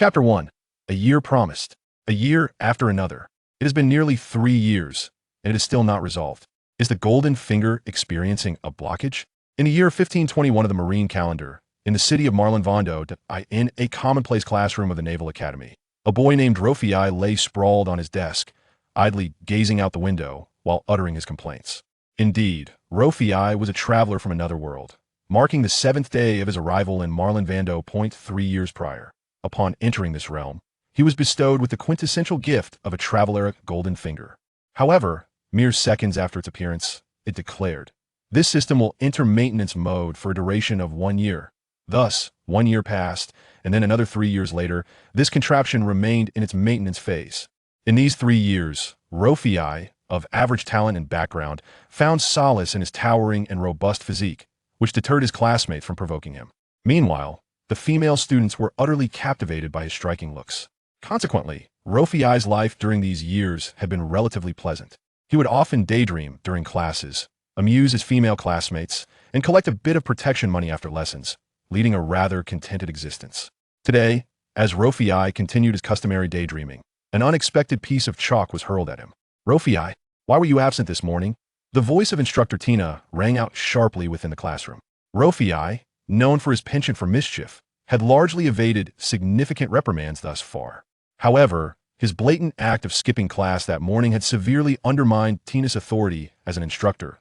Chapter 1. A Year Promised. A year after another. It has been nearly 3 years, and it is still not resolved. Is the Golden Finger experiencing a blockage? In the year 1521 of the Marine calendar, in the city of Marineford, in a commonplace classroom of the Naval Academy, a boy named Rofi lay sprawled on his desk, idly gazing out the window while uttering his complaints. Indeed, Rofi was a traveler from another world, marking the 7th day of his arrival in Marineford 3 years prior. Upon entering this realm, he was bestowed with the quintessential gift of a traveleric golden finger. However, mere seconds after its appearance, it declared, "This system will enter maintenance mode for a duration of 1 year." Thus, 1 year passed, and then another 3 years later, this contraption remained in its maintenance phase. In these 3 years, Rofi, of average talent and background, found solace in his towering and robust physique, which deterred his classmates from provoking him. Meanwhile, the female students were utterly captivated by his striking looks. Consequently, Rofi's life during these years had been relatively pleasant. He would often daydream during classes, amuse his female classmates, and collect a bit of protection money after lessons, leading a rather contented existence. Today, as Rofi continued his customary daydreaming, an unexpected piece of chalk was hurled at him. "Rofi, why were you absent this morning?" The voice of Instructor Tina rang out sharply within the classroom. Rofi, known for his penchant for mischief, had largely evaded significant reprimands thus far. However, his blatant act of skipping class that morning had severely undermined Tina's authority as an instructor.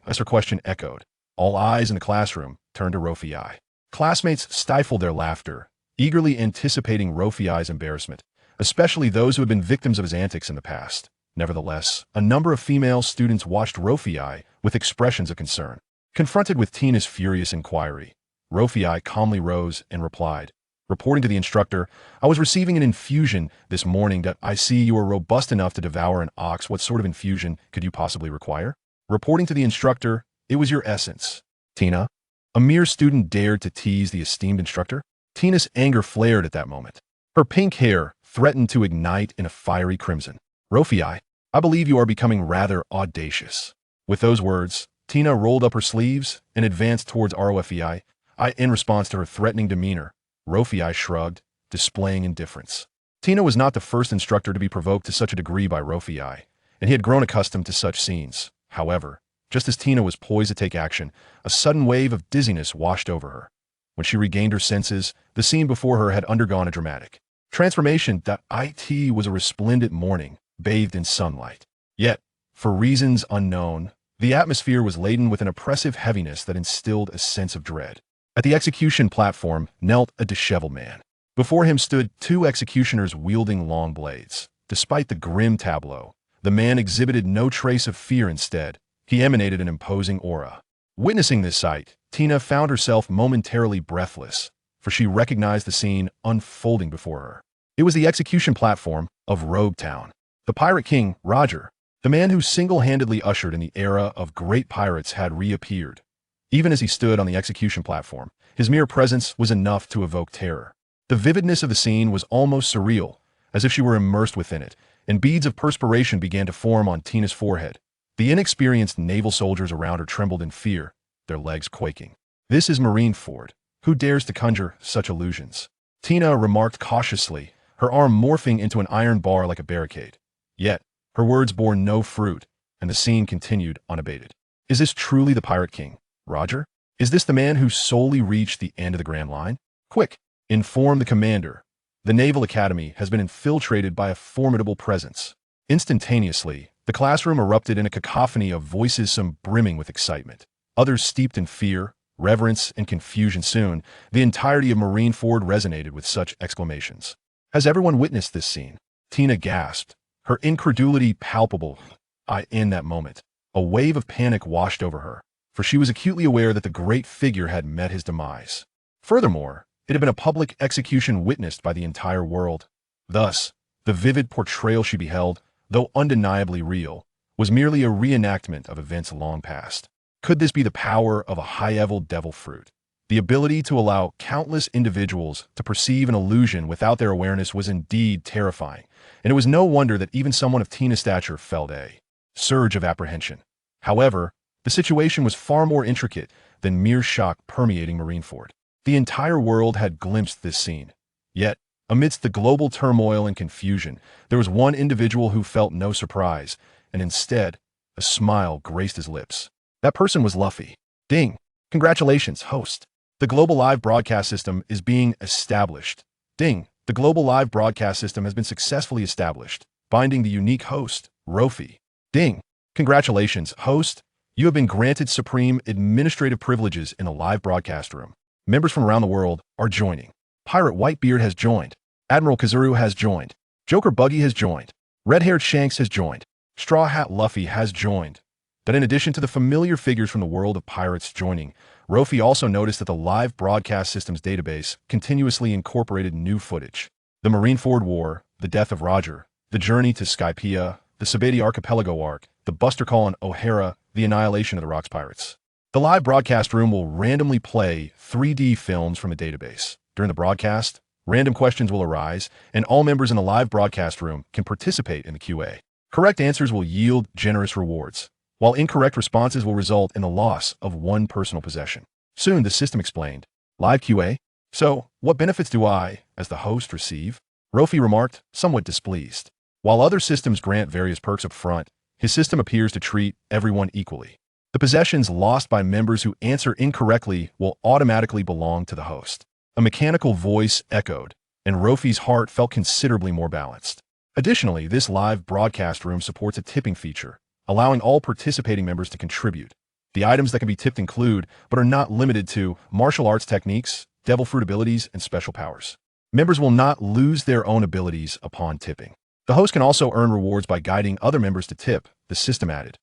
As her question echoed, all eyes in the classroom turned to Rofi. Classmates stifled their laughter, eagerly anticipating Rofi's embarrassment, especially those who had been victims of his antics in the past. Nevertheless, a number of female students watched Rofi with expressions of concern. Confronted with Tina's furious inquiry, Rofi calmly rose and replied, reporting to the instructor, "I was receiving an infusion this morning that I see you are robust enough to devour an ox. What sort of infusion could you possibly require?" Reporting to the instructor, "It was your essence." Tina, a mere student, dared to tease the esteemed instructor? Tina's anger flared at that moment. Her pink hair threatened to ignite in a fiery crimson. "Rofi, I believe you are becoming rather audacious." With those words, Tina rolled up her sleeves and advanced towards Rofi. In response to her threatening demeanor, Rofi shrugged, displaying indifference. Tina was not the first instructor to be provoked to such a degree by Rofi, and he had grown accustomed to such scenes. However, just as Tina was poised to take action, a sudden wave of dizziness washed over her. When she regained her senses, the scene before her had undergone a dramatic transformation. It was a resplendent morning, bathed in sunlight. Yet, for reasons unknown, the atmosphere was laden with an oppressive heaviness that instilled a sense of dread. At the execution platform knelt a disheveled man. Before him stood 2 executioners wielding long blades. Despite the grim tableau, the man exhibited no trace of fear. Instead, he emanated an imposing aura. Witnessing this sight, Tina found herself momentarily breathless, for she recognized the scene unfolding before her. It was the execution platform of Rogue Town. The Pirate King, Roger, the man who single-handedly ushered in the era of great pirates, had reappeared. Even as he stood on the execution platform, his mere presence was enough to evoke terror. The vividness of the scene was almost surreal, as if she were immersed within it, and beads of perspiration began to form on Tina's forehead. The inexperienced naval soldiers around her trembled in fear, their legs quaking. "This is Marineford. Who dares to conjure such illusions?" Tina remarked cautiously, her arm morphing into an iron bar like a barricade. Yet, her words bore no fruit, and the scene continued unabated. "Is this truly the Pirate King, Roger? Is this the man who solely reached the end of the Grand Line? Quick, inform the commander. The Naval Academy has been infiltrated by a formidable presence." Instantaneously, the classroom erupted in a cacophony of voices, some brimming with excitement, others steeped in fear, reverence, and confusion. Soon, the entirety of Marineford resonated with such exclamations. "Has everyone witnessed this scene?" Tina gasped, her incredulity palpable. In that moment, a wave of panic washed over her, for she was acutely aware that the great figure had met his demise. Furthermore, it had been a public execution witnessed by the entire world. Thus, the vivid portrayal she beheld, though undeniably real, was merely a reenactment of events long past. Could this be the power of a high-level devil fruit? The ability to allow countless individuals to perceive an illusion without their awareness was indeed terrifying, and it was no wonder that even someone of Tina's stature felt a surge of apprehension. However, the situation was far more intricate than mere shock permeating Marineford. The entire world had glimpsed this scene, yet Amidst the global turmoil and confusion, there was one individual who felt no surprise, and instead, a smile graced his lips. That person was Luffy. Ding! Congratulations, host. The global live broadcast system is being established. Ding! The global live broadcast system has been successfully established, binding the unique host, Rofi. Ding! Congratulations, host. You have been granted supreme administrative privileges in the live broadcast room. Members from around the world are joining. Pirate Whitebeard has joined. Admiral Kazuru has joined. Joker Buggy has joined. Red-haired Shanks has joined. Straw Hat Luffy has joined. But in addition to the familiar figures from the world of pirates joining, Rofi also noticed that the live broadcast system's database continuously incorporated new footage. The Marineford War, the death of Roger, the journey to Skypiea, the Sabeti Archipelago arc, the Buster Call on O'Hara, the annihilation of the Rocks Pirates. The live broadcast room will randomly play 3D films from a database. During the broadcast, random questions will arise, and all members in the live broadcast room can participate in the QA. Correct answers will yield generous rewards, while incorrect responses will result in the loss of one personal possession. Soon, the system explained. Live QA? So, what benefits do I, as the host, receive? Rofi remarked, somewhat displeased. While other systems grant various perks up front, his system appears to treat everyone equally. The possessions lost by members who answer incorrectly will automatically belong to the host. A mechanical voice echoed, and Rofi's heart felt considerably more balanced. Additionally, this live broadcast room supports a tipping feature, allowing all participating members to contribute. The items that can be tipped include, but are not limited to, martial arts techniques, devil fruit abilities, and special powers. Members will not lose their own abilities upon tipping. The host can also earn rewards by guiding other members to tip, the system added.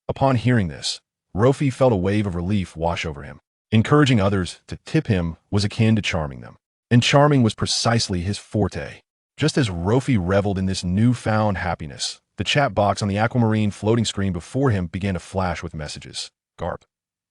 Upon hearing this, Rofi felt a wave of relief wash over him. Encouraging others to tip him was akin to charming them, and charming was precisely his forte. Just as Rofi reveled in this newfound happiness, the chat box on the aquamarine floating screen before him began to flash with messages. Garp.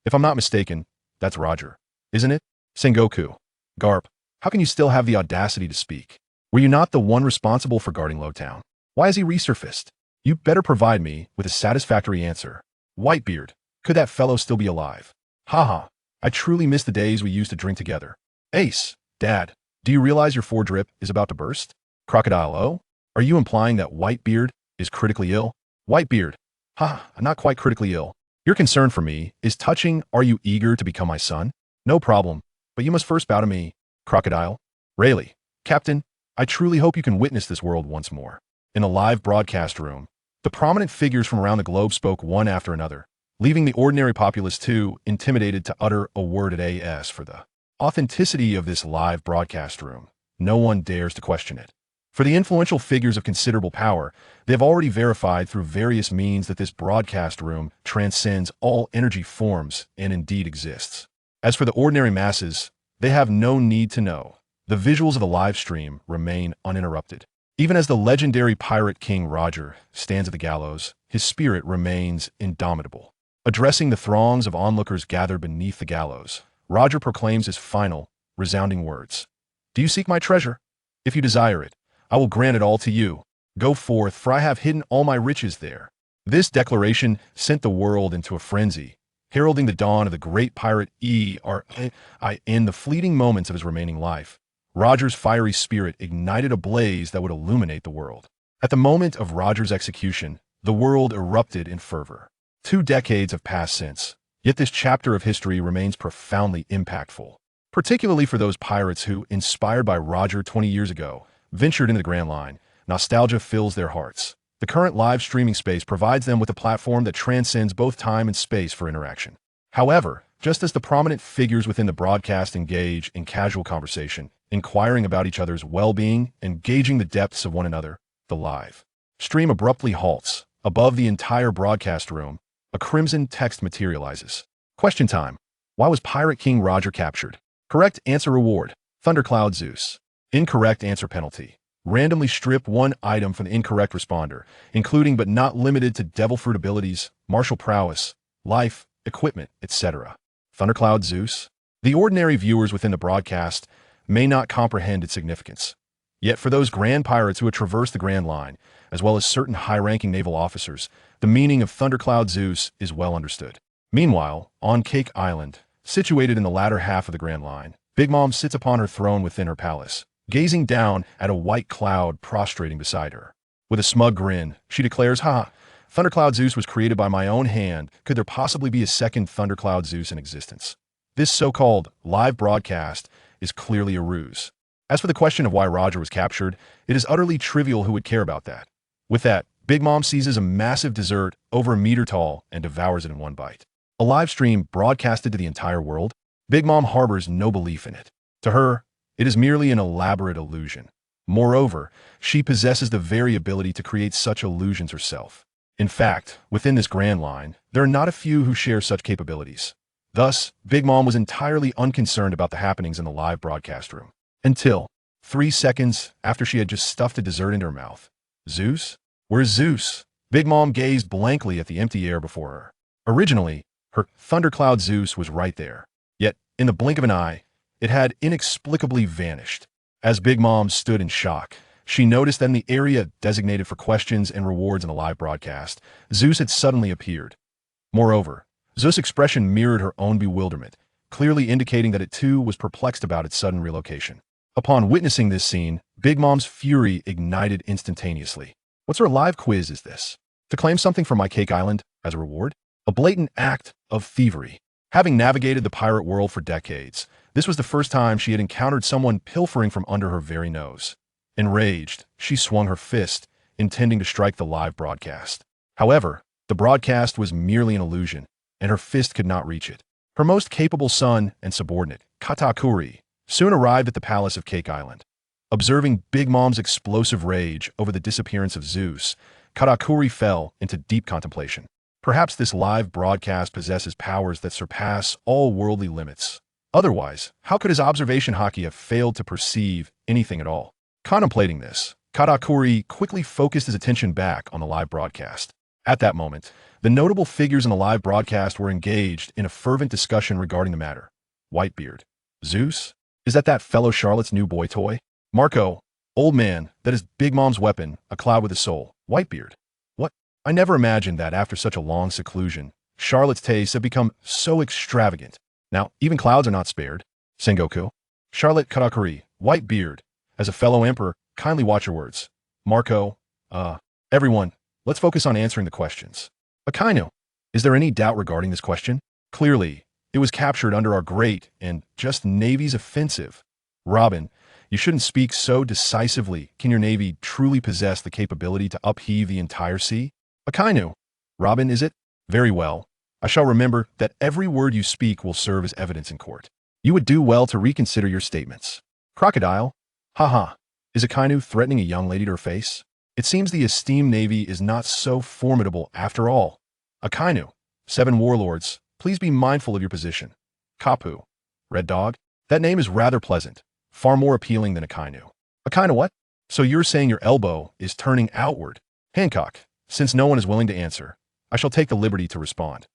If I'm not mistaken, that's Roger, isn't it? Sengoku. Garp. How can you still have the audacity to speak? Were you not the one responsible for guarding Lowtown? Why has he resurfaced? You better provide me with a satisfactory answer. Whitebeard. Could that fellow still be alive? Haha. I truly miss the days we used to drink together. Ace. Dad. Do you realize your fore drip is about to burst? Crocodile. Oh? Are you implying that Whitebeard is critically ill? Whitebeard. Ha, not quite critically ill. Your concern for me is touching. Are you eager to become my son? No problem, but you must first bow to me. Crocodile. Rayleigh. Captain, I truly hope you can witness this world once more. In a live broadcast room, the prominent figures from around the globe spoke one after another, leaving the ordinary populace too intimidated to utter a word at AS for the authenticity of this live broadcast room. No one dares to question it. For the influential figures of considerable power, they have already verified through various means that this broadcast room transcends all energy forms and indeed exists. As for the ordinary masses, they have no need to know. The visuals of the live stream remain uninterrupted. Even as the legendary pirate King Roger stands at the gallows, his spirit remains indomitable. Addressing the throngs of onlookers gathered beneath the gallows, Roger proclaims his final, resounding words. Do you seek my treasure? If you desire it, I will grant it all to you. Go forth, for I have hidden all my riches there. This declaration sent the world into a frenzy, heralding the dawn of the great pirate in the fleeting moments of his remaining life. Roger's fiery spirit ignited a blaze that would illuminate the world. At the moment of Roger's execution, the world erupted in fervor. 2 decades have passed since, yet this chapter of history remains profoundly impactful, particularly for those pirates who, inspired by Roger 20 years ago, ventured into the Grand Line. Nostalgia fills their hearts. The current live streaming space provides them with a platform that transcends both time and space for interaction. However, just as the prominent figures within the broadcast engage in casual conversation, inquiring about each other's well-being and gauging the depths of one another, the live stream abruptly halts. Above the entire broadcast room, a crimson text materializes. Question time. Why was Pirate King Roger captured? Correct answer reward. Thundercloud Zeus. Incorrect answer penalty. Randomly strip one item from the incorrect responder, including but not limited to devil fruit abilities, martial prowess, life, equipment, etc. Thundercloud Zeus. The ordinary viewers within the broadcast may not comprehend its significance. Yet for those grand pirates who had traversed the Grand Line, as well as certain high-ranking naval officers, the meaning of Thundercloud Zeus is well understood. Meanwhile, on Cake Island, situated in the latter half of the Grand Line, Big Mom sits upon her throne within her palace, gazing down at a white cloud prostrating beside her. With a smug grin, she declares, "Ha! Thundercloud Zeus was created by my own hand. Could there possibly be a second Thundercloud Zeus in existence?" This so-called live broadcast is clearly a ruse. As for the question of why Roger was captured, it is utterly trivial who would care about that. With that, Big Mom seizes a massive dessert over a meter tall and devours it in one bite. A live stream broadcasted to the entire world? Big Mom harbors no belief in it. To her, it is merely an elaborate illusion. Moreover, she possesses the very ability to create such illusions herself. In fact, within this grand line, there are not a few who share such capabilities. Thus, Big Mom was entirely unconcerned about the happenings in the live broadcast room. Until 3 seconds after she had just stuffed a dessert into her mouth. Zeus? Where's Zeus? Big Mom gazed blankly at the empty air before her. Originally, her Thundercloud Zeus was right there. Yet, in the blink of an eye, it had inexplicably vanished. As Big Mom stood in shock, she noticed that in the area designated for questions and rewards in the live broadcast, Zeus had suddenly appeared. Moreover, Zeus' expression mirrored her own bewilderment, clearly indicating that it too was perplexed about its sudden relocation. Upon witnessing this scene, Big Mom's fury ignited instantaneously. What sort of live quiz is this? To claim something from my Cake Island as a reward? A blatant act of thievery. Having navigated the pirate world for decades, this was the first time she had encountered someone pilfering from under her very nose. Enraged, she swung her fist, intending to strike the live broadcast. However, the broadcast was merely an illusion, and her fist could not reach it. Her most capable son and subordinate, Katakuri, soon arrived at the palace of Cake Island. Observing Big Mom's explosive rage over the disappearance of Zeus, Katakuri fell into deep contemplation. Perhaps this live broadcast possesses powers that surpass all worldly limits. Otherwise, how could his observation haki have failed to perceive anything at all? Contemplating this, Katakuri quickly focused his attention back on the live broadcast. At that moment, the notable figures in the live broadcast were engaged in a fervent discussion regarding the matter. Whitebeard. Zeus? Is that fellow Charlotte's new boy toy? Marco. Old man, that is Big Mom's weapon, a cloud with a soul. Whitebeard. What? I never imagined that after such a long seclusion, Charlotte's tastes have become so extravagant. Now, even clouds are not spared. Sengoku. Charlotte Katakuri. Whitebeard. As a fellow emperor, kindly watch your words. Marco. Everyone, let's focus on answering the questions. Akainu. Is there any doubt regarding this question? Clearly, it was captured under our great and just Navy's offensive. Robin, you shouldn't speak so decisively. Can your Navy truly possess the capability to upheave the entire sea? Akainu. Robin, is it? Very well. I shall remember that every word you speak will serve as evidence in court. You would do well to reconsider your statements. Crocodile. Haha. Is Akainu threatening a young lady to her face? It seems the esteemed Navy is not so formidable after all. Akainu. 7 warlords. Please be mindful of your position. Kapu. Red Dog. That name is rather pleasant. Far more appealing than Akainu. Akainu what? So you're saying your elbow is turning outward. Hancock. Since no one is willing to answer, I shall take the liberty to respond.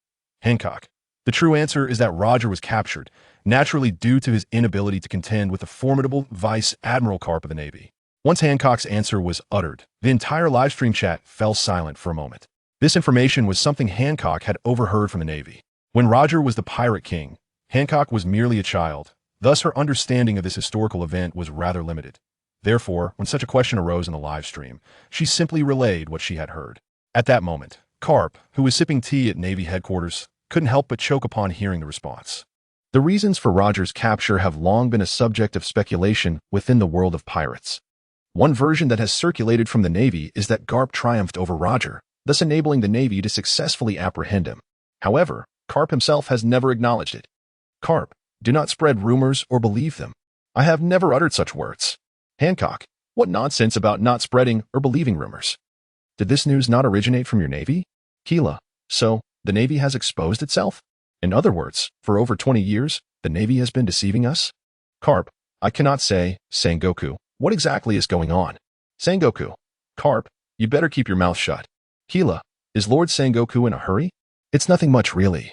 Hancock. The true answer is that Roger was captured, naturally due to his inability to contend with the formidable Vice Admiral Garp of the Navy. Once Hancock's answer was uttered, the entire livestream chat fell silent for a moment. This information was something Hancock had overheard from the Navy. When Roger was the pirate king, Hancock was merely a child. Thus, her understanding of this historical event was rather limited. Therefore, when such a question arose in the live stream, she simply relayed what she had heard. At that moment, Garp, who was sipping tea at Navy headquarters, couldn't help but choke upon hearing the response. The reasons for Roger's capture have long been a subject of speculation within the world of pirates. One version that has circulated from the Navy is that Garp triumphed over Roger, thus enabling the Navy to successfully apprehend him. However, Garp himself has never acknowledged it. Garp, do not spread rumors or believe them. I have never uttered such words. Hancock, what nonsense about not spreading or believing rumors. Did this news not originate from your Navy? Keela, so the Navy has exposed itself? In other words, for over 20 years, the Navy has been deceiving us? Garp, I cannot say, Sengoku, what exactly is going on? Sengoku, Garp, you better keep your mouth shut. Keela, is Lord Sengoku in a hurry? It's nothing much really.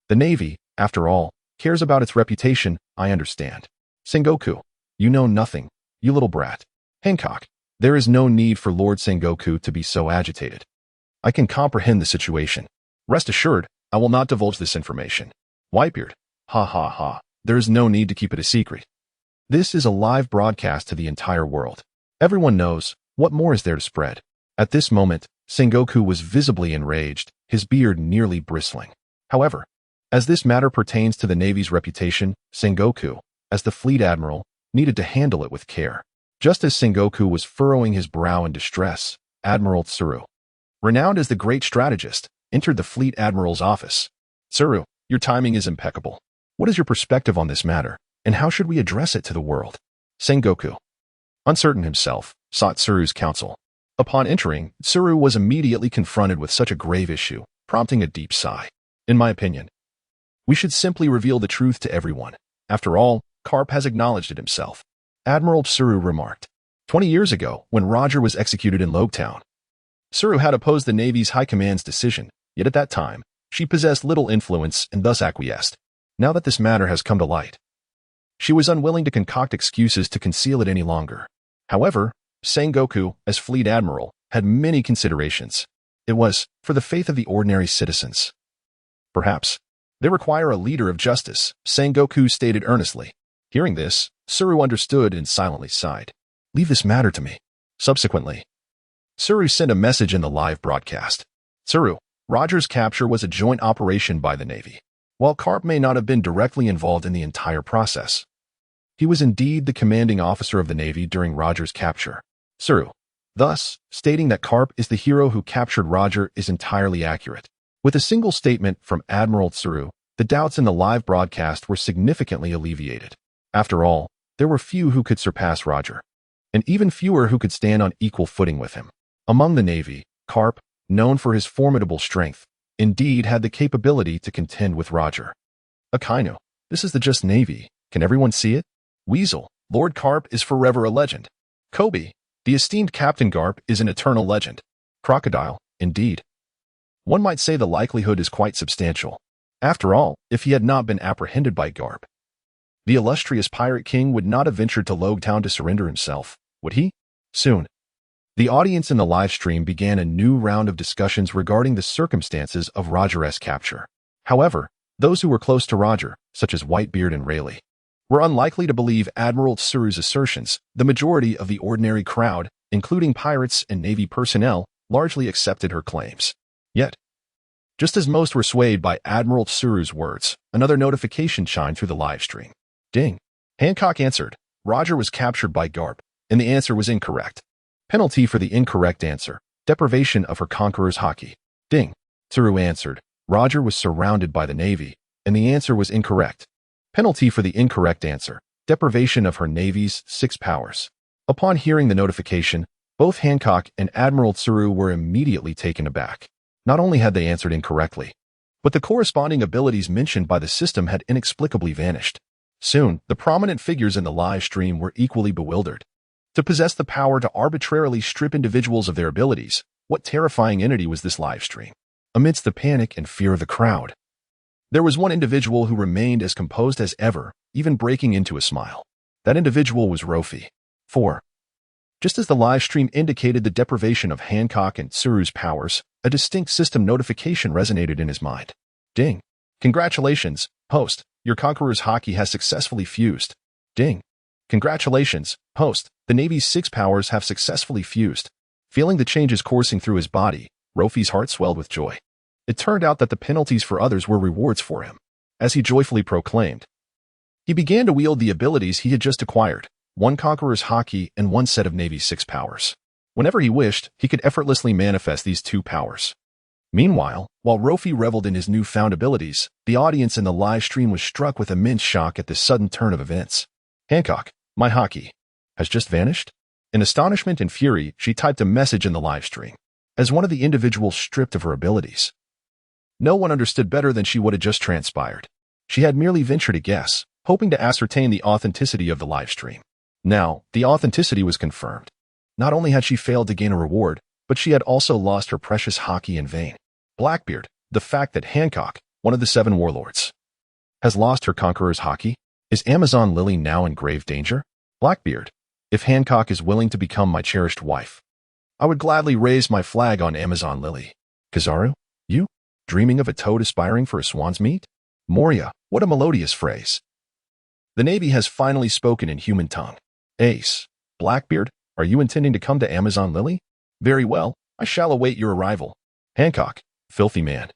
The Navy, after all, cares about its reputation, I understand. Sengoku, you know nothing, you little brat. Hancock, there is no need for Lord Sengoku to be so agitated. I can comprehend the situation. Rest assured, I will not divulge this information. Whitebeard, ha ha ha, there is no need to keep it a secret. This is a live broadcast to the entire world. Everyone knows, what more is there to spread? At this moment, Sengoku was visibly enraged, his beard nearly bristling. However, as this matter pertains to the Navy's reputation, Sengoku, as the fleet admiral, needed to handle it with care. Just as Sengoku was furrowing his brow in distress, Admiral Tsuru, renowned as the great strategist, entered the fleet admiral's office. "Tsuru, your timing is impeccable. What is your perspective on this matter, and how should we address it to the world?" Sengoku, uncertain himself, sought Tsuru's counsel. Upon entering, Tsuru was immediately confronted with such a grave issue, prompting a deep sigh. "In my opinion, we should simply reveal the truth to everyone. After all, Garp has acknowledged it himself," Admiral Tsuru remarked. 20 years ago, when Roger was executed in Logtown, Tsuru had opposed the Navy's High Command's decision, yet at that time, she possessed little influence and thus acquiesced. Now that this matter has come to light, she was unwilling to concoct excuses to conceal it any longer. However, Sengoku, as fleet admiral, had many considerations. It was for the faith of the ordinary citizens. "Perhaps they require a leader of justice," Sengoku stated earnestly. Hearing this, Tsuru understood and silently sighed. "Leave this matter to me." Subsequently, Tsuru sent a message in the live broadcast. "Tsuru, Roger's capture was a joint operation by the Navy. While Garp may not have been directly involved in the entire process, he was indeed the commanding officer of the Navy during Roger's capture." Tsuru, thus, stating that Garp is the hero who captured Roger is entirely accurate. With a single statement from Admiral Tsuru, the doubts in the live broadcast were significantly alleviated. After all, there were few who could surpass Roger, and even fewer who could stand on equal footing with him. Among the Navy, Garp, known for his formidable strength, indeed had the capability to contend with Roger. "Akainu, this is the just Navy. Can everyone see it?" Weasel, "Lord Garp is forever a legend." Kobe, "The esteemed Captain Garp is an eternal legend." Crocodile, "Indeed. One might say the likelihood is quite substantial. After all, if he had not been apprehended by Garp, the illustrious pirate king would not have ventured to Logtown to surrender himself, would he?" Soon, the audience in the live stream began a new round of discussions regarding the circumstances of Roger's capture. However, those who were close to Roger, such as Whitebeard and Rayleigh, were unlikely to believe Admiral Tsuru's assertions. The majority of the ordinary crowd, including pirates and Navy personnel, largely accepted her claims. Yet, just as most were swayed by Admiral Tsuru's words, another notification chimed through the live stream. Ding. Hancock answered, "Roger was captured by Garp, and the answer was incorrect. Penalty for the incorrect answer, deprivation of her conqueror's haki." Ding. Tsuru answered, "Roger was surrounded by the Navy, and the answer was incorrect. Penalty for the incorrect answer, deprivation of her Navy's 6 powers." Upon hearing the notification, both Hancock and Admiral Tsuru were immediately taken aback. Not only had they answered incorrectly, but the corresponding abilities mentioned by the system had inexplicably vanished. Soon, the prominent figures in the live stream were equally bewildered. To possess the power to arbitrarily strip individuals of their abilities, what terrifying entity was this live stream? Amidst the panic and fear of the crowd, there was one individual who remained as composed as ever, even breaking into a smile. That individual was Rofi. 4. Just as the live stream indicated the deprivation of Hancock and Tsuru's powers, a distinct system notification resonated in his mind. Ding. Congratulations, host. Your conqueror's haki has successfully fused. Ding. Congratulations, host. The Navy's 6 powers have successfully fused. Feeling the changes coursing through his body, Rofi's heart swelled with joy. It turned out that the penalties for others were rewards for him. As he joyfully proclaimed, he began to wield the abilities he had just acquired, 1 conqueror's haki and 1 set of Navy's 6 powers. Whenever he wished, he could effortlessly manifest these 2 powers. Meanwhile, while Rofi reveled in his newfound abilities, the audience in the live stream was struck with immense shock at this sudden turn of events. "Hancock, my haki has just vanished?" In astonishment and fury, she typed a message in the live stream. As one of the individuals stripped of her abilities, no one understood better than she what had just transpired. She had merely ventured a guess, hoping to ascertain the authenticity of the live stream. Now, the authenticity was confirmed. Not only had she failed to gain a reward, but she had also lost her precious haki in vain. Blackbeard, the fact that Hancock, one of the 7 warlords, has lost her conqueror's haki? Is Amazon Lily now in grave danger? Blackbeard, if Hancock is willing to become my cherished wife, I would gladly raise my flag on Amazon Lily. Kizaru, you? Dreaming of a toad aspiring for a swan's meat? Moria, what a melodious phrase. The Navy has finally spoken in human tongue. Ace, Blackbeard, are you intending to come to Amazon Lily? Very well, I shall await your arrival. Hancock, filthy man.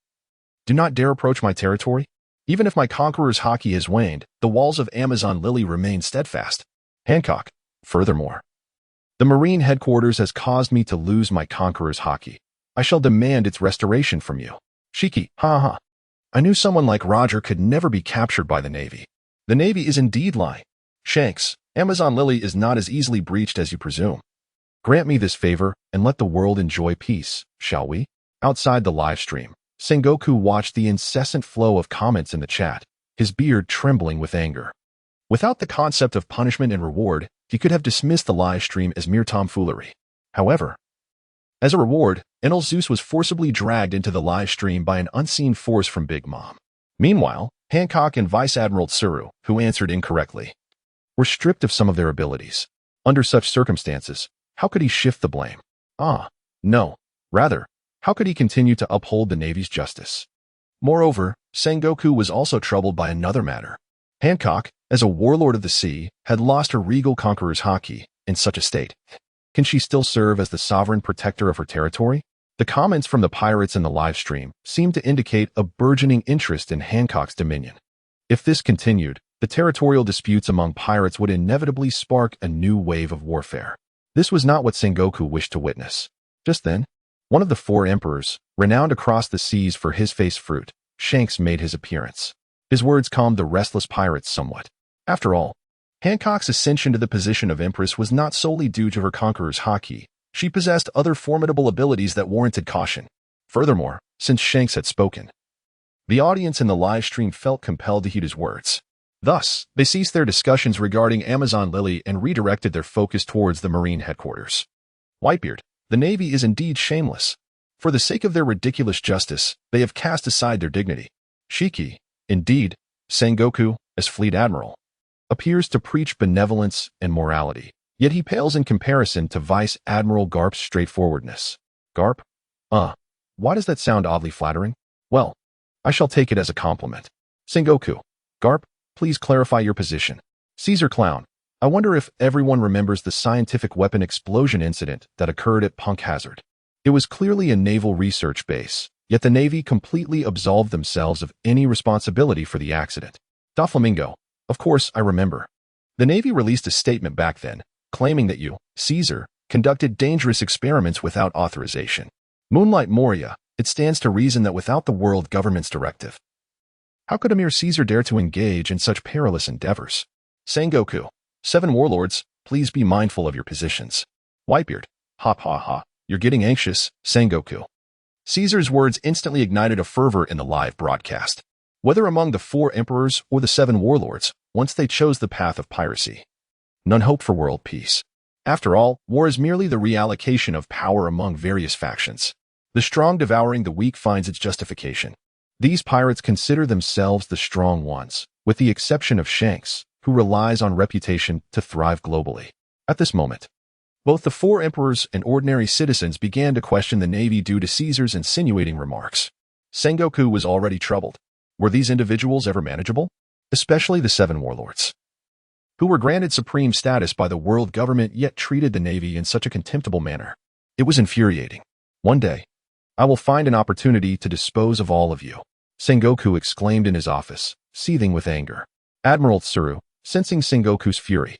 Do not dare approach my territory. Even if my conqueror's haki has waned, the walls of Amazon Lily remain steadfast. Hancock, furthermore, the Marine headquarters has caused me to lose my conqueror's haki. I shall demand its restoration from you. Shiki, ha ha. I knew someone like Roger could never be captured by the Navy. The Navy is indeed lying. Shanks, Amazon Lily is not as easily breached as you presume. Grant me this favor and let the world enjoy peace, shall we? Outside the live stream, Sengoku watched the incessant flow of comments in the chat, his beard trembling with anger. Without the concept of punishment and reward, he could have dismissed the live stream as mere tomfoolery. However, as a reward, Enel Zeus was forcibly dragged into the live stream by an unseen force from Big Mom. Meanwhile, Hancock and Vice Admiral Tsuru, who answered incorrectly, were stripped of some of their abilities. Under such circumstances, how could he shift the blame? No. Rather, how could he continue to uphold the Navy's justice? Moreover, Sengoku was also troubled by another matter. Hancock, as a warlord of the sea, had lost her regal conqueror's haki. In such a state, can she still serve as the sovereign protector of her territory? The comments from the pirates in the live stream seemed to indicate a burgeoning interest in Hancock's dominion. If this continued, the territorial disputes among pirates would inevitably spark a new wave of warfare. This was not what Sengoku wished to witness. Just then, one of the four emperors, renowned across the seas for his face fruit, Shanks, made his appearance. His words calmed the restless pirates somewhat. After all, Hancock's ascension to the position of empress was not solely due to her conqueror's haki. She possessed other formidable abilities that warranted caution. Furthermore, since Shanks had spoken, the audience in the live stream felt compelled to heed his words. Thus, they ceased their discussions regarding Amazon Lily and redirected their focus towards the Marine headquarters. Whitebeard, the Navy is indeed shameless. For the sake of their ridiculous justice, they have cast aside their dignity. Shiki, indeed, Sengoku, as Fleet Admiral, appears to preach benevolence and morality, yet he pales in comparison to Vice Admiral Garp's straightforwardness. Garp? Why does that sound oddly flattering? Well, I shall take it as a compliment. Sengoku, Garp, please clarify your position. Caesar Clown, I wonder if everyone remembers the scientific weapon explosion incident that occurred at Punk Hazard. It was clearly a naval research base, yet the Navy completely absolved themselves of any responsibility for the accident. Doflamingo, of course I remember. The Navy released a statement back then, claiming that you, Caesar, conducted dangerous experiments without authorization. Moonlight Moria, it stands to reason that without the world government's directive, how could a mere Caesar dare to engage in such perilous endeavors? Sengoku, 7 warlords, please be mindful of your positions. Whitebeard, ha, you're getting anxious, Sengoku. Caesar's words instantly ignited a fervor in the live broadcast. Whether among the 4 emperors or the 7 warlords, once they chose the path of piracy, none hoped for world peace. After all, war is merely the reallocation of power among various factions. The strong devouring the weak finds its justification. These pirates consider themselves the strong ones, with the exception of Shanks, who relies on reputation to thrive globally. At this moment, both the 4 emperors and ordinary citizens began to question the Navy due to Caesar's insinuating remarks. Sengoku was already troubled. Were these individuals ever manageable? Especially the 7 warlords, who were granted supreme status by the world government yet treated the Navy in such a contemptible manner. It was infuriating. One day, I will find an opportunity to dispose of all of you, Sengoku exclaimed in his office, seething with anger. Admiral Tsuru, sensing Sengoku's fury,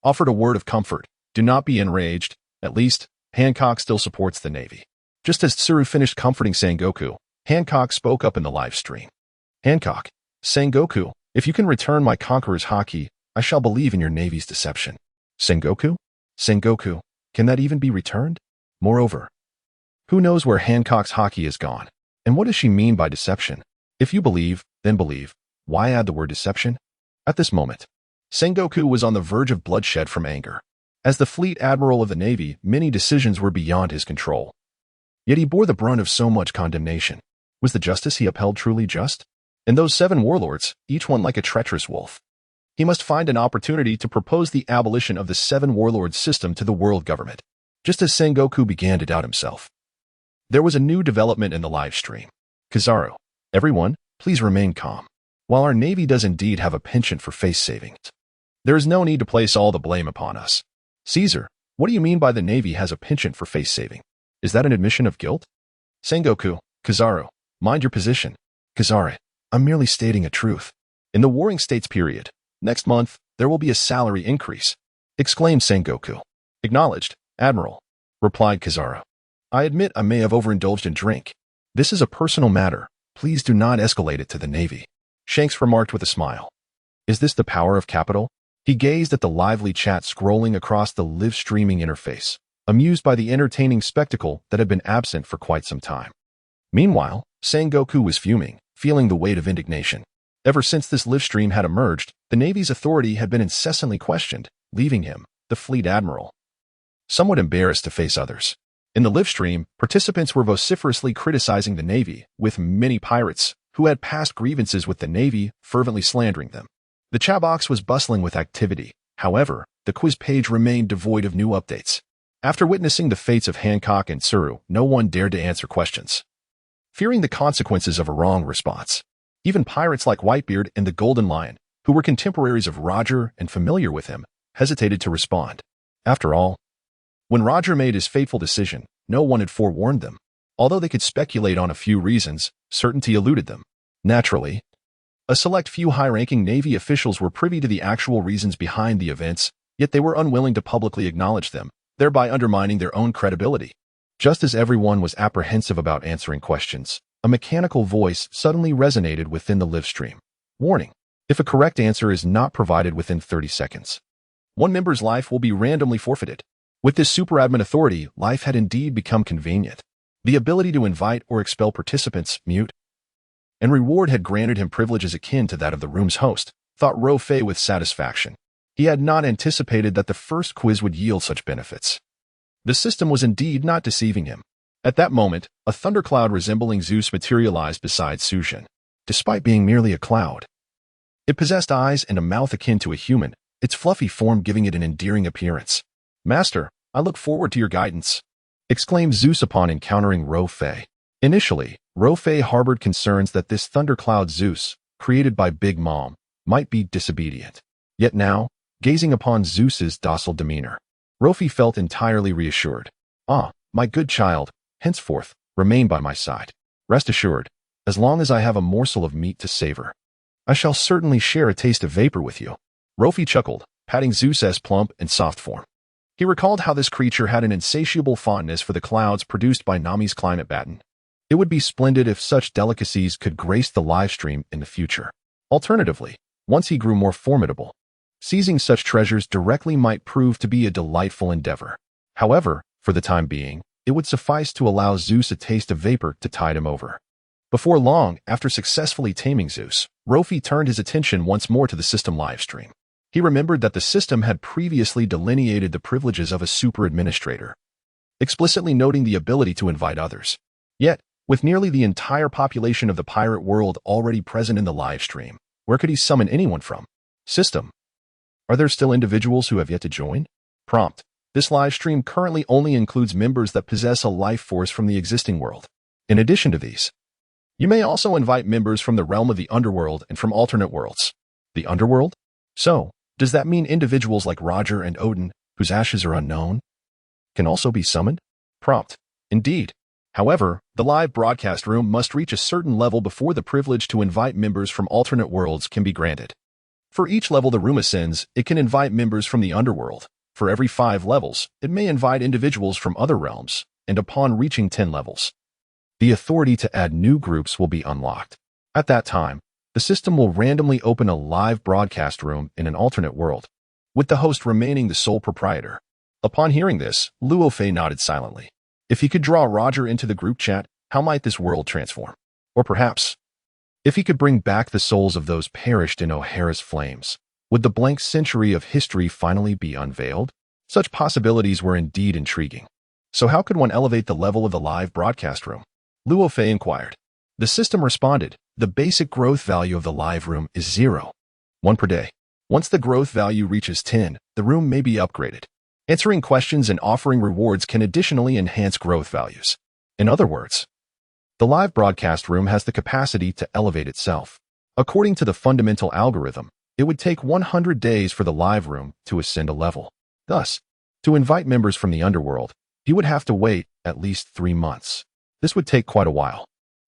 offered a word of comfort. Do not be enraged. At least, Hancock still supports the Navy. Just as Tsuru finished comforting Sengoku, Hancock spoke up in the live stream. Hancock, Sengoku, if you can return my conqueror's haki, I shall believe in your Navy's deception. Sengoku? Sengoku, can that even be returned? Moreover, who knows where Hancock's haki is gone? And what does she mean by deception? If you believe, then believe. Why add the word deception? At this moment, Sengoku was on the verge of bloodshed from anger. As the Fleet Admiral of the Navy, many decisions were beyond his control. Yet he bore the brunt of so much condemnation. Was the justice he upheld truly just? And those 7 warlords, each one like a treacherous wolf. He must find an opportunity to propose the abolition of the 7 warlord system to the world government. Just as Sengoku began to doubt himself, there was a new development in the live stream. Kizaru, everyone, please remain calm. While our Navy does indeed have a penchant for face saving, There is no need to place all the blame upon us. Caesar, what do you mean by the Navy has a penchant for face saving? Is that an admission of guilt? Sengoku, Kizaru, mind your position. Kizaru, I'm merely stating a truth. In the Warring States period, next month, there will be a salary increase, exclaimed Sengoku. Acknowledged, Admiral, replied Kizaru. I admit I may have overindulged in drink. This is a personal matter. Please do not escalate it to the Navy, Shanks remarked with a smile. Is this the power of capital? He gazed at the lively chat scrolling across the live streaming interface, amused by the entertaining spectacle that had been absent for quite some time. Meanwhile, Sengoku was fuming, feeling the weight of indignation. Ever since this live stream had emerged, the Navy's authority had been incessantly questioned, leaving him, the fleet admiral, somewhat embarrassed to face others. In the live stream, participants were vociferously criticizing the Navy, with many pirates, who had past grievances with the Navy, fervently slandering them. The chat box was bustling with activity. However, the quiz page remained devoid of new updates. After witnessing the fates of Hancock and Tsuru, no one dared to answer questions, fearing the consequences of a wrong response. Even pirates like Whitebeard and the Golden Lion, who were contemporaries of Roger and familiar with him, hesitated to respond. After all, when Roger made his fateful decision, no one had forewarned them. Although they could speculate on a few reasons, certainty eluded them. Naturally, a select few high-ranking Navy officials were privy to the actual reasons behind the events, yet they were unwilling to publicly acknowledge them, thereby undermining their own credibility. Just as everyone was apprehensive about answering questions, a mechanical voice suddenly resonated within the live stream. Warning: if a correct answer is not provided within 30 seconds, one member's life will be randomly forfeited. With this superadmin authority, life had indeed become convenient. The ability to invite or expel participants, mute, and reward had granted him privileges akin to that of the room's host, thought Luo Fei with satisfaction. He had not anticipated that the first quiz would yield such benefits. The system was indeed not deceiving him. At that moment, a thundercloud resembling Zeus materialized beside Sushin. Despite being merely a cloud, it possessed eyes and a mouth akin to a human, its fluffy form giving it an endearing appearance. Master, I look forward to your guidance, exclaimed Zeus upon encountering Luo Fei. Initially, Luo Fei harbored concerns that this thundercloud Zeus, created by Big Mom, might be disobedient. Yet now, gazing upon Zeus's docile demeanor, Rofi felt entirely reassured. Ah, my good child, henceforth, remain by my side. Rest assured, as long as I have a morsel of meat to savor, I shall certainly share a taste of vapor with you. Rofi chuckled, patting Zeus's plump and soft form. He recalled how this creature had an insatiable fondness for the clouds produced by Nami's climate baton. It would be splendid if such delicacies could grace the livestream in the future. Alternatively, once he grew more formidable, seizing such treasures directly might prove to be a delightful endeavor. However, for the time being, it would suffice to allow Zeus a taste of vapor to tide him over. Before long, after successfully taming Zeus, Rofi turned his attention once more to the system livestream. He remembered that the system had previously delineated the privileges of a super administrator, explicitly noting the ability to invite others. Yet, with nearly the entire population of the pirate world already present in the livestream, where could he summon anyone from? System: are there still individuals who have yet to join? Prompt: this livestream currently only includes members that possess a life force from the existing world. In addition to these, you may also invite members from the realm of the underworld and from alternate worlds. The underworld? So, does that mean individuals like Roger and Odin, whose ashes are unknown, can also be summoned? Prompt: indeed. However, the live broadcast room must reach a certain level before the privilege to invite members from alternate worlds can be granted. For each level the room ascends, it can invite members from the underworld. For every 5 levels, it may invite individuals from other realms, and upon reaching 10 levels, the authority to add new groups will be unlocked. At that time, the system will randomly open a live broadcast room in an alternate world, with the host remaining the sole proprietor. Upon hearing this, Luo Fei nodded silently. If he could draw Roger into the group chat, how might this world transform? Or perhaps, if he could bring back the souls of those perished in O'Hara's flames, would the blank century of history finally be unveiled? Such possibilities were indeed intriguing. So how could one elevate the level of the live broadcast room? Luo Fei inquired. The system responded, the basic growth value of the live room is 0. 1 per day. Once the growth value reaches 10, the room may be upgraded. Answering questions and offering rewards can additionally enhance growth values. In other words, the live broadcast room has the capacity to elevate itself. According to the fundamental algorithm, it would take 100 days for the live room to ascend a level. Thus, to invite members from the underworld, he would have to wait at least 3 months. This would take quite a while.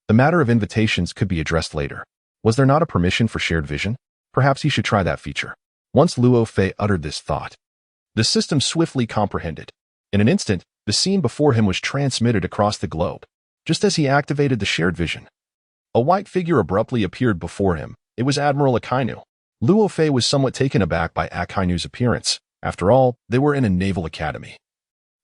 The matter of invitations could be addressed later. Was there not a permission for shared vision? Perhaps he should try that feature. Once Luo Fei uttered this thought, the system swiftly comprehended. In an instant, the scene before him was transmitted across the globe. Just as he activated the shared vision, a white figure abruptly appeared before him. It was Admiral Akainu. Luo Fei was somewhat taken aback by Akainu's appearance. After all, they were in a naval academy,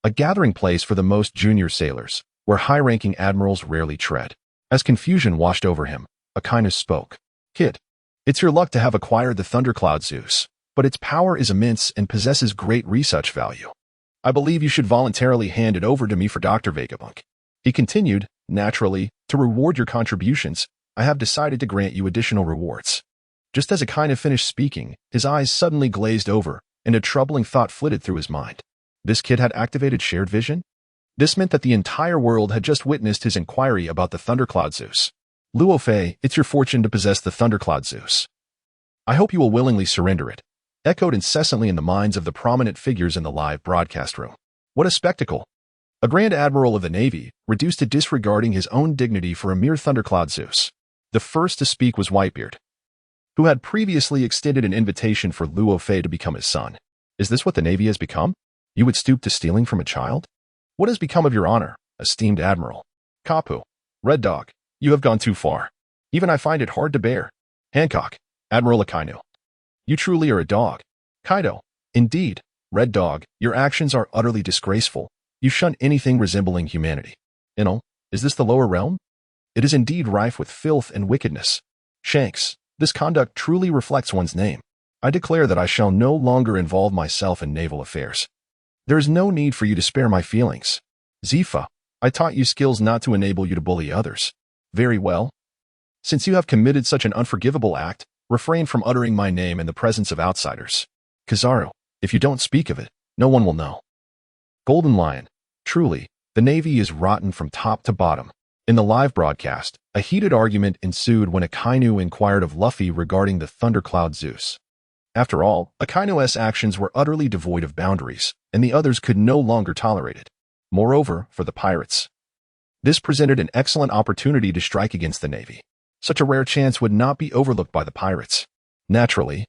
a gathering place for the most junior sailors, where high-ranking admirals rarely tread. As confusion washed over him, Akainu spoke. Kid, it's your luck to have acquired the Thundercloud Zeus, but its power is immense and possesses great research value. I believe you should voluntarily hand it over to me for Dr. Vega Punk. He continued, naturally, to reward your contributions, I have decided to grant you additional rewards. Just as Akainu finished speaking, his eyes suddenly glazed over, and a troubling thought flitted through his mind. This kid had activated shared vision? This meant that the entire world had just witnessed his inquiry about the Thundercloud Zeus. Luo Fei, it's your fortune to possess the Thundercloud Zeus. I hope you will willingly surrender it. Echoed incessantly in the minds of the prominent figures in the live broadcast room. What a spectacle! A Grand Admiral of the Navy, reduced to disregarding his own dignity for a mere Thundercloud Zeus. The first to speak was Whitebeard, who had previously extended an invitation for Luo Fei to become his son. Is this what the Navy has become? You would stoop to stealing from a child? What has become of your honor, esteemed Admiral? Kapu, Red Dog, you have gone too far. Even I find it hard to bear. Hancock, Admiral Akainu. You truly are a dog. Kaido, indeed, Red Dog, your actions are utterly disgraceful. You shun anything resembling humanity. Inel, is this the lower realm? It is indeed rife with filth and wickedness. Shanks, this conduct truly reflects one's name. I declare that I shall no longer involve myself in naval affairs. There is no need for you to spare my feelings. Zifa, I taught you skills not to enable you to bully others. Very well. Since you have committed such an unforgivable act, refrain from uttering my name in the presence of outsiders. Kizaru, if you don't speak of it, no one will know. Golden Lion, truly, the Navy is rotten from top to bottom. In the live broadcast, a heated argument ensued when Akainu inquired of Luffy regarding the Thundercloud Zeus. After all, Akainu's actions were utterly devoid of boundaries, and the others could no longer tolerate it. Moreover, for the pirates, this presented an excellent opportunity to strike against the Navy. Such a rare chance would not be overlooked by the pirates. Naturally,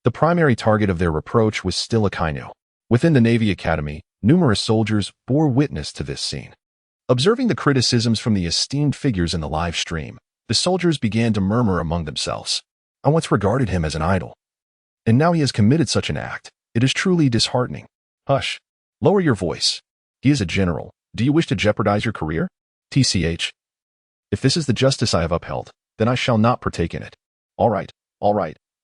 the primary target of their reproach was still Akainu. Within the Navy Academy, numerous soldiers bore witness to this scene. Observing the criticisms from the esteemed figures in the live stream, the soldiers began to murmur among themselves. I once regarded him as an idol, and now he has committed such an act. It is truly disheartening. Hush. Lower your voice. He is a general. Do you wish to jeopardize your career? TCH. If this is the justice I have upheld, then I shall not partake in it. All right.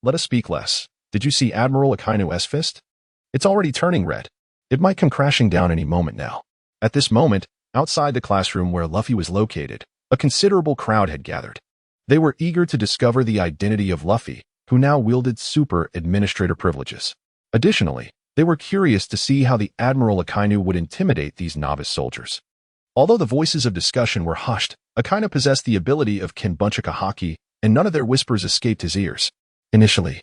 Let us speak less. Did you see Admiral Akainu's fist? It's already turning red. It might come crashing down any moment now. At this moment, outside the classroom where Luffy was located, a considerable crowd had gathered. They were eager to discover the identity of Luffy, who now wielded super administrator privileges. Additionally, they were curious to see how the Admiral Akainu would intimidate these novice soldiers. Although the voices of discussion were hushed, Akainu possessed the ability of Kenbunchika Haki, and none of their whispers escaped his ears. Initially,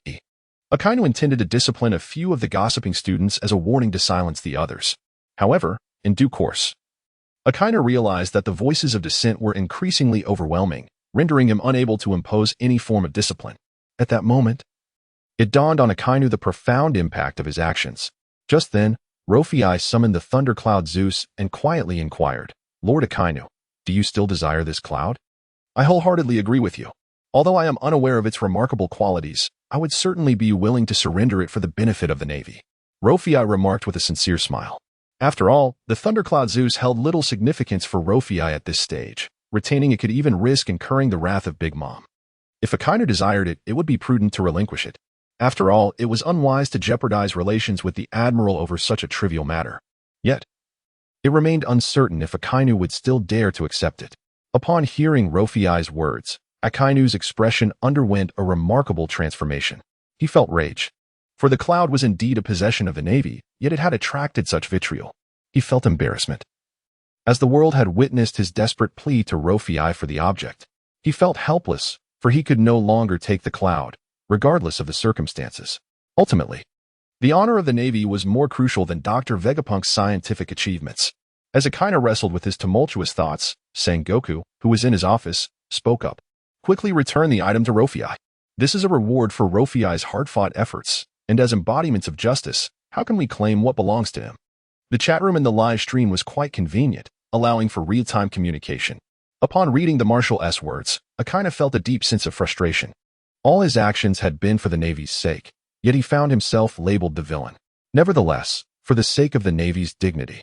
Akainu intended to discipline a few of the gossiping students as a warning to silence the others. However, in due course, Akainu realized that the voices of dissent were increasingly overwhelming, rendering him unable to impose any form of discipline. At that moment, it dawned on Akainu the profound impact of his actions. Just then, Rofi summoned the Thundercloud Zeus and quietly inquired, Lord Akainu, do you still desire this cloud? I wholeheartedly agree with you. Although I am unaware of its remarkable qualities, I would certainly be willing to surrender it for the benefit of the Navy. Rofi remarked with a sincere smile. After all, the Thundercloud Zeus held little significance for Rofi at this stage. Retaining it could even risk incurring the wrath of Big Mom. If Akainu desired it, it would be prudent to relinquish it. After all, it was unwise to jeopardize relations with the Admiral over such a trivial matter. Yet, it remained uncertain if Akainu would still dare to accept it. Upon hearing Rofi's words, Akainu's expression underwent a remarkable transformation. He felt rage. For the cloud was indeed a possession of the Navy, yet it had attracted such vitriol. He felt embarrassment. As the world had witnessed his desperate plea to Rofi for the object, he felt helpless, for he could no longer take the cloud. regardless of the circumstances. Ultimately, the honor of the Navy was more crucial than Dr. Vega Punk's scientific achievements. As Akainu wrestled with his tumultuous thoughts, Sengoku, who was in his office, spoke up. Quickly return the item to Rofi. This is a reward for Rofi's hard-fought efforts, and as embodiments of justice, how can we claim what belongs to him? The chat room in the live stream was quite convenient, allowing for real-time communication. Upon reading the Marshal S words, Akainu felt a deep sense of frustration. All his actions had been for the Navy's sake, yet he found himself labeled the villain. Nevertheless, for the sake of the Navy's dignity,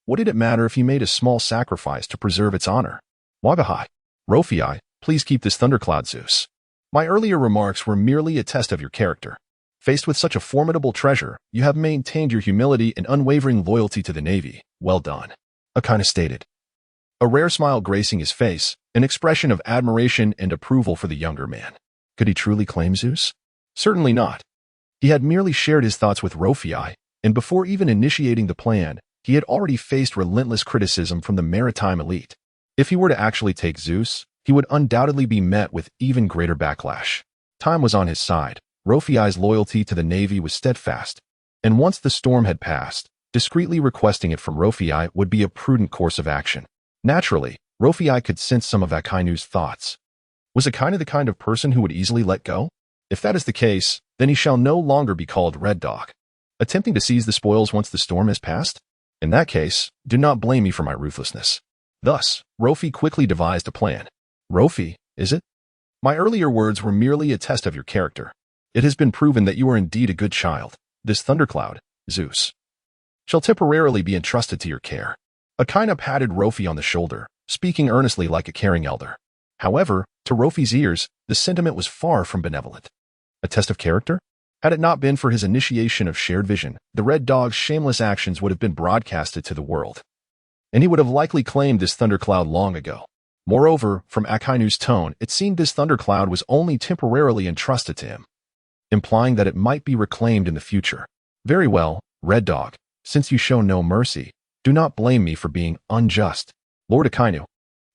what did it matter if he made a small sacrifice to preserve its honor? Wagahai, Rofi, please keep this thundercloud, Zeus. My earlier remarks were merely a test of your character. Faced with such a formidable treasure, you have maintained your humility and unwavering loyalty to the Navy. Well done. Akainu stated. A rare smile gracing his face, an expression of admiration and approval for the younger man. Could he truly claim Zeus? Certainly not. He had merely shared his thoughts with Rofi, and before even initiating the plan, he had already faced relentless criticism from the maritime elite. If he were to actually take Zeus, he would undoubtedly be met with even greater backlash. Time was on his side. Rofi's loyalty to the Navy was steadfast, and once the storm had passed, discreetly requesting it from Rofi would be a prudent course of action. Naturally, Rofi could sense some of Akainu's thoughts. Was Akainu the kind of person who would easily let go? If that is the case, then he shall no longer be called Red Dog. Attempting to seize the spoils once the storm has passed? In that case, do not blame me for my ruthlessness. Thus, Rofi quickly devised a plan. Rofi, is it? My earlier words were merely a test of your character. It has been proven that you are indeed a good child. This thundercloud, Zeus, shall temporarily be entrusted to your care. Akainu patted Rofi on the shoulder, speaking earnestly like a caring elder. However, to Rofi's ears, the sentiment was far from benevolent. A test of character? Had it not been for his initiation of shared vision, the Red Dog's shameless actions would have been broadcasted to the world, and he would have likely claimed this thundercloud long ago. Moreover, from Akainu's tone, it seemed this thundercloud was only temporarily entrusted to him, implying that it might be reclaimed in the future. Very well, Red Dog, since you show no mercy, do not blame me for being unjust. Lord Akainu,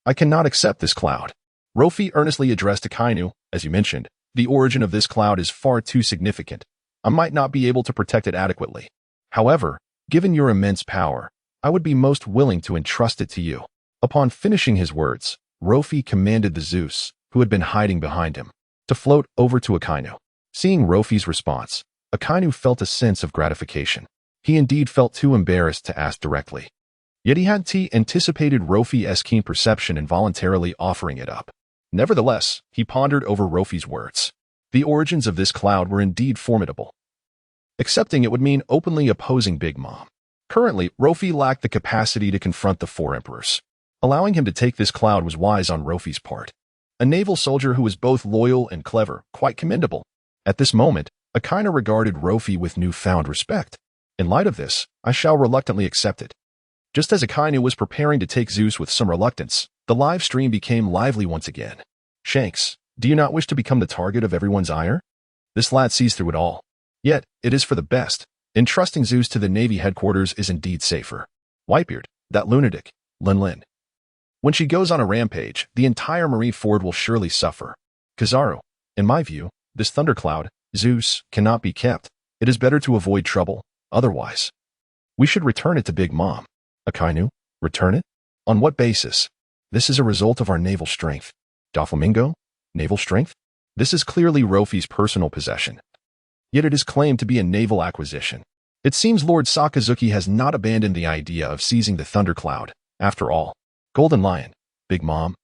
I cannot accept this cloud. Rofi earnestly addressed Akainu. As you mentioned, the origin of this cloud is far too significant. I might not be able to protect it adequately. However, given your immense power, I would be most willing to entrust it to you. Upon finishing his words, Rofi commanded the Zeus, who had been hiding behind him, to float over to Akainu. Seeing Rofi's response, Akainu felt a sense of gratification. He indeed felt too embarrassed to ask directly. Yet he had anticipated Rofi's keen perception and voluntarily offering it up. Nevertheless, he pondered over Rofi's words. The origins of this cloud were indeed formidable. Accepting it would mean openly opposing Big Mom. Currently, Rofi lacked the capacity to confront the four emperors. Allowing him to take this cloud was wise on Rofi's part. A naval soldier who was both loyal and clever, quite commendable. At this moment, Akainu regarded Rofi with newfound respect. In light of this, I shall reluctantly accept it. Just as Akainu was preparing to take Zeus with some reluctance, the live stream became lively once again. Shanks, do you not wish to become the target of everyone's ire? This lad sees through it all. Yet, it is for the best. Entrusting Zeus to the Navy headquarters is indeed safer. Whitebeard, that lunatic, Lin. When she goes on a rampage, the entire Marineford will surely suffer. Kizaru, in my view, this thundercloud, Zeus, cannot be kept. It is better to avoid trouble, otherwise. We should return it to Big Mom. Akainu, return it? On what basis? This is a result of our naval strength. Doflamingo? Naval strength? This is clearly Rofi's personal possession. Yet it is claimed to be a naval acquisition. It seems Lord Sakazuki has not abandoned the idea of seizing the thundercloud. After all, Golden Lion, Big Mom.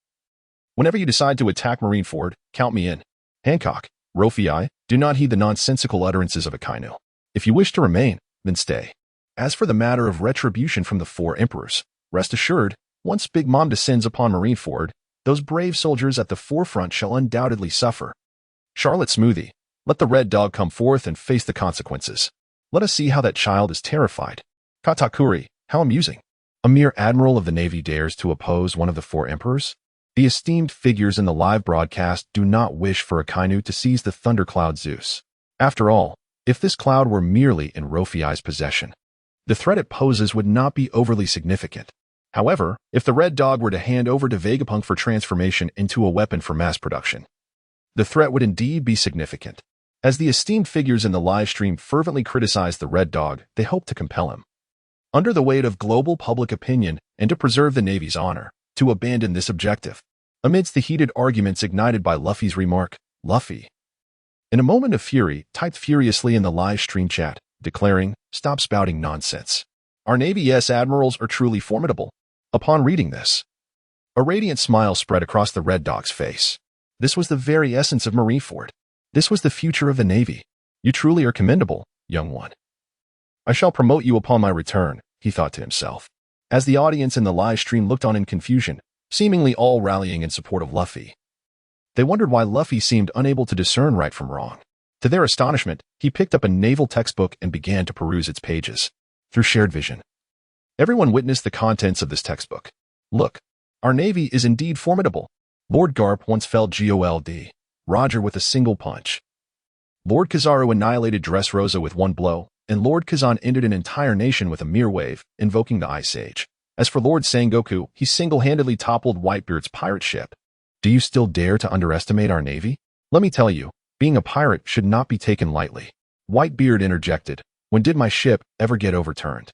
Whenever you decide to attack Marineford, count me in. Hancock, Rofi, do not heed the nonsensical utterances of Akainu. If you wish to remain, then stay. As for the matter of retribution from the four emperors, rest assured, once Big Mom descends upon Marineford, those brave soldiers at the forefront shall undoubtedly suffer. Charlotte Smoothie, let the Red Dog come forth and face the consequences. Let us see how that child is terrified. Katakuri, how amusing. A mere admiral of the Navy dares to oppose one of the four emperors? The esteemed figures in the live broadcast do not wish for Akainu to seize the thundercloud Zeus. After all, if this cloud were merely in Rofi's possession, the threat it poses would not be overly significant. However, if the Red Dog were to hand over to Vega Punk for transformation into a weapon for mass production, the threat would indeed be significant. As the esteemed figures in the live stream fervently criticized the Red Dog, they hoped to compel him, under the weight of global public opinion and to preserve the Navy's honor, to abandon this objective. Amidst the heated arguments ignited by Luffy's remark, Luffy, in a moment of fury, typed furiously in the live stream chat, declaring, "Stop spouting nonsense. Our Navy's admirals are truly formidable." Upon reading this, a radiant smile spread across the Red Dog's face. This was the very essence of Marineford. This was the future of the Navy. You truly are commendable, young one. I shall promote you upon my return, he thought to himself. As the audience in the live stream looked on in confusion, seemingly all rallying in support of Luffy, they wondered why Luffy seemed unable to discern right from wrong. To their astonishment, he picked up a naval textbook and began to peruse its pages. Through shared vision, everyone witnessed the contents of this textbook. Look, our Navy is indeed formidable. Lord Garp once felled Gold Roger with a single punch. Lord Kizaru annihilated Dressrosa with one blow, and Lord Kazan ended an entire nation with a mere wave, invoking the Ice Age. As for Lord Sengoku, he single-handedly toppled Whitebeard's pirate ship. Do you still dare to underestimate our Navy? Let me tell you, being a pirate should not be taken lightly. Whitebeard interjected. When did my ship ever get overturned?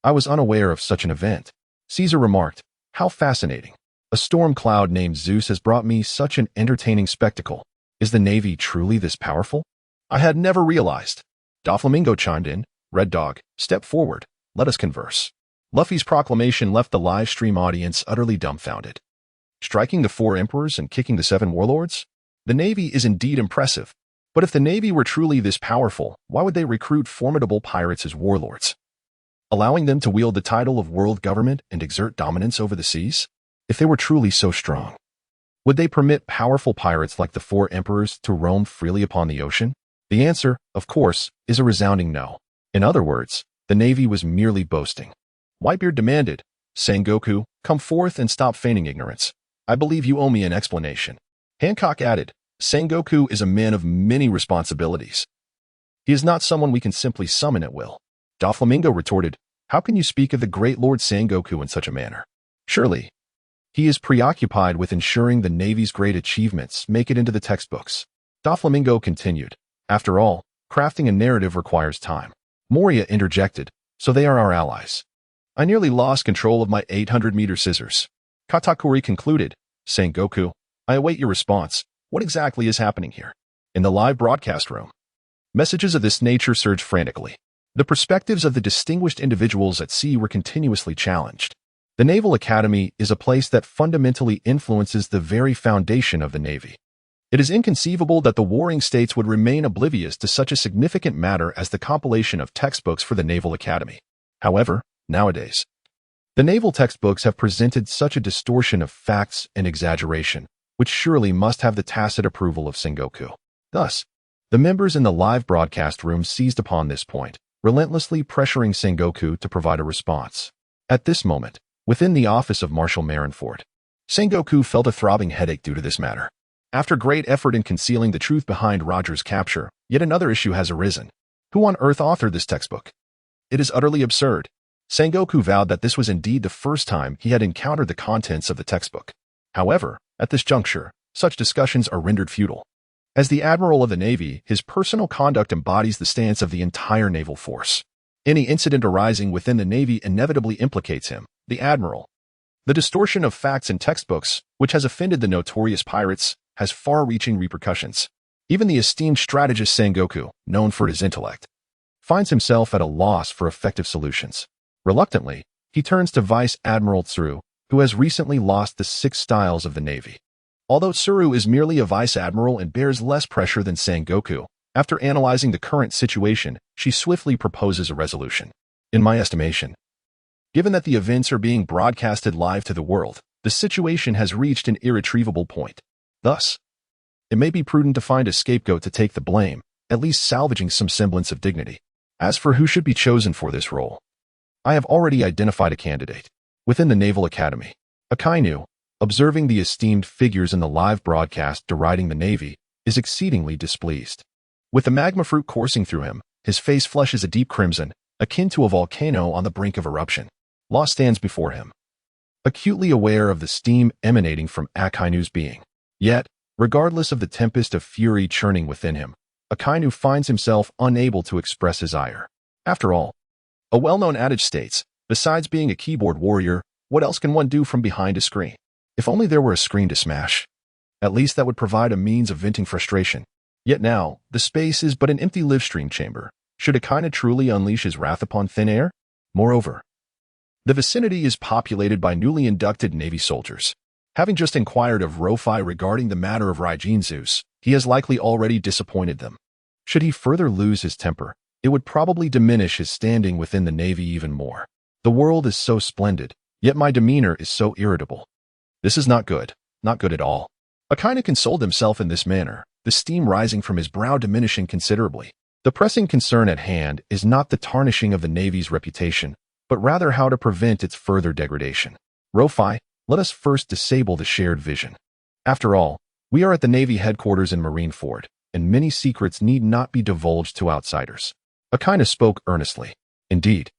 I was unaware of such an event. Caesar remarked, how fascinating. A storm cloud named Zeus has brought me such an entertaining spectacle. Is the Navy truly this powerful? I had never realized. Doflamingo chimed in. Red Dog, step forward. Let us converse. Luffy's proclamation left the live stream audience utterly dumbfounded. Striking the 4 emperors and kicking the 7 warlords? The Navy is indeed impressive. But if the Navy were truly this powerful, why would they recruit formidable pirates as warlords, allowing them to wield the title of world government and exert dominance over the seas? If they were truly so strong, would they permit powerful pirates like the 4 emperors to roam freely upon the ocean? The answer, of course, is a resounding no. In other words, the Navy was merely boasting. Whitebeard demanded, Sengoku, come forth and stop feigning ignorance. I believe you owe me an explanation. Hancock added, Sengoku is a man of many responsibilities. He is not someone we can simply summon at will. Doflamingo retorted, how can you speak of the great Lord Sengoku in such a manner? Surely, he is preoccupied with ensuring the Navy's great achievements make it into the textbooks. Doflamingo continued, after all, crafting a narrative requires time. Moria interjected, so they are our allies. I nearly lost control of my 800-meter scissors. Katakuri concluded, Sengoku, I await your response. What exactly is happening here? In the live broadcast room, messages of this nature surged frantically. The perspectives of the distinguished individuals at sea were continuously challenged. The Naval Academy is a place that fundamentally influences the very foundation of the Navy. It is inconceivable that the warring states would remain oblivious to such a significant matter as the compilation of textbooks for the Naval Academy. However, nowadays, the naval textbooks have presented such a distortion of facts and exaggeration, which surely must have the tacit approval of Sengoku. Thus, the members in the live broadcast room seized upon this point, relentlessly pressuring Sengoku to provide a response. At this moment, within the office of Marshal Marineford, Sengoku felt a throbbing headache due to this matter. After great effort in concealing the truth behind Roger's capture, yet another issue has arisen. Who on earth authored this textbook? It is utterly absurd. Sengoku vowed that this was indeed the first time he had encountered the contents of the textbook. However, at this juncture, such discussions are rendered futile. As the Admiral of the Navy, his personal conduct embodies the stance of the entire naval force. Any incident arising within the Navy inevitably implicates him, the Admiral. The distortion of facts in textbooks, which has offended the notorious pirates, has far-reaching repercussions. Even the esteemed strategist Sengoku, known for his intellect, finds himself at a loss for effective solutions. Reluctantly, he turns to Vice Admiral Tsuru, who has recently lost the 6 styles of the Navy. Although Tsuru is merely a vice admiral and bears less pressure than Sengoku, after analyzing the current situation, she swiftly proposes a resolution. In my estimation, given that the events are being broadcasted live to the world, the situation has reached an irretrievable point. Thus, it may be prudent to find a scapegoat to take the blame, at least salvaging some semblance of dignity. As for who should be chosen for this role, I have already identified a candidate. Within the Naval Academy, Akainu, observing the esteemed figures in the live broadcast deriding the Navy, is exceedingly displeased. With the magma fruit coursing through him, his face flushes a deep crimson, akin to a volcano on the brink of eruption. Law stands before him, acutely aware of the steam emanating from Akainu's being. Yet, regardless of the tempest of fury churning within him, Akainu finds himself unable to express his ire. After all, a well-known adage states, besides being a keyboard warrior, what else can one do from behind a screen? If only there were a screen to smash. At least that would provide a means of venting frustration. Yet now, the space is but an empty livestream chamber. Should Akainu truly unleash his wrath upon thin air? Moreover, the vicinity is populated by newly inducted Navy soldiers. Having just inquired of Rofi regarding the matter of Raijin Zeus, he has likely already disappointed them. Should he further lose his temper, it would probably diminish his standing within the Navy even more. The world is so splendid, yet my demeanor is so irritable. This is not good at all. Akainu consoled himself in this manner, the steam rising from his brow diminishing considerably. The pressing concern at hand is not the tarnishing of the Navy's reputation, but rather how to prevent its further degradation. Rofi, let us first disable the shared vision. After all, we are at the Navy headquarters in Marineford, and many secrets need not be divulged to outsiders. Akainu spoke earnestly. Indeed,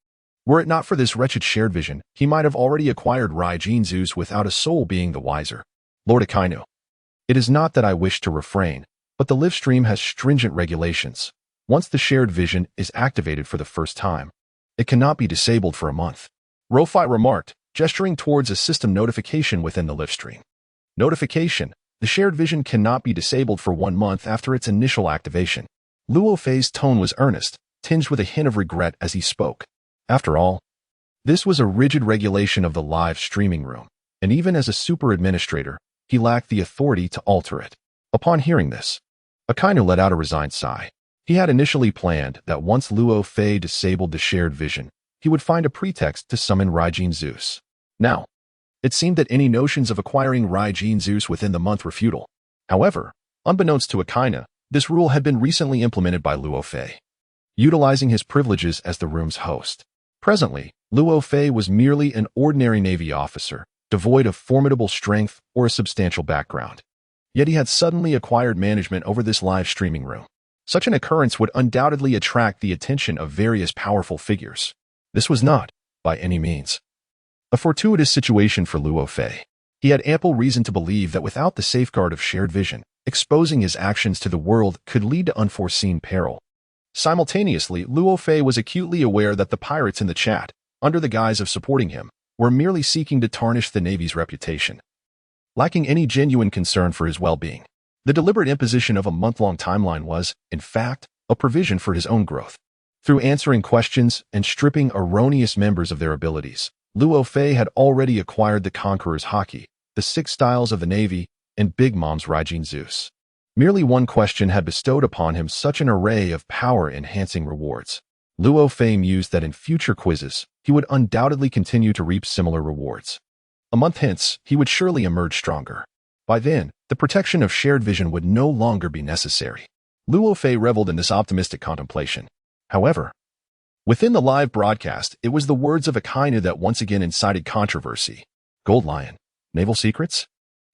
were it not for this wretched shared vision, he might have already acquired Raijin Zeus without a soul being the wiser. Lord Akainu, it is not that I wish to refrain, but the livestream has stringent regulations. Once the shared vision is activated for the first time, it cannot be disabled for a month. Rofi remarked, gesturing towards a system notification within the livestream. Notification: the shared vision cannot be disabled for 1 month after its initial activation. Luo Fei's tone was earnest, tinged with a hint of regret as he spoke. After all, this was a rigid regulation of the live streaming room, and even as a super administrator, he lacked the authority to alter it. Upon hearing this, Akainu let out a resigned sigh. He had initially planned that once Luo Fei disabled the shared vision, he would find a pretext to summon Raijin Zeus. Now, it seemed that any notions of acquiring Raijin Zeus within the month were futile. However, unbeknownst to Akainu, this rule had been recently implemented by Luo Fei, utilizing his privileges as the room's host. Presently, Luo Fei was merely an ordinary Navy officer, devoid of formidable strength or a substantial background. Yet he had suddenly acquired management over this live streaming room. Such an occurrence would undoubtedly attract the attention of various powerful figures. This was not, by any means, a fortuitous situation for Luo Fei. He had ample reason to believe that without the safeguard of shared vision, exposing his actions to the world could lead to unforeseen peril. Simultaneously, Luo Fei was acutely aware that the pirates in the chat, under the guise of supporting him, were merely seeking to tarnish the Navy's reputation, lacking any genuine concern for his well-being. The deliberate imposition of a month-long timeline was, in fact, a provision for his own growth. Through answering questions and stripping erroneous members of their abilities, Luo Fei had already acquired the Conqueror's Haki, the 6 styles of the Navy, and Big Mom's Raijin Zeus. Merely one question had bestowed upon him such an array of power-enhancing rewards. Luo Fei mused that in future quizzes, he would undoubtedly continue to reap similar rewards. A month hence, he would surely emerge stronger. By then, the protection of shared vision would no longer be necessary. Luo Fei reveled in this optimistic contemplation. However, within the live broadcast, it was the words of Akainu that once again incited controversy. Gold Lion, naval secrets?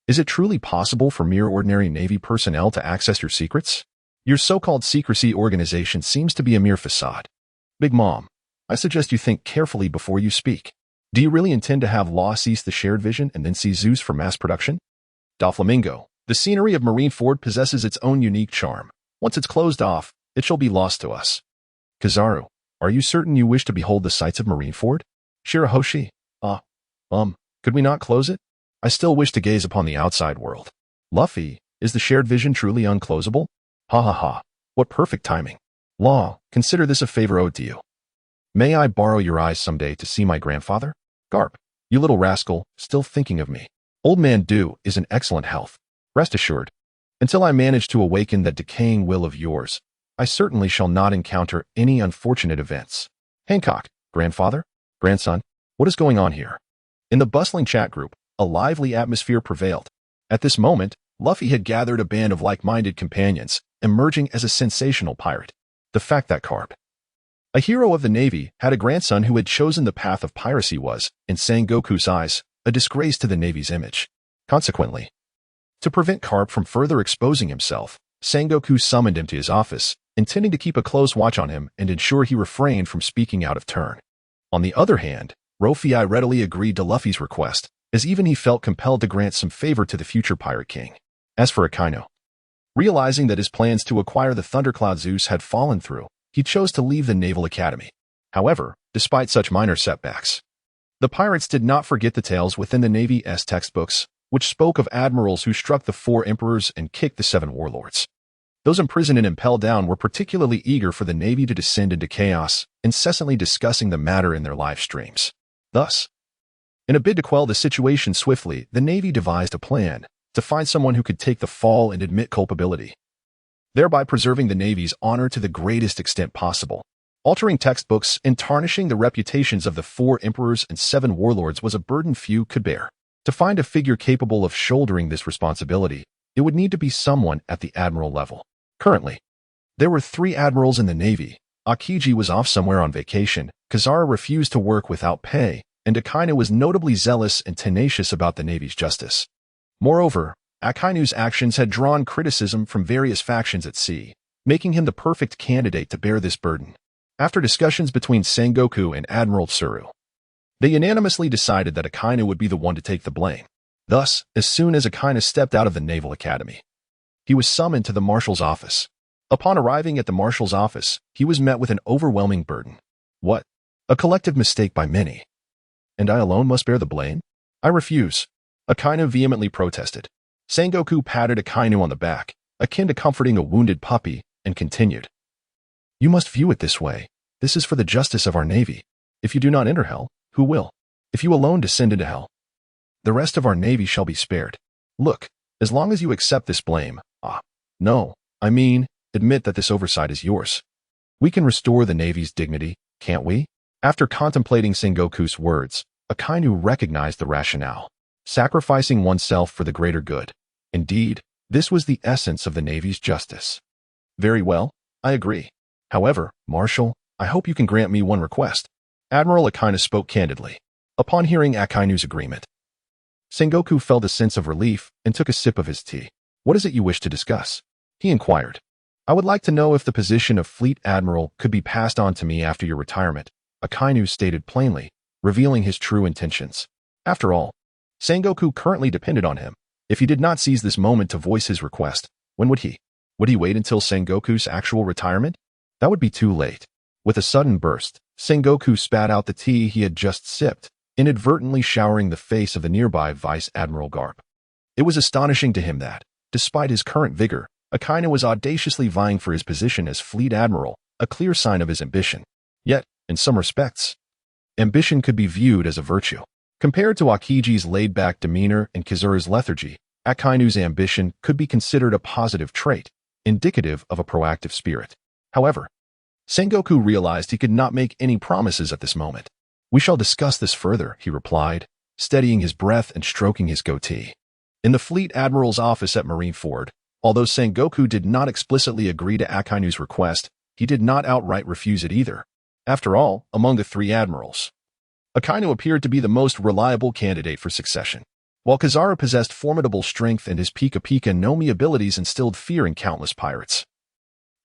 Is it truly possible for mere ordinary Navy personnel to access your secrets? Your so-called secrecy organization seems to be a mere facade. Big Mom, I suggest you think carefully before you speak. Do you really intend to have Law cease the shared vision and then see Zeus for mass production? Doflamingo, the scenery of Marineford possesses its own unique charm. Once it's closed off, it shall be lost to us. Kizaru, are you certain you wish to behold the sights of Marineford? Shirahoshi, could we not close it? I still wish to gaze upon the outside world. Luffy, is the shared vision truly unclosable? Ha ha ha, what perfect timing. Law, consider this a favor owed to you. May I borrow your eyes someday to see my grandfather? Garp, you little rascal, still thinking of me. Old Man Dew is in excellent health. Rest assured, until I manage to awaken that decaying will of yours, I certainly shall not encounter any unfortunate events. Hancock, grandfather, grandson, what is going on here? In the bustling chat group, a lively atmosphere prevailed. At this moment, Luffy had gathered a band of like-minded companions, emerging as a sensational pirate. The fact that Garp, a hero of the Navy, had a grandson who had chosen the path of piracy was, in Sengoku's eyes, a disgrace to the Navy's image. Consequently, to prevent Garp from further exposing himself, Sengoku summoned him to his office, intending to keep a close watch on him and ensure he refrained from speaking out of turn. On the other hand, Rofi readily agreed to Luffy's request, as even he felt compelled to grant some favor to the future Pirate King. As for Akainu, Realizing that his plans to acquire the Thundercloud Zeus had fallen through, he chose to leave the Naval Academy. However, despite such minor setbacks, the pirates did not forget the tales within the Navy's textbooks, which spoke of admirals who struck the 4 emperors and kicked the 7 warlords. Those imprisoned and impelled down were particularly eager for the Navy to descend into chaos, incessantly discussing the matter in their live streams. Thus, in a bid to quell the situation swiftly, the Navy devised a plan to find someone who could take the fall and admit culpability, thereby preserving the Navy's honor to the greatest extent possible. Altering textbooks and tarnishing the reputations of the 4 emperors and 7 warlords was a burden few could bear. To find a figure capable of shouldering this responsibility, it would need to be someone at the admiral level. Currently, there were 3 admirals in the Navy. Aokiji was off somewhere on vacation, Kizaru refused to work without pay, and Akainu was notably zealous and tenacious about the Navy's justice. Moreover, Akainu's actions had drawn criticism from various factions at sea, making him the perfect candidate to bear this burden. After discussions between Sengoku and Admiral Tsuru, they unanimously decided that Akainu would be the one to take the blame. Thus, as soon as Akainu stepped out of the Naval Academy, he was summoned to the marshal's office. Upon arriving at the marshal's office, he was met with an overwhelming burden. What? A collective mistake by many. And I alone must bear the blame? I refuse. Akainu vehemently protested. Sengoku patted Akainu on the back, akin to comforting a wounded puppy, and continued. You must view it this way. This is for the justice of our Navy. If you do not enter hell, who will? If you alone descend into hell, the rest of our Navy shall be spared. Look, as long as you accept this blame, admit that this oversight is yours. We can restore the Navy's dignity, can't we? After contemplating Sengoku's words, Akainu recognized the rationale. Sacrificing oneself for the greater good. Indeed, this was the essence of the Navy's justice. Very well, I agree. However, Marshal, I hope you can grant me one request. Admiral Akainu spoke candidly. Upon hearing Akainu's agreement, Sengoku felt a sense of relief and took a sip of his tea. What is it you wish to discuss? He inquired. I would like to know if the position of Fleet Admiral could be passed on to me after your retirement, Akainu stated plainly, revealing his true intentions. After all, Sengoku currently depended on him. If he did not seize this moment to voice his request, when would he? Would he wait until Sengoku's actual retirement? That would be too late. With a sudden burst, Sengoku spat out the tea he had just sipped, inadvertently showering the face of the nearby Vice Admiral Garp. It was astonishing to him that, despite his current vigor, Akainu was audaciously vying for his position as Fleet Admiral, a clear sign of his ambition. Yet, in some respects, ambition could be viewed as a virtue. Compared to Aokiji's laid-back demeanor and Kizaru's lethargy, Akainu's ambition could be considered a positive trait, indicative of a proactive spirit. However, Sengoku realized he could not make any promises at this moment. We shall discuss this further, he replied, steadying his breath and stroking his goatee. In the Fleet Admiral's office at Marineford, although Sengoku did not explicitly agree to Akainu's request, he did not outright refuse it either. After all, among the 3 admirals, Akainu appeared to be the most reliable candidate for succession. While Kizaru possessed formidable strength and his Pika no Mi abilities instilled fear in countless pirates,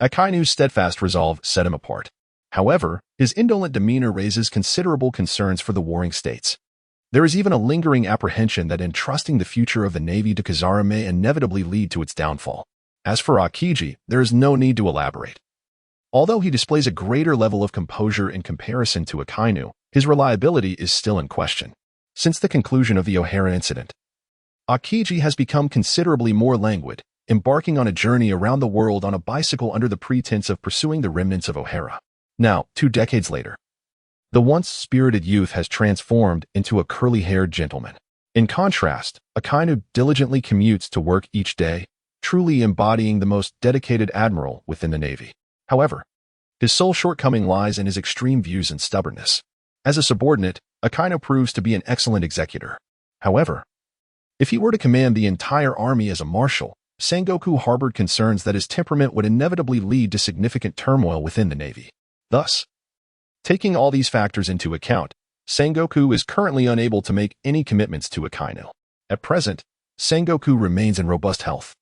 Akainu's steadfast resolve set him apart. However, his indolent demeanor raises considerable concerns for the warring states. There is even a lingering apprehension that entrusting the future of the Navy to Kizaru may inevitably lead to its downfall. As for Aokiji, there is no need to elaborate. Although he displays a greater level of composure in comparison to Akainu, his reliability is still in question. Since the conclusion of the O'Hara incident, Aokiji has become considerably more languid, embarking on a journey around the world on a bicycle under the pretense of pursuing the remnants of O'Hara. Now, 2 decades later, the once spirited youth has transformed into a curly-haired gentleman. In contrast, Akainu diligently commutes to work each day, truly embodying the most dedicated admiral within the Navy. However, his sole shortcoming lies in his extreme views and stubbornness. As a subordinate, Akainu proves to be an excellent executor. However, if he were to command the entire army as a marshal, Sengoku harbored concerns that his temperament would inevitably lead to significant turmoil within the Navy. Thus, taking all these factors into account, Sengoku is currently unable to make any commitments to Akainu. At present, Sengoku remains in robust health,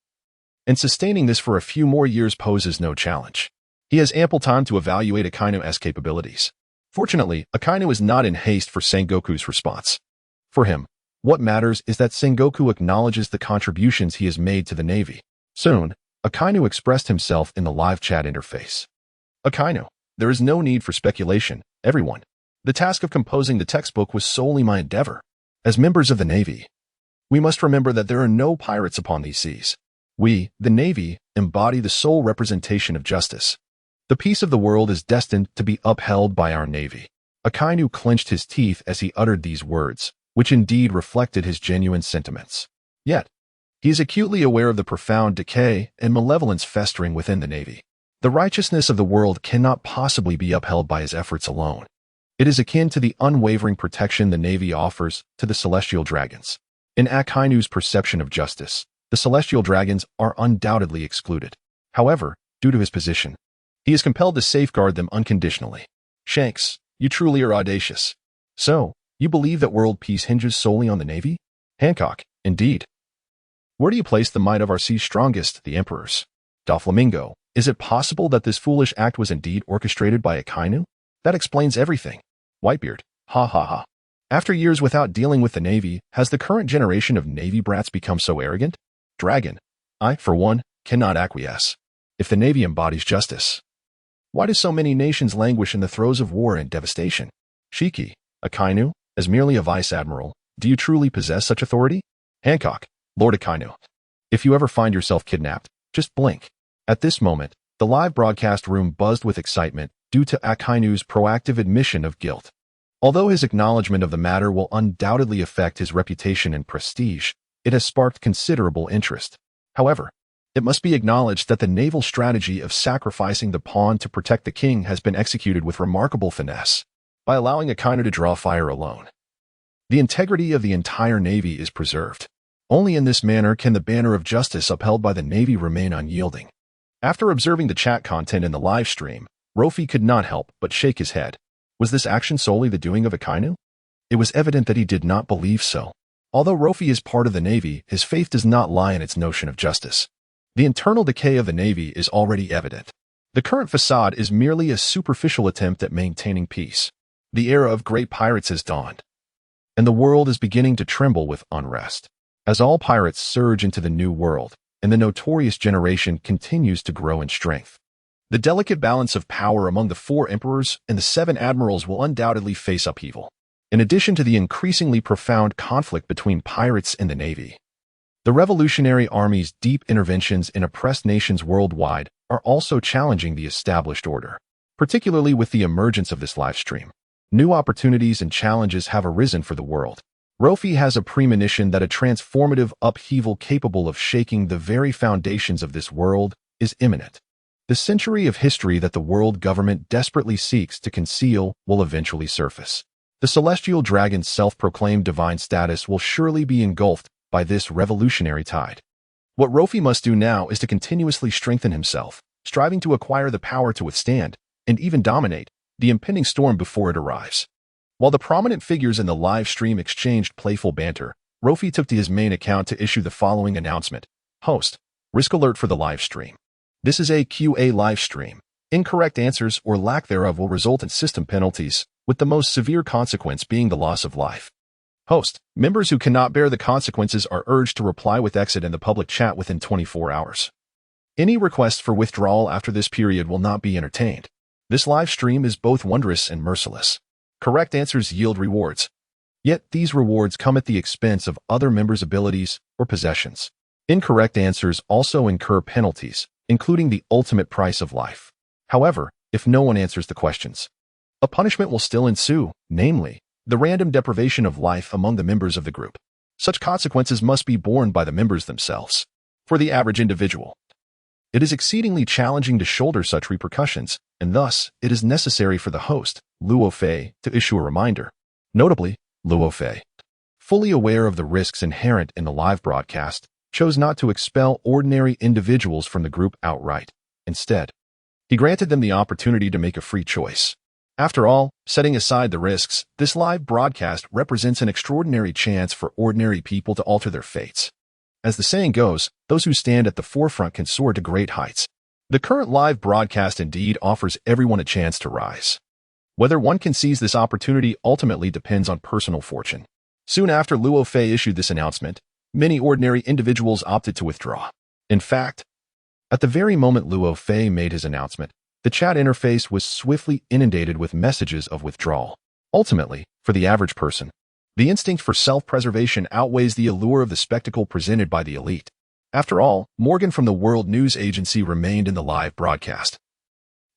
and sustaining this for a few more years poses no challenge. He has ample time to evaluate Akainu's capabilities. Fortunately, Akainu is not in haste for Sengoku's response. For him, what matters is that Sengoku acknowledges the contributions he has made to the Navy. Soon, Akainu expressed himself in the live chat interface. Akainu, there is no need for speculation, everyone. The task of composing the textbook was solely my endeavor. As members of the Navy, we must remember that there are no pirates upon these seas. We, the Navy, embody the sole representation of justice. The peace of the world is destined to be upheld by our Navy. Akainu clenched his teeth as he uttered these words, which indeed reflected his genuine sentiments. Yet, he is acutely aware of the profound decay and malevolence festering within the Navy. The righteousness of the world cannot possibly be upheld by his efforts alone. It is akin to the unwavering protection the Navy offers to the celestial dragons. In Akainu's perception of justice, the celestial dragons are undoubtedly excluded. However, due to his position, he is compelled to safeguard them unconditionally. Shanks, you truly are audacious. So, you believe that world peace hinges solely on the Navy? Hancock, indeed. Where do you place the might of our sea's strongest, the Emperor's? Doflamingo, is it possible that this foolish act was indeed orchestrated by Akainu? That explains everything. Whitebeard, ha ha ha. After years without dealing with the Navy, has the current generation of Navy brats become so arrogant? Dragon, I, for one, cannot acquiesce. If the Navy embodies justice, why do so many nations languish in the throes of war and devastation? Shiki, Akainu, as merely a vice admiral, do you truly possess such authority? Hancock, Lord Akainu, if you ever find yourself kidnapped, just blink. At this moment, the live broadcast room buzzed with excitement due to Akainu's proactive admission of guilt. Although his acknowledgement of the matter will undoubtedly affect his reputation and prestige, it has sparked considerable interest. However, it must be acknowledged that the naval strategy of sacrificing the pawn to protect the king has been executed with remarkable finesse, by allowing Akainu to draw fire alone. The integrity of the entire Navy is preserved. Only in this manner can the banner of justice upheld by the Navy remain unyielding. After observing the chat content in the live stream, Rofi could not help but shake his head. Was this action solely the doing of Akainu? It was evident that he did not believe so. Although Rofi is part of the Navy, his faith does not lie in its notion of justice. The internal decay of the Navy is already evident. The current facade is merely a superficial attempt at maintaining peace. The era of great pirates has dawned, and the world is beginning to tremble with unrest. As all pirates surge into the new world, and the notorious generation continues to grow in strength, the delicate balance of power among the 4 emperors and the 7 admirals will undoubtedly face upheaval. In addition to the increasingly profound conflict between pirates and the Navy, the Revolutionary Army's deep interventions in oppressed nations worldwide are also challenging the established order. Particularly with the emergence of this livestream, new opportunities and challenges have arisen for the world. Rofi has a premonition that a transformative upheaval capable of shaking the very foundations of this world is imminent. The century of history that the world government desperately seeks to conceal will eventually surface. The celestial dragon's self-proclaimed divine status will surely be engulfed by this revolutionary tide. What Rofi must do now is to continuously strengthen himself, striving to acquire the power to withstand, and even dominate, the impending storm before it arrives. While the prominent figures in the live stream exchanged playful banter, Rofi took to his main account to issue the following announcement. Host, risk alert for the live stream. This is a QA live stream. Incorrect answers or lack thereof will result in system penalties, with the most severe consequence being the loss of life. Host, members who cannot bear the consequences are urged to reply with exit in the public chat within 24 hours. Any requests for withdrawal after this period will not be entertained. This live stream is both wondrous and merciless. Correct answers yield rewards. Yet these rewards come at the expense of other members' abilities or possessions. Incorrect answers also incur penalties, including the ultimate price of life. However, if no one answers the questions, a punishment will still ensue, namely, the random deprivation of life among the members of the group. Such consequences must be borne by the members themselves. For the average individual, it is exceedingly challenging to shoulder such repercussions, and thus it is necessary for the host, Luo Fei, to issue a reminder. Notably, Luo Fei, fully aware of the risks inherent in the live broadcast, chose not to expel ordinary individuals from the group outright. Instead, he granted them the opportunity to make a free choice. After all, setting aside the risks, this live broadcast represents an extraordinary chance for ordinary people to alter their fates. As the saying goes, those who stand at the forefront can soar to great heights. The current live broadcast indeed offers everyone a chance to rise. Whether one can seize this opportunity ultimately depends on personal fortune. Soon after Luo Fei issued this announcement, many ordinary individuals opted to withdraw. In fact, At the very moment Luo Fei made his announcement, the chat interface was swiftly inundated with messages of withdrawal. Ultimately, for the average person, the instinct for self-preservation outweighs the allure of the spectacle presented by the elite. After all, Morgan from the World News Agency remained in the live broadcast,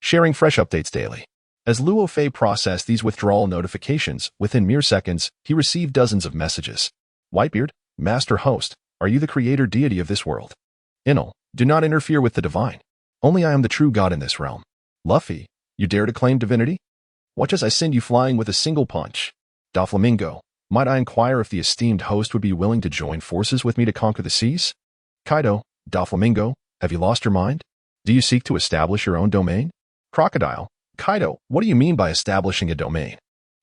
sharing fresh updates daily. As Luo Fei processed these withdrawal notifications, within mere seconds, he received dozens of messages. Whitebeard, Master Host, are you the creator deity of this world? Inal, do not interfere with the divine. Only I am the true god in this realm. Luffy, you dare to claim divinity? Watch as I send you flying with a single punch. Doflamingo, might I inquire if the esteemed host would be willing to join forces with me to conquer the seas? Kaido, Doflamingo, have you lost your mind? Do you seek to establish your own domain? Crocodile, Kaido, what do you mean by establishing a domain?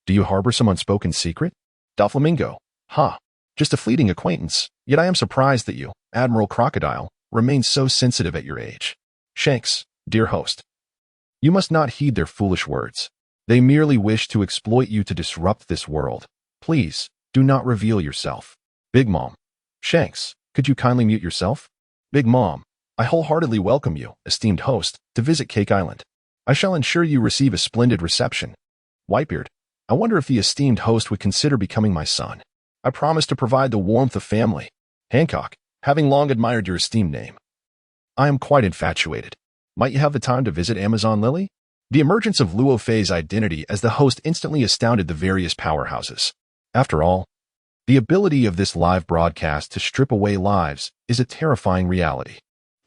Do you harbor some unspoken secret? Doflamingo, just a fleeting acquaintance, yet I am surprised that you, Admiral Crocodile, remain so sensitive at your age. Shanks, dear host, you must not heed their foolish words. They merely wish to exploit you to disrupt this world. Please, do not reveal yourself. Big Mom, Shanks, could you kindly mute yourself? Big Mom, I wholeheartedly welcome you, esteemed host, to visit Cake Island. I shall ensure you receive a splendid reception. Whitebeard, I wonder if the esteemed host would consider becoming my son. I promise to provide the warmth of family. Hancock, having long admired your esteemed name, I am quite infatuated. Might you have the time to visit Amazon Lily? The emergence of Luo Fei's identity as the host instantly astounded the various powerhouses. After all, the ability of this live broadcast to strip away lives is a terrifying reality.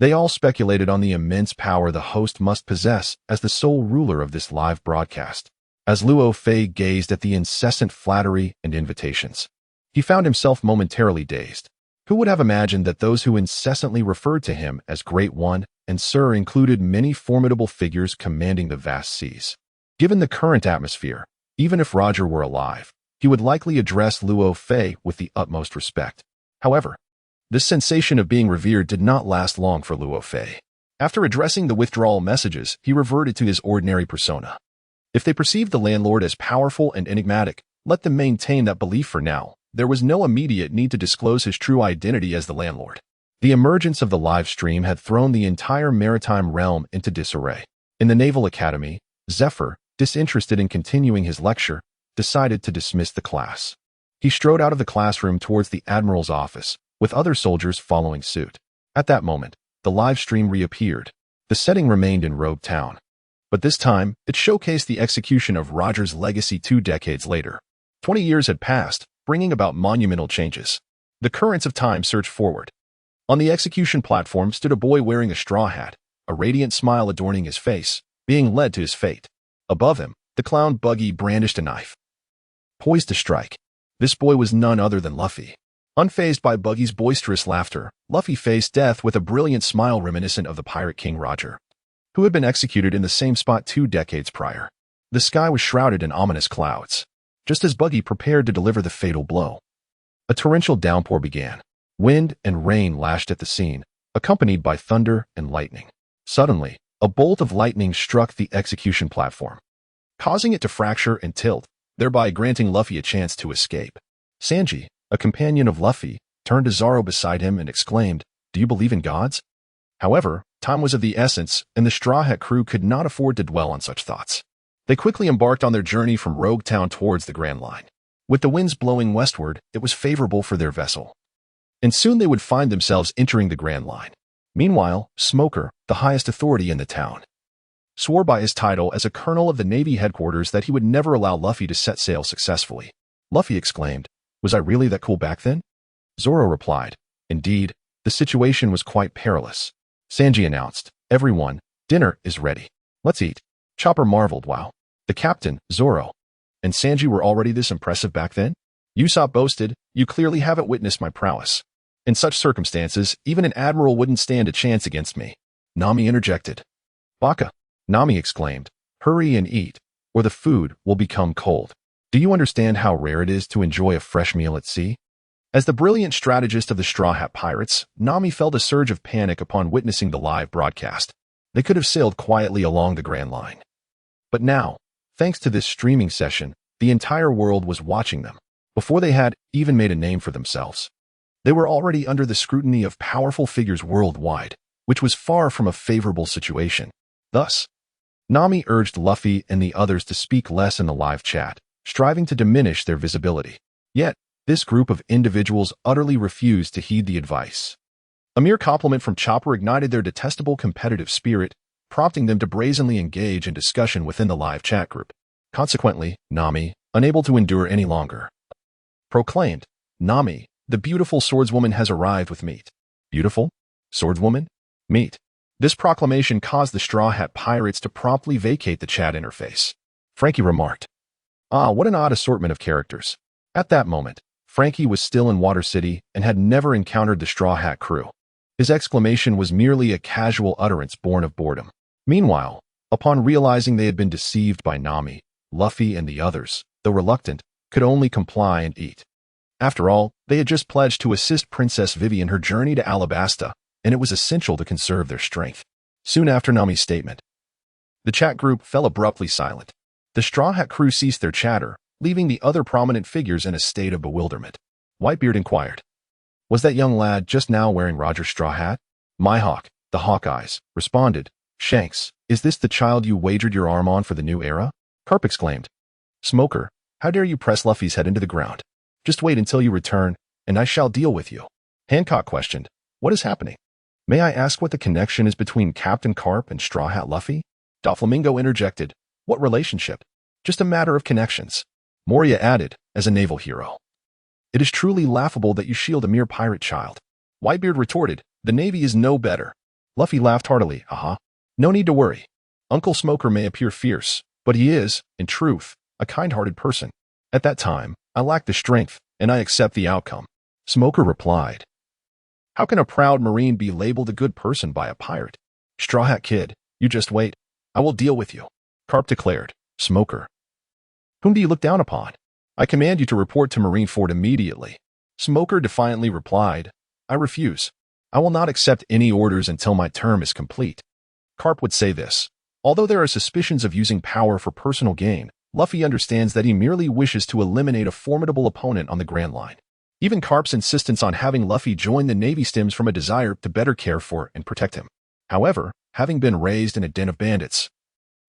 They all speculated on the immense power the host must possess as the sole ruler of this live broadcast. As Luo Fei gazed at the incessant flattery and invitations, he found himself momentarily dazed. Who would have imagined that those who incessantly referred to him as Great One and Sir included many formidable figures commanding the vast seas? Given the current atmosphere, even if Roger were alive, he would likely address Luo Fei with the utmost respect. However, this sensation of being revered did not last long for Luo Fei. After addressing the withdrawal messages, he reverted to his ordinary persona. If they perceived the landlord as powerful and enigmatic, let them maintain that belief for now. There was no immediate need to disclose his true identity as the landlord. The emergence of the live stream had thrown the entire maritime realm into disarray. In the Naval Academy, Zephyr, disinterested in continuing his lecture, decided to dismiss the class. He strode out of the classroom towards the Admiral's office, with other soldiers following suit. At that moment, the live stream reappeared. The setting remained in Rogue Town, but this time, it showcased the execution of Roger's legacy 2 decades later. 20 years had passed, bringing about monumental changes. The currents of time surged forward. On the execution platform stood a boy wearing a straw hat, a radiant smile adorning his face, being led to his fate. Above him, the clown Buggy brandished a knife, poised to strike. This boy was none other than Luffy. Unfazed by Buggy's boisterous laughter, Luffy faced death with a brilliant smile reminiscent of the Pirate King Roger, who had been executed in the same spot 2 decades prior. The sky was shrouded in ominous clouds. Just as Buggy prepared to deliver the fatal blow, a torrential downpour began. Wind and rain lashed at the scene, accompanied by thunder and lightning. Suddenly, a bolt of lightning struck the execution platform, causing it to fracture and tilt, thereby granting Luffy a chance to escape. Sanji, a companion of Luffy, turned to Zoro beside him and exclaimed, "Do you believe in gods?" However, time was of the essence, and the Straw Hat crew could not afford to dwell on such thoughts. They quickly embarked on their journey from Rogue Town towards the Grand Line. With the winds blowing westward, it was favorable for their vessel, and soon they would find themselves entering the Grand Line. Meanwhile, Smoker, the highest authority in the town, swore by his title as a colonel of the Navy headquarters that he would never allow Luffy to set sail successfully. Luffy exclaimed, "Was I really that cool back then?" Zoro replied, "Indeed, the situation was quite perilous." Sanji announced, "Everyone, dinner is ready. Let's eat." Chopper marveled, "Wow. The captain, Zoro, and Sanji were already this impressive back then?" Usopp boasted, "You clearly haven't witnessed my prowess. In such circumstances, even an admiral wouldn't stand a chance against me." Nami interjected. "Baka," Nami exclaimed, "hurry and eat, or the food will become cold. Do you understand how rare it is to enjoy a fresh meal at sea?" As the brilliant strategist of the Straw Hat Pirates, Nami felt a surge of panic upon witnessing the live broadcast. They could have sailed quietly along the Grand Line. But now, thanks to this streaming session, the entire world was watching them. Before they had even made a name for themselves, they were already under the scrutiny of powerful figures worldwide. which was far from a favorable situation. Thus, Nami urged Luffy and the others to speak less in the live chat, striving to diminish their visibility. Yet, this group of individuals utterly refused to heed the advice. A mere compliment from Chopper ignited their detestable competitive spirit, prompting them to brazenly engage in discussion within the live chat group. Consequently, Nami, unable to endure any longer, proclaimed, "Nami, the beautiful swordswoman has arrived with meat." Beautiful? Swordswoman? Meat. This proclamation caused the Straw Hat Pirates to promptly vacate the chat interface. Frankie remarked, "Ah, what an odd assortment of characters." At that moment, Frankie was still in Water City and had never encountered the Straw Hat crew. His exclamation was merely a casual utterance born of boredom. Meanwhile, upon realizing they had been deceived by Nami, Luffy and the others, though reluctant, could only comply and eat. After all, they had just pledged to assist Princess Vivi in her journey to Alabasta, and it was essential to conserve their strength. Soon after Nami's statement, the chat group fell abruptly silent. The Straw Hat crew ceased their chatter, leaving the other prominent figures in a state of bewilderment. Whitebeard inquired, "Was that young lad just now wearing Roger's straw hat?" Mihawk, the Hawkeyes, responded, "Shanks, is this the child you wagered your arm on for the new era?" Garp exclaimed, "Smoker, how dare you press Luffy's head into the ground? Just wait until you return, and I shall deal with you." Hancock questioned, "What is happening? May I ask what the connection is between Captain Garp and Straw Hat Luffy?" Doflamingo interjected, "What relationship? Just a matter of connections." Moria added, as a naval hero, "It is truly laughable that you shield a mere pirate child." Whitebeard retorted, "The Navy is no better." Luffy laughed heartily, "No need to worry. Uncle Smoker may appear fierce, but he is, in truth, a kind-hearted person. At that time, I lacked the strength, and I accept the outcome." Smoker replied, "How can a proud Marine be labeled a good person by a pirate?" "Straw Hat Kid, you just wait. I will deal with you," Garp declared. Smoker, "Whom do you look down upon? I command you to report to Marineford immediately." Smoker defiantly replied, "I refuse. I will not accept any orders until my term is complete." Garp would say this. Although there are suspicions of using power for personal gain, Luffy understands that he merely wishes to eliminate a formidable opponent on the Grand Line. Even Garp's insistence on having Luffy join the Navy stems from a desire to better care for and protect him. However, having been raised in a den of bandits,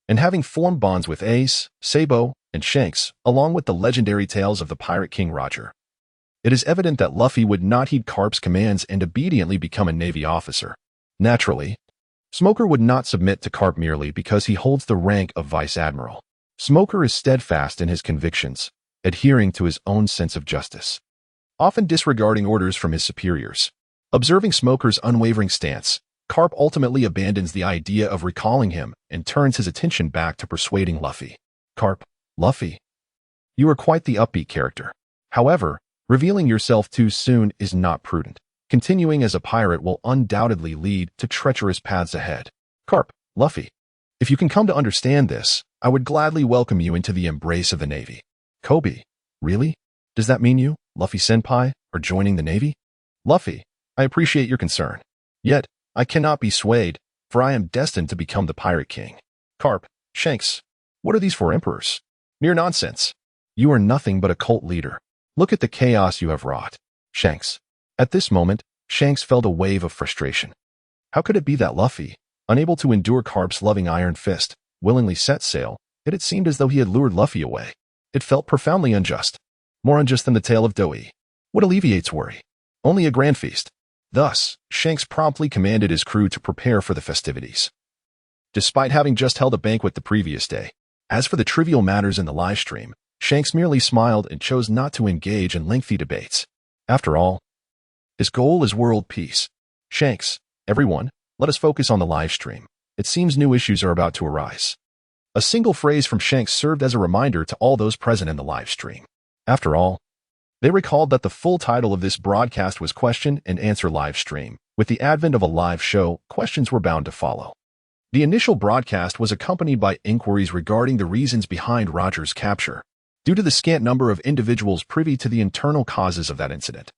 and having formed bonds with Ace, Sabo, and Shanks, along with the legendary tales of the Pirate King Roger, it is evident that Luffy would not heed Garp's commands and obediently become a Navy officer. Naturally, Smoker would not submit to Garp merely because he holds the rank of Vice Admiral. Smoker is steadfast in his convictions, adhering to his own sense of justice, often disregarding orders from his superiors. Observing Smoker's unwavering stance, Garp ultimately abandons the idea of recalling him and turns his attention back to persuading Luffy. "Garp, Luffy, you are quite the upbeat character. However, revealing yourself too soon is not prudent. Continuing as a pirate will undoubtedly lead to treacherous paths ahead. Garp, Luffy, if you can come to understand this, I would gladly welcome you into the embrace of the Navy." Kobe, really? Does that mean you, Luffy-senpai, are joining the Navy? Luffy, I appreciate your concern. Yet, I cannot be swayed, for I am destined to become the Pirate King. Garp, Shanks, what are these for emperors? Mere nonsense. You are nothing but a cult leader. Look at the chaos you have wrought. Shanks. At this moment, Shanks felt a wave of frustration. How could it be that Luffy, unable to endure Garp's loving iron fist, willingly set sail, yet it seemed as though he had lured Luffy away? It felt profoundly unjust. More unjust than the tale of Doi. What alleviates worry? Only a grand feast. Thus, Shanks promptly commanded his crew to prepare for the festivities, despite having just held a banquet the previous day. As for the trivial matters in the livestream, Shanks merely smiled and chose not to engage in lengthy debates. After all, his goal is world peace. Shanks, everyone, let us focus on the livestream. It seems new issues are about to arise. A single phrase from Shanks served as a reminder to all those present in the livestream. After all, they recalled that the full title of this broadcast was Question and Answer Livestream. With the advent of a live show, questions were bound to follow. The initial broadcast was accompanied by inquiries regarding the reasons behind Roger's capture, due to the scant number of individuals privy to the internal causes of that incident,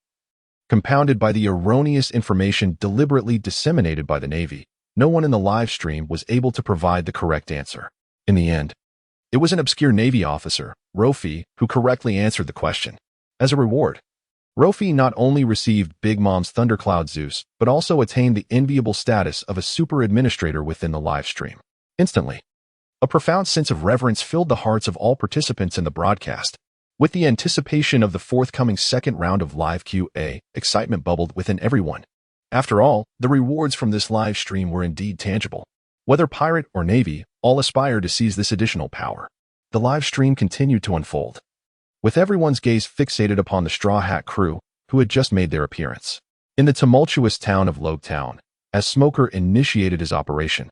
compounded by the erroneous information deliberately disseminated by the Navy. No one in the live stream was able to provide the correct answer. In the end, it was an obscure Navy officer, Rofi, who correctly answered the question. As a reward, Rofi not only received Big Mom's Thundercloud Zeus, but also attained the enviable status of a super administrator within the livestream. Instantly, a profound sense of reverence filled the hearts of all participants in the broadcast. With the anticipation of the forthcoming second round of Live QA, excitement bubbled within everyone. After all, the rewards from this live stream were indeed tangible. Whether pirate or navy, all aspired to seize this additional power. The live stream continued to unfold, with everyone's gaze fixated upon the Straw Hat crew, who had just made their appearance. In the tumultuous town of Town, as Smoker initiated his operation,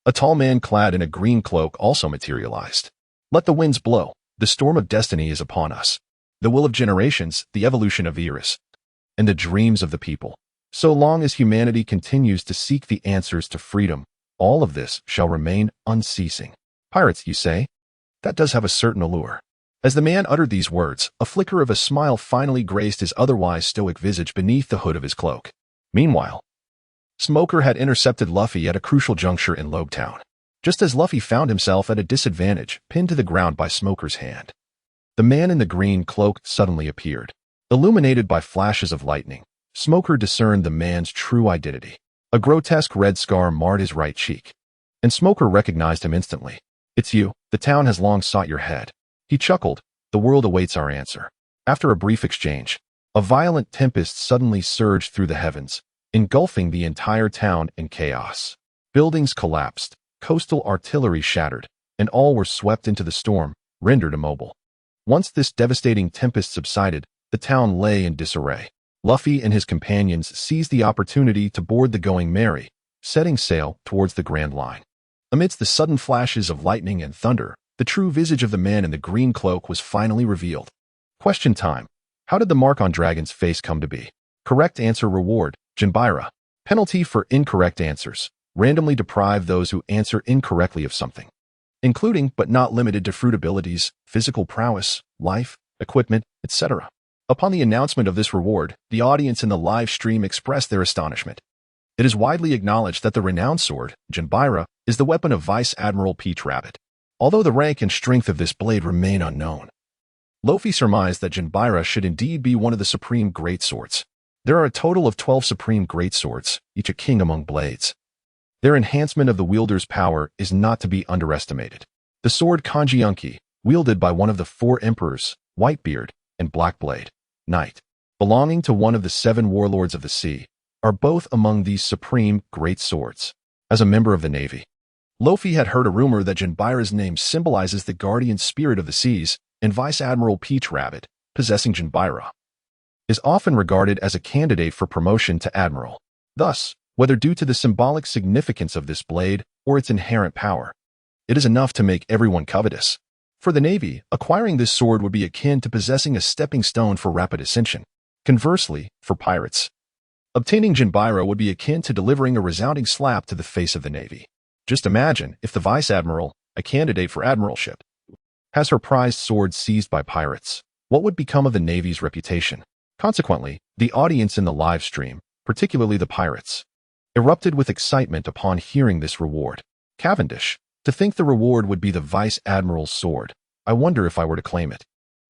a tall man clad in a green cloak also materialized. Let the winds blow. The storm of destiny is upon us. The will of generations, the evolution of eras, and the dreams of the people. So long as humanity continues to seek the answers to freedom, all of this shall remain unceasing. Pirates, you say? That does have a certain allure. As the man uttered these words, a flicker of a smile finally graced his otherwise stoic visage beneath the hood of his cloak. Meanwhile, Smoker had intercepted Luffy at a crucial juncture in Town, just as Luffy found himself at a disadvantage, pinned to the ground by Smoker's hand. The man in the green cloak suddenly appeared. Illuminated by flashes of lightning, Smoker discerned the man's true identity. A grotesque red scar marred his right cheek, and Smoker recognized him instantly. It's you. The town has long sought your head. He chuckled. The world awaits our answer. After a brief exchange, a violent tempest suddenly surged through the heavens, engulfing the entire town in chaos. Buildings collapsed, coastal artillery shattered, and all were swept into the storm, rendered immobile. Once this devastating tempest subsided, the town lay in disarray. Luffy and his companions seized the opportunity to board the Going Merry, setting sail towards the Grand Line. Amidst the sudden flashes of lightning and thunder, the true visage of the man in the green cloak was finally revealed. Question time. How did the mark on Dragon's face come to be? Correct answer reward, Jinbira. Penalty for incorrect answers. Randomly deprive those who answer incorrectly of something, including but not limited to fruit abilities, physical prowess, life, equipment, etc. Upon the announcement of this reward, the audience in the live stream expressed their astonishment. It is widely acknowledged that the renowned sword, Jinbira, is the weapon of Vice Admiral Peach Rabbit, although the rank and strength of this blade remain unknown. Luffy surmised that Jinbira should indeed be one of the supreme greatswords. There are a total of 12 supreme greatswords, each a king among blades. Their enhancement of the wielder's power is not to be underestimated. The sword Kanjiunki, wielded by one of the 4 emperors, Whitebeard and Blackbeard, Knight, belonging to one of the 7 warlords of the sea, are both among these supreme great swords. As a member of the Navy, Luffy had heard a rumor that Jinbira's name symbolizes the guardian spirit of the seas, and Vice Admiral Peach Rabbit, possessing Jinbira, is often regarded as a candidate for promotion to admiral. Thus, whether due to the symbolic significance of this blade or its inherent power, it is enough to make everyone covetous. For the Navy, acquiring this sword would be akin to possessing a stepping stone for rapid ascension. Conversely, for pirates, obtaining Jinbira would be akin to delivering a resounding slap to the face of the Navy. Just imagine if the Vice Admiral, a candidate for admiralship, has her prized sword seized by pirates. What would become of the Navy's reputation? Consequently, the audience in the live stream, particularly the pirates, erupted with excitement upon hearing this reward. Cavendish, to think the reward would be the Vice Admiral's sword. I wonder if I were to claim it.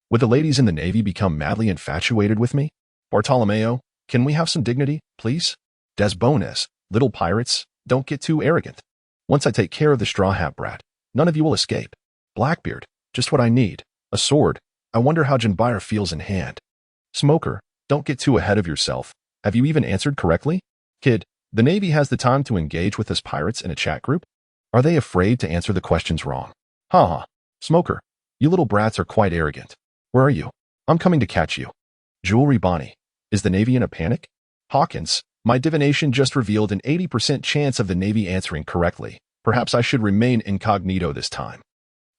Would the ladies in the Navy become madly infatuated with me? Bartolomeo, can we have some dignity, please? Des Bones, little pirates, don't get too arrogant. Once I take care of the Straw Hat brat, none of you will escape. Blackbeard, just what I need. A sword. I wonder how Jinbira feels in hand. Smoker, don't get too ahead of yourself. Have you even answered correctly? Kid, the Navy has the time to engage with us pirates in a chat group? Are they afraid to answer the questions wrong? Ha. Smoker, you little brats are quite arrogant. Where are you? I'm coming to catch you. Jewelry Bonnie, is the Navy in a panic? Hawkins, my divination just revealed an 80% chance of the Navy answering correctly. Perhaps I should remain incognito this time.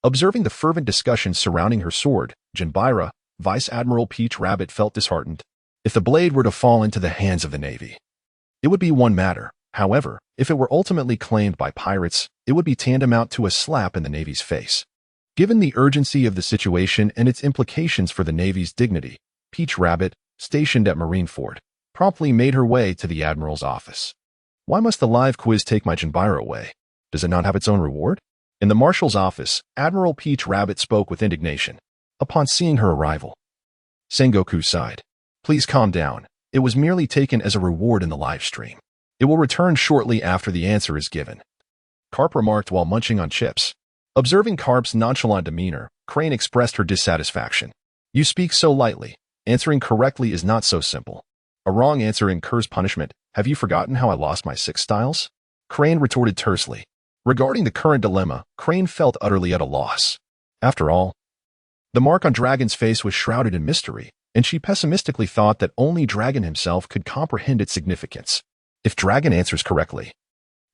Observing the fervent discussion surrounding her sword, Jinbira, Vice Admiral Peach Rabbit felt disheartened. If the blade were to fall into the hands of the Navy, it would be one matter. However, if it were ultimately claimed by pirates, it would be tantamount to a slap in the Navy's face. Given the urgency of the situation and its implications for the Navy's dignity, Peach Rabbit, stationed at Marineford, promptly made her way to the Admiral's office. Why must the live quiz take my Jinbira away? Does it not have its own reward? In the Marshal's office, Admiral Peach Rabbit spoke with indignation upon seeing her arrival. Sengoku sighed. Please calm down. It was merely taken as a reward in the live stream. It will return shortly after the answer is given. Garp remarked while munching on chips. Observing Garp's nonchalant demeanor, Crane expressed her dissatisfaction. You speak so lightly. Answering correctly is not so simple. A wrong answer incurs punishment. Have you forgotten how I lost my 6 styles? Crane retorted tersely. Regarding the current dilemma, Crane felt utterly at a loss. After all, the mark on Dragon's face was shrouded in mystery, and she pessimistically thought that only Dragon himself could comprehend its significance. If Dragon answers correctly,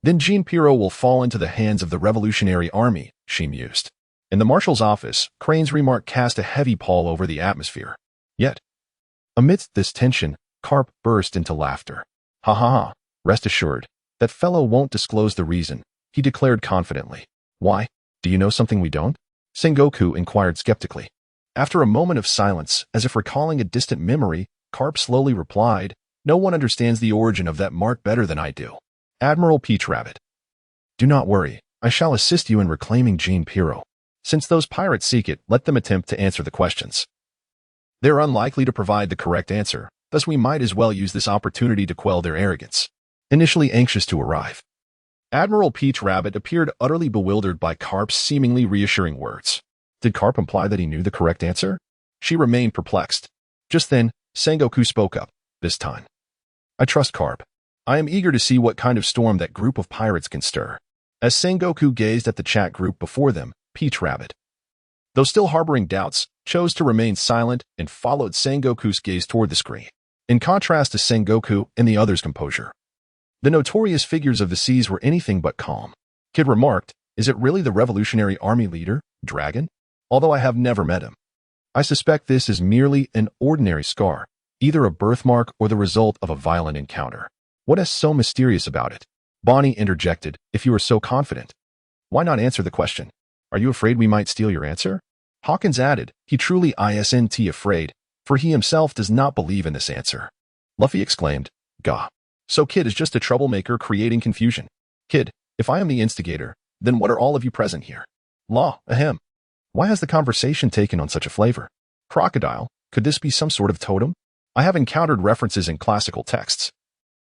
then Jinpiro will fall into the hands of the Revolutionary Army, she mused. In the marshal's office, Crane's remark cast a heavy pall over the atmosphere. Yet, amidst this tension, Garp burst into laughter. Ha ha ha, rest assured, that fellow won't disclose the reason, he declared confidently. Why? Do you know something we don't? Sengoku inquired skeptically. After a moment of silence, as if recalling a distant memory, Garp slowly replied, No one understands the origin of that mark better than I do. Admiral Peach Rabbit. Do not worry, I shall assist you in reclaiming Jinpiro. Since those pirates seek it, let them attempt to answer the questions. They're unlikely to provide the correct answer, thus we might as well use this opportunity to quell their arrogance. Initially anxious to arrive, Admiral Peach Rabbit appeared utterly bewildered by Garp's seemingly reassuring words. Did Garp imply that he knew the correct answer? She remained perplexed. Just then, Sengoku spoke up, this time. I trust Garp. I am eager to see what kind of storm that group of pirates can stir. As Sengoku gazed at the chat group before them, Peach Rabbit, though still harboring doubts, chose to remain silent and followed Sengoku's gaze toward the screen. In contrast to Sengoku and the others' composure, the notorious figures of the seas were anything but calm. Kid remarked, Is it really the Revolutionary Army leader, Dragon? Although I have never met him. I suspect this is merely an ordinary scar, either a birthmark or the result of a violent encounter. What is so mysterious about it? Bonnie interjected, If you are so confident, why not answer the question? Are you afraid we might steal your answer? Hawkins added, He truly isn't afraid, for he himself does not believe in this answer. Luffy exclaimed, Gah. So Kid is just a troublemaker creating confusion. Kid, if I am the instigator, then what are all of you present here? Law, ahem. Why has the conversation taken on such a flavor? Crocodile, could this be some sort of totem? I have encountered references in classical texts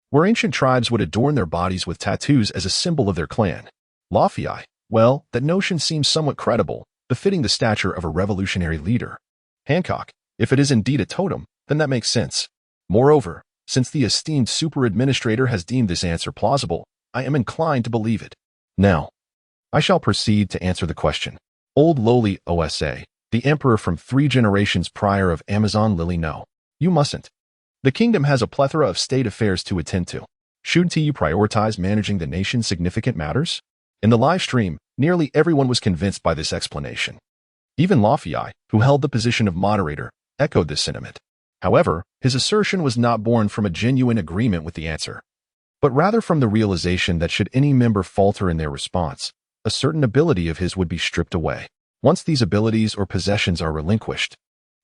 where ancient tribes would adorn their bodies with tattoos as a symbol of their clan. Luffy, well, that notion seems somewhat credible, befitting the stature of a revolutionary leader. Hancock, if it is indeed a totem, then that makes sense. Moreover, since the esteemed super-administrator has deemed this answer plausible, I am inclined to believe it. Now, I shall proceed to answer the question. Old lowly OSA, the emperor from 3 generations prior of Amazon Lily, no. You mustn't. The kingdom has a plethora of state affairs to attend to. Shouldn't you prioritize managing the nation's significant matters? In the live stream, nearly everyone was convinced by this explanation. Even Luffy, who held the position of moderator, echoed this sentiment. However, his assertion was not born from a genuine agreement with the answer, but rather from the realization that should any member falter in their response, a certain ability of his would be stripped away. Once these abilities or possessions are relinquished,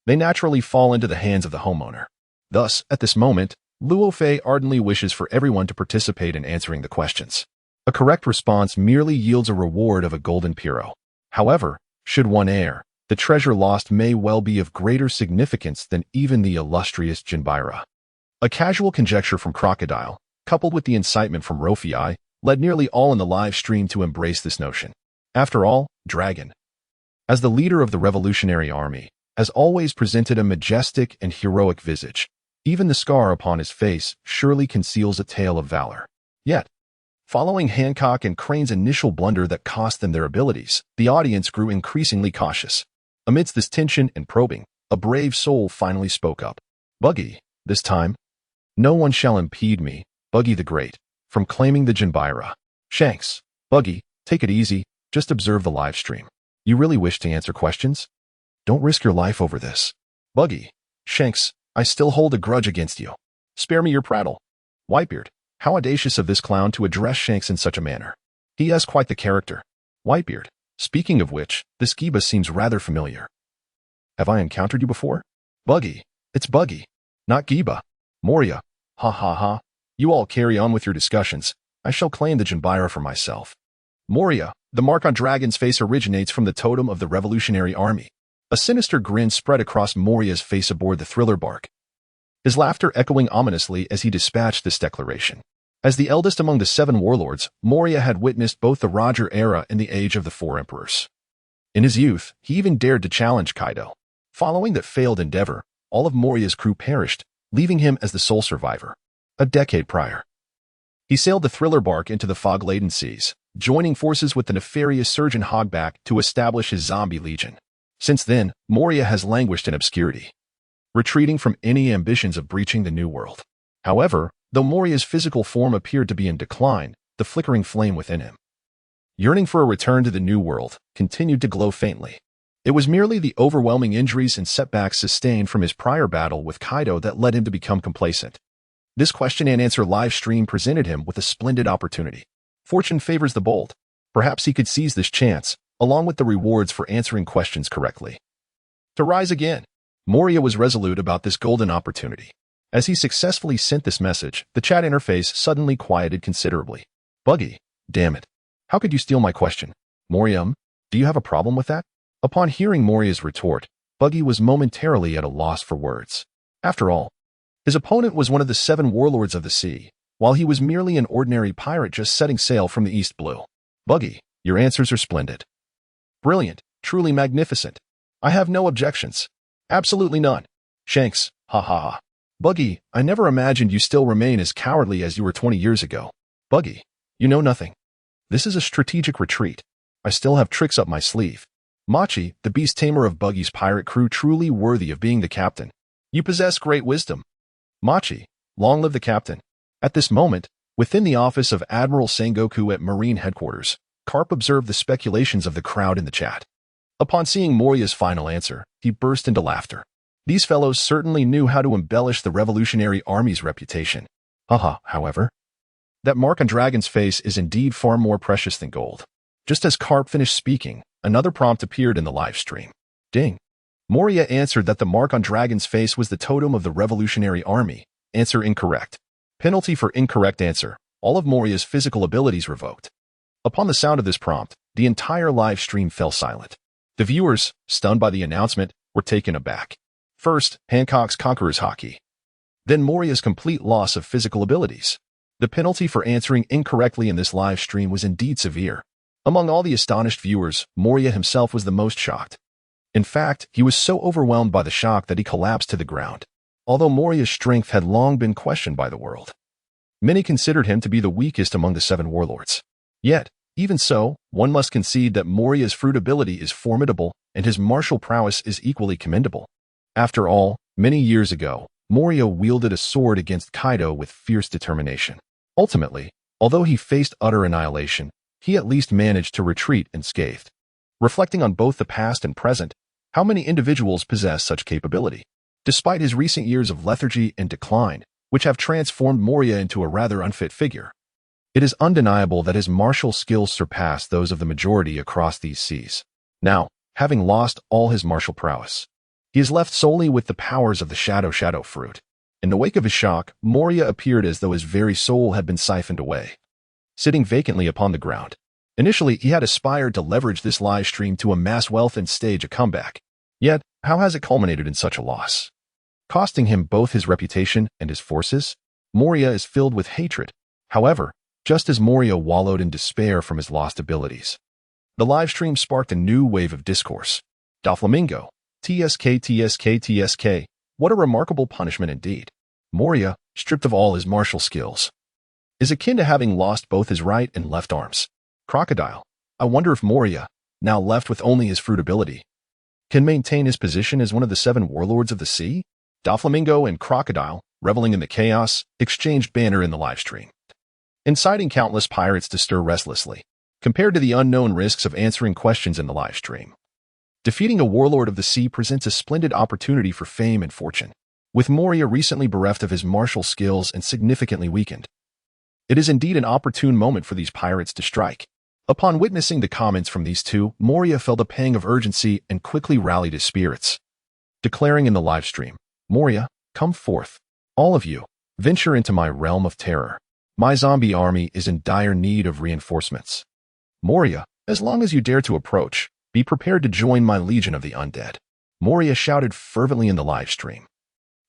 they naturally fall into the hands of the homeowner. Thus, at this moment, Luo Fei ardently wishes for everyone to participate in answering the questions. A correct response merely yields a reward of a golden piro. However, should one err, the treasure lost may well be of greater significance than even the illustrious Jinbira. A casual conjecture from Crocodile, coupled with the incitement from Rofi, led nearly all in the live stream to embrace this notion. After all, Dragon, as the leader of the Revolutionary Army, has always presented a majestic and heroic visage. Even the scar upon his face surely conceals a tale of valor. Yet, following Hancock and Crane's initial blunder that cost them their abilities, the audience grew increasingly cautious. Amidst this tension and probing, a brave soul finally spoke up. Buggy, this time, no one shall impede me, Buggy the Great, from claiming the Jinbira. Shanks, Buggy, take it easy, just observe the live stream. You really wish to answer questions? Don't risk your life over this. Buggy, Shanks, I still hold a grudge against you. Spare me your prattle. Whitebeard, how audacious of this clown to address Shanks in such a manner. He has quite the character. Whitebeard, speaking of which, this Giba seems rather familiar. Have I encountered you before? Buggy, it's Buggy, not Giba. Moria, ha ha ha. You all carry on with your discussions. I shall claim the Jinbira for myself. Moria, the mark on Dragon's face originates from the totem of the Revolutionary Army. A sinister grin spread across Moria's face aboard the thriller bark. his laughter echoing ominously as he dispatched this declaration. As the eldest among the 7 warlords, Moria had witnessed both the Roger era and the age of the 4 emperors. In his youth, he even dared to challenge Kaido. Following that failed endeavor, all of Moria's crew perished, leaving him as the sole survivor. A decade prior, he sailed the thriller bark into the fog-laden seas, joining forces with the nefarious Surgeon Hogback to establish his zombie legion. Since then, Moria has languished in obscurity, retreating from any ambitions of breaching the New World. However, though Moria's physical form appeared to be in decline, the flickering flame within him, yearning for a return to the New World, continued to glow faintly. It was merely the overwhelming injuries and setbacks sustained from his prior battle with Kaido that led him to become complacent. This question and answer live stream presented him with a splendid opportunity. Fortune favors the bold. Perhaps he could seize this chance, along with the rewards for answering questions correctly, to rise again. Moria was resolute about this golden opportunity. As he successfully sent this message, the chat interface suddenly quieted considerably. Buggy, damn it. How could you steal my question? Moria, do you have a problem with that? Upon hearing Moria's retort, Buggy was momentarily at a loss for words. After all, his opponent was one of the 7 warlords of the sea, while he was merely an ordinary pirate just setting sail from the East Blue. Buggy, your answers are splendid. Brilliant, truly magnificent. I have no objections. Absolutely none. Shanks, ha ha ha. Buggy, I never imagined you still remain as cowardly as you were 20 years ago. Buggy, you know nothing. This is a strategic retreat. I still have tricks up my sleeve. Machi, the beast tamer of Buggy's pirate crew, truly worthy of being the captain. You possess great wisdom. Machi, long live the captain. At this moment, within the office of Admiral Sengoku at Marine Headquarters, Garp observed the speculations of the crowd in the chat. Upon seeing Moria's final answer, he burst into laughter. These fellows certainly knew how to embellish the Revolutionary Army's reputation. Haha, however, that mark on Dragon's face is indeed far more precious than gold. Just as Garp finished speaking, another prompt appeared in the live stream. Ding. Moria answered that the mark on Dragon's face was the totem of the Revolutionary Army. Answer incorrect. Penalty for incorrect answer. All of Moria's physical abilities revoked. Upon the sound of this prompt, the entire live stream fell silent. The viewers, stunned by the announcement, were taken aback. First, Hancock's Conqueror's Hockey. Then Moria's complete loss of physical abilities. The penalty for answering incorrectly in this live stream was indeed severe. Among all the astonished viewers, Moria himself was the most shocked. In fact, he was so overwhelmed by the shock that he collapsed to the ground. Although Moria's strength had long been questioned by the world, many considered him to be the weakest among the 7 warlords. Yet, even so, one must concede that Moria's fruitability is formidable and his martial prowess is equally commendable. After all, many years ago, Moria wielded a sword against Kaido with fierce determination. Ultimately, although he faced utter annihilation, he at least managed to retreat unscathed. Reflecting on both the past and present, how many individuals possess such capability? Despite his recent years of lethargy and decline, which have transformed Moria into a rather unfit figure, it is undeniable that his martial skills surpass those of the majority across these seas. Now, having lost all his martial prowess, he is left solely with the powers of the Shadow Fruit. In the wake of his shock, Moria appeared as though his very soul had been siphoned away, sitting vacantly upon the ground. Initially, he had aspired to leverage this live stream to amass wealth and stage a comeback. Yet, how has it culminated in such a loss? Costing him both his reputation and his forces, Moria is filled with hatred. However, just as Moria wallowed in despair from his lost abilities, the live stream sparked a new wave of discourse. Doflamingo, TSK, what a remarkable punishment indeed. Moria, stripped of all his martial skills, is akin to having lost both his right and left arms. Crocodile, I wonder if Moria, now left with only his fruit ability, can maintain his position as one of the 7 warlords of the sea? Doflamingo and Crocodile, reveling in the chaos, exchanged banter in the live stream, inciting countless pirates to stir restlessly. Compared to the unknown risks of answering questions in the live stream, defeating a warlord of the sea presents a splendid opportunity for fame and fortune. With Moria recently bereft of his martial skills and significantly weakened, it is indeed an opportune moment for these pirates to strike. Upon witnessing the comments from these two, Moria felt a pang of urgency and quickly rallied his spirits, declaring in the live stream, Moria, come forth. All of you, venture into my realm of terror. My zombie army is in dire need of reinforcements. Moria, as long as you dare to approach, be prepared to join my legion of the undead. Moria shouted fervently in the live stream.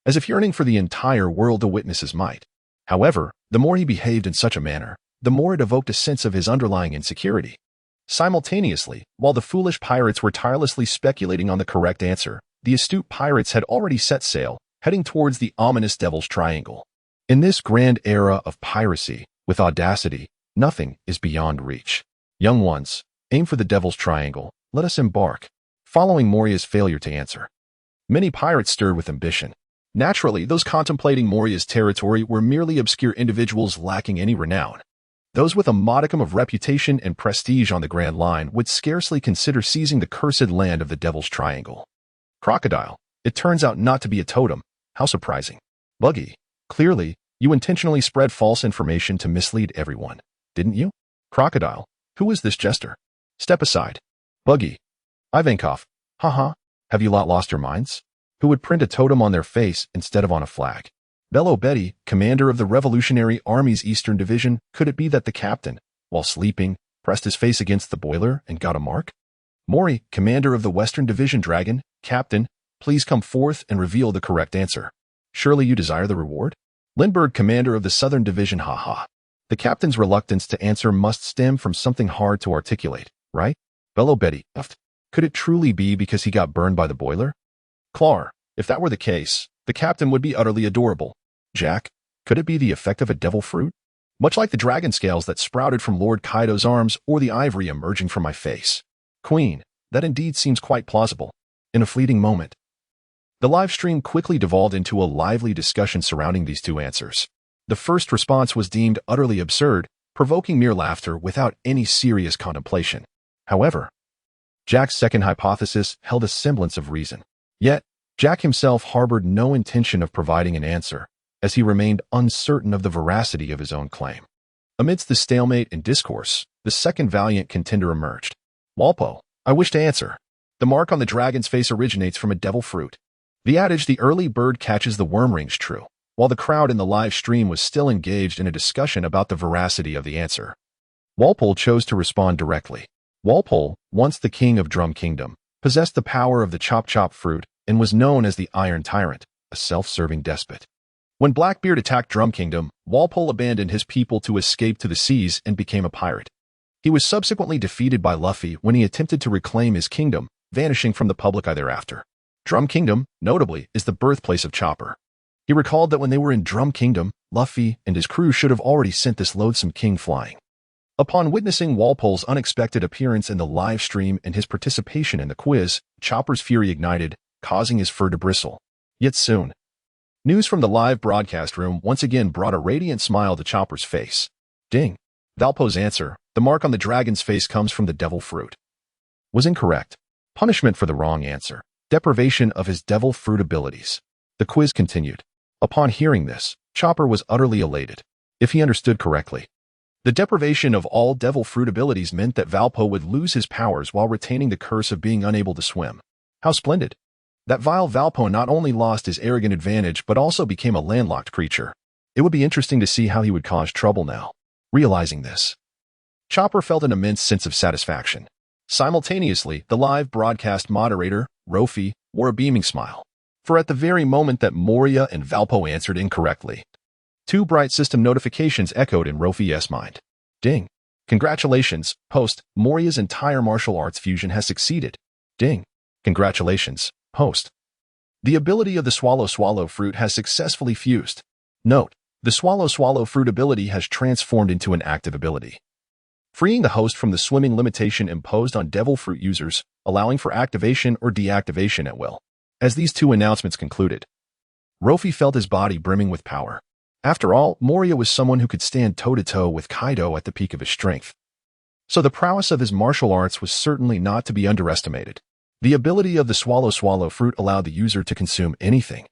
as if yearning for the entire world to witness his might. However, the more he behaved in such a manner, the more it evoked a sense of his underlying insecurity. Simultaneously, while the foolish pirates were tirelessly speculating on the correct answer, the astute pirates had already set sail, heading towards the ominous Devil's Triangle. In this grand era of piracy, with audacity, nothing is beyond reach. Young ones, aim for the Devil's Triangle. Let us embark. Following Moria's failure to answer, many pirates stirred with ambition. Naturally, those contemplating Moria's territory were merely obscure individuals lacking any renown. Those with a modicum of reputation and prestige on the Grand Line would scarcely consider seizing the cursed land of the Devil's Triangle. Crocodile, it turns out not to be a totem. How surprising. Buggy, clearly, you intentionally spread false information to mislead everyone, didn't you? Crocodile, who is this jester? Step aside. Buggy, Ivankov, haha, have you lost your minds? Who would print a totem on their face instead of on a flag? Bello Betty, commander of the Revolutionary Army's Eastern Division, could it be that the captain, while sleeping, pressed his face against the boiler and got a mark? Mori, commander of the Western Division Dragon, captain, please come forth and reveal the correct answer. Surely you desire the reward? Lindbergh, commander of the Southern Division, haha. The captain's reluctance to answer must stem from something hard to articulate, right? Bello Betty, could it truly be because he got burned by the boiler? Clar, if that were the case, the captain would be utterly adorable. Jack, could it be the effect of a devil fruit? Much like the dragon scales that sprouted from Lord Kaido's arms or the ivory emerging from my face. Queen, that indeed seems quite plausible. In a fleeting moment, the live stream quickly devolved into a lively discussion surrounding these two answers. The first response was deemed utterly absurd, provoking mere laughter without any serious contemplation. However, Jack's second hypothesis held a semblance of reason. Yet, Jack himself harbored no intention of providing an answer, as he remained uncertain of the veracity of his own claim. Amidst the stalemate and discourse, the second valiant contender emerged. Walpo, I wish to answer. The mark on the dragon's face originates from a devil fruit. The adage, the early bird catches the worm, rings true, while the crowd in the live stream was still engaged in a discussion about the veracity of the answer. Walpole chose to respond directly. Walpole, once the king of Drum Kingdom, possessed the power of the chop-chop fruit and was known as the Iron Tyrant, a self-serving despot. When Blackbeard attacked Drum Kingdom, Walpole abandoned his people to escape to the seas and became a pirate. He was subsequently defeated by Luffy when he attempted to reclaim his kingdom, vanishing from the public eye thereafter. Drum Kingdom, notably, is the birthplace of Chopper. He recalled that when they were in Drum Kingdom, Luffy and his crew should have already sent this loathsome king flying. Upon witnessing Walpole's unexpected appearance in the live stream and his participation in the quiz, Chopper's fury ignited, causing his fur to bristle. Yet soon, news from the live broadcast room once again brought a radiant smile to Chopper's face. Ding. Valpo's answer, the mark on the dragon's face comes from the devil fruit, was incorrect. Punishment for the wrong answer. Deprivation of his devil fruit abilities. The quiz continued. Upon hearing this, Chopper was utterly elated. If he understood correctly, the deprivation of all devil fruit abilities meant that Valpo would lose his powers while retaining the curse of being unable to swim. How splendid. That vile Valpo not only lost his arrogant advantage but also became a landlocked creature. It would be interesting to see how he would cause trouble now. Realizing this, Chopper felt an immense sense of satisfaction. Simultaneously, the live broadcast moderator, Rofi, wore a beaming smile. For at the very moment that Moria and Valpo answered incorrectly, two bright system notifications echoed in Rofi's mind. Ding. Congratulations, host, Moria's entire martial arts fusion has succeeded. Ding. Congratulations, host. The ability of the Swallow fruit has successfully fused. Note, the Swallow fruit ability has transformed into an active ability, freeing the host from the swimming limitation imposed on devil fruit users, allowing for activation or deactivation at will. As these two announcements concluded, Rofi felt his body brimming with power. After all, Moria was someone who could stand toe-to-toe with Kaido at the peak of his strength. So the prowess of his martial arts was certainly not to be underestimated. The ability of the Swallow fruit allowed the user to consume anything,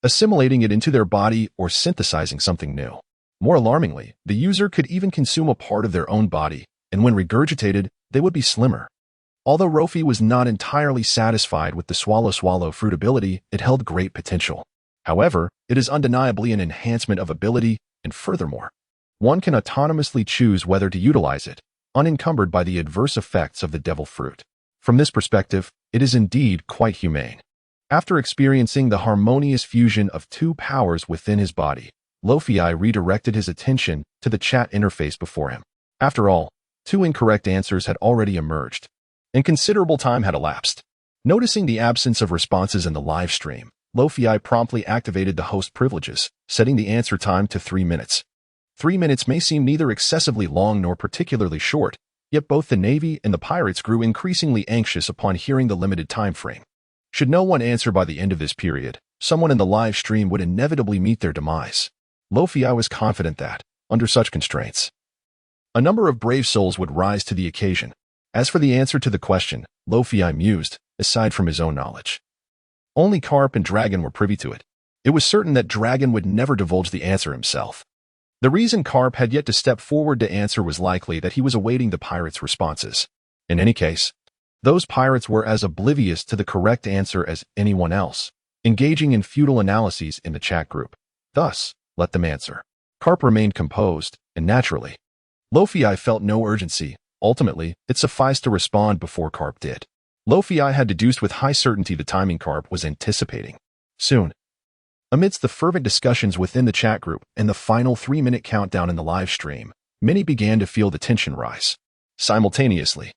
assimilating it into their body or synthesizing something new. More alarmingly, the user could even consume a part of their own body, and when regurgitated, they would be slimmer. Although Rofi was not entirely satisfied with the Swallow fruit ability, it held great potential. However, it is undeniably an enhancement of ability, and furthermore, one can autonomously choose whether to utilize it, unencumbered by the adverse effects of the devil fruit. From this perspective, it is indeed quite humane. After experiencing the harmonious fusion of two powers within his body, Luo Fei redirected his attention to the chat interface before him. After all, two incorrect answers had already emerged, and considerable time had elapsed. Noticing the absence of responses in the live stream, Luo Fei promptly activated the host privileges, setting the answer time to 3 minutes. 3 minutes may seem neither excessively long nor particularly short, yet both the Navy and the pirates grew increasingly anxious upon hearing the limited time frame. Should no one answer by the end of this period, someone in the live stream would inevitably meet their demise. Luo Fei was confident that, under such constraints, a number of brave souls would rise to the occasion. As for the answer to the question, Luo Fei mused, aside from his own knowledge, only Garp and Dragon were privy to it. It was certain that Dragon would never divulge the answer himself. The reason Garp had yet to step forward to answer was likely that he was awaiting the pirates' responses. In any case, those pirates were as oblivious to the correct answer as anyone else, engaging in futile analyses in the chat group. Thus, let them answer. Garp remained composed, and naturally, Luo Fei felt no urgency. Ultimately, it sufficed to respond before Garp did. Luo Fei had deduced with high certainty the timing Garp was anticipating. Soon, amidst the fervent discussions within the chat group and the final 3-minute countdown in the live stream, many began to feel the tension rise. Simultaneously,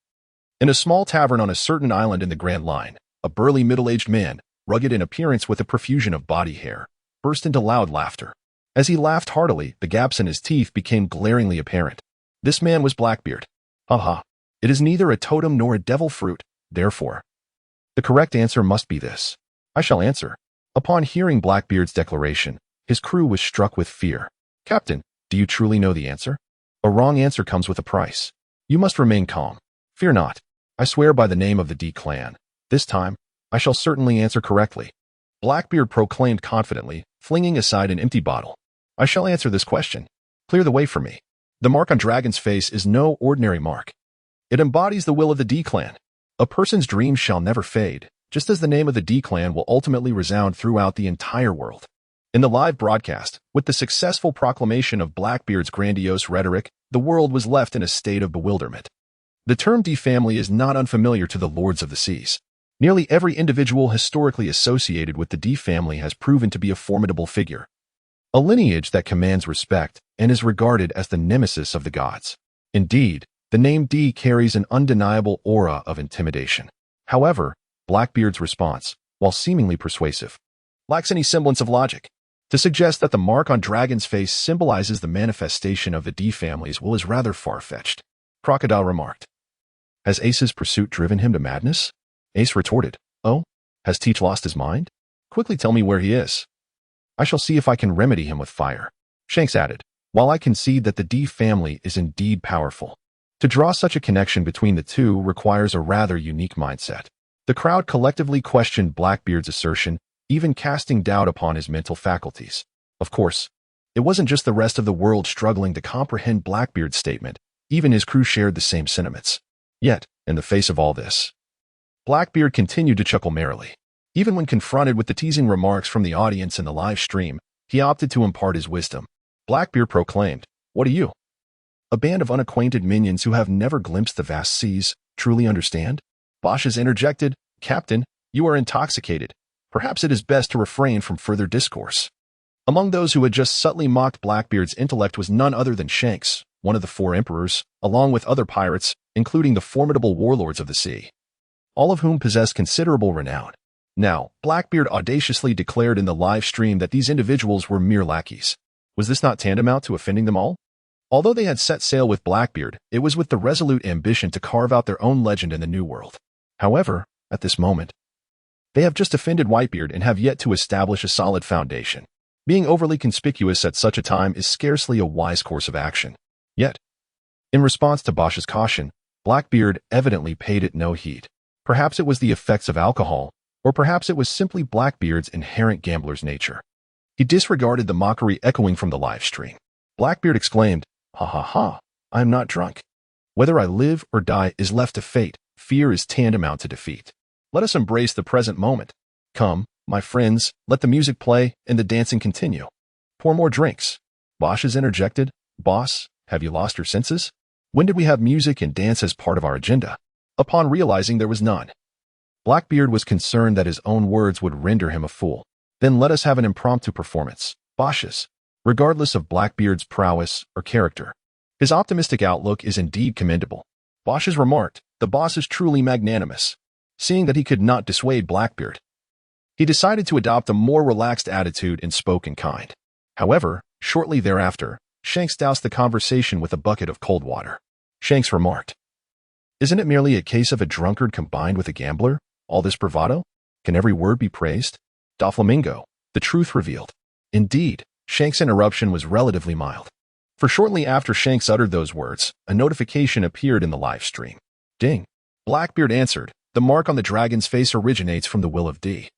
in a small tavern on a certain island in the Grand Line, a burly middle-aged man, rugged in appearance with a profusion of body hair, burst into loud laughter. As he laughed heartily, the gaps in his teeth became glaringly apparent. This man was Blackbeard. Haha. It is neither a totem nor a devil fruit, therefore. The correct answer must be this. I shall answer. Upon hearing Blackbeard's declaration, his crew was struck with fear. Captain, do you truly know the answer? A wrong answer comes with a price. You must remain calm. Fear not. I swear by the name of the D clan. This time, I shall certainly answer correctly. Blackbeard proclaimed confidently, flinging aside an empty bottle. I shall answer this question. Clear the way for me. The mark on Dragon's face is no ordinary mark. It embodies the will of the D clan. A person's dreams shall never fade, just as the name of the D clan will ultimately resound throughout the entire world. In the live broadcast, with the successful proclamation of Blackbeard's grandiose rhetoric, the world was left in a state of bewilderment. The term D family is not unfamiliar to the Lords of the Seas. Nearly every individual historically associated with the D family has proven to be a formidable figure, a lineage that commands respect and is regarded as the nemesis of the gods. Indeed, the name D carries an undeniable aura of intimidation. However, Blackbeard's response, while seemingly persuasive, lacks any semblance of logic. To suggest that the mark on Dragon's face symbolizes the manifestation of the D family's will is rather far-fetched. Crocodile remarked. Has Ace's pursuit driven him to madness? Ace retorted. Oh, has Teach lost his mind? Quickly tell me where he is. I shall see if I can remedy him with fire. Shanks added, while I concede that the D family is indeed powerful, to draw such a connection between the two requires a rather unique mindset. The crowd collectively questioned Blackbeard's assertion, even casting doubt upon his mental faculties. Of course, it wasn't just the rest of the world struggling to comprehend Blackbeard's statement. Even his crew shared the same sentiments. Yet, in the face of all this, Blackbeard continued to chuckle merrily. Even when confronted with the teasing remarks from the audience in the live stream, he opted to impart his wisdom. Blackbeard proclaimed, What do you, a band of unacquainted minions who have never glimpsed the vast seas, truly understand? Bosch interjected, Captain, you are intoxicated. Perhaps it is best to refrain from further discourse. Among those who had just subtly mocked Blackbeard's intellect was none other than Shanks, one of the 4 emperors, along with other pirates, including the formidable warlords of the sea, all of whom possessed considerable renown. Now, Blackbeard audaciously declared in the live stream that these individuals were mere lackeys. Was this not tantamount to offending them all? Although they had set sail with Blackbeard, it was with the resolute ambition to carve out their own legend in the New World. However, at this moment, they have just offended Whitebeard and have yet to establish a solid foundation. Being overly conspicuous at such a time is scarcely a wise course of action. Yet, in response to Bosch's caution, Blackbeard evidently paid it no heed. Perhaps it was the effects of alcohol, or perhaps it was simply Blackbeard's inherent gambler's nature. He disregarded the mockery echoing from the live stream. Blackbeard exclaimed, Ha ha ha, I am not drunk. Whether I live or die is left to fate. Fear is tantamount to defeat. Let us embrace the present moment. Come, my friends, let the music play and the dancing continue. Pour more drinks. Bosch interjected, Boss, have you lost your senses? When did we have music and dance as part of our agenda? Upon realizing there was none, Blackbeard was concerned that his own words would render him a fool. Then let us have an impromptu performance. Bosch's. Regardless of Blackbeard's prowess or character. His optimistic outlook is indeed commendable. Bosch's remarked, the boss is truly magnanimous. Seeing that he could not dissuade Blackbeard, he decided to adopt a more relaxed attitude and spoke in kind. However, shortly thereafter, Shanks doused the conversation with a bucket of cold water. Shanks remarked, isn't it merely a case of a drunkard combined with a gambler? All this bravado? Can every word be praised? Doflamingo, the truth revealed. Indeed, Shanks' interruption was relatively mild. For shortly after Shanks uttered those words, a notification appeared in the live stream. Ding. Blackbeard answered, the mark on the dragon's face originates from the will of D.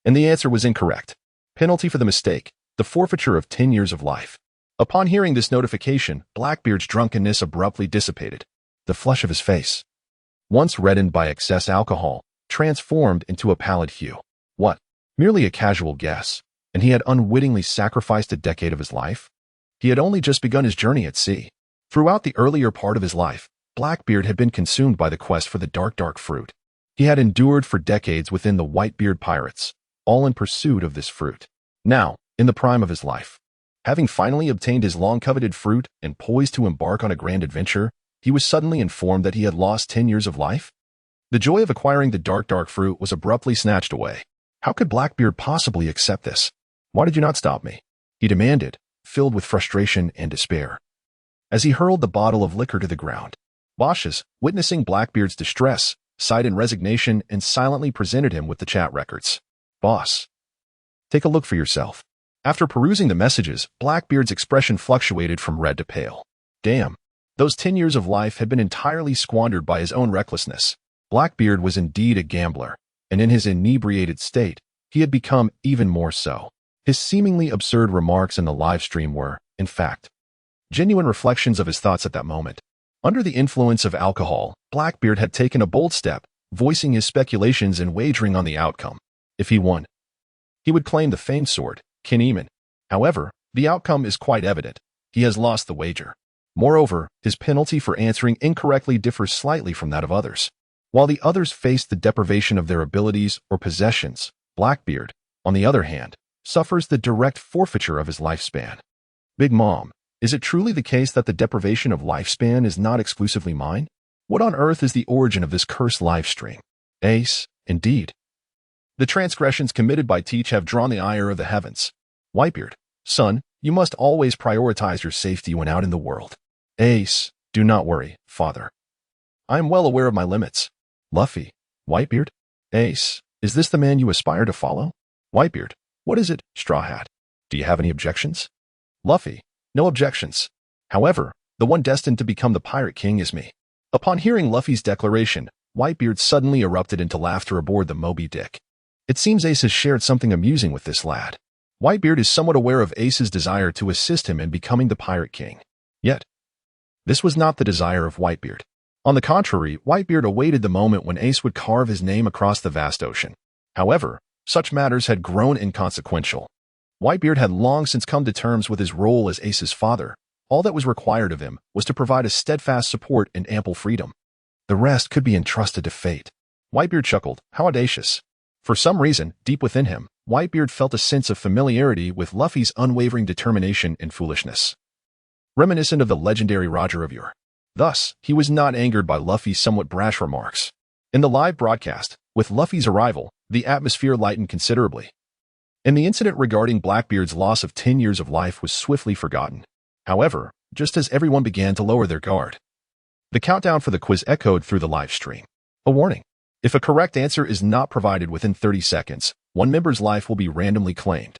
And the answer was incorrect. Penalty for the mistake, the forfeiture of 10 years of life. Upon hearing this notification, Blackbeard's drunkenness abruptly dissipated. The flush of his face, once reddened by excess alcohol, transformed into a pallid hue. What? Merely a casual guess, and he had unwittingly sacrificed a decade of his life? He had only just begun his journey at sea. Throughout the earlier part of his life, Blackbeard had been consumed by the quest for the dark fruit. He had endured for decades within the Whitebeard pirates, all in pursuit of this fruit. Now, in the prime of his life, having finally obtained his long-coveted fruit and poised to embark on a grand adventure, he was suddenly informed that he had lost 10 years of life. The joy of acquiring the dark fruit was abruptly snatched away. How could Blackbeard possibly accept this? Why did you not stop me? He demanded, filled with frustration and despair. As he hurled the bottle of liquor to the ground, Bosch's, witnessing Blackbeard's distress, sighed in resignation and silently presented him with the chat records. Boss, take a look for yourself. After perusing the messages, Blackbeard's expression fluctuated from red to pale. Damn, those 10 years of life had been entirely squandered by his own recklessness. Blackbeard was indeed a gambler, and in his inebriated state, he had become even more so. His seemingly absurd remarks in the live stream were, in fact, genuine reflections of his thoughts at that moment. Under the influence of alcohol, Blackbeard had taken a bold step, voicing his speculations and wagering on the outcome. If he won, he would claim the famed sword, Kineman. However, the outcome is quite evident. He has lost the wager. Moreover, his penalty for answering incorrectly differs slightly from that of others. While the others faced the deprivation of their abilities or possessions, Blackbeard, on the other hand, suffers the direct forfeiture of his lifespan. Big Mom, is it truly the case that the deprivation of lifespan is not exclusively mine? What on earth is the origin of this cursed live stream? Ace, indeed. The transgressions committed by Teach have drawn the ire of the heavens. Whitebeard, son, you must always prioritize your safety when out in the world. Ace, do not worry, father. I am well aware of my limits. Luffy, Whitebeard, Ace, is this the man you aspire to follow? Whitebeard, what is it, Straw Hat? Do you have any objections? Luffy, no objections. However, the one destined to become the Pirate King is me. Upon hearing Luffy's declaration, Whitebeard suddenly erupted into laughter aboard the Moby Dick. It seems Ace has shared something amusing with this lad. Whitebeard is somewhat aware of Ace's desire to assist him in becoming the Pirate King. Yet, this was not the desire of Whitebeard. On the contrary, Whitebeard awaited the moment when Ace would carve his name across the vast ocean. However, such matters had grown inconsequential. Whitebeard had long since come to terms with his role as Ace's father. All that was required of him was to provide a steadfast support and ample freedom. The rest could be entrusted to fate. Whitebeard chuckled, how audacious. For some reason, deep within him, Whitebeard felt a sense of familiarity with Luffy's unwavering determination and foolishness, reminiscent of the legendary Roger of yore. Thus, he was not angered by Luffy's somewhat brash remarks. In the live broadcast, with Luffy's arrival, the atmosphere lightened considerably, and the incident regarding Blackbeard's loss of 10 years of life was swiftly forgotten. However, just as everyone began to lower their guard, the countdown for the quiz echoed through the live stream. A warning. If a correct answer is not provided within 30 seconds, one member's life will be randomly claimed.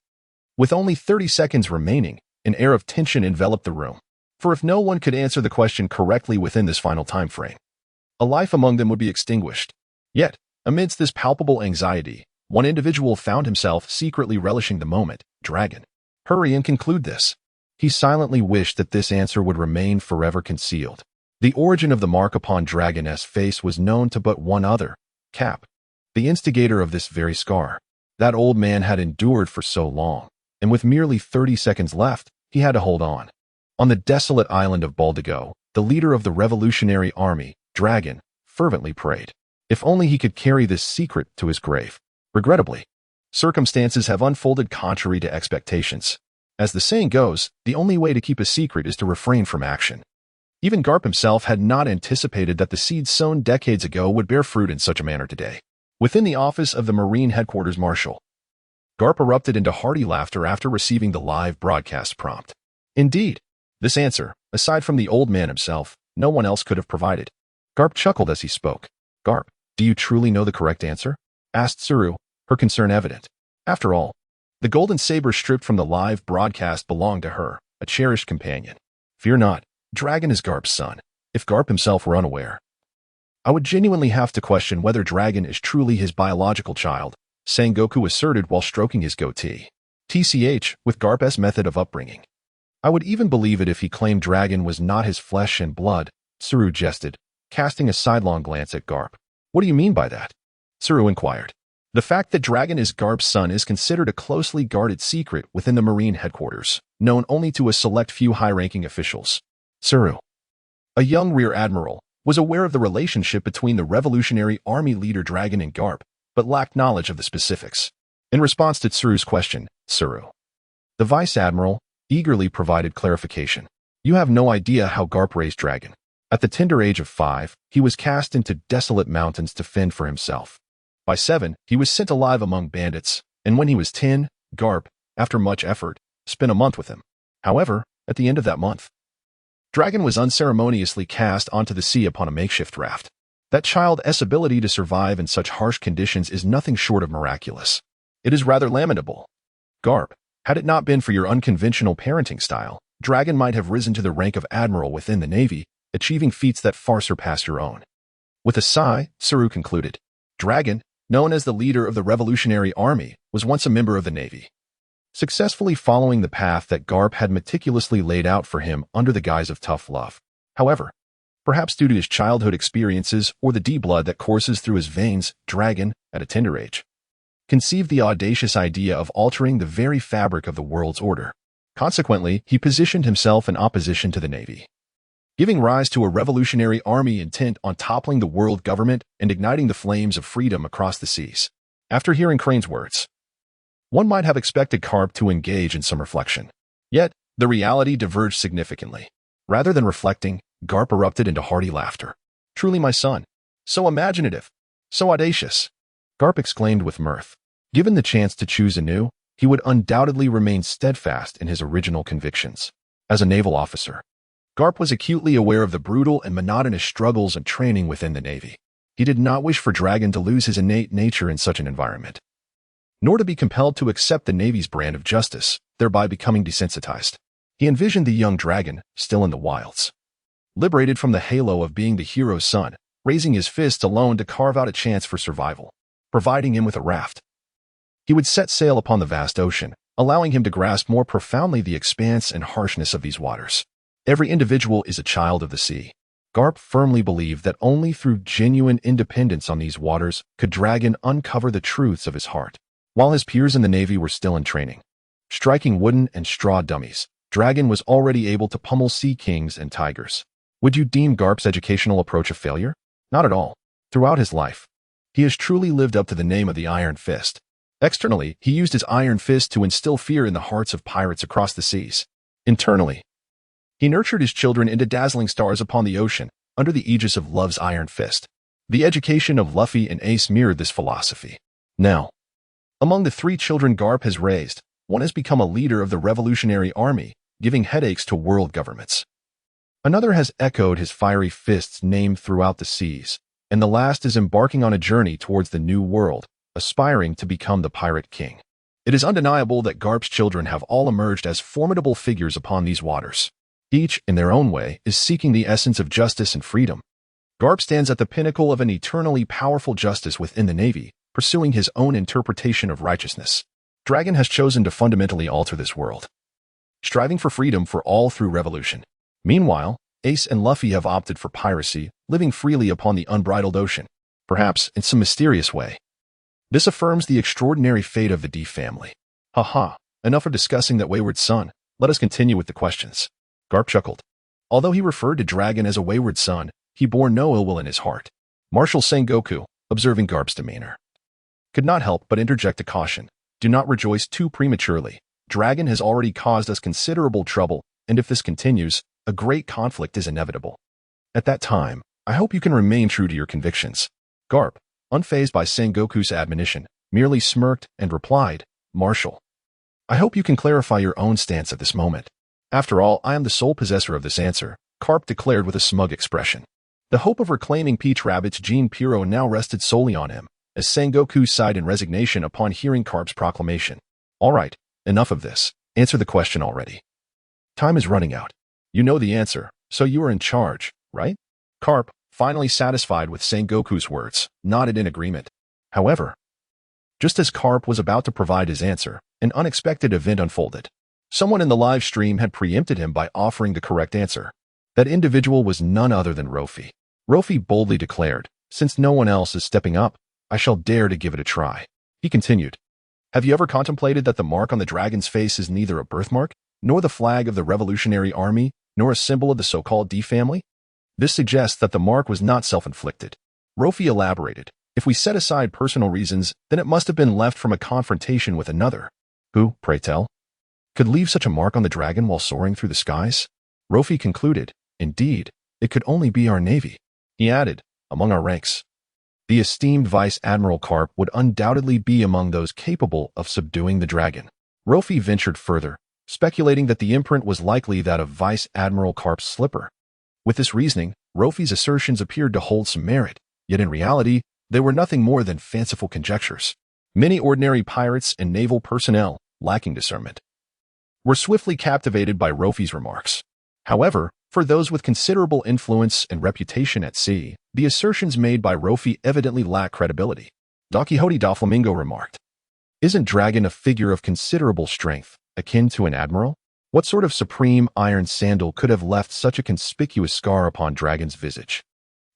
With only 30 seconds remaining, an air of tension enveloped the room. For if no one could answer the question correctly within this final time frame, a life among them would be extinguished. Yet, amidst this palpable anxiety, one individual found himself secretly relishing the moment. Dragon. Hurry and conclude this. He silently wished that this answer would remain forever concealed. The origin of the mark upon Dragon's face was known to but one other, Cap, the instigator of this very scar. That old man had endured for so long, and with merely 30 seconds left, he had to hold on. On the desolate island of Baldigo, the leader of the revolutionary army, Dragon, fervently prayed. If only he could carry this secret to his grave. Regrettably, circumstances have unfolded contrary to expectations. As the saying goes, the only way to keep a secret is to refrain from action. Even Garp himself had not anticipated that the seeds sown decades ago would bear fruit in such a manner today. Within the office of the Marine Headquarters Marshal, Garp erupted into hearty laughter after receiving the live broadcast prompt. Indeed, this answer, aside from the old man himself, no one else could have provided. Garp chuckled as he spoke. Garp, do you truly know the correct answer? Asked Tsuru, her concern evident. After all, the golden saber stripped from the live broadcast belonged to her, a cherished companion. Fear not, Dragon is Garp's son. If Garp himself were unaware, I would genuinely have to question whether Dragon is truly his biological child, Sengoku asserted while stroking his goatee. TCH, with Garp's method of upbringing. I would even believe it if he claimed Dragon was not his flesh and blood, Tsuru jested, casting a sidelong glance at Garp. What do you mean by that? Tsuru inquired. The fact that Dragon is Garp's son is considered a closely guarded secret within the Marine headquarters, known only to a select few high-ranking officials. Tsuru, a young rear admiral, was aware of the relationship between the Revolutionary Army leader Dragon and Garp, but lacked knowledge of the specifics. In response to Tsuru's question, Tsuru, the vice admiral, eagerly provided clarification. You have no idea how Garp raised Dragon. At the tender age of 5, he was cast into desolate mountains to fend for himself. By 7, he was sent alive among bandits, and when he was 10, Garp, after much effort, spent a month with him. However, at the end of that month, Dragon was unceremoniously cast onto the sea upon a makeshift raft. That child's ability to survive in such harsh conditions is nothing short of miraculous. It is rather lamentable. Garp, had it not been for your unconventional parenting style, Dragon might have risen to the rank of admiral within the Navy, achieving feats that far surpass your own. With a sigh, Tsuru concluded. Dragon, known as the leader of the Revolutionary Army, was once a member of the Navy, successfully following the path that Garp had meticulously laid out for him under the guise of tough love. However, perhaps due to his childhood experiences or the D-blood that courses through his veins, Dragon, at a tender age, conceived the audacious idea of altering the very fabric of the world's order. Consequently, he positioned himself in opposition to the Navy, giving rise to a revolutionary army intent on toppling the world government and igniting the flames of freedom across the seas. After hearing Crane's words, one might have expected Garp to engage in some reflection. Yet, the reality diverged significantly. Rather than reflecting, Garp erupted into hearty laughter. Truly my son. So imaginative. So audacious. Garp exclaimed with mirth. Given the chance to choose anew, he would undoubtedly remain steadfast in his original convictions. As a naval officer, Garp was acutely aware of the brutal and monotonous struggles and training within the Navy. He did not wish for Dragon to lose his innate nature in such an environment, nor to be compelled to accept the Navy's brand of justice, thereby becoming desensitized. He envisioned the young Dragon, still in the wilds, liberated from the halo of being the hero's son, raising his fists alone to carve out a chance for survival. Providing him with a raft, he would set sail upon the vast ocean, allowing him to grasp more profoundly the expanse and harshness of these waters. Every individual is a child of the sea. Garp firmly believed that only through genuine independence on these waters could Dragon uncover the truths of his heart. While his peers in the Navy were still in training, striking wooden and straw dummies, Dragon was already able to pummel sea kings and tigers. Would you deem Garp's educational approach a failure? Not at all. Throughout his life, he has truly lived up to the name of the Iron Fist. Externally, he used his Iron Fist to instill fear in the hearts of pirates across the seas. Internally, he nurtured his children into dazzling stars upon the ocean, under the aegis of love's Iron Fist. The education of Luffy and Ace mirrored this philosophy. Now, among the 3 children Garp has raised, one has become a leader of the Revolutionary Army, giving headaches to world governments. Another has echoed his fiery fist's name throughout the seas, and the last is embarking on a journey towards the New World, aspiring to become the Pirate King. It is undeniable that Garp's children have all emerged as formidable figures upon these waters. Each, in their own way, is seeking the essence of justice and freedom. Garp stands at the pinnacle of an eternally powerful justice within the Navy, pursuing his own interpretation of righteousness. Dragon has chosen to fundamentally alter this world, striving for freedom for all through revolution. Meanwhile, Ace and Luffy have opted for piracy, living freely upon the unbridled ocean. Perhaps, in some mysterious way, this affirms the extraordinary fate of the D family. Haha, enough of discussing that wayward son. Let us continue with the questions. Garp chuckled. Although he referred to Dragon as a wayward son, he bore no ill will in his heart. Marshal Sengoku, observing Garp's demeanor. Could not help but interject a caution. Do not rejoice too prematurely. Dragon has already caused us considerable trouble, and if this continues, a great conflict is inevitable. At that time, I hope you can remain true to your convictions. Garp, unfazed by Sengoku's admonition, merely smirked and replied, Marshal, I hope you can clarify your own stance at this moment. After all, I am the sole possessor of this answer, Garp declared with a smug expression. The hope of reclaiming Peach Rabbit's Jean Piro now rested solely on him, as Sengoku sighed in resignation upon hearing Garp's proclamation. All right, enough of this. Answer the question already. Time is running out. You know the answer, so you are in charge, right? Garp, finally satisfied with Sengoku's words, nodded in agreement. However, just as Garp was about to provide his answer, an unexpected event unfolded. Someone in the live stream had preempted him by offering the correct answer. That individual was none other than Rofi. Rofi boldly declared, since no one else is stepping up, I shall dare to give it a try. He continued, have you ever contemplated that the mark on the dragon's face is neither a birthmark, nor the flag of the Revolutionary Army, nor a symbol of the so-called D family? This suggests that the mark was not self-inflicted. Rofi elaborated, if we set aside personal reasons, then it must have been left from a confrontation with another. Who, pray tell, could leave such a mark on the dragon while soaring through the skies? Rofi concluded, indeed, it could only be our navy. He added, among our ranks. The esteemed Vice Admiral Garp would undoubtedly be among those capable of subduing the dragon. Rofi ventured further, speculating that the imprint was likely that of Vice Admiral Garp's slipper. With this reasoning, Rofi's assertions appeared to hold some merit, yet in reality, they were nothing more than fanciful conjectures. Many ordinary pirates and naval personnel, lacking discernment, were swiftly captivated by Rofi's remarks. However, for those with considerable influence and reputation at sea, the assertions made by Rofi evidently lack credibility. Don Quixote Doflamingo remarked, isn't Dragon a figure of considerable strength, akin to an admiral? What sort of supreme iron sandal could have left such a conspicuous scar upon Dragon's visage?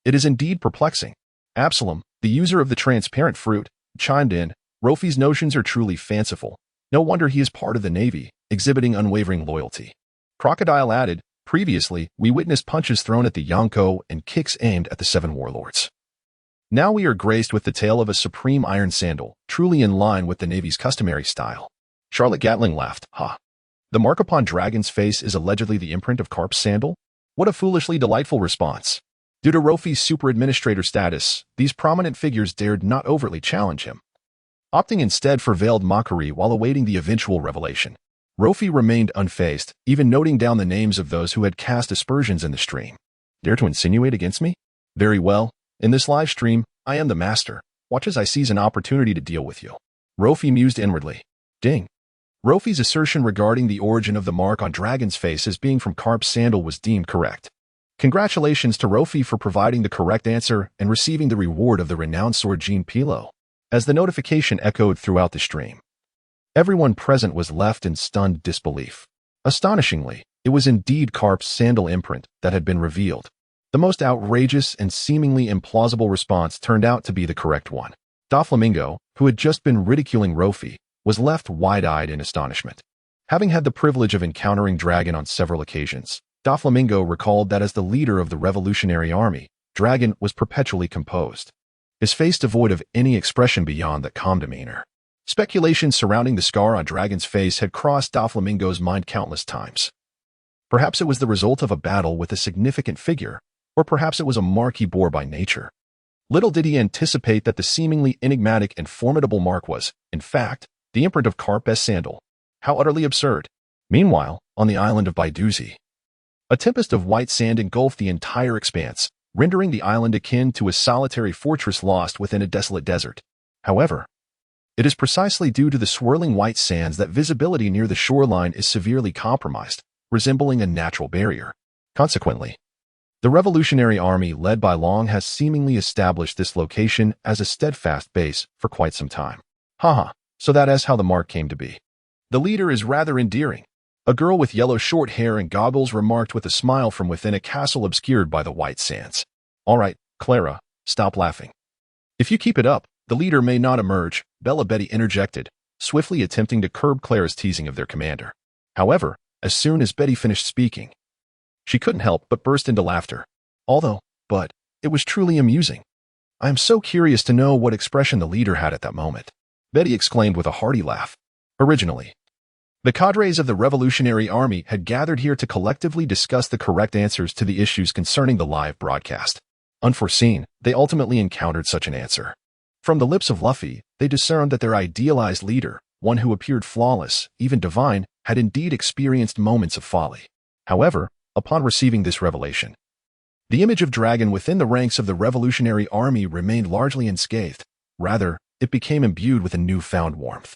It is indeed perplexing. Absalom, the user of the transparent fruit, chimed in, Rofi's notions are truly fanciful. No wonder he is part of the Navy, exhibiting unwavering loyalty. Crocodile added, previously, we witnessed punches thrown at the Yonko and kicks aimed at the 7 warlords. Now we are graced with the tale of a supreme iron sandal, truly in line with the Navy's customary style. Charlotte Gatling laughed, ha. The mark upon Dragon's face is allegedly the imprint of Garp's sandal? What a foolishly delightful response. Due to Rofi's super-administrator status, these prominent figures dared not overtly challenge him, opting instead for veiled mockery while awaiting the eventual revelation. Rofi remained unfazed, even noting down the names of those who had cast aspersions in the stream. Dare to insinuate against me? Very well. In this live stream, I am the master. Watch as I seize an opportunity to deal with you. Rofi mused inwardly. Ding. Rofi's assertion regarding the origin of the mark on Dragon's face as being from Garp's sandal was deemed correct. Congratulations to Rofi for providing the correct answer and receiving the reward of the renowned sword Jean Pilo. As the notification echoed throughout the stream, everyone present was left in stunned disbelief. Astonishingly, it was indeed Garp's sandal imprint that had been revealed. The most outrageous and seemingly implausible response turned out to be the correct one. Doflamingo, who had just been ridiculing Rofi, was left wide-eyed in astonishment. Having had the privilege of encountering Dragon on several occasions, Doflamingo recalled that as the leader of the Revolutionary Army, Dragon was perpetually composed, his face devoid of any expression beyond that calm demeanor. Speculation surrounding the scar on Dragon's face had crossed Doflamingo's mind countless times. Perhaps it was the result of a battle with a significant figure, or perhaps it was a mark he bore by nature. Little did he anticipate that the seemingly enigmatic and formidable mark was, in fact, the imprint of Garp's sandal. How utterly absurd. Meanwhile, on the island of Baiduzi, a tempest of white sand engulfed the entire expanse, rendering the island akin to a solitary fortress lost within a desolate desert. However, it is precisely due to the swirling white sands that visibility near the shoreline is severely compromised, resembling a natural barrier. Consequently, the Revolutionary Army led by Long has seemingly established this location as a steadfast base for quite some time. Haha, so that is how the mark came to be. The leader is rather endearing. A girl with yellow short hair and goggles remarked with a smile from within a castle obscured by the white sands. All right, Clara, stop laughing. If you keep it up, the leader may not emerge, Bella Betty interjected, swiftly attempting to curb Clara's teasing of their commander. However, as soon as Betty finished speaking, she couldn't help but burst into laughter. But it was truly amusing. I am so curious to know what expression the leader had at that moment, Betty exclaimed with a hearty laugh. Originally, the cadres of the Revolutionary Army had gathered here to collectively discuss the correct answers to the issues concerning the live broadcast. Unforeseen, they ultimately encountered such an answer. From the lips of Luffy, they discerned that their idealized leader, one who appeared flawless, even divine, had indeed experienced moments of folly. However, upon receiving this revelation, the image of Dragon within the ranks of the Revolutionary Army remained largely unscathed. Rather, it became imbued with a newfound warmth.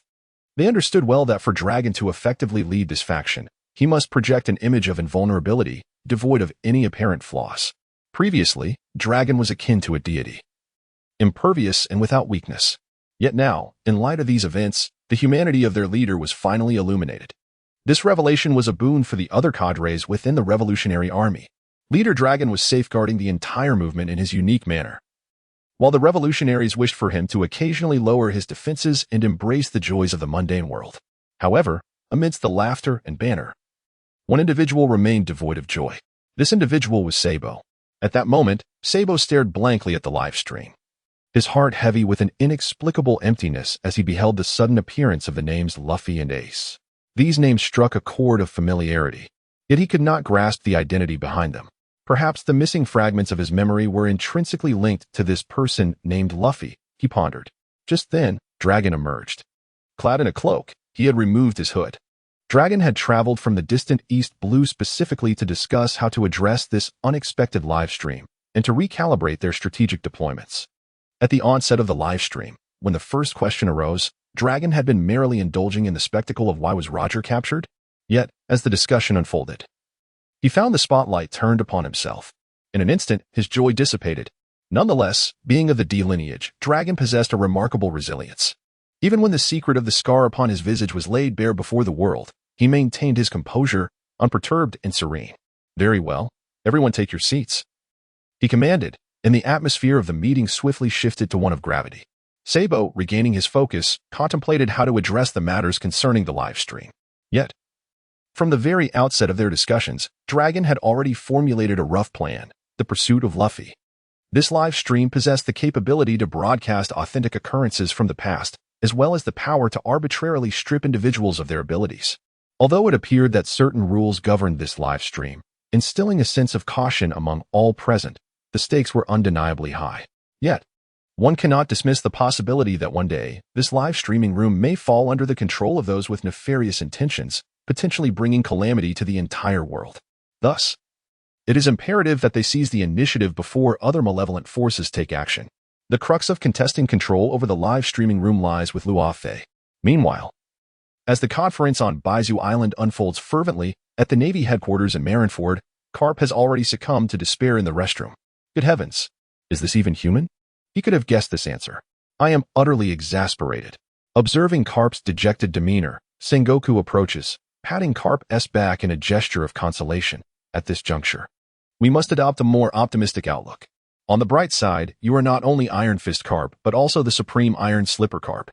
They understood well that for Dragon to effectively lead this faction, he must project an image of invulnerability, devoid of any apparent flaws. Previously, Dragon was akin to a deity, impervious and without weakness. Yet now, in light of these events, the humanity of their leader was finally illuminated. This revelation was a boon for the other cadres within the Revolutionary Army. Leader Dragon was safeguarding the entire movement in his unique manner, while the revolutionaries wished for him to occasionally lower his defenses and embrace the joys of the mundane world. However, amidst the laughter and banter, one individual remained devoid of joy. This individual was Sabo. At that moment, Sabo stared blankly at the live stream, his heart heavy with an inexplicable emptiness as he beheld the sudden appearance of the names Luffy and Ace. These names struck a chord of familiarity, yet he could not grasp the identity behind them. Perhaps the missing fragments of his memory were intrinsically linked to this person named Luffy, he pondered. Just then, Dragon emerged. Clad in a cloak, he had removed his hood. Dragon had traveled from the distant East Blue specifically to discuss how to address this unexpected live stream and to recalibrate their strategic deployments. At the onset of the live stream, when the first question arose, Dragon had been merely indulging in the spectacle of why was Roger captured? Yet, as the discussion unfolded, he found the spotlight turned upon himself. In an instant, his joy dissipated. Nonetheless, being of the D lineage, Dragon possessed a remarkable resilience. Even when the secret of the scar upon his visage was laid bare before the world, he maintained his composure, unperturbed and serene. Very well, everyone take your seats, he commanded, and the atmosphere of the meeting swiftly shifted to one of gravity. Sabo, regaining his focus, contemplated how to address the matters concerning the live stream. Yet, from the very outset of their discussions, Dragon had already formulated a rough plan, the pursuit of Luffy. This live stream possessed the capability to broadcast authentic occurrences from the past, as well as the power to arbitrarily strip individuals of their abilities. Although it appeared that certain rules governed this live stream, instilling a sense of caution among all present, the stakes were undeniably high. Yet, one cannot dismiss the possibility that one day, this live streaming room may fall under the control of those with nefarious intentions, potentially bringing calamity to the entire world. Thus, it is imperative that they seize the initiative before other malevolent forces take action. The crux of contesting control over the live streaming room lies with Luo Fei. Meanwhile, as the conference on Baizu Island unfolds fervently at the Navy headquarters in Marineford, Garp has already succumbed to despair in the restroom. Good heavens, is this even human? He could have guessed this answer. I am utterly exasperated. Observing Garp's dejected demeanor, Sengoku approaches, patting Garp's back in a gesture of consolation. At this juncture, we must adopt a more optimistic outlook. On the bright side, you are not only Iron Fist Garp, but also the Supreme Iron Slipper Garp.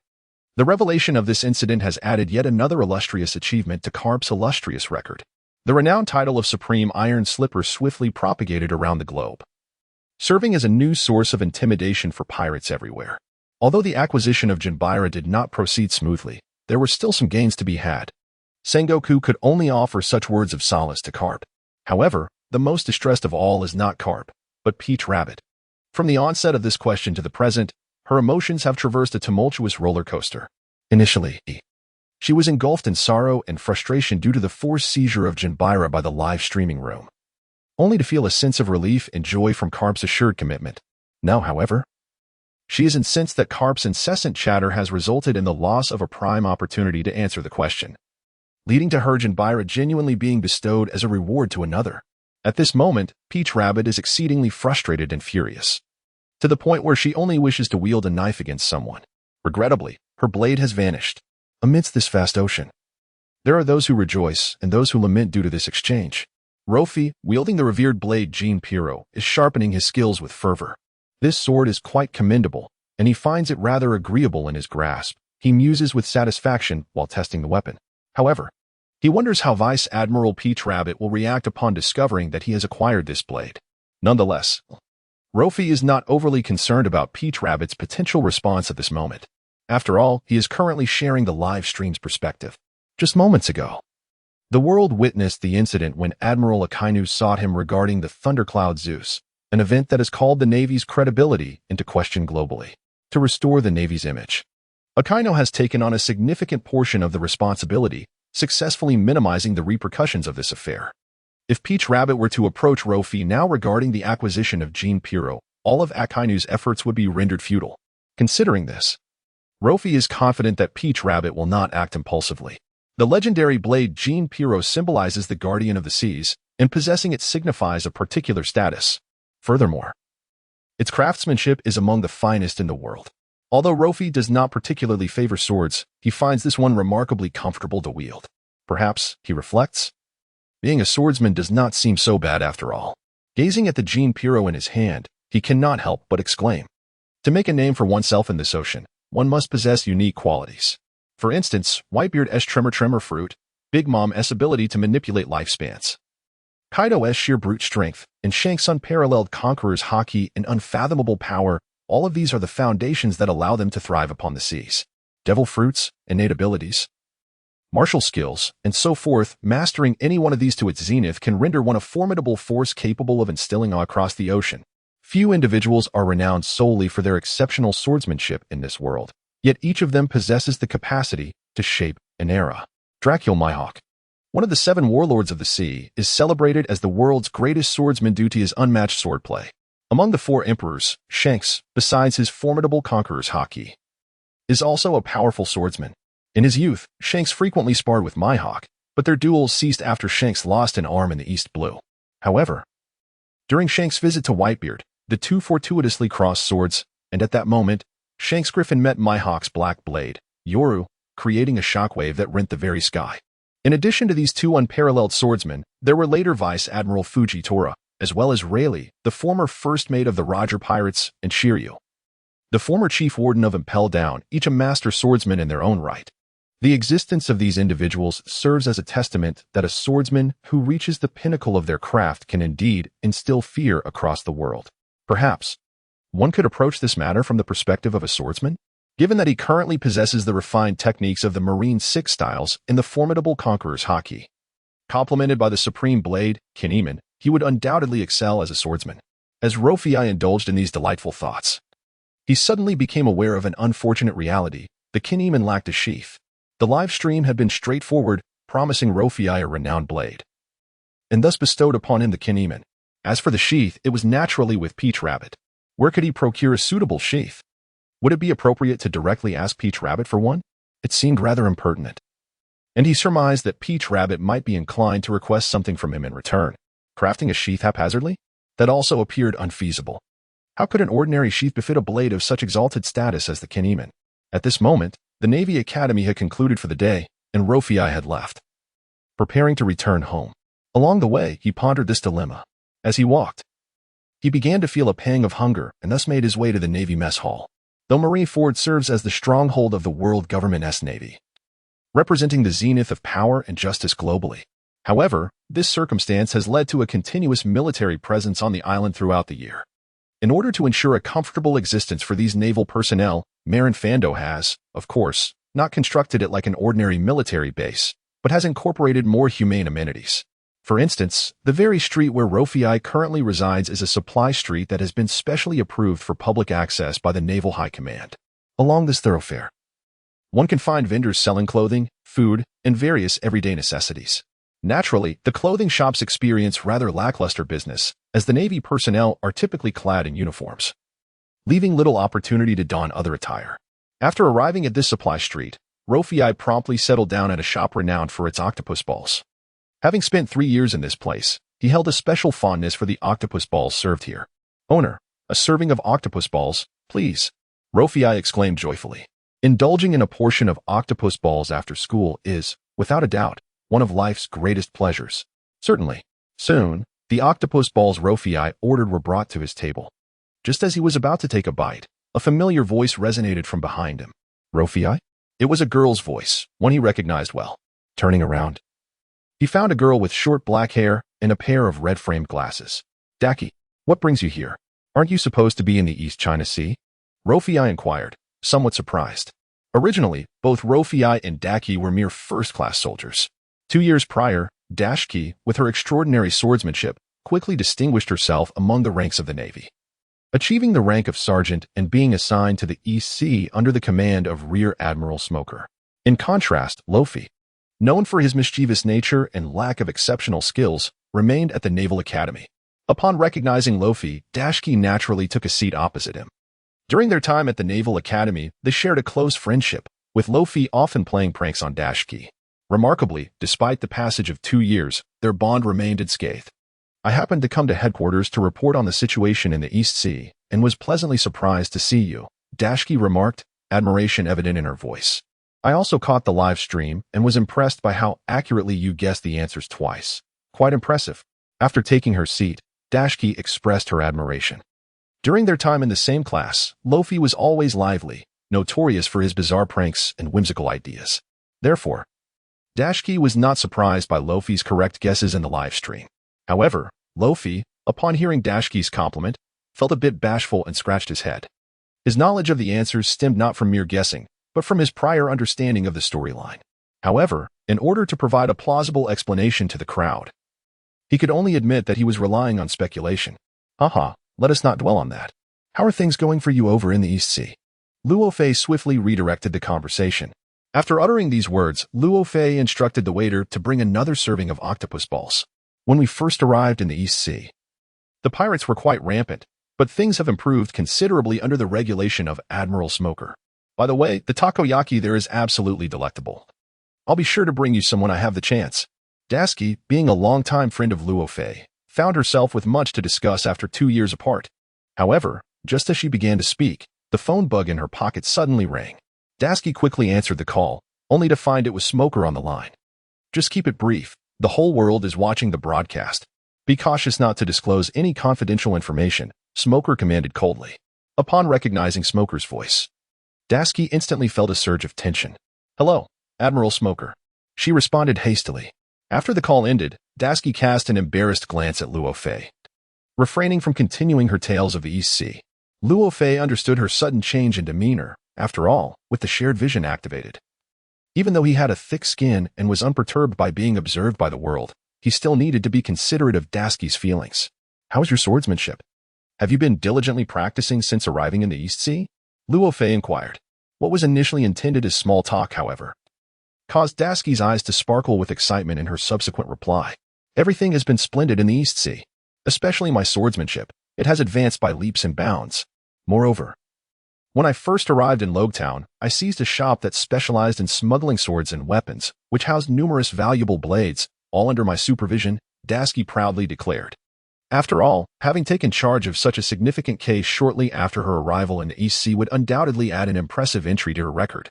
The revelation of this incident has added yet another illustrious achievement to Garp's illustrious record. The renowned title of Supreme Iron Slipper swiftly propagated around the globe, serving as a new source of intimidation for pirates everywhere. Although the acquisition of Jinbira did not proceed smoothly, there were still some gains to be had. Sengoku could only offer such words of solace to Garp. However, the most distressed of all is not Garp, but Peach Rabbit. From the onset of this question to the present, her emotions have traversed a tumultuous roller coaster. Initially, she was engulfed in sorrow and frustration due to the forced seizure of Jinbira by the live streaming room, only to feel a sense of relief and joy from Garp's assured commitment. Now, however, she is incensed that Garp's incessant chatter has resulted in the loss of a prime opportunity to answer the question, leading to her Jinbira genuinely being bestowed as a reward to another. At this moment, Peach Rabbit is exceedingly frustrated and furious, to the point where she only wishes to wield a knife against someone. Regrettably, her blade has vanished. Amidst this vast ocean, there are those who rejoice and those who lament due to this exchange. Rofi, wielding the revered blade Jean Pirro, is sharpening his skills with fervor. This sword is quite commendable, and he finds it rather agreeable in his grasp. He muses with satisfaction while testing the weapon. However, he wonders how Vice Admiral Peach Rabbit will react upon discovering that he has acquired this blade. Nonetheless, Rofi is not overly concerned about Peach Rabbit's potential response at this moment. After all, he is currently sharing the live stream's perspective. Just moments ago, the world witnessed the incident when Admiral Akainu sought him regarding the Thundercloud Zeus, an event that has called the Navy's credibility into question globally. To restore the Navy's image, Akainu has taken on a significant portion of the responsibility, successfully minimizing the repercussions of this affair. If Peach Rabbit were to approach Rofi now regarding the acquisition of Gene Piro, all of Akainu's efforts would be rendered futile. Considering this, Rofi is confident that Peach Rabbit will not act impulsively. The legendary blade Gene Piro symbolizes the guardian of the seas, and possessing it signifies a particular status. Furthermore, its craftsmanship is among the finest in the world. Although Rofi does not particularly favor swords, he finds this one remarkably comfortable to wield. Perhaps, he reflects, being a swordsman does not seem so bad after all. Gazing at the Gene Piro in his hand, he cannot help but exclaim. To make a name for oneself in this ocean, one must possess unique qualities. For instance, Whitebeard's tremor fruit, Big Mom's ability to manipulate lifespans, Kaido's sheer brute strength, and Shanks' unparalleled conqueror's haki and unfathomable power. All of these are the foundations that allow them to thrive upon the seas. Devil fruits, innate abilities, martial skills, and so forth. Mastering any one of these to its zenith can render one a formidable force capable of instilling awe across the ocean. Few individuals are renowned solely for their exceptional swordsmanship in this world, yet each of them possesses the capacity to shape an era. Dracul Mihawk, one of the 7 warlords of the sea, is celebrated as the world's greatest swordsman due to his unmatched swordplay. Among the 4 emperors, Shanks, besides his formidable conqueror's haki, is also a powerful swordsman. In his youth, Shanks frequently sparred with Mihawk, but their duels ceased after Shanks lost an arm in the East Blue. However, during Shanks' visit to Whitebeard, the two fortuitously crossed swords, and at that moment, Shanks Griffin met Mihawk's black blade, Yoru, creating a shockwave that rent the very sky. In addition to these 2 unparalleled swordsmen, there were later Vice Admiral Fujitora, as well as Rayleigh, the former first mate of the Roger Pirates, and Shiryu, the former chief warden of Impel Down, each a master swordsman in their own right. The existence of these individuals serves as a testament that a swordsman who reaches the pinnacle of their craft can indeed instill fear across the world. Perhaps one could approach this matter from the perspective of a swordsman, given that he currently possesses the refined techniques of the Marine 6 styles and the formidable conqueror's haki. Complemented by the supreme blade, Kinemon, he would undoubtedly excel as a swordsman. As Rofi indulged in these delightful thoughts, he suddenly became aware of an unfortunate reality. The Kinemon lacked a sheath. The live stream had been straightforward, promising Rofi a renowned blade, and thus bestowed upon him the Kinemon. As for the sheath, it was naturally with Peach Rabbit. Where could he procure a suitable sheath? Would it be appropriate to directly ask Peach Rabbit for one? It seemed rather impertinent, and he surmised that Peach Rabbit might be inclined to request something from him in return. Crafting a sheath haphazardly? That also appeared unfeasible. How could an ordinary sheath befit a blade of such exalted status as the Kinemon? At this moment, the Navy Academy had concluded for the day, and Rofi had left, preparing to return home. Along the way, he pondered this dilemma. As he walked, he began to feel a pang of hunger and thus made his way to the Navy mess hall. Though Marineford serves as the stronghold of the world government's Navy, representing the zenith of power and justice globally. However, this circumstance has led to a continuous military presence on the island throughout the year. In order to ensure a comfortable existence for these naval personnel, Marineford has, of course, not constructed it like an ordinary military base, but has incorporated more humane amenities. For instance, the very street where Rofi currently resides is a supply street that has been specially approved for public access by the Naval High Command. Along this thoroughfare, one can find vendors selling clothing, food, and various everyday necessities. Naturally, the clothing shops experience rather lackluster business, as the Navy personnel are typically clad in uniforms, leaving little opportunity to don other attire. After arriving at this supply street, Rofi promptly settled down at a shop renowned for its octopus balls. Having spent 3 years in this place, he held a special fondness for the octopus balls served here. "Owner, a serving of octopus balls, please," Rofi exclaimed joyfully. Indulging in a portion of octopus balls after school is, without a doubt, one of life's greatest pleasures. Certainly. Soon, the octopus balls Rofi ordered were brought to his table. Just as he was about to take a bite, a familiar voice resonated from behind him. "Rofi?" It was a girl's voice, one he recognized well. Turning around, he found a girl with short black hair and a pair of red-framed glasses. "Daki, what brings you here?" Aren't you supposed to be in the East China Sea? Rofi inquired, somewhat surprised. Originally, both Rofi and Daki were mere first-class soldiers. 2 years prior, Dashki, with her extraordinary swordsmanship, quickly distinguished herself among the ranks of the Navy, achieving the rank of sergeant and being assigned to the East Sea under the command of Rear Admiral Smoker. In contrast, Luffy, known for his mischievous nature and lack of exceptional skills, remained at the Naval Academy. Upon recognizing Luffy, Dashki naturally took a seat opposite him. During their time at the Naval Academy, they shared a close friendship, with Luffy often playing pranks on Dashki. Remarkably, despite the passage of 2 years, their bond remained unscathed. I happened to come to headquarters to report on the situation in the East Sea, and was pleasantly surprised to see you, Dashki remarked, admiration evident in her voice. I also caught the live stream and was impressed by how accurately you guessed the answers twice. Quite impressive. After taking her seat, Dashki expressed her admiration. During their time in the same class, Luffy was always lively, notorious for his bizarre pranks and whimsical ideas. Therefore, Dashki was not surprised by Luffy's correct guesses in the live stream. However, Luffy, upon hearing Dashki's compliment, felt a bit bashful and scratched his head. His knowledge of the answers stemmed not from mere guessing, but from his prior understanding of the storyline. However, in order to provide a plausible explanation to the crowd, he could only admit that he was relying on speculation. Haha, let us not dwell on that. How are things going for you over in the East Sea? Luo Fei swiftly redirected the conversation. After uttering these words, Luo Fei instructed the waiter to bring another serving of octopus balls. When we first arrived in the East Sea, the pirates were quite rampant, but things have improved considerably under the regulation of Admiral Smoker. By the way, the takoyaki there is absolutely delectable. I'll be sure to bring you some when I have the chance. Dashki, being a longtime friend of Luo Fei, found herself with much to discuss after 2 years apart. However, just as she began to speak, the phone bug in her pocket suddenly rang. Dashki quickly answered the call, only to find it was Smoker on the line. Just keep it brief. The whole world is watching the broadcast. Be cautious not to disclose any confidential information, Smoker commanded coldly. Upon recognizing Smoker's voice, Dashki instantly felt a surge of tension. Hello, Admiral Smoker. She responded hastily. After the call ended, Dashki cast an embarrassed glance at Luo Fei. Refraining from continuing her tales of the East Sea, Luo Fei understood her sudden change in demeanor, after all, with the shared vision activated. Even though he had a thick skin and was unperturbed by being observed by the world, he still needed to be considerate of Dashki's feelings. How's your swordsmanship? Have you been diligently practicing since arriving in the East Sea? Luo Fei inquired. What was initially intended as small talk, however, caused Dashki's eyes to sparkle with excitement in her subsequent reply. Everything has been splendid in the East Sea, especially my swordsmanship. It has advanced by leaps and bounds. Moreover, when I first arrived in Logtown, I seized a shop that specialized in smuggling swords and weapons, which housed numerous valuable blades, all under my supervision, Dashki proudly declared. After all, having taken charge of such a significant case shortly after her arrival in the East Sea would undoubtedly add an impressive entry to her record,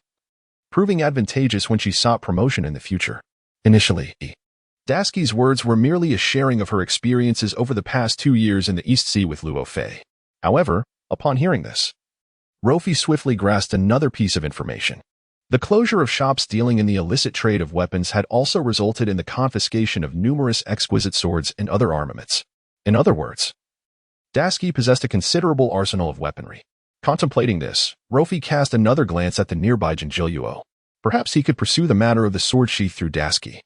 proving advantageous when she sought promotion in the future. Initially, Dashki's words were merely a sharing of her experiences over the past 2 years in the East Sea with Luo Fei. However, upon hearing this, Rofi swiftly grasped another piece of information. The closure of shops dealing in the illicit trade of weapons had also resulted in the confiscation of numerous exquisite swords and other armaments. In other words, Dashki possessed a considerable arsenal of weaponry. Contemplating this, Rofi cast another glance at the nearby Jinjilyuo. Perhaps he could pursue the matter of the sword sheath through Dashki.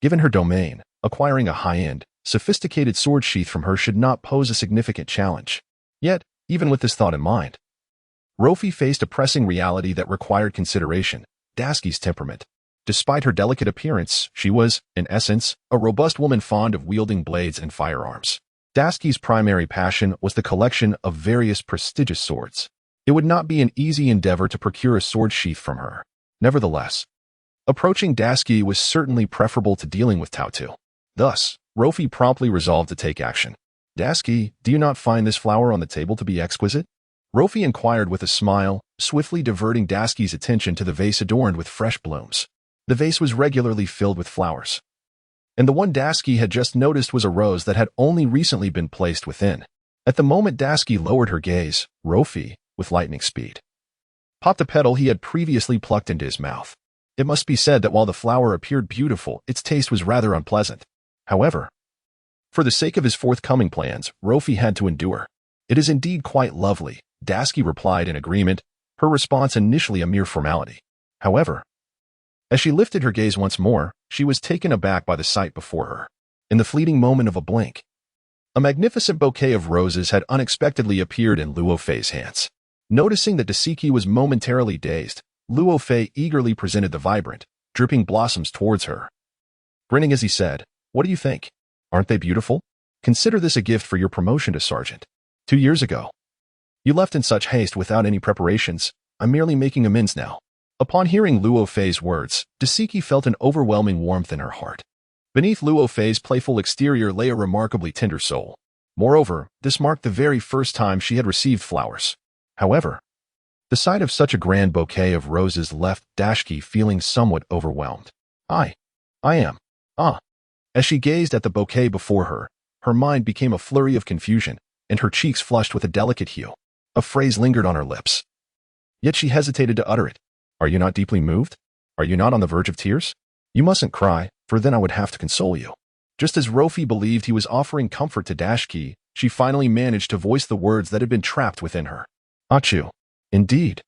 Given her domain, acquiring a high-end, sophisticated sword sheath from her should not pose a significant challenge. Yet, even with this thought in mind, Rofi faced a pressing reality that required consideration, Dashki's temperament. Despite her delicate appearance, she was, in essence, a robust woman fond of wielding blades and firearms. Dashki's primary passion was the collection of various prestigious swords. It would not be an easy endeavor to procure a sword sheath from her. Nevertheless, approaching Dashki was certainly preferable to dealing with Tautu. Thus, Rofi promptly resolved to take action. Dashki, do you not find this flower on the table to be exquisite? Rofi inquired with a smile, swiftly diverting Dashki's attention to the vase adorned with fresh blooms. The vase was regularly filled with flowers, and the one Dashki had just noticed was a rose that had only recently been placed within. At the moment Dashki lowered her gaze, Rofi, with lightning speed, popped a petal he had previously plucked into his mouth. It must be said that while the flower appeared beautiful, its taste was rather unpleasant. However, for the sake of his forthcoming plans, Rofi had to endure. It is indeed quite lovely, Dashki replied in agreement, her response initially a mere formality. However, as she lifted her gaze once more, she was taken aback by the sight before her. In the fleeting moment of a blink, a magnificent bouquet of roses had unexpectedly appeared in Luo Fei's hands. Noticing that Dashki was momentarily dazed, Luo Fei eagerly presented the vibrant, dripping blossoms towards her. Grinning as he said, "What do you think? Aren't they beautiful? Consider this a gift for your promotion to sergeant. 2 years ago, you left in such haste without any preparations. I'm merely making amends now." Upon hearing Luo Fei's words, Dashki felt an overwhelming warmth in her heart. Beneath Luo Fei's playful exterior lay a remarkably tender soul. Moreover, this marked the very first time she had received flowers. However, the sight of such a grand bouquet of roses left Dashki feeling somewhat overwhelmed. I am. As she gazed at the bouquet before her, her mind became a flurry of confusion, and her cheeks flushed with a delicate hue. A phrase lingered on her lips. Yet she hesitated to utter it. Are you not deeply moved? Are you not on the verge of tears? You mustn't cry, for then I would have to console you. Just as Rofi believed he was offering comfort to Dashki, she finally managed to voice the words that had been trapped within her. Achu. Indeed.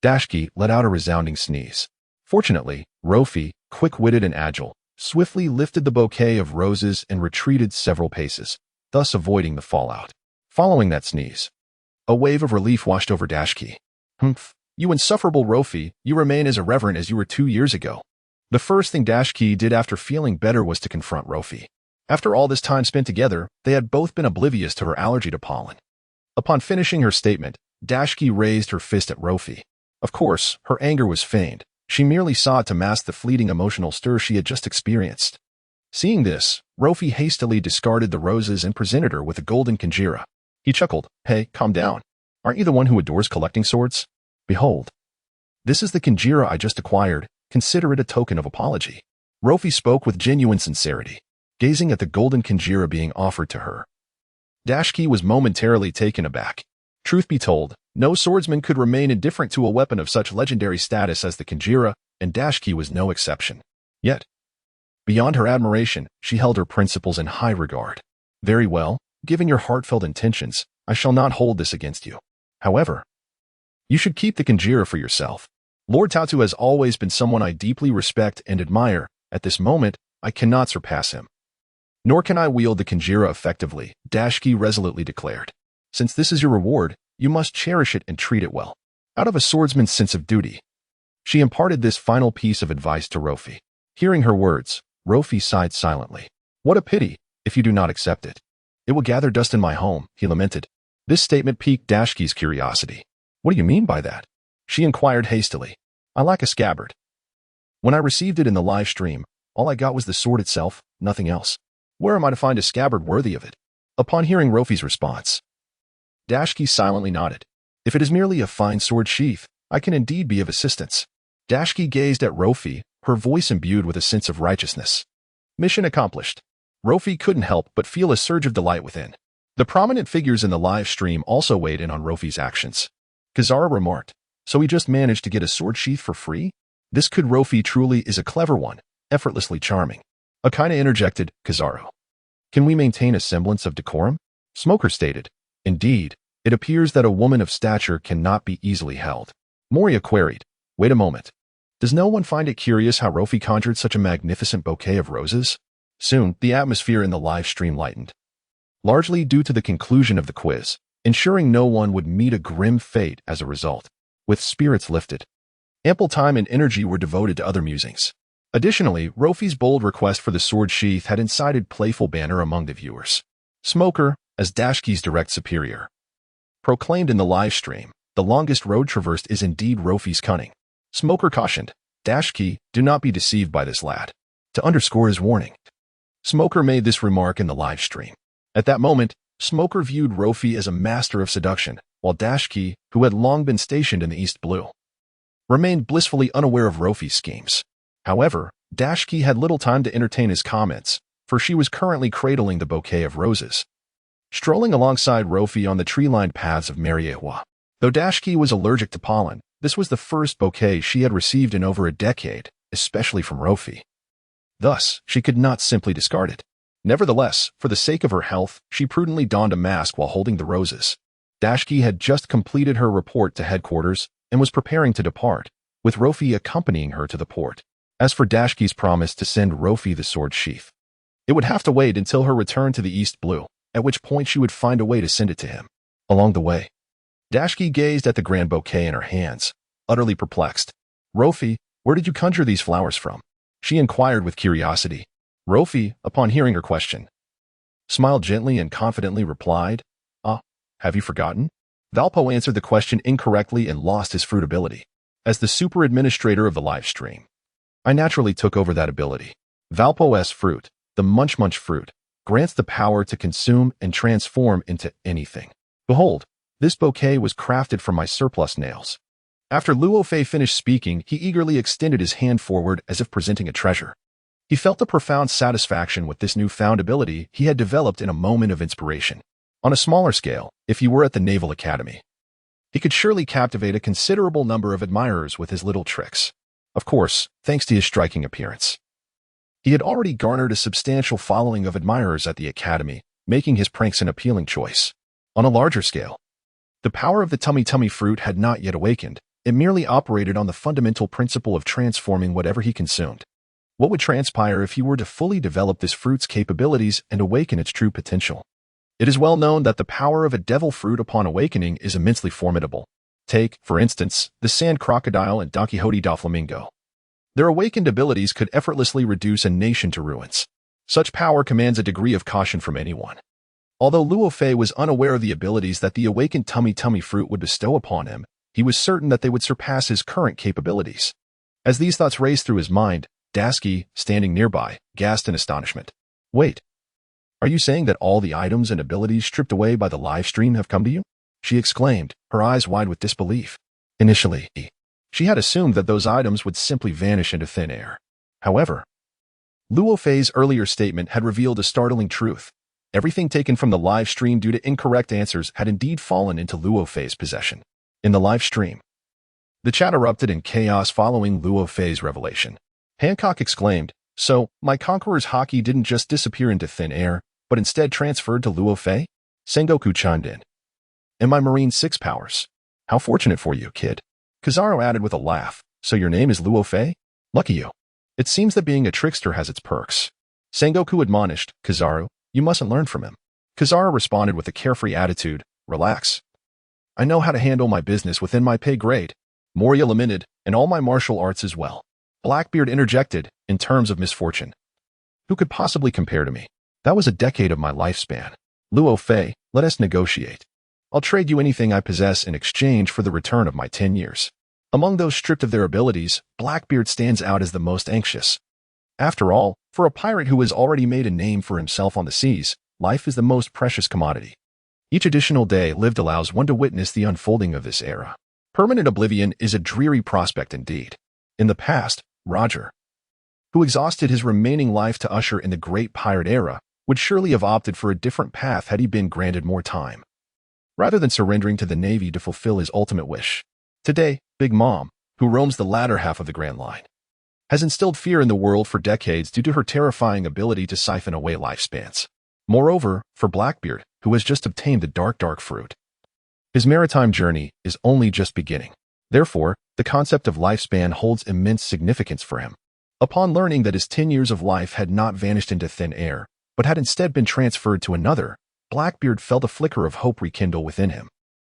Dashki let out a resounding sneeze. Fortunately, Rofi, quick-witted and agile, swiftly lifted the bouquet of roses and retreated several paces, thus avoiding the fallout. Following that sneeze, a wave of relief washed over Dashki. Humph. You insufferable Rofi, you remain as irreverent as you were 2 years ago. The first thing Dashki did after feeling better was to confront Rofi. After all this time spent together, they had both been oblivious to her allergy to pollen. Upon finishing her statement, Dashki raised her fist at Rofi. Of course, her anger was feigned. She merely sought to mask the fleeting emotional stir she had just experienced. Seeing this, Rofi hastily discarded the roses and presented her with a golden kanjira. He chuckled, "Hey, calm down. Aren't you the one who adores collecting swords? Behold, this is the kanjira I just acquired. Consider it a token of apology." Rofi spoke with genuine sincerity, gazing at the golden kanjira being offered to her. Dashki was momentarily taken aback. Truth be told, no swordsman could remain indifferent to a weapon of such legendary status as the kanjira, and Dashki was no exception. Yet, beyond her admiration, she held her principles in high regard. Very well, given your heartfelt intentions, I shall not hold this against you. However, you should keep the kanjira for yourself. Lord Tatu has always been someone I deeply respect and admire. At this moment, I cannot surpass him. Nor can I wield the kanjira effectively, Dashki resolutely declared. Since this is your reward, you must cherish it and treat it well. Out of a swordsman's sense of duty, she imparted this final piece of advice to Rofi. Hearing her words, Rofi sighed silently. What a pity, if you do not accept it. It will gather dust in my home, he lamented. This statement piqued Dashki's curiosity. What do you mean by that? She inquired hastily. I lack a scabbard. When I received it in the live stream, all I got was the sword itself, nothing else. Where am I to find a scabbard worthy of it? Upon hearing Rofi's response, Dashki silently nodded. If it is merely a fine sword sheath, I can indeed be of assistance. Dashki gazed at Rofi, her voice imbued with a sense of righteousness. Mission accomplished. Rofi couldn't help but feel a surge of delight within. The prominent figures in the live stream also weighed in on Rofi's actions. Kazara remarked, so he just managed to get a sword sheath for free? This kid Rofi truly is a clever one, effortlessly charming. Akainu interjected, Kazaro. Can we maintain a semblance of decorum? Smoker stated, Indeed, it appears that a woman of stature cannot be easily held. Moria queried, wait a moment. Does no one find it curious how Rofi conjured such a magnificent bouquet of roses? Soon, the atmosphere in the live stream lightened. Largely due to the conclusion of the quiz, ensuring no one would meet a grim fate as a result. With spirits lifted, ample time and energy were devoted to other musings. Additionally, Rofi's bold request for the sword sheath had incited playful banter among the viewers. Smoker, as Dashki's direct superior, proclaimed in the live stream, the longest road traversed is indeed Rofi's cunning. Smoker cautioned, Dashki, do not be deceived by this lad. To underscore his warning, Smoker made this remark in the live stream. At that moment, Smoker viewed Rofi as a master of seduction, while Dashki, who had long been stationed in the East Blue, remained blissfully unaware of Rofi's schemes. However, Dashki had little time to entertain his comments, for she was currently cradling the bouquet of roses, strolling alongside Rofi on the tree-lined paths of Marineford. Though Dashki was allergic to pollen, this was the first bouquet she had received in over a decade, especially from Rofi. Thus, she could not simply discard it. Nevertheless, for the sake of her health, she prudently donned a mask while holding the roses. Dashki had just completed her report to headquarters and was preparing to depart, with Rofi accompanying her to the port. As for Dashki's promise to send Rofi the sword sheath, it would have to wait until her return to the East Blue, at which point she would find a way to send it to him. Along the way, Dashki gazed at the grand bouquet in her hands, utterly perplexed. Rofi, where did you conjure these flowers from? She inquired with curiosity. Rofi, upon hearing her question, smiled gently and confidently replied, have you forgotten? Valpo answered the question incorrectly and lost his fruit ability. As the super administrator of the live stream, I naturally took over that ability. Valpo's fruit, the Munch Munch fruit, grants the power to consume and transform into anything. Behold, this bouquet was crafted from my surplus nails. After Luo Fei finished speaking, he eagerly extended his hand forward as if presenting a treasure. He felt a profound satisfaction with this newfound ability he had developed in a moment of inspiration. On a smaller scale, if he were at the Naval Academy, he could surely captivate a considerable number of admirers with his little tricks. Of course, thanks to his striking appearance. He had already garnered a substantial following of admirers at the Academy, making his pranks an appealing choice. On a larger scale, the power of the Tummy Tummy fruit had not yet awakened. It merely operated on the fundamental principle of transforming whatever he consumed. What would transpire if he were to fully develop this fruit's capabilities and awaken its true potential? It is well known that the power of a devil fruit upon awakening is immensely formidable. Take, for instance, the Sand Crocodile and Don Quixote da Flamingo. Their awakened abilities could effortlessly reduce a nation to ruins. Such power commands a degree of caution from anyone. Although Luo Fei was unaware of the abilities that the awakened Tummy Tummy fruit would bestow upon him, he was certain that they would surpass his current capabilities. As these thoughts raced through his mind, Dashki, standing nearby, gasped in astonishment. Wait. Are you saying that all the items and abilities stripped away by the live stream have come to you? She exclaimed, her eyes wide with disbelief. Initially, she had assumed that those items would simply vanish into thin air. However, Luo Fei's earlier statement had revealed a startling truth. Everything taken from the live stream due to incorrect answers had indeed fallen into Luo Fei's possession. In the live stream, the chat erupted in chaos following Luo Fei's revelation. Hancock exclaimed, so, my conqueror's hockey didn't just disappear into thin air, but instead transferred to Luo Fei? Sengoku chimed in. And my Marine 6 powers. How fortunate for you, kid. Kizaru added with a laugh, so your name is Luo Fei? Lucky you. It seems that being a trickster has its perks. Sengoku admonished, Kizaru, you mustn't learn from him. Kizaru responded with a carefree attitude, relax. I know how to handle my business within my pay grade. Moria lamented, and all my martial arts as well. Blackbeard interjected, in terms of misfortune. Who could possibly compare to me? That was a decade of my lifespan. Luo Fei, let us negotiate. I'll trade you anything I possess in exchange for the return of my 10 years. Among those stripped of their abilities, Blackbeard stands out as the most anxious. After all, for a pirate who has already made a name for himself on the seas, life is the most precious commodity. Each additional day lived allows one to witness the unfolding of this era. Permanent oblivion is a dreary prospect indeed. In the past, Roger, who exhausted his remaining life to usher in the Great Pirate Era, would surely have opted for a different path had he been granted more time, rather than surrendering to the Navy to fulfill his ultimate wish. Today, Big Mom, who roams the latter half of the Grand Line, has instilled fear in the world for decades due to her terrifying ability to siphon away lifespans. Moreover, for Blackbeard, who has just obtained the dark fruit, his maritime journey is only just beginning. Therefore, the concept of lifespan holds immense significance for him. Upon learning that his 10 years of life had not vanished into thin air, but had instead been transferred to another, Blackbeard felt a flicker of hope rekindle within him.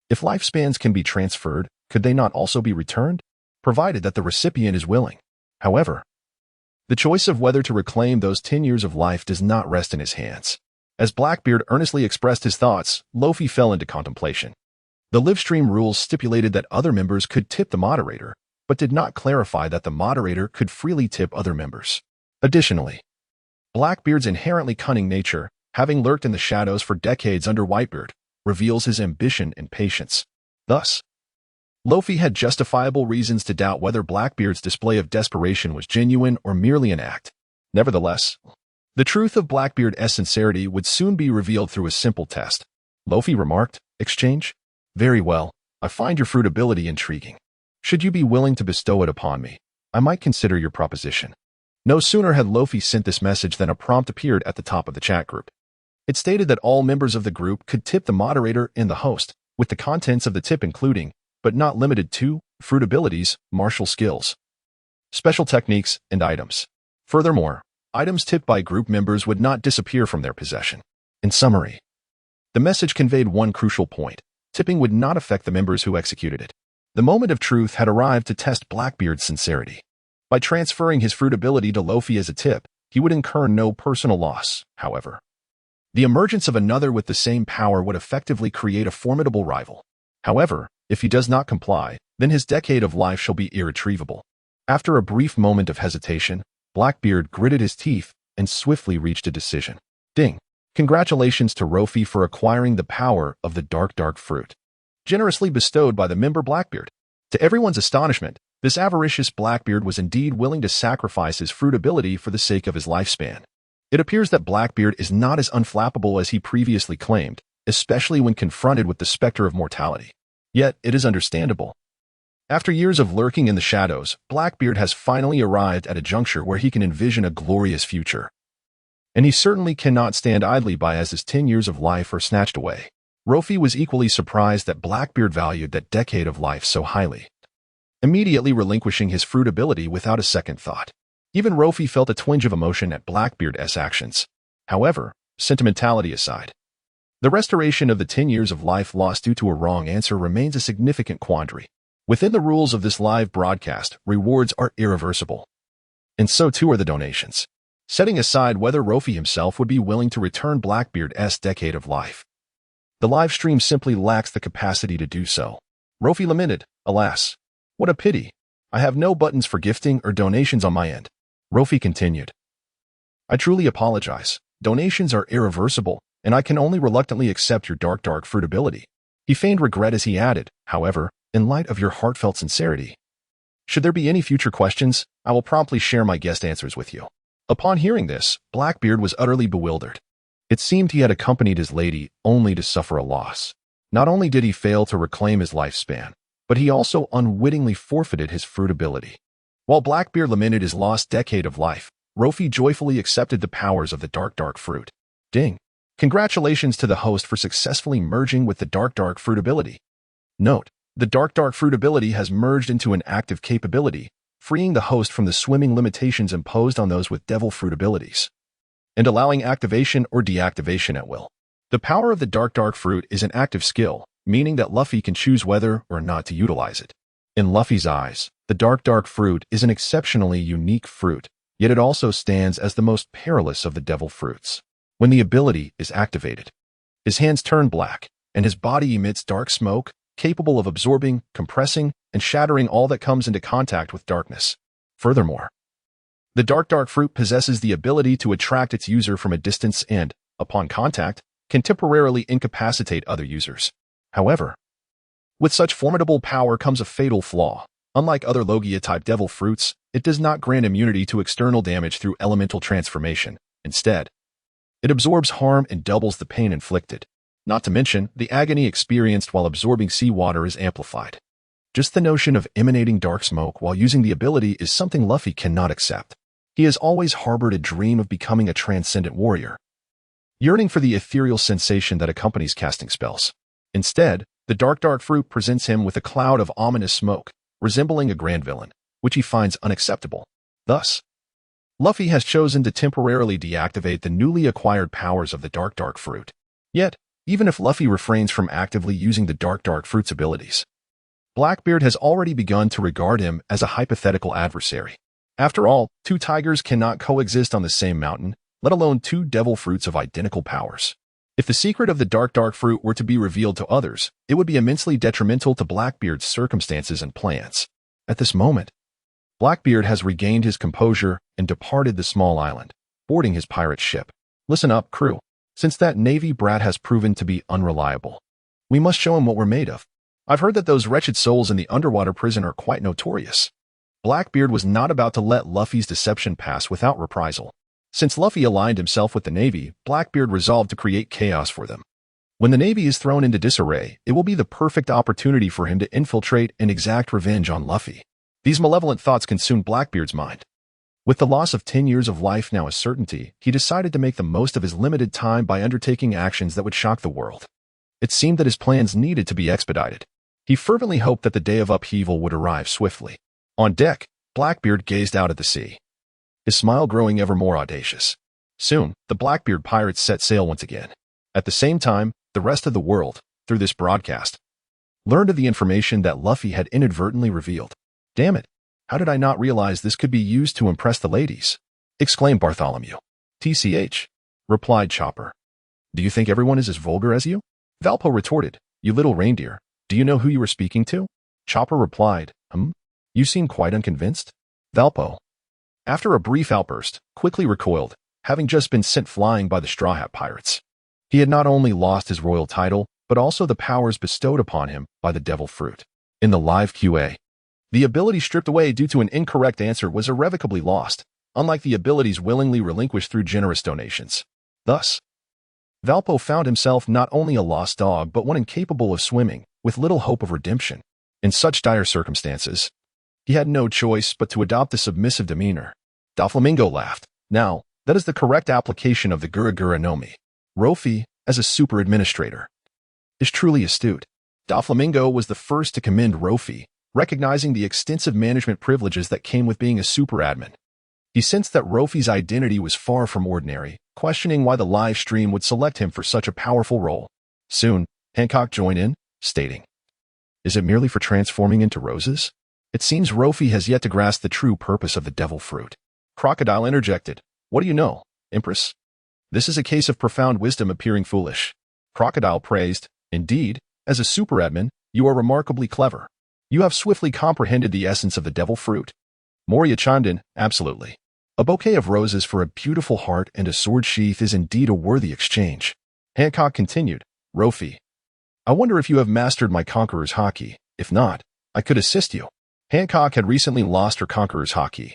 If lifespans can be transferred, could they not also be returned? Provided that the recipient is willing. However, the choice of whether to reclaim those 10 years of life does not rest in his hands. As Blackbeard earnestly expressed his thoughts, Luffy fell into contemplation. The livestream rules stipulated that other members could tip the moderator, but did not clarify that the moderator could freely tip other members. Additionally, Blackbeard's inherently cunning nature, having lurked in the shadows for decades under Whitebeard, reveals his ambition and patience. Thus, Luffy had justifiable reasons to doubt whether Blackbeard's display of desperation was genuine or merely an act. Nevertheless, the truth of Blackbeard's sincerity would soon be revealed through a simple test. Luffy remarked, exchange? Very well, I find your fruit ability intriguing. Should you be willing to bestow it upon me, I might consider your proposition. No sooner had Luffy sent this message than a prompt appeared at the top of the chat group. It stated that all members of the group could tip the moderator and the host, with the contents of the tip including, but not limited to, fruit abilities, martial skills, special techniques, and items. Furthermore, items tipped by group members would not disappear from their possession. In summary, the message conveyed one crucial point. Tipping would not affect the members who executed it. The moment of truth had arrived to test Blackbeard's sincerity. By transferring his fruit ability to Luffy as a tip, he would incur no personal loss, however. The emergence of another with the same power would effectively create a formidable rival. However, if he does not comply, then his decade of life shall be irretrievable. After a brief moment of hesitation, Blackbeard gritted his teeth and swiftly reached a decision. Ding! Congratulations to Rofi for acquiring the power of the dark fruit, generously bestowed by the member Blackbeard. To everyone's astonishment, this avaricious Blackbeard was indeed willing to sacrifice his fruit ability for the sake of his lifespan. It appears that Blackbeard is not as unflappable as he previously claimed, especially when confronted with the specter of mortality. Yet, it is understandable. After years of lurking in the shadows, Blackbeard has finally arrived at a juncture where he can envision a glorious future. And he certainly cannot stand idly by as his 10 years of life are snatched away. Rofi was equally surprised that Blackbeard valued that decade of life so highly, immediately relinquishing his fruit ability without a second thought. Even Rofi felt a twinge of emotion at Blackbeard's actions. However, sentimentality aside, the restoration of the 10 years of life lost due to a wrong answer remains a significant quandary. Within the rules of this live broadcast, rewards are irreversible. And so too are the donations. Setting aside whether Rofi himself would be willing to return Blackbeard's decade of life, the live stream simply lacks the capacity to do so. Rofi lamented, "Alas, what a pity. I have no buttons for gifting or donations on my end." Rofi continued, "I truly apologize. Donations are irreversible, and I can only reluctantly accept your dark fruit ability." He feigned regret as he added, "However, in light of your heartfelt sincerity, should there be any future questions, I will promptly share my guest answers with you." Upon hearing this, Blackbeard was utterly bewildered. It seemed he had accompanied his lady only to suffer a loss. Not only did he fail to reclaim his lifespan, but he also unwittingly forfeited his fruit ability. While Blackbeard lamented his lost decade of life, Rofi joyfully accepted the powers of the dark fruit. Ding! Congratulations to the host for successfully merging with the dark fruit ability. Note, the dark fruit ability has merged into an active capability, freeing the host from the swimming limitations imposed on those with devil fruit abilities, and allowing activation or deactivation at will. The power of the dark fruit is an active skill, meaning that Luffy can choose whether or not to utilize it. In Luffy's eyes, the dark fruit is an exceptionally unique fruit, yet it also stands as the most perilous of the devil fruits. When the ability is activated, his hands turn black, and his body emits dark smoke, capable of absorbing, compressing, and shattering all that comes into contact with darkness. Furthermore, the dark fruit possesses the ability to attract its user from a distance and, upon contact, can temporarily incapacitate other users. However, with such formidable power comes a fatal flaw. Unlike other Logia-type devil fruits, it does not grant immunity to external damage through elemental transformation. Instead, it absorbs harm and doubles the pain inflicted. Not to mention, the agony experienced while absorbing seawater is amplified. Just the notion of emanating dark smoke while using the ability is something Luffy cannot accept. He has always harbored a dream of becoming a transcendent warrior, yearning for the ethereal sensation that accompanies casting spells. Instead, the dark fruit presents him with a cloud of ominous smoke, resembling a grand villain, which he finds unacceptable. Thus, Luffy has chosen to temporarily deactivate the newly acquired powers of the dark fruit. Yet, even if Luffy refrains from actively using the dark fruit's abilities, Blackbeard has already begun to regard him as a hypothetical adversary. After all, two tigers cannot coexist on the same mountain, let alone two devil fruits of identical powers. If the secret of the dark fruit were to be revealed to others, it would be immensely detrimental to Blackbeard's circumstances and plans. At this moment, Blackbeard has regained his composure and departed the small island, boarding his pirate ship. Listen up, crew. Since that Navy brat has proven to be unreliable, we must show him what we're made of. I've heard that those wretched souls in the underwater prison are quite notorious. Blackbeard was not about to let Luffy's deception pass without reprisal. Since Luffy aligned himself with the Navy, Blackbeard resolved to create chaos for them. When the Navy is thrown into disarray, it will be the perfect opportunity for him to infiltrate and exact revenge on Luffy. These malevolent thoughts consumed Blackbeard's mind. With the loss of 10 years of life now a certainty, he decided to make the most of his limited time by undertaking actions that would shock the world. It seemed that his plans needed to be expedited. He fervently hoped that the day of upheaval would arrive swiftly. On deck, Blackbeard gazed out at the sea, his smile growing ever more audacious. Soon, the Blackbeard pirates set sail once again. At the same time, the rest of the world, through this broadcast, learned of the information that Luffy had inadvertently revealed. "Damn it, how did I not realize this could be used to impress the ladies?" exclaimed Bartholomew. "TCH," replied Chopper. "Do you think everyone is as vulgar as you?" Valpo retorted, "You little reindeer, do you know who you were speaking to?" Chopper replied, You seem quite unconvinced." Valpo, after a brief outburst, quickly recoiled, having just been sent flying by the Straw Hat Pirates. He had not only lost his royal title, but also the powers bestowed upon him by the Devil Fruit. In the live QA, the ability stripped away due to an incorrect answer was irrevocably lost, unlike the abilities willingly relinquished through generous donations. Thus, Valpo found himself not only a lost dog but one incapable of swimming, with little hope of redemption. In such dire circumstances, he had no choice but to adopt a submissive demeanor. Doflamingo laughed. "Now, that is the correct application of the Gura Gura no Mi. Rofi, as a super administrator, is truly astute." Doflamingo was the first to commend Rofi, recognizing the extensive management privileges that came with being a super admin. He sensed that Rofi's identity was far from ordinary, questioning why the live stream would select him for such a powerful role. Soon, Hancock joined in, stating, "Is it merely for transforming into roses? It seems Rofi has yet to grasp the true purpose of the Devil Fruit." Crocodile interjected, "What do you know, Empress? This is a case of profound wisdom appearing foolish." Crocodile praised, "Indeed, as a super admin, you are remarkably clever. You have swiftly comprehended the essence of the Devil Fruit." Moria chimed in, "Absolutely. A bouquet of roses for a beautiful heart and a sword sheath is indeed a worthy exchange." Hancock continued, "Rofi, I wonder if you have mastered my Conqueror's Haki. If not, I could assist you." Hancock had recently lost her Conqueror's Haki,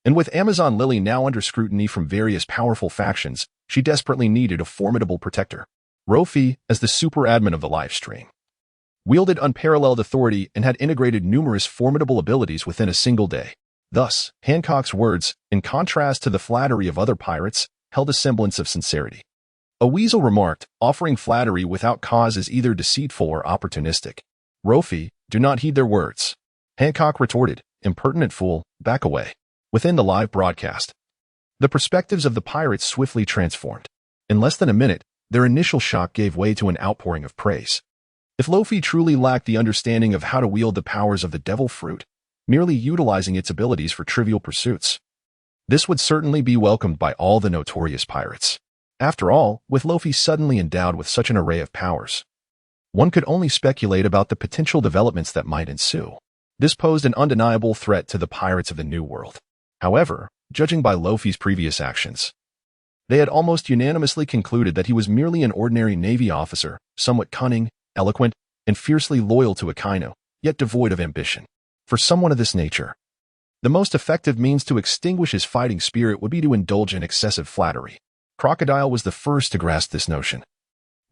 and with Amazon Lily now under scrutiny from various powerful factions, she desperately needed a formidable protector. Rofi, as the super admin of the live stream, wielded unparalleled authority and had integrated numerous formidable abilities within a single day. Thus, Hancock's words, in contrast to the flattery of other pirates, held a semblance of sincerity. A weasel remarked, offering flattery without cause is either deceitful or opportunistic. "Rofi, do not heed their words." Hancock retorted, "Impertinent fool, back away." Within the live broadcast, the perspectives of the pirates swiftly transformed. In less than a minute, their initial shock gave way to an outpouring of praise. If Luffy truly lacked the understanding of how to wield the powers of the Devil Fruit, merely utilizing its abilities for trivial pursuits, this would certainly be welcomed by all the notorious pirates. After all, with Luffy suddenly endowed with such an array of powers, one could only speculate about the potential developments that might ensue. This posed an undeniable threat to the pirates of the New World. However, judging by Luffy's previous actions, they had almost unanimously concluded that he was merely an ordinary Navy officer, somewhat cunning, eloquent, and fiercely loyal to Akainu, yet devoid of ambition. For someone of this nature, the most effective means to extinguish his fighting spirit would be to indulge in excessive flattery. Crocodile was the first to grasp this notion.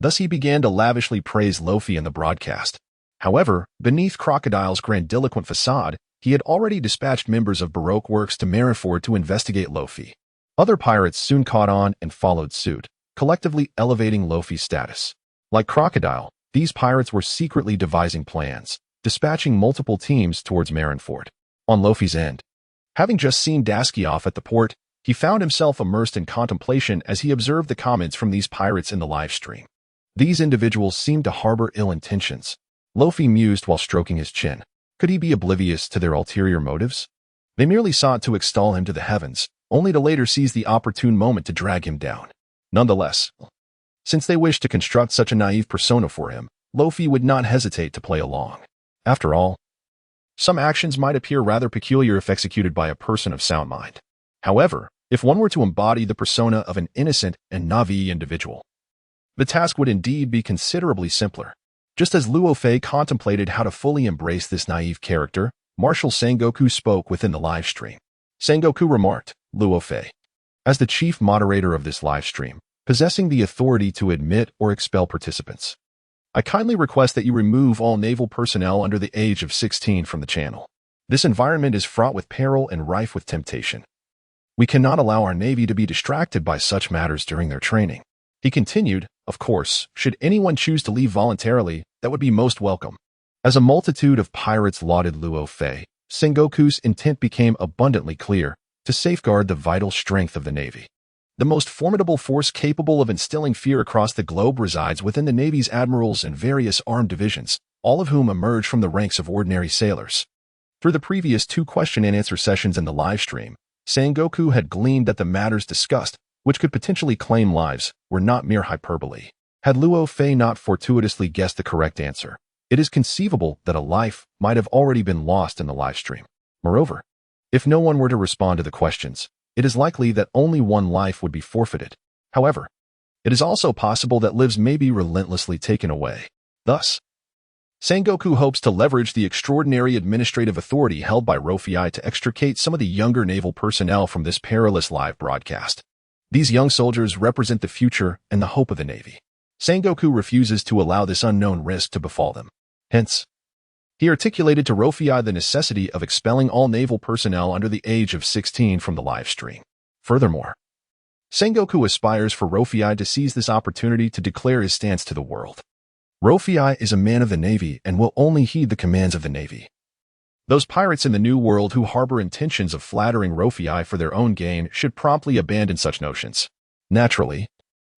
Thus he began to lavishly praise Luffy in the broadcast. However, beneath Crocodile's grandiloquent facade, he had already dispatched members of Baroque Works to Marineford to investigate Luffy. Other pirates soon caught on and followed suit, collectively elevating Luffy's status. Like Crocodile, these pirates were secretly devising plans, dispatching multiple teams towards Marineford. On Luffy's end, having just seen Dasky off at the port, he found himself immersed in contemplation as he observed the comments from these pirates in the live stream. These individuals seemed to harbor ill intentions. Luffy mused while stroking his chin. Could he be oblivious to their ulterior motives? They merely sought to extol him to the heavens, only to later seize the opportune moment to drag him down. Nonetheless, since they wished to construct such a naive persona for him, Luffy would not hesitate to play along. After all, some actions might appear rather peculiar if executed by a person of sound mind. However, if one were to embody the persona of an innocent and naive individual, the task would indeed be considerably simpler. Just as Luo Fei contemplated how to fully embrace this naive character, Marshal Sengoku spoke within the live stream. Sengoku remarked, "Luo Fei, as the chief moderator of this live stream, possessing the authority to admit or expel participants, I kindly request that you remove all naval personnel under the age of 16 from the channel. This environment is fraught with peril and rife with temptation. We cannot allow our Navy to be distracted by such matters during their training." He continued, of course, should anyone choose to leave voluntarily, that would be most welcome. As a multitude of pirates lauded Luo Fei, Sengoku's intent became abundantly clear: to safeguard the vital strength of the Navy. The most formidable force capable of instilling fear across the globe resides within the Navy's admirals and various armed divisions, all of whom emerge from the ranks of ordinary sailors. Through the previous 2 question-and-answer sessions in the livestream, Sengoku had gleaned that the matters discussed, which could potentially claim lives, were not mere hyperbole. Had Luo Fei not fortuitously guessed the correct answer, it is conceivable that a life might have already been lost in the livestream. Moreover, if no one were to respond to the questions, it is likely that only one life would be forfeited. However, it is also possible that lives may be relentlessly taken away. Thus, Sengoku hopes to leverage the extraordinary administrative authority held by Rofi to extricate some of the younger naval personnel from this perilous live broadcast. These young soldiers represent the future and the hope of the Navy. Sengoku refuses to allow this unknown risk to befall them. Hence, he articulated to Rofi the necessity of expelling all naval personnel under the age of 16 from the live stream. Furthermore, Sengoku aspires for Rofi to seize this opportunity to declare his stance to the world. Rofi is a man of the Navy and will only heed the commands of the Navy. Those pirates in the New World who harbor intentions of flattering Rofi for their own gain should promptly abandon such notions. Naturally,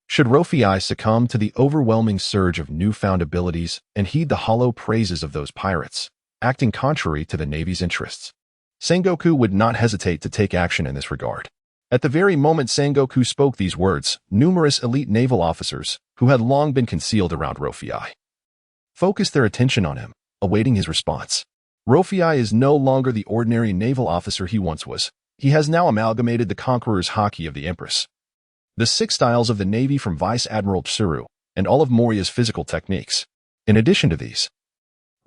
should Rofi succumb to the overwhelming surge of newfound abilities and heed the hollow praises of those pirates, acting contrary to the Navy's interests, Sengoku would not hesitate to take action in this regard. At the very moment Sengoku spoke these words, numerous elite naval officers, who had long been concealed around Rofi, focused their attention on him, awaiting his response. Rofi is no longer the ordinary naval officer he once was. He has now amalgamated the conqueror's haki of the Empress, the 6 styles of the Navy from Vice Admiral Tsuru, and all of Moriya's physical techniques. In addition to these,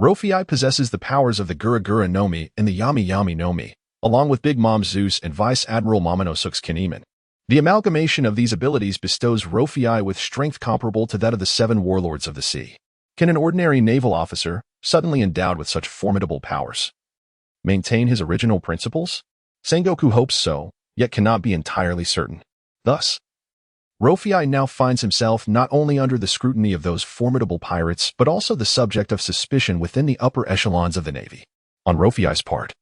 Rofi possesses the powers of the Gura Gura no Mi and the Yami Yami no Mi, along with Big Mom Zeus and Vice Admiral Momonosuke's Kinemon. The amalgamation of these abilities bestows Rofi with strength comparable to that of the 7 warlords of the sea. Can an ordinary naval officer, suddenly endowed with such formidable powers, maintain his original principles? Sengoku hopes so, yet cannot be entirely certain. Thus, Rofi now finds himself not only under the scrutiny of those formidable pirates, but also the subject of suspicion within the upper echelons of the Navy. On Rofi's part,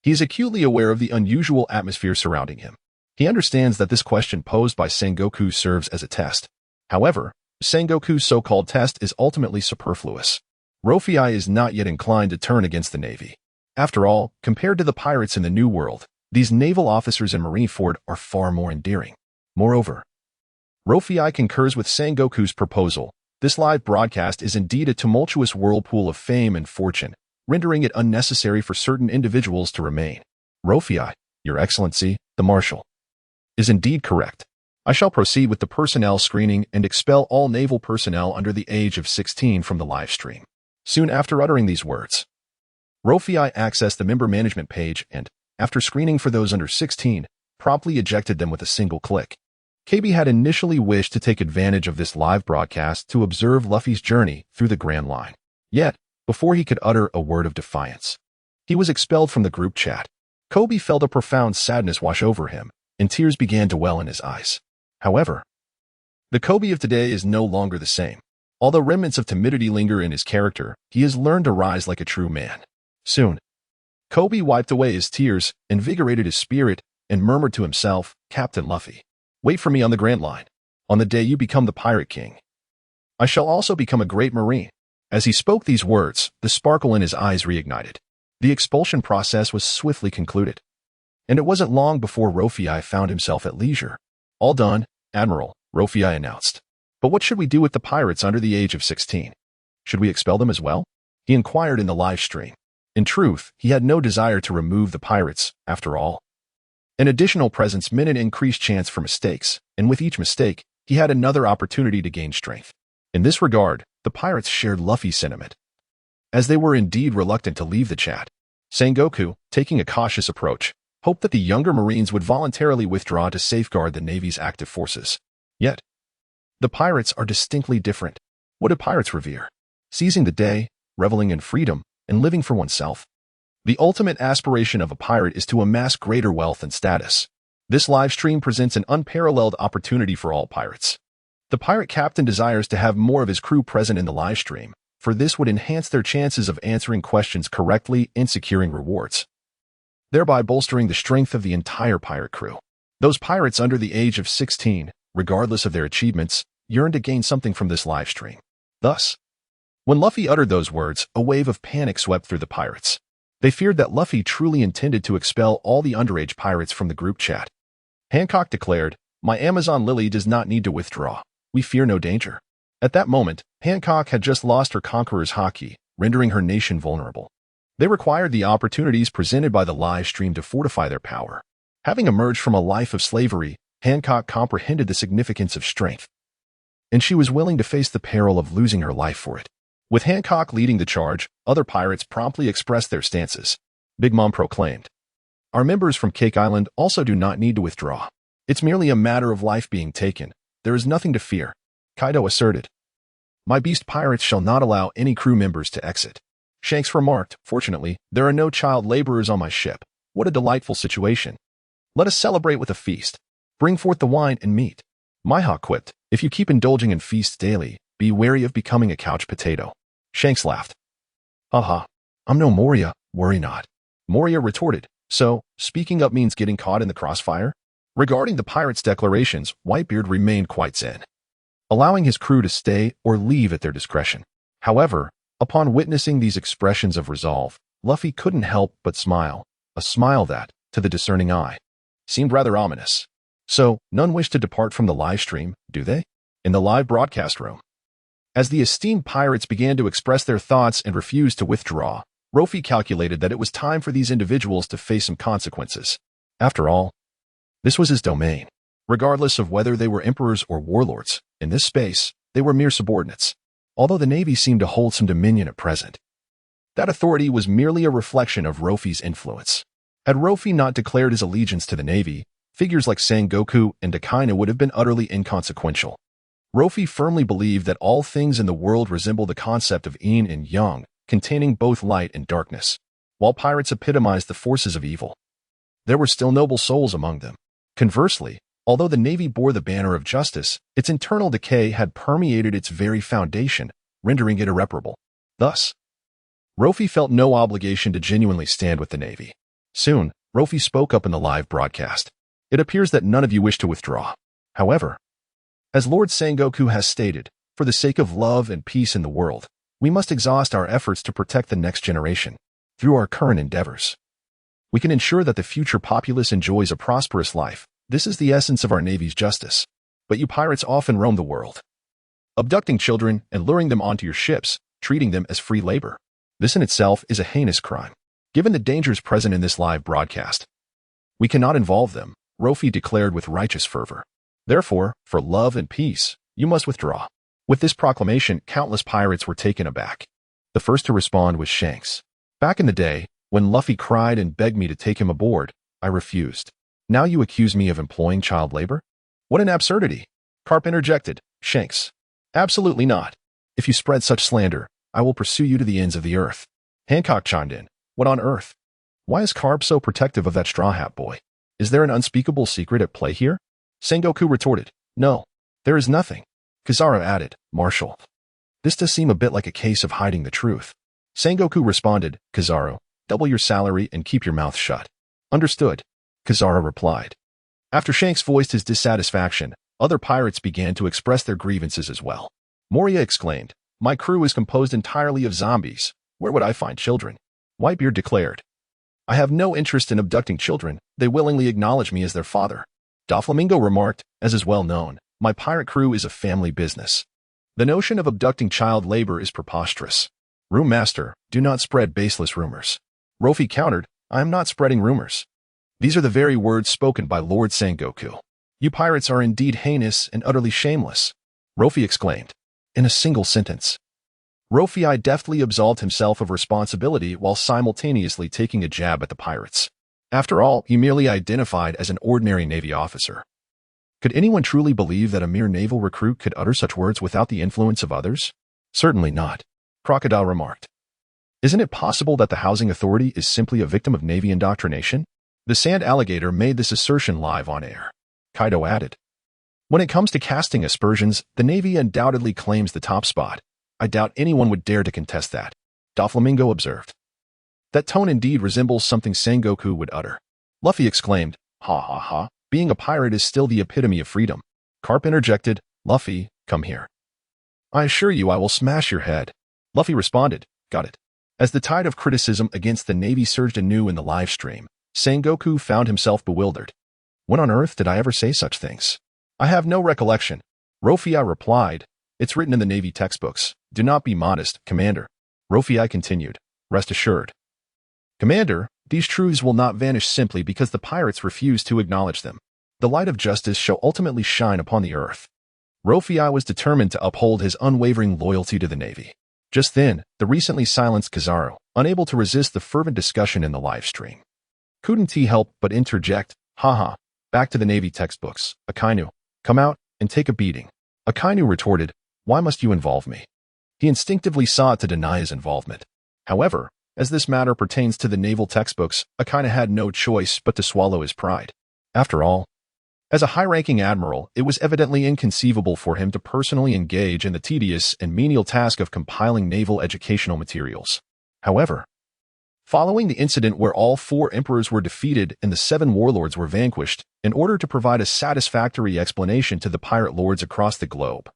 he is acutely aware of the unusual atmosphere surrounding him. He understands that this question posed by Sengoku serves as a test. However, Sengoku's so-called test is ultimately superfluous. Rofi is not yet inclined to turn against the Navy. After all, compared to the pirates in the New World, these naval officers in Marineford are far more endearing. Moreover, Rofi concurs with Sengoku's proposal. This live broadcast is indeed a tumultuous whirlpool of fame and fortune, rendering it unnecessary for certain individuals to remain. Rofi, Your Excellency, the Marshal, is indeed correct. I shall proceed with the personnel screening and expel all naval personnel under the age of 16 from the live stream. Soon after uttering these words, Rofi accessed the member management page and, after screening for those under 16, promptly ejected them with a single click. KB had initially wished to take advantage of this live broadcast to observe Luffy's journey through the Grand Line. Yet, before he could utter a word of defiance, he was expelled from the group chat. Kobe felt a profound sadness wash over him, and tears began to well in his eyes. However, the Kobe of today is no longer the same. Although remnants of timidity linger in his character, he has learned to rise like a true man. Soon, Kobe wiped away his tears, invigorated his spirit, and murmured to himself, Captain Luffy, wait for me on the Grand Line. On the day you become the Pirate King, I shall also become a great Marine. As he spoke these words, the sparkle in his eyes reignited. The expulsion process was swiftly concluded, and it wasn't long before Rofi found himself at leisure. All done, Admiral, Rofi announced. But what should we do with the pirates under the age of 16? Should we expel them as well? He inquired in the live stream. In truth, he had no desire to remove the pirates, after all. An additional presence meant an increased chance for mistakes, and with each mistake, he had another opportunity to gain strength. In this regard, the pirates shared Luffy's sentiment, as they were indeed reluctant to leave the chat. Sengoku, taking a cautious approach, hoped that the younger Marines would voluntarily withdraw to safeguard the Navy's active forces. Yet, the pirates are distinctly different. What do pirates revere? Seizing the day, reveling in freedom, and living for oneself. The ultimate aspiration of a pirate is to amass greater wealth and status. This live stream presents an unparalleled opportunity for all pirates. The pirate captain desires to have more of his crew present in the live stream, for this would enhance their chances of answering questions correctly and securing rewards, thereby bolstering the strength of the entire pirate crew. Those pirates under the age of 16, regardless of their achievements, yearn to gain something from this live stream. Thus, when Luffy uttered those words, a wave of panic swept through the pirates. They feared that Luffy truly intended to expel all the underage pirates from the group chat. Hancock declared, "My Amazon Lily does not need to withdraw. We fear no danger." At that moment, Hancock had just lost her conqueror's haki, rendering her nation vulnerable. They required the opportunities presented by the live stream to fortify their power. Having emerged from a life of slavery, Hancock comprehended the significance of strength, and she was willing to face the peril of losing her life for it. With Hancock leading the charge, other pirates promptly expressed their stances. Big Mom proclaimed, "Our members from Cake Island also do not need to withdraw. It's merely a matter of life being taken. There is nothing to fear," Kaido asserted. "My beast pirates shall not allow any crew members to exit." Shanks remarked, "Fortunately, there are no child laborers on my ship. What a delightful situation. Let us celebrate with a feast. Bring forth the wine and meat." Mihawk quipped, "If you keep indulging in feasts daily, be wary of becoming a couch potato." Shanks laughed. "Haha, I'm no Moria, worry not." Moria retorted, "So, speaking up means getting caught in the crossfire?" Regarding the pirates' declarations, Whitebeard remained quite zen, allowing his crew to stay or leave at their discretion. However, upon witnessing these expressions of resolve, Luffy couldn't help but smile, a smile that, to the discerning eye, seemed rather ominous. "So, none wish to depart from the live stream, do they?" In the live broadcast room, as the esteemed pirates began to express their thoughts and refused to withdraw, Rofi calculated that it was time for these individuals to face some consequences. After all, this was his domain. Regardless of whether they were emperors or warlords, in this space, they were mere subordinates. Although the Navy seemed to hold some dominion at present, that authority was merely a reflection of Rofi's influence. Had Rofi not declared his allegiance to the Navy, figures like Sengoku and Akainu would have been utterly inconsequential. Rofi firmly believed that all things in the world resemble the concept of yin and yang, containing both light and darkness. While pirates epitomized the forces of evil, there were still noble souls among them. Conversely, although the Navy bore the banner of justice, its internal decay had permeated its very foundation, rendering it irreparable. Thus, Rofi felt no obligation to genuinely stand with the Navy. Soon, Rofi spoke up in the live broadcast. "It appears that none of you wish to withdraw. However, as Lord Sengoku has stated, for the sake of love and peace in the world, we must exhaust our efforts to protect the next generation. Through our current endeavors, we can ensure that the future populace enjoys a prosperous life. This is the essence of our Navy's justice. But you pirates often roam the world, abducting children and luring them onto your ships, treating them as free labor. This in itself is a heinous crime. Given the dangers present in this live broadcast, we cannot involve them," Rofi declared with righteous fervor. "Therefore, for love and peace, you must withdraw." With this proclamation, countless pirates were taken aback. The first to respond was Shanks. "Back in the day, when Luffy cried and begged me to take him aboard, I refused. Now you accuse me of employing child labor? What an absurdity!" Garp interjected, "Shanks, absolutely not. If you spread such slander, I will pursue you to the ends of the earth." Hancock chimed in, "What on earth? Why is Garp so protective of that Straw Hat boy? Is there an unspeakable secret at play here?" Sengoku retorted, "No, there is nothing." Kizaru added, "Marshal, this does seem a bit like a case of hiding the truth." Sengoku responded, "Kizaru, double your salary and keep your mouth shut." "Understood," Kizaru replied. After Shanks voiced his dissatisfaction, other pirates began to express their grievances as well. Moria exclaimed, "My crew is composed entirely of zombies. Where would I find children?" Whitebeard declared, "I have no interest in abducting children. They willingly acknowledge me as their father." Doflamingo remarked, "As is well known, my pirate crew is a family business. The notion of abducting child labor is preposterous. Room master, do not spread baseless rumors." Rofi countered, "I am not spreading rumors. These are the very words spoken by Lord Sengoku. You pirates are indeed heinous and utterly shameless," Rofi exclaimed. In a single sentence, Rofi deftly absolved himself of responsibility while simultaneously taking a jab at the pirates. After all, he merely identified as an ordinary Navy officer. Could anyone truly believe that a mere naval recruit could utter such words without the influence of others? Certainly not, Crocodile remarked. Isn't it possible that the housing authority is simply a victim of Navy indoctrination? The sand alligator made this assertion live on air. Kaido added, When it comes to casting aspersions, the Navy undoubtedly claims the top spot. I doubt anyone would dare to contest that, Doflamingo observed. That tone indeed resembles something Sengoku would utter. Luffy exclaimed, ha ha ha, being a pirate is still the epitome of freedom. Garp interjected, Luffy, come here. I assure you I will smash your head. Luffy responded, got it. As the tide of criticism against the Navy surged anew in the live stream, Sengoku found himself bewildered. When on earth did I ever say such things? I have no recollection. Rofi replied, it's written in the Navy textbooks. Do not be modest, Commander. Rofi continued, rest assured. Commander, these truths will not vanish simply because the pirates refuse to acknowledge them. The light of justice shall ultimately shine upon the earth. Rofi was determined to uphold his unwavering loyalty to the Navy. Just then, the recently silenced Kizaru, unable to resist the fervent discussion in the live stream. Couldn't he help but interject, haha, back to the Navy textbooks, Akainu, come out and take a beating. Akainu retorted, why must you involve me? He instinctively sought to deny his involvement. However, as this matter pertains to the naval textbooks, Akainu had no choice but to swallow his pride. After all, as a high-ranking admiral, it was evidently inconceivable for him to personally engage in the tedious and menial task of compiling naval educational materials. However, following the incident where all 4 emperors were defeated and the 7 warlords were vanquished, in order to provide a satisfactory explanation to the pirate lords across the globe,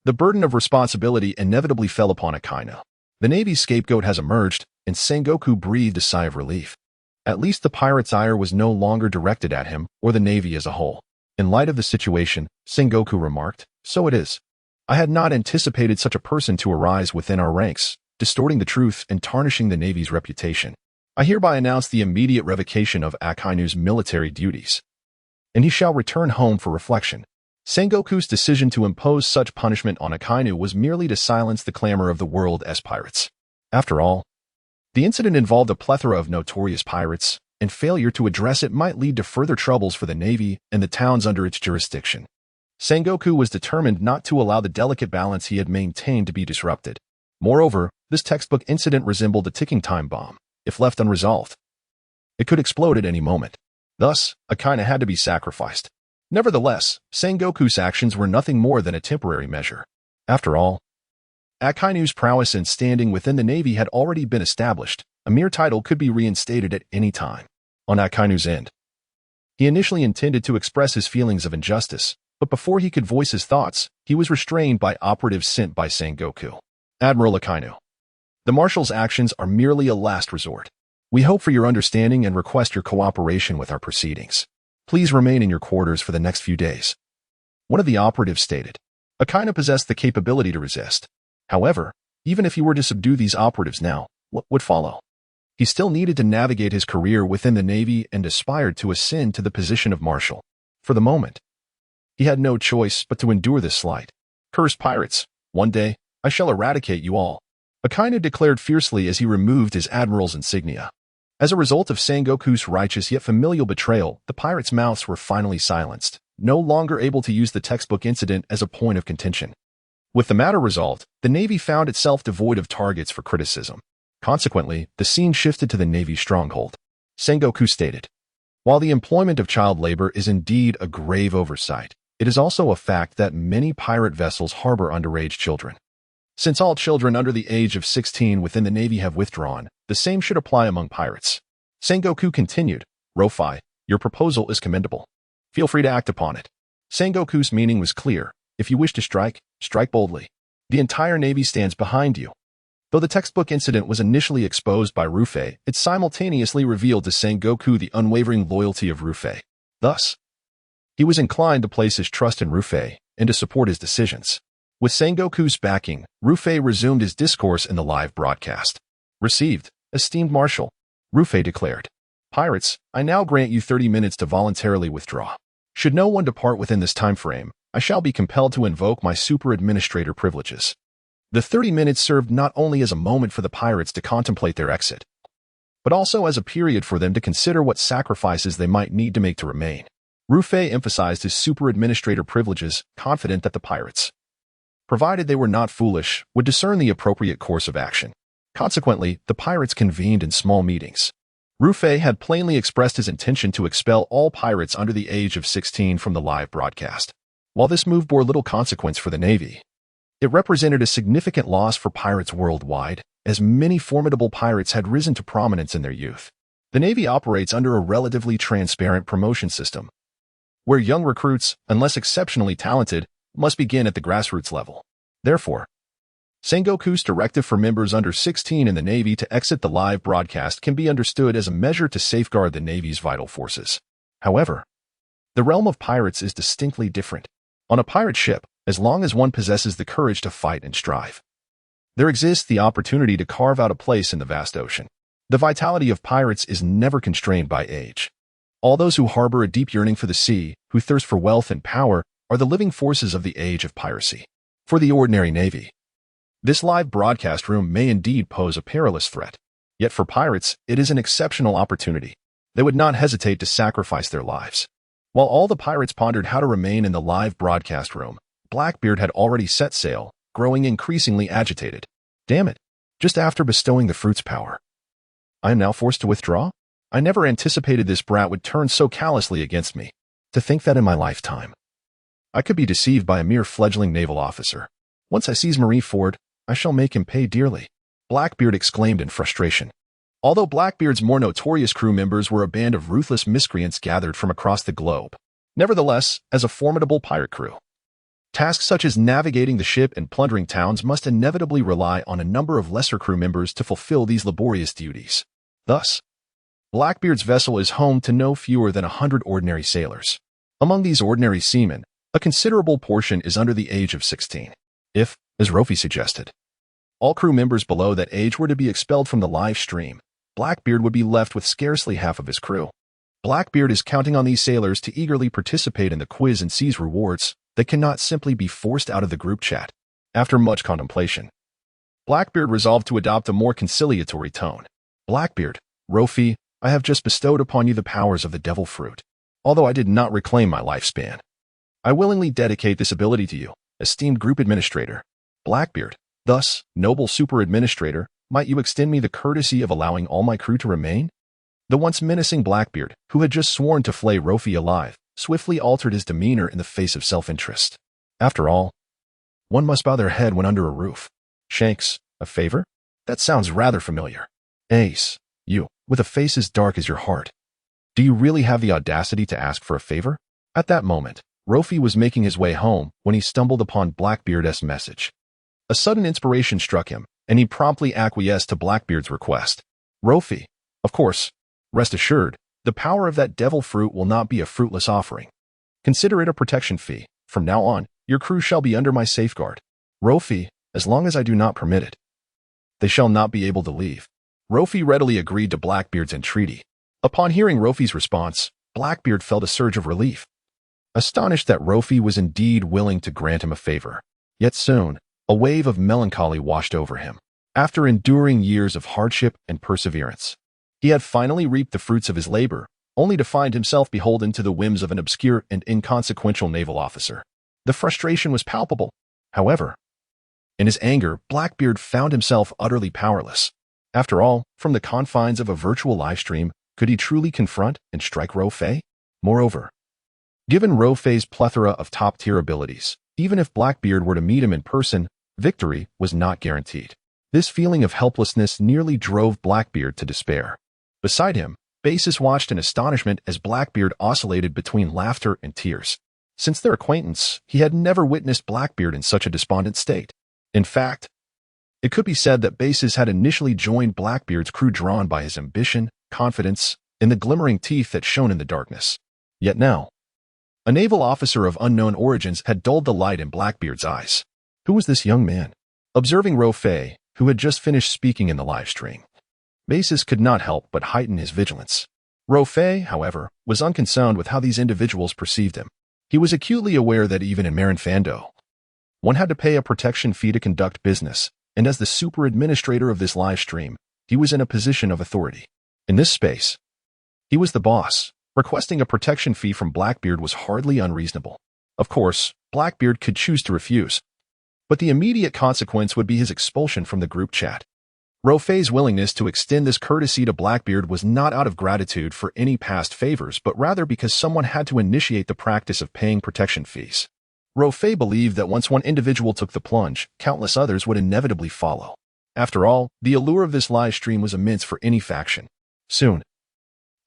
the burden of responsibility inevitably fell upon Akainu. The Navy's scapegoat has emerged, and Sengoku breathed a sigh of relief. At least the pirates' ire was no longer directed at him or the Navy as a whole. In light of the situation, Sengoku remarked, so it is. I had not anticipated such a person to arise within our ranks, distorting the truth and tarnishing the Navy's reputation. I hereby announce the immediate revocation of Akainu's military duties, and he shall return home for reflection. Sengoku's decision to impose such punishment on Akainu was merely to silence the clamor of the world as pirates. After all, the incident involved a plethora of notorious pirates, and failure to address it might lead to further troubles for the Navy and the towns under its jurisdiction. Sengoku was determined not to allow the delicate balance he had maintained to be disrupted. Moreover, this textbook incident resembled a ticking time bomb. If left unresolved, it could explode at any moment. Thus, Akainu had to be sacrificed. Nevertheless, Sengoku's actions were nothing more than a temporary measure. After all, Akainu's prowess and standing within the Navy had already been established. A mere title could be reinstated at any time. On Akainu's end, he initially intended to express his feelings of injustice, but before he could voice his thoughts, he was restrained by operatives sent by Sengoku. Admiral Akainu, the Marshal's actions are merely a last resort. We hope for your understanding and request your cooperation with our proceedings. Please remain in your quarters for the next few days. One of the operatives stated. Akainu possessed the capability to resist. However, even if he were to subdue these operatives now, what would follow? He still needed to navigate his career within the Navy and aspired to ascend to the position of Marshal. For the moment, he had no choice but to endure this slight. Cursed pirates, one day, I shall eradicate you all, Akainu declared fiercely as he removed his admiral's insignia. As a result of Sengoku's righteous yet familial betrayal, the pirates' mouths were finally silenced, no longer able to use the textbook incident as a point of contention. With the matter resolved, the Navy found itself devoid of targets for criticism. Consequently, the scene shifted to the Navy's stronghold. Sengoku stated, while the employment of child labor is indeed a grave oversight, it is also a fact that many pirate vessels harbor underage children. Since all children under the age of 16 within the Navy have withdrawn, the same should apply among pirates. Sengoku continued, Rofi, your proposal is commendable. Feel free to act upon it. Sengoku's meaning was clear. If you wish to strike, strike boldly. The entire Navy stands behind you. Though the textbook incident was initially exposed by Luffy, it simultaneously revealed to Sengoku the unwavering loyalty of Luffy. Thus, he was inclined to place his trust in Luffy and to support his decisions. With Sengoku's backing, Luffy resumed his discourse in the live broadcast. Received, esteemed Marshal, Luffy declared. Pirates, I now grant you 30 minutes to voluntarily withdraw. Should no one depart within this time frame, I shall be compelled to invoke my super administrator privileges. The 30 minutes served not only as a moment for the pirates to contemplate their exit, but also as a period for them to consider what sacrifices they might need to make to remain. Luffy emphasized his super administrator privileges, confident that the pirates, provided they were not foolish, would discern the appropriate course of action. Consequently, the pirates convened in small meetings. Luffy had plainly expressed his intention to expel all pirates under the age of 16 from the live broadcast. While this move bore little consequence for the Navy, it represented a significant loss for pirates worldwide, as many formidable pirates had risen to prominence in their youth. The Navy operates under a relatively transparent promotion system, where young recruits, unless exceptionally talented, must begin at the grassroots level. Therefore, Sengoku's directive for members under 16 in the Navy to exit the live broadcast can be understood as a measure to safeguard the Navy's vital forces. However, the realm of pirates is distinctly different. On a pirate ship, as long as one possesses the courage to fight and strive, there exists the opportunity to carve out a place in the vast ocean. The vitality of pirates is never constrained by age. All those who harbor a deep yearning for the sea, who thirst for wealth and power, are the living forces of the age of piracy. For the ordinary Navy, this live broadcast room may indeed pose a perilous threat. Yet for pirates, it is an exceptional opportunity. They would not hesitate to sacrifice their lives. While all the pirates pondered how to remain in the live broadcast room, Blackbeard had already set sail, growing increasingly agitated. Damn it! Just after bestowing the fruit's power, I am now forced to withdraw? I never anticipated this brat would turn so callously against me. To think that in my lifetime, I could be deceived by a mere fledgling naval officer. Once I seize Marineford, I shall make him pay dearly. Blackbeard exclaimed in frustration. Although Blackbeard's more notorious crew members were a band of ruthless miscreants gathered from across the globe, nevertheless, as a formidable pirate crew, tasks such as navigating the ship and plundering towns must inevitably rely on a number of lesser crew members to fulfill these laborious duties. Thus, Blackbeard's vessel is home to no fewer than 100 ordinary sailors. Among these ordinary seamen, a considerable portion is under the age of 16. If, as Rofi suggested, all crew members below that age were to be expelled from the live stream, Blackbeard would be left with scarcely half of his crew. Blackbeard is counting on these sailors to eagerly participate in the quiz and seize rewards that cannot simply be forced out of the group chat. After much contemplation, Blackbeard resolved to adopt a more conciliatory tone. Blackbeard, Rofi, I have just bestowed upon you the powers of the devil fruit. Although I did not reclaim my lifespan, I willingly dedicate this ability to you, esteemed group administrator. Blackbeard, thus, noble super administrator, might you extend me the courtesy of allowing all my crew to remain? The once menacing Blackbeard, who had just sworn to flay Rofi alive, swiftly altered his demeanor in the face of self-interest. After all, one must bow their head when under a roof. Shanks, a favor? That sounds rather familiar. Ace, you, with a face as dark as your heart. Do you really have the audacity to ask for a favor? At that moment, Rofi was making his way home when he stumbled upon Blackbeard's message. A sudden inspiration struck him, and he promptly acquiesced to Blackbeard's request. Rofi, of course, rest assured, the power of that devil fruit will not be a fruitless offering. Consider it a protection fee. From now on, your crew shall be under my safeguard. Rofi, as long as I do not permit it, they shall not be able to leave. Rofi readily agreed to Blackbeard's entreaty. Upon hearing Rofi's response, Blackbeard felt a surge of relief, astonished that Rofi was indeed willing to grant him a favor. Yet soon, a wave of melancholy washed over him. After enduring years of hardship and perseverance, he had finally reaped the fruits of his labor, only to find himself beholden to the whims of an obscure and inconsequential naval officer. The frustration was palpable. However, in his anger, Blackbeard found himself utterly powerless. After all, from the confines of a virtual livestream, could he truly confront and strike Luo Fei? Moreover, given Luo Fei's plethora of top-tier abilities, even if Blackbeard were to meet him in person, victory was not guaranteed. This feeling of helplessness nearly drove Blackbeard to despair. Beside him, Basis watched in astonishment as Blackbeard oscillated between laughter and tears. Since their acquaintance, he had never witnessed Blackbeard in such a despondent state. In fact, it could be said that Basis had initially joined Blackbeard's crew drawn by his ambition, confidence, and the glimmering teeth that shone in the darkness. Yet now, a naval officer of unknown origins had dulled the light in Blackbeard's eyes. Who was this young man? Observing Luo Fei, who had just finished speaking in the livestream, Basis could not help but heighten his vigilance. Luo Fei, however, was unconcerned with how these individuals perceived him. He was acutely aware that even in Marineford War, one had to pay a protection fee to conduct business, and as the super administrator of this live stream, he was in a position of authority. In this space, he was the boss. Requesting a protection fee from Blackbeard was hardly unreasonable. Of course, Blackbeard could choose to refuse, but the immediate consequence would be his expulsion from the group chat. Luo Fei's willingness to extend this courtesy to Blackbeard was not out of gratitude for any past favors, but rather because someone had to initiate the practice of paying protection fees. Rofi believed that once one individual took the plunge, countless others would inevitably follow. After all, the allure of this live stream was immense for any faction. Soon,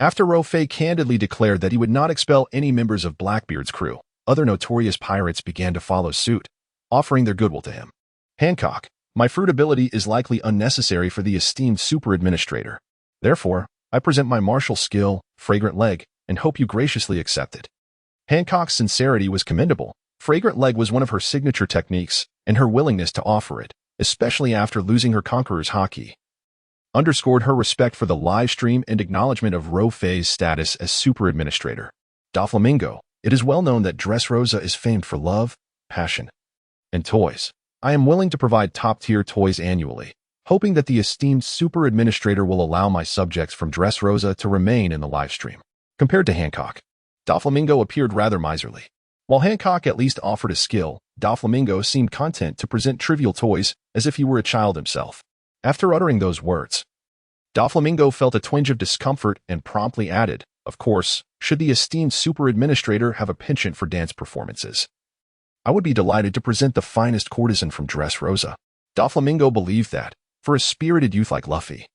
after Rofi candidly declared that he would not expel any members of Blackbeard's crew, other notorious pirates began to follow suit, offering their goodwill to him. Hancock, my fruit ability is likely unnecessary for the esteemed super administrator. Therefore, I present my martial skill, Fragrant Leg, and hope you graciously accept it. Hancock's sincerity was commendable. Fragrant Leg was one of her signature techniques, and her willingness to offer it, especially after losing her conqueror's haki, underscored her respect for the live stream and acknowledgement of Rofi's status as super administrator. Doflamingo, it is well known that Dressrosa is famed for love, passion, and toys. I am willing to provide top-tier toys annually, hoping that the esteemed super administrator will allow my subjects from Dressrosa to remain in the live stream. Compared to Hancock, Doflamingo appeared rather miserly. While Hancock at least offered a skill, Doflamingo seemed content to present trivial toys as if he were a child himself. After uttering those words, Doflamingo felt a twinge of discomfort and promptly added, of course, should the esteemed super administrator have a penchant for dance performances, I would be delighted to present the finest courtesan from Dressrosa. Doflamingo believed that, for a spirited youth like Luffy,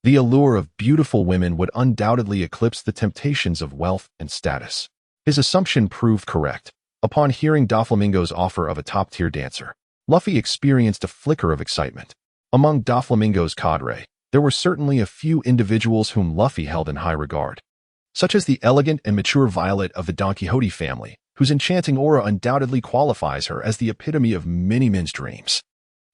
the allure of beautiful women would undoubtedly eclipse the temptations of wealth and status. His assumption proved correct. Upon hearing Doflamingo's offer of a top-tier dancer, Luffy experienced a flicker of excitement. Among Doflamingo's cadre, there were certainly a few individuals whom Luffy held in high regard, such as the elegant and mature Violet of the Don Quixote family, whose enchanting aura undoubtedly qualifies her as the epitome of many men's dreams.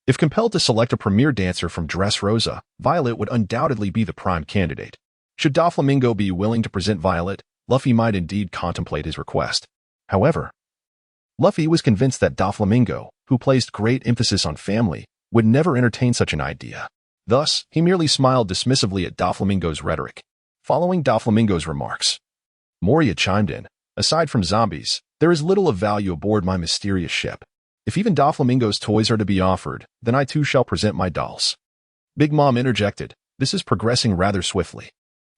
If compelled to select a premier dancer from Dressrosa, Violet would undoubtedly be the prime candidate. Should Doflamingo be willing to present Violet, Luffy might indeed contemplate his request. However, Luffy was convinced that Doflamingo, who placed great emphasis on family, would never entertain such an idea. Thus, he merely smiled dismissively at Doflamingo's rhetoric. Following Doflamingo's remarks, Moria chimed in, aside from zombies, there is little of value aboard my mysterious ship. If even Doflamingo's toys are to be offered, then I too shall present my dolls. Big Mom interjected, this is progressing rather swiftly.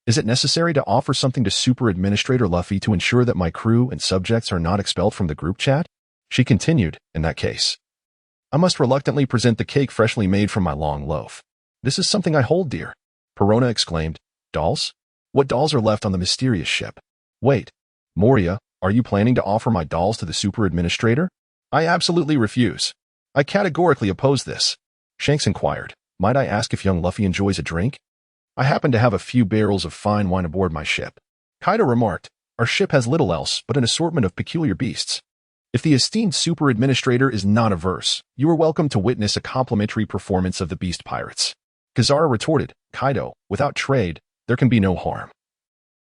Is it necessary to offer something to Super Administrator Luffy to ensure that my crew and subjects are not expelled from the group chat? She continued, in that case, I must reluctantly present the cake freshly made from my long loaf. This is something I hold dear. Perona exclaimed, dolls? What dolls are left on the mysterious ship? Wait, Moria, are you planning to offer my dolls to the Super Administrator? I absolutely refuse. I categorically oppose this. Shanks inquired, might I ask if young Luffy enjoys a drink? I happen to have a few barrels of fine wine aboard my ship. Kaido remarked, our ship has little else but an assortment of peculiar beasts. If the esteemed Super Administrator is not averse, you are welcome to witness a complimentary performance of the Beast Pirates. Kazara retorted, Kaido, without trade, there can be no harm.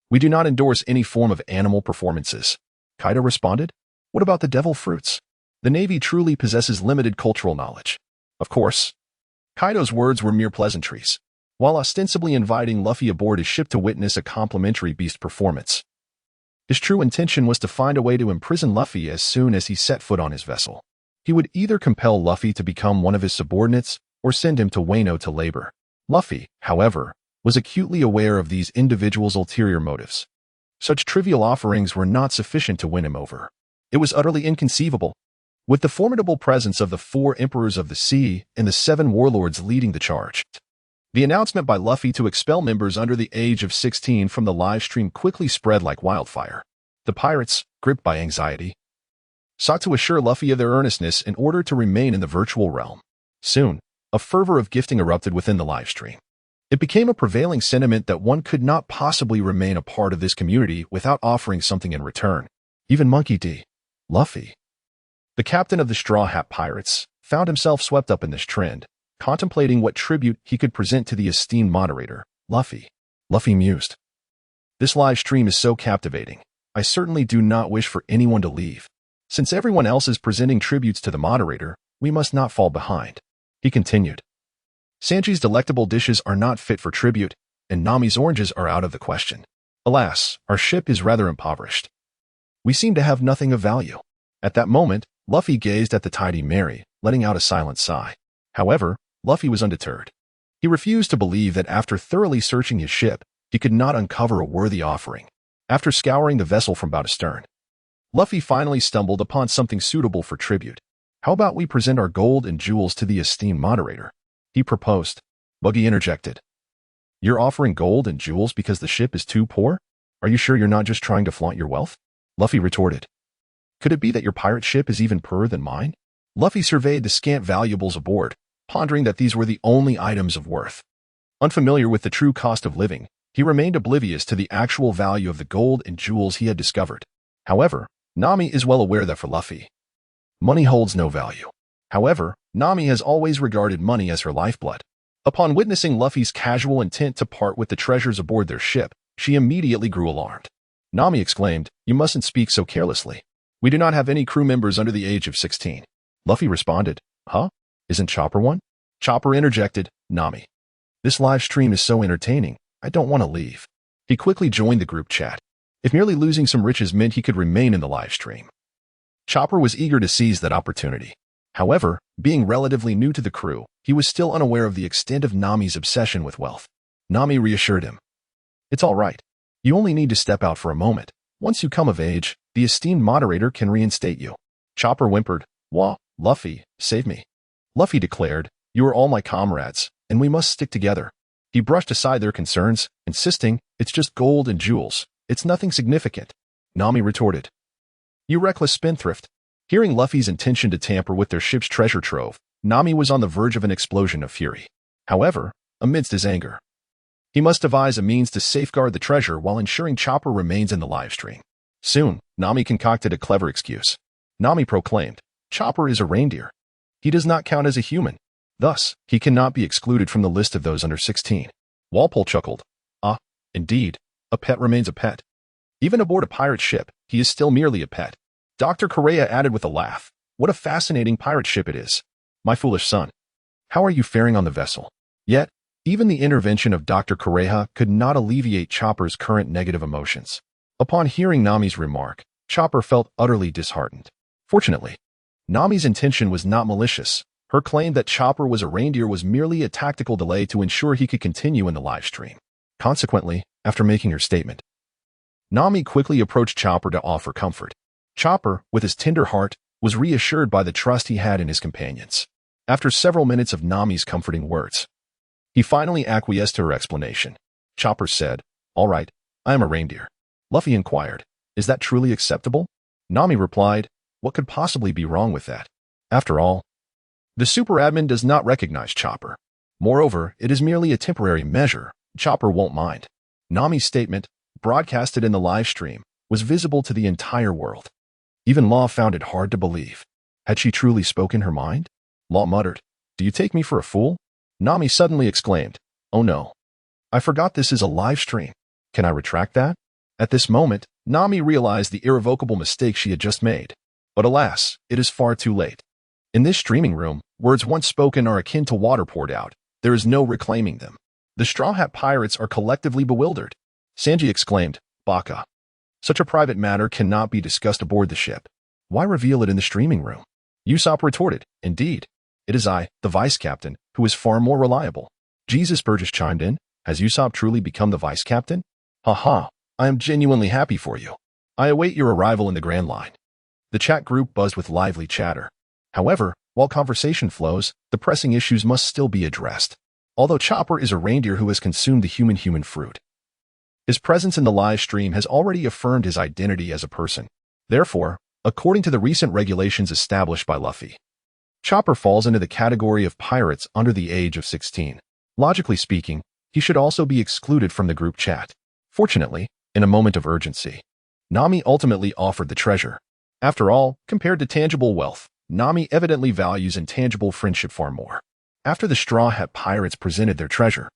We do not endorse any form of animal performances. Kaido responded, what about the devil fruits? The Navy truly possesses limited cultural knowledge. Of course, Kaido's words were mere pleasantries. While ostensibly inviting Luffy aboard his ship to witness a complimentary beast performance, his true intention was to find a way to imprison Luffy as soon as he set foot on his vessel. He would either compel Luffy to become one of his subordinates or send him to Wano to labor. Luffy, however, was acutely aware of these individuals' ulterior motives. Such trivial offerings were not sufficient to win him over. It was utterly inconceivable. With the formidable presence of the 4 Emperors of the Sea and the 7 Warlords leading the charge, the announcement by Luffy to expel members under the age of 16 from the livestream quickly spread like wildfire. The pirates, gripped by anxiety, sought to assure Luffy of their earnestness in order to remain in the virtual realm. Soon, a fervor of gifting erupted within the livestream. It became a prevailing sentiment that one could not possibly remain a part of this community without offering something in return. Even Monkey D. Luffy, the captain of the Straw Hat Pirates, found himself swept up in this trend, contemplating what tribute he could present to the esteemed moderator, Luffy. Luffy mused, this live stream is so captivating. I certainly do not wish for anyone to leave. Since everyone else is presenting tributes to the moderator, we must not fall behind. He continued, Sanji's delectable dishes are not fit for tribute, and Nami's oranges are out of the question. Alas, our ship is rather impoverished. We seem to have nothing of value. At that moment, Luffy gazed at the tidy Mary, letting out a silent sigh. However, Luffy was undeterred. He refused to believe that after thoroughly searching his ship, he could not uncover a worthy offering. After scouring the vessel from bow to stern, Luffy finally stumbled upon something suitable for tribute. How about we present our gold and jewels to the esteemed moderator? He proposed. Buggy interjected. You're offering gold and jewels because the ship is too poor? Are you sure you're not just trying to flaunt your wealth? Luffy retorted. Could it be that your pirate ship is even poorer than mine? Luffy surveyed the scant valuables aboard, pondering that these were the only items of worth. Unfamiliar with the true cost of living, he remained oblivious to the actual value of the gold and jewels he had discovered. However, Nami is well aware that for Luffy, money holds no value. However, Nami has always regarded money as her lifeblood. Upon witnessing Luffy's casual intent to part with the treasures aboard their ship, she immediately grew alarmed. Nami exclaimed, "You mustn't speak so carelessly. We do not have any crew members under the age of 16. Luffy responded, Huh? Isn't Chopper one? Chopper interjected, Nami. This live stream is so entertaining, I don't want to leave. He quickly joined the group chat. If merely losing some riches meant he could remain in the live stream. Chopper was eager to seize that opportunity. However, being relatively new to the crew, he was still unaware of the extent of Nami's obsession with wealth. Nami reassured him. It's all right. You only need to step out for a moment. Once you come of age, the esteemed moderator can reinstate you. Chopper whimpered, Wah, Luffy, save me. Luffy declared, You are all my comrades, and we must stick together. He brushed aside their concerns, insisting, It's just gold and jewels. It's nothing significant. Nami retorted. You reckless spendthrift. Hearing Luffy's intention to tamper with their ship's treasure trove, Nami was on the verge of an explosion of fury. However, amidst his anger, he must devise a means to safeguard the treasure while ensuring Chopper remains in the livestream. Soon, Nami concocted a clever excuse. Nami proclaimed, Chopper is a reindeer. He does not count as a human. Thus, he cannot be excluded from the list of those under 16. Walpole chuckled. Indeed, a pet remains a pet. Even aboard a pirate ship, he is still merely a pet. Dr. Correa added with a laugh, What a fascinating pirate ship it is. My foolish son. How are you faring on the vessel? Yet, even the intervention of Dr. Correa could not alleviate Chopper's current negative emotions. Upon hearing Nami's remark, Chopper felt utterly disheartened. Fortunately, Nami's intention was not malicious. Her claim that Chopper was a reindeer was merely a tactical delay to ensure he could continue in the livestream. Consequently, after making her statement, Nami quickly approached Chopper to offer comfort. Chopper, with his tender heart, was reassured by the trust he had in his companions. After several minutes of Nami's comforting words, he finally acquiesced to her explanation. Chopper said, All right, I am a reindeer. Luffy inquired, Is that truly acceptable? Nami replied, What could possibly be wrong with that? After all, the super admin does not recognize Chopper. Moreover, it is merely a temporary measure. Chopper won't mind. Nami's statement, broadcasted in the live stream, was visible to the entire world. Even Law found it hard to believe. Had she truly spoken her mind? Law muttered, Do you take me for a fool? Nami suddenly exclaimed, Oh no. I forgot this is a live stream. Can I retract that? At this moment, Nami realized the irrevocable mistake she had just made. But alas, it is far too late. In this streaming room, words once spoken are akin to water poured out. There is no reclaiming them. The Straw Hat Pirates are collectively bewildered. Sanji exclaimed, Baka. Such a private matter cannot be discussed aboard the ship. Why reveal it in the streaming room? Usopp retorted, Indeed. It is I, the vice captain, who is far more reliable. Jesus Burgess chimed in, Has Usopp truly become the vice captain? Haha, I am genuinely happy for you. I await your arrival in the Grand Line. The chat group buzzed with lively chatter. However, while conversation flows, the pressing issues must still be addressed. Although Chopper is a reindeer who has consumed the human fruit, his presence in the live stream has already affirmed his identity as a person. Therefore, according to the recent regulations established by Luffy, Chopper falls into the category of pirates under the age of 16. Logically speaking, he should also be excluded from the group chat. Fortunately, in a moment of urgency, Nami ultimately offered the treasure. After all, compared to tangible wealth, Nami evidently values intangible friendship far more. After the Straw Hat Pirates presented their treasure,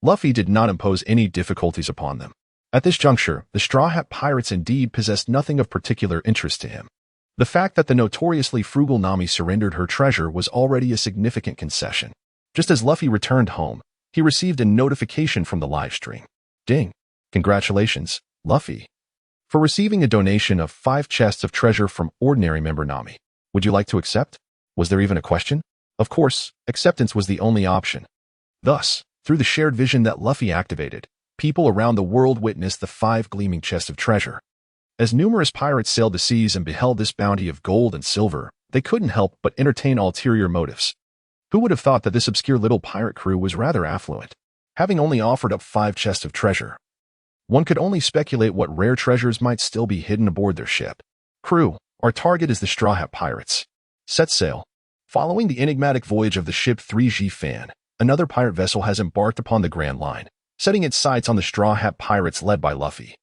Luffy did not impose any difficulties upon them. At this juncture, the Straw Hat Pirates indeed possessed nothing of particular interest to him. The fact that the notoriously frugal Nami surrendered her treasure was already a significant concession. Just as Luffy returned home, he received a notification from the livestream. Ding! Congratulations, Luffy, for receiving a donation of 5 chests of treasure from ordinary member Nami. Would you like to accept? Was there even a question? Of course, acceptance was the only option. Thus, through the shared vision that Luffy activated, people around the world witnessed the 5 gleaming chests of treasure. As numerous pirates sailed the seas and beheld this bounty of gold and silver, they couldn't help but entertain ulterior motives. Who would have thought that this obscure little pirate crew was rather affluent, having only offered up 5 chests of treasure? One could only speculate what rare treasures might still be hidden aboard their ship. Crew, our target is the Straw Hat Pirates. Set sail. Following the enigmatic voyage of the ship 3G Fan, another pirate vessel has embarked upon the Grand Line, setting its sights on the Straw Hat Pirates led by Luffy.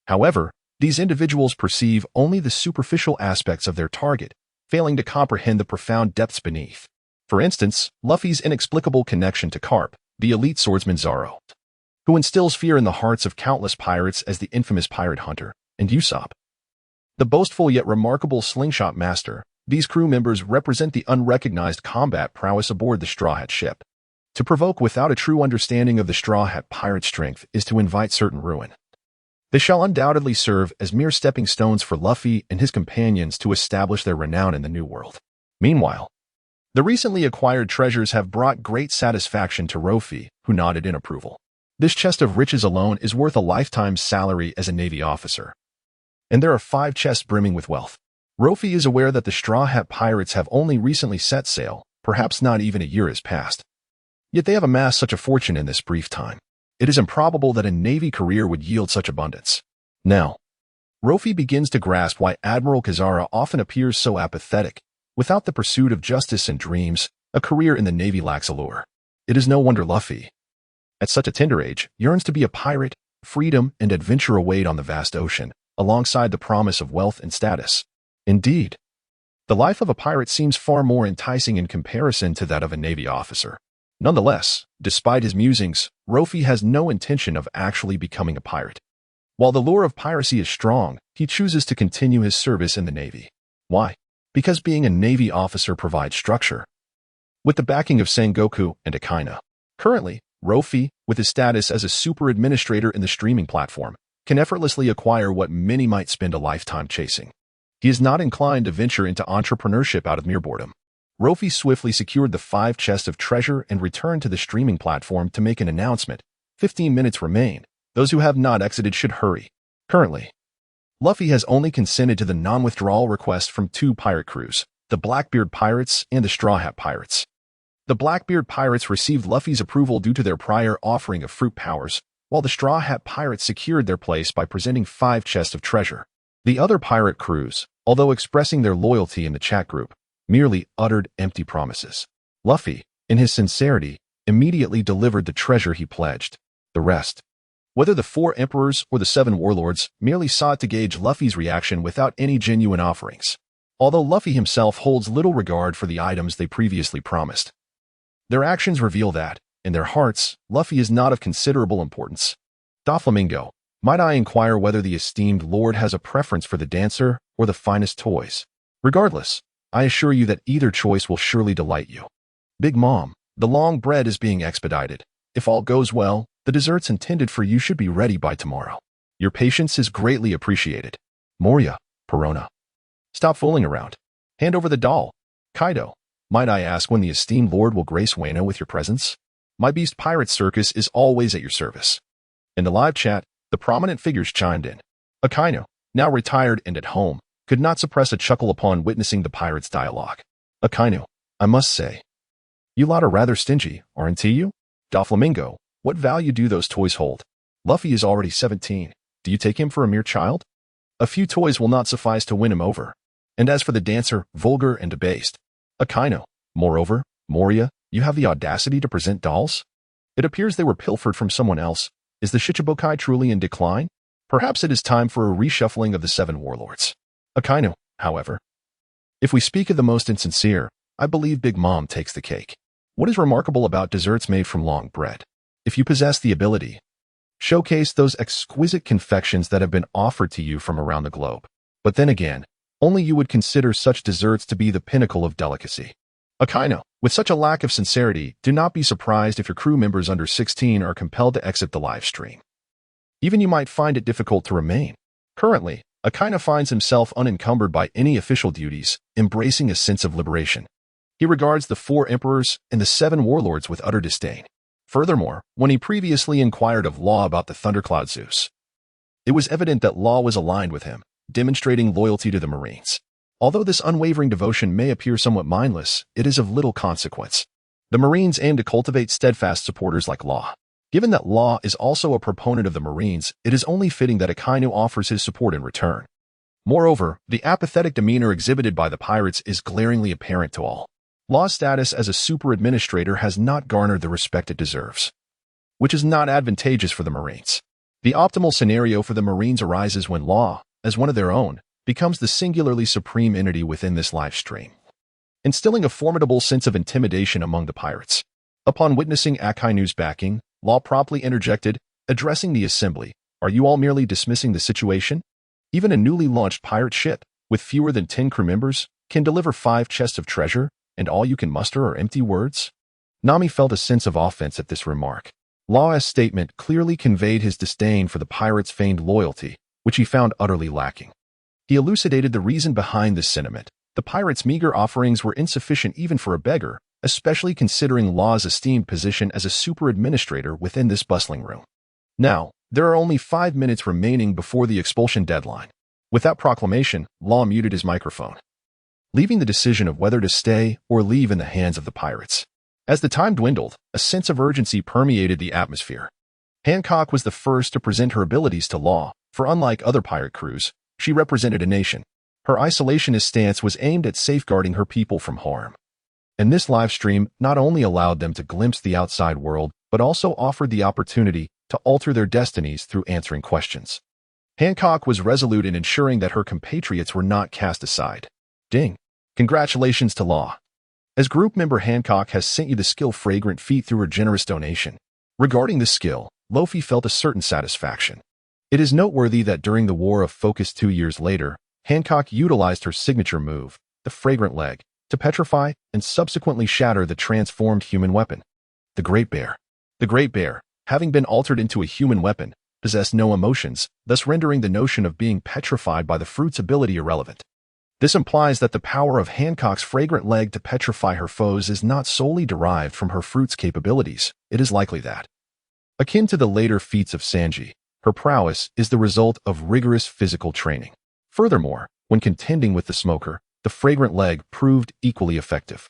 However, these individuals perceive only the superficial aspects of their target, failing to comprehend the profound depths beneath. For instance, Luffy's inexplicable connection to Garp, the elite swordsman Zoro, who instills fear in the hearts of countless pirates as the infamous pirate hunter, and Usopp, the boastful yet remarkable slingshot master. These crew members represent the unrecognized combat prowess aboard the Straw Hat ship. To provoke without a true understanding of the Straw Hat pirate strength is to invite certain ruin. They shall undoubtedly serve as mere stepping stones for Luffy and his companions to establish their renown in the New World. Meanwhile, the recently acquired treasures have brought great satisfaction to Rofi, who nodded in approval. This chest of riches alone is worth a lifetime's salary as a Navy officer. And there are 5 chests brimming with wealth. Rofi is aware that the Straw Hat Pirates have only recently set sail, perhaps not even a year has passed. Yet they have amassed such a fortune in this brief time. It is improbable that a Navy career would yield such abundance. Now, Rofi begins to grasp why Admiral Kazara often appears so apathetic. Without the pursuit of justice and dreams, a career in the Navy lacks allure. It is no wonder Luffy, at such a tender age, yearns to be a pirate. Freedom and adventure await on the vast ocean, alongside the promise of wealth and status. Indeed, the life of a pirate seems far more enticing in comparison to that of a Navy officer. Nonetheless, despite his musings, Rofi has no intention of actually becoming a pirate. While the lure of piracy is strong, he chooses to continue his service in the Navy. Why? Because being a Navy officer provides structure. With the backing of Sengoku and Akainu. Currently, Rofi, with his status as a super administrator in the streaming platform, can effortlessly acquire what many might spend a lifetime chasing. He is not inclined to venture into entrepreneurship out of mere boredom. Rofi swiftly secured the 5 chests of treasure and returned to the streaming platform to make an announcement. 15 minutes remain. Those who have not exited should hurry. Currently, Luffy has only consented to the non-withdrawal request from 2 pirate crews, the Blackbeard Pirates and the Straw Hat Pirates. The Blackbeard Pirates received Luffy's approval due to their prior offering of fruit powers, while the Straw Hat Pirates secured their place by presenting 5 chests of treasure. The other pirate crews, although expressing their loyalty in the chat group, merely uttered empty promises. Luffy, in his sincerity, immediately delivered the treasure he pledged. The rest, whether the 4 emperors or the 7 warlords, merely sought to gauge Luffy's reaction without any genuine offerings. Although Luffy himself holds little regard for the items they previously promised, their actions reveal that, in their hearts, Luffy is not of considerable importance. Doflamingo, might I inquire whether the esteemed lord has a preference for the dancer or the finest toys? Regardless, I assure you that either choice will surely delight you. Big Mom, the long bread is being expedited. If all goes well, the desserts intended for you should be ready by tomorrow. Your patience is greatly appreciated. Moria, Perona. Stop fooling around. Hand over the doll. Kaido, might I ask when the esteemed lord will grace Wano with your presence? My Beast Pirate Circus is always at your service. In the live chat, the prominent figures chimed in. Akainu, now retired and at home, could not suppress a chuckle upon witnessing the pirates' dialogue. Akainu, I must say, you lot are rather stingy, aren't you? Doflamingo, what value do those toys hold? Luffy is already 17. Do you take him for a mere child? A few toys will not suffice to win him over. And as for the dancer, vulgar and debased. Akainu, moreover, Moria, you have the audacity to present dolls? It appears they were pilfered from someone else. Is the Shichibukai truly in decline? Perhaps it is time for a reshuffling of the 7 warlords. Akainu, however. If we speak of the most insincere, I believe Big Mom takes the cake. What is remarkable about desserts made from long bread? If you possess the ability, showcase those exquisite confections that have been offered to you from around the globe. But then again, only you would consider such desserts to be the pinnacle of delicacy. Akainu, with such a lack of sincerity, do not be surprised if your crew members under 16 are compelled to exit the live stream. Even you might find it difficult to remain. Currently, Akainu finds himself unencumbered by any official duties, embracing a sense of liberation. He regards the 4 emperors and the 7 warlords with utter disdain. Furthermore, when he previously inquired of Law about the Thundercloud Zeus, it was evident that Law was aligned with him. demonstrating loyalty to the Marines. Although this unwavering devotion may appear somewhat mindless, it is of little consequence. The Marines aim to cultivate steadfast supporters like Law. Given that Law is also a proponent of the Marines, it is only fitting that Akainu offers his support in return. Moreover, the apathetic demeanor exhibited by the pirates is glaringly apparent to all. Law's status as a super administrator has not garnered the respect it deserves, which is not advantageous for the Marines. The optimal scenario for the Marines arises when Law, as one of their own, becomes the singularly supreme entity within this live stream, instilling a formidable sense of intimidation among the pirates. Upon witnessing Akainu's backing, Law promptly interjected, addressing the assembly, "Are you all merely dismissing the situation? Even a newly launched pirate ship, with fewer than 10 crew members, can deliver 5 chests of treasure, and all you can muster are empty words?" Nami felt a sense of offense at this remark. Law's statement clearly conveyed his disdain for the pirates' feigned loyalty, which he found utterly lacking. He elucidated the reason behind this sentiment. The pirates' meager offerings were insufficient even for a beggar, especially considering Law's esteemed position as a super administrator within this bustling room. Now, there are only 5 minutes remaining before the expulsion deadline. With that proclamation, Law muted his microphone, leaving the decision of whether to stay or leave in the hands of the pirates. As the time dwindled, a sense of urgency permeated the atmosphere. Hancock was the first to present her abilities to Law, for unlike other pirate crews, she represented a nation. Her isolationist stance was aimed at safeguarding her people from harm. And this live stream not only allowed them to glimpse the outside world, but also offered the opportunity to alter their destinies through answering questions. Hancock was resolute in ensuring that her compatriots were not cast aside. Ding. Congratulations to Law. As group member, Hancock has sent you the skill Fragrant Feet through her generous donation. Regarding this skill, Luffy felt a certain satisfaction. It is noteworthy that during the War of Focus 2 years later, Hancock utilized her signature move, the Fragrant Leg, to petrify and subsequently shatter the transformed human weapon. The Great Bear. The Great Bear, having been altered into a human weapon, possessed no emotions, thus rendering the notion of being petrified by the fruit's ability irrelevant. This implies that the power of Hancock's Fragrant Leg to petrify her foes is not solely derived from her fruit's capabilities. It is likely that, akin to the later feats of Sanji, her prowess is the result of rigorous physical training. Furthermore, when contending with the Smoker, the Fragrant Leg proved equally effective.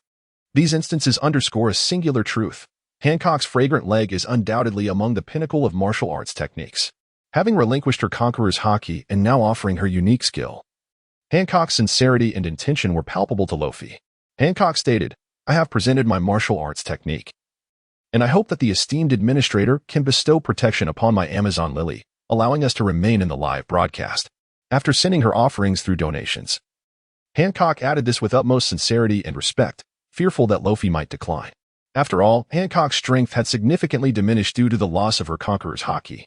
These instances underscore a singular truth. Hancock's Fragrant Leg is undoubtedly among the pinnacle of martial arts techniques. Having relinquished her Conqueror's Haki and now offering her unique skill, Hancock's sincerity and intention were palpable to Luffy. Hancock stated, "I have presented my martial arts technique, and I hope that the esteemed administrator can bestow protection upon my Amazon Lily, allowing us to remain in the live broadcast." After sending her offerings through donations, Hancock added this with utmost sincerity and respect, fearful that Luffy might decline. After all, Hancock's strength had significantly diminished due to the loss of her Conqueror's Haki,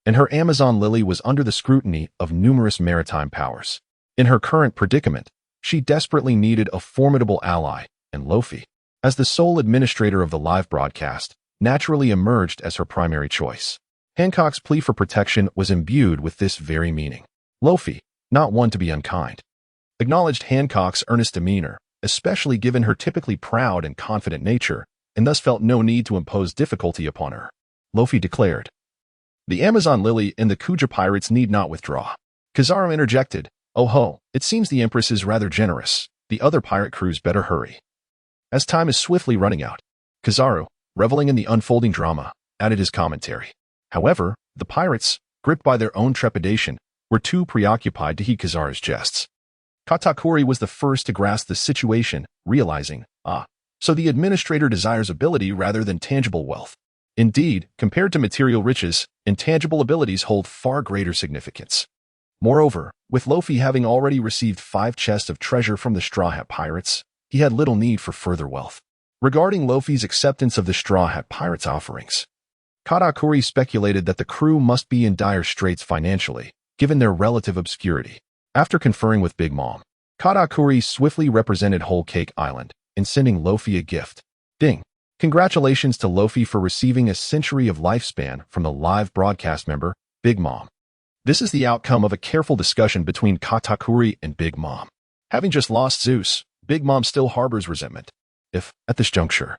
and her Amazon Lily was under the scrutiny of numerous maritime powers. In her current predicament, she desperately needed a formidable ally, and Luffy, as the sole administrator of the live broadcast, naturally emerged as her primary choice. Hancock's plea for protection was imbued with this very meaning. Luffy, not one to be unkind, acknowledged Hancock's earnest demeanor, especially given her typically proud and confident nature, and thus felt no need to impose difficulty upon her. Luffy declared, "The Amazon Lily and the Kuja pirates need not withdraw." Kizaru interjected, "Oh ho, it seems the Empress is rather generous. The other pirate crews better hurry, as time is swiftly running out." Kizaru, reveling in the unfolding drama, added his commentary. However, the pirates, gripped by their own trepidation, were too preoccupied to heed Kizaru's jests. Katakuri was the first to grasp the situation, realizing, so the administrator desires ability rather than tangible wealth. Indeed, compared to material riches, intangible abilities hold far greater significance. Moreover, with Luffy having already received 5 chests of treasure from the Straw Hat Pirates, he had little need for further wealth. Regarding Luffy's acceptance of the Straw Hat Pirates' offerings, Katakuri speculated that the crew must be in dire straits financially, given their relative obscurity. After conferring with Big Mom, Katakuri swiftly represented Whole Cake Island in sending Luffy a gift. Ding. Congratulations to Luffy for receiving a century of lifespan from the live broadcast member, Big Mom. This is the outcome of a careful discussion between Katakuri and Big Mom. Having just lost Zeus, Big Mom still harbors resentment. If, at this juncture,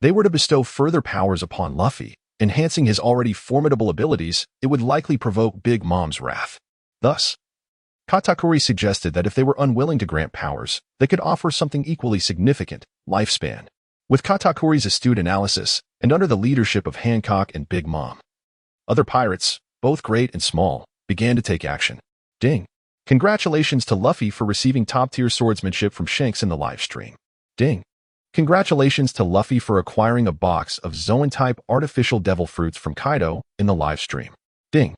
they were to bestow further powers upon Luffy, enhancing his already formidable abilities, it would likely provoke Big Mom's wrath. Thus, Katakuri suggested that if they were unwilling to grant powers, they could offer something equally significant, lifespan. With Katakuri's astute analysis, and under the leadership of Hancock and Big Mom, other pirates, both great and small, began to take action. Ding. Congratulations to Luffy for receiving top-tier swordsmanship from Shanks in the livestream. Ding. Congratulations to Luffy for acquiring a box of Zoan-type artificial devil fruits from Kaido in the livestream. Ding.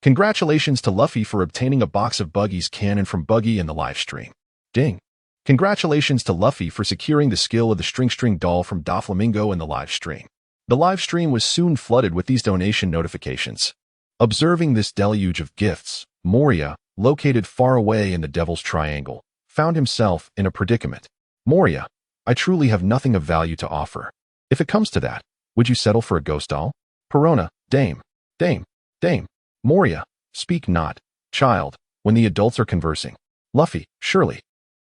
Congratulations to Luffy for obtaining a box of Buggy's cannon from Buggy in the livestream. Ding. Congratulations to Luffy for securing the skill of the String doll from Doflamingo in the livestream. The livestream was soon flooded with these donation notifications. Observing this deluge of gifts, Moria, located far away in the Devil's Triangle, found himself in a predicament. Moria, I truly have nothing of value to offer. If it comes to that, would you settle for a ghost doll? Perona, Dame. Moria, speak not, child, when the adults are conversing. Luffy, surely.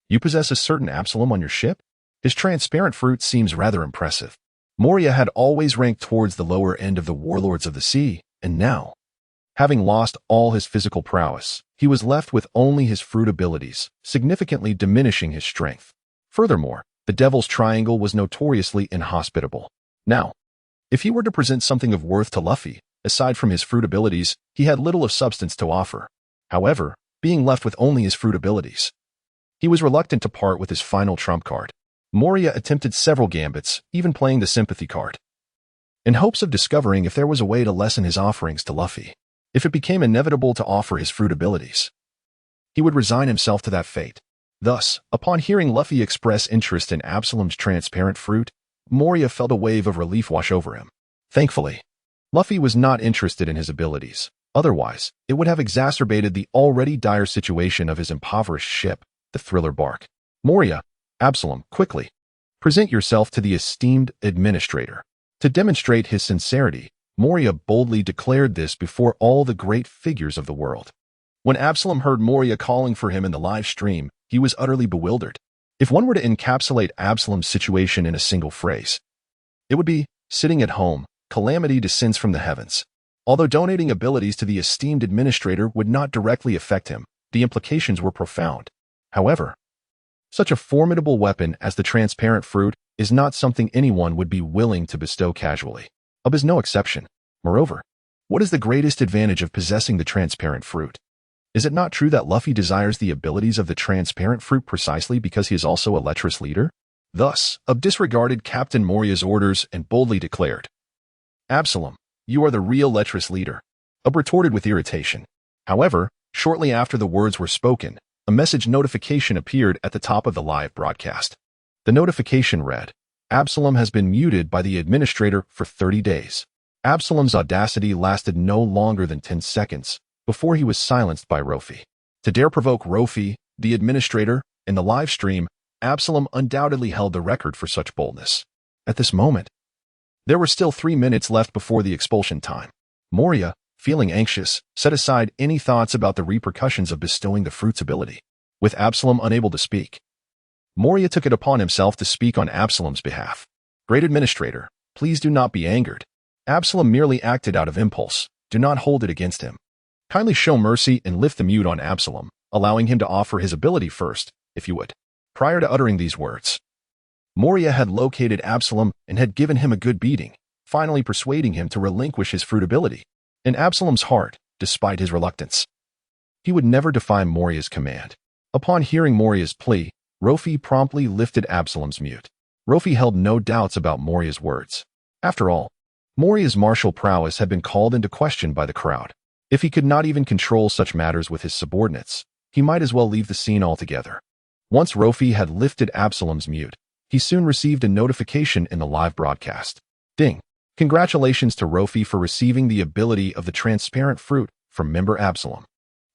You possess a certain Absalom on your ship? His transparent fruit seems rather impressive. Moria had always ranked towards the lower end of the warlords of the sea, and now, having lost all his physical prowess, he was left with only his fruit abilities, significantly diminishing his strength. Furthermore, the Devil's Triangle was notoriously inhospitable. Now, if he were to present something of worth to Luffy, aside from his fruit abilities, he had little of substance to offer. However, being left with only his fruit abilities, he was reluctant to part with his final trump card. Moria attempted several gambits, even playing the sympathy card, in hopes of discovering if there was a way to lessen his offerings to Luffy. If it became inevitable to offer his fruit abilities, he would resign himself to that fate. Thus, upon hearing Luffy express interest in Absalom's transparent fruit, Moria felt a wave of relief wash over him. Thankfully, Luffy was not interested in his abilities. Otherwise, it would have exacerbated the already dire situation of his impoverished ship, the Thriller bark. Moria, Absalom, quickly, present yourself to the esteemed administrator. To demonstrate his sincerity, Moria boldly declared this before all the great figures of the world. When Absalom heard Moria calling for him in the live stream, he was utterly bewildered. If one were to encapsulate Absalom's situation in a single phrase, it would be, sitting at home, calamity descends from the heavens. Although donating abilities to the esteemed administrator would not directly affect him, the implications were profound. However, such a formidable weapon as the transparent fruit is not something anyone would be willing to bestow casually. Ab is no exception. Moreover, what is the greatest advantage of possessing the transparent fruit? Is it not true that Luffy desires the abilities of the transparent fruit precisely because he is also a lecherous leader? Thus, Ab disregarded Captain Moria's orders and boldly declared, Absalom, you are the real lecherous leader. Ab retorted with irritation. However, shortly after the words were spoken, a message notification appeared at the top of the live broadcast. The notification read, Absalom has been muted by the administrator for 30 days. Absalom's audacity lasted no longer than 10 seconds before he was silenced by Rofi. To dare provoke Rofi, the administrator, in the live stream, Absalom undoubtedly held the record for such boldness. At this moment, there were still 3 minutes left before the expulsion time. Moria, feeling anxious, set aside any thoughts about the repercussions of bestowing the fruit's ability. With Absalom unable to speak, Moria took it upon himself to speak on Absalom's behalf. Great Administrator, please do not be angered. Absalom merely acted out of impulse. Do not hold it against him. Kindly show mercy and lift the mute on Absalom, allowing him to offer his ability first, if you would. Prior to uttering these words, Moria had located Absalom and had given him a good beating, finally persuading him to relinquish his fruit ability. In Absalom's heart, despite his reluctance, he would never defy Moria's command. Upon hearing Moria's plea, Rofi promptly lifted Absalom's mute. Rofi held no doubts about Moria's words. After all, Moria's martial prowess had been called into question by the crowd. If he could not even control such matters with his subordinates, he might as well leave the scene altogether. Once Rofi had lifted Absalom's mute, he soon received a notification in the live broadcast. Ding! Congratulations to Rofi for receiving the ability of the transparent fruit from member Absalom.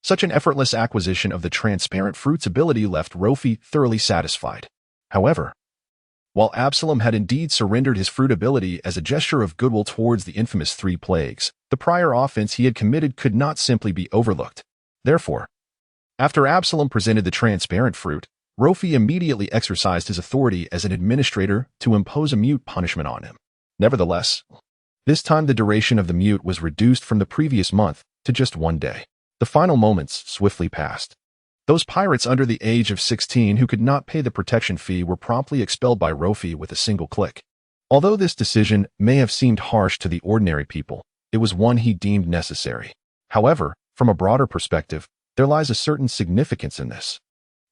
Such an effortless acquisition of the transparent fruit's ability left Rofi thoroughly satisfied. However, while Absalom had indeed surrendered his fruit ability as a gesture of goodwill towards the infamous 3 plagues, the prior offense he had committed could not simply be overlooked. Therefore, after Absalom presented the transparent fruit, Rofi immediately exercised his authority as an administrator to impose a mute punishment on him. Nevertheless, this time the duration of the mute was reduced from the previous month to just 1 day. The final moments swiftly passed. Those pirates under the age of 16 who could not pay the protection fee were promptly expelled by Rofi with a single click. Although this decision may have seemed harsh to the ordinary people, it was one he deemed necessary. However, from a broader perspective, there lies a certain significance in this.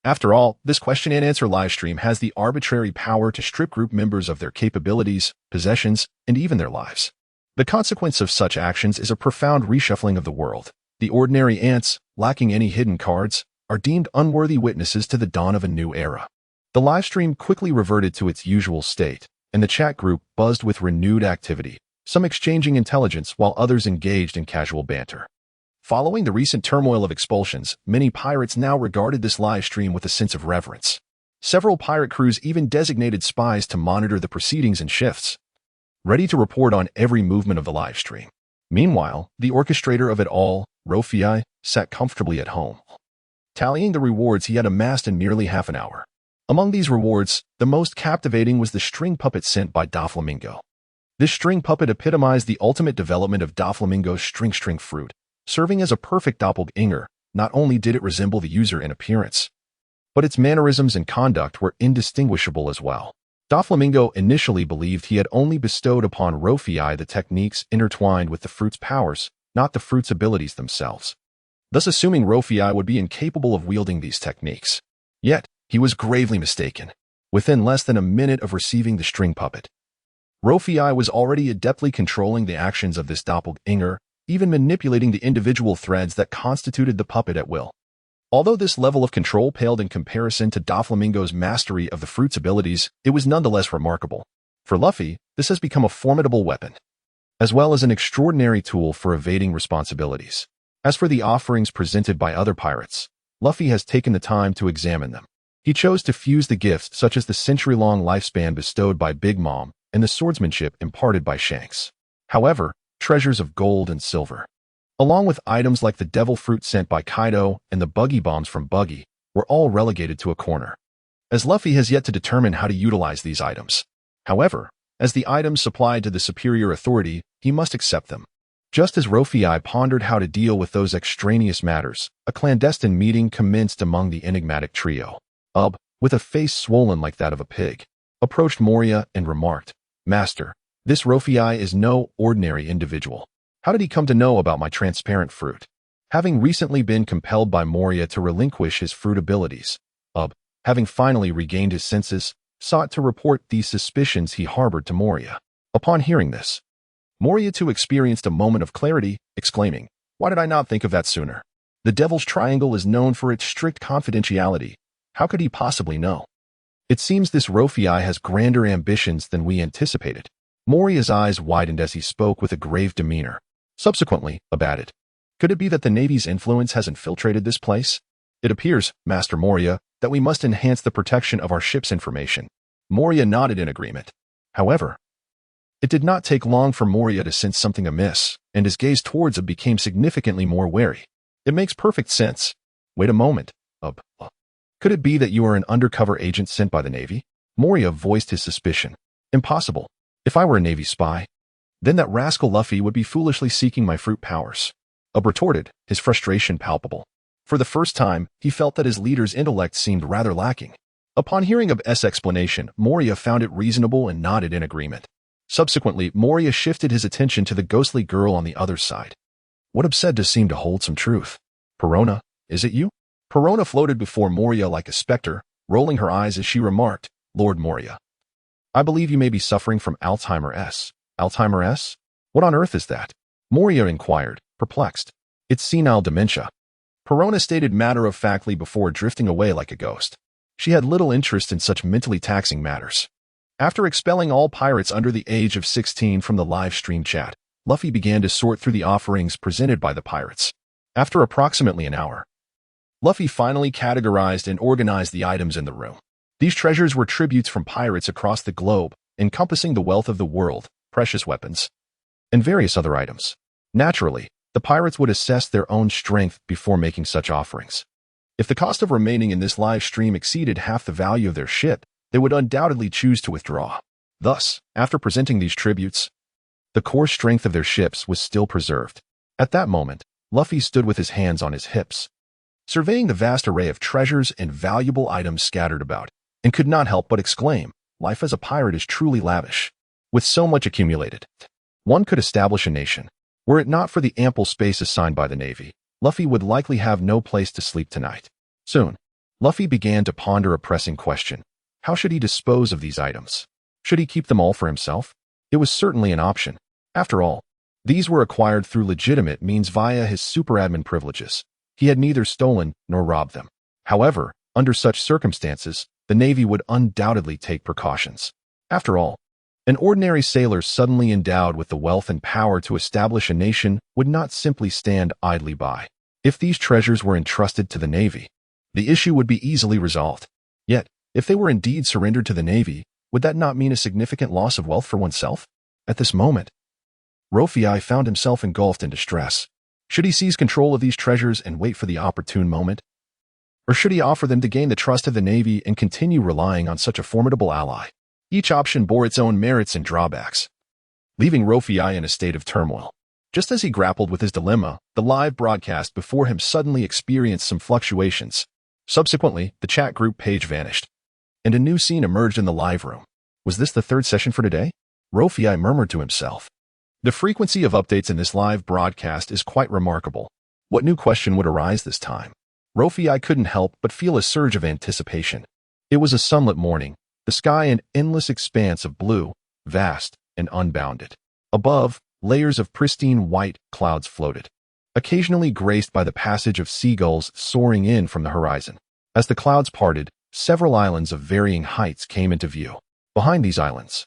After all, this question and answer livestream has the arbitrary power to strip group members of their capabilities, possessions, and even their lives. The consequence of such actions is a profound reshuffling of the world. The ordinary ants, lacking any hidden cards, are deemed unworthy witnesses to the dawn of a new era. The livestream quickly reverted to its usual state, and the chat group buzzed with renewed activity, some exchanging intelligence while others engaged in casual banter. Following the recent turmoil of expulsions, many pirates now regarded this livestream with a sense of reverence. Several pirate crews even designated spies to monitor the proceedings and shifts, ready to report on every movement of the livestream. Meanwhile, the orchestrator of it all, Rofi, sat comfortably at home, tallying the rewards he had amassed in nearly half an hour. Among these rewards, the most captivating was the string puppet sent by Doflamingo. This string puppet epitomized the ultimate development of Doflamingo's string fruit. Serving as a perfect doppelganger, not only did it resemble the user in appearance, but its mannerisms and conduct were indistinguishable as well. Doflamingo initially believed he had only bestowed upon Rofi the techniques intertwined with the fruit's powers, not the fruit's abilities themselves, thus assuming Rofi would be incapable of wielding these techniques. Yet, he was gravely mistaken. Within less than a minute of receiving the string puppet, Rofi was already adeptly controlling the actions of this doppelganger, even manipulating the individual threads that constituted the puppet at will. Although this level of control paled in comparison to Doflamingo's mastery of the fruit's abilities, it was nonetheless remarkable. For Luffy, this has become a formidable weapon, as well as an extraordinary tool for evading responsibilities. As for the offerings presented by other pirates, Luffy has taken the time to examine them. He chose to fuse the gifts such as the century-long lifespan bestowed by Big Mom and the swordsmanship imparted by Shanks. However, treasures of gold and silver, along with items like the devil fruit sent by Kaido and the buggy bombs from Buggy, were all relegated to a corner, as Luffy has yet to determine how to utilize these items. However, as the items supplied to the superior authority, he must accept them. Just as Rofi pondered how to deal with those extraneous matters, a clandestine meeting commenced among the enigmatic trio. Ub, with a face swollen like that of a pig, approached Moria and remarked, "Master, this Rofi is no ordinary individual. How did he come to know about my transparent fruit?" Having recently been compelled by Moria to relinquish his fruit abilities, Ub, having finally regained his senses, sought to report these suspicions he harbored to Moria. Upon hearing this, Moria too experienced a moment of clarity, exclaiming, "Why did I not think of that sooner? The Devil's Triangle is known for its strict confidentiality. How could he possibly know? It seems this Rofi has grander ambitions than we anticipated." Moria's eyes widened as he spoke with a grave demeanor. Subsequently, Ub added, "Could it be that the Navy's influence has infiltrated this place? It appears, Master Moria, that we must enhance the protection of our ship's information." Moria nodded in agreement. However, it did not take long for Moria to sense something amiss, and his gaze towards Ub became significantly more wary. "It makes perfect sense. Wait a moment, Ub. Could it be that you are an undercover agent sent by the Navy?" Moria voiced his suspicion. "Impossible. If I were a Navy spy, then that rascal Luffy would be foolishly seeking my fruit powers." Ub retorted, his frustration palpable. For the first time, he felt that his leader's intellect seemed rather lacking. Upon hearing Ub's explanation, Moria found it reasonable and nodded in agreement. Subsequently, Moria shifted his attention to the ghostly girl on the other side. "What Ub said does seem to hold some truth. Perona, is it you?" Perona floated before Moria like a specter, rolling her eyes as she remarked, "Lord Moria, I believe you may be suffering from Alzheimer's. Alzheimer's? What on earth is that?" Moria inquired, perplexed. "It's senile dementia," Perona stated matter-of-factly before drifting away like a ghost. She had little interest in such mentally taxing matters. After expelling all pirates under the age of 16 from the live stream chat, Luffy began to sort through the offerings presented by the pirates. After approximately an hour, Luffy finally categorized and organized the items in the room. These treasures were tributes from pirates across the globe, encompassing the wealth of the world, precious weapons, and various other items. Naturally, the pirates would assess their own strength before making such offerings. If the cost of remaining in this live stream exceeded half the value of their ship, they would undoubtedly choose to withdraw. Thus, after presenting these tributes, the core strength of their ships was still preserved. At that moment, Luffy stood with his hands on his hips, surveying the vast array of treasures and valuable items scattered about, and could not help but exclaim, "Life as a pirate is truly lavish." With so much accumulated, one could establish a nation. Were it not for the ample space assigned by the Navy, Luffy would likely have no place to sleep tonight. Soon, Luffy began to ponder a pressing question. How should he dispose of these items? Should he keep them all for himself? It was certainly an option. After all, these were acquired through legitimate means via his superadmin privileges. He had neither stolen nor robbed them. However, under such circumstances, the Navy would undoubtedly take precautions. After all, an ordinary sailor suddenly endowed with the wealth and power to establish a nation would not simply stand idly by. If these treasures were entrusted to the Navy, the issue would be easily resolved. Yet, if they were indeed surrendered to the Navy, would that not mean a significant loss of wealth for oneself? At this moment, Rofi found himself engulfed in distress. Should he seize control of these treasures and wait for the opportune moment? Or should he offer them to gain the trust of the Navy and continue relying on such a formidable ally? Each option bore its own merits and drawbacks, leaving Rofi in a state of turmoil. Just as he grappled with his dilemma, the live broadcast before him suddenly experienced some fluctuations. Subsequently, the chat group page vanished, and a new scene emerged in the live room. Was this the third session for today? Rofi murmured to himself. The frequency of updates in this live broadcast is quite remarkable. What new question would arise this time? Rofi couldn't help but feel a surge of anticipation. It was a sunlit morning, the sky an endless expanse of blue, vast and unbounded. Above, layers of pristine white clouds floated, occasionally graced by the passage of seagulls soaring in from the horizon. As the clouds parted, several islands of varying heights came into view. Behind these islands,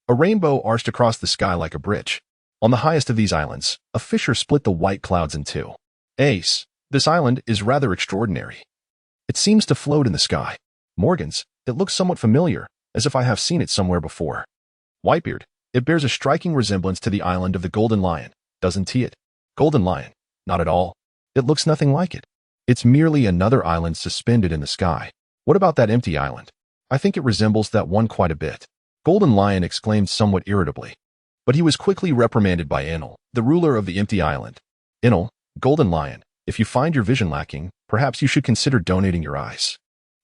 a rainbow arched across the sky like a bridge. On the highest of these islands, a fissure split the white clouds in two. Ace, this island is rather extraordinary. It seems to float in the sky. Morgans, it looks somewhat familiar, as if I have seen it somewhere before. Whitebeard, it bears a striking resemblance to the island of the Golden Lion, doesn't it? Golden Lion, not at all. It looks nothing like it. It's merely another island suspended in the sky. What about that empty island? I think it resembles that one quite a bit. Golden Lion exclaimed somewhat irritably. But he was quickly reprimanded by Enel, the ruler of the empty island. Enel, Golden Lion, if you find your vision lacking, perhaps you should consider donating your eyes.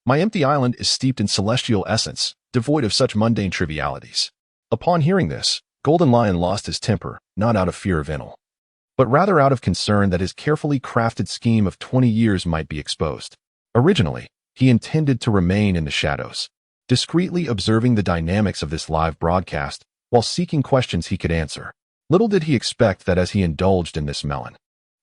My empty island is steeped in celestial essence, devoid of such mundane trivialities. Upon hearing this, Golden Lion lost his temper, not out of fear of Enel, but rather out of concern that his carefully crafted scheme of 20 years might be exposed. Originally, he intended to remain in the shadows, discreetly observing the dynamics of this live broadcast while seeking questions he could answer. Little did he expect that as he indulged in this melon,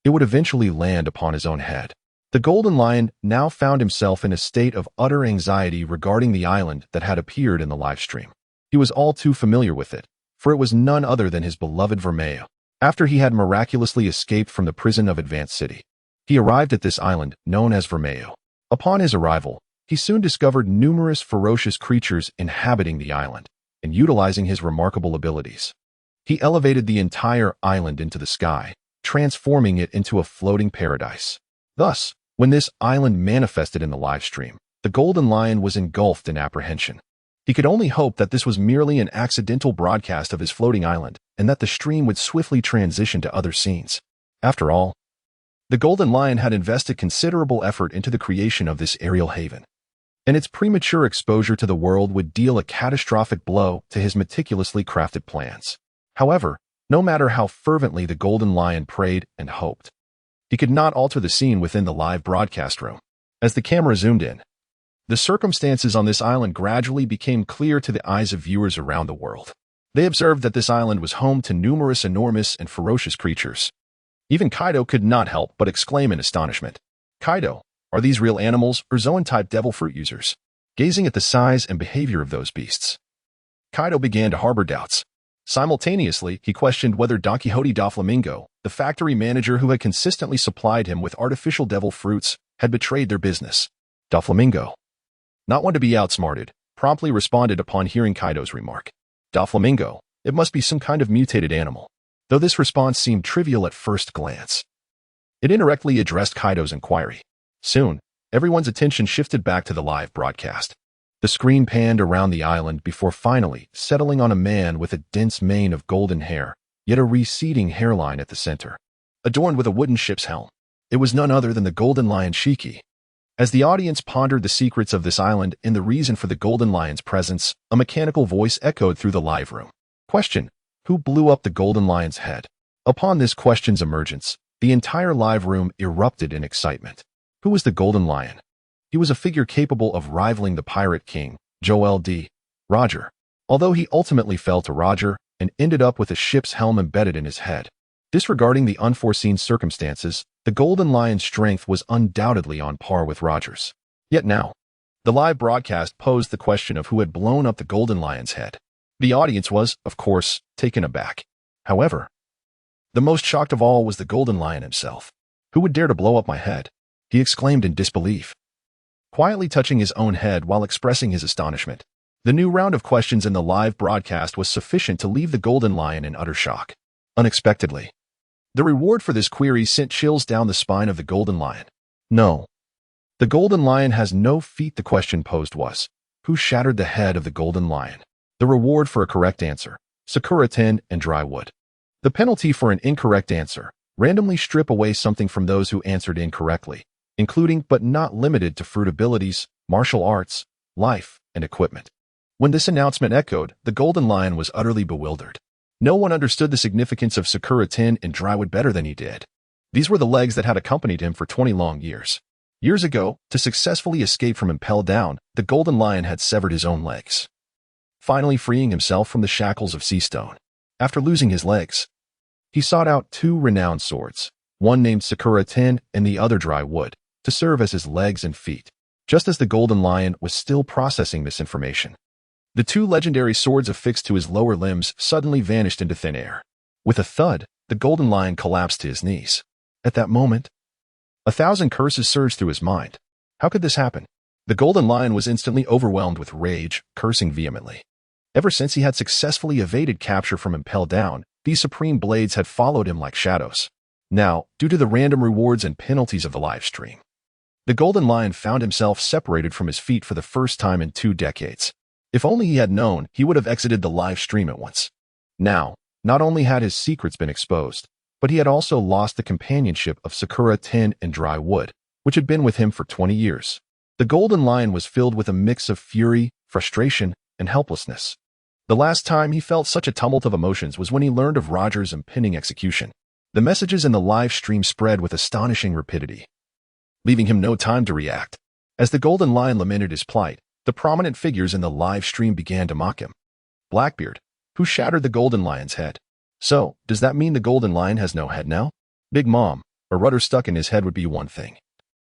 it would eventually land upon his own head. The Golden Lion now found himself in a state of utter anxiety regarding the island that had appeared in the live stream. He was all too familiar with it, for it was none other than his beloved Vermeil. After he had miraculously escaped from the prison of Advanced City, he arrived at this island known as Vermeil. Upon his arrival, he soon discovered numerous ferocious creatures inhabiting the island and utilizing his remarkable abilities. He elevated the entire island into the sky, transforming it into a floating paradise. Thus, when this island manifested in the live stream, the Golden Lion was engulfed in apprehension. He could only hope that this was merely an accidental broadcast of his floating island and that the stream would swiftly transition to other scenes. After all, the Golden Lion had invested considerable effort into the creation of this aerial haven, and its premature exposure to the world would deal a catastrophic blow to his meticulously crafted plans. However, no matter how fervently the Golden Lion prayed and hoped, he could not alter the scene within the live broadcast room. As the camera zoomed in, the circumstances on this island gradually became clear to the eyes of viewers around the world. They observed that this island was home to numerous enormous and ferocious creatures. Even Kaido could not help but exclaim in astonishment. Kaido, are these real animals or Zoan-type devil fruit users? Gazing at the size and behavior of those beasts, Kaido began to harbor doubts. Simultaneously, he questioned whether Don Quixote da Flamingo, the factory manager who had consistently supplied him with artificial devil fruits, had betrayed their business. Da Flamingo, not one to be outsmarted, promptly responded upon hearing Kaido's remark. Da Flamingo, it must be some kind of mutated animal. Though this response seemed trivial at first glance, it indirectly addressed Kaido's inquiry. Soon, everyone's attention shifted back to the live broadcast. The screen panned around the island before finally settling on a man with a dense mane of golden hair, yet a receding hairline at the center, adorned with a wooden ship's helm. It was none other than the Golden Lion Shiki. As the audience pondered the secrets of this island and the reason for the Golden Lion's presence, a mechanical voice echoed through the live room. Question: who blew up the Golden Lion's head? Upon this question's emergence, the entire live room erupted in excitement. Who was the Golden Lion? He was a figure capable of rivaling the Pirate King, Joel D. Roger. Although he ultimately fell to Roger and ended up with a ship's helm embedded in his head. Disregarding the unforeseen circumstances, the Golden Lion's strength was undoubtedly on par with Roger's. Yet now, the live broadcast posed the question of who had blown up the Golden Lion's head. The audience was, of course, taken aback. However, the most shocked of all was the Golden Lion himself. Who would dare to blow up my head? He exclaimed in disbelief, quietly touching his own head while expressing his astonishment. The new round of questions in the live broadcast was sufficient to leave the Golden Lion in utter shock. Unexpectedly, the reward for this query sent chills down the spine of the Golden Lion. No. The Golden Lion has no feet. The question posed was, who shattered the head of the Golden Lion? The reward for a correct answer: Sakura tin and dry wood. The penalty for an incorrect answer: randomly strip away something from those who answered incorrectly, including but not limited to fruit abilities, martial arts, life, and equipment. When this announcement echoed, the Golden Lion was utterly bewildered. No one understood the significance of Sakura tin and drywood better than he did. These were the legs that had accompanied him for 20 long years. Years ago, to successfully escape from impelled down, the Golden Lion had severed his own legs, finally freeing himself from the shackles of sea stone. After losing his legs, he sought out two renowned swords, one named Sakura tin and the other dry wood, to serve as his legs and feet. Just as the Golden Lion was still processing this information, the two legendary swords affixed to his lower limbs suddenly vanished into thin air. With a thud, the Golden Lion collapsed to his knees. At that moment, 1,000 curses surged through his mind. How could this happen? The Golden Lion was instantly overwhelmed with rage, cursing vehemently. Ever since he had successfully evaded capture from impelled down, these supreme blades had followed him like shadows. Now, due to the random rewards and penalties of the live stream, the Golden Lion found himself separated from his feet for the first time in 2 decades. If only he had known, he would have exited the live stream at once. Now, not only had his secrets been exposed, but he had also lost the companionship of Sakura tin and dry wood, which had been with him for 20 years. The Golden Lion was filled with a mix of fury, frustration, and helplessness. The last time he felt such a tumult of emotions was when he learned of Roger's impending execution. The messages in the live stream spread with astonishing rapidity, leaving him no time to react. As the Golden Lion lamented his plight, the prominent figures in the live stream began to mock him. Blackbeard, who shattered the Golden Lion's head. So, does that mean the Golden Lion has no head now? Big Mom, a rudder stuck in his head would be one thing,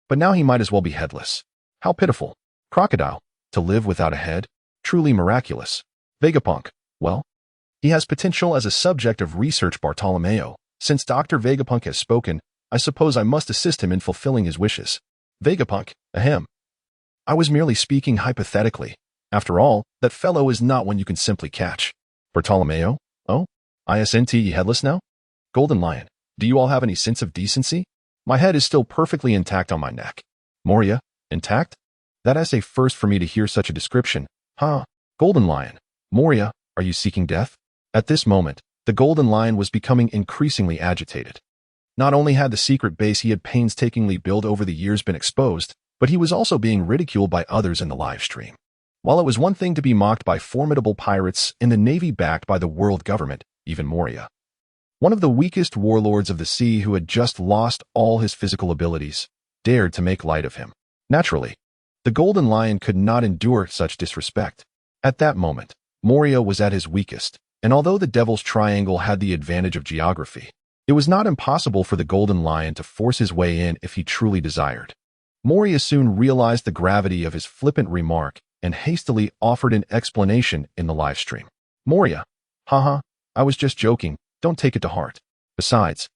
but now he might as well be headless. How pitiful. Crocodile, to live without a head? Truly miraculous. Vega Punk, well, he has potential as a subject of research. Bartolomeo, since Dr. Vegapunk has spoken, I suppose I must assist him in fulfilling his wishes. Vegapunk, ahem. I was merely speaking hypothetically. After all, that fellow is not one you can simply catch. Bartolomeo, oh? Isn't headless now? Golden Lion, do you all have any sense of decency? My head is still perfectly intact on my neck. Moria, intact? That is a first for me to hear such a description. Huh? Golden Lion, Moria, are you seeking death? At this moment, the Golden Lion was becoming increasingly agitated. Not only had the secret base he had painstakingly built over the years been exposed, but he was also being ridiculed by others in the live stream. While it was one thing to be mocked by formidable pirates in the navy backed by the world government, even Moria, one of the weakest warlords of the sea who had just lost all his physical abilities, dared to make light of him. Naturally, the Golden Lion could not endure such disrespect. At that moment, Moria was at his weakest, and although the Devil's Triangle had the advantage of geography, it was not impossible for the Golden Lion to force his way in if he truly desired. Moria soon realized the gravity of his flippant remark and hastily offered an explanation in the live stream. Moria, haha, I was just joking, don't take it to heart. Besides,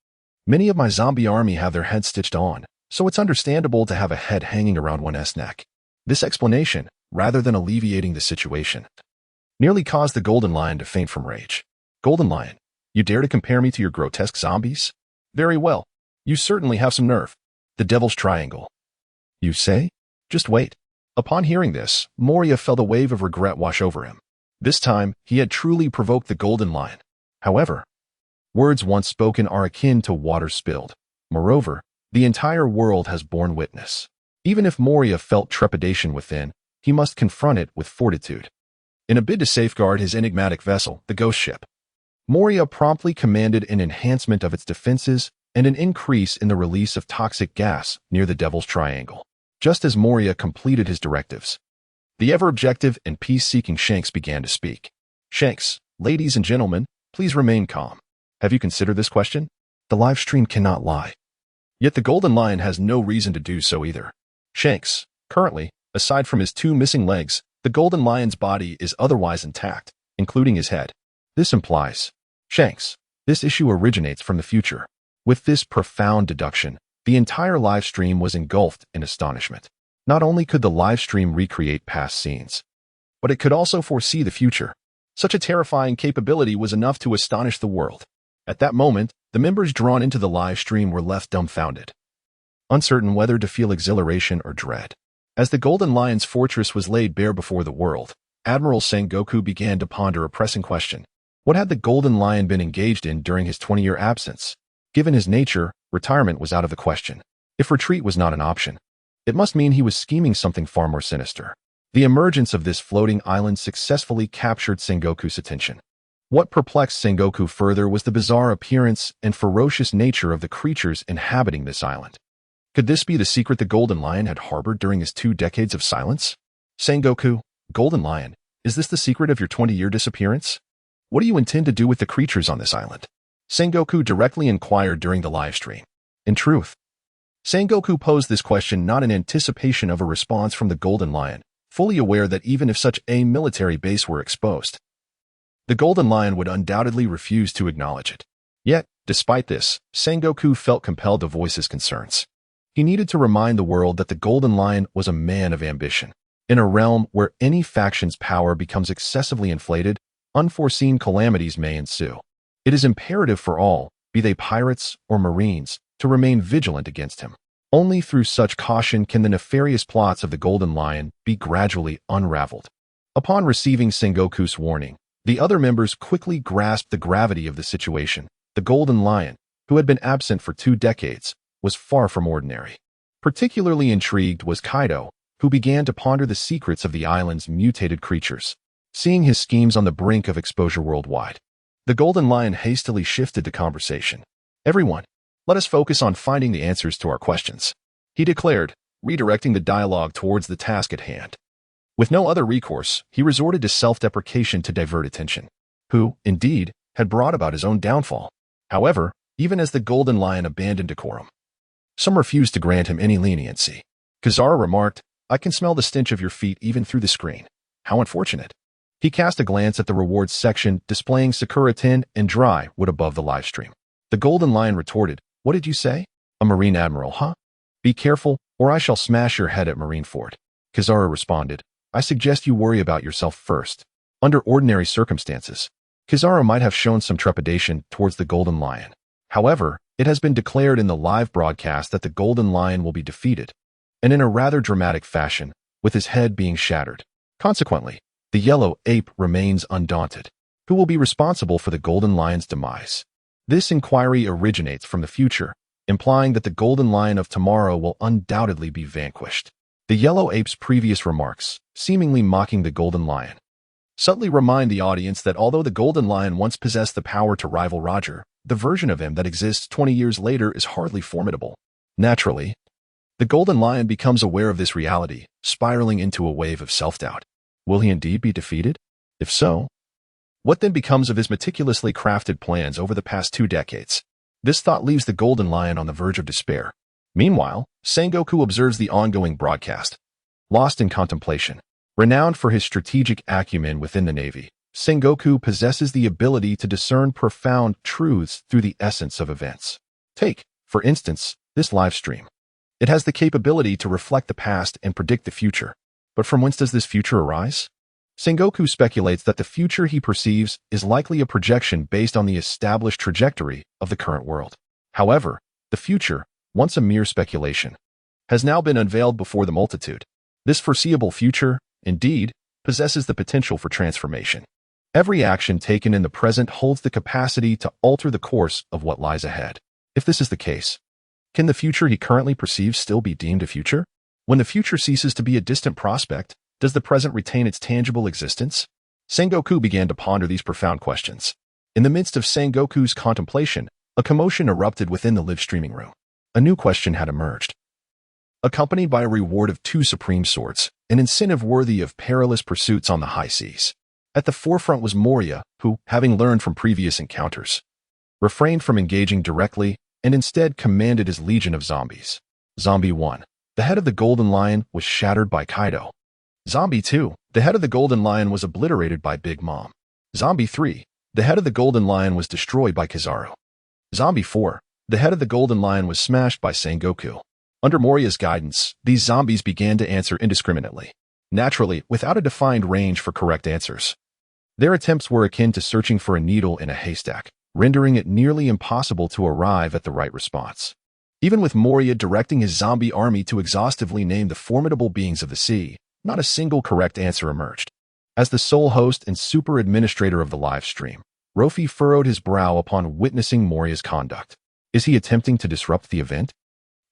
many of my zombie army have their heads stitched on, so it's understandable to have a head hanging around one's neck. This explanation, rather than alleviating the situation, nearly caused the Golden Lion to faint from rage. Golden Lion, you dare to compare me to your grotesque zombies? Very well, you certainly have some nerve. The Devil's Triangle. You say? Just wait. Upon hearing this, Moria felt a wave of regret wash over him. This time, he had truly provoked the Golden Lion. However, words once spoken are akin to water spilled. Moreover, The entire world has borne witness. Even if Moria felt trepidation within, he must confront it with fortitude. In a bid to safeguard his enigmatic vessel, the Ghost Ship, Moria promptly commanded an enhancement of its defenses and an increase in the release of toxic gas near the Devil's Triangle. Just as Moria completed his directives, the ever-objective and peace-seeking Shanks began to speak. Shanks, ladies and gentlemen, please remain calm. Have you considered this question? The live stream cannot lie. Yet the Golden Lion has no reason to do so either. Shanks, currently, aside from his 2 missing legs, the Golden Lion's body is otherwise intact, including his head. This implies, Shanks, this issue originates from the future. With this profound deduction, the entire live stream was engulfed in astonishment. Not only could the live stream recreate past scenes, but it could also foresee the future. Such a terrifying capability was enough to astonish the world. At that moment, the members drawn into the live stream were left dumbfounded, uncertain whether to feel exhilaration or dread. As the Golden Lion's fortress was laid bare before the world, Admiral Sengoku began to ponder a pressing question. What had the Golden Lion been engaged in during his 20-year absence? Given his nature, retirement was out of the question. If retreat was not an option, it must mean he was scheming something far more sinister. The emergence of this floating island successfully captured Sengoku's attention. What perplexed Sengoku further was the bizarre appearance and ferocious nature of the creatures inhabiting this island. Could this be the secret the Golden Lion had harbored during his 2 decades of silence? Sengoku, Golden Lion, is this the secret of your 20-year disappearance? What do you intend to do with the creatures on this island? Sengoku directly inquired during the live stream. In truth, Sengoku posed this question not in anticipation of a response from the Golden Lion, fully aware that even if such a military base were exposed, the Golden Lion would undoubtedly refuse to acknowledge it. Yet, despite this, Sengoku felt compelled to voice his concerns. He needed to remind the world that the Golden Lion was a man of ambition. In a realm where any faction's power becomes excessively inflated, unforeseen calamities may ensue. It is imperative for all, be they pirates or marines, to remain vigilant against him. Only through such caution can the nefarious plots of the Golden Lion be gradually unraveled. Upon receiving Sengoku's warning, the other members quickly grasped the gravity of the situation. The Golden Lion, who had been absent for 2 decades, was far from ordinary. Particularly intrigued was Kaido, who began to ponder the secrets of the island's mutated creatures. Seeing his schemes on the brink of exposure worldwide, the Golden Lion hastily shifted the conversation. Everyone, let us focus on finding the answers to our questions, he declared, redirecting the dialogue towards the task at hand. With no other recourse, he resorted to self-deprecation to divert attention, who, indeed, had brought about his own downfall. However, even as the Golden Lion abandoned decorum, some refused to grant him any leniency. Kizaru remarked, I can smell the stench of your feet even through the screen. How unfortunate. He cast a glance at the rewards section displaying Sakura Tin and Dry Wood above the livestream. The Golden Lion retorted, what did you say? A Marine Admiral, huh? Be careful, or I shall smash your head at Marineford. Kizaru responded, I suggest you worry about yourself first. Under ordinary circumstances, Kizaru might have shown some trepidation towards the Golden Lion. However, it has been declared in the live broadcast that the Golden Lion will be defeated, and in a rather dramatic fashion, with his head being shattered. Consequently, the Yellow Ape remains undaunted. Who will be responsible for the Golden Lion's demise? This inquiry originates from the future, implying that the Golden Lion of tomorrow will undoubtedly be vanquished. The Yellow Ape's previous remarks, seemingly mocking the Golden Lion, subtly remind the audience that although the Golden Lion once possessed the power to rival Roger, the version of him that exists 20 years later is hardly formidable. Naturally, the Golden Lion becomes aware of this reality, spiraling into a wave of self-doubt. Will he indeed be defeated? If so, what then becomes of his meticulously crafted plans over the past 2 decades? This thought leaves the Golden Lion on the verge of despair. Meanwhile, Sengoku observes the ongoing broadcast. Lost in contemplation. Renowned for his strategic acumen within the Navy, Sengoku possesses the ability to discern profound truths through the essence of events. Take, for instance, this live stream. It has the capability to reflect the past and predict the future. But from whence does this future arise? Sengoku speculates that the future he perceives is likely a projection based on the established trajectory of the current world. However, the future, once a mere speculation, has now been unveiled before the multitude. This foreseeable future, indeed, possesses the potential for transformation. Every action taken in the present holds the capacity to alter the course of what lies ahead. If this is the case, Can the future he currently perceives still be deemed a future? When the future ceases to be a distant prospect, does the present retain its tangible existence? Sengoku began to ponder these profound questions. In the midst of Sengoku's contemplation, a commotion erupted within the live streaming room. A new question had emerged. Accompanied by a reward of 2 supreme swords, an incentive worthy of perilous pursuits on the high seas. At the forefront was Moria, who, having learned from previous encounters, refrained from engaging directly and instead commanded his legion of zombies. Zombie 1. The head of the Golden Lion was shattered by Kaido. Zombie 2. The head of the Golden Lion was obliterated by Big Mom. Zombie 3. The head of the Golden Lion was destroyed by Kizaru. Zombie 4. The head of the Golden Lion was smashed by Sengoku. Under Moria's guidance, these zombies began to answer indiscriminately, naturally, without a defined range for correct answers. Their attempts were akin to searching for a needle in a haystack, rendering it nearly impossible to arrive at the right response. Even with Moria directing his zombie army to exhaustively name the formidable beings of the sea, not a single correct answer emerged. As the sole host and super administrator of the live stream, Rofi furrowed his brow upon witnessing Moria's conduct. Is he attempting to disrupt the event?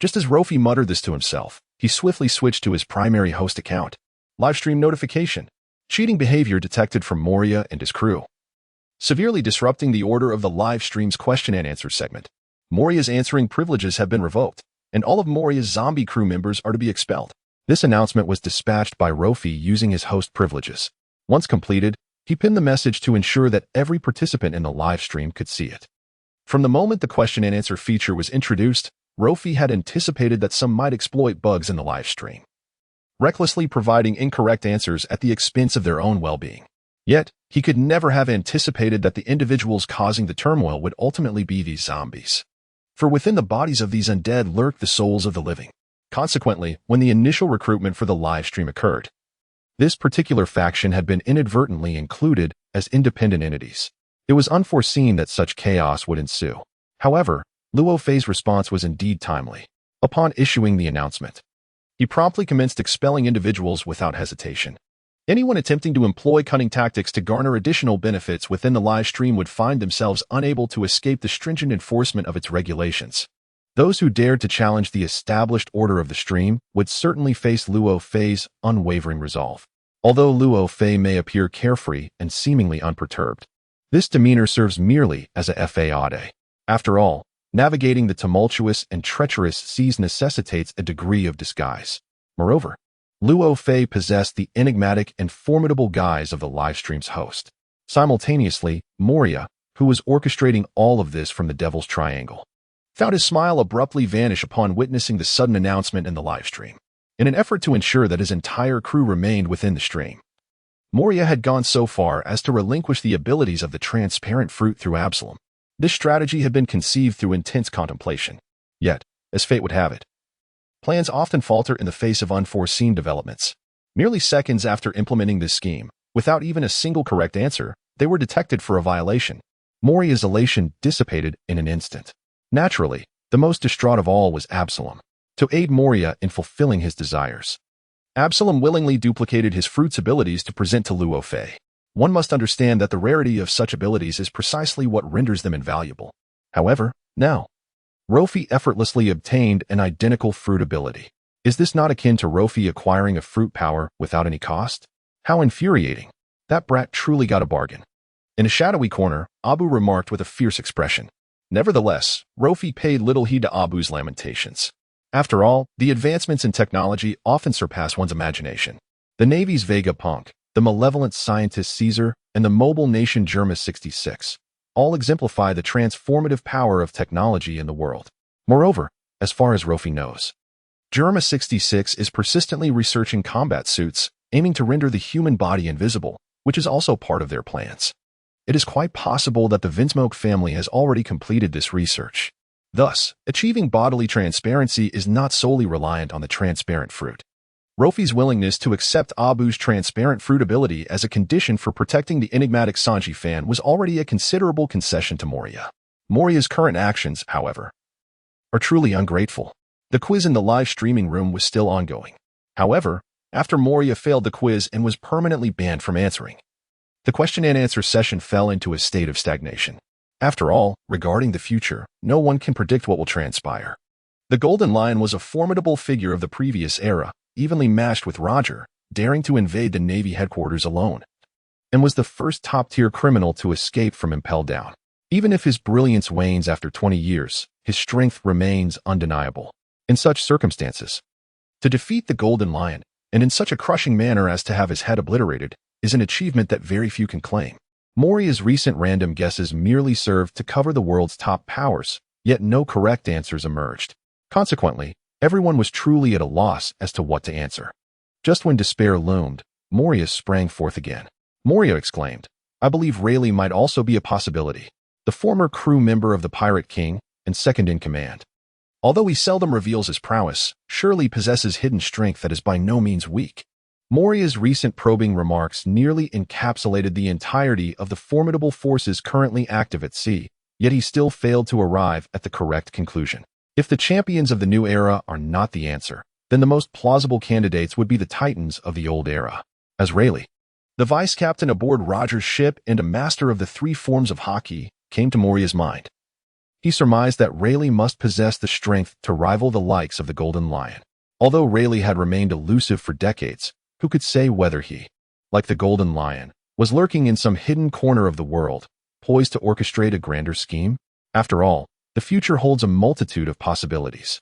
Just as Rofi muttered this to himself, he swiftly switched to his primary host account. Livestream notification. Cheating behavior detected from Moria and his crew. Severely disrupting the order of the live stream's question and answer segment. Moria's answering privileges have been revoked, and all of Moria's zombie crew members are to be expelled. This announcement was dispatched by Rofi using his host privileges. Once completed, he pinned the message to ensure that every participant in the live stream could see it. From the moment the question and answer feature was introduced, Rofi had anticipated that some might exploit bugs in the live stream, recklessly providing incorrect answers at the expense of their own well-being. Yet, he could never have anticipated that the individuals causing the turmoil would ultimately be these zombies. For within the bodies of these undead lurked the souls of the living. Consequently, when the initial recruitment for the live stream occurred, this particular faction had been inadvertently included as independent entities. It was unforeseen that such chaos would ensue. However, Luo Fei's response was indeed timely. Upon issuing the announcement, he promptly commenced expelling individuals without hesitation. Anyone attempting to employ cunning tactics to garner additional benefits within the live stream would find themselves unable to escape the stringent enforcement of its regulations. Those who dared to challenge the established order of the stream would certainly face Luo Fei's unwavering resolve. Although Luo Fei may appear carefree and seemingly unperturbed, this demeanor serves merely as a fade. After all, navigating the tumultuous and treacherous seas necessitates a degree of disguise. Moreover, Luo Fei possessed the enigmatic and formidable guise of the livestream's host. Simultaneously, Moria, who was orchestrating all of this from the Devil's Triangle, found his smile abruptly vanish upon witnessing the sudden announcement in the livestream. In an effort to ensure that his entire crew remained within the stream, Moria had gone so far as to relinquish the abilities of the transparent fruit through Absalom. This strategy had been conceived through intense contemplation. Yet, as fate would have it, plans often falter in the face of unforeseen developments. Merely seconds after implementing this scheme, without even a single correct answer, they were detected for a violation. Moria's elation dissipated in an instant. Naturally, the most distraught of all was Absalom, to aid Moria in fulfilling his desires. Absalom willingly duplicated his fruit's abilities to present to Luo Fei. One must understand that the rarity of such abilities is precisely what renders them invaluable. However, now, Rofi effortlessly obtained an identical fruit ability. Is this not akin to Rofi acquiring a fruit power without any cost? How infuriating. That brat truly got a bargain. In a shadowy corner, Abu remarked with a fierce expression. Nevertheless, Rofi paid little heed to Abu's lamentations. After all, the advancements in technology often surpass one's imagination. The Navy's Vega Punk, the malevolent scientist Caesar, and the mobile nation Germa 66 all exemplify the transformative power of technology in the world. Moreover, as far as Rofi knows, Germa 66 is persistently researching combat suits, aiming to render the human body invisible, which is also part of their plans. It is quite possible that the Vinsmoke family has already completed this research. Thus, achieving bodily transparency is not solely reliant on the transparent fruit. Rofi's willingness to accept Abu's transparent fruit ability as a condition for protecting the enigmatic Sanji fan was already a considerable concession to Moria. Moria's current actions, however, are truly ungrateful. The quiz in the live streaming room was still ongoing. However, after Moria failed the quiz and was permanently banned from answering, the question and answer session fell into a state of stagnation. After all, regarding the future, no one can predict what will transpire. The Golden Lion was a formidable figure of the previous era, evenly matched with Roger, daring to invade the Navy headquarters alone, and was the first top-tier criminal to escape from impel down. Even if his brilliance wanes after 20 years, his strength remains undeniable. In such circumstances, to defeat the Golden Lion, and in such a crushing manner as to have his head obliterated, is an achievement that very few can claim. Moriya's recent random guesses merely served to cover the world's top powers, yet no correct answers emerged. Consequently, everyone was truly at a loss as to what to answer. Just when despair loomed, Moriya sprang forth again. Moriya exclaimed, "I believe Rayleigh might also be a possibility. The former crew member of the Pirate King and second in command. Although he seldom reveals his prowess, surely possesses hidden strength that is by no means weak." Moriya's recent probing remarks nearly encapsulated the entirety of the formidable forces currently active at sea, yet he still failed to arrive at the correct conclusion. If the champions of the new era are not the answer, then the most plausible candidates would be the titans of the old era. As Rayleigh, the vice-captain aboard Roger's ship and a master of the three forms of hockey, came to Moriya's mind. He surmised that Rayleigh must possess the strength to rival the likes of the Golden Lion. Although Rayleigh had remained elusive for decades, who could say whether he, like the Golden Lion, was lurking in some hidden corner of the world, poised to orchestrate a grander scheme? After all, the future holds a multitude of possibilities.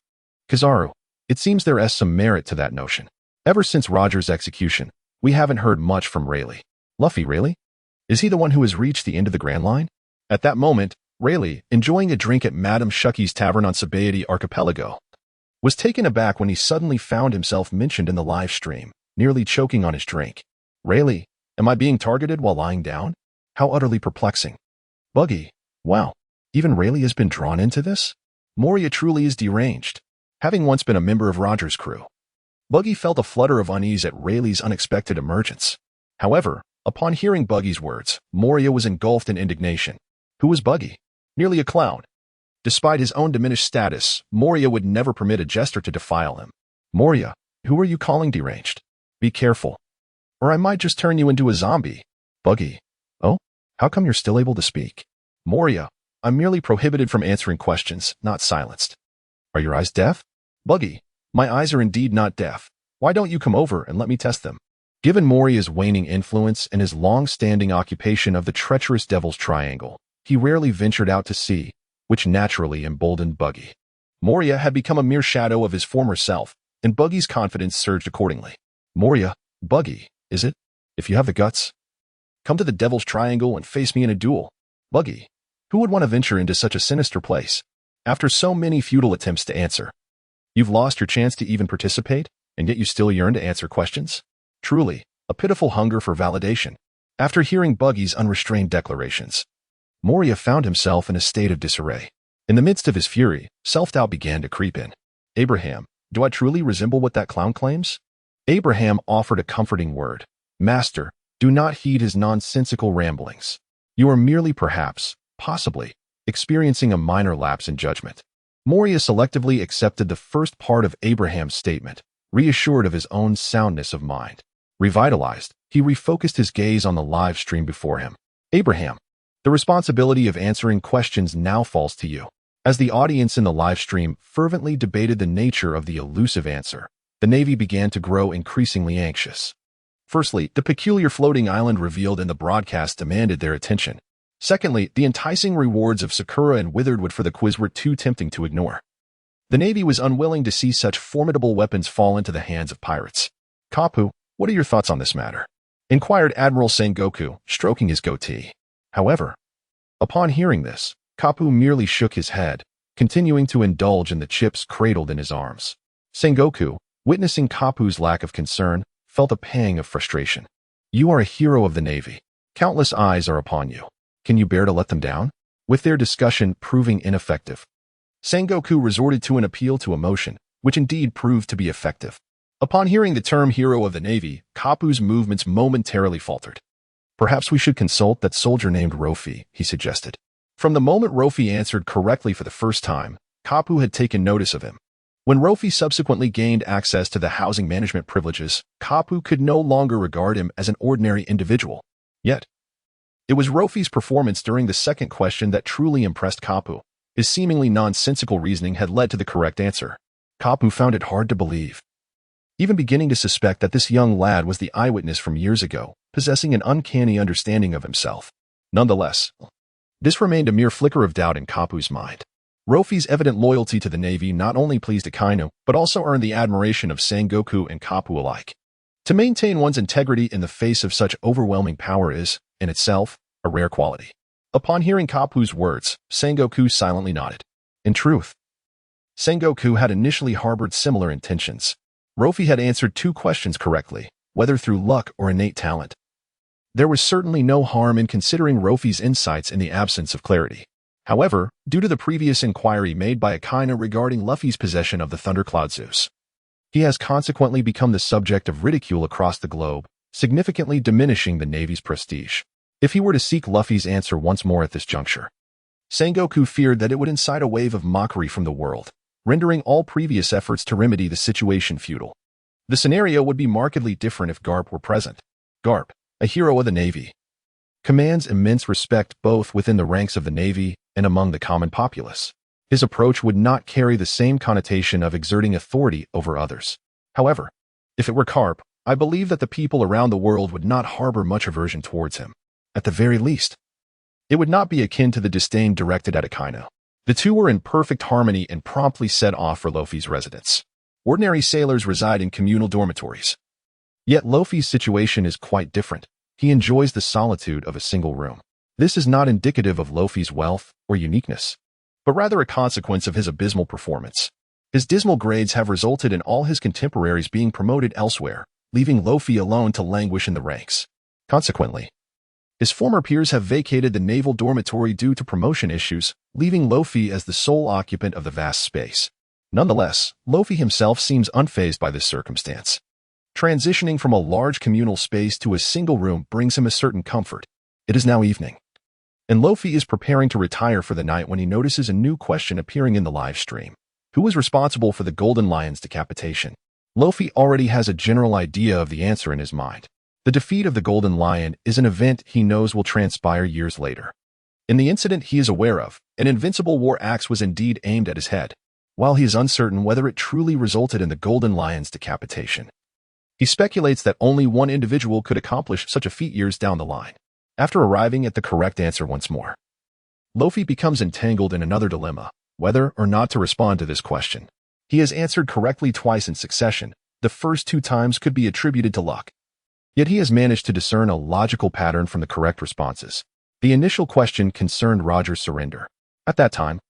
Kizaru, it seems there is some merit to that notion. Ever since Roger's execution, we haven't heard much from Rayleigh. Luffy, Rayleigh? Is he the one who has reached the end of the Grand Line? At that moment, Rayleigh, enjoying a drink at Madame Shucky's tavern on Scapegoat Archipelago, was taken aback when he suddenly found himself mentioned in the live stream, nearly choking on his drink. Rayleigh, am I being targeted while lying down? How utterly perplexing. Buggy, wow, even Rayleigh has been drawn into this? Moriya truly is deranged. Having once been a member of Roger's crew, Buggy felt a flutter of unease at Rayleigh's unexpected emergence. However, upon hearing Buggy's words, Moriya was engulfed in indignation. Who was Buggy? Merely a clown. Despite his own diminished status, Moriya would never permit a jester to defile him. Moriya, who are you calling deranged? Be careful, or I might just turn you into a zombie. Buggy, oh, how come you're still able to speak? Moriya, I'm merely prohibited from answering questions, not silenced. Are your eyes deaf? Buggy, my eyes are indeed not deaf. Why don't you come over and let me test them? Given Moriya's waning influence and his long-standing occupation of the treacherous Devil's Triangle, he rarely ventured out to sea, which naturally emboldened Buggy. Moriya had become a mere shadow of his former self, and Buggy's confidence surged accordingly. Moriya, Buggy, is it? If you have the guts, come to the Devil's Triangle and face me in a duel. Buggy, who would want to venture into such a sinister place? After so many futile attempts to answer, you've lost your chance to even participate, and yet you still yearn to answer questions? Truly, a pitiful hunger for validation. After hearing Buggy's unrestrained declarations, Moriya found himself in a state of disarray. In the midst of his fury, self-doubt began to creep in. Abraham, do I truly resemble what that clown claims? Abraham offered a comforting word. Master, do not heed his nonsensical ramblings. You are merely perhaps, possibly, experiencing a minor lapse in judgment. Moriya selectively accepted the first part of Abraham's statement, reassured of his own soundness of mind. Revitalized, he refocused his gaze on the live stream before him. Abraham, the responsibility of answering questions now falls to you. As the audience in the live stream fervently debated the nature of the elusive answer, the Navy began to grow increasingly anxious. Firstly, the peculiar floating island revealed in the broadcast demanded their attention. Secondly, the enticing rewards of Sakura and Witheredwood for the quiz were too tempting to ignore. The Navy was unwilling to see such formidable weapons fall into the hands of pirates. Kapu, what are your thoughts on this matter? Inquired Admiral Sengoku, stroking his goatee. However, upon hearing this, Kapu merely shook his head, continuing to indulge in the chips cradled in his arms. Sengoku, witnessing Kapu's lack of concern, felt a pang of frustration. You are a hero of the Navy. Countless eyes are upon you. Can you bear to let them down? With their discussion proving ineffective, Sengoku resorted to an appeal to emotion, which indeed proved to be effective. Upon hearing the term hero of the Navy, Kapu's movements momentarily faltered. Perhaps we should consult that soldier named Rofi, he suggested. From the moment Rofi answered correctly for the first time, Kapu had taken notice of him. When Rofi subsequently gained access to the housing management privileges, Kapu could no longer regard him as an ordinary individual. Yet, it was Rofi's performance during the second question that truly impressed Kapu. His seemingly nonsensical reasoning had led to the correct answer. Kapu found it hard to believe, even beginning to suspect that this young lad was the eyewitness from years ago, possessing an uncanny understanding of himself. Nonetheless, this remained a mere flicker of doubt in Kapu's mind. Rofi's evident loyalty to the Navy not only pleased Akainu, but also earned the admiration of Sengoku and Kapu alike. To maintain one's integrity in the face of such overwhelming power is, in itself, a rare quality. Upon hearing Kapu's words, Sengoku silently nodded. In truth, Sengoku had initially harbored similar intentions. Rofi had answered 2 questions correctly, whether through luck or innate talent. There was certainly no harm in considering Rofi's insights in the absence of clarity. However, due to the previous inquiry made by Akainu regarding Luffy's possession of the Thundercloud Zeus, he has consequently become the subject of ridicule across the globe, significantly diminishing the Navy's prestige. If he were to seek Luffy's answer once more at this juncture, Sengoku feared that it would incite a wave of mockery from the world, rendering all previous efforts to remedy the situation futile. The scenario would be markedly different if Garp were present. Garp, a hero of the Navy, commands immense respect both within the ranks of the Navy and among the common populace. His approach would not carry the same connotation of exerting authority over others. However, if it were Garp, I believe that the people around the world would not harbor much aversion towards him. At the very least, it would not be akin to the disdain directed at Akainu. The two were in perfect harmony and promptly set off for Luffy's residence. Ordinary sailors reside in communal dormitories. Yet Luffy's situation is quite different. He enjoys the solitude of a single room. This is not indicative of Luffy's wealth or uniqueness, but rather a consequence of his abysmal performance. His dismal grades have resulted in all his contemporaries being promoted elsewhere, leaving Luffy alone to languish in the ranks. Consequently, his former peers have vacated the naval dormitory due to promotion issues, leaving Luffy as the sole occupant of the vast space. Nonetheless, Luffy himself seems unfazed by this circumstance. Transitioning from a large communal space to a single room brings him a certain comfort. It is now evening, and Luffy is preparing to retire for the night when he notices a new question appearing in the live stream. Who was responsible for the Golden Lion's decapitation? Luffy already has a general idea of the answer in his mind. The defeat of the Golden Lion is an event he knows will transpire years later. In the incident he is aware of, an invincible war axe was indeed aimed at his head, while he is uncertain whether it truly resulted in the Golden Lion's decapitation. He speculates that only one individual could accomplish such a feat years down the line. After arriving at the correct answer once more, Luffy becomes entangled in another dilemma, whether or not to respond to this question. He has answered correctly twice in succession. The first 2 times could be attributed to luck. Yet he has managed to discern a logical pattern from the correct responses. The initial question concerned Roger's surrender. At that time,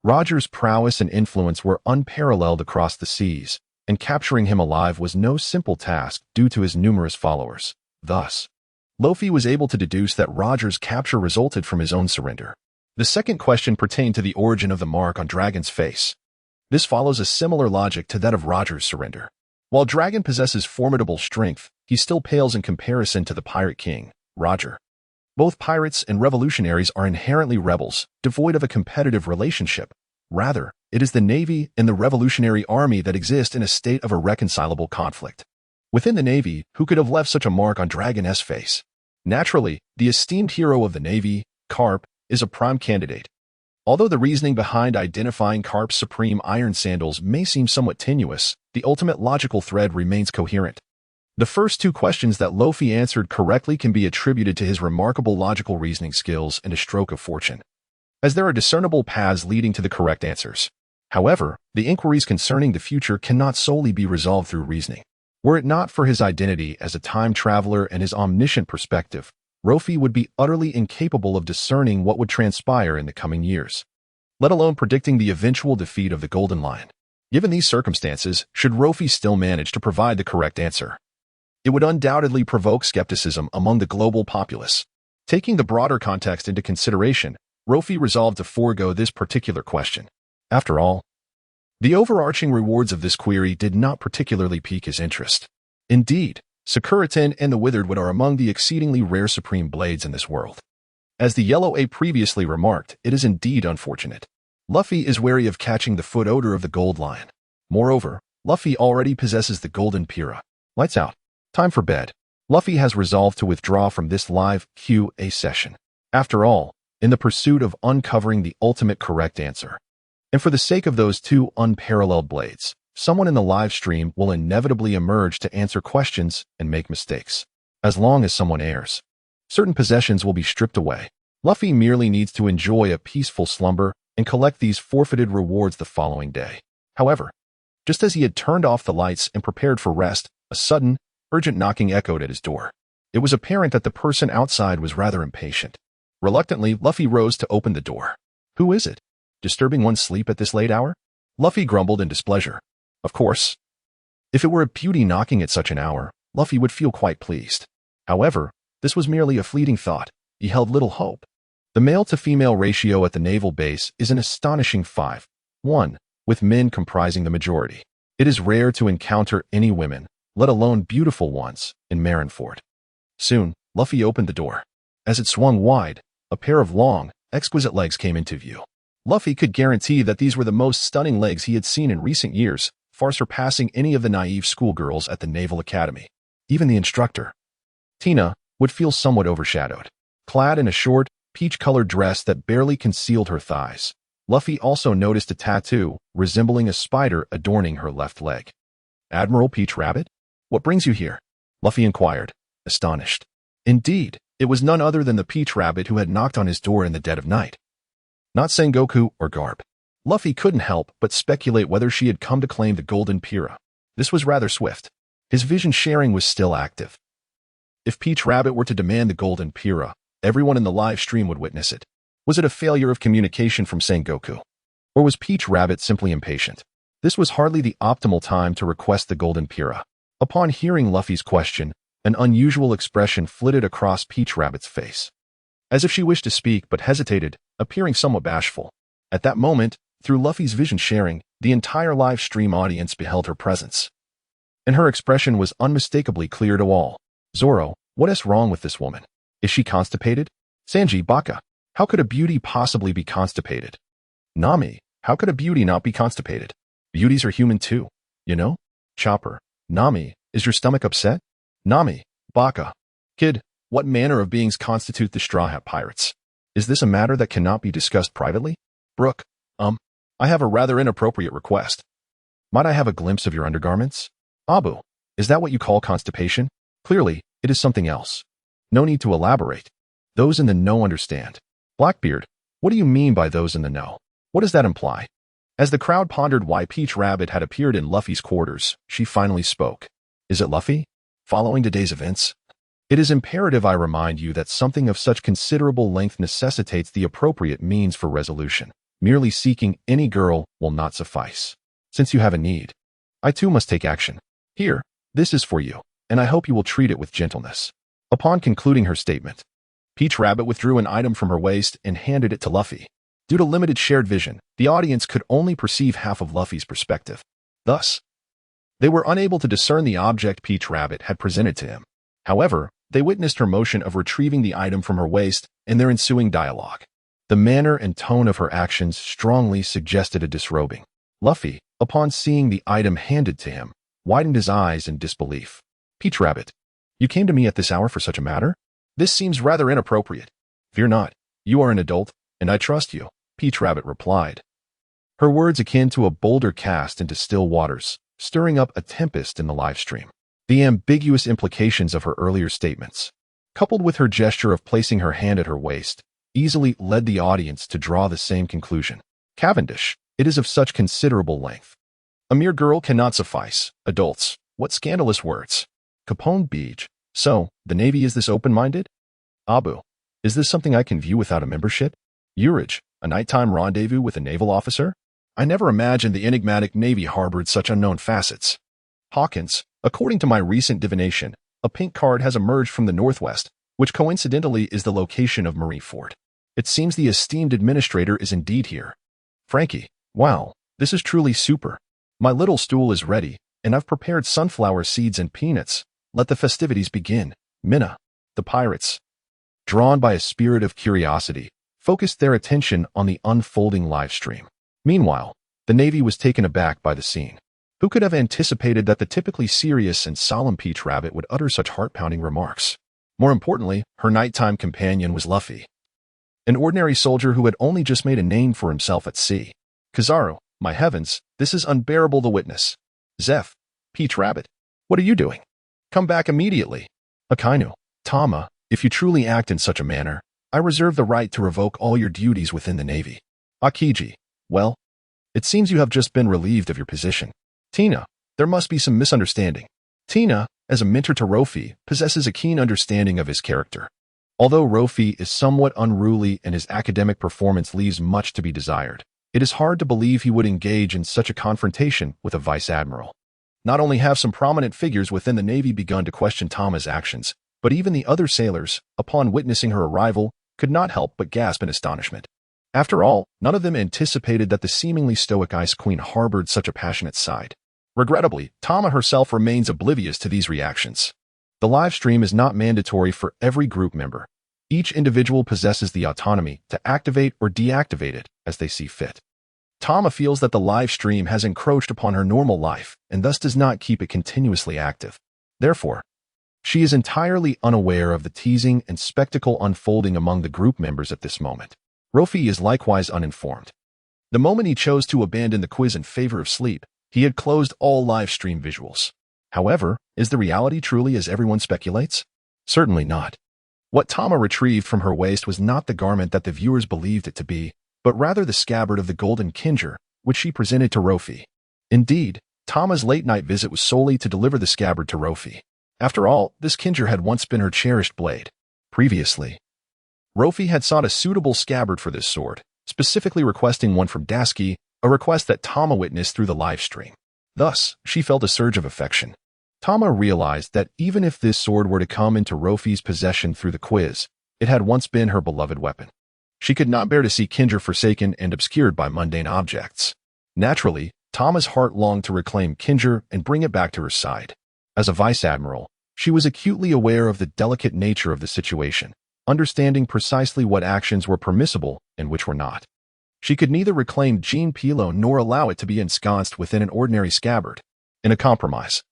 Roger's prowess and influence were unparalleled across the seas, and capturing him alive was no simple task due to his numerous followers. Thus, Luffy was able to deduce that Roger's capture resulted from his own surrender. The second question pertained to the origin of the mark on Dragon's face. This follows a similar logic to that of Roger's surrender. While Dragon possesses formidable strength, he still pales in comparison to the Pirate King, Roger. Both pirates and revolutionaries are inherently rebels, devoid of a competitive relationship. Rather, it is the Navy and the Revolutionary Army that exist in a state of irreconcilable conflict. Within the Navy, who could have left such a mark on Dragon's face? Naturally, the esteemed hero of the Navy, Garp, is a prime candidate. Although the reasoning behind identifying Garp's supreme iron sandals may seem somewhat tenuous, the ultimate logical thread remains coherent. The first 2 questions that Luffy answered correctly can be attributed to his remarkable logical reasoning skills and a stroke of fortune, as there are discernible paths leading to the correct answers. However, the inquiries concerning the future cannot solely be resolved through reasoning. Were it not for his identity as a time traveler and his omniscient perspective, Rofi would be utterly incapable of discerning what would transpire in the coming years, let alone predicting the eventual defeat of the Golden Lion. Given these circumstances, should Rofi still manage to provide the correct answer, it would undoubtedly provoke skepticism among the global populace. Taking the broader context into consideration, Rofi resolved to forego this particular question. After all, the overarching rewards of this query did not particularly pique his interest. Indeed, Sakuraten and the Withered are among the exceedingly rare supreme blades in this world. As the Yellow Ape previously remarked, it is indeed unfortunate. Luffy is wary of catching the foot odor of the Gold Lion. Moreover, Luffy already possesses the Golden Pira. Lights out. Time for bed. Luffy has resolved to withdraw from this live QA session. After all, in the pursuit of uncovering the ultimate correct answer. And for the sake of those two unparalleled blades, someone in the live stream will inevitably emerge to answer questions and make mistakes. As long as someone errs, certain possessions will be stripped away. Luffy merely needs to enjoy a peaceful slumber and collect these forfeited rewards the following day. However, just as he had turned off the lights and prepared for rest, a sudden, urgent knocking echoed at his door. It was apparent that the person outside was rather impatient. Reluctantly, Luffy rose to open the door. Who is it? Disturbing one's sleep at this late hour? Luffy grumbled in displeasure. Of course. If it were a beauty knocking at such an hour, Luffy would feel quite pleased. However, this was merely a fleeting thought. He held little hope. The male-to-female ratio at the naval base is an astonishing 5:1, with men comprising the majority. It is rare to encounter any women, let alone beautiful ones, in Marineford. Soon, Luffy opened the door. As it swung wide, a pair of long, exquisite legs came into view. Luffy could guarantee that these were the most stunning legs he had seen in recent years, far surpassing any of the naive schoolgirls at the Naval Academy. Even the instructor, Tina, would feel somewhat overshadowed. Clad in a short, peach-colored dress that barely concealed her thighs, Luffy also noticed a tattoo resembling a spider adorning her left leg. Admiral Peach Rabbit? What brings you here? Luffy inquired, astonished. Indeed, it was none other than the Peach Rabbit who had knocked on his door in the dead of night. Not Sengoku or Garp. Luffy couldn't help but speculate whether she had come to claim the Golden Pira. This was rather swift. His vision sharing was still active. If Peach Rabbit were to demand the Golden Pira, everyone in the live stream would witness it. Was it a failure of communication from Sengoku? Or was Peach Rabbit simply impatient? This was hardly the optimal time to request the Golden Pira. Upon hearing Luffy's question, an unusual expression flitted across Peach Rabbit's face, as if she wished to speak but hesitated, appearing somewhat bashful. At that moment, through Luffy's vision sharing, the entire live stream audience beheld her presence. And her expression was unmistakably clear to all. Zoro, what is wrong with this woman? Is she constipated? Sanji, Baka, how could a beauty possibly be constipated? Nami, how could a beauty not be constipated? Beauties are human too, you know? Chopper, Nami, is your stomach upset? Nami, Baka, Kid, what manner of beings constitute the Straw Hat Pirates? Is this a matter that cannot be discussed privately? Brook, I have a rather inappropriate request. Might I have a glimpse of your undergarments? Abu, is that what you call constipation? Clearly, it is something else. No need to elaborate. Those in the know understand. Blackbeard, what do you mean by those in the know? What does that imply? As the crowd pondered why Peach Rabbit had appeared in Luffy's quarters, she finally spoke. Is it Luffy? Following today's events, it is imperative I remind you that something of such considerable length necessitates the appropriate means for resolution. Merely seeking any girl will not suffice. Since you have a need, I too must take action. Here, this is for you, and I hope you will treat it with gentleness. Upon concluding her statement, Peach Rabbit withdrew an item from her waist and handed it to Luffy. Due to limited shared vision, the audience could only perceive half of Luffy's perspective. Thus, they were unable to discern the object Peach Rabbit had presented to him. However, they witnessed her motion of retrieving the item from her waist and their ensuing dialogue. The manner and tone of her actions strongly suggested a disrobing. Luffy, upon seeing the item handed to him, widened his eyes in disbelief. Peach Rabbit, you came to me at this hour for such a matter? This seems rather inappropriate. Fear not, you are an adult, and I trust you, Peach Rabbit replied. Her words akin to a boulder cast into still waters, stirring up a tempest in the live stream. The ambiguous implications of her earlier statements, coupled with her gesture of placing her hand at her waist, easily led the audience to draw the same conclusion. Cavendish, it is of such considerable length. A mere girl cannot suffice. Adults, what scandalous words. Capone Beach, so, the Navy is this open-minded? Abu, is this something I can view without a membership? Urage, a nighttime rendezvous with a naval officer? I never imagined the enigmatic Navy harbored such unknown facets. Hawkins, according to my recent divination, a pink card has emerged from the northwest, which coincidentally is the location of Marineford. It seems the esteemed administrator is indeed here. Frankie, wow, this is truly super. My little stool is ready, and I've prepared sunflower seeds and peanuts. Let the festivities begin. Minna, the pirates, drawn by a spirit of curiosity, focused their attention on the unfolding live stream. Meanwhile, the Navy was taken aback by the scene. Who could have anticipated that the typically serious and solemn Peach Rabbit would utter such heart-pounding remarks? More importantly, her nighttime companion was Luffy. an ordinary soldier who had only just made a name for himself at sea. Kizaru, my heavens, this is unbearable to witness. Zeph, Peach Rabbit, what are you doing? Come back immediately. Akainu, Tama, if you truly act in such a manner, I reserve the right to revoke all your duties within the Navy. Akiji, well, it seems you have just been relieved of your position. Tina, there must be some misunderstanding. Tina, as a mentor to Rofi, possesses a keen understanding of his character. Although Rofi is somewhat unruly and his academic performance leaves much to be desired, it is hard to believe he would engage in such a confrontation with a vice admiral. Not only have some prominent figures within the Navy begun to question Tama's actions, but even the other sailors, upon witnessing her arrival, could not help but gasp in astonishment. After all, none of them anticipated that the seemingly stoic Ice Queen harbored such a passionate side. Regrettably, Tama herself remains oblivious to these reactions. The live stream is not mandatory for every group member. Each individual possesses the autonomy to activate or deactivate it as they see fit. Tama feels that the live stream has encroached upon her normal life and thus does not keep it continuously active. Therefore, she is entirely unaware of the teasing and spectacle unfolding among the group members at this moment. Rofi is likewise uninformed. The moment he chose to abandon the quiz in favor of sleep, he had closed all live stream visuals. However, is the reality truly as everyone speculates? Certainly not. What Tama retrieved from her waist was not the garment that the viewers believed it to be, but rather the scabbard of the golden Kinger, which she presented to Rofi. Indeed, Tama's late-night visit was solely to deliver the scabbard to Rofi. After all, this Kinger had once been her cherished blade. Previously, Rofi had sought a suitable scabbard for this sword, specifically requesting one from Dasky, a request that Tama witnessed through the live stream. Thus, she felt a surge of affection. Tama realized that even if this sword were to come into Rofi's possession through the quiz, it had once been her beloved weapon. She could not bear to see Kinger forsaken and obscured by mundane objects. Naturally, Tama's heart longed to reclaim Kinger and bring it back to her side. As a vice admiral, she was acutely aware of the delicate nature of the situation, understanding precisely what actions were permissible and which were not. She could neither reclaim Jean Pilo nor allow it to be ensconced within an ordinary scabbard. In a compromise,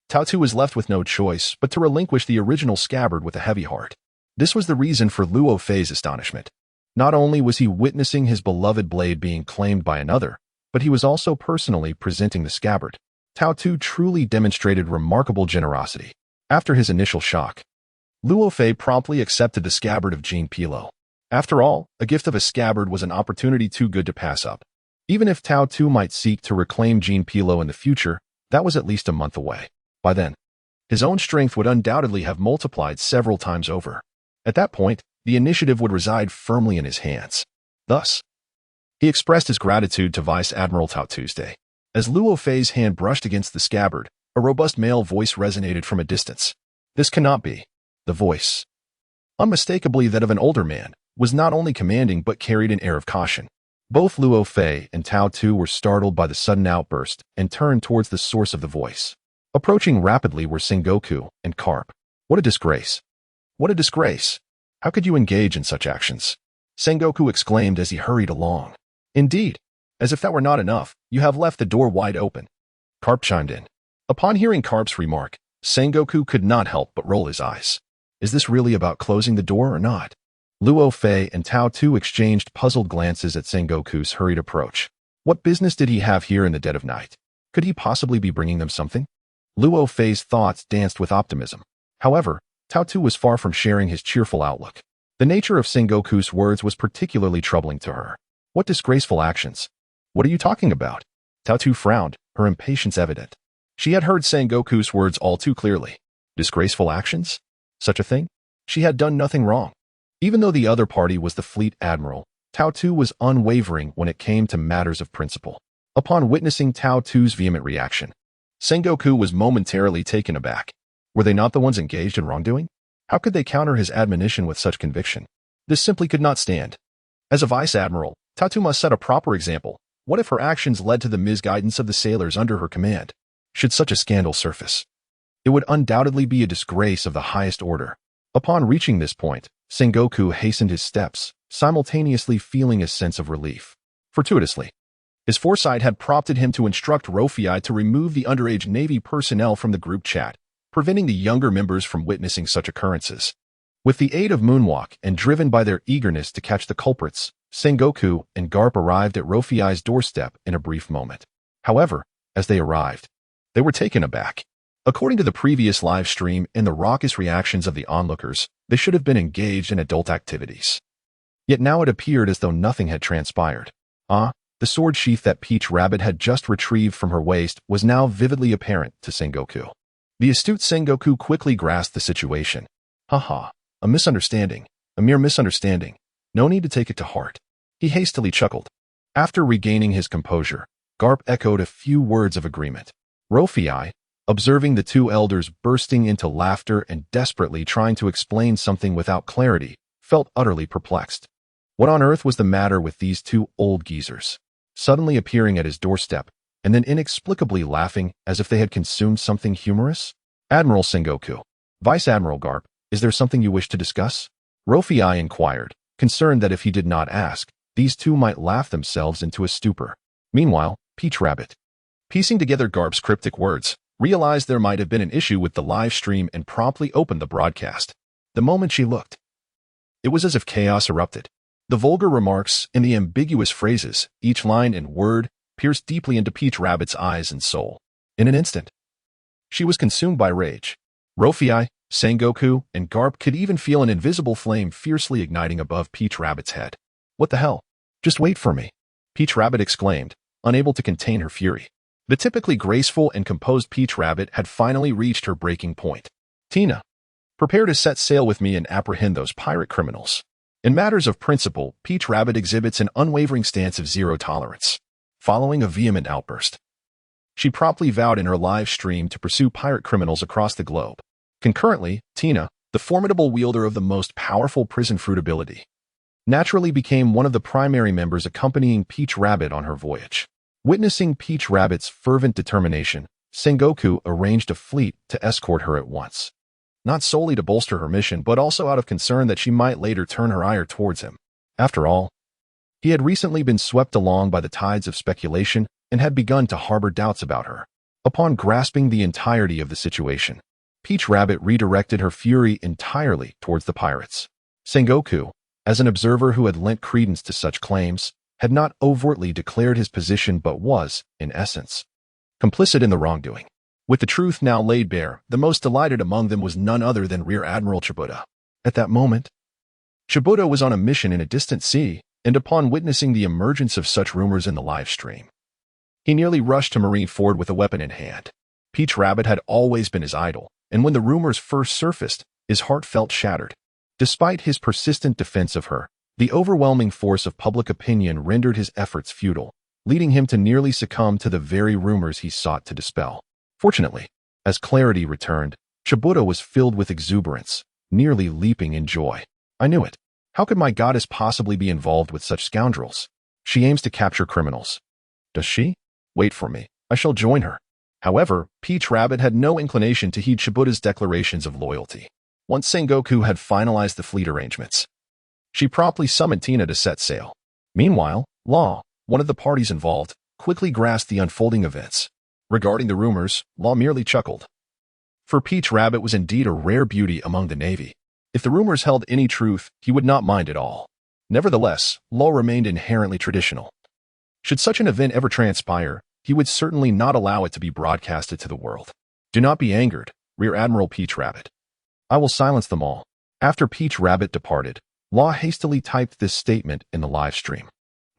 Tautu was left with no choice but to relinquish the original scabbard with a heavy heart. This was the reason for Luo Fei's astonishment. Not only was he witnessing his beloved blade being claimed by another, but he was also personally presenting the scabbard. Tautu truly demonstrated remarkable generosity. After his initial shock, Luo Fei promptly accepted the scabbard of Jean Pilo. After all, a gift of a scabbard was an opportunity too good to pass up. Even if Tautu might seek to reclaim Jean Pilo in the future, that was at least a month away. By then, his own strength would undoubtedly have multiplied several times over. At that point, the initiative would reside firmly in his hands. Thus, he expressed his gratitude to Vice Admiral Tao Tuesday. As Luo Fei's hand brushed against the scabbard, a robust male voice resonated from a distance. This cannot be. The voice, unmistakably that of an older man, was not only commanding but carried an air of caution. Both Luo Fei and Tao Tu were startled by the sudden outburst and turned towards the source of the voice. Approaching rapidly were Sengoku and Garp. What a disgrace! What a disgrace! How could you engage in such actions? Sengoku exclaimed as he hurried along. Indeed, as if that were not enough, you have left the door wide open. Garp chimed in. Upon hearing Garp's remark, Sengoku could not help but roll his eyes. Is this really about closing the door or not? Luo Fei and Tao Tu exchanged puzzled glances at Sengoku's hurried approach. What business did he have here in the dead of night? Could he possibly be bringing them something? Luo Fei's thoughts danced with optimism. However, Tao Tu was far from sharing his cheerful outlook. The nature of Sengoku's words was particularly troubling to her. What disgraceful actions? What are you talking about? Tao Tu frowned, her impatience evident. She had heard Sengoku's words all too clearly. Disgraceful actions? Such a thing? She had done nothing wrong. Even though the other party was the fleet admiral, Tao Tu was unwavering when it came to matters of principle. Upon witnessing Tao Tu's vehement reaction, Sengoku was momentarily taken aback. Were they not the ones engaged in wrongdoing? How could they counter his admonition with such conviction? This simply could not stand. As a vice admiral, Tao Tu must set a proper example. What if her actions led to the misguidance of the sailors under her command? Should such a scandal surface, it would undoubtedly be a disgrace of the highest order. Upon reaching this point, Sengoku hastened his steps, simultaneously feeling a sense of relief. Fortuitously, his foresight had prompted him to instruct Rofi to remove the underage Navy personnel from the group chat, preventing the younger members from witnessing such occurrences. With the aid of Moonwalk and driven by their eagerness to catch the culprits, Sengoku and Garp arrived at Rofi's doorstep in a brief moment. However, as they arrived, they were taken aback. According to the previous live stream and the raucous reactions of the onlookers, they should have been engaged in adult activities. Yet now it appeared as though nothing had transpired. The sword sheath that Peach Rabbit had just retrieved from her waist was now vividly apparent to Sengoku. The astute Sengoku quickly grasped the situation. Haha, a misunderstanding, a mere misunderstanding. No need to take it to heart. He hastily chuckled. After regaining his composure, Garp echoed a few words of agreement. Rofi, observing the two elders bursting into laughter and desperately trying to explain something without clarity, felt utterly perplexed. What on earth was the matter with these two old geezers? Suddenly appearing at his doorstep, and then inexplicably laughing as if they had consumed something humorous? Admiral Sengoku. Vice Admiral Garp, is there something you wish to discuss? Rofi inquired, concerned that if he did not ask, these two might laugh themselves into a stupor. Meanwhile, Peach Rabbit, piecing together Garp's cryptic words, realized there might have been an issue with the live stream and promptly opened the broadcast. The moment she looked, it was as if chaos erupted. The vulgar remarks and the ambiguous phrases, each line and word, pierced deeply into Peach Rabbit's eyes and soul. In an instant, she was consumed by rage. Rofi, Sengoku, and Garp could even feel an invisible flame fiercely igniting above Peach Rabbit's head. What the hell? Just wait for me, Peach Rabbit exclaimed, unable to contain her fury. The typically graceful and composed Peach Rabbit had finally reached her breaking point. Tina, prepare to set sail with me and apprehend those pirate criminals. In matters of principle, Peach Rabbit exhibits an unwavering stance of zero tolerance. Following a vehement outburst, she promptly vowed in her live stream to pursue pirate criminals across the globe. Concurrently, Tina, the formidable wielder of the most powerful prison fruit ability, naturally became one of the primary members accompanying Peach Rabbit on her voyage. Witnessing Peach Rabbit's fervent determination, Sengoku arranged a fleet to escort her at once. Not solely to bolster her mission, but also out of concern that she might later turn her ire towards him. After all, he had recently been swept along by the tides of speculation and had begun to harbor doubts about her. Upon grasping the entirety of the situation, Peach Rabbit redirected her fury entirely towards the pirates. Sengoku, as an observer who had lent credence to such claims, had not overtly declared his position but was, in essence, complicit in the wrongdoing. With the truth now laid bare, the most delighted among them was none other than Rear Admiral Chibuta. At that moment, Chibuta was on a mission in a distant sea, and upon witnessing the emergence of such rumors in the live stream, he nearly rushed to Marineford with a weapon in hand. Peach Rabbit had always been his idol, and when the rumors first surfaced, his heart felt shattered. Despite his persistent defense of her, the overwhelming force of public opinion rendered his efforts futile, leading him to nearly succumb to the very rumors he sought to dispel. Fortunately, as clarity returned, Chibuta was filled with exuberance, nearly leaping in joy. I knew it. How could my goddess possibly be involved with such scoundrels? She aims to capture criminals. Does she? Wait for me. I shall join her. However, Peach Rabbit had no inclination to heed Chibuta's declarations of loyalty. Once Sengoku had finalized the fleet arrangements, she promptly summoned Tina to set sail. Meanwhile, Law, one of the parties involved, quickly grasped the unfolding events. Regarding the rumors, Law merely chuckled. For Peach Rabbit was indeed a rare beauty among the Navy. If the rumors held any truth, he would not mind at all. Nevertheless, Law remained inherently traditional. Should such an event ever transpire, he would certainly not allow it to be broadcasted to the world. Do not be angered, Rear Admiral Peach Rabbit. I will silence them all. After Peach Rabbit departed, Law hastily typed this statement in the live stream.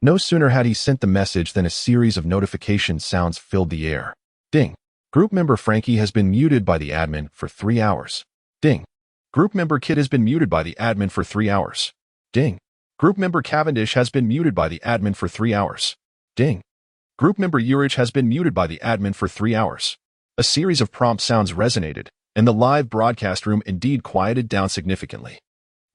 No sooner had he sent the message than a series of notification sounds filled the air. Ding. Group member Frankie has been muted by the admin for 3 hours. Ding. Group member Kid has been muted by the admin for 3 hours. Ding. Group member Cavendish has been muted by the admin for 3 hours. Ding. Group member Urich has been muted by the admin for 3 hours. A series of prompt sounds resonated, and the live broadcast room indeed quieted down significantly.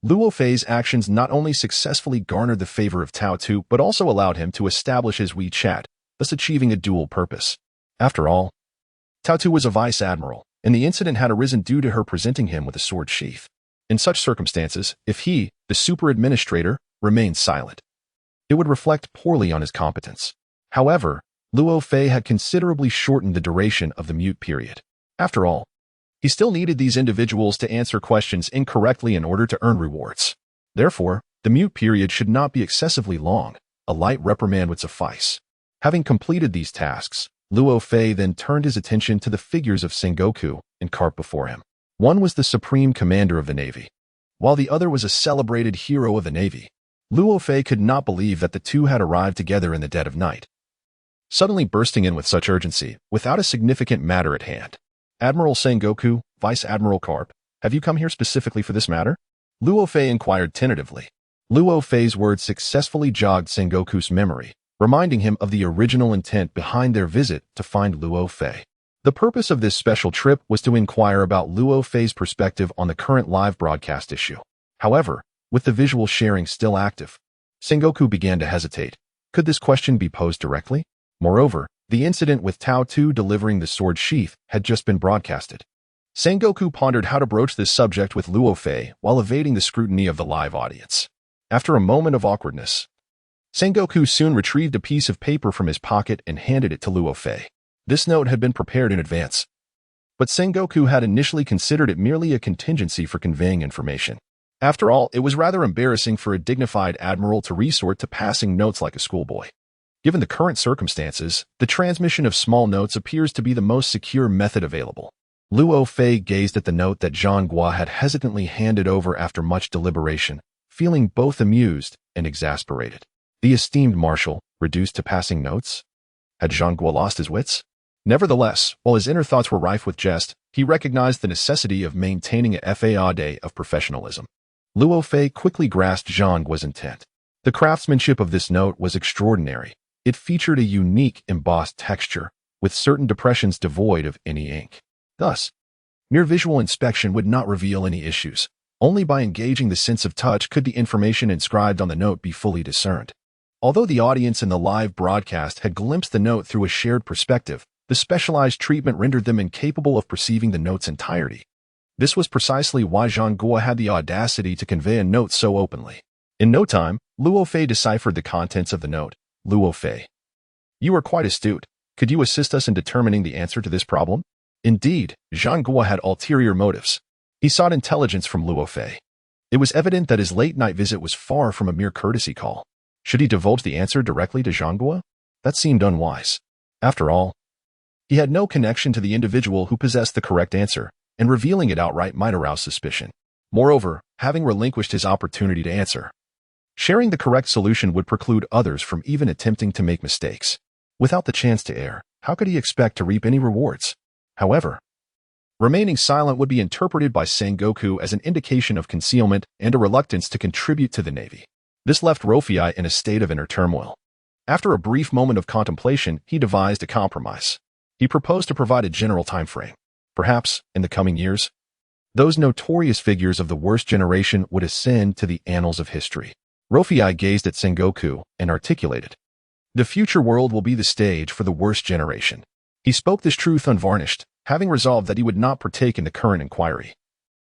Luo Fei's actions not only successfully garnered the favor of Tao Tu, but also allowed him to establish his WeChat, thus achieving a dual purpose. After all, Tao Tu was a vice admiral, and the incident had arisen due to her presenting him with a sword sheath. In such circumstances, if he, the super administrator, remained silent, it would reflect poorly on his competence. However, Luo Fei had considerably shortened the duration of the mute period. After all, He still needed these individuals to answer questions incorrectly in order to earn rewards. Therefore, the mute period should not be excessively long. A light reprimand would suffice. Having completed these tasks, Luo Fei then turned his attention to the figures of Sengoku and Garp before him. One was the supreme commander of the Navy, while the other was a celebrated hero of the Navy. Luo Fei could not believe that the two had arrived together in the dead of night, suddenly bursting in with such urgency, without a significant matter at hand. Admiral Sengoku, Vice Admiral Garp, have you come here specifically for this matter? Luo Fei inquired tentatively. Luo Fei's words successfully jogged Sengoku's memory, reminding him of the original intent behind their visit to find Luo Fei. The purpose of this special trip was to inquire about Luo Fei's perspective on the current live broadcast issue. However, with the visual sharing still active, Sengoku began to hesitate. Could this question be posed directly? Moreover, the incident with Tao 2 delivering the sword sheath had just been broadcasted. Sengoku pondered how to broach this subject with Luo Fei while evading the scrutiny of the live audience. After a moment of awkwardness, Sengoku soon retrieved a piece of paper from his pocket and handed it to Luo Fei. This note had been prepared in advance, but Sengoku had initially considered it merely a contingency for conveying information. After all, it was rather embarrassing for a dignified admiral to resort to passing notes like a schoolboy. Given the current circumstances, the transmission of small notes appears to be the most secure method available. Luo Fei gazed at the note that Zhang Guo had hesitantly handed over after much deliberation, feeling both amused and exasperated. The esteemed marshal, reduced to passing notes? Had Zhang Guo lost his wits? Nevertheless, while his inner thoughts were rife with jest, he recognized the necessity of maintaining a faade of professionalism. Luo Fei quickly grasped Zhang Guo's intent. The craftsmanship of this note was extraordinary. It featured a unique embossed texture, with certain depressions devoid of any ink. Thus, mere visual inspection would not reveal any issues. Only by engaging the sense of touch could the information inscribed on the note be fully discerned. Although the audience in the live broadcast had glimpsed the note through a shared perspective, the specialized treatment rendered them incapable of perceiving the note's entirety. This was precisely why Zhang Guo had the audacity to convey a note so openly. In no time, Luo Fei deciphered the contents of the note. Luo Fei, you are quite astute. Could you assist us in determining the answer to this problem? Indeed, Zhang Guo had ulterior motives. He sought intelligence from Luo Fei. It was evident that his late-night visit was far from a mere courtesy call. Should he divulge the answer directly to Zhang Guo? That seemed unwise. After all, he had no connection to the individual who possessed the correct answer, and revealing it outright might arouse suspicion. Moreover, having relinquished his opportunity to answer, sharing the correct solution would preclude others from even attempting to make mistakes. Without the chance to err, how could he expect to reap any rewards? However, remaining silent would be interpreted by Sengoku as an indication of concealment and a reluctance to contribute to the Navy. This left Rofi in a state of inner turmoil. After a brief moment of contemplation, he devised a compromise. He proposed to provide a general time frame. Perhaps, in the coming years, those notorious figures of the worst generation would ascend to the annals of history. Rofi gazed at Sengoku and articulated, "The future world will be the stage for the worst generation." He spoke this truth unvarnished, having resolved that he would not partake in the current inquiry,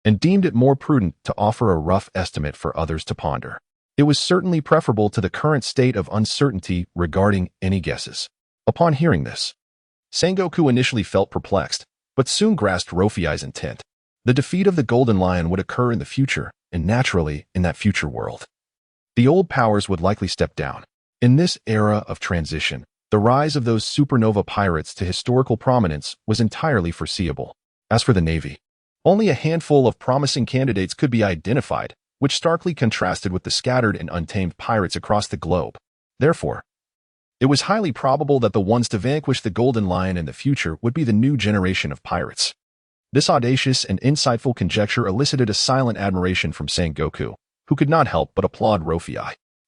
and deemed it more prudent to offer a rough estimate for others to ponder. It was certainly preferable to the current state of uncertainty regarding any guesses. Upon hearing this, Sengoku initially felt perplexed, but soon grasped Rofi's intent. The defeat of the Golden Lion would occur in the future, and naturally, in that future world, the old powers would likely step down. In this era of transition, the rise of those supernova pirates to historical prominence was entirely foreseeable. As for the Navy, only a handful of promising candidates could be identified, which starkly contrasted with the scattered and untamed pirates across the globe. Therefore, it was highly probable that the ones to vanquish the Golden Lion in the future would be the new generation of pirates. This audacious and insightful conjecture elicited a silent admiration from Sengoku, who could not help but applaud Rofi.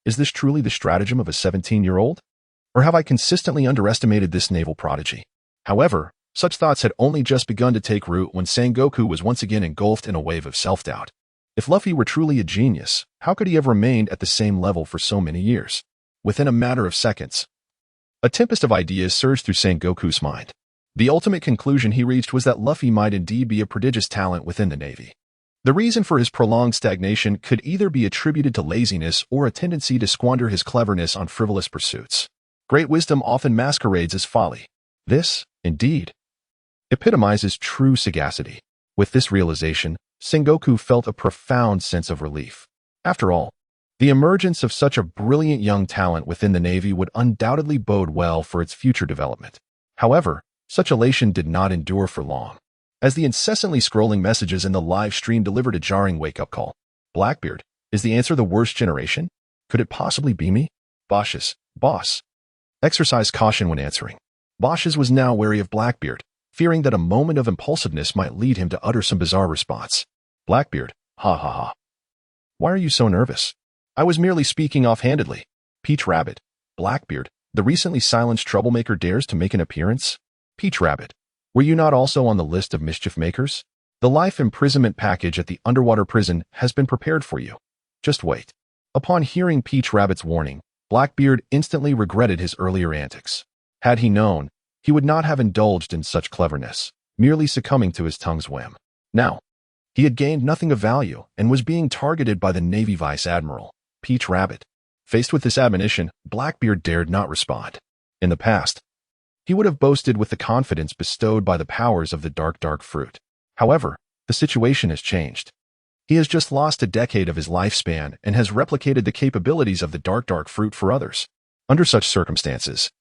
Is this truly the stratagem of a 17-year-old? Or have I consistently underestimated this naval prodigy? However, such thoughts had only just begun to take root when Sengoku was once again engulfed in a wave of self-doubt. If Luffy were truly a genius, how could he have remained at the same level for so many years? Within a matter of seconds, a tempest of ideas surged through Sengoku's mind. The ultimate conclusion he reached was that Luffy might indeed be a prodigious talent within the Navy. The reason for his prolonged stagnation could either be attributed to laziness or a tendency to squander his cleverness on frivolous pursuits. Great wisdom often masquerades as folly. This, indeed, epitomizes true sagacity. With this realization, Sengoku felt a profound sense of relief. After all, the emergence of such a brilliant young talent within the Navy would undoubtedly bode well for its future development. However, such elation did not endure for long. As the incessantly scrolling messages in the live stream delivered a jarring wake-up call. Blackbeard, is the answer the worst generation? Could it possibly be me? Boss. Exercise caution when answering. Bosch was now wary of Blackbeard, fearing that a moment of impulsiveness might lead him to utter some bizarre response. Blackbeard, ha ha ha. Why are you so nervous? I was merely speaking offhandedly. Peach Rabbit, Blackbeard, the recently silenced troublemaker dares to make an appearance? Peach Rabbit, were you not also on the list of mischief makers? The life imprisonment package at the underwater prison has been prepared for you. Just wait. Upon hearing Peach Rabbit's warning, Blackbeard instantly regretted his earlier antics. Had he known, he would not have indulged in such cleverness, merely succumbing to his tongue's whim. Now, he had gained nothing of value and was being targeted by the Navy Vice Admiral, Peach Rabbit. Faced with this admonition, Blackbeard dared not respond. In the past, he would have boasted with the confidence bestowed by the powers of the dark fruit. However, the situation has changed. He has just lost a decade of his lifespan and has replicated the capabilities of the dark fruit for others. Under such circumstances,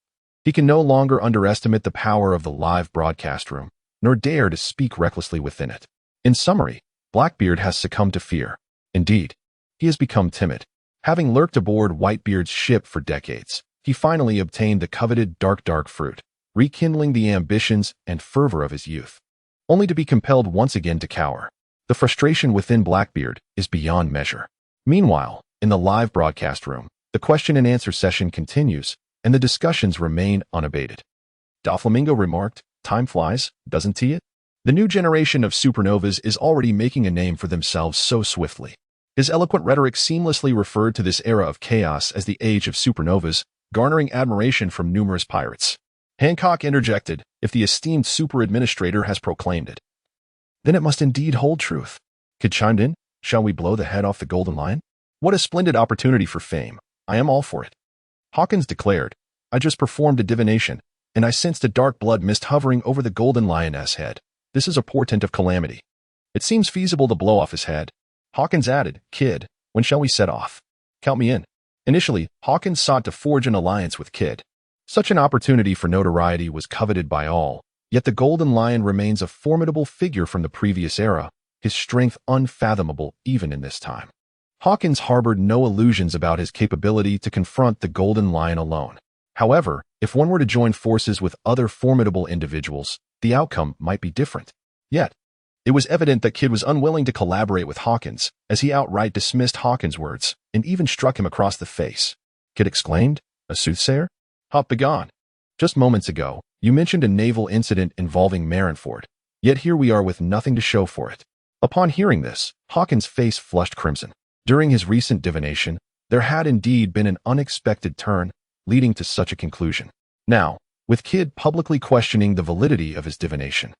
he can no longer underestimate the power of the live broadcast room, nor dare to speak recklessly within it. In summary, Blackbeard has succumbed to fear. Indeed, he has become timid. Having lurked aboard Whitebeard's ship for decades, he finally obtained the coveted dark fruit, rekindling the ambitions and fervor of his youth, only to be compelled once again to cower. The frustration within Blackbeard is beyond measure. Meanwhile, in the live broadcast room, the question and answer session continues, and the discussions remain unabated. Doflamingo remarked, "Time flies, doesn't it? The new generation of supernovas is already making a name for themselves so swiftly." His eloquent rhetoric seamlessly referred to this era of chaos as the age of supernovas, garnering admiration from numerous pirates. Hancock interjected, "If the esteemed super administrator has proclaimed it, then it must indeed hold truth." Kid chimed in, "Shall we blow the head off the golden lion? What a splendid opportunity for fame. I am all for it." Hawkins declared, "I just performed a divination, and I sensed a dark blood mist hovering over the golden lioness head. This is a portent of calamity. It seems feasible to blow off his head." Hawkins added, "Kid, when shall we set off? Count me in." Initially, Hawkins sought to forge an alliance with Kid. Such an opportunity for notoriety was coveted by all, yet the Golden Lion remains a formidable figure from the previous era, his strength unfathomable even in this time. Hawkins harbored no illusions about his capability to confront the Golden Lion alone. However, if one were to join forces with other formidable individuals, the outcome might be different. Yet, it was evident that Kid was unwilling to collaborate with Hawkins, as he outright dismissed Hawkins' words and even struck him across the face. Kid exclaimed, "A soothsayer? Hop begone. Just moments ago, you mentioned a naval incident involving Marineford, yet here we are with nothing to show for it." Upon hearing this, Hawkins' face flushed crimson. During his recent divination, there had indeed been an unexpected turn, leading to such a conclusion. Now, with Kid publicly questioning the validity of his divination,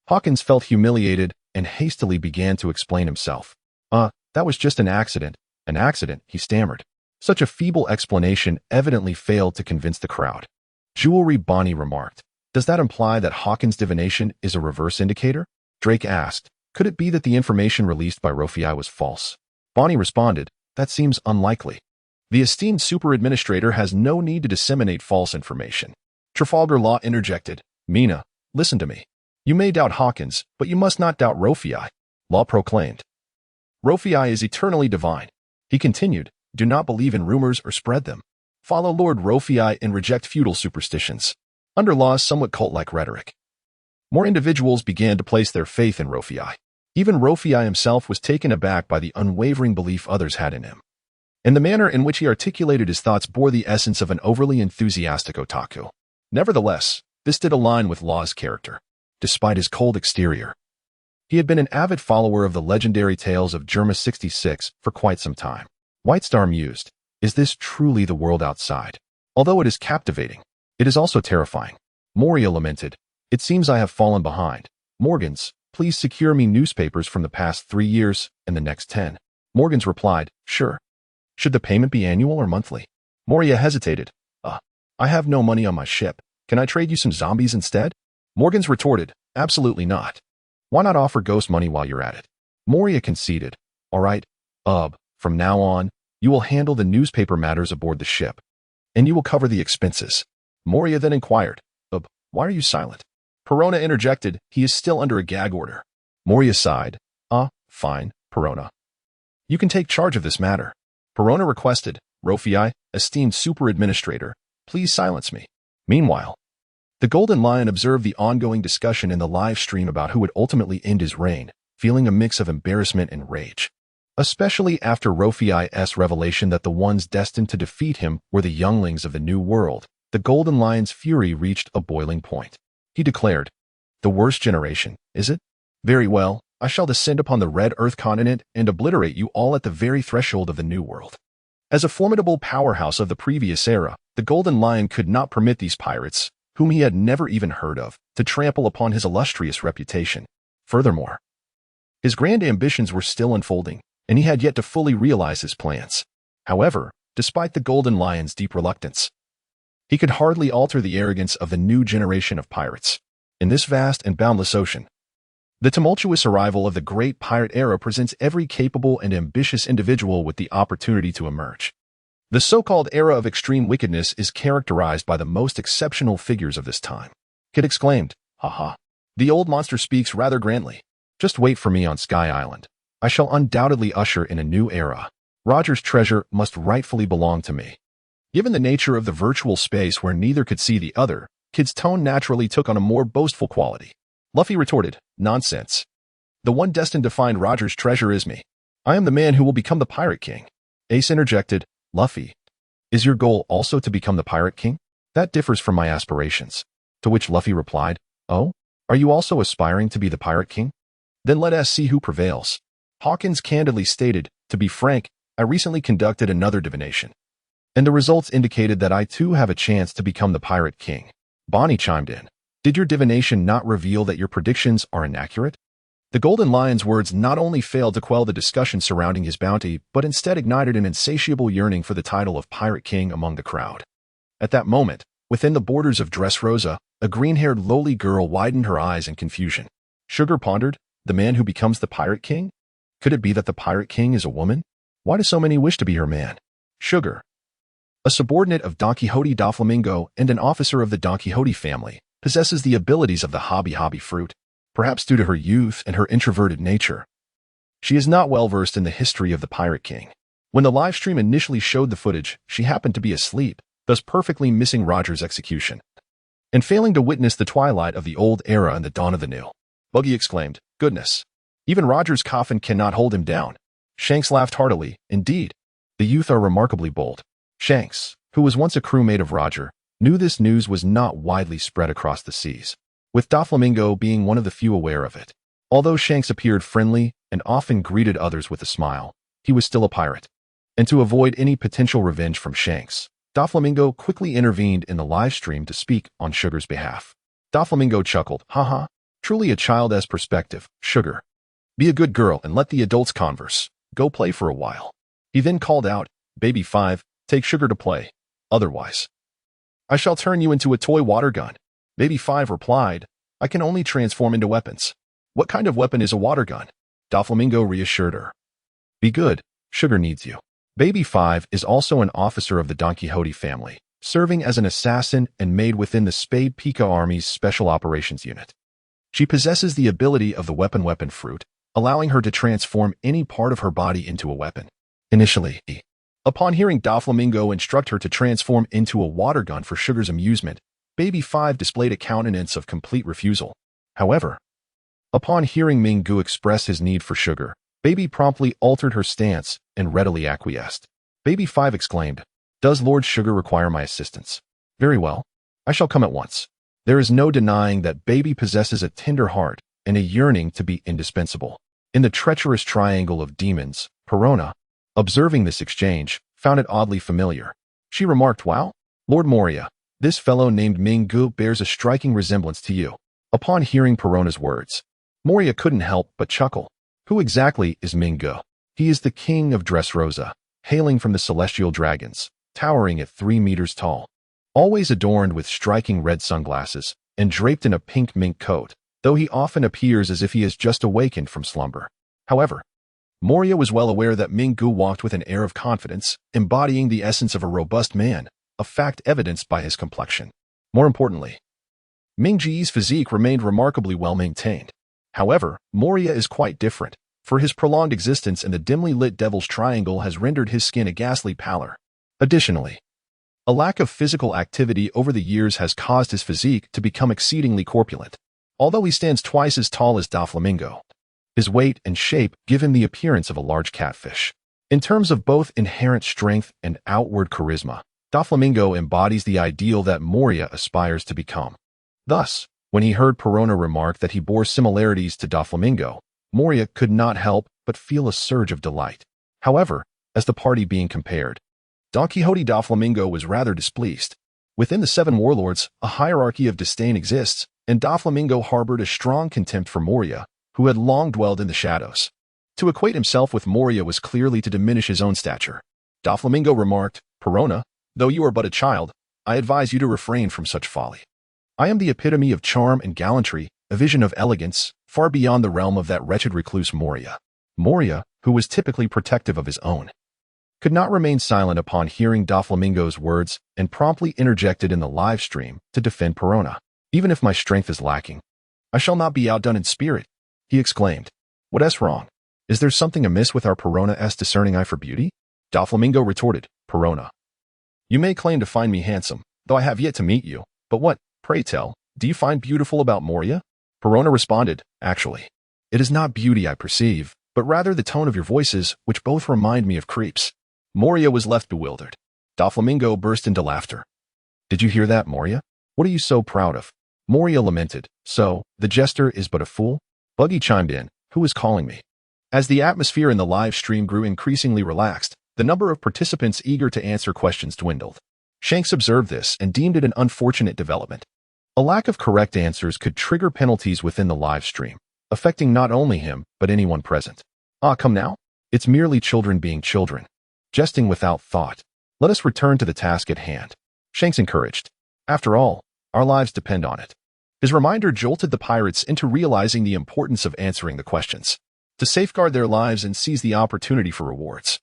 Hawkins felt humiliated and hastily began to explain himself. That was just an accident." "An accident," he stammered. Such a feeble explanation evidently failed to convince the crowd. Jewelry Bonnie remarked, "Does that imply that Hawkins' divination is a reverse indicator?" Drake asked, "Could it be that the information released by Rofi was false?" Bonnie responded, "That seems unlikely. The esteemed super administrator has no need to disseminate false information." Trafalgar Law interjected, "Mina, listen to me. You may doubt Hawkins, but you must not doubt Rofi." Law proclaimed, "Rofi is eternally divine." He continued, "Do not believe in rumors or spread them. Follow Lord Rofi and reject feudal superstitions." Under Law's somewhat cult-like rhetoric, more individuals began to place their faith in Rofi. Even Rofi himself was taken aback by the unwavering belief others had in him. And the manner in which he articulated his thoughts bore the essence of an overly enthusiastic otaku. Nevertheless, this did align with Law's character. Despite his cold exterior, he had been an avid follower of the legendary tales of Germa 66 for quite some time. Whitestar mused, "Is this truly the world outside? Although it is captivating, it is also terrifying." Moria lamented, "It seems I have fallen behind. Morgans, please secure me newspapers from the past 3 years and the next 10. Morgans replied, "Sure. Should the payment be annual or monthly?" Moria hesitated. I have no money on my ship. Can I trade you some zombies instead?" Morgans retorted, "Absolutely not. Why not offer ghost money while you're at it? Moria conceded. All right, from now on, you will handle the newspaper matters aboard the ship, and you will cover the expenses. Moria then inquired, why are you silent? Perona interjected, he is still under a gag order. Moria sighed, fine, Perona. You can take charge of this matter. Perona requested, Rofi, esteemed super administrator, please silence me. Meanwhile, the Golden Lion observed the ongoing discussion in the live stream about who would ultimately end his reign, feeling a mix of embarrassment and rage. Especially after Rofi's revelation that the ones destined to defeat him were the younglings of the New World, the Golden Lion's fury reached a boiling point. He declared, the worst generation, is it? Very well, I shall descend upon the Red Earth continent and obliterate you all at the very threshold of the New World. As a formidable powerhouse of the previous era, the Golden Lion could not permit these pirates, whom he had never even heard of, to trample upon his illustrious reputation. Furthermore, his grand ambitions were still unfolding, and he had yet to fully realize his plans. However, despite the Golden Lion's deep reluctance, he could hardly alter the arrogance of the new generation of pirates. In this vast and boundless ocean, the tumultuous arrival of the great pirate era presents every capable and ambitious individual with the opportunity to emerge. The so-called era of extreme wickedness is characterized by the most exceptional figures of this time. Kid exclaimed, haha. The old monster speaks rather grandly. Just wait for me on Sky Island. I shall undoubtedly usher in a new era. Roger's treasure must rightfully belong to me. Given the nature of the virtual space where neither could see the other, Kid's tone naturally took on a more boastful quality. Luffy retorted, nonsense. The one destined to find Roger's treasure is me. I am the man who will become the Pirate King. Ace interjected, Luffy, is your goal also to become the Pirate King? That differs from my aspirations. To which Luffy replied, oh, are you also aspiring to be the Pirate King? Then let us see who prevails. Hawkins candidly stated, to be frank, I recently conducted another divination, and the results indicated that I too have a chance to become the Pirate King. Bonnie chimed in. Did your divination not reveal that your predictions are inaccurate? The Golden Lion's words not only failed to quell the discussion surrounding his bounty, but instead ignited an insatiable yearning for the title of Pirate King among the crowd. At that moment, within the borders of Dressrosa, a green-haired lowly girl widened her eyes in confusion. Sugar pondered, the man who becomes the Pirate King? Could it be that the Pirate King is a woman? Why do so many wish to be her man? Sugar, a subordinate of Don Quixote Doflamingo and an officer of the Don Quixote family, possesses the abilities of the hobby fruit, perhaps due to her youth and her introverted nature. She is not well versed in the history of the Pirate King. When the livestream initially showed the footage, she happened to be asleep, thus perfectly missing Roger's execution, and failing to witness the twilight of the old era and the dawn of the new. Buggy exclaimed, goodness, even Roger's coffin cannot hold him down. Shanks laughed heartily, indeed. The youth are remarkably bold. Shanks, who was once a crewmate of Roger, knew this news was not widely spread across the seas, with Doflamingo being one of the few aware of it. Although Shanks appeared friendly and often greeted others with a smile, he was still a pirate. And to avoid any potential revenge from Shanks, Doflamingo quickly intervened in the live stream to speak on Sugar's behalf. Doflamingo chuckled, haha, truly a child's perspective, Sugar. Be a good girl and let the adults converse. Go play for a while. He then called out, Baby 5, take Sugar to play. Otherwise, I shall turn you into a toy water gun. Baby 5 replied, I can only transform into weapons. What kind of weapon is a water gun? Doflamingo reassured her. Be good, Sugar needs you. Baby 5 is also an officer of the Don Quixote family, serving as an assassin and made within the Spade Pica Army's Special Operations Unit. She possesses the ability of the weapon fruit, allowing her to transform any part of her body into a weapon. Initially, upon hearing Doflamingo instruct her to transform into a water gun for Sugar's amusement, Baby 5 displayed a countenance of complete refusal. However, upon hearing Mingu express his need for Sugar, Baby promptly altered her stance and readily acquiesced. Baby 5 exclaimed, Does Lord Sugar require my assistance? Very well. I shall come at once. There is no denying that Baby possesses a tender heart and a yearning to be indispensable. In the treacherous triangle of demons, Perona, observing this exchange, found it oddly familiar. She remarked, wow, Lord Moria, this fellow named Mingu bears a striking resemblance to you. Upon hearing Perona's words, Moria couldn't help but chuckle. Who exactly is Mingu? He is the king of Dressrosa, hailing from the celestial dragons, towering at 3 meters tall, always adorned with striking red sunglasses, and draped in a pink mink coat. though he often appears as if he has just awakened from slumber. However, Moria was well aware that Ming-Gu walked with an air of confidence, embodying the essence of a robust man, a fact evidenced by his complexion. More importantly, Ming-Ji's physique remained remarkably well-maintained. However, Moria is quite different, for his prolonged existence in the dimly lit Devil's Triangle has rendered his skin a ghastly pallor. Additionally, a lack of physical activity over the years has caused his physique to become exceedingly corpulent. Although he stands twice as tall as Doflamingo, his weight and shape give him the appearance of a large catfish. In terms of both inherent strength and outward charisma, Doflamingo embodies the ideal that Moria aspires to become. Thus, when he heard Perona remark that he bore similarities to Doflamingo, Moria could not help but feel a surge of delight. However, as the party being compared, Don Quixote Doflamingo was rather displeased. Within the Seven Warlords, a hierarchy of disdain exists, and Doflamingo harbored a strong contempt for Moria, who had long dwelled in the shadows. To equate himself with Moria was clearly to diminish his own stature. Doflamingo remarked, "Perona, though you are but a child, I advise you to refrain from such folly. I am the epitome of charm and gallantry, a vision of elegance, far beyond the realm of that wretched recluse Moria." Moria, who was typically protective of his own, could not remain silent upon hearing Doflamingo's words and promptly interjected in the live stream to defend Perona. "Even if my strength is lacking, I shall not be outdone in spirit," he exclaimed. "What's wrong? Is there something amiss with our Perona's discerning eye for beauty?" Doflamingo retorted, "Perona, you may claim to find me handsome, though I have yet to meet you, but what, pray tell, do you find beautiful about Moria?" Perona responded, "Actually, it is not beauty I perceive, but rather the tone of your voices, which both remind me of creeps." Moria was left bewildered. Doflamingo burst into laughter. "Did you hear that, Moria? What are you so proud of?" Moria lamented, "So, the jester is but a fool?" Buggy chimed in, "Who is calling me?" As the atmosphere in the live stream grew increasingly relaxed, the number of participants eager to answer questions dwindled. Shanks observed this and deemed it an unfortunate development. A lack of correct answers could trigger penalties within the live stream, affecting not only him, but anyone present. "Ah, come now? It's merely children being children, jesting without thought. Let us return to the task at hand," Shanks encouraged. "After all, our lives depend on it." His reminder jolted the pirates into realizing the importance of answering the questions, to safeguard their lives and seize the opportunity for rewards.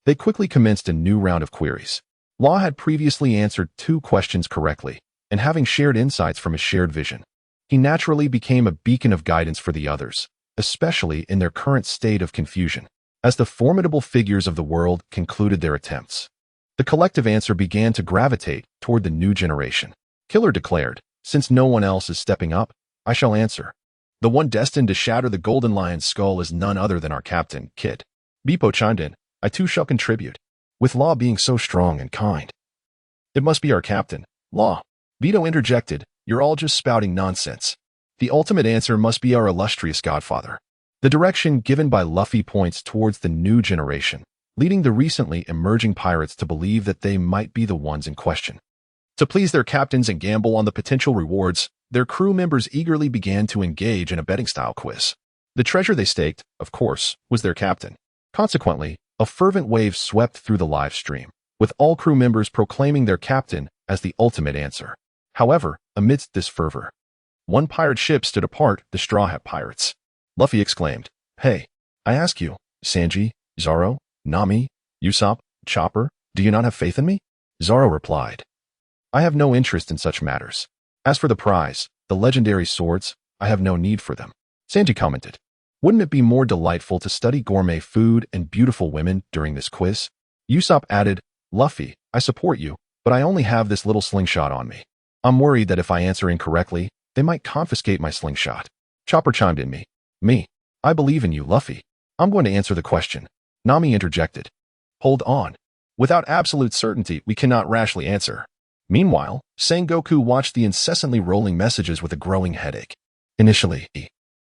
They quickly commenced a new round of queries. Law had previously answered 2 questions correctly, and having shared insights from his shared vision, he naturally became a beacon of guidance for the others, especially in their current state of confusion. As the formidable figures of the world concluded their attempts, the collective answer began to gravitate toward the new generation. Killer declared, "Since no one else is stepping up, I shall answer. The one destined to shatter the Golden Lion's skull is none other than our captain, Kid." Bepo chimed in, "I too shall contribute. With Law being so strong and kind, it must be our captain, Law." Vito interjected, "You're all just spouting nonsense. The ultimate answer must be our illustrious godfather." The direction given by Luffy points towards the new generation, leading the recently emerging pirates to believe that they might be the ones in question. To please their captains and gamble on the potential rewards, their crew members eagerly began to engage in a betting-style quiz. The treasure they staked, of course, was their captain. Consequently, a fervent wave swept through the live stream, with all crew members proclaiming their captain as the ultimate answer. However, amidst this fervor, one pirate ship stood apart, the Straw Hat Pirates. Luffy exclaimed, "Hey, I ask you, Sanji, Zoro, Nami, Usopp, Chopper, do you not have faith in me?" Zoro replied, "I have no interest in such matters. As for the prize, the legendary swords, I have no need for them." Sanji commented, "Wouldn't it be more delightful to study gourmet food and beautiful women during this quiz?" Usopp added, "Luffy, I support you, but I only have this little slingshot on me. I'm worried that if I answer incorrectly, they might confiscate my slingshot." Chopper chimed in, Me, I believe in you, Luffy. I'm going to answer the question." Nami interjected, "Hold on. Without absolute certainty, we cannot rashly answer." Meanwhile, Sengoku watched the incessantly rolling messages with a growing headache. Initially,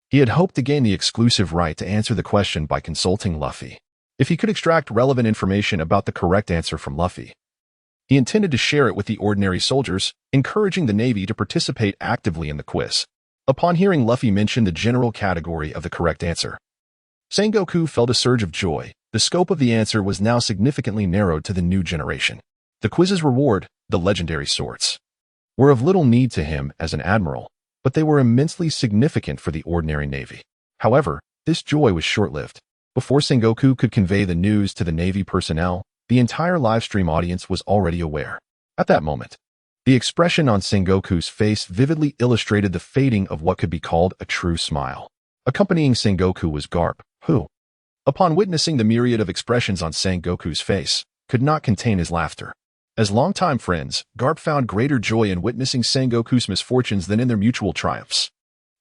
he had hoped to gain the exclusive right to answer the question by consulting Luffy. If he could extract relevant information about the correct answer from Luffy, he intended to share it with the ordinary soldiers, encouraging the Navy to participate actively in the quiz. Upon hearing Luffy mention the general category of the correct answer, Sengoku felt a surge of joy. The scope of the answer was now significantly narrowed to the new generation. The quiz's reward, the legendary swords, were of little need to him as an admiral, but they were immensely significant for the ordinary Navy. However, this joy was short-lived. Before Sengoku could convey the news to the Navy personnel, the entire livestream audience was already aware. At that moment, the expression on Sengoku's face vividly illustrated the fading of what could be called a true smile. Accompanying Sengoku was Garp, who, upon witnessing the myriad of expressions on Sengoku's face, could not contain his laughter. As longtime friends, Garp found greater joy in witnessing Sengoku's misfortunes than in their mutual triumphs.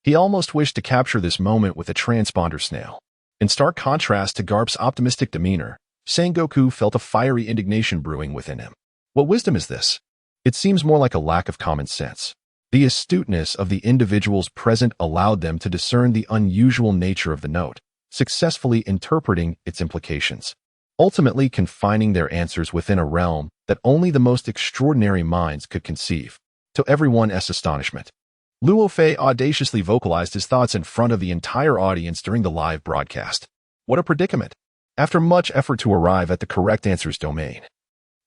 He almost wished to capture this moment with a transponder snail. In stark contrast to Garp's optimistic demeanor, Sengoku felt a fiery indignation brewing within him. What wisdom is this? It seems more like a lack of common sense. The astuteness of the individuals present allowed them to discern the unusual nature of the note, successfully interpreting its implications, ultimately confining their answers within a realm that only the most extraordinary minds could conceive. To everyone's astonishment, Luo Fei audaciously vocalized his thoughts in front of the entire audience during the live broadcast. What a predicament! After much effort to arrive at the correct answer's domain,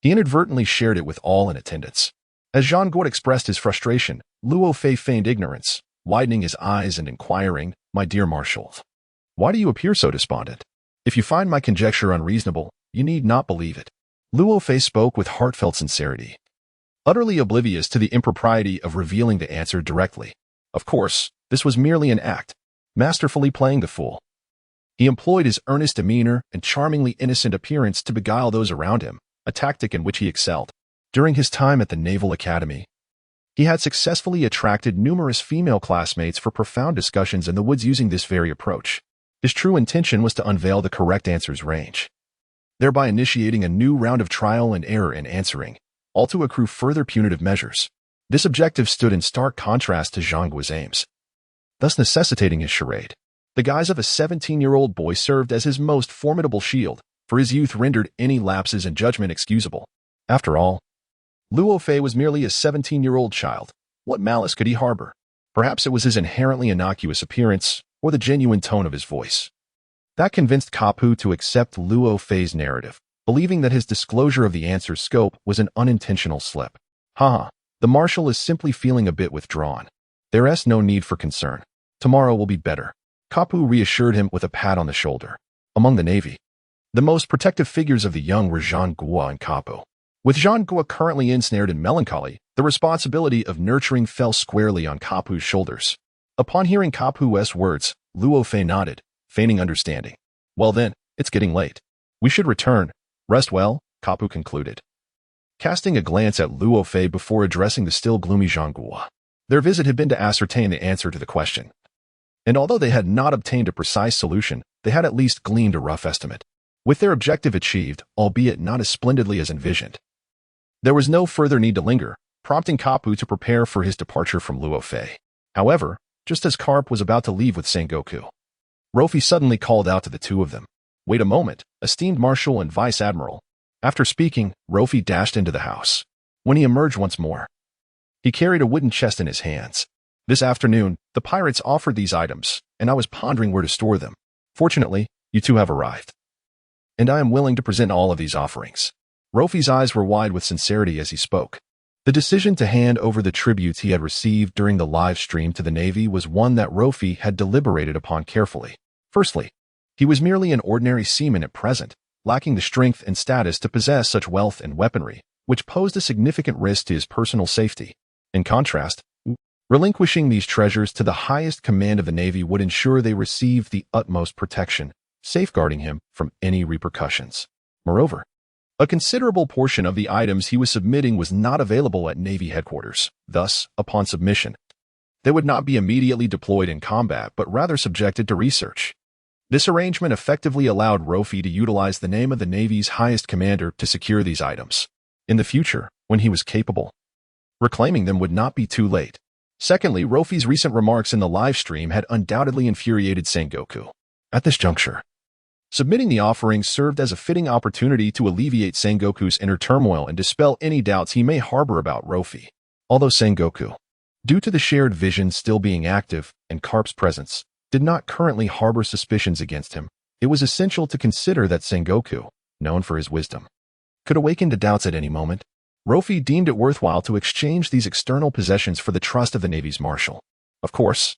he inadvertently shared it with all in attendance. As Jean Gouet expressed his frustration, Luo Fei feigned ignorance, widening his eyes and inquiring, "My dear Marshal, why do you appear so despondent? If you find my conjecture unreasonable, you need not believe it." Luo Fei spoke with heartfelt sincerity, utterly oblivious to the impropriety of revealing the answer directly. Of course, this was merely an act, masterfully playing the fool. He employed his earnest demeanor and charmingly innocent appearance to beguile those around him, a tactic in which he excelled. During his time at the Naval Academy, he had successfully attracted numerous female classmates for profound discussions in the woods using this very approach. His true intention was to unveil the correct answer's range, thereby initiating a new round of trial and error in answering, all to accrue further punitive measures. This objective stood in stark contrast to Jean Gouet's aims, thus necessitating his charade. The guise of a 17-year-old boy served as his most formidable shield, for his youth rendered any lapses in judgment excusable. After all, Luo Fei was merely a 17-year-old child. What malice could he harbor? Perhaps it was his inherently innocuous appearance or the genuine tone of his voice that convinced Kapu to accept Luo Fei's narrative, believing that his disclosure of the answer's scope was an unintentional slip. Haha, the Marshal is simply feeling a bit withdrawn. There's no need for concern. Tomorrow will be better. Kapu reassured him with a pat on the shoulder. Among the Navy, the most protective figures of the young were Jean Gouet and Kapu. With Jean Gouet currently ensnared in melancholy, the responsibility of nurturing fell squarely on Kapu's shoulders. Upon hearing Kapu's words, Luo Fei nodded, feigning understanding. Well then, it's getting late. We should return. Rest well, Kapu concluded, casting a glance at Luo Fei before addressing the still gloomy Jean Gouet. Their visit had been to ascertain the answer to the question, and although they had not obtained a precise solution, they had at least gleaned a rough estimate. With their objective achieved, albeit not as splendidly as envisioned, there was no further need to linger, prompting Kapu to prepare for his departure from Luo Fei. However, just as Garp was about to leave with Sengoku, Rofi suddenly called out to the two of them. "Wait a moment, esteemed Marshal and Vice Admiral." After speaking, Rofi dashed into the house. When he emerged once more, he carried a wooden chest in his hands. "This afternoon, the pirates offered these items, and I was pondering where to store them. Fortunately, you two have arrived, and I am willing to present all of these offerings." Rofi's eyes were wide with sincerity as he spoke. The decision to hand over the tributes he had received during the live stream to the Navy was one that Rofi had deliberated upon carefully. Firstly, he was merely an ordinary seaman at present, lacking the strength and status to possess such wealth and weaponry, which posed a significant risk to his personal safety. In contrast, relinquishing these treasures to the highest command of the Navy would ensure they received the utmost protection, safeguarding him from any repercussions. Moreover, a considerable portion of the items he was submitting was not available at Navy headquarters. Thus, upon submission, they would not be immediately deployed in combat, but rather subjected to research. This arrangement effectively allowed Rofi to utilize the name of the Navy's highest commander to secure these items. In the future, when he was capable, reclaiming them would not be too late. Secondly, Rofi's recent remarks in the live stream had undoubtedly infuriated Sengoku. At this juncture, submitting the offerings served as a fitting opportunity to alleviate Sengoku's inner turmoil and dispel any doubts he may harbor about Rofi. Although Sengoku, due to the shared vision still being active and Garp's presence, did not currently harbor suspicions against him, it was essential to consider that Sengoku, known for his wisdom, could awaken to doubts at any moment. Rofi deemed it worthwhile to exchange these external possessions for the trust of the Navy's Marshal. Of course,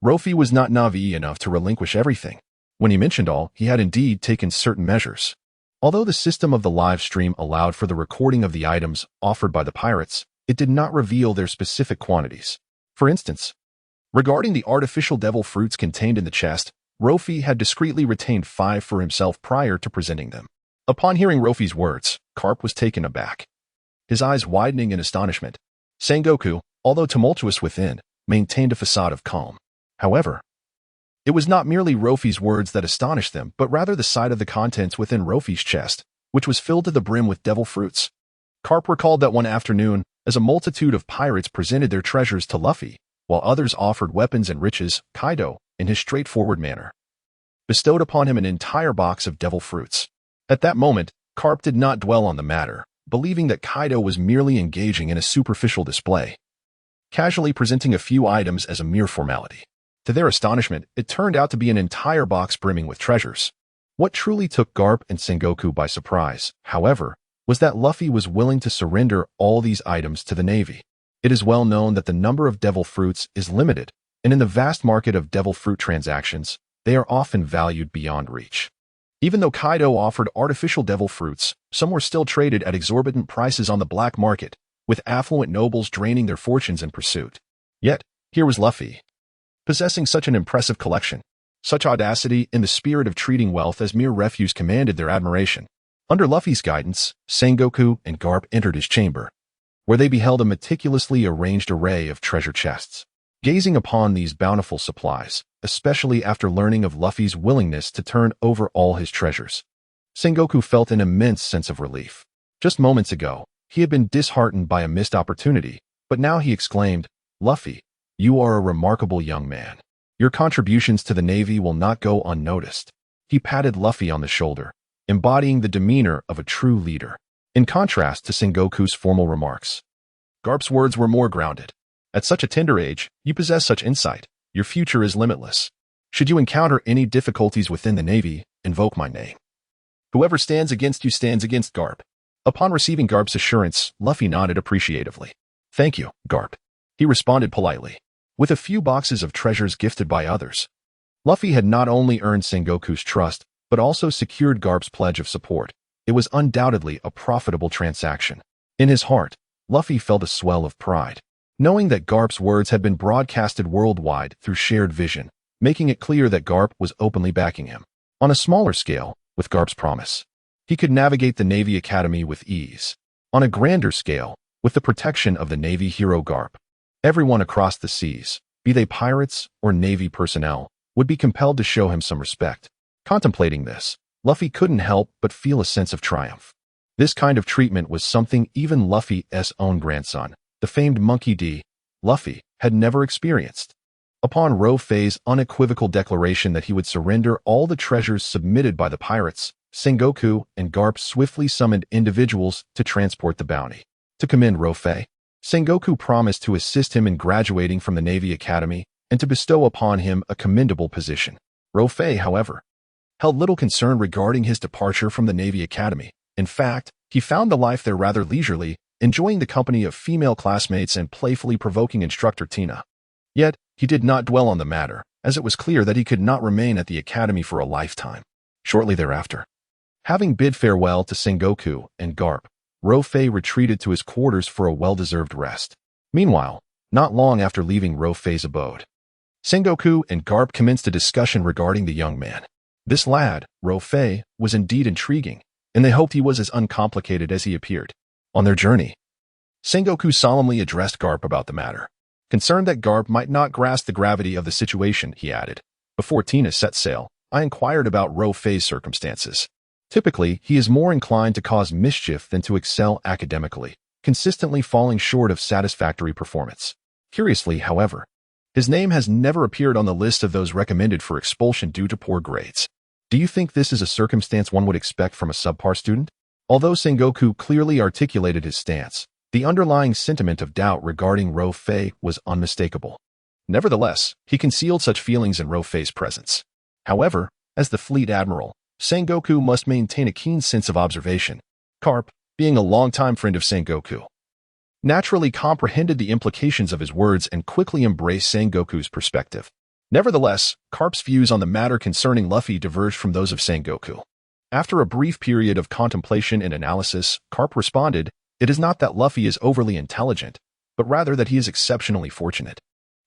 Rofi was not naive enough to relinquish everything. When he mentioned all, he had indeed taken certain measures. Although the system of the live stream allowed for the recording of the items offered by the pirates, it did not reveal their specific quantities. For instance, regarding the artificial devil fruits contained in the chest, Rofi had discreetly retained 5 for himself prior to presenting them. Upon hearing Rofi's words, Garp was taken aback, his eyes widening in astonishment. Sengoku, although tumultuous within, maintained a facade of calm. However, it was not merely Rofi's words that astonished them, but rather the sight of the contents within Rofi's chest, which was filled to the brim with devil fruits. Garp recalled that one afternoon, as a multitude of pirates presented their treasures to Luffy, while others offered weapons and riches, Kaido, in his straightforward manner, bestowed upon him an entire box of devil fruits. At that moment, Garp did not dwell on the matter, believing that Kaido was merely engaging in a superficial display, casually presenting a few items as a mere formality. To their astonishment, it turned out to be an entire box brimming with treasures. What truly took Garp and Sengoku by surprise, however, was that Luffy was willing to surrender all these items to the Navy. It is well known that the number of devil fruits is limited, and in the vast market of devil fruit transactions, they are often valued beyond reach. Even though Kaido offered artificial devil fruits, some were still traded at exorbitant prices on the black market, with affluent nobles draining their fortunes in pursuit. Yet, here was Luffy, possessing such an impressive collection. Such audacity in the spirit of treating wealth as mere refuse commanded their admiration. Under Luffy's guidance, Sengoku and Garp entered his chamber, where they beheld a meticulously arranged array of treasure chests. Gazing upon these bountiful supplies, especially after learning of Luffy's willingness to turn over all his treasures, Sengoku felt an immense sense of relief. Just moments ago, he had been disheartened by a missed opportunity, but now he exclaimed, "Luffy, you are a remarkable young man. Your contributions to the Navy will not go unnoticed." He patted Luffy on the shoulder, embodying the demeanor of a true leader. In contrast to Sengoku's formal remarks, Garp's words were more grounded. "At such a tender age, you possess such insight. Your future is limitless. Should you encounter any difficulties within the Navy, invoke my name. Whoever stands against you stands against Garp." Upon receiving Garp's assurance, Luffy nodded appreciatively. "Thank you, Garp," he responded politely. With a few boxes of treasures gifted by others, Luffy had not only earned Sengoku's trust, but also secured Garp's pledge of support. It was undoubtedly a profitable transaction. In his heart, Luffy felt a swell of pride, knowing that Garp's words had been broadcasted worldwide through shared vision, making it clear that Garp was openly backing him. On a smaller scale, with Garp's promise, he could navigate the Navy Academy with ease. On a grander scale, with the protection of the Navy hero Garp, everyone across the seas, be they pirates or Navy personnel, would be compelled to show him some respect. Contemplating this, Luffy couldn't help but feel a sense of triumph. This kind of treatment was something even Luffy's own grandson, the famed Monkey D. Luffy, had never experienced. Upon Rofei's unequivocal declaration that he would surrender all the treasures submitted by the pirates, Sengoku and Garp swiftly summoned individuals to transport the bounty. To commend Rofei, Sengoku promised to assist him in graduating from the Navy Academy and to bestow upon him a commendable position. Rofei, however, held little concern regarding his departure from the Navy Academy. In fact, he found the life there rather leisurely, enjoying the company of female classmates and playfully provoking instructor Tina. Yet, he did not dwell on the matter, as it was clear that he could not remain at the academy for a lifetime. Shortly thereafter, having bid farewell to Sengoku and Garp, Rofei retreated to his quarters for a well-deserved rest. Meanwhile, not long after leaving Rofei's abode, Sengoku and Garp commenced a discussion regarding the young man. This lad, Rofei, was indeed intriguing, and they hoped he was as uncomplicated as he appeared. On their journey, Sengoku solemnly addressed Garp about the matter. Concerned that Garp might not grasp the gravity of the situation, he added, "Before Tina set sail, I inquired about Rofei's circumstances. Typically, he is more inclined to cause mischief than to excel academically, consistently falling short of satisfactory performance. Curiously, however, his name has never appeared on the list of those recommended for expulsion due to poor grades. Do you think this is a circumstance one would expect from a subpar student?" Although Sengoku clearly articulated his stance, the underlying sentiment of doubt regarding Rofei was unmistakable. Nevertheless, he concealed such feelings in Rofei's presence. However, as the fleet admiral, Sengoku must maintain a keen sense of observation. Garp, being a longtime friend of Sengoku, naturally comprehended the implications of his words and quickly embraced Sengoku's perspective. Nevertheless, Garp's views on the matter concerning Luffy diverged from those of Sengoku. After a brief period of contemplation and analysis, Garp responded, "It is not that Luffy is overly intelligent, but rather that he is exceptionally fortunate.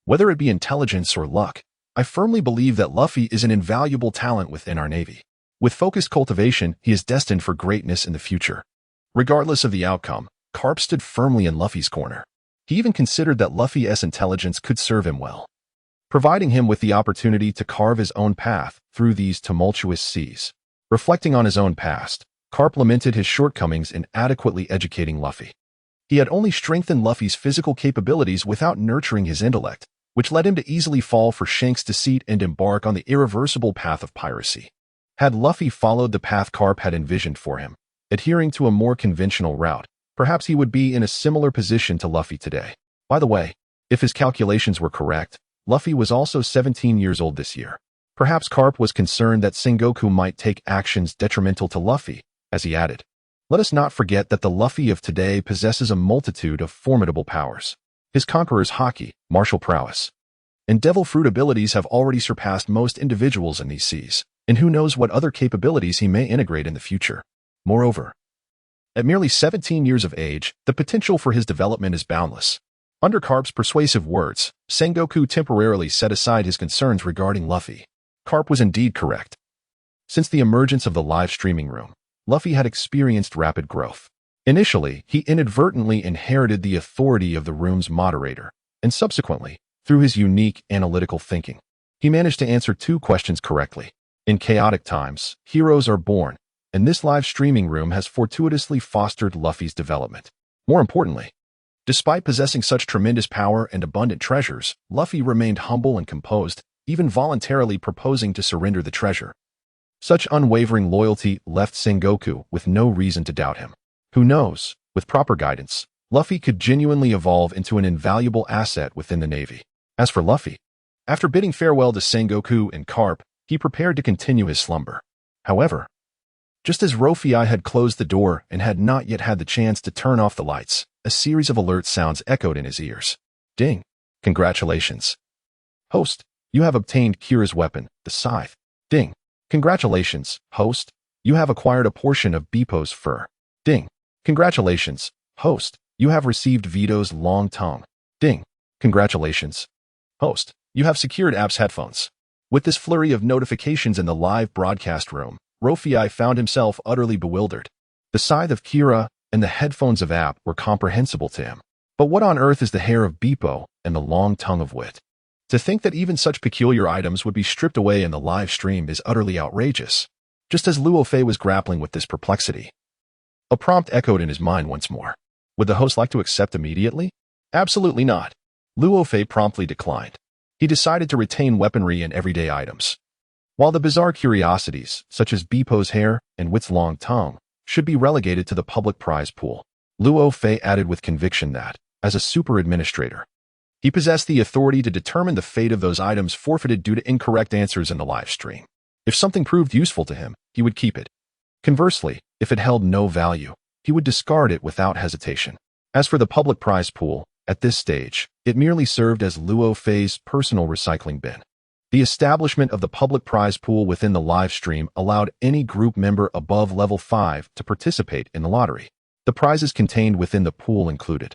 Whether it be intelligence or luck, I firmly believe that Luffy is an invaluable talent within our Navy. With focused cultivation, he is destined for greatness in the future." Regardless of the outcome, Garp stood firmly in Luffy's corner. He even considered that Luffy's intelligence could serve him well, providing him with the opportunity to carve his own path through these tumultuous seas. Reflecting on his own past, Garp lamented his shortcomings in adequately educating Luffy. He had only strengthened Luffy's physical capabilities without nurturing his intellect, which led him to easily fall for Shanks' deceit and embark on the irreversible path of piracy. Had Luffy followed the path Garp had envisioned for him, adhering to a more conventional route, perhaps he would be in a similar position to Luffy today. By the way, if his calculations were correct, Luffy was also 17 years old this year. Perhaps Garp was concerned that Sengoku might take actions detrimental to Luffy, as he added, "Let us not forget that the Luffy of today possesses a multitude of formidable powers. His conqueror's haki, martial prowess, and devil fruit abilities have already surpassed most individuals in these seas, and who knows what other capabilities he may integrate in the future. Moreover, at merely 17 years of age, the potential for his development is boundless." Under Garp's persuasive words, Sengoku temporarily set aside his concerns regarding Luffy. Garp was indeed correct. Since the emergence of the live streaming room, Luffy had experienced rapid growth. Initially, he inadvertently inherited the authority of the room's moderator, and subsequently, through his unique analytical thinking, he managed to answer 2 questions correctly. In chaotic times, heroes are born, and this live streaming room has fortuitously fostered Luffy's development. More importantly, despite possessing such tremendous power and abundant treasures, Luffy remained humble and composed, even voluntarily proposing to surrender the treasure. Such unwavering loyalty left Sengoku with no reason to doubt him. Who knows, with proper guidance, Luffy could genuinely evolve into an invaluable asset within the Navy. As for Luffy, after bidding farewell to Sengoku and Garp, he prepared to continue his slumber. However, just as Rofi had closed the door and had not yet had the chance to turn off the lights, a series of alert sounds echoed in his ears. Ding! Congratulations. Host, you have obtained Kira's weapon, the scythe. Ding! Congratulations, host. You have acquired a portion of Bepo's fur. Ding! Congratulations, host. You have received Vito's long tongue. Ding! Congratulations, host. You have secured App's headphones. With this flurry of notifications in the live broadcast room, Rofi found himself utterly bewildered. The scythe of Kira and the headphones of App were comprehensible to him. But what on earth is the hair of Bepo and the long tongue of Wit? To think that even such peculiar items would be stripped away in the live stream is utterly outrageous. Just as Luo Fei was grappling with this perplexity, a prompt echoed in his mind once more. Would the host like to accept immediately? Absolutely not. Luo Fei promptly declined. He decided to retain weaponry and everyday items, while the bizarre curiosities, such as Bepo's hair and Wit's long tongue, should be relegated to the public prize pool. Luo Fei added with conviction that, as a super administrator, he possessed the authority to determine the fate of those items forfeited due to incorrect answers in the live stream. If something proved useful to him, he would keep it. Conversely, if it held no value, he would discard it without hesitation. As for the public prize pool, at this stage, it merely served as Luo Fei's personal recycling bin. The establishment of the public prize pool within the live stream allowed any group member above level 5 to participate in the lottery. The prizes contained within the pool included,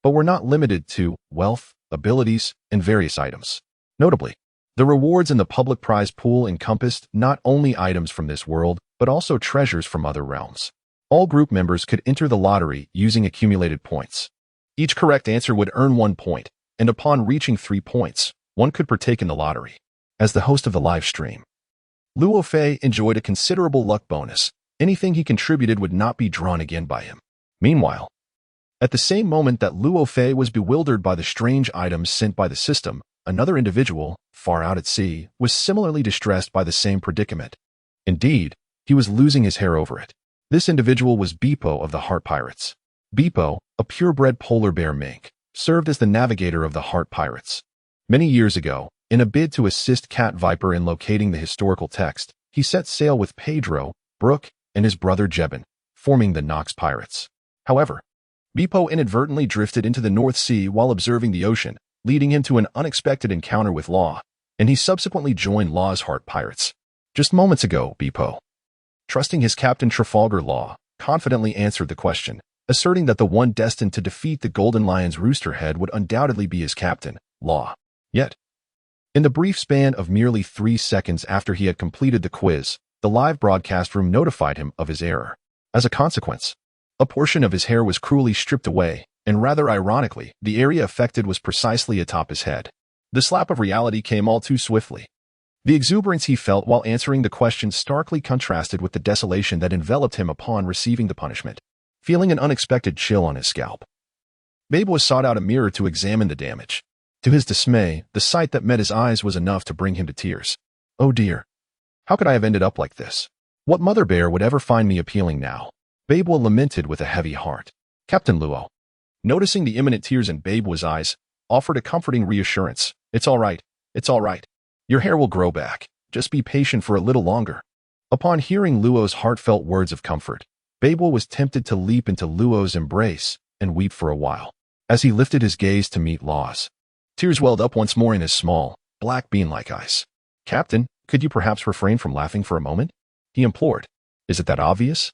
but were not limited to, wealth, abilities, and various items. Notably, the rewards in the public prize pool encompassed not only items from this world, but also treasures from other realms. All group members could enter the lottery using accumulated points. Each correct answer would earn 1 point, and upon reaching 3 points, one could partake in the lottery. As the host of the live stream, Luo Fei enjoyed a considerable luck bonus. Anything he contributed would not be drawn again by him. Meanwhile, at the same moment that Luo Fei was bewildered by the strange items sent by the system, another individual, far out at sea, was similarly distressed by the same predicament. Indeed, he was losing his hair over it. This individual was Bepo of the Heart Pirates. Bepo, a purebred polar bear mink, served as the navigator of the Heart Pirates. Many years ago, in a bid to assist Cat Viper in locating the historical text, he set sail with Pedro, Brooke, and his brother Jebin, forming the Nox Pirates. However, Bepo inadvertently drifted into the North Sea while observing the ocean, leading him to an unexpected encounter with Law, and he subsequently joined Law's Heart Pirates. Just moments ago, Bepo, trusting his captain Trafalgar Law, confidently answered the question, asserting that the one destined to defeat the Golden Lion's Roosterhead would undoubtedly be his captain, Law. Yet, in the brief span of merely 3 seconds after he had completed the quiz, the live broadcast room notified him of his error. As a consequence, a portion of his hair was cruelly stripped away, and rather ironically, the area affected was precisely atop his head. The slap of reality came all too swiftly. The exuberance he felt while answering the question starkly contrasted with the desolation that enveloped him upon receiving the punishment, feeling an unexpected chill on his scalp. Bepo sought out a mirror to examine the damage. To his dismay, the sight that met his eyes was enough to bring him to tears. Oh dear. How could I have ended up like this? What mother bear would ever find me appealing now? Bepo lamented with a heavy heart. Captain Luo, noticing the imminent tears in Bepo's eyes, offered a comforting reassurance. It's all right. It's all right. Your hair will grow back. Just be patient for a little longer. Upon hearing Luo's heartfelt words of comfort, Bepo was tempted to leap into Luo's embrace and weep for a while. As he lifted his gaze to meet Law's, tears welled up once more in his small, black bean-like eyes. Captain, could you perhaps refrain from laughing for a moment? He implored. Is it that obvious?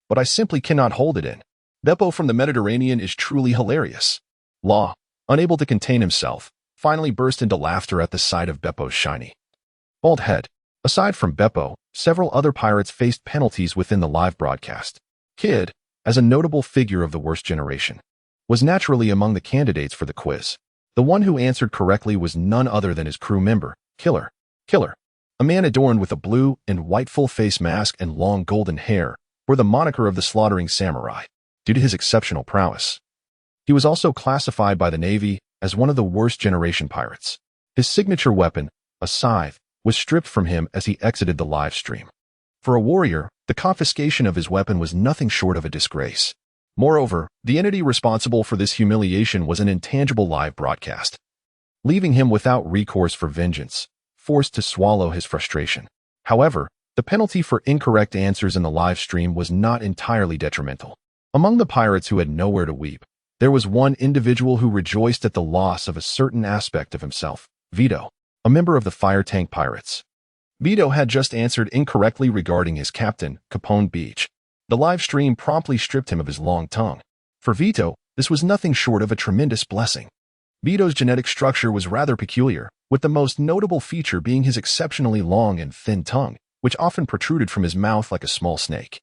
But I simply cannot hold it in. Bepo from the Mediterranean is truly hilarious. Law, unable to contain himself, finally burst into laughter at the sight of Bepo's shiny, bald head. Aside from Bepo, several other pirates faced penalties within the live broadcast. Kid, as a notable figure of the worst generation, was naturally among the candidates for the quiz. The one who answered correctly was none other than his crew member, Killer, a man adorned with a blue and white full-face mask and long golden hair, bore the moniker of the Slaughtering Samurai, due to his exceptional prowess. He was also classified by the Navy as one of the worst generation pirates. His signature weapon, a scythe, was stripped from him as he exited the live stream. For a warrior, the confiscation of his weapon was nothing short of a disgrace. Moreover, the entity responsible for this humiliation was an intangible live broadcast, leaving him without recourse for vengeance, forced to swallow his frustration. However, the penalty for incorrect answers in the live stream was not entirely detrimental. Among the pirates who had nowhere to weep, there was one individual who rejoiced at the loss of a certain aspect of himself, Vito, a member of the Fire Tank Pirates. Vito had just answered incorrectly regarding his captain, Capone Beach. The live stream promptly stripped him of his long tongue. For Vito, this was nothing short of a tremendous blessing. Vito's genetic structure was rather peculiar, with the most notable feature being his exceptionally long and thin tongue, which often protruded from his mouth like a small snake.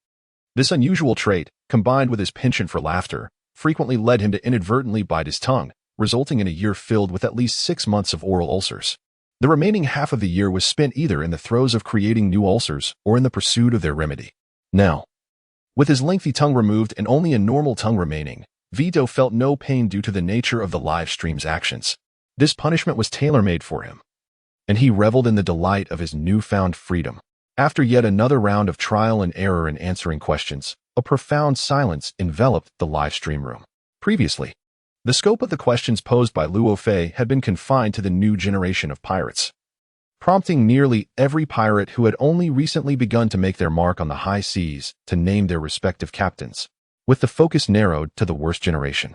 This unusual trait, combined with his penchant for laughter, frequently led him to inadvertently bite his tongue, resulting in a year filled with at least 6 months of oral ulcers. The remaining half of the year was spent either in the throes of creating new ulcers or in the pursuit of their remedy. Now, with his lengthy tongue removed and only a normal tongue remaining, Vito felt no pain due to the nature of the live stream's actions. This punishment was tailor-made for him, and he reveled in the delight of his newfound freedom. After yet another round of trial and error in answering questions, a profound silence enveloped the live stream room. Previously, the scope of the questions posed by Luo Fei had been confined to the new generation of pirates, prompting nearly every pirate who had only recently begun to make their mark on the high seas to name their respective captains, with the focus narrowed to the worst generation.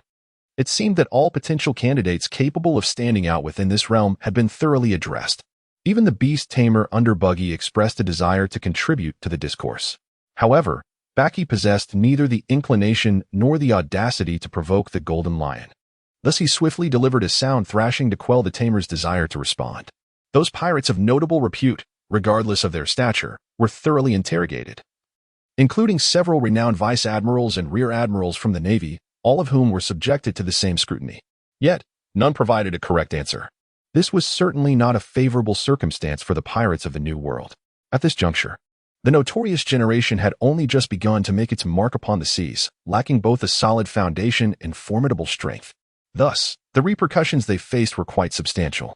It seemed that all potential candidates capable of standing out within this realm had been thoroughly addressed. Even the beast tamer Underbuggy expressed a desire to contribute to the discourse. However, Baki possessed neither the inclination nor the audacity to provoke the Golden Lion. Thus he swiftly delivered a sound thrashing to quell the tamer's desire to respond. Those pirates of notable repute, regardless of their stature, were thoroughly interrogated, including several renowned vice admirals and rear admirals from the Navy, all of whom were subjected to the same scrutiny. Yet, none provided a correct answer. This was certainly not a favorable circumstance for the pirates of the New World. At this juncture, the notorious generation had only just begun to make its mark upon the seas, lacking both a solid foundation and formidable strength. Thus, the repercussions they faced were quite substantial.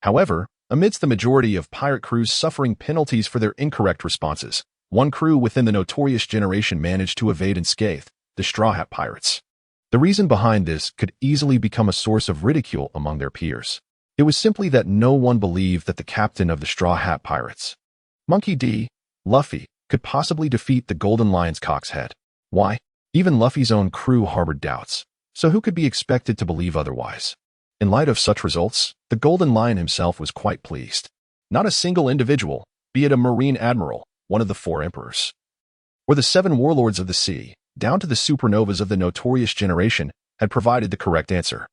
However, amidst the majority of pirate crews suffering penalties for their incorrect responses, one crew within the notorious generation managed to evade unscathed, the Straw Hat Pirates. The reason behind this could easily become a source of ridicule among their peers. It was simply that no one believed that the captain of the Straw Hat Pirates, Monkey D. Luffy, could possibly defeat the Golden Lion's cock's head. Why? Even Luffy's own crew harbored doubts. So who could be expected to believe otherwise? In light of such results, the Golden Lion himself was quite pleased. Not a single individual, be it a Marine Admiral, one of the 4 Emperors, or the 7 Warlords of the Sea, down to the supernovas of the notorious generation, had provided the correct answer.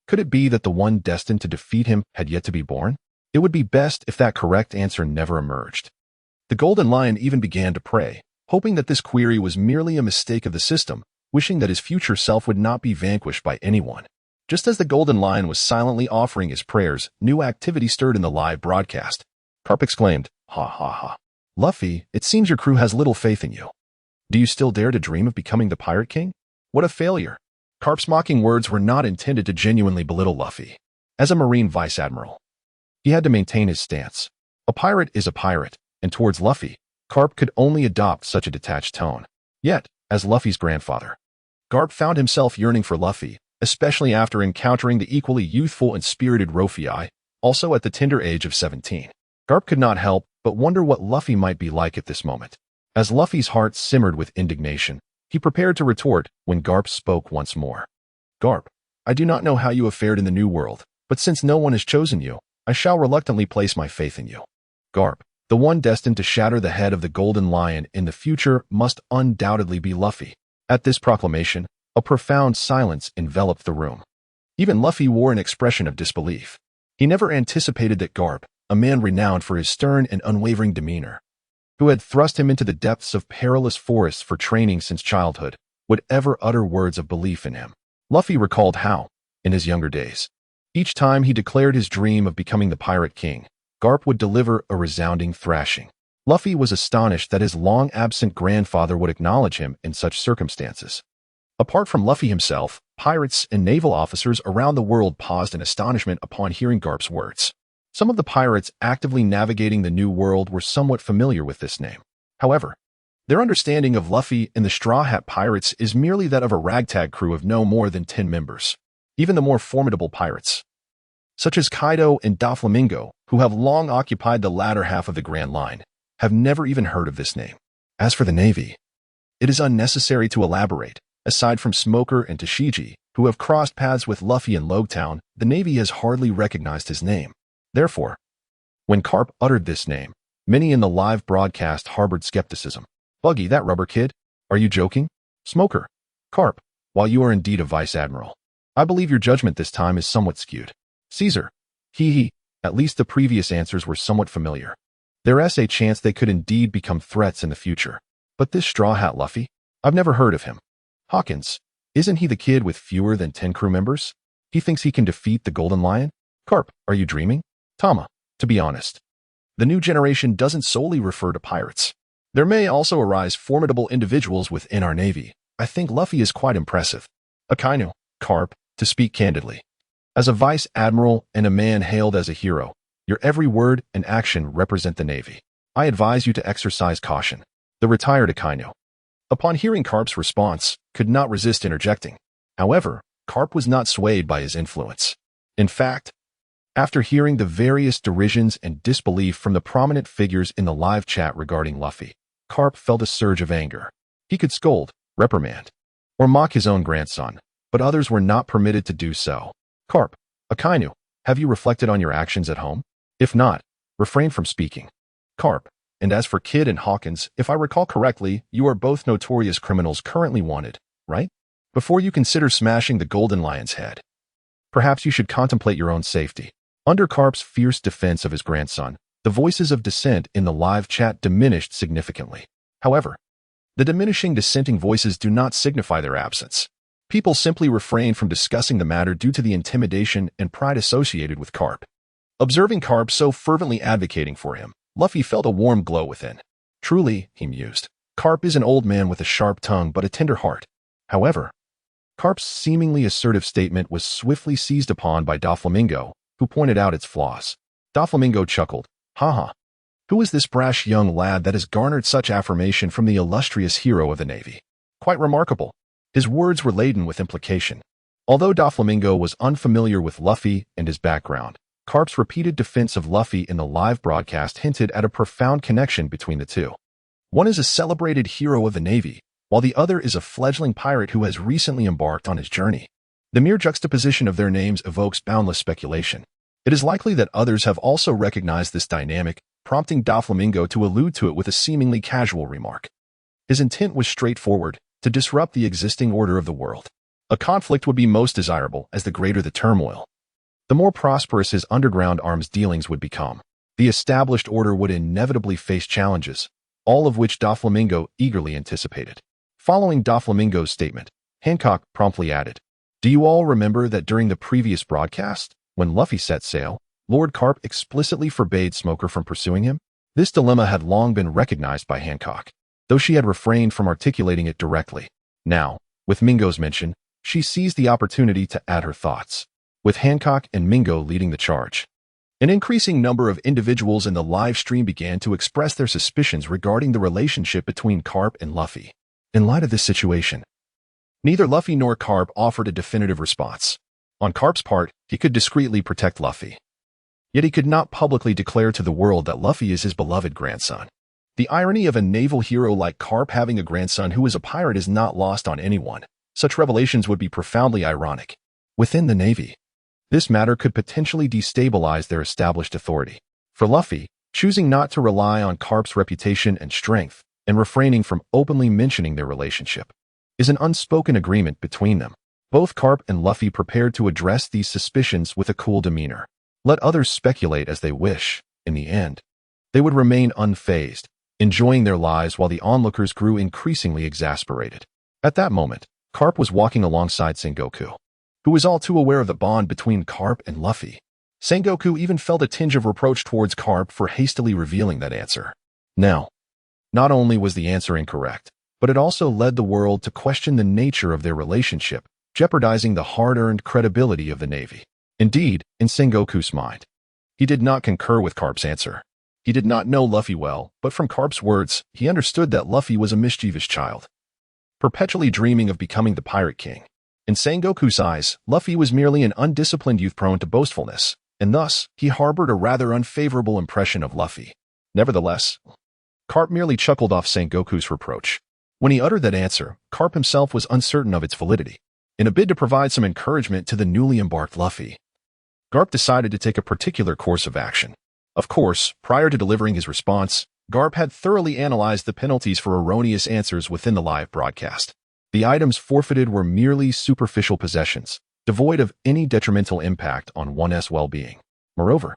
Could it be that the one destined to defeat him had yet to be born? It would be best if that correct answer never emerged. The Golden Lion even began to pray, hoping that this query was merely a mistake of the system, wishing that his future self would not be vanquished by anyone. Just as the Golden Lion was silently offering his prayers, new activity stirred in the live broadcast. Garp exclaimed, "Ha ha ha. Luffy, it seems your crew has little faith in you. Do you still dare to dream of becoming the Pirate King? What a failure." Garp's mocking words were not intended to genuinely belittle Luffy. As a Marine Vice Admiral, he had to maintain his stance. A pirate is a pirate, and towards Luffy, Garp could only adopt such a detached tone. Yet, as Luffy's grandfather, Garp found himself yearning for Luffy, especially after encountering the equally youthful and spirited Rofi, also at the tender age of 17. Garp could not help but wonder what Luffy might be like at this moment. As Luffy's heart simmered with indignation, he prepared to retort when Garp spoke once more. "Garp, I do not know how you have fared in the New World, but since no one has chosen you, I shall reluctantly place my faith in you. Garp, the one destined to shatter the head of the Golden Lion in the future must undoubtedly be Luffy." At this proclamation, a profound silence enveloped the room. Even Luffy wore an expression of disbelief. He never anticipated that Garp, a man renowned for his stern and unwavering demeanor, who had thrust him into the depths of perilous forests for training since childhood, would ever utter words of belief in him. Luffy recalled how, in his younger days, each time he declared his dream of becoming the Pirate King, Garp would deliver a resounding thrashing. Luffy was astonished that his long-absent grandfather would acknowledge him in such circumstances. Apart from Luffy himself, pirates and naval officers around the world paused in astonishment upon hearing Garp's words. Some of the pirates actively navigating the New World were somewhat familiar with this name. However, their understanding of Luffy and the Straw Hat Pirates is merely that of a ragtag crew of no more than 10 members. Even the more formidable pirates, such as Kaido and Doflamingo, who have long occupied the latter half of the Grand Line, have never even heard of this name. As for the Navy, it is unnecessary to elaborate. Aside from Smoker and Tashigi, who have crossed paths with Luffy in Logtown, the Navy has hardly recognized his name. Therefore, when Garp uttered this name, many in the live broadcast harbored skepticism. "Buggy, that rubber kid? Are you joking? Smoker, Garp, while you are indeed a Vice Admiral, I believe your judgment this time is somewhat skewed. Caesar, at least the previous answers were somewhat familiar. There is a chance they could indeed become threats in the future. But this Straw Hat Luffy? I've never heard of him. Hawkins, isn't he the kid with fewer than 10 crew members? He thinks he can defeat the Golden Lion? Garp, are you dreaming? Tama, to be honest, the new generation doesn't solely refer to pirates. There may also arise formidable individuals within our Navy. I think Luffy is quite impressive. Akainu, Garp, to speak candidly, as a Vice Admiral and a man hailed as a hero, your every word and action represent the Navy. I advise you to exercise caution." The retired Akainu, upon hearing Garp's response, could not resist interjecting. However, Garp was not swayed by his influence. In fact, after hearing the various derisions and disbelief from the prominent figures in the live chat regarding Luffy, Garp felt a surge of anger. He could scold, reprimand, or mock his own grandson, but others were not permitted to do so. "Garp, Akainu, have you reflected on your actions at home? If not, refrain from speaking. Garp, and as for Kid and Hawkins, if I recall correctly, you are both notorious criminals currently wanted, right? Before you consider smashing the Golden Lion's head, perhaps you should contemplate your own safety." Under Garp's fierce defense of his grandson, the voices of dissent in the live chat diminished significantly. However, the diminishing dissenting voices do not signify their absence. People simply refrain from discussing the matter due to the intimidation and pride associated with Garp. Observing Garp so fervently advocating for him, Luffy felt a warm glow within. Truly, he mused, Garp is an old man with a sharp tongue but a tender heart. However, Garp's seemingly assertive statement was swiftly seized upon by Doflamingo, who pointed out its flaws. Doflamingo chuckled, "Haha, who is this brash young lad that has garnered such affirmation from the illustrious hero of the Navy? Quite remarkable." His words were laden with implication. Although Doflamingo was unfamiliar with Luffy and his background, Garp's repeated defense of Luffy in the live broadcast hinted at a profound connection between the two. One is a celebrated hero of the Navy, while the other is a fledgling pirate who has recently embarked on his journey. The mere juxtaposition of their names evokes boundless speculation. It is likely that others have also recognized this dynamic, prompting Doflamingo to allude to it with a seemingly casual remark. His intent was straightforward, to disrupt the existing order of the world. A conflict would be most desirable as the greater the turmoil. The more prosperous his underground arms dealings would become. The established order would inevitably face challenges, all of which Doflamingo eagerly anticipated. Following Doflamingo's statement, Hancock promptly added, "Do you all remember that during the previous broadcast, when Luffy set sail, Lord Garp explicitly forbade Smoker from pursuing him?" This dilemma had long been recognized by Hancock, though she had refrained from articulating it directly. Now, with Mingo's mention, she seized the opportunity to add her thoughts, with Hancock and Mingo leading the charge. An increasing number of individuals in the live stream began to express their suspicions regarding the relationship between Garp and Luffy. In light of this situation, neither Luffy nor Garp offered a definitive response. On Garp's part, he could discreetly protect Luffy. Yet he could not publicly declare to the world that Luffy is his beloved grandson. The irony of a naval hero like Garp having a grandson who is a pirate is not lost on anyone. Such revelations would be profoundly ironic. Within the Navy, this matter could potentially destabilize their established authority. For Luffy, choosing not to rely on Garp's reputation and strength, and refraining from openly mentioning their relationship, is an unspoken agreement between them. Both Garp and Luffy prepared to address these suspicions with a cool demeanor. Let others speculate as they wish. In the end, they would remain unfazed, enjoying their lives while the onlookers grew increasingly exasperated. At that moment, Garp was walking alongside Sengoku, who was all too aware of the bond between Garp and Luffy. Sengoku even felt a tinge of reproach towards Garp for hastily revealing that answer. Now, not only was the answer incorrect, but it also led the world to question the nature of their relationship, jeopardizing the hard-earned credibility of the Navy. Indeed, in Sengoku's mind, he did not concur with Garp's answer. He did not know Luffy well, but from Garp's words, he understood that Luffy was a mischievous child, perpetually dreaming of becoming the Pirate King. In Sengoku's eyes, Luffy was merely an undisciplined youth prone to boastfulness, and thus, he harbored a rather unfavorable impression of Luffy. Nevertheless, Garp merely chuckled off Sengoku's reproach. When he uttered that answer, Garp himself was uncertain of its validity. In a bid to provide some encouragement to the newly embarked Luffy, Garp decided to take a particular course of action. Of course, prior to delivering his response, Garp had thoroughly analyzed the penalties for erroneous answers within the live broadcast. The items forfeited were merely superficial possessions, devoid of any detrimental impact on one's well-being. Moreover,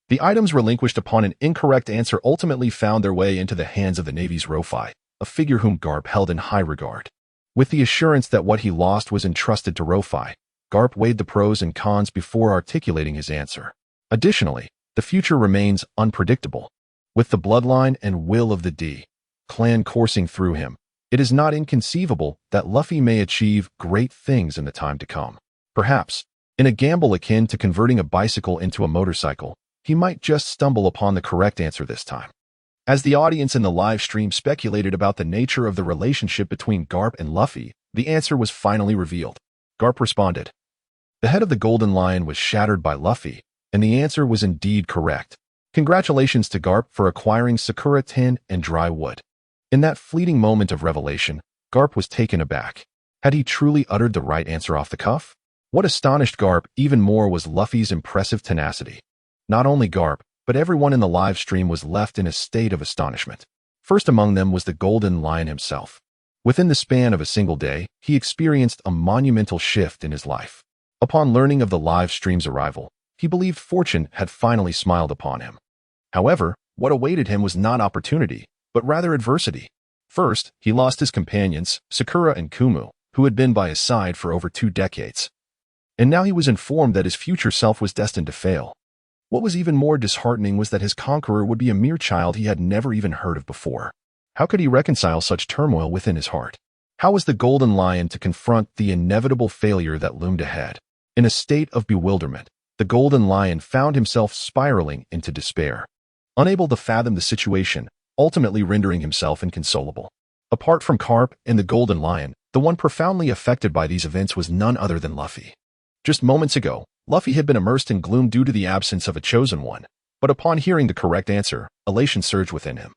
the items relinquished upon an incorrect answer ultimately found their way into the hands of the Navy's Rofi, a figure whom Garp held in high regard. With the assurance that what he lost was entrusted to Rofi, Garp weighed the pros and cons before articulating his answer. Additionally, the future remains unpredictable. With the bloodline and will of the D clan coursing through him, it is not inconceivable that Luffy may achieve great things in the time to come. Perhaps, in a gamble akin to converting a bicycle into a motorcycle, he might just stumble upon the correct answer this time. As the audience in the live stream speculated about the nature of the relationship between Garp and Luffy, the answer was finally revealed. Garp responded. The head of the Golden Lion was shattered by Luffy, and the answer was indeed correct. Congratulations to Garp for acquiring Sakura tin and dry wood. In that fleeting moment of revelation, Garp was taken aback. Had he truly uttered the right answer off the cuff? What astonished Garp even more was Luffy's impressive tenacity. Not only Garp, but everyone in the live stream was left in a state of astonishment. First among them was the Golden Lion himself. Within the span of a single day, he experienced a monumental shift in his life. Upon learning of the live stream's arrival, he believed fortune had finally smiled upon him. However, what awaited him was not opportunity, but rather adversity. First, he lost his companions, Sakura and Kumu, who had been by his side for over 2 decades. And now he was informed that his future self was destined to fail. What was even more disheartening was that his conqueror would be a mere child he had never even heard of before. How could he reconcile such turmoil within his heart? How was the Golden Lion to confront the inevitable failure that loomed ahead? In a state of bewilderment, the Golden Lion found himself spiraling into despair. Unable to fathom the situation, ultimately rendering himself inconsolable. Apart from Garp and the Golden Lion, the one profoundly affected by these events was none other than Luffy. Just moments ago, Luffy had been immersed in gloom due to the absence of a chosen one, but upon hearing the correct answer, elation surged within him,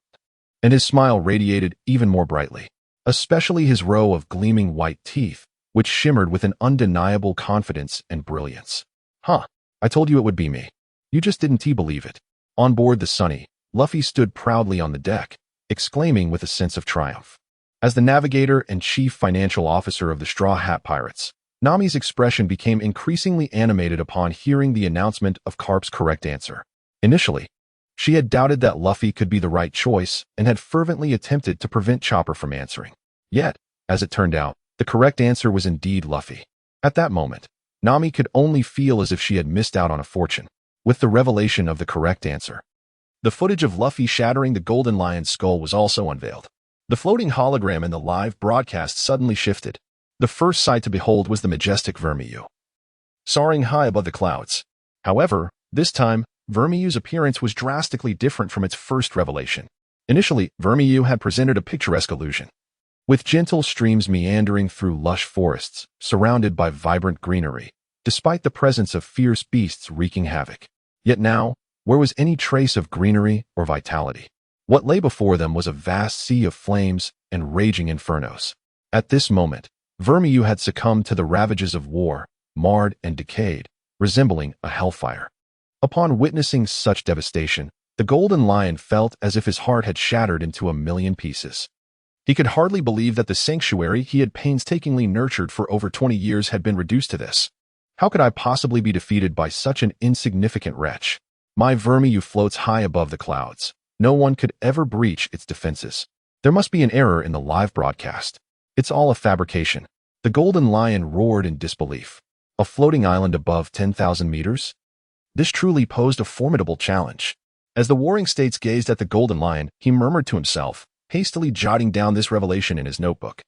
and his smile radiated even more brightly. Especially his row of gleaming white teeth, which shimmered with an undeniable confidence and brilliance. Huh, I told you it would be me. You just didn't believe it. On board the Sunny, Luffy stood proudly on the deck, exclaiming with a sense of triumph. As the navigator and chief financial officer of the Straw Hat Pirates, Nami's expression became increasingly animated upon hearing the announcement of Garp's correct answer. Initially, she had doubted that Luffy could be the right choice and had fervently attempted to prevent Chopper from answering. Yet, as it turned out, the correct answer was indeed Luffy. At that moment, Nami could only feel as if she had missed out on a fortune. With the revelation of the correct answer, the footage of Luffy shattering the Golden Lion's skull was also unveiled. The floating hologram in the live broadcast suddenly shifted. The first sight to behold was the majestic Vermiu, soaring high above the clouds. However, this time, Vermiu's appearance was drastically different from its first revelation. Initially, Vermiu had presented a picturesque illusion, with gentle streams meandering through lush forests, surrounded by vibrant greenery, despite the presence of fierce beasts wreaking havoc. Yet now, where was any trace of greenery or vitality? What lay before them was a vast sea of flames and raging infernos. At this moment, Vermiu had succumbed to the ravages of war, marred and decayed, resembling a hellfire. Upon witnessing such devastation, the Golden Lion felt as if his heart had shattered into a million pieces. He could hardly believe that the sanctuary he had painstakingly nurtured for over 20 years had been reduced to this. How could I possibly be defeated by such an insignificant wretch? My Vermiu floats high above the clouds. No one could ever breach its defenses. There must be an error in the live broadcast. It's all a fabrication. The Golden Lion roared in disbelief. A floating island above 10,000 meters? This truly posed a formidable challenge. As the Warring States gazed at the Golden Lion, he murmured to himself, hastily jotting down this revelation in his notebook.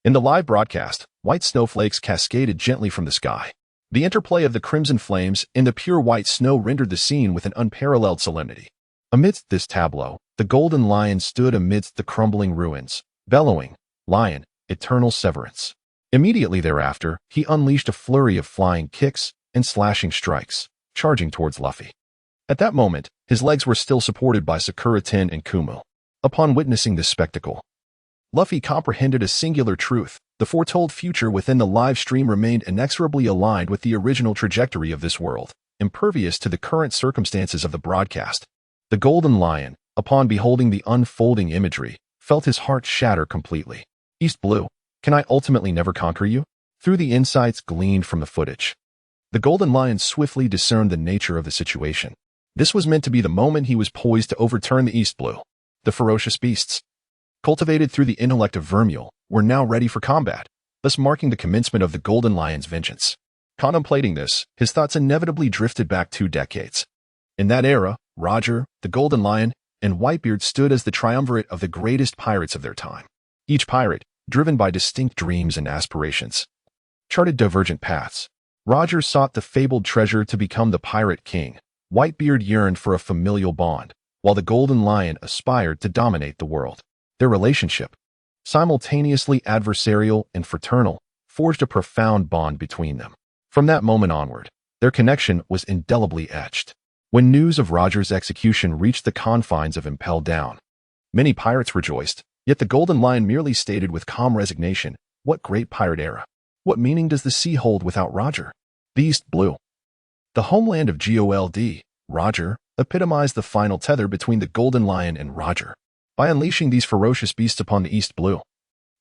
In the live broadcast, white snowflakes cascaded gently from the sky. The interplay of the crimson flames and the pure white snow rendered the scene with an unparalleled solemnity. Amidst this tableau, the Golden Lion stood amidst the crumbling ruins, bellowing, "Lion, eternal severance." Immediately thereafter, he unleashed a flurry of flying kicks and slashing strikes, charging towards Luffy. At that moment, his legs were still supported by Sakura-ten and Kumo. Upon witnessing this spectacle, Luffy comprehended a singular truth. The foretold future within the live stream remained inexorably aligned with the original trajectory of this world, impervious to the current circumstances of the broadcast. The Golden Lion, upon beholding the unfolding imagery, felt his heart shatter completely. East Blue, can I ultimately never conquer you? Through the insights gleaned from the footage, the Golden Lion swiftly discerned the nature of the situation. This was meant to be the moment he was poised to overturn the East Blue. The ferocious beasts, cultivated through the intellect of Vermiu, were now ready for combat, thus marking the commencement of the Golden Lion's vengeance. Contemplating this, his thoughts inevitably drifted back 2 decades. In that era, Roger, the Golden Lion, and Whitebeard stood as the triumvirate of the greatest pirates of their time. Each pirate, driven by distinct dreams and aspirations, charted divergent paths. Roger sought the fabled treasure to become the pirate king. Whitebeard yearned for a familial bond, while the Golden Lion aspired to dominate the world. Their relationship, simultaneously adversarial and fraternal, forged a profound bond between them. From that moment onward, their connection was indelibly etched. When news of Roger's execution reached the confines of Impel Down, many pirates rejoiced, yet the Golden Lion merely stated with calm resignation, "What great pirate era? What meaning does the sea hold without Roger?" The East Blue, the homeland of Gold, Roger, epitomized the final tether between the Golden Lion and Roger. By unleashing these ferocious beasts upon the East Blue,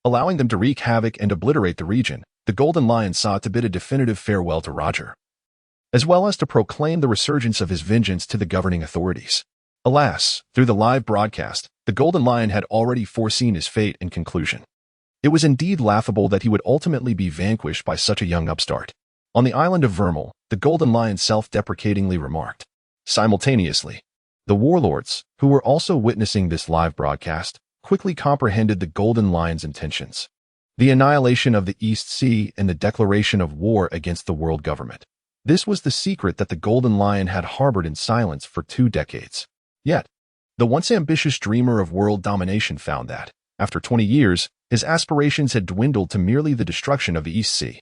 allowing them to wreak havoc and obliterate the region, the Golden Lion sought to bid a definitive farewell to Roger, as well as to proclaim the resurgence of his vengeance to the governing authorities. Alas, through the live broadcast, the Golden Lion had already foreseen his fate and conclusion. It was indeed laughable that he would ultimately be vanquished by such a young upstart. On the island of Vermil, the Golden Lion self-deprecatingly remarked. Simultaneously, the warlords, who were also witnessing this live broadcast, quickly comprehended the Golden Lion's intentions. The annihilation of the East Sea and the declaration of war against the world government. This was the secret that the Golden Lion had harbored in silence for 2 decades. Yet, the once ambitious dreamer of world domination found that, after 20 years, his aspirations had dwindled to merely the destruction of the East Sea.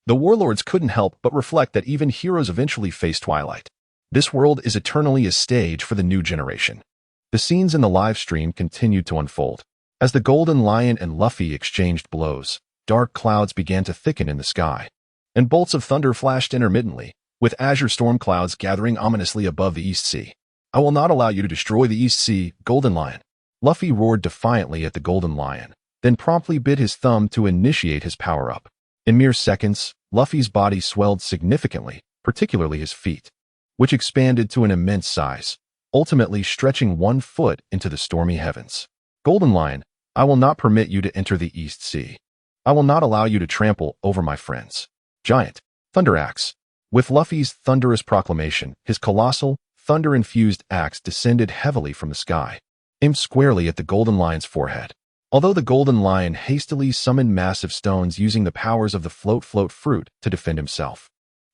The warlords couldn't help but reflect that even heroes eventually face twilight. This world is eternally a stage for the new generation. The scenes in the live stream continued to unfold. As the Golden Lion and Luffy exchanged blows, dark clouds began to thicken in the sky, and bolts of thunder flashed intermittently, with azure storm clouds gathering ominously above the East Sea. I will not allow you to destroy the East Sea, Golden Lion. Luffy roared defiantly at the Golden Lion, then promptly bit his thumb to initiate his power-up. In mere seconds, Luffy's body swelled significantly, particularly his feet, which expanded to an immense size, ultimately stretching 1 foot into the stormy heavens. Golden Lion, I will not permit you to enter the East Sea. I will not allow you to trample over my friends. Giant Thunder Axe. With Luffy's thunderous proclamation, his colossal, thunder-infused axe descended heavily from the sky, aimed squarely at the Golden Lion's forehead. Although the Golden Lion hastily summoned massive stones using the powers of the Float fruit to defend himself,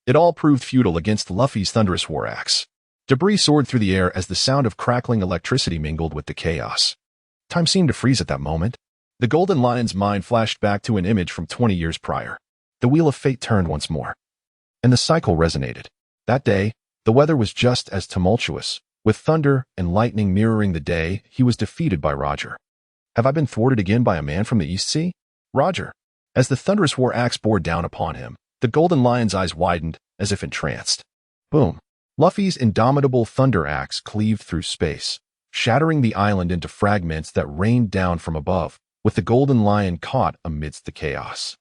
it all proved futile against Luffy's thunderous war axe. Debris soared through the air as the sound of crackling electricity mingled with the chaos. Time seemed to freeze at that moment. The Golden Lion's mind flashed back to an image from 20 years prior. The wheel of fate turned once more, and the cycle resonated. That day, the weather was just as tumultuous, with thunder and lightning mirroring the day he was defeated by Roger. Have I been thwarted again by a man from the East Sea? Roger. As the thunderous war axe bore down upon him, the Golden Lion's eyes widened as if entranced. Boom. Luffy's indomitable thunder axe cleaved through space, shattering the island into fragments that rained down from above, with the Golden Lion caught amidst the chaos.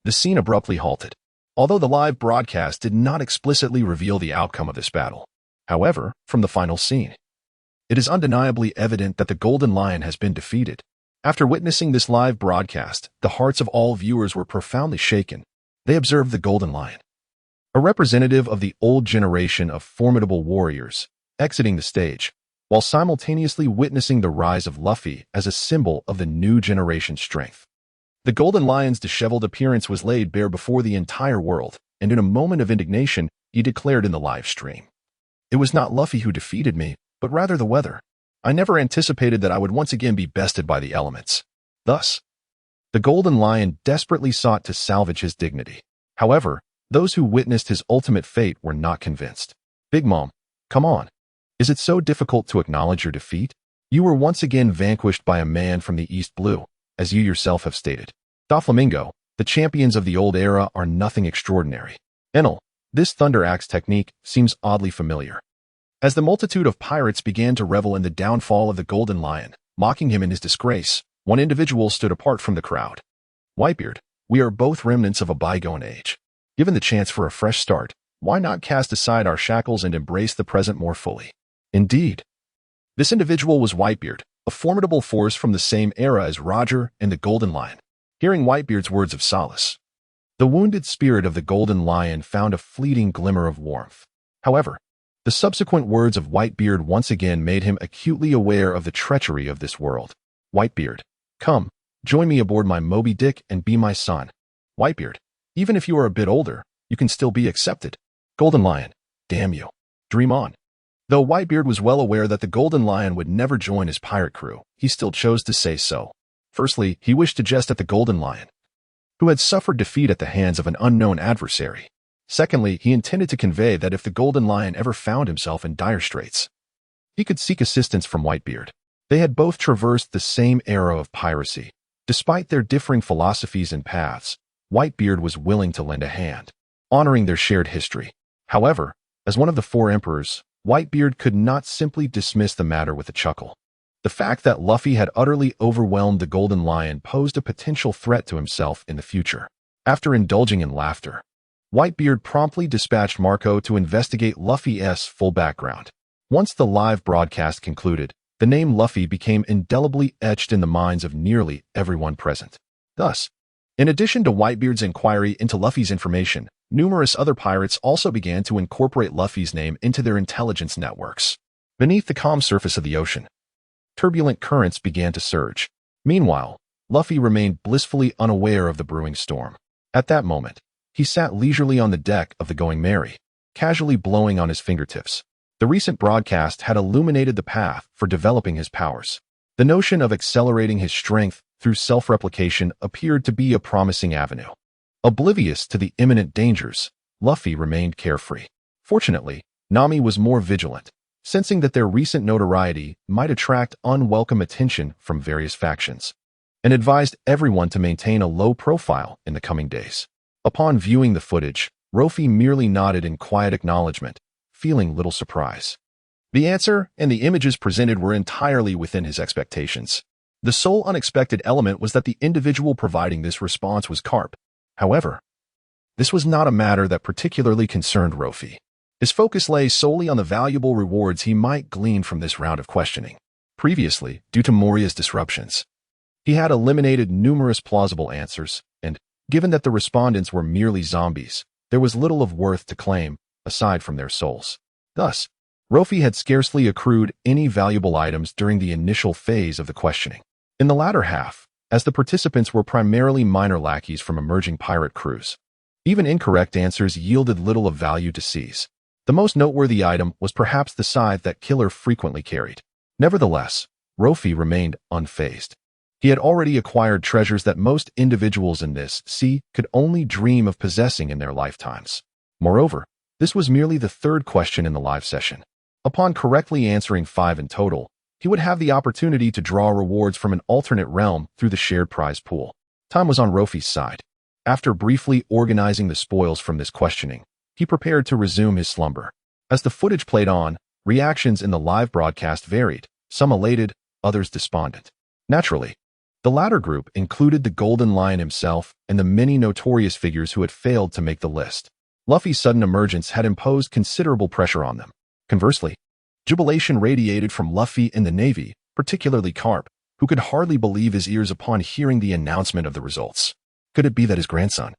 The scene abruptly halted, although the live broadcast did not explicitly reveal the outcome of this battle. However, from the final scene, it is undeniably evident that the Golden Lion has been defeated. After witnessing this live broadcast, the hearts of all viewers were profoundly shaken. They observed the Golden Lion, a representative of the old generation of formidable warriors, exiting the stage, while simultaneously witnessing the rise of Luffy as a symbol of the new generation's strength. The Golden Lion's disheveled appearance was laid bare before the entire world, and in a moment of indignation, he declared in the live stream, "It was not Luffy who defeated me, but rather the weather. I never anticipated that I would once again be bested by the elements." Thus, the Golden Lion desperately sought to salvage his dignity. However, those who witnessed his ultimate fate were not convinced. Big Mom, come on. Is it so difficult to acknowledge your defeat? You were once again vanquished by a man from the East Blue, as you yourself have stated. Doflamingo, the champions of the old era are nothing extraordinary. Enel, this Thunder Axe technique seems oddly familiar. As the multitude of pirates began to revel in the downfall of the Golden Lion, mocking him in his disgrace, one individual stood apart from the crowd. Whitebeard, we are both remnants of a bygone age. Given the chance for a fresh start, why not cast aside our shackles and embrace the present more fully? Indeed. This individual was Whitebeard, a formidable force from the same era as Roger and the Golden Lion. Hearing Whitebeard's words of solace, the wounded spirit of the Golden Lion found a fleeting glimmer of warmth. However, the subsequent words of Whitebeard once again made him acutely aware of the treachery of this world. Whitebeard, come, join me aboard my Moby Dick and be my son. Whitebeard, even if you are a bit older, you can still be accepted. Golden Lion, damn you. Dream on. Though Whitebeard was well aware that the Golden Lion would never join his pirate crew, he still chose to say so. Firstly, he wished to jest at the Golden Lion, who had suffered defeat at the hands of an unknown adversary. Secondly, he intended to convey that if the Golden Lion ever found himself in dire straits, he could seek assistance from Whitebeard. They had both traversed the same era of piracy. Despite their differing philosophies and paths, Whitebeard was willing to lend a hand, honoring their shared history. However, as one of the 4 emperors, Whitebeard could not simply dismiss the matter with a chuckle. The fact that Luffy had utterly overwhelmed the Golden Lion posed a potential threat to himself in the future. After indulging in laughter, Whitebeard promptly dispatched Marco to investigate Luffy's full background. Once the live broadcast concluded, the name Luffy became indelibly etched in the minds of nearly everyone present. Thus, in addition to Whitebeard's inquiry into Luffy's information, numerous other pirates also began to incorporate Luffy's name into their intelligence networks. Beneath the calm surface of the ocean, turbulent currents began to surge. Meanwhile, Luffy remained blissfully unaware of the brewing storm. At that moment, he sat leisurely on the deck of the Going Merry, casually blowing on his fingertips. The recent broadcast had illuminated the path for developing his powers. The notion of accelerating his strength through self-replication appeared to be a promising avenue. Oblivious to the imminent dangers, Luffy remained carefree. Fortunately, Nami was more vigilant, sensing that their recent notoriety might attract unwelcome attention from various factions. and advised everyone to maintain a low profile in the coming days. Upon viewing the footage, Rofi merely nodded in quiet acknowledgement, feeling little surprise. The answer and the images presented were entirely within his expectations. The sole unexpected element was that the individual providing this response was Garp. However, this was not a matter that particularly concerned Rofi. His focus lay solely on the valuable rewards he might glean from this round of questioning. Previously, due to Moria's disruptions, he had eliminated numerous plausible answers, and, given that the respondents were merely zombies, there was little of worth to claim, aside from their souls. Thus, Rofi had scarcely accrued any valuable items during the initial phase of the questioning. In the latter half, as the participants were primarily minor lackeys from emerging pirate crews, even incorrect answers yielded little of value to seize. The most noteworthy item was perhaps the scythe that Killer frequently carried. Nevertheless, Rofi remained unfazed. He had already acquired treasures that most individuals in this sea could only dream of possessing in their lifetimes. Moreover, this was merely the third question in the live session. Upon correctly answering 5 in total, he would have the opportunity to draw rewards from an alternate realm through the shared prize pool. Time was on Rofi's side. After briefly organizing the spoils from this questioning, he prepared to resume his slumber. As the footage played on, reactions in the live broadcast varied, some elated, others despondent. Naturally, the latter group included the Golden Lion himself and the many notorious figures who had failed to make the list. Luffy's sudden emergence had imposed considerable pressure on them. Conversely, jubilation radiated from Luffy and the Navy, particularly Garp, who could hardly believe his ears upon hearing the announcement of the results. Could it be that his grandson,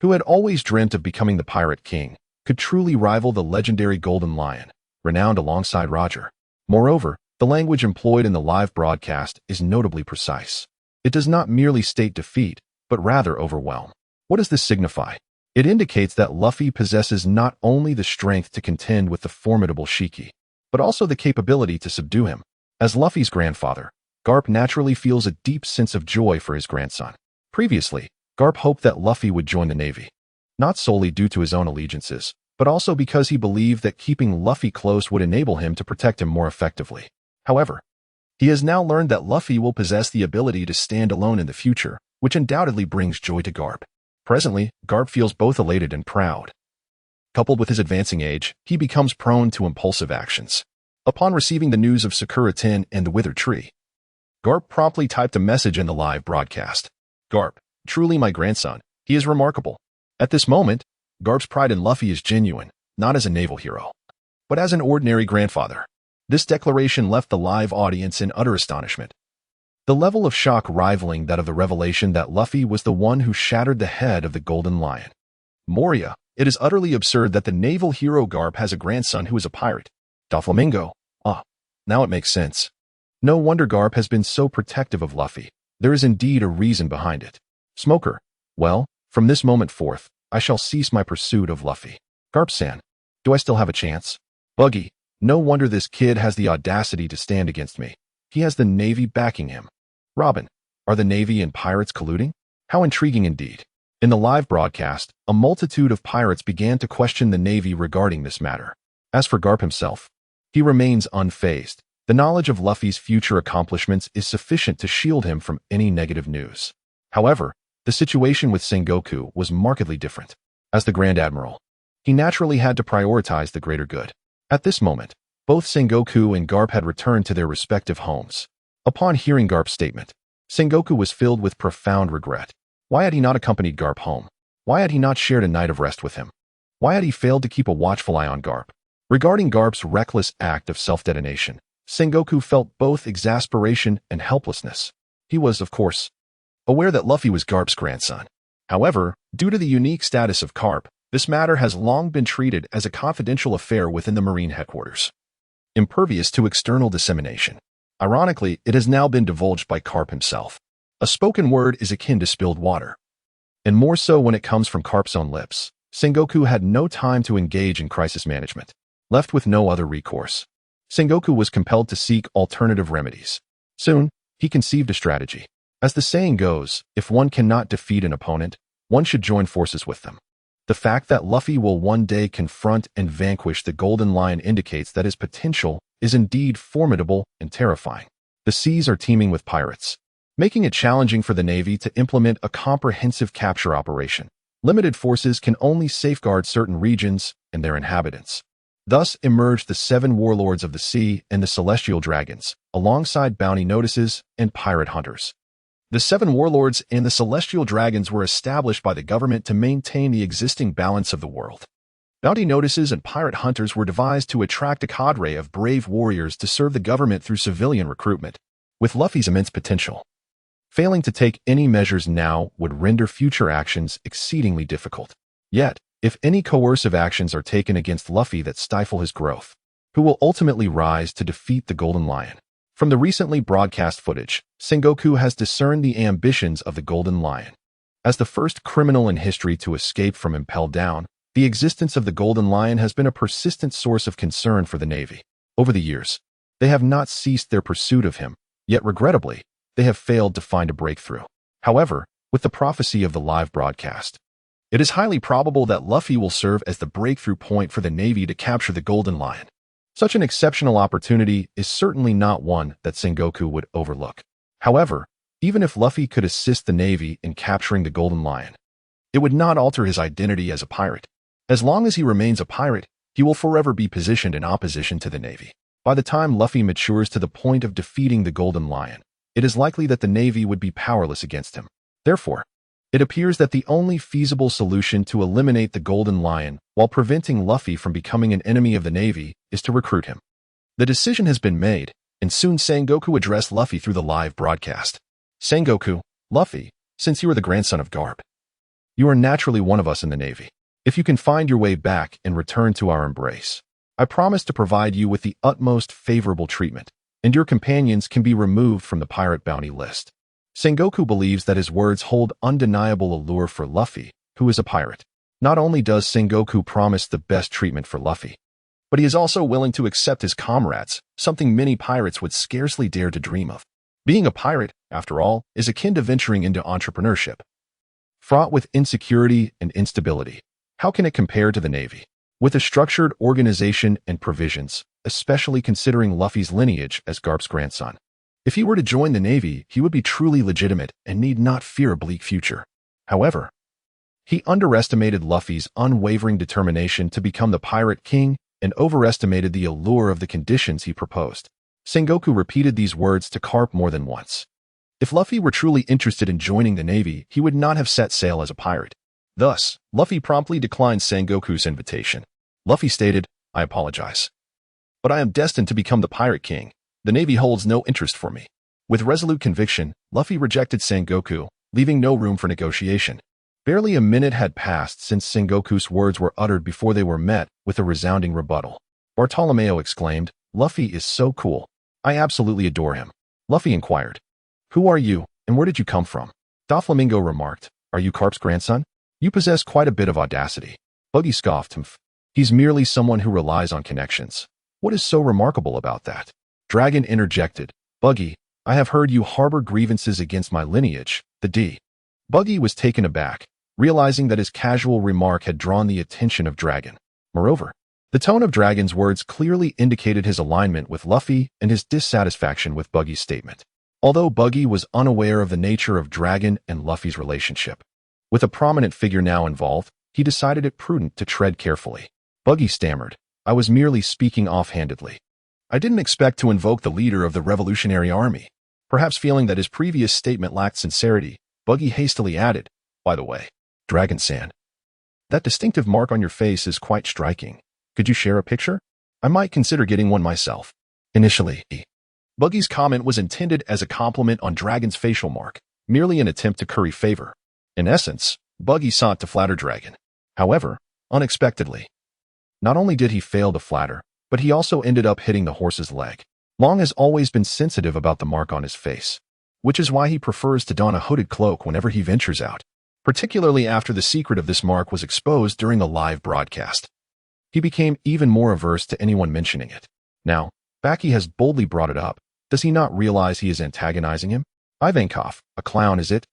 who had always dreamt of becoming the Pirate King, could truly rival the legendary Golden Lion, renowned alongside Roger? Moreover, the language employed in the live broadcast is notably precise. It does not merely state defeat, but rather overwhelm. What does this signify? It indicates that Luffy possesses not only the strength to contend with the formidable Shiki, but also the capability to subdue him. As Luffy's grandfather, Garp naturally feels a deep sense of joy for his grandson. Previously, Garp hoped that Luffy would join the Navy, not solely due to his own allegiances, but also because he believed that keeping Luffy close would enable him to protect him more effectively. However, he has now learned that Luffy will possess the ability to stand alone in the future, which undoubtedly brings joy to Garp. Presently, Garp feels both elated and proud. Coupled with his advancing age, he becomes prone to impulsive actions. Upon receiving the news of Sakura 10 and the Withered Tree, Garp promptly typed a message in the live broadcast. Garp, truly my grandson, he is remarkable. At this moment, Garp's pride in Luffy is genuine, not as a naval hero, but as an ordinary grandfather. This declaration left the live audience in utter astonishment, the level of shock rivaling that of the revelation that Luffy was the one who shattered the head of the Golden Lion. Moria, it is utterly absurd that the naval hero Garp has a grandson who is a pirate. Doflamingo. Now it makes sense. No wonder Garp has been so protective of Luffy. There is indeed a reason behind it. Smoker. Well, from this moment forth, I shall cease my pursuit of Luffy. Garp-san, do I still have a chance? Buggy. No wonder this kid has the audacity to stand against me. He has the Navy backing him. Robin, are the Navy and pirates colluding? How intriguing indeed. In the live broadcast, a multitude of pirates began to question the Navy regarding this matter. As for Garp himself, he remains unfazed. The knowledge of Luffy's future accomplishments is sufficient to shield him from any negative news. However, the situation with Sengoku was markedly different. As the Grand Admiral, he naturally had to prioritize the greater good. At this moment, both Sengoku and Garp had returned to their respective homes. Upon hearing Garp's statement, Sengoku was filled with profound regret. Why had he not accompanied Garp home? Why had he not shared a night of rest with him? Why had he failed to keep a watchful eye on Garp? Regarding Garp's reckless act of self-detonation, Sengoku felt both exasperation and helplessness. He was, of course, aware that Luffy was Garp's grandson. However, due to the unique status of Garp, this matter has long been treated as a confidential affair within the Marine headquarters, impervious to external dissemination. Ironically, it has now been divulged by Garp himself. A spoken word is akin to spilled water, and more so when it comes from Garp's own lips. Sengoku had no time to engage in crisis management. Left with no other recourse, Sengoku was compelled to seek alternative remedies. Soon, he conceived a strategy. As the saying goes, if one cannot defeat an opponent, one should join forces with them. The fact that Luffy will one day confront and vanquish the Golden Lion indicates that his potential is indeed formidable and terrifying. The seas are teeming with pirates. making it challenging for the Navy to implement a comprehensive capture operation. Limited forces can only safeguard certain regions and their inhabitants. Thus emerged the 7 warlords of the sea and the celestial dragons, alongside bounty notices and pirate hunters. The 7 warlords and the celestial dragons were established by the government to maintain the existing balance of the world. Bounty notices and pirate hunters were devised to attract a cadre of brave warriors to serve the government through civilian recruitment, with Luffy's immense potential. Failing to take any measures now would render future actions exceedingly difficult. Yet, if any coercive actions are taken against Luffy that stifle his growth, who will ultimately rise to defeat the Golden Lion? From the recently broadcast footage, Sengoku has discerned the ambitions of the Golden Lion. As the first criminal in history to escape from Impel Down, the existence of the Golden Lion has been a persistent source of concern for the Navy. Over the years, they have not ceased their pursuit of him, yet regrettably, they have failed to find a breakthrough. However, with the prophecy of the live broadcast, it is highly probable that Luffy will serve as the breakthrough point for the Navy to capture the Golden Lion. Such an exceptional opportunity is certainly not one that Sengoku would overlook. However, even if Luffy could assist the Navy in capturing the Golden Lion, it would not alter his identity as a pirate. As long as he remains a pirate, he will forever be positioned in opposition to the Navy. By the time Luffy matures to the point of defeating the Golden Lion, it is likely that the Navy would be powerless against him. Therefore, it appears that the only feasible solution to eliminate the Golden Lion while preventing Luffy from becoming an enemy of the Navy is to recruit him. The decision has been made, and soon Sengoku addressed Luffy through the live broadcast. Sengoku, Luffy, since you are the grandson of Garp, you are naturally one of us in the Navy. If you can find your way back and return to our embrace, I promise to provide you with the utmost favorable treatment, and your companions can be removed from the pirate bounty list. Sengoku believes that his words hold undeniable allure for Luffy, who is a pirate. Not only does Sengoku promise the best treatment for Luffy, but he is also willing to accept his comrades, something many pirates would scarcely dare to dream of. Being a pirate, after all, is akin to venturing into entrepreneurship. Fraught with insecurity and instability, how can it compare to the Navy? With a structured organization and provisions, especially considering Luffy's lineage as Garp's grandson. If he were to join the Navy, he would be truly legitimate and need not fear a bleak future. However, he underestimated Luffy's unwavering determination to become the Pirate King and overestimated the allure of the conditions he proposed. Sengoku repeated these words to Garp more than once. If Luffy were truly interested in joining the Navy, he would not have set sail as a pirate. Thus, Luffy promptly declined Sengoku's invitation. Luffy stated, "I apologize, but I am destined to become the Pirate King. The Navy holds no interest for me." With resolute conviction, Luffy rejected Sengoku, leaving no room for negotiation. Barely a minute had passed since Sengoku's words were uttered before they were met with a resounding rebuttal. Bartolomeo exclaimed, "Luffy is so cool. I absolutely adore him." Luffy inquired, "Who are you, and where did you come from?" Doflamingo remarked, "Are you Garp's grandson? You possess quite a bit of audacity." Buggy scoffed, "He's merely someone who relies on connections. What is so remarkable about that?" Dragon interjected, "Buggy, I have heard you harbor grievances against my lineage, the D." Buggy was taken aback, realizing that his casual remark had drawn the attention of Dragon. Moreover, the tone of Dragon's words clearly indicated his alignment with Luffy and his dissatisfaction with Buggy's statement. Although Buggy was unaware of the nature of Dragon and Luffy's relationship, with a prominent figure now involved, he decided it prudent to tread carefully. Buggy stammered, "I was merely speaking offhandedly. I didn't expect to invoke the leader of the Revolutionary Army." Perhaps feeling that his previous statement lacked sincerity, Buggy hastily added, "By the way, Dragon-san, that distinctive mark on your face is quite striking. Could you share a picture? I might consider getting one myself." Initially, Buggy's comment was intended as a compliment on Dragon's facial mark, merely an attempt to curry favor. In essence, Buggy sought to flatter Dragon. However, unexpectedly, not only did he fail to flatter, but he also ended up hitting the horse's leg. Long has always been sensitive about the mark on his face, which is why he prefers to don a hooded cloak whenever he ventures out, particularly after the secret of this mark was exposed during the live broadcast. He became even more averse to anyone mentioning it. Now, Baki has boldly brought it up. Does he not realize he is antagonizing him? Ivankov, a clown is it?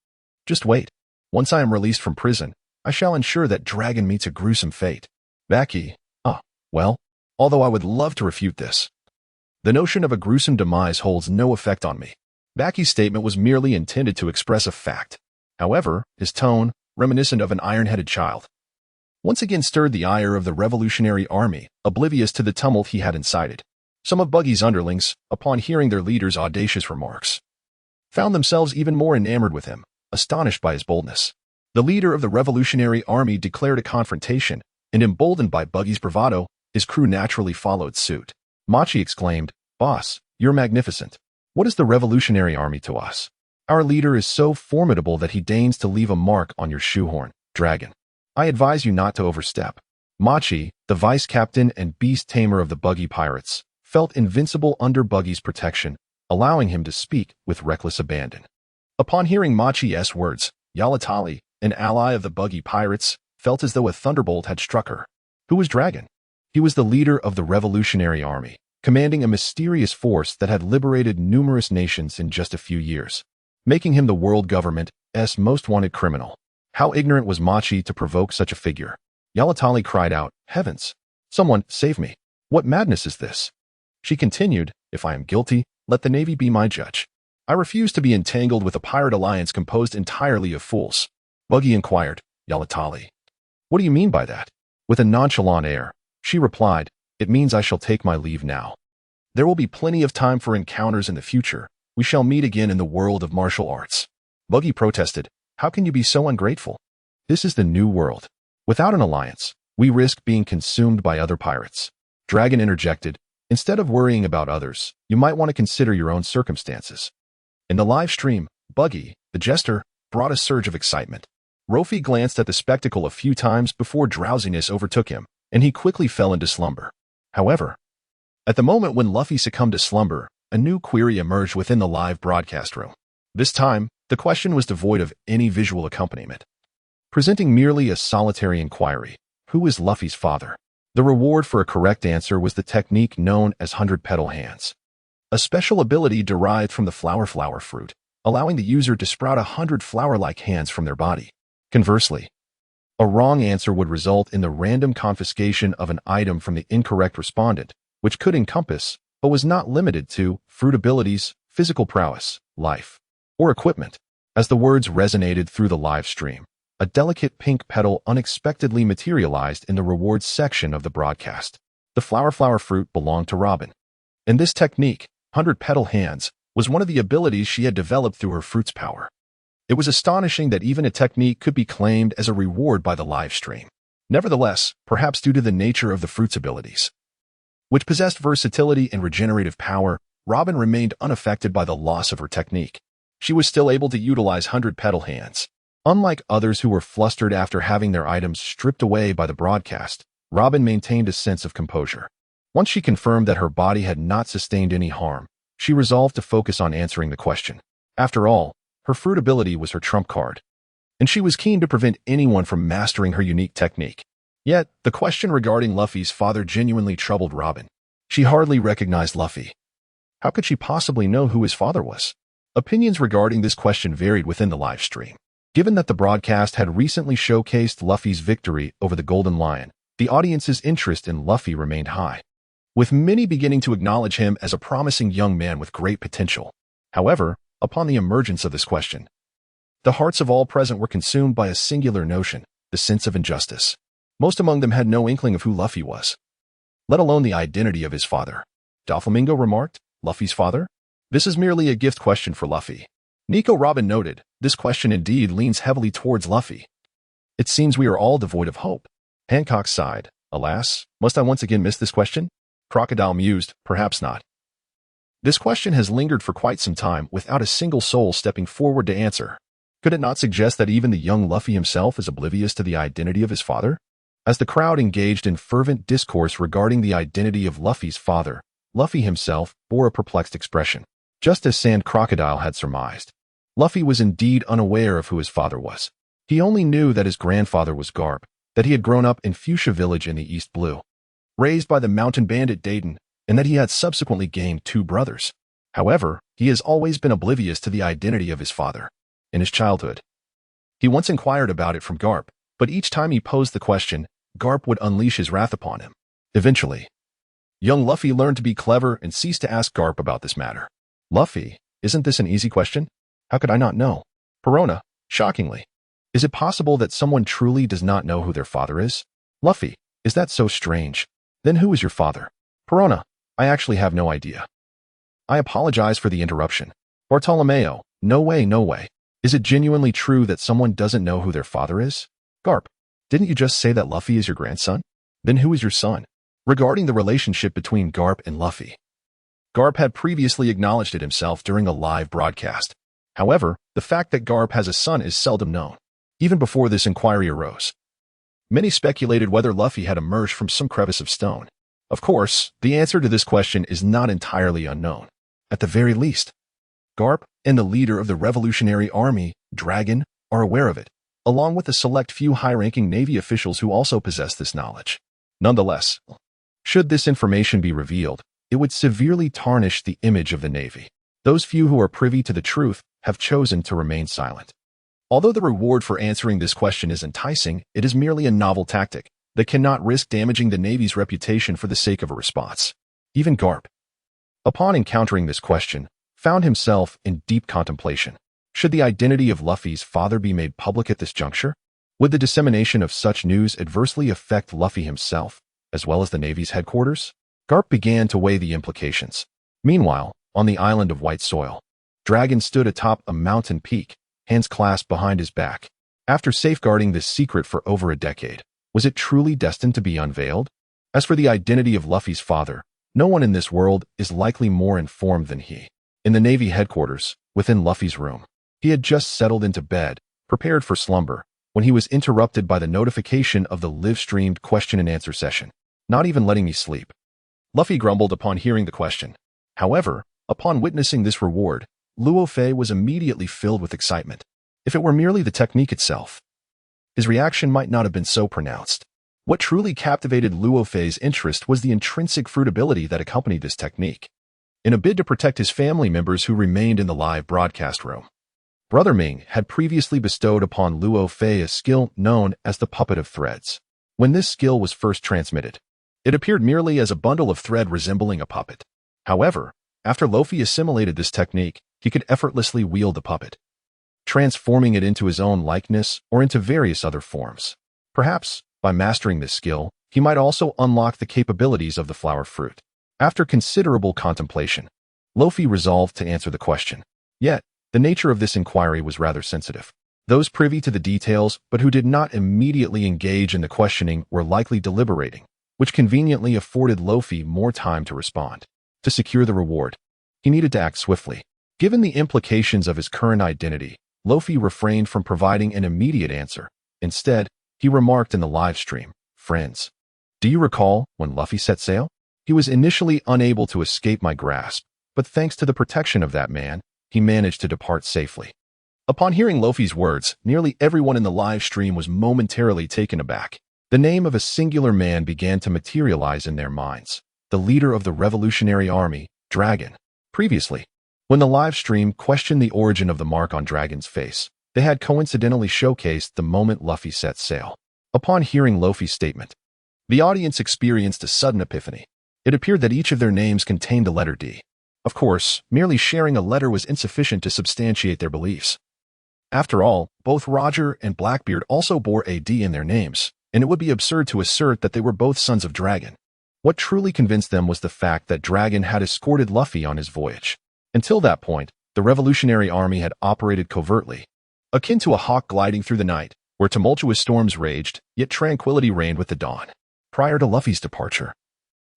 Just wait. Once I am released from prison, I shall ensure that Dragon meets a gruesome fate. Baki, well, although I would love to refute this, the notion of a gruesome demise holds no effect on me. Baki's statement was merely intended to express a fact. However, his tone, reminiscent of an iron-headed child, once again stirred the ire of the Revolutionary Army, oblivious to the tumult he had incited. Some of Buggy's underlings, upon hearing their leader's audacious remarks, found themselves even more enamored with him, astonished by his boldness. The leader of the Revolutionary Army declared a confrontation, and emboldened by Buggy's bravado, his crew naturally followed suit. Machi exclaimed, "Boss, you're magnificent. What is the Revolutionary Army to us? Our leader is so formidable that he deigns to leave a mark on your shoehorn, dragon. I advise you not to overstep." Machi, the vice captain and beast tamer of the Buggy pirates, felt invincible under Buggy's protection, allowing him to speak with reckless abandon. Upon hearing Machi's words, Yalatali, an ally of the Buggy pirates, felt as though a thunderbolt had struck her. Who was Dragon? He was the leader of the Revolutionary Army, commanding a mysterious force that had liberated numerous nations in just a few years, making him the world government's most wanted criminal. How ignorant was Machi to provoke such a figure? Yalatali cried out, "Heavens! Someone, save me! What madness is this?" She continued, "If I am guilty, let the Navy be my judge. I refuse to be entangled with a pirate alliance composed entirely of fools." Buggy inquired, "Yalatali, what do you mean by that?" With a nonchalant air, she replied, "It means I shall take my leave now. There will be plenty of time for encounters in the future. We shall meet again in the world of martial arts." Buggy protested, "How can you be so ungrateful? This is the new world. Without an alliance, we risk being consumed by other pirates." Dragon interjected, "Instead of worrying about others, you might want to consider your own circumstances." In the live stream, Buggy, the jester, brought a surge of excitement. Rofi glanced at the spectacle a few times before drowsiness overtook him, and he quickly fell into slumber. However, at the moment when Luffy succumbed to slumber, a new query emerged within the live broadcast room. This time, the question was devoid of any visual accompaniment, presenting merely a solitary inquiry: who is Luffy's father? The reward for a correct answer was the technique known as 100-petal hands, a special ability derived from the flower fruit, allowing the user to sprout 100 flower-like hands from their body. Conversely, a wrong answer would result in the random confiscation of an item from the incorrect respondent, which could encompass, but was not limited to, fruit abilities, physical prowess, life, or equipment. As the words resonated through the live stream, a delicate pink petal unexpectedly materialized in the rewards section of the broadcast. The flower fruit belonged to Robin. And this technique, 100-petal hands, was one of the abilities she had developed through her fruit's power. It was astonishing that even a technique could be claimed as a reward by the live stream. Nevertheless, perhaps due to the nature of the fruit's abilities, which possessed versatility and regenerative power, Robin remained unaffected by the loss of her technique. She was still able to utilize 100-petal hands. Unlike others who were flustered after having their items stripped away by the broadcast, Robin maintained a sense of composure. Once she confirmed that her body had not sustained any harm, she resolved to focus on answering the question. After all, her fruit ability was her trump card, and she was keen to prevent anyone from mastering her unique technique. Yet, the question regarding Luffy's father genuinely troubled Robin. She hardly recognized Luffy. How could she possibly know who his father was? Opinions regarding this question varied within the live stream. Given that the broadcast had recently showcased Luffy's victory over the Golden Lion, the audience's interest in Luffy remained high, with many beginning to acknowledge him as a promising young man with great potential. However, upon the emergence of this question, the hearts of all present were consumed by a singular notion: the sense of injustice. Most among them had no inkling of who Luffy was, let alone the identity of his father. Doflamingo remarked, "Luffy's father? This is merely a gift question for Luffy." Nico Robin noted, "This question indeed leans heavily towards Luffy. It seems we are all devoid of hope." Hancock sighed, "Alas, must I once again miss this question?" Crocodile mused, "Perhaps not. This question has lingered for quite some time without a single soul stepping forward to answer. Could it not suggest that even the young Luffy himself is oblivious to the identity of his father?" As the crowd engaged in fervent discourse regarding the identity of Luffy's father, Luffy himself bore a perplexed expression. Just as Sand Crocodile had surmised, Luffy was indeed unaware of who his father was. He only knew that his grandfather was Garp, that he had grown up in Fuchsia Village in the East Blue, raised by the mountain bandit Dayton, and that he had subsequently gained 2 brothers. However, he has always been oblivious to the identity of his father. In his childhood, he once inquired about it from Garp, but each time he posed the question, Garp would unleash his wrath upon him. Eventually, young Luffy learned to be clever and ceased to ask Garp about this matter. Luffy, Isn't this an easy question? How could I not know? Perona, shockingly. Is it possible that someone truly does not know who their father is? Luffy, is that so strange? Then who is your father? Perona, I actually have no idea. I apologize for the interruption. Bartolomeo, no way, no way. Is it genuinely true that someone doesn't know who their father is? Garp, didn't you just say that Luffy is your grandson? Then who is your son? Regarding the relationship between Garp and Luffy, Garp had previously acknowledged it himself during a live broadcast. However, the fact that Garp has a son is seldom known, even before this inquiry arose. Many speculated whether Luffy had emerged from some crevice of stone. Of course, the answer to this question is not entirely unknown. At the very least, Garp and the leader of the Revolutionary Army, Dragon, are aware of it, along with a select few high-ranking Navy officials who also possess this knowledge. Nonetheless, should this information be revealed, it would severely tarnish the image of the Navy. Those few who are privy to the truth have chosen to remain silent. Although the reward for answering this question is enticing, it is merely a novel tactic that cannot risk damaging the Navy's reputation for the sake of a response. Even Garp, upon encountering this question, found himself in deep contemplation. Should the identity of Luffy's father be made public at this juncture? Would the dissemination of such news adversely affect Luffy himself, as well as the Navy's headquarters? Garp began to weigh the implications. Meanwhile, on the island of white soil, Dragon stood atop a mountain peak, hands clasped behind his back. After safeguarding this secret for over a decade, was it truly destined to be unveiled? As for the identity of Luffy's father, no one in this world is likely more informed than he. In the Navy headquarters, within Luffy's room, he had just settled into bed, prepared for slumber, when he was interrupted by the notification of the live-streamed question-and-answer session. Not even letting me sleep. Luffy grumbled upon hearing the question. However, upon witnessing this reward, Luo Fei was immediately filled with excitement. If it were merely the technique itself, his reaction might not have been so pronounced. What truly captivated Luo Fei's interest was the intrinsic fruitability that accompanied this technique. In a bid to protect his family members who remained in the live broadcast room, Brother Ming had previously bestowed upon Luo Fei a skill known as the Puppet of Threads. When this skill was first transmitted, it appeared merely as a bundle of thread resembling a puppet. However, after Luffy assimilated this technique, he could effortlessly wield the puppet, transforming it into his own likeness or into various other forms. Perhaps, by mastering this skill, he might also unlock the capabilities of the flower fruit. After considerable contemplation, Luffy resolved to answer the question. Yet, the nature of this inquiry was rather sensitive. Those privy to the details but who did not immediately engage in the questioning were likely deliberating, which conveniently afforded Luffy more time to respond. To secure the reward, he needed to act swiftly. Given the implications of his current identity, Luffy refrained from providing an immediate answer. Instead, he remarked in the live stream, "Friends, do you recall when Luffy set sail? He was initially unable to escape my grasp, but thanks to the protection of that man, he managed to depart safely." Upon hearing Luffy's words, nearly everyone in the live stream was momentarily taken aback. The name of a singular man began to materialize in their minds. The leader of the Revolutionary Army, Dragon. Previously, when the live stream questioned the origin of the mark on Dragon's face, they had coincidentally showcased the moment Luffy set sail. Upon hearing Luffy's statement, the audience experienced a sudden epiphany. It appeared that each of their names contained the letter D. Of course, merely sharing a letter was insufficient to substantiate their beliefs. After all, both Roger and Blackbeard also bore a D in their names, and it would be absurd to assert that they were both sons of Dragon. What truly convinced them was the fact that Dragon had escorted Luffy on his voyage. Until that point, the Revolutionary Army had operated covertly, akin to a hawk gliding through the night, where tumultuous storms raged, yet tranquility reigned with the dawn. Prior to Luffy's departure,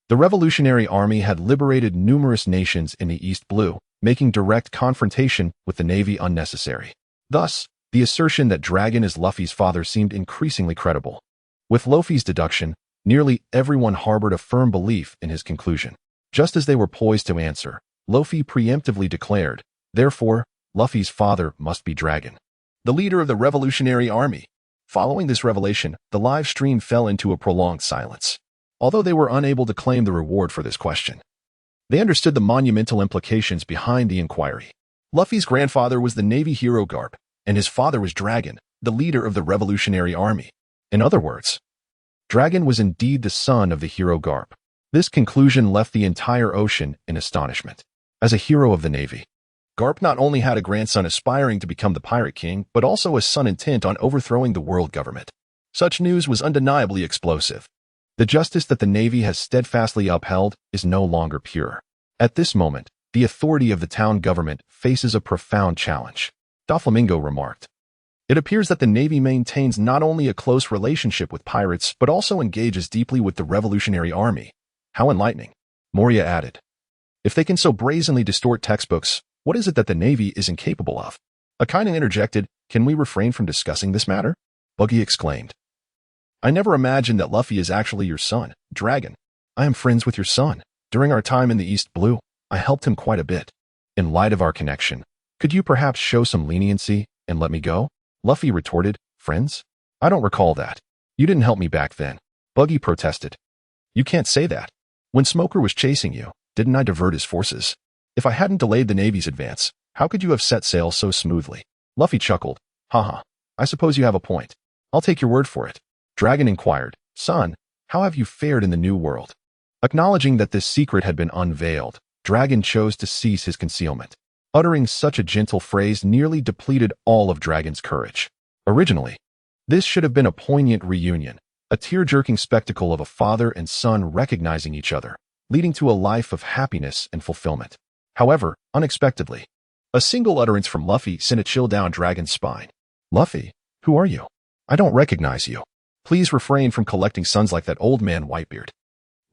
the Revolutionary Army had liberated numerous nations in the East Blue, making direct confrontation with the Navy unnecessary. Thus, the assertion that Dragon is Luffy's father seemed increasingly credible. With Luffy's deduction, nearly everyone harbored a firm belief in his conclusion. Just as they were poised to answer, Luffy preemptively declared, "Therefore, Luffy's father must be Dragon, the leader of the Revolutionary Army." Following this revelation, the live stream fell into a prolonged silence. Although they were unable to claim the reward for this question, they understood the monumental implications behind the inquiry. Luffy's grandfather was the Navy hero Garp, and his father was Dragon, the leader of the Revolutionary Army. In other words, Dragon was indeed the son of the hero Garp. This conclusion left the entire ocean in astonishment. As a hero of the Navy, Garp not only had a grandson aspiring to become the Pirate King, but also a son intent on overthrowing the world government. Such news was undeniably explosive. The justice that the Navy has steadfastly upheld is no longer pure. At this moment, the authority of the town government faces a profound challenge. Doflamingo remarked. It appears that the Navy maintains not only a close relationship with pirates, but also engages deeply with the Revolutionary Army. How enlightening. Moria added. If they can so brazenly distort textbooks, what is it that the Navy is incapable of? Akainu interjected, can we refrain from discussing this matter? Buggy exclaimed. I never imagined that Luffy is actually your son, Dragon. I am friends with your son. During our time in the East Blue, I helped him quite a bit. In light of our connection, could you perhaps show some leniency and let me go? Luffy retorted, friends? I don't recall that. You didn't help me back then. Buggy protested. You can't say that. When Smoker was chasing you, didn't I divert his forces? If I hadn't delayed the Navy's advance, how could you have set sail so smoothly? Luffy chuckled. Haha, I suppose you have a point. I'll take your word for it. Dragon inquired, son, how have you fared in the New World? Acknowledging that this secret had been unveiled, Dragon chose to cease his concealment. Uttering such a gentle phrase nearly depleted all of Dragon's courage. Originally, this should have been a poignant reunion, a tear-jerking spectacle of a father and son recognizing each other, leading to a life of happiness and fulfillment. However, unexpectedly, a single utterance from Luffy sent a chill down Dragon's spine. Luffy, who are you? I don't recognize you. Please refrain from collecting sons like that old man Whitebeard.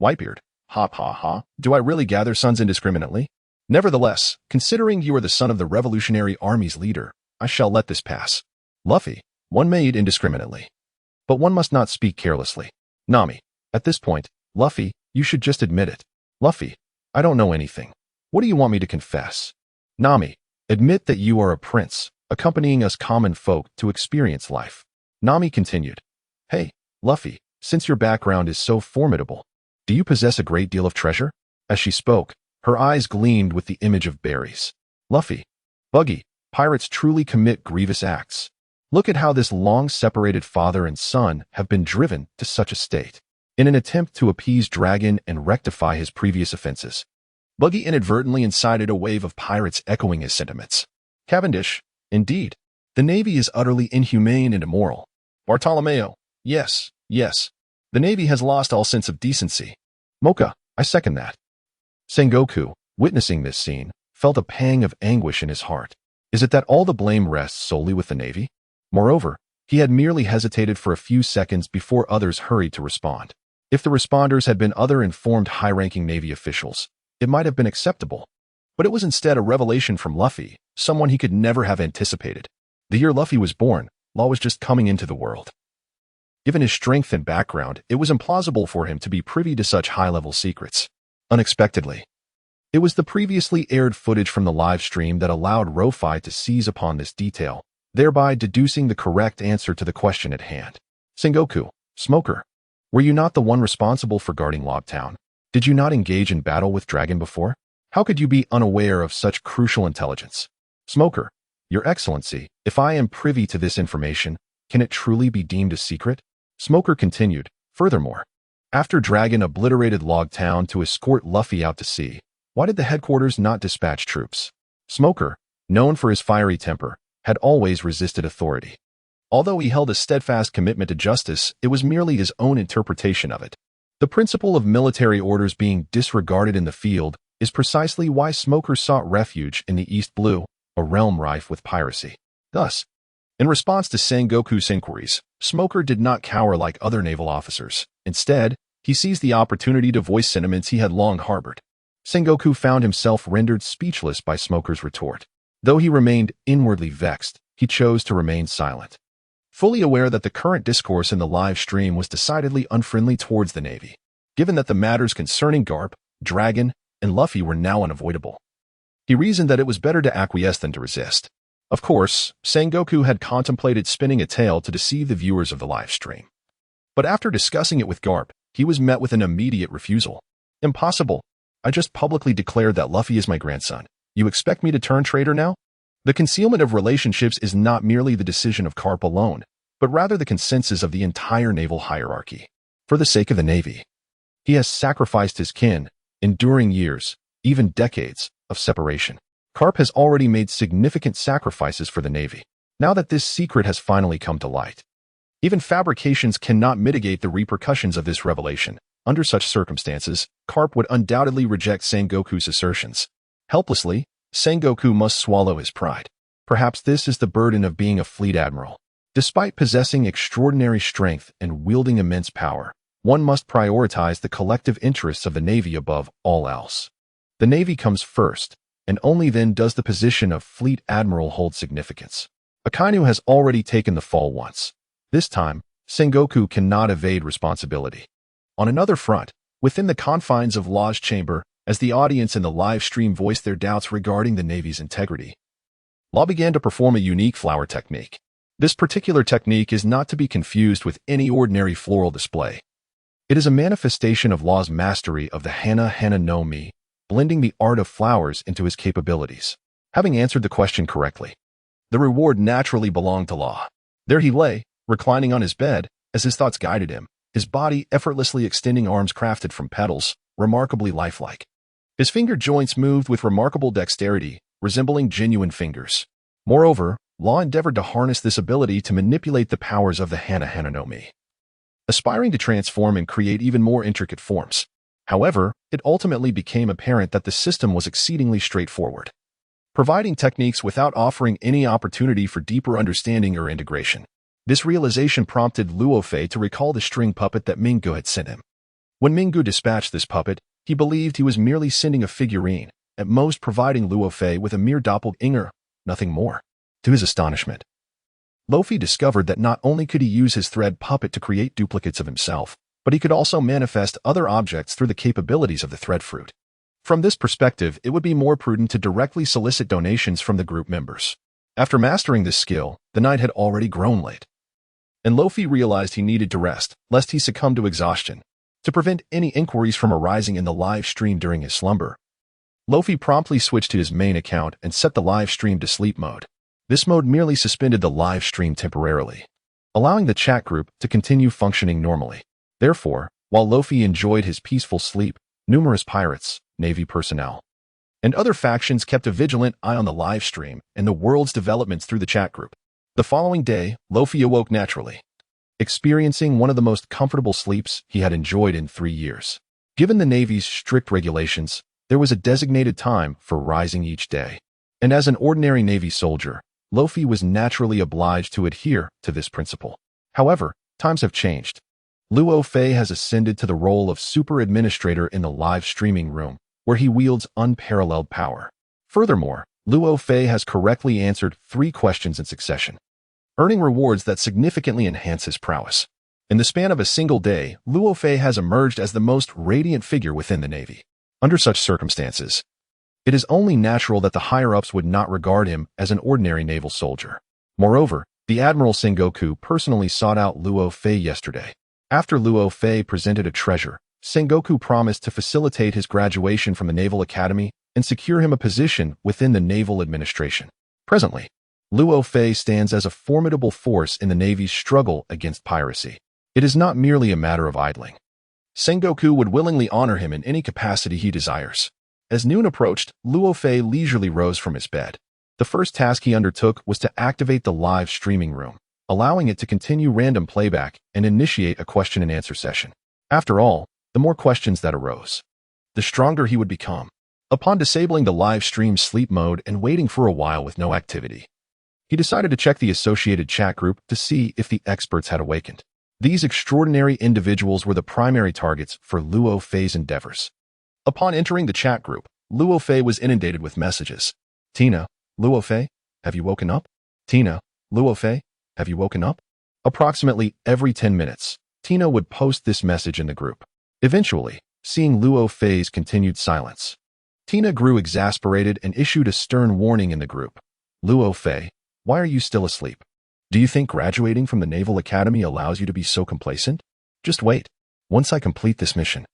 Whitebeard, ha ha ha, do I really gather sons indiscriminately? Nevertheless, considering you are the son of the Revolutionary Army's leader, I shall let this pass. Luffy, one made indiscriminately. But one must not speak carelessly. Nami, at this point, Luffy, you should just admit it. Luffy, I don't know anything. What do you want me to confess? Nami, admit that you are a prince, accompanying us common folk to experience life. Nami continued. Hey, Luffy, since your background is so formidable, do you possess a great deal of treasure? As she spoke, her eyes gleamed with the image of berries. Luffy, Buggy, pirates truly commit grievous acts. Look at how this long-separated father and son have been driven to such a state, in an attempt to appease Dragon and rectify his previous offenses. Buggy inadvertently incited a wave of pirates echoing his sentiments. Cavendish, indeed, the Navy is utterly inhumane and immoral. Bartolomeo, yes, yes, the Navy has lost all sense of decency. Mocha, I second that. Sengoku, witnessing this scene, felt a pang of anguish in his heart. Is it that all the blame rests solely with the Navy? Moreover, he had merely hesitated for a few seconds before others hurried to respond. If the responders had been other informed high-ranking Navy officials, it might have been acceptable. But it was instead a revelation from Luffy, someone he could never have anticipated. The year Luffy was born, Law was just coming into the world. Given his strength and background, it was implausible for him to be privy to such high-level secrets. Unexpectedly, it was the previously aired footage from the live stream that allowed Rofi to seize upon this detail, thereby deducing the correct answer to the question at hand. Sengoku, Smoker, were you not the one responsible for guarding Logtown? Did you not engage in battle with Dragon before? How could you be unaware of such crucial intelligence? Smoker, Your Excellency, if I am privy to this information, can it truly be deemed a secret? Smoker continued, furthermore, after Dragon obliterated Logtown to escort Luffy out to sea, why did the headquarters not dispatch troops? Smoker, known for his fiery temper, had always resisted authority. Although he held a steadfast commitment to justice, it was merely his own interpretation of it. The principle of military orders being disregarded in the field is precisely why Smoker sought refuge in the East Blue, a realm rife with piracy. Thus, in response to Sengoku's inquiries, Smoker did not cower like other naval officers. Instead, he seized the opportunity to voice sentiments he had long harbored. Sengoku found himself rendered speechless by Smoker's retort. Though he remained inwardly vexed, he chose to remain silent. Fully aware that the current discourse in the live stream was decidedly unfriendly towards the Navy, given that the matters concerning Garp, Dragon, and Luffy were now unavoidable. He reasoned that it was better to acquiesce than to resist. Of course, Sengoku had contemplated spinning a tale to deceive the viewers of the live stream. But after discussing it with Garp, he was met with an immediate refusal. Impossible. I just publicly declared that Luffy is my grandson. You expect me to turn traitor now? The concealment of relationships is not merely the decision of Garp alone, but rather the consensus of the entire naval hierarchy. For the sake of the Navy, he has sacrificed his kin, enduring years, even decades, of separation. Garp has already made significant sacrifices for the Navy. Now that this secret has finally come to light, even fabrications cannot mitigate the repercussions of this revelation. Under such circumstances, Garp would undoubtedly reject Sengoku's assertions. Helplessly, Sengoku must swallow his pride. Perhaps this is the burden of being a fleet admiral. Despite possessing extraordinary strength and wielding immense power, one must prioritize the collective interests of the Navy above all else. The Navy comes first, and only then does the position of fleet admiral hold significance. Akainu has already taken the fall once. This time, Sengoku cannot evade responsibility. On another front, within the confines of Law's chamber, as the audience in the live stream voiced their doubts regarding the Navy's integrity, Law began to perform a unique flower technique. This particular technique is not to be confused with any ordinary floral display. It is a manifestation of Law's mastery of the Hana no Mi, blending the art of flowers into his capabilities. Having answered the question correctly, the reward naturally belonged to Law. There he lay, reclining on his bed, as his thoughts guided him, his body effortlessly extending arms crafted from petals, remarkably lifelike. His finger joints moved with remarkable dexterity, resembling genuine fingers. Moreover, Law endeavored to harness this ability to manipulate the powers of the Hana no Mi, aspiring to transform and create even more intricate forms. However, it ultimately became apparent that the system was exceedingly straightforward, providing techniques without offering any opportunity for deeper understanding or integration. This realization prompted Luo Fei to recall the string puppet that Minggu had sent him. When Minggu dispatched this puppet, he believed he was merely sending a figurine, at most providing Luo Fei with a mere doppelganger, nothing more. To his astonishment, Luffy discovered that not only could he use his thread puppet to create duplicates of himself, but he could also manifest other objects through the capabilities of the thread fruit. From this perspective, it would be more prudent to directly solicit donations from the group members. After mastering this skill, the night had already grown late, and Luffy realized he needed to rest, lest he succumb to exhaustion. To prevent any inquiries from arising in the live stream during his slumber, Luffy promptly switched to his main account and set the live stream to sleep mode. This mode merely suspended the live stream temporarily, allowing the chat group to continue functioning normally. Therefore, while Luffy enjoyed his peaceful sleep, numerous pirates, Navy personnel, and other factions kept a vigilant eye on the live stream and the world's developments through the chat group. The following day, Luffy awoke naturally, experiencing one of the most comfortable sleeps he had enjoyed in 3 years. Given the Navy's strict regulations, there was a designated time for rising each day, and as an ordinary Navy soldier, Luffy was naturally obliged to adhere to this principle. However, times have changed. Luo Fei has ascended to the role of super administrator in the live streaming room, where he wields unparalleled power. Furthermore, Luo Fei has correctly answered 3 questions in succession, earning rewards that significantly enhance his prowess. In the span of a single day, Luo Fei has emerged as the most radiant figure within the Navy. Under such circumstances, it is only natural that the higher-ups would not regard him as an ordinary naval soldier. Moreover, the Admiral Sengoku personally sought out Luo Fei yesterday. After Luo Fei presented a treasure, Sengoku promised to facilitate his graduation from the Naval Academy and secure him a position within the Naval Administration. Presently, Luo Fei stands as a formidable force in the Navy's struggle against piracy. It is not merely a matter of idling. Sengoku would willingly honor him in any capacity he desires. As noon approached, Luo Fei leisurely rose from his bed. The first task he undertook was to activate the live streaming room, allowing it to continue random playback and initiate a question-and-answer session. After all, the more questions that arose, the stronger he would become. Upon disabling the live stream sleep mode and waiting for a while with no activity, he decided to check the associated chat group to see if the experts had awakened. These extraordinary individuals were the primary targets for Luo Fei's endeavors. Upon entering the chat group, Luo Fei was inundated with messages. Tina, Luo Fei, have you woken up? Tina, Luo Fei, have you woken up? Approximately every 10 minutes, Tina would post this message in the group. Eventually, seeing Luo Fei's continued silence, Tina grew exasperated and issued a stern warning in the group. Luo Fei, why are you still asleep? Do you think graduating from the Naval Academy allows you to be so complacent? Just wait. Once I complete this mission,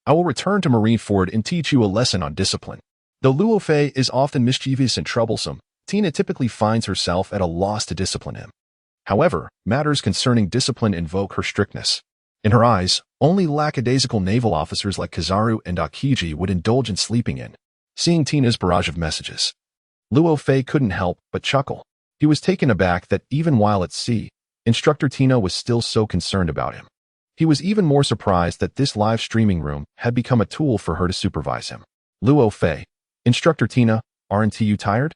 I will return to Marineford and teach you a lesson on discipline. Though Luo Fei is often mischievous and troublesome, Tina typically finds herself at a loss to discipline him. However, matters concerning discipline invoke her strictness. In her eyes, only lackadaisical naval officers like Kizaru and Akiji would indulge in sleeping in. Seeing Tina's barrage of messages, Luo Fei couldn't help but chuckle. He was taken aback that even while at sea, Instructor Tina was still so concerned about him. He was even more surprised that this live streaming room had become a tool for her to supervise him. Luo Fei, Instructor Tina, aren't you tired?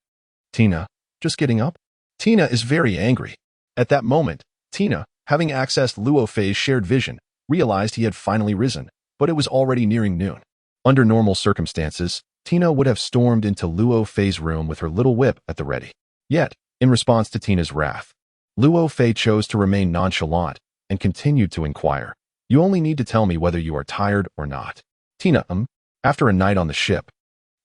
Tina, just getting up? Tina is very angry. At that moment, Tina, having accessed Luo Fei's shared vision, realized he had finally risen, but it was already nearing noon. Under normal circumstances, Tina would have stormed into Luo Fei's room with her little whip at the ready. Yet, in response to Tina's wrath, Luo Fei chose to remain nonchalant and continued to inquire. You only need to tell me whether you are tired or not. Tina, after a night on the ship.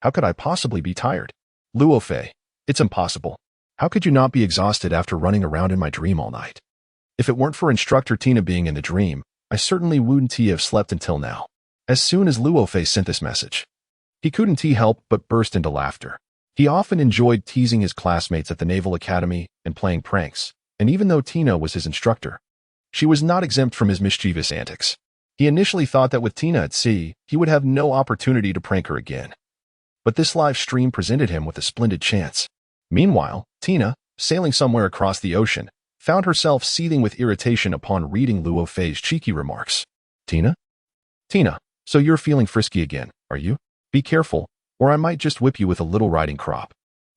How could I possibly be tired? Luo Fei, it's impossible. How could you not be exhausted after running around in my dream all night? If it weren't for Instructor Tina being in the dream, I certainly wouldn't have slept until now. As soon as Luo Fei sent this message, he couldn't help but burst into laughter. He often enjoyed teasing his classmates at the Naval Academy and playing pranks, and even though Tina was his instructor, she was not exempt from his mischievous antics. He initially thought that with Tina at sea, he would have no opportunity to prank her again. But this live stream presented him with a splendid chance. Meanwhile, Tina, sailing somewhere across the ocean, found herself seething with irritation upon reading Luo Fei's cheeky remarks. Tina? Tina, so you're feeling frisky again, are you? Be careful, or I might just whip you with a little riding crop.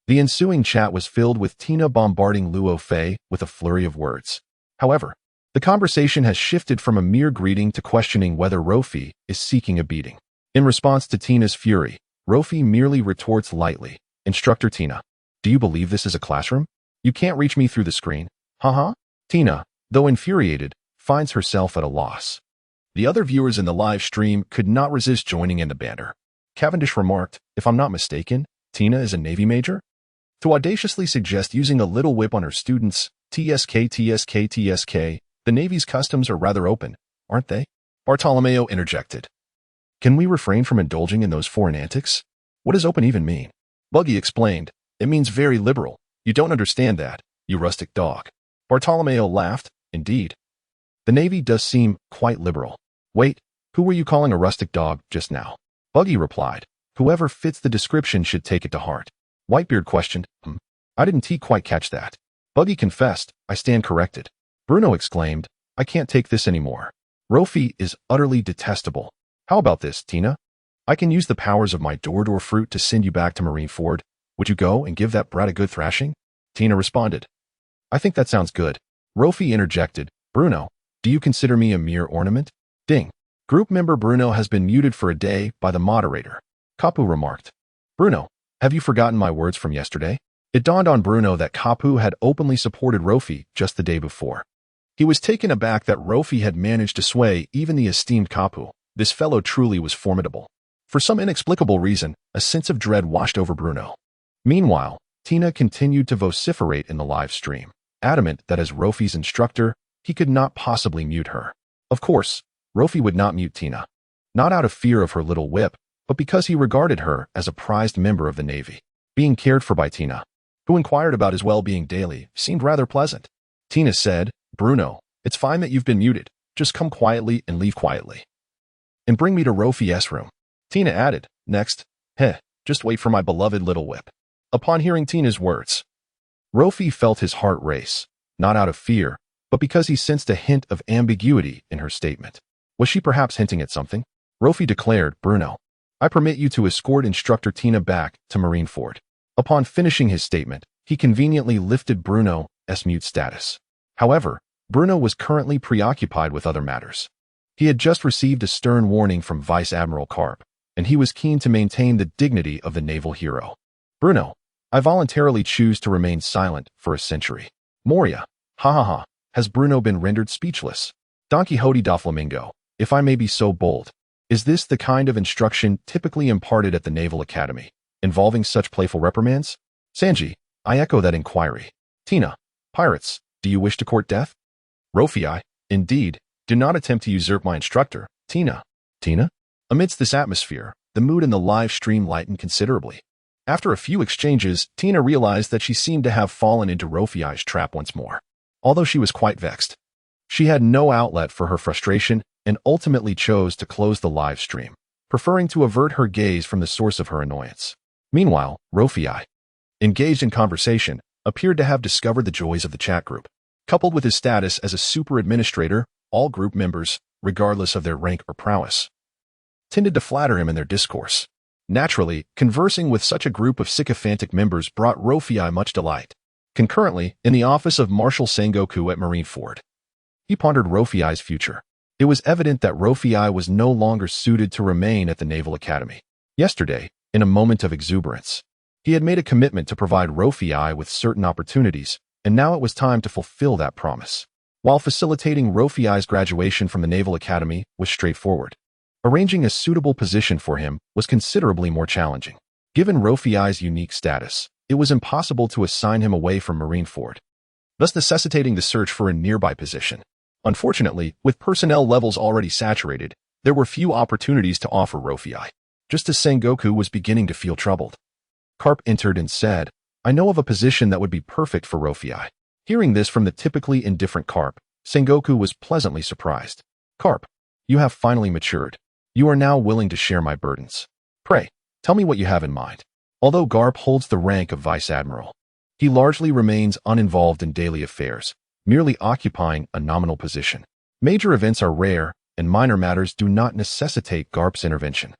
The ensuing chat was filled with Tina bombarding Luo Fei with a flurry of words. However, the conversation has shifted from a mere greeting to questioning whether Rofi is seeking a beating. In response to Tina's fury, Rofi merely retorts lightly, Instructor Tina, do you believe this is a classroom? You can't reach me through the screen. Haha. Tina, though infuriated, finds herself at a loss. The other viewers in the live stream could not resist joining in the banter. Cavendish remarked, if I'm not mistaken, Tina is a Navy major? To audaciously suggest using a little whip on her students, TSK, the Navy's customs are rather open, aren't they? Bartolomeo interjected. Can we refrain from indulging in those foreign antics? What does open even mean? Buggy explained, it means very liberal. You don't understand that, you rustic dog. Bartolomeo laughed, indeed. The Navy does seem quite liberal. Wait, who were you calling a rustic dog just now? Buggy replied, whoever fits the description should take it to heart. Whitebeard questioned, I didn't quite catch that. Buggy confessed, I stand corrected. Bruno exclaimed, I can't take this anymore. Rofi is utterly detestable. How about this, Tina? I can use the powers of my door fruit to send you back to Marineford. Would you go and give that brat a good thrashing? Tina responded, I think that sounds good. Rofi interjected, Bruno, do you consider me a mere ornament? Ding. Group member Bruno has been muted for a day by the moderator. Kapu remarked, Bruno, have you forgotten my words from yesterday? It dawned on Bruno that Kapu had openly supported Rofi just the day before. He was taken aback that Rofi had managed to sway even the esteemed Kapu. This fellow truly was formidable. For some inexplicable reason, a sense of dread washed over Bruno. Meanwhile, Tina continued to vociferate in the live stream, adamant that as Rofi's instructor, he could not possibly mute her. Of course, Rofi would not mute Tina. Not out of fear of her little whip, but because he regarded her as a prized member of the Navy. Being cared for by Tina, who inquired about his well-being daily, seemed rather pleasant. Tina said, Bruno, it's fine that you've been muted. Just come quietly and leave quietly. And bring me to Rofi's room. Tina added, next, just wait for my beloved little whip. Upon hearing Tina's words, Rofi felt his heart race, not out of fear, but because he sensed a hint of ambiguity in her statement. Was she perhaps hinting at something? Rofi declared, Bruno, I permit you to escort Instructor Tina back to Marineford. Upon finishing his statement, he conveniently lifted Bruno's mute status. However, Bruno was currently preoccupied with other matters. He had just received a stern warning from Vice Admiral Garp, and he was keen to maintain the dignity of the naval hero. Bruno, I voluntarily choose to remain silent for a century. Moria, has Bruno been rendered speechless? Don Quixote da Flamingo, if I may be so bold, is this the kind of instruction typically imparted at the Naval Academy, involving such playful reprimands? Sanji, I echo that inquiry. Tina, pirates, do you wish to court death? Rofi, indeed, do not attempt to usurp my instructor. Tina. Amidst this atmosphere, the mood in the live stream lightened considerably. After a few exchanges, Tina realized that she seemed to have fallen into Rofi's trap once more. Although she was quite vexed, she had no outlet for her frustration and ultimately chose to close the live stream, preferring to avert her gaze from the source of her annoyance. Meanwhile, Rofi, engaged in conversation, appeared to have discovered the joys of the chat group. Coupled with his status as a super administrator, all group members, regardless of their rank or prowess, tended to flatter him in their discourse. Naturally, conversing with such a group of sycophantic members brought Rofi much delight. Concurrently, in the office of Marshal Sengoku at Marineford, he pondered Rofi's future. It was evident that Rofi was no longer suited to remain at the Naval Academy. Yesterday, in a moment of exuberance, he had made a commitment to provide Rofi with certain opportunities, and now it was time to fulfill that promise. While facilitating Rofi's graduation from the Naval Academy was straightforward, arranging a suitable position for him was considerably more challenging. Given Rofi's unique status, it was impossible to assign him away from Marineford, thus necessitating the search for a nearby position. Unfortunately, with personnel levels already saturated, there were few opportunities to offer Rofi. Just as Sengoku was beginning to feel troubled, Garp entered and said, "I know of a position that would be perfect for Rofi." Hearing this from the typically indifferent Garp, Sengoku was pleasantly surprised. "Garp, you have finally matured. You are now willing to share my burdens. Pray, tell me what you have in mind." Although Garp holds the rank of Vice Admiral, he largely remains uninvolved in daily affairs, merely occupying a nominal position. Major events are rare, and minor matters do not necessitate Garp's intervention.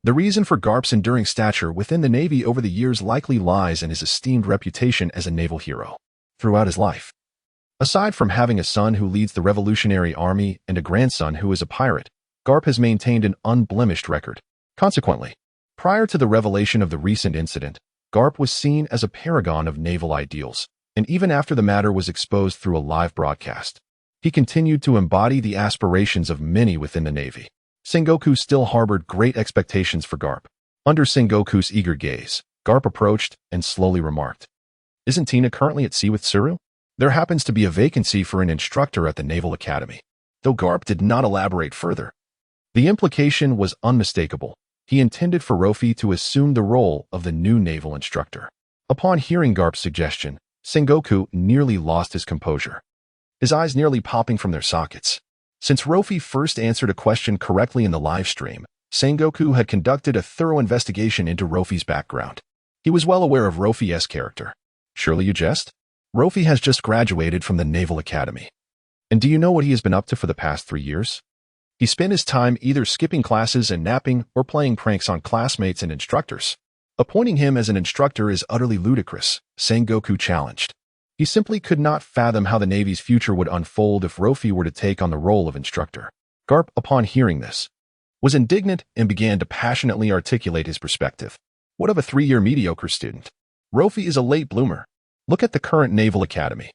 The reason for Garp's enduring stature within the Navy over the years likely lies in his esteemed reputation as a naval hero. Throughout his life, aside from having a son who leads the Revolutionary Army and a grandson who is a pirate, Garp has maintained an unblemished record. Consequently, prior to the revelation of the recent incident, Garp was seen as a paragon of naval ideals, and even after the matter was exposed through a live broadcast, he continued to embody the aspirations of many within the Navy. Sengoku still harbored great expectations for Garp. Under Sengoku's eager gaze, Garp approached and slowly remarked, "Isn't Tina currently at sea with Tsuru? There happens to be a vacancy for an instructor at the Naval Academy." Though Garp did not elaborate further, the implication was unmistakable. He intended for Rofi to assume the role of the new naval instructor. Upon hearing Garp's suggestion, Sengoku nearly lost his composure, his eyes nearly popping from their sockets. Since Rofi first answered a question correctly in the live stream, Sengoku had conducted a thorough investigation into Rofi's background. He was well aware of Rofi's character. "Surely you jest? Rofi has just graduated from the Naval Academy. And do you know what he has been up to for the past 3 years? He spent his time either skipping classes and napping or playing pranks on classmates and instructors. Appointing him as an instructor is utterly ludicrous," Sengoku challenged. He simply could not fathom how the Navy's future would unfold if Rofi were to take on the role of instructor. Garp, upon hearing this, was indignant and began to passionately articulate his perspective. "What of a 3-year mediocre student? Rofi is a late bloomer. Look at the current Naval Academy.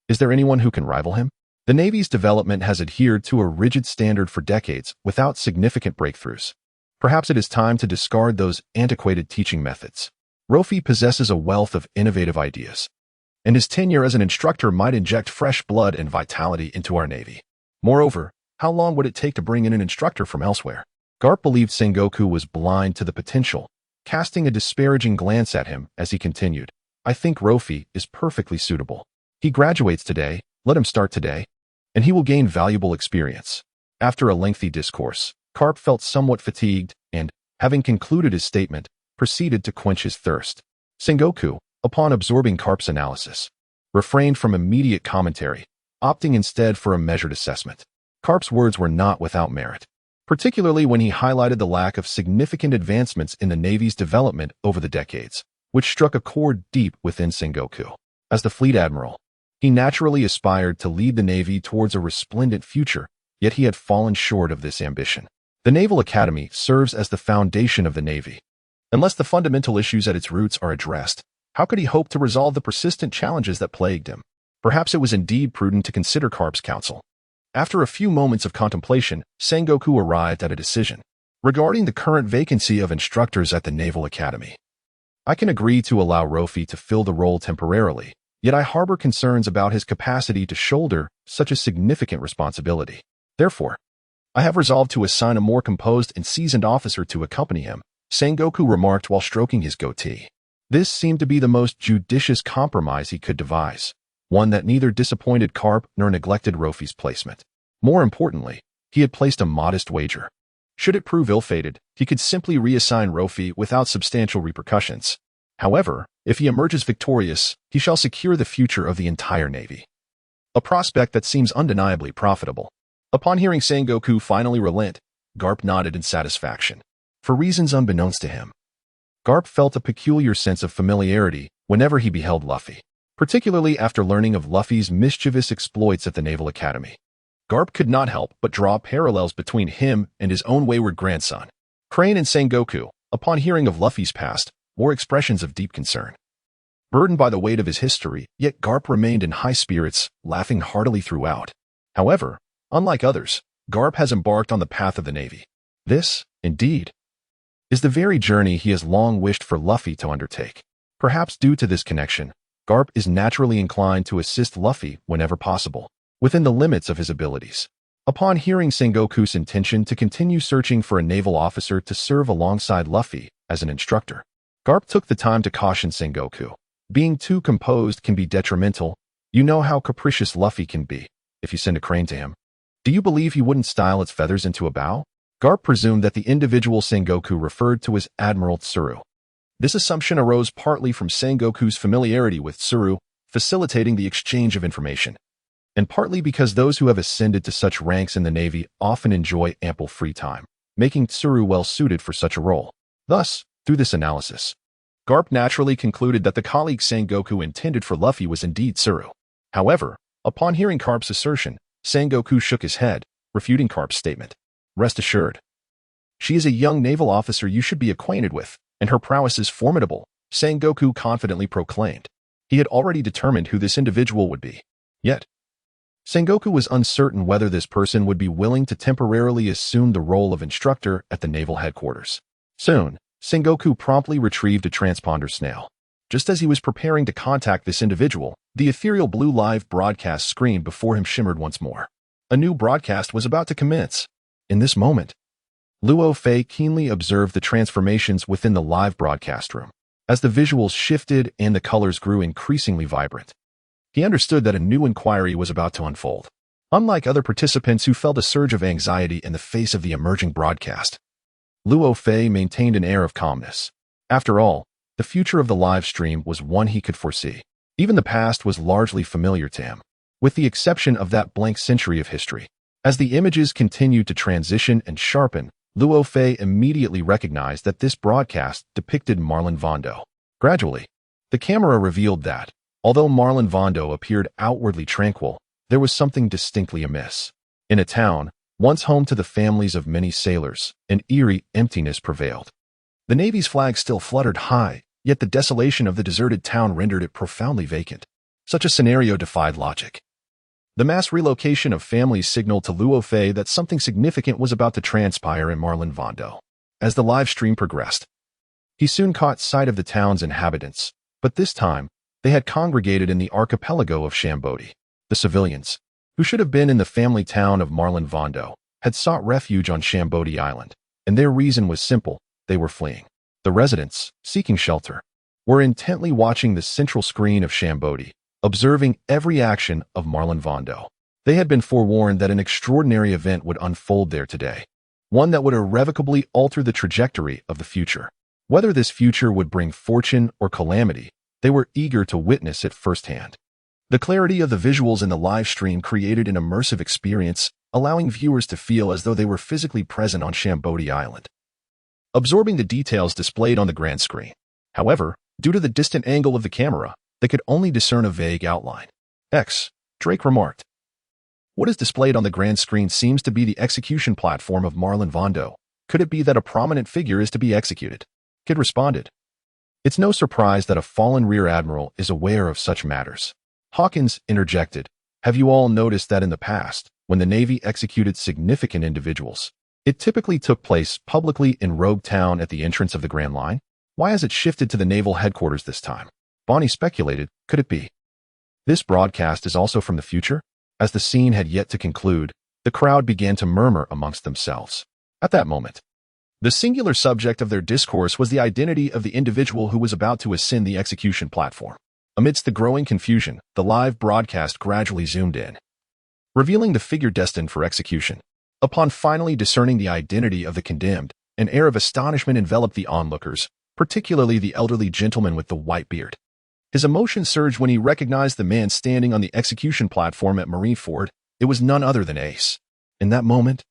Is there anyone who can rival him? The Navy's development has adhered to a rigid standard for decades without significant breakthroughs. Perhaps it is time to discard those antiquated teaching methods. Rofi possesses a wealth of innovative ideas, and his tenure as an instructor might inject fresh blood and vitality into our Navy. Moreover, how long would it take to bring in an instructor from elsewhere?" Garp believed Sengoku was blind to the potential, casting a disparaging glance at him as he continued, "I think Rofi is perfectly suitable. He graduates today, let him start today, and he will gain valuable experience." After a lengthy discourse, Garp felt somewhat fatigued and, having concluded his statement, proceeded to quench his thirst. Sengoku, upon absorbing Garp's analysis, refrained from immediate commentary, opting instead for a measured assessment. Garp's words were not without merit, particularly when he highlighted the lack of significant advancements in the Navy's development over the decades, which struck a chord deep within Sengoku. As the fleet admiral, he naturally aspired to lead the Navy towards a resplendent future, yet he had fallen short of this ambition. The Naval Academy serves as the foundation of the Navy. Unless the fundamental issues at its roots are addressed, how could he hope to resolve the persistent challenges that plagued him? Perhaps it was indeed prudent to consider Garp's counsel. After a few moments of contemplation, Sengoku arrived at a decision. "Regarding the current vacancy of instructors at the Naval Academy, I can agree to allow Rofi to fill the role temporarily, yet I harbor concerns about his capacity to shoulder such a significant responsibility. Therefore, I have resolved to assign a more composed and seasoned officer to accompany him," Sengoku remarked while stroking his goatee. This seemed to be the most judicious compromise he could devise, one that neither disappointed Garp nor neglected Rofi's placement. More importantly, he had placed a modest wager. Should it prove ill-fated, he could simply reassign Rofi without substantial repercussions. However, If he emerges victorious, he shall secure the future of the entire Navy. A prospect that seems undeniably profitable. Upon hearing Sengoku finally relent, Garp nodded in satisfaction. For reasons unbeknownst to him, Garp felt a peculiar sense of familiarity whenever he beheld Luffy, particularly after learning of Luffy's mischievous exploits at the Naval Academy. Garp could not help but draw parallels between him and his own wayward grandson. Crane and Sengoku, upon hearing of Luffy's past, wore expressions of deep concern. Burdened by the weight of his history, yet Garp remained in high spirits, laughing heartily throughout. However, unlike others, Garp has embarked on the path of the Navy. This, indeed, is the very journey he has long wished for Luffy to undertake. Perhaps due to this connection, Garp is naturally inclined to assist Luffy whenever possible, within the limits of his abilities. Upon hearing Sengoku's intention to continue searching for a naval officer to serve alongside Luffy as an instructor, Garp took the time to caution Sengoku. Being too composed can be detrimental. You know how capricious Luffy can be if you send a crane to him. Do you believe he wouldn't style its feathers into a bow? Garp presumed that the individual Sengoku referred to as Admiral Tsuru. This assumption arose partly from Sengoku's familiarity with Tsuru, facilitating the exchange of information, and partly because those who have ascended to such ranks in the Navy often enjoy ample free time, making Tsuru well suited for such a role. Thus, through this analysis, Garp naturally concluded that the colleague Sengoku intended for Luffy was indeed Tsuru. However, upon hearing Garp's assertion, Sengoku shook his head, refuting Garp's statement. Rest assured, she is a young naval officer you should be acquainted with, and her prowess is formidable, Sengoku confidently proclaimed. He had already determined who this individual would be. Yet, Sengoku was uncertain whether this person would be willing to temporarily assume the role of instructor at the naval headquarters. Soon, Sengoku promptly retrieved a transponder snail. Just as he was preparing to contact this individual, the ethereal blue live broadcast screen before him shimmered once more. A new broadcast was about to commence. In this moment, Luo Fei keenly observed the transformations within the live broadcast room. As the visuals shifted and the colors grew increasingly vibrant, he understood that a new inquiry was about to unfold. Unlike other participants who felt a surge of anxiety in the face of the emerging broadcast, Luo Fei maintained an air of calmness. After all, the future of the live stream was one he could foresee. Even the past was largely familiar to him, with the exception of that blank century of history. As the images continued to transition and sharpen, Luo Fei immediately recognized that this broadcast depicted Marlon Vondo. Gradually, the camera revealed that, although Marlon Vondo appeared outwardly tranquil, there was something distinctly amiss. In a town, once home to the families of many sailors, an eerie emptiness prevailed. The Navy's flag still fluttered high, yet the desolation of the deserted town rendered it profoundly vacant. Such a scenario defied logic. The mass relocation of families signaled to Luo Fei that something significant was about to transpire in Marlon Vondo. As the live stream progressed, he soon caught sight of the town's inhabitants, but this time, they had congregated in the archipelago of Shambodi. The civilians, who should have been in the family town of Marlon Vondo, had sought refuge on Shambodi Island, and their reason was simple: they were fleeing. The residents, seeking shelter, were intently watching the central screen of Shambodi, observing every action of Marlon Vondo. They had been forewarned that an extraordinary event would unfold there today, one that would irrevocably alter the trajectory of the future. Whether this future would bring fortune or calamity, they were eager to witness it firsthand. The clarity of the visuals in the live stream created an immersive experience, allowing viewers to feel as though they were physically present on Shambodi Island, absorbing the details displayed on the grand screen. However, due to the distant angle of the camera, they could only discern a vague outline. Drake remarked. What is displayed on the grand screen seems to be the execution platform of Marlon Vondo. Could it be that a prominent figure is to be executed? Kid responded. It's no surprise that a fallen rear admiral is aware of such matters. Hawkins interjected. Have you all noticed that in the past, when the Navy executed significant individuals, it typically took place publicly in Rogue Town at the entrance of the Grand Line? Why has it shifted to the naval headquarters this time? Bonnie speculated, could it be? This broadcast is also from the future? As the scene had yet to conclude, the crowd began to murmur amongst themselves. At that moment, the singular subject of their discourse was the identity of the individual who was about to ascend the execution platform. Amidst the growing confusion, the live broadcast gradually zoomed in, revealing the figure destined for execution. Upon finally discerning the identity of the condemned, an air of astonishment enveloped the onlookers, particularly the elderly gentleman with the white beard. His emotions surged when he recognized the man standing on the execution platform at Marineford. It was none other than Ace. In that moment,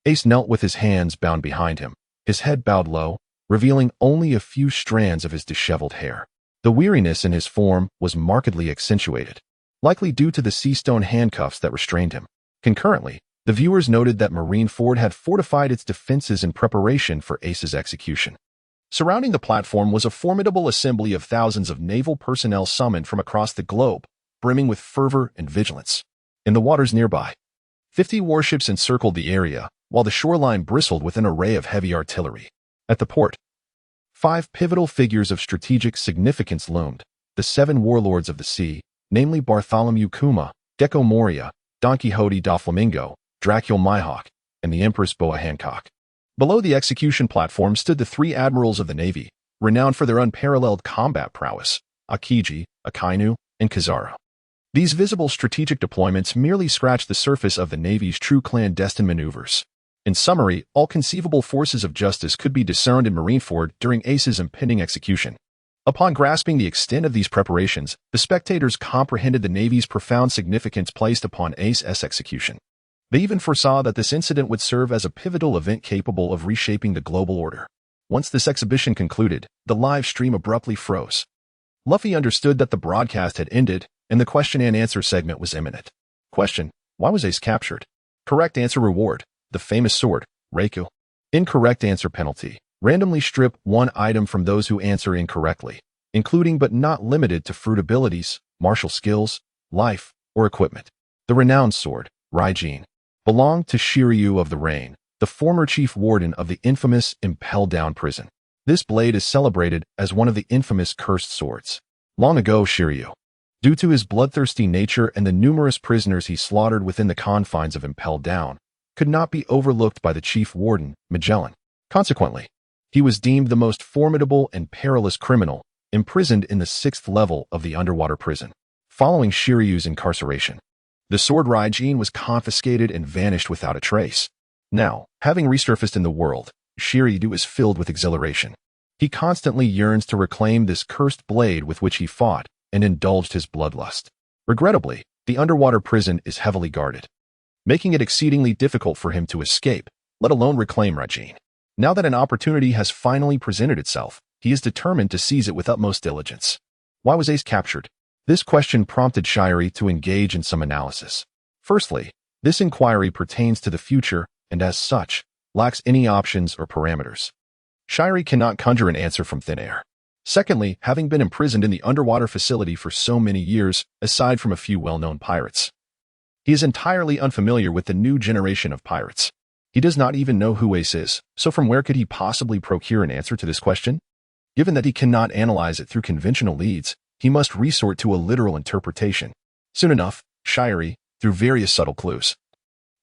Ace knelt with his hands bound behind him, his head bowed low, revealing only a few strands of his disheveled hair. The weariness in his form was markedly accentuated, likely due to the sea stone handcuffs that restrained him. Concurrently, the viewers noted that Marineford had fortified its defenses in preparation for Ace's execution. Surrounding the platform was a formidable assembly of thousands of naval personnel summoned from across the globe, brimming with fervor and vigilance. In the waters nearby, 50 warships encircled the area, while the shoreline bristled with an array of heavy artillery. At the port, 5 pivotal figures of strategic significance loomed: the 7 warlords of the sea, namely Bartholomew Kuma, Gecko Moria, Don Quixote da Flamingo, Dracula Mihawk, and the Empress Boa Hancock. Below the execution platform stood the 3 admirals of the Navy, renowned for their unparalleled combat prowess: Akiji, Akainu, and Kizaru. These visible strategic deployments merely scratched the surface of the Navy's true clandestine maneuvers. In summary, all conceivable forces of justice could be discerned in Marineford during Ace's impending execution. Upon grasping the extent of these preparations, the spectators comprehended the Navy's profound significance placed upon Ace's execution. They even foresaw that this incident would serve as a pivotal event capable of reshaping the global order. Once this exhibition concluded, the live stream abruptly froze. Luffy understood that the broadcast had ended, and the question and answer segment was imminent. Question: why was Ace captured? Correct answer: reward, the famous sword, Reiku. Incorrect answer: penalty. Randomly strip 1 item from those who answer incorrectly, including but not limited to fruit abilities, martial skills, life, or equipment. The renowned sword, Raijin, belonged to Shiryu of the Rain, the former chief warden of the infamous Impel Down prison. This blade is celebrated as one of the infamous cursed swords. Long ago, Shiryu, due to his bloodthirsty nature and the numerous prisoners he slaughtered within the confines of Impel Down, could not be overlooked by the chief warden, Magellan. Consequently, he was deemed the most formidable and perilous criminal, imprisoned in the 6th level of the underwater prison. Following Shiryu's incarceration, the sword Raijin was confiscated and vanished without a trace. Now, having resurfaced in the world, Shiryu is filled with exhilaration. He constantly yearns to reclaim this cursed blade with which he fought and indulged his bloodlust. Regrettably, the underwater prison is heavily guarded, making it exceedingly difficult for him to escape, let alone reclaim Raijin. Now that an opportunity has finally presented itself, he is determined to seize it with utmost diligence. Why was Ace captured? This question prompted Shiryu to engage in some analysis. Firstly, this inquiry pertains to the future and, as such, lacks any options or parameters. Shiryu cannot conjure an answer from thin air. Secondly, having been imprisoned in the underwater facility for so many years, aside from a few well-known pirates, he is entirely unfamiliar with the new generation of pirates. He does not even know who Ace is, so from where could he possibly procure an answer to this question? Given that he cannot analyze it through conventional leads, he must resort to a literal interpretation. Soon enough, Shiryu, through various subtle clues,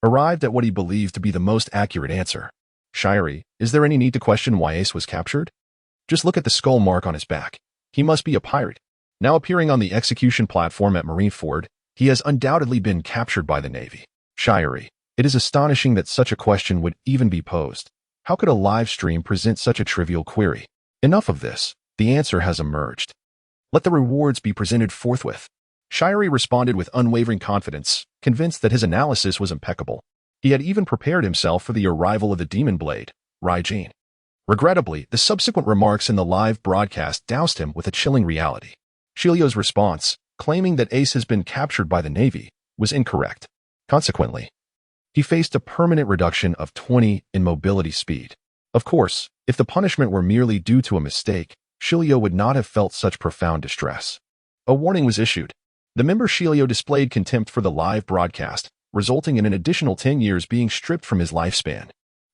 arrived at what he believed to be the most accurate answer. Shiryu, is there any need to question why Ace was captured? Just look at the skull mark on his back. He must be a pirate. Now appearing on the execution platform at Marineford, he has undoubtedly been captured by the Navy. Shiryu, it is astonishing that such a question would even be posed. How could a live stream present such a trivial query? Enough of this. The answer has emerged. Let the rewards be presented forthwith. Shiryu responded with unwavering confidence, convinced that his analysis was impeccable. He had even prepared himself for the arrival of the demon blade, Raijin. Regrettably, the subsequent remarks in the live broadcast doused him with a chilling reality. Shiryu's response, claiming that Ace has been captured by the Navy, was incorrect. Consequently, he faced a permanent reduction of 20 in mobility speed. Of course, if the punishment were merely due to a mistake, Shiryu would not have felt such profound distress. A warning was issued. The member Shiryu displayed contempt for the live broadcast, resulting in an additional 10 years being stripped from his lifespan.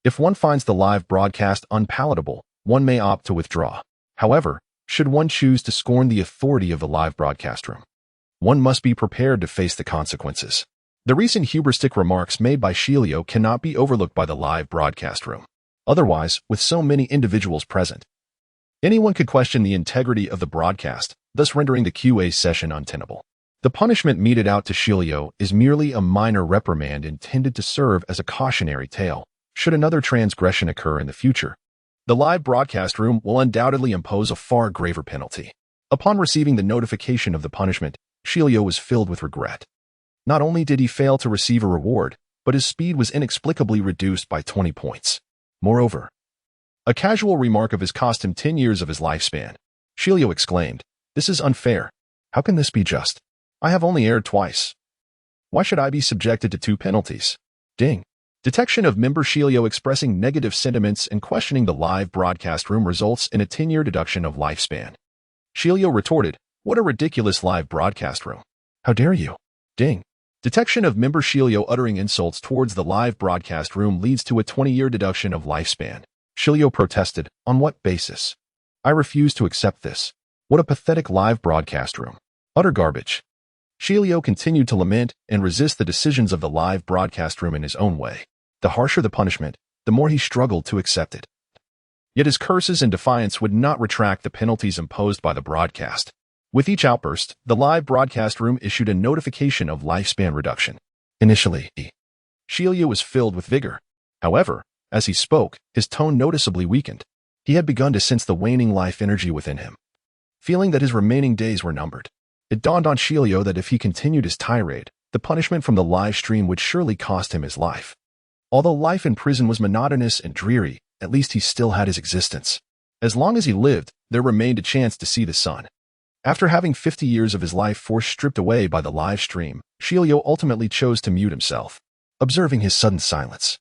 If one finds the live broadcast unpalatable, one may opt to withdraw. However, should one choose to scorn the authority of the live broadcast room, one must be prepared to face the consequences. The recent hubristic remarks made by Shiryu cannot be overlooked by the live broadcast room. Otherwise, with so many individuals present, anyone could question the integrity of the broadcast, thus rendering the QA session untenable. The punishment meted out to Shiryu is merely a minor reprimand intended to serve as a cautionary tale. Should another transgression occur in the future, The live broadcast room will undoubtedly impose a far graver penalty. Upon receiving the notification of the punishment, Shilio was filled with regret. Not only did he fail to receive a reward, but his speed was inexplicably reduced by 20 points. Moreover, a casual remark of his cost him 10 years of his lifespan. Shilio exclaimed, "This is unfair. How can this be just? I have only erred twice. Why should I be subjected to 2 penalties?" Ding. Detection of member Shilio expressing negative sentiments and questioning the live broadcast room results in a 10-year deduction of lifespan. Shilio retorted, "What a ridiculous live broadcast room. How dare you?" Ding. Detection of member Shilio uttering insults towards the live broadcast room leads to a 20-year deduction of lifespan. Shilio protested, "On what basis? I refuse to accept this. What a pathetic live broadcast room. Utter garbage." Shilio continued to lament and resist the decisions of the live broadcast room in his own way. The harsher the punishment, the more he struggled to accept it. Yet his curses and defiance would not retract the penalties imposed by the broadcast. With each outburst, the live broadcast room issued a notification of lifespan reduction. Initially, Shilio was filled with vigor. However, as he spoke, his tone noticeably weakened. He had begun to sense the waning life energy within him. Feeling that his remaining days were numbered, it dawned on Shilio that if he continued his tirade, the punishment from the live stream would surely cost him his life. Although life in prison was monotonous and dreary, at least he still had his existence. As long as he lived, there remained a chance to see the sun. After having 50 years of his life force stripped away by the live stream, Shilio ultimately chose to mute himself, observing his sudden silence.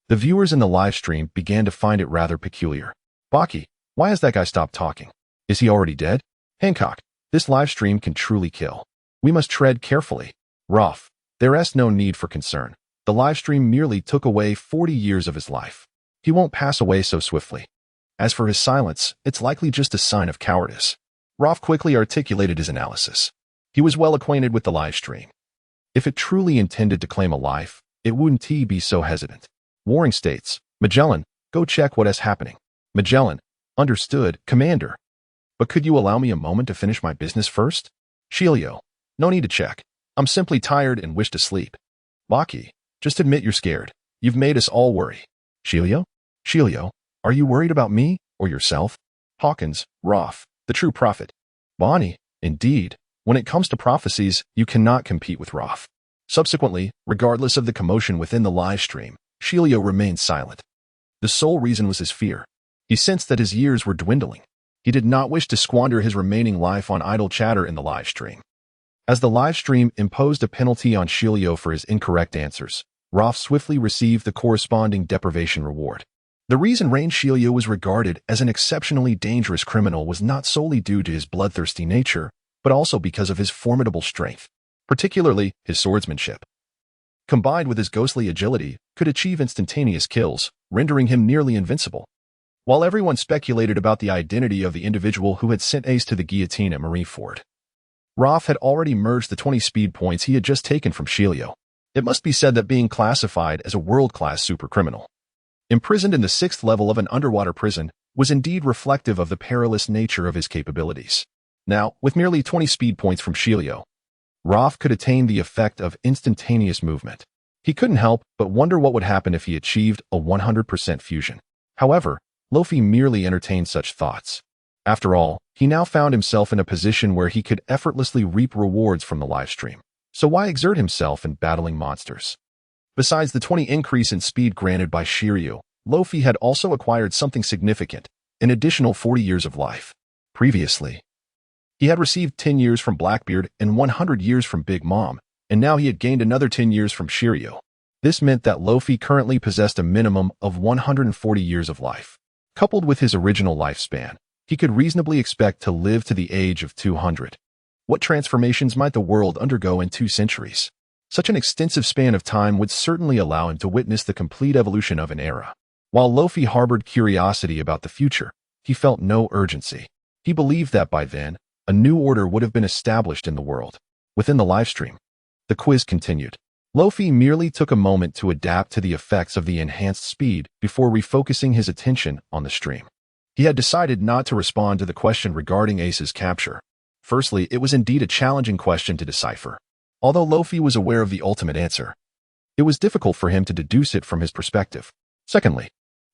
The viewers in the live stream began to find it rather peculiar. "Baki, why has that guy stopped talking? Is he already dead? Hancock, this live stream can truly kill. We must tread carefully. Rof, there is no need for concern. The live stream merely took away 40 years of his life. He won't pass away so swiftly. As for his silence, it's likely just a sign of cowardice." Rof quickly articulated his analysis. He was well acquainted with the live stream. If it truly intended to claim a life, it wouldn't be so hesitant. Warring states, "Magellan, go check what is happening." Magellan, "Understood, Commander. But could you allow me a moment to finish my business first?" Shilio, "No need to check. I'm simply tired and wish to sleep." Baki, "Just admit you're scared. You've made us all worry." Shilio, "Are you worried about me or yourself?" Hawkins, "Rof, the true prophet." Bonnie, "Indeed. When it comes to prophecies, you cannot compete with Rof." Subsequently, regardless of the commotion within the live stream, Shilio remained silent. The sole reason was his fear. He sensed that his years were dwindling. He did not wish to squander his remaining life on idle chatter in the live stream. As the live stream imposed a penalty on Shilio for his incorrect answers, Rof swiftly received the corresponding deprivation reward. The reason Rain Shilio was regarded as an exceptionally dangerous criminal was not solely due to his bloodthirsty nature, but also because of his formidable strength, particularly his swordsmanship. Combined with his ghostly agility, could achieve instantaneous kills, rendering him nearly invincible. While everyone speculated about the identity of the individual who had sent Ace to the guillotine at Marineford, Rof had already merged the 20 speed points he had just taken from Shilio. It must be said that being classified as a world-class supercriminal, imprisoned in the 6th level of an underwater prison, was indeed reflective of the perilous nature of his capabilities. Now, with merely 20 speed points from Shilio, Rof could attain the effect of instantaneous movement. He couldn't help but wonder what would happen if he achieved a 100% fusion. However, Luffy merely entertained such thoughts. After all, he now found himself in a position where he could effortlessly reap rewards from the livestream. So why exert himself in battling monsters? Besides the 20 increase in speed granted by Shiryu, Luffy had also acquired something significant, an additional 40 years of life. Previously, he had received 10 years from Blackbeard and 100 years from Big Mom, and now he had gained another 10 years from Shiryu. This meant that Luffy currently possessed a minimum of 140 years of life. Coupled with his original lifespan, he could reasonably expect to live to the age of 200. What transformations might the world undergo in 2 centuries? Such an extensive span of time would certainly allow him to witness the complete evolution of an era. While Luffy harbored curiosity about the future, he felt no urgency. He believed that by then, a new order would have been established in the world. Within the livestream, the quiz continued. Luffy merely took a moment to adapt to the effects of the enhanced speed before refocusing his attention on the stream. He had decided not to respond to the question regarding Ace's capture. Firstly, it was indeed a challenging question to decipher. Although Luffy was aware of the ultimate answer, it was difficult for him to deduce it from his perspective. Secondly,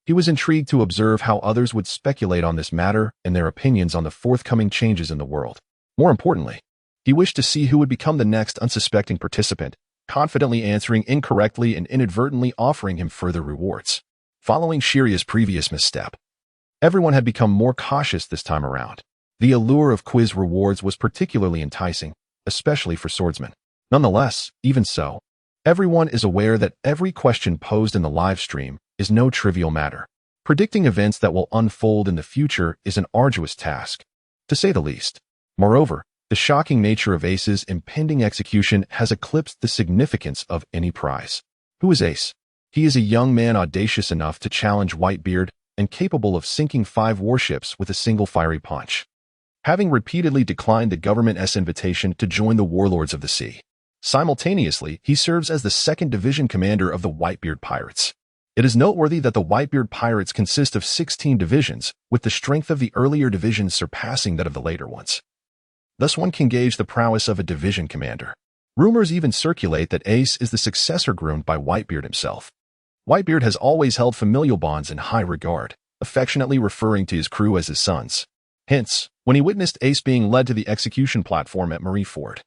He was intrigued to observe how others would speculate on this matter and their opinions on the forthcoming changes in the world. More importantly, he wished to see who would become the next unsuspecting participant, confidently answering incorrectly and inadvertently offering him further rewards. Following Shiria's previous misstep, everyone had become more cautious this time around. The allure of quiz rewards was particularly enticing, especially for swordsmen. Nonetheless, even so, everyone is aware that every question posed in the live stream is no trivial matter. Predicting events that will unfold in the future is an arduous task, to say the least. Moreover, the shocking nature of Ace's impending execution has eclipsed the significance of any prize. Who is Ace? He is a young man audacious enough to challenge Whitebeard and capable of sinking 5 warships with a single fiery punch. Having repeatedly declined the government's invitation to join the warlords of the sea. Simultaneously, he serves as the 2nd Division commander of the Whitebeard Pirates. It is noteworthy that the Whitebeard Pirates consist of 16 divisions, with the strength of the earlier divisions surpassing that of the later ones. Thus one can gauge the prowess of a division commander. Rumors even circulate that Ace is the successor groomed by Whitebeard himself. Whitebeard has always held familial bonds in high regard, affectionately referring to his crew as his sons. Hence, when he witnessed Ace being led to the execution platform at Marineford,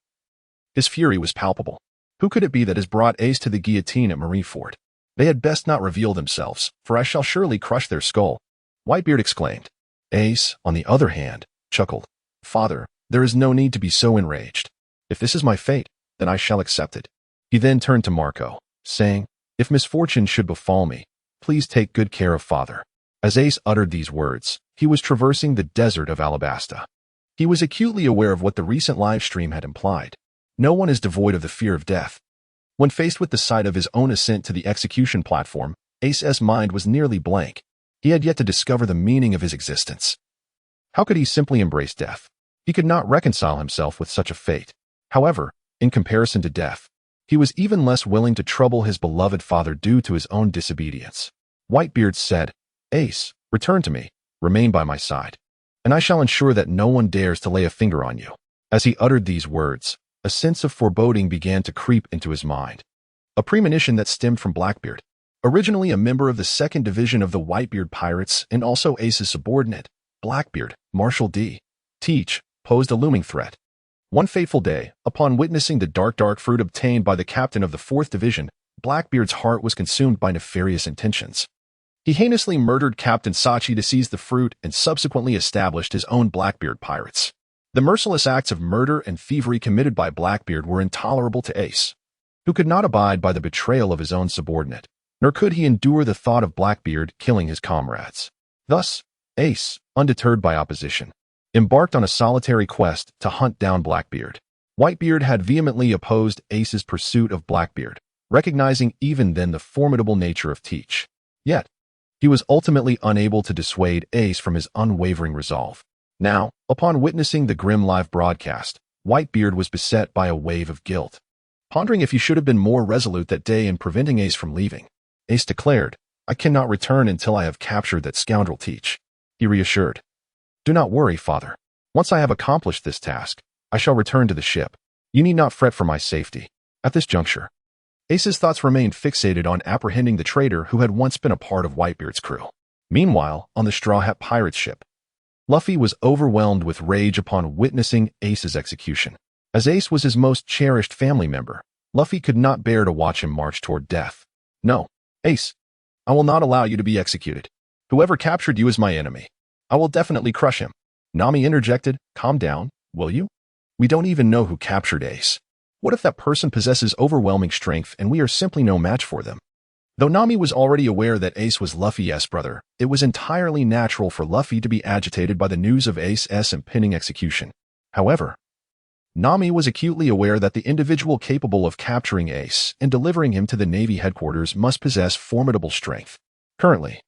his fury was palpable. Who could it be that has brought Ace to the guillotine at Marineford? They had best not reveal themselves, for I shall surely crush their skull, Whitebeard exclaimed. Ace, on the other hand, chuckled. Father, there is no need to be so enraged. If this is my fate, then I shall accept it. He then turned to Marco, saying, If misfortune should befall me, please take good care of father. As Ace uttered these words, he was traversing the desert of Alabasta. He was acutely aware of what the recent live stream had implied. No one is devoid of the fear of death. When faced with the sight of his own ascent to the execution platform, Ace's mind was nearly blank. He had yet to discover the meaning of his existence. How could he simply embrace death? He could not reconcile himself with such a fate. However, in comparison to death, he was even less willing to trouble his beloved father due to his own disobedience. Whitebeard said, Ace, return to me, remain by my side, and I shall ensure that no one dares to lay a finger on you. As he uttered these words, a sense of foreboding began to creep into his mind. A premonition that stemmed from Blackbeard, originally a member of the 2nd Division of the Whitebeard Pirates and also Ace's subordinate. Blackbeard, Marshal D. Teach, posed a looming threat. One fateful day, upon witnessing the dark fruit obtained by the captain of the 4th Division, Blackbeard's heart was consumed by nefarious intentions. He heinously murdered Captain Sachi to seize the fruit and subsequently established his own Blackbeard Pirates. The merciless acts of murder and thievery committed by Blackbeard were intolerable to Ace, who could not abide by the betrayal of his own subordinate, nor could he endure the thought of Blackbeard killing his comrades. Thus, Ace, undeterred by opposition, embarked on a solitary quest to hunt down Blackbeard. Whitebeard had vehemently opposed Ace's pursuit of Blackbeard, recognizing even then the formidable nature of Teach. Yet, he was ultimately unable to dissuade Ace from his unwavering resolve. Now, upon witnessing the grim live broadcast, Whitebeard was beset by a wave of guilt. Pondering if he should have been more resolute that day in preventing Ace from leaving, Ace declared, I cannot return until I have captured that scoundrel Teach. He reassured, Do not worry, father. Once I have accomplished this task, I shall return to the ship. You need not fret for my safety. At this juncture, Ace's thoughts remained fixated on apprehending the traitor who had once been a part of Whitebeard's crew. Meanwhile, on the Straw Hat Pirates ship, Luffy was overwhelmed with rage upon witnessing Ace's execution. As Ace was his most cherished family member, Luffy could not bear to watch him march toward death. No, Ace, I will not allow you to be executed. Whoever captured you is my enemy. I will definitely crush him. Nami interjected, Calm down, will you? We don't even know who captured Ace. What if that person possesses overwhelming strength and we are simply no match for them? Though Nami was already aware that Ace was Luffy's brother, it was entirely natural for Luffy to be agitated by the news of Ace's impending execution. However, Nami was acutely aware that the individual capable of capturing Ace and delivering him to the Navy headquarters must possess formidable strength. Currently,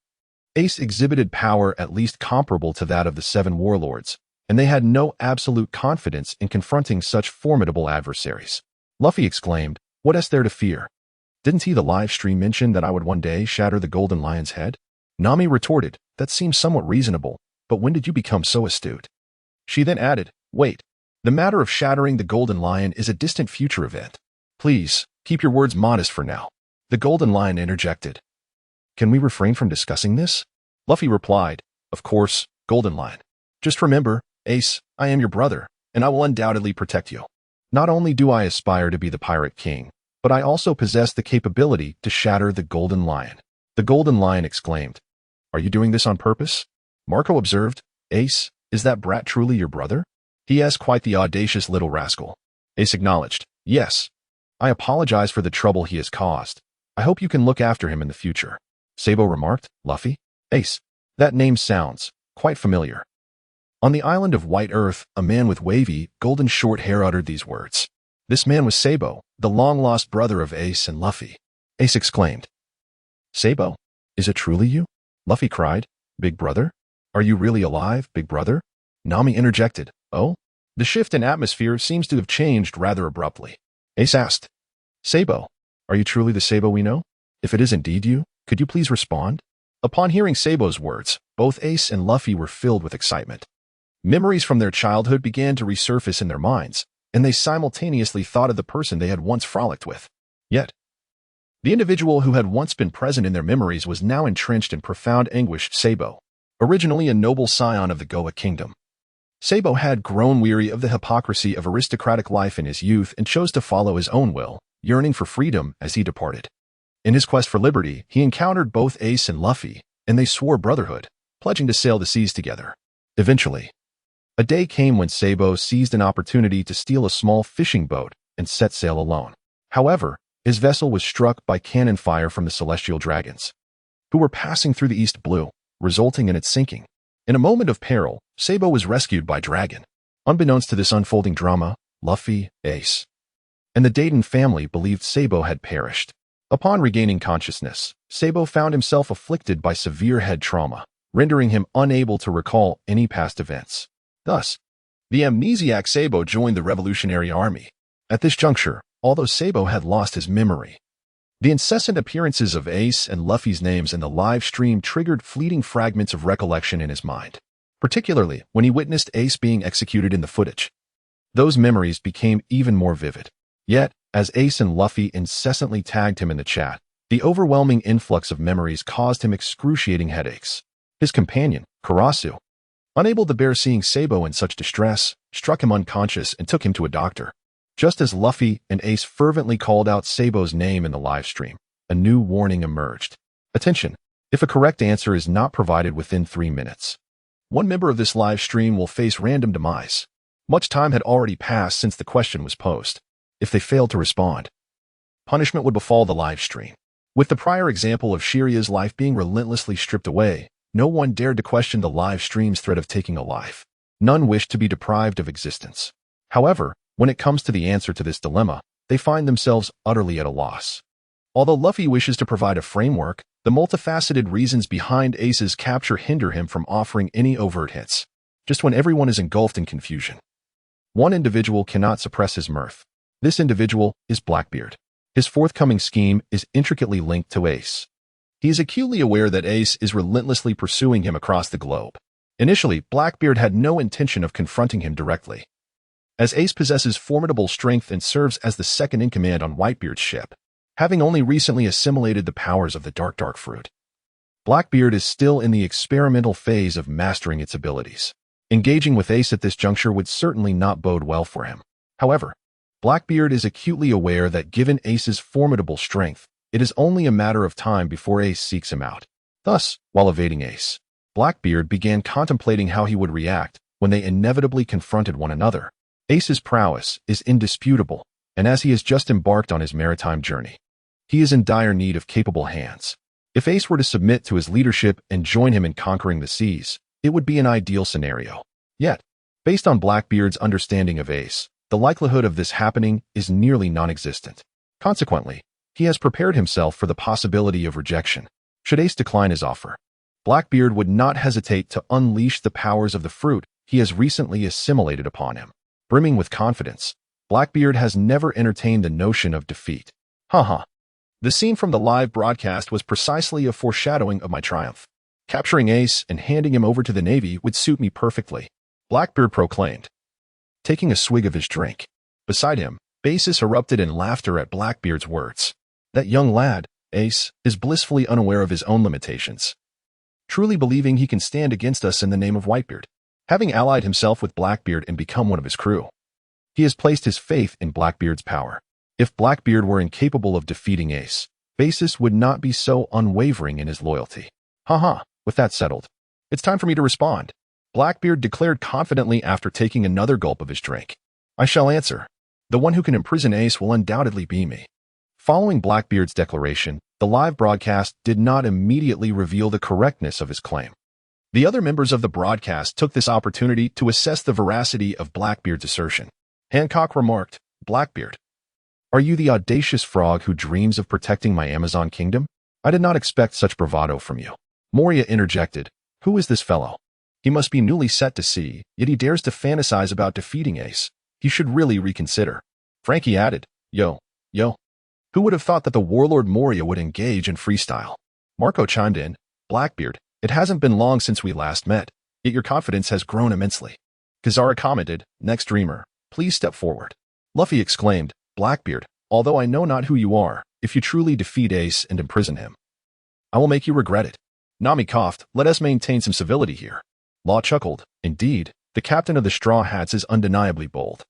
Ace exhibited power at least comparable to that of the 7 warlords, and they had no absolute confidence in confronting such formidable adversaries. Luffy exclaimed, What is there to fear? Didn't he the live stream mention that I would one day shatter the Golden Lion's head? Nami retorted, That seems somewhat reasonable, but when did you become so astute? She then added, Wait, the matter of shattering the Golden Lion is a distant future event. Please, keep your words modest for now. The Golden Lion interjected. Can we refrain from discussing this? Luffy replied, Of course, Golden Lion. Just remember, Ace, I am your brother, and I will undoubtedly protect you. Not only do I aspire to be the Pirate King, but I also possess the capability to shatter the Golden Lion. The Golden Lion exclaimed, Are you doing this on purpose? Marco observed, Ace, is that brat truly your brother? He asked, quite the audacious little rascal. Ace acknowledged, Yes. I apologize for the trouble he has caused. I hope you can look after him in the future. Sabo remarked, Luffy? Ace, that name sounds quite familiar. On the island of White Earth, a man with wavy, golden short hair uttered these words. This man was Sabo, the long-lost brother of Ace and Luffy. Ace exclaimed, Sabo, is it truly you? Luffy cried, Big brother? Are you really alive, big brother? Nami interjected, Oh? The shift in atmosphere seems to have changed rather abruptly. Ace asked, Sabo, are you truly the Sabo we know? If it is indeed you, could you please respond? Upon hearing Sabo's words, both Ace and Luffy were filled with excitement. Memories from their childhood began to resurface in their minds, and they simultaneously thought of the person they had once frolicked with. Yet, the individual who had once been present in their memories was now entrenched in profound anguish. Sabo, originally a noble scion of the Goa Kingdom. Sabo had grown weary of the hypocrisy of aristocratic life in his youth and chose to follow his own will, yearning for freedom as he departed. In his quest for liberty, he encountered both Ace and Luffy, and they swore brotherhood, pledging to sail the seas together. Eventually, a day came when Sabo seized an opportunity to steal a small fishing boat and set sail alone. However, his vessel was struck by cannon fire from the celestial dragons, who were passing through the East Blue, resulting in its sinking. In a moment of peril, Sabo was rescued by Dragon. Unbeknownst to this unfolding drama, Luffy, Ace, and the Dayton family believed Sabo had perished. Upon regaining consciousness, Sabo found himself afflicted by severe head trauma, rendering him unable to recall any past events. Thus, the amnesiac Sabo joined the Revolutionary Army. At this juncture, although Sabo had lost his memory, the incessant appearances of Ace and Luffy's names in the live stream triggered fleeting fragments of recollection in his mind, particularly when he witnessed Ace being executed in the footage. Those memories became even more vivid. Yet, as Ace and Luffy incessantly tagged him in the chat, the overwhelming influx of memories caused him excruciating headaches. His companion, Karasu, unable to bear seeing Sabo in such distress, struck him unconscious and took him to a doctor. Just as Luffy and Ace fervently called out Sabo's name in the live stream, a new warning emerged. Attention! If a correct answer is not provided within 3 minutes, one member of this live stream will face random demise. Much time had already passed since the question was posed. If they failed to respond, punishment would befall the live stream. With the prior example of Shiria's life being relentlessly stripped away, no one dared to question the live stream's threat of taking a life. None wished to be deprived of existence. However, when it comes to the answer to this dilemma, they find themselves utterly at a loss. Although Luffy wishes to provide a framework, the multifaceted reasons behind Ace's capture hinder him from offering any overt hints. Just when everyone is engulfed in confusion, one individual cannot suppress his mirth. This individual is Blackbeard. His forthcoming scheme is intricately linked to Ace. He is acutely aware that Ace is relentlessly pursuing him across the globe. Initially, Blackbeard had no intention of confronting him directly, as Ace possesses formidable strength and serves as the second-in-command on Whitebeard's ship, having only recently assimilated the powers of the Dark Fruit. Blackbeard is still in the experimental phase of mastering its abilities. Engaging with Ace at this juncture would certainly not bode well for him. However, Blackbeard is acutely aware that given Ace's formidable strength, it is only a matter of time before Ace seeks him out. Thus, while evading Ace, Blackbeard began contemplating how he would react when they inevitably confronted one another. Ace's prowess is indisputable, and as he has just embarked on his maritime journey, he is in dire need of capable hands. If Ace were to submit to his leadership and join him in conquering the seas, it would be an ideal scenario. Yet, based on Blackbeard's understanding of Ace, the likelihood of this happening is nearly non-existent. Consequently, he has prepared himself for the possibility of rejection. Should Ace decline his offer, Blackbeard would not hesitate to unleash the powers of the fruit he has recently assimilated upon him. Brimming with confidence, Blackbeard has never entertained the notion of defeat. Haha. The scene from the live broadcast was precisely a foreshadowing of my triumph. Capturing Ace and handing him over to the Navy would suit me perfectly, Blackbeard proclaimed, taking a swig of his drink. Beside him, Basis erupted in laughter at Blackbeard's words. That young lad, Ace is blissfully unaware of his own limitations, truly believing he can stand against us in the name of Whitebeard. Having allied himself with Blackbeard and become one of his crew, he has placed his faith in Blackbeard's power. If Blackbeard were incapable of defeating Ace, Basis would not be so unwavering in his loyalty. With that settled, it's time for me to respond, Blackbeard declared confidently after taking another gulp of his drink. I shall answer. The one who can imprison Ace will undoubtedly be me. Following Blackbeard's declaration, the live broadcast did not immediately reveal the correctness of his claim. The other members of the broadcast took this opportunity to assess the veracity of Blackbeard's assertion. Hancock remarked, Blackbeard, are you the audacious frog who dreams of protecting my Amazon kingdom? I did not expect such bravado from you. Moria interjected, who is this fellow? He must be newly set to sea, yet he dares to fantasize about defeating Ace. He should really reconsider. Frankie added, Yo. Who would have thought that the warlord Moria would engage in freestyle? Marco chimed in, Blackbeard, it hasn't been long since we last met, yet your confidence has grown immensely. Kazara commented, next dreamer, please step forward. Luffy exclaimed, Blackbeard, although I know not who you are, if you truly defeat Ace and imprison him, I will make you regret it. Nami coughed, let us maintain some civility here. Law chuckled, indeed, the captain of the Straw Hats is undeniably bold.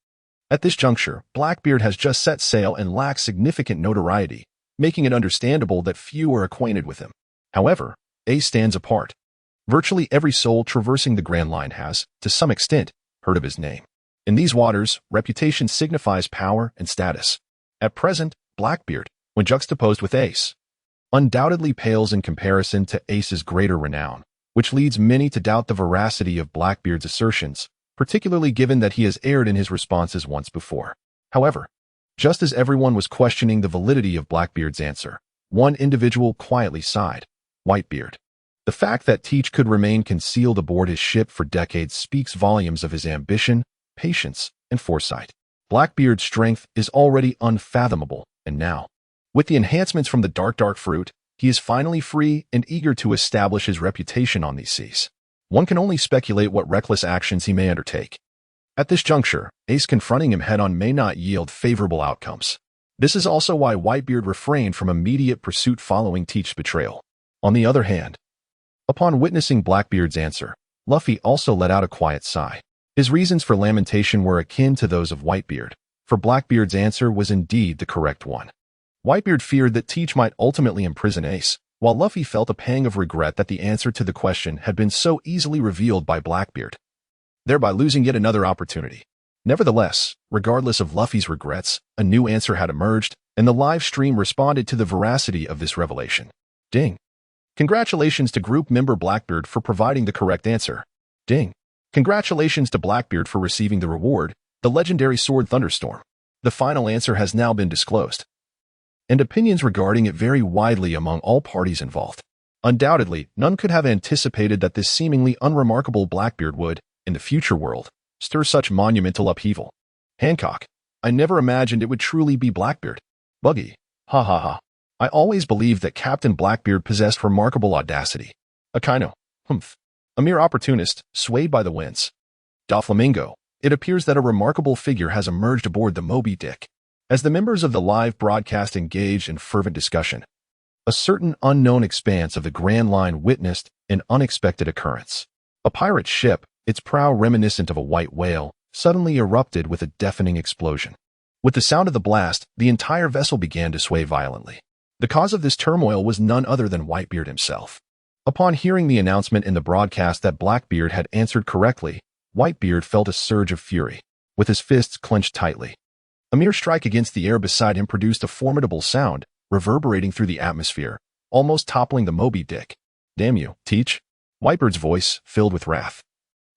At this juncture, Blackbeard has just set sail and lacks significant notoriety, making it understandable that few are acquainted with him. However, Ace stands apart. Virtually every soul traversing the Grand Line has, to some extent, heard of his name. In these waters, reputation signifies power and status. At present, Blackbeard, when juxtaposed with Ace, undoubtedly pales in comparison to Ace's greater renown, which leads many to doubt the veracity of Blackbeard's assertions, particularly given that he has erred in his responses once before. However, just as everyone was questioning the validity of Blackbeard's answer, one individual quietly sighed, Whitebeard. The fact that Teach could remain concealed aboard his ship for decades speaks volumes of his ambition, patience, and foresight. Blackbeard's strength is already unfathomable, and now, with the enhancements from the dark fruit, he is finally free and eager to establish his reputation on these seas. One can only speculate what reckless actions he may undertake. At this juncture, Ace confronting him head-on may not yield favorable outcomes. This is also why Whitebeard refrained from immediate pursuit following Teach's betrayal. On the other hand, upon witnessing Blackbeard's answer, Luffy also let out a quiet sigh. His reasons for lamentation were akin to those of Whitebeard, for Blackbeard's answer was indeed the correct one. Whitebeard feared that Teach might ultimately imprison Ace, while Luffy felt a pang of regret that the answer to the question had been so easily revealed by Blackbeard, thereby losing yet another opportunity. Nevertheless, regardless of Luffy's regrets, a new answer had emerged, and the live stream responded to the veracity of this revelation. Ding. Congratulations to group member Blackbeard for providing the correct answer. Ding. Congratulations to Blackbeard for receiving the reward, the legendary sword Thunderstorm. The final answer has now been disclosed, and opinions regarding it vary widely among all parties involved. Undoubtedly, none could have anticipated that this seemingly unremarkable Blackbeard would, in the future world, stir such monumental upheaval. Hancock, I never imagined it would truly be Blackbeard. Buggy, ha. I always believed that Captain Blackbeard possessed remarkable audacity. Akainu, humph. A mere opportunist, swayed by the winds. Doflamingo, it appears that a remarkable figure has emerged aboard the Moby Dick. As the members of the live broadcast engaged in fervent discussion, a certain unknown expanse of the Grand Line witnessed an unexpected occurrence. A pirate ship, its prow reminiscent of a white whale, suddenly erupted with a deafening explosion. With the sound of the blast, the entire vessel began to sway violently. The cause of this turmoil was none other than Whitebeard himself. Upon hearing the announcement in the broadcast that Blackbeard had answered correctly, Whitebeard felt a surge of fury. With his fists clenched tightly, a mere strike against the air beside him produced a formidable sound, reverberating through the atmosphere, almost toppling the Moby Dick. Damn you, Teach! Whitebeard's voice, filled with wrath,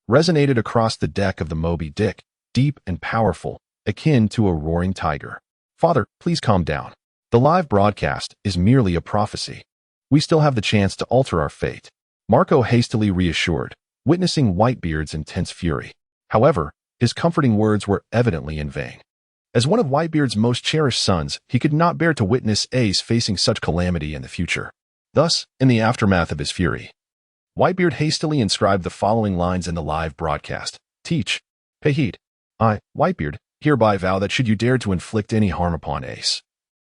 resonated across the deck of the Moby Dick, deep and powerful, akin to a roaring tiger. Father, please calm down. The live broadcast is merely a prophecy. We still have the chance to alter our fate. Marco hastily reassured, witnessing Whitebeard's intense fury. However, his comforting words were evidently in vain. As one of Whitebeard's most cherished sons, he could not bear to witness Ace facing such calamity in the future. Thus, in the aftermath of his fury, Whitebeard hastily inscribed the following lines in the live broadcast. Teach, pay heed. I, Whitebeard, hereby vow that should you dare to inflict any harm upon Ace,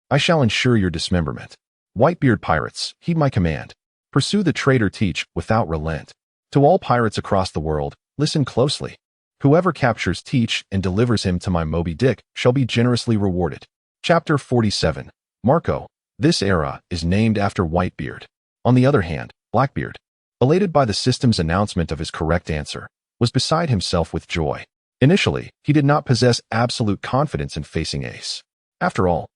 I shall ensure your dismemberment. Whitebeard pirates, heed my command. Pursue the traitor Teach without relent. To all pirates across the world, listen closely. Whoever captures Teach and delivers him to my Moby Dick shall be generously rewarded. Chapter 47. Marco. This era is named after Whitebeard. On the other hand, Blackbeard, elated by the system's announcement of his correct answer, was beside himself with joy. Initially, he did not possess absolute confidence in facing Ace. After all,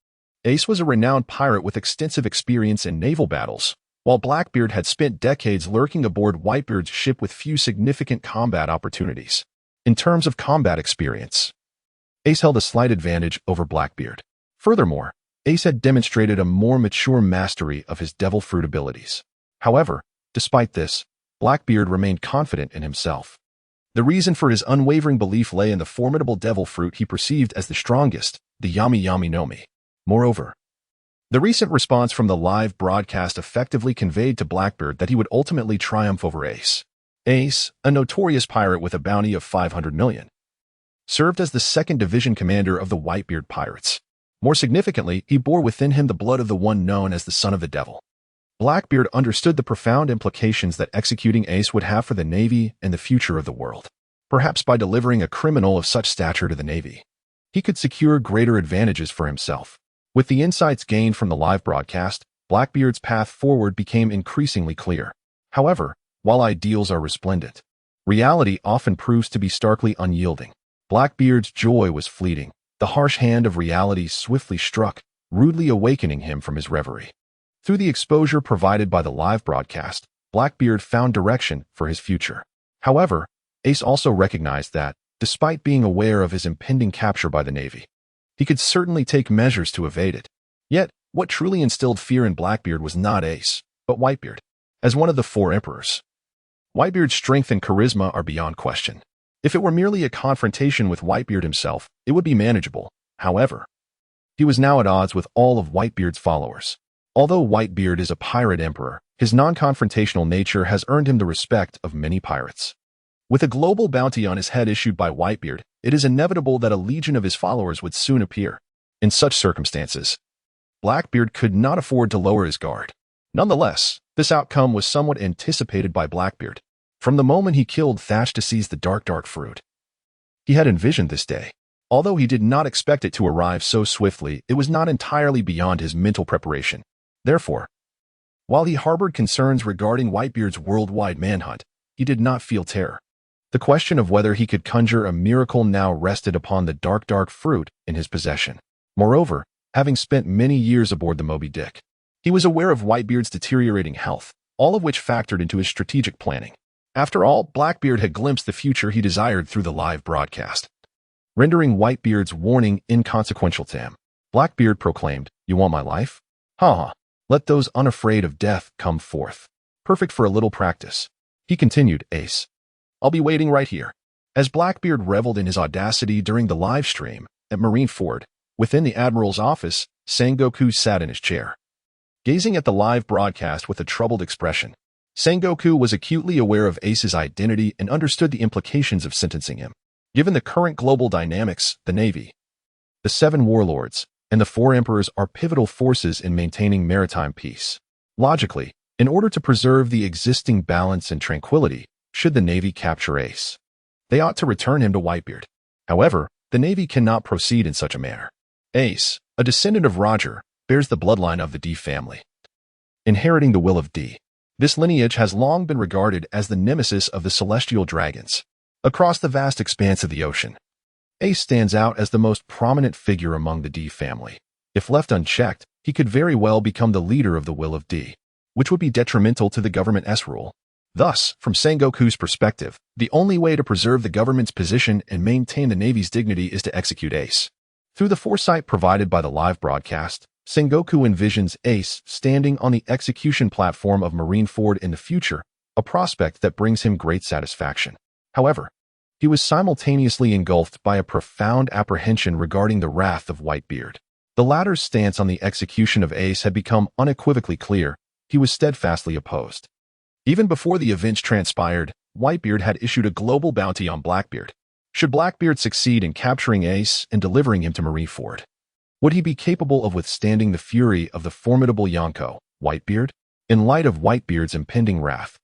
Ace was a renowned pirate with extensive experience in naval battles, while Blackbeard had spent decades lurking aboard Whitebeard's ship with few significant combat opportunities. In terms of combat experience, Ace held a slight advantage over Blackbeard. Furthermore, Ace had demonstrated a more mature mastery of his devil fruit abilities. However, despite this, Blackbeard remained confident in himself. The reason for his unwavering belief lay in the formidable devil fruit he perceived as the strongest, the Yami Yami no Mi. Moreover, the recent response from the live broadcast effectively conveyed to Blackbeard that he would ultimately triumph over Ace. Ace, a notorious pirate with a bounty of 500 million, served as the 2nd Division commander of the Whitebeard pirates. More significantly, he bore within him the blood of the one known as the Son of the Devil. Blackbeard understood the profound implications that executing Ace would have for the Navy and the future of the world. Perhaps by delivering a criminal of such stature to the Navy, he could secure greater advantages for himself. With the insights gained from the live broadcast, Blackbeard's path forward became increasingly clear. However, while ideals are resplendent, reality often proves to be starkly unyielding. Blackbeard's joy was fleeting. The harsh hand of reality swiftly struck, rudely awakening him from his reverie. Through the exposure provided by the live broadcast, Blackbeard found direction for his future. However, Ace also recognized that, despite being aware of his impending capture by the Navy, he could certainly take measures to evade it. Yet, what truly instilled fear in Blackbeard was not Ace, but Whitebeard. As one of the 4 emperors, Whitebeard's strength and charisma are beyond question. If it were merely a confrontation with Whitebeard himself, it would be manageable. However, he was now at odds with all of Whitebeard's followers. Although Whitebeard is a pirate emperor, his non-confrontational nature has earned him the respect of many pirates. With a global bounty on his head issued by Whitebeard, it is inevitable that a legion of his followers would soon appear. In such circumstances, Blackbeard could not afford to lower his guard. Nonetheless, this outcome was somewhat anticipated by Blackbeard. From the moment he killed Thatch to seize the dark fruit, he had envisioned this day. Although he did not expect it to arrive so swiftly, it was not entirely beyond his mental preparation. Therefore, while he harbored concerns regarding Whitebeard's worldwide manhunt, he did not feel terror. The question of whether he could conjure a miracle now rested upon the dark fruit in his possession. Moreover, having spent many years aboard the Moby Dick, he was aware of Whitebeard's deteriorating health, all of which factored into his strategic planning. After all, Blackbeard had glimpsed the future he desired through the live broadcast, rendering Whitebeard's warning inconsequential to him. Blackbeard proclaimed, "You want my life? Ha! Let those unafraid of death come forth. Perfect for a little practice." He continued, "Ace, I'll be waiting right here." As Blackbeard reveled in his audacity during the live stream at Marineford, within the Admiral's office, Sengoku sat in his chair, gazing at the live broadcast with a troubled expression. Sengoku was acutely aware of Ace's identity and understood the implications of sentencing him. Given the current global dynamics, the Navy, the 7 warlords, and the 4 emperors are pivotal forces in maintaining maritime peace. Logically, in order to preserve the existing balance and tranquility, should the Navy capture Ace, they ought to return him to Whitebeard. However, the Navy cannot proceed in such a manner. Ace, a descendant of Roger, bears the bloodline of the D family, inheriting the will of D. This lineage has long been regarded as the nemesis of the celestial dragons. Across the vast expanse of the ocean, Ace stands out as the most prominent figure among the D family. If left unchecked, he could very well become the leader of the will of D, which would be detrimental to the government's rule. Thus, from Sengoku's perspective, the only way to preserve the government's position and maintain the Navy's dignity is to execute Ace. Through the foresight provided by the live broadcast, Sengoku envisions Ace standing on the execution platform of Marineford in the future, a prospect that brings him great satisfaction. However, he was simultaneously engulfed by a profound apprehension regarding the wrath of Whitebeard. The latter's stance on the execution of Ace had become unequivocally clear. He was steadfastly opposed. Even before the events transpired, Whitebeard had issued a global bounty on Blackbeard. Should Blackbeard succeed in capturing Ace and delivering him to Marineford, would he be capable of withstanding the fury of the formidable Yonko, Whitebeard? In light of Whitebeard's impending wrath,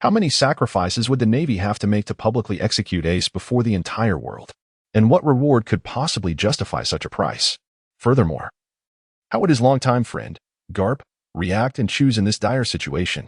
how many sacrifices would the Navy have to make to publicly execute Ace before the entire world? And what reward could possibly justify such a price? Furthermore, how would his longtime friend, Garp, react and choose in this dire situation?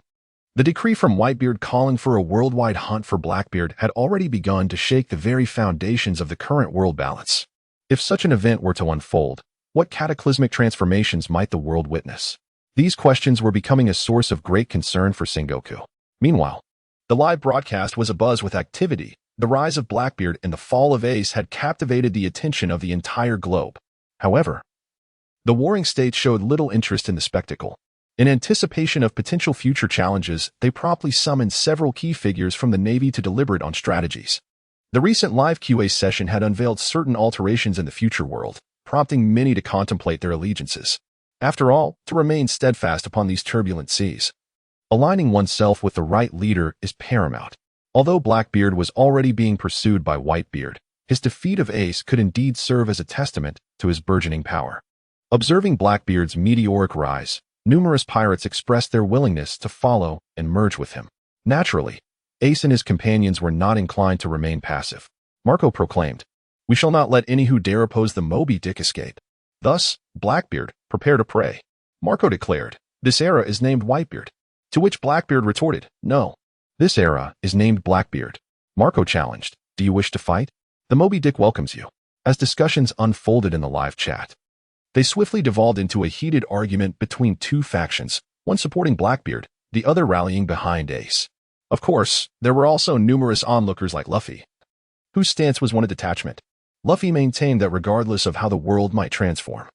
The decree from Whitebeard calling for a worldwide hunt for Blackbeard had already begun to shake the very foundations of the current world balance. If such an event were to unfold, what cataclysmic transformations might the world witness? These questions were becoming a source of great concern for Sengoku. Meanwhile, the live broadcast was abuzz with activity. The rise of Blackbeard and the fall of Ace had captivated the attention of the entire globe. However, the warring states showed little interest in the spectacle. In anticipation of potential future challenges, they promptly summoned several key figures from the Navy to deliberate on strategies. The recent live QA session had unveiled certain alterations in the future world, prompting many to contemplate their allegiances. After all, to remain steadfast upon these turbulent seas, aligning oneself with the right leader is paramount. Although Blackbeard was already being pursued by Whitebeard, his defeat of Ace could indeed serve as a testament to his burgeoning power. Observing Blackbeard's meteoric rise, numerous pirates expressed their willingness to follow and merge with him. Naturally, Ace and his companions were not inclined to remain passive. Marco proclaimed, "We shall not let any who dare oppose the Moby Dick escape." Thus, Blackbeard, prepare to pray. Marco declared, "This era is named Whitebeard." To which Blackbeard retorted, "No, this era is named Blackbeard." Marco challenged, "Do you wish to fight? The Moby Dick welcomes you." As discussions unfolded in the live chat, they swiftly devolved into a heated argument between two factions, one supporting Blackbeard, the other rallying behind Ace. Of course, there were also numerous onlookers like Luffy, whose stance was one of detachment. Luffy maintained that regardless of how the world might transform,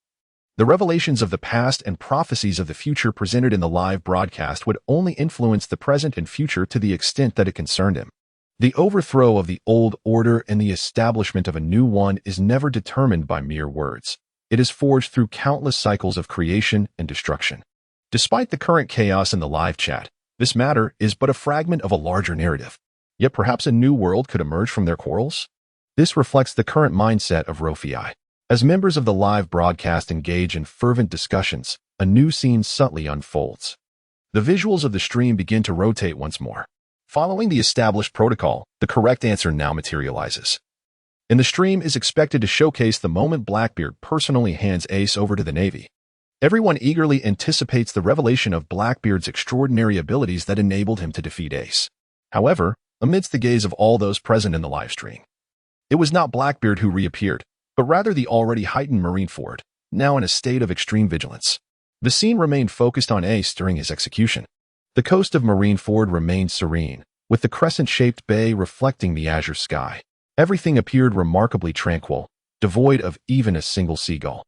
the revelations of the past and prophecies of the future presented in the live broadcast would only influence the present and future to the extent that it concerned him. The overthrow of the old order and the establishment of a new one is never determined by mere words. It is forged through countless cycles of creation and destruction. Despite the current chaos in the live chat, this matter is but a fragment of a larger narrative. Yet perhaps a new world could emerge from their quarrels? This reflects the current mindset of Rofi. As members of the live broadcast engage in fervent discussions, a new scene subtly unfolds. The visuals of the stream begin to rotate once more. Following the established protocol, the correct answer now materializes. And the stream is expected to showcase the moment Blackbeard personally hands Ace over to the Navy. Everyone eagerly anticipates the revelation of Blackbeard's extraordinary abilities that enabled him to defeat Ace. However, amidst the gaze of all those present in the livestream, it was not Blackbeard who reappeared, but rather the already heightened Marineford, now in a state of extreme vigilance. The scene remained focused on Ace during his execution. The coast of Marineford remained serene, with the crescent-shaped bay reflecting the azure sky. Everything appeared remarkably tranquil, devoid of even a single seagull.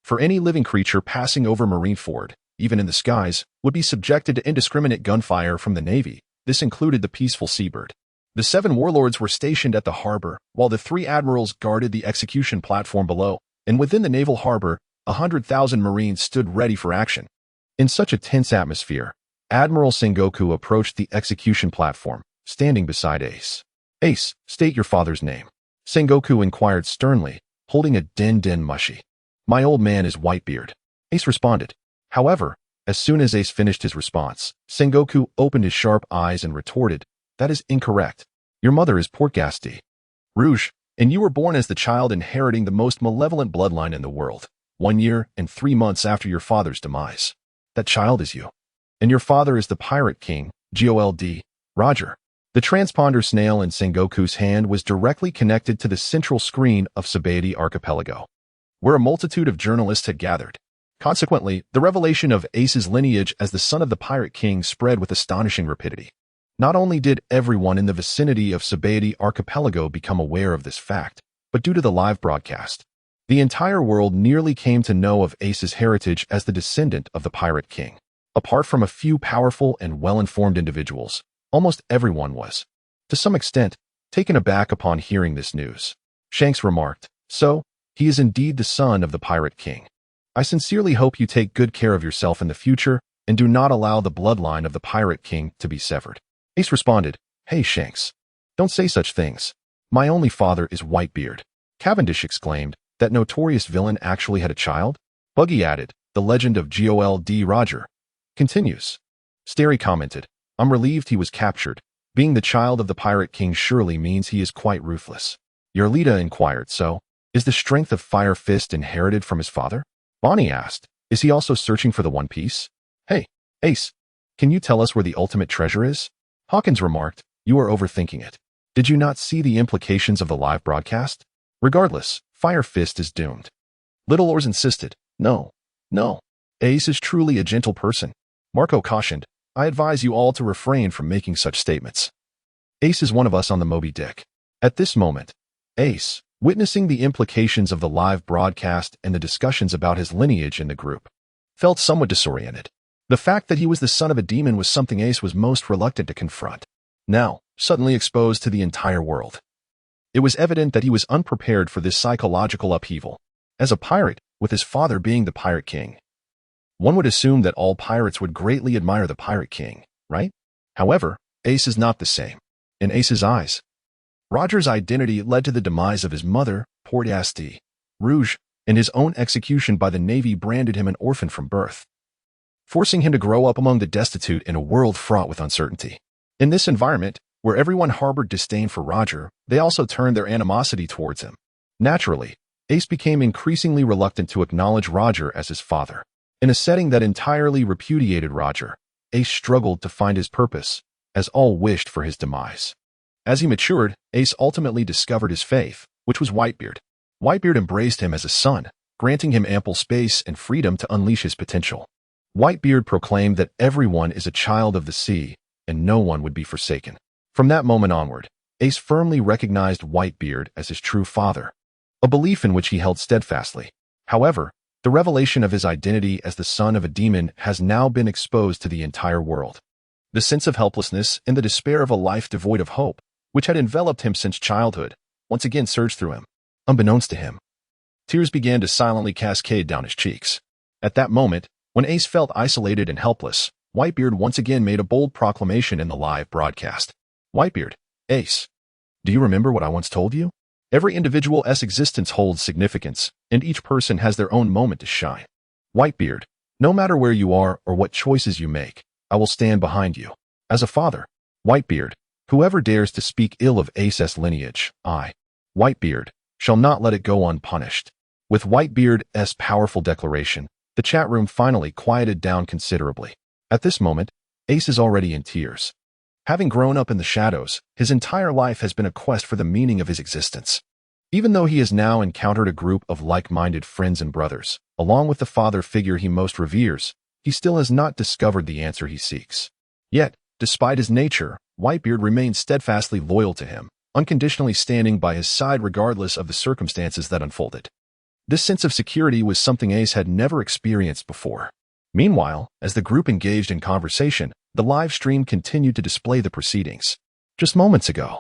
For any living creature passing over Marineford, even in the skies, would be subjected to indiscriminate gunfire from the Navy. This included the peaceful seabird. The 7 warlords were stationed at the harbor, while the 3 admirals guarded the execution platform below, and within the naval harbor, 100,000 Marines stood ready for action. In such a tense atmosphere, Admiral Sengoku approached the execution platform, standing beside Ace. "Ace, state your father's name." Sengoku inquired sternly, holding a den mushi. "My old man is Whitebeard," Ace responded. However, as soon as Ace finished his response, Sengoku opened his sharp eyes and retorted, "That is incorrect. Your mother is Portgasti Rouge, and you were born as the child inheriting the most malevolent bloodline in the world, 1 year and 3 months after your father's demise. That child is you. And your father is the Pirate King, Gold, Roger." The transponder snail in Sengoku's hand was directly connected to the central screen of Sabaody Archipelago, where a multitude of journalists had gathered. Consequently, the revelation of Ace's lineage as the son of the Pirate King spread with astonishing rapidity. Not only did everyone in the vicinity of Sabaody Archipelago become aware of this fact, but due to the live broadcast, the entire world nearly came to know of Ace's heritage as the descendant of the Pirate King. Apart from a few powerful and well-informed individuals, almost everyone was, to some extent, taken aback upon hearing this news. Shanks remarked, "So, he is indeed the son of the Pirate King. I sincerely hope you take good care of yourself in the future and do not allow the bloodline of the Pirate King to be severed." Ace responded, "Hey Shanks, don't say such things. My only father is Whitebeard." Cavendish exclaimed, "That notorious villain actually had a child?" Buggy added, "The legend of Gold Roger. Continues. Starry commented, I'm relieved he was captured. Being the child of the Pirate King surely means he is quite ruthless. Yarlita inquired, so, is the strength of Fire Fist inherited from his father? Bonnie asked, is he also searching for the One Piece? Hey, Ace, can you tell us where the ultimate treasure is? Hawkins remarked, you are overthinking it. Did you not see the implications of the live broadcast? Regardless, Fire Fist is doomed. Little Oars insisted, no. Ace is truly a gentle person. Marco cautioned, I advise you all to refrain from making such statements. Ace is one of us on the Moby Dick. At this moment, Ace, witnessing the implications of the live broadcast and the discussions about his lineage in the group, felt somewhat disoriented. The fact that he was the son of a demon was something Ace was most reluctant to confront. Now, suddenly exposed to the entire world. It was evident that he was unprepared for this psychological upheaval. As a pirate, with his father being the Pirate King, one would assume that all pirates would greatly admire the Pirate King, right? However, Ace is not the same. In Ace's eyes, Roger's identity led to the demise of his mother, Port-Asti Rouge, and his own execution by the Navy branded him an orphan from birth, forcing him to grow up among the destitute in a world fraught with uncertainty. In this environment, where everyone harbored disdain for Roger, they also turned their animosity towards him. Naturally, Ace became increasingly reluctant to acknowledge Roger as his father. In a setting that entirely repudiated Roger, Ace struggled to find his purpose, as all wished for his demise. As he matured, Ace ultimately discovered his faith, which was Whitebeard. Whitebeard embraced him as a son, granting him ample space and freedom to unleash his potential. Whitebeard proclaimed that everyone is a child of the sea, and no one would be forsaken. From that moment onward, Ace firmly recognized Whitebeard as his true father, a belief in which he held steadfastly. However, the revelation of his identity as the son of a demon has now been exposed to the entire world. The sense of helplessness and the despair of a life devoid of hope, which had enveloped him since childhood, once again surged through him. Unbeknownst to him, tears began to silently cascade down his cheeks. At that moment, when Ace felt isolated and helpless, Whitebeard once again made a bold proclamation in the live broadcast. Whitebeard, Ace, do you remember what I once told you? Every individual's existence holds significance, and each person has their own moment to shine. Whitebeard, no matter where you are or what choices you make, I will stand behind you. As a father, Whitebeard, whoever dares to speak ill of Ace's lineage, I, Whitebeard, shall not let it go unpunished. With Whitebeard's powerful declaration, the chat room finally quieted down considerably. At this moment, Ace is already in tears. Having grown up in the shadows, his entire life has been a quest for the meaning of his existence. Even though he has now encountered a group of like-minded friends and brothers, along with the father figure he most reveres, he still has not discovered the answer he seeks. Yet, despite his nature, Whitebeard remains steadfastly loyal to him, unconditionally standing by his side regardless of the circumstances that unfolded. This sense of security was something Ace had never experienced before. Meanwhile, as the group engaged in conversation, the live stream continued to display the proceedings. Just moments ago,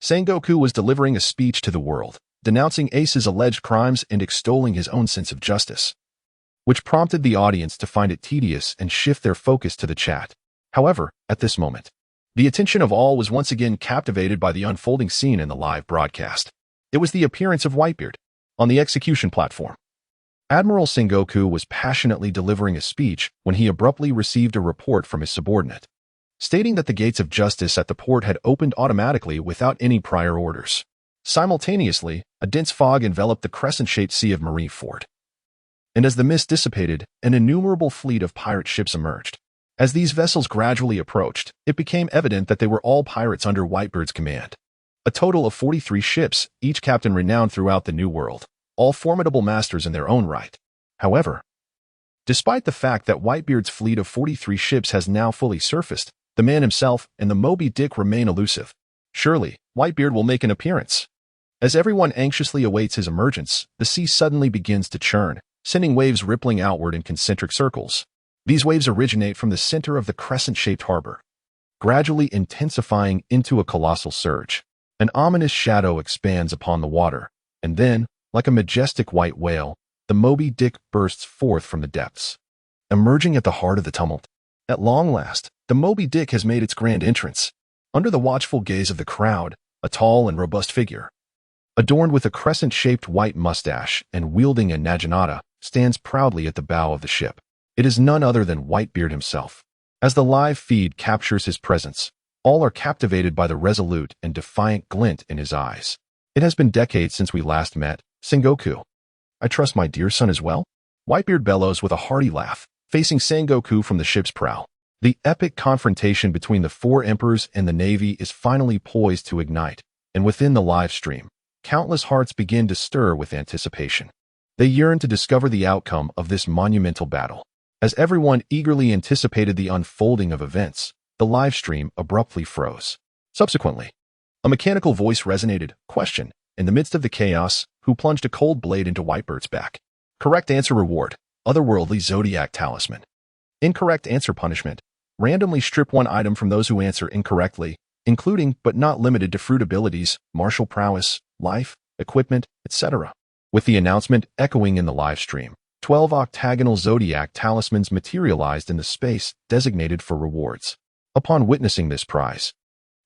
Sengoku was delivering a speech to the world, denouncing Ace's alleged crimes and extolling his own sense of justice, which prompted the audience to find it tedious and shift their focus to the chat. However, at this moment, the attention of all was once again captivated by the unfolding scene in the live broadcast. It was the appearance of Whitebeard on the execution platform. Admiral Sengoku was passionately delivering a speech when he abruptly received a report from his subordinate, stating that the gates of justice at the port had opened automatically without any prior orders. Simultaneously, a dense fog enveloped the crescent-shaped sea of Marineford, and as the mist dissipated, an innumerable fleet of pirate ships emerged. As these vessels gradually approached, it became evident that they were all pirates under Whitebeard's command. A total of 43 ships, each captain renowned throughout the New World, all formidable masters in their own right. However, despite the fact that Whitebeard's fleet of 43 ships has now fully surfaced, the man himself and the Moby Dick remain elusive. Surely, Whitebeard will make an appearance. As everyone anxiously awaits his emergence, the sea suddenly begins to churn, sending waves rippling outward in concentric circles. These waves originate from the center of the crescent-shaped harbor, gradually intensifying into a colossal surge. An ominous shadow expands upon the water, and then, like a majestic white whale, the Moby Dick bursts forth from the depths, emerging at the heart of the tumult. At long last, the Moby Dick has made its grand entrance. Under the watchful gaze of the crowd, a tall and robust figure, adorned with a crescent-shaped white mustache and wielding a naginata, stands proudly at the bow of the ship. It is none other than Whitebeard himself. As the live feed captures his presence, all are captivated by the resolute and defiant glint in his eyes. It has been decades since we last met, Sengoku. I trust my dear son as well? Whitebeard bellows with a hearty laugh, facing Sengoku from the ship's prow. The epic confrontation between the four emperors and the Navy is finally poised to ignite, and within the live stream, countless hearts begin to stir with anticipation. They yearn to discover the outcome of this monumental battle. As everyone eagerly anticipated the unfolding of events, the live stream abruptly froze. Subsequently, a mechanical voice resonated, question, in the midst of the chaos, who plunged a cold blade into Whitebeard's back. Correct answer reward, otherworldly zodiac talisman. Incorrect answer punishment. Randomly strip one item from those who answer incorrectly, including but not limited to fruit abilities, martial prowess, life, equipment, etc. With the announcement echoing in the live stream, 12 octagonal zodiac talismans materialized in the space designated for rewards. Upon witnessing this prize,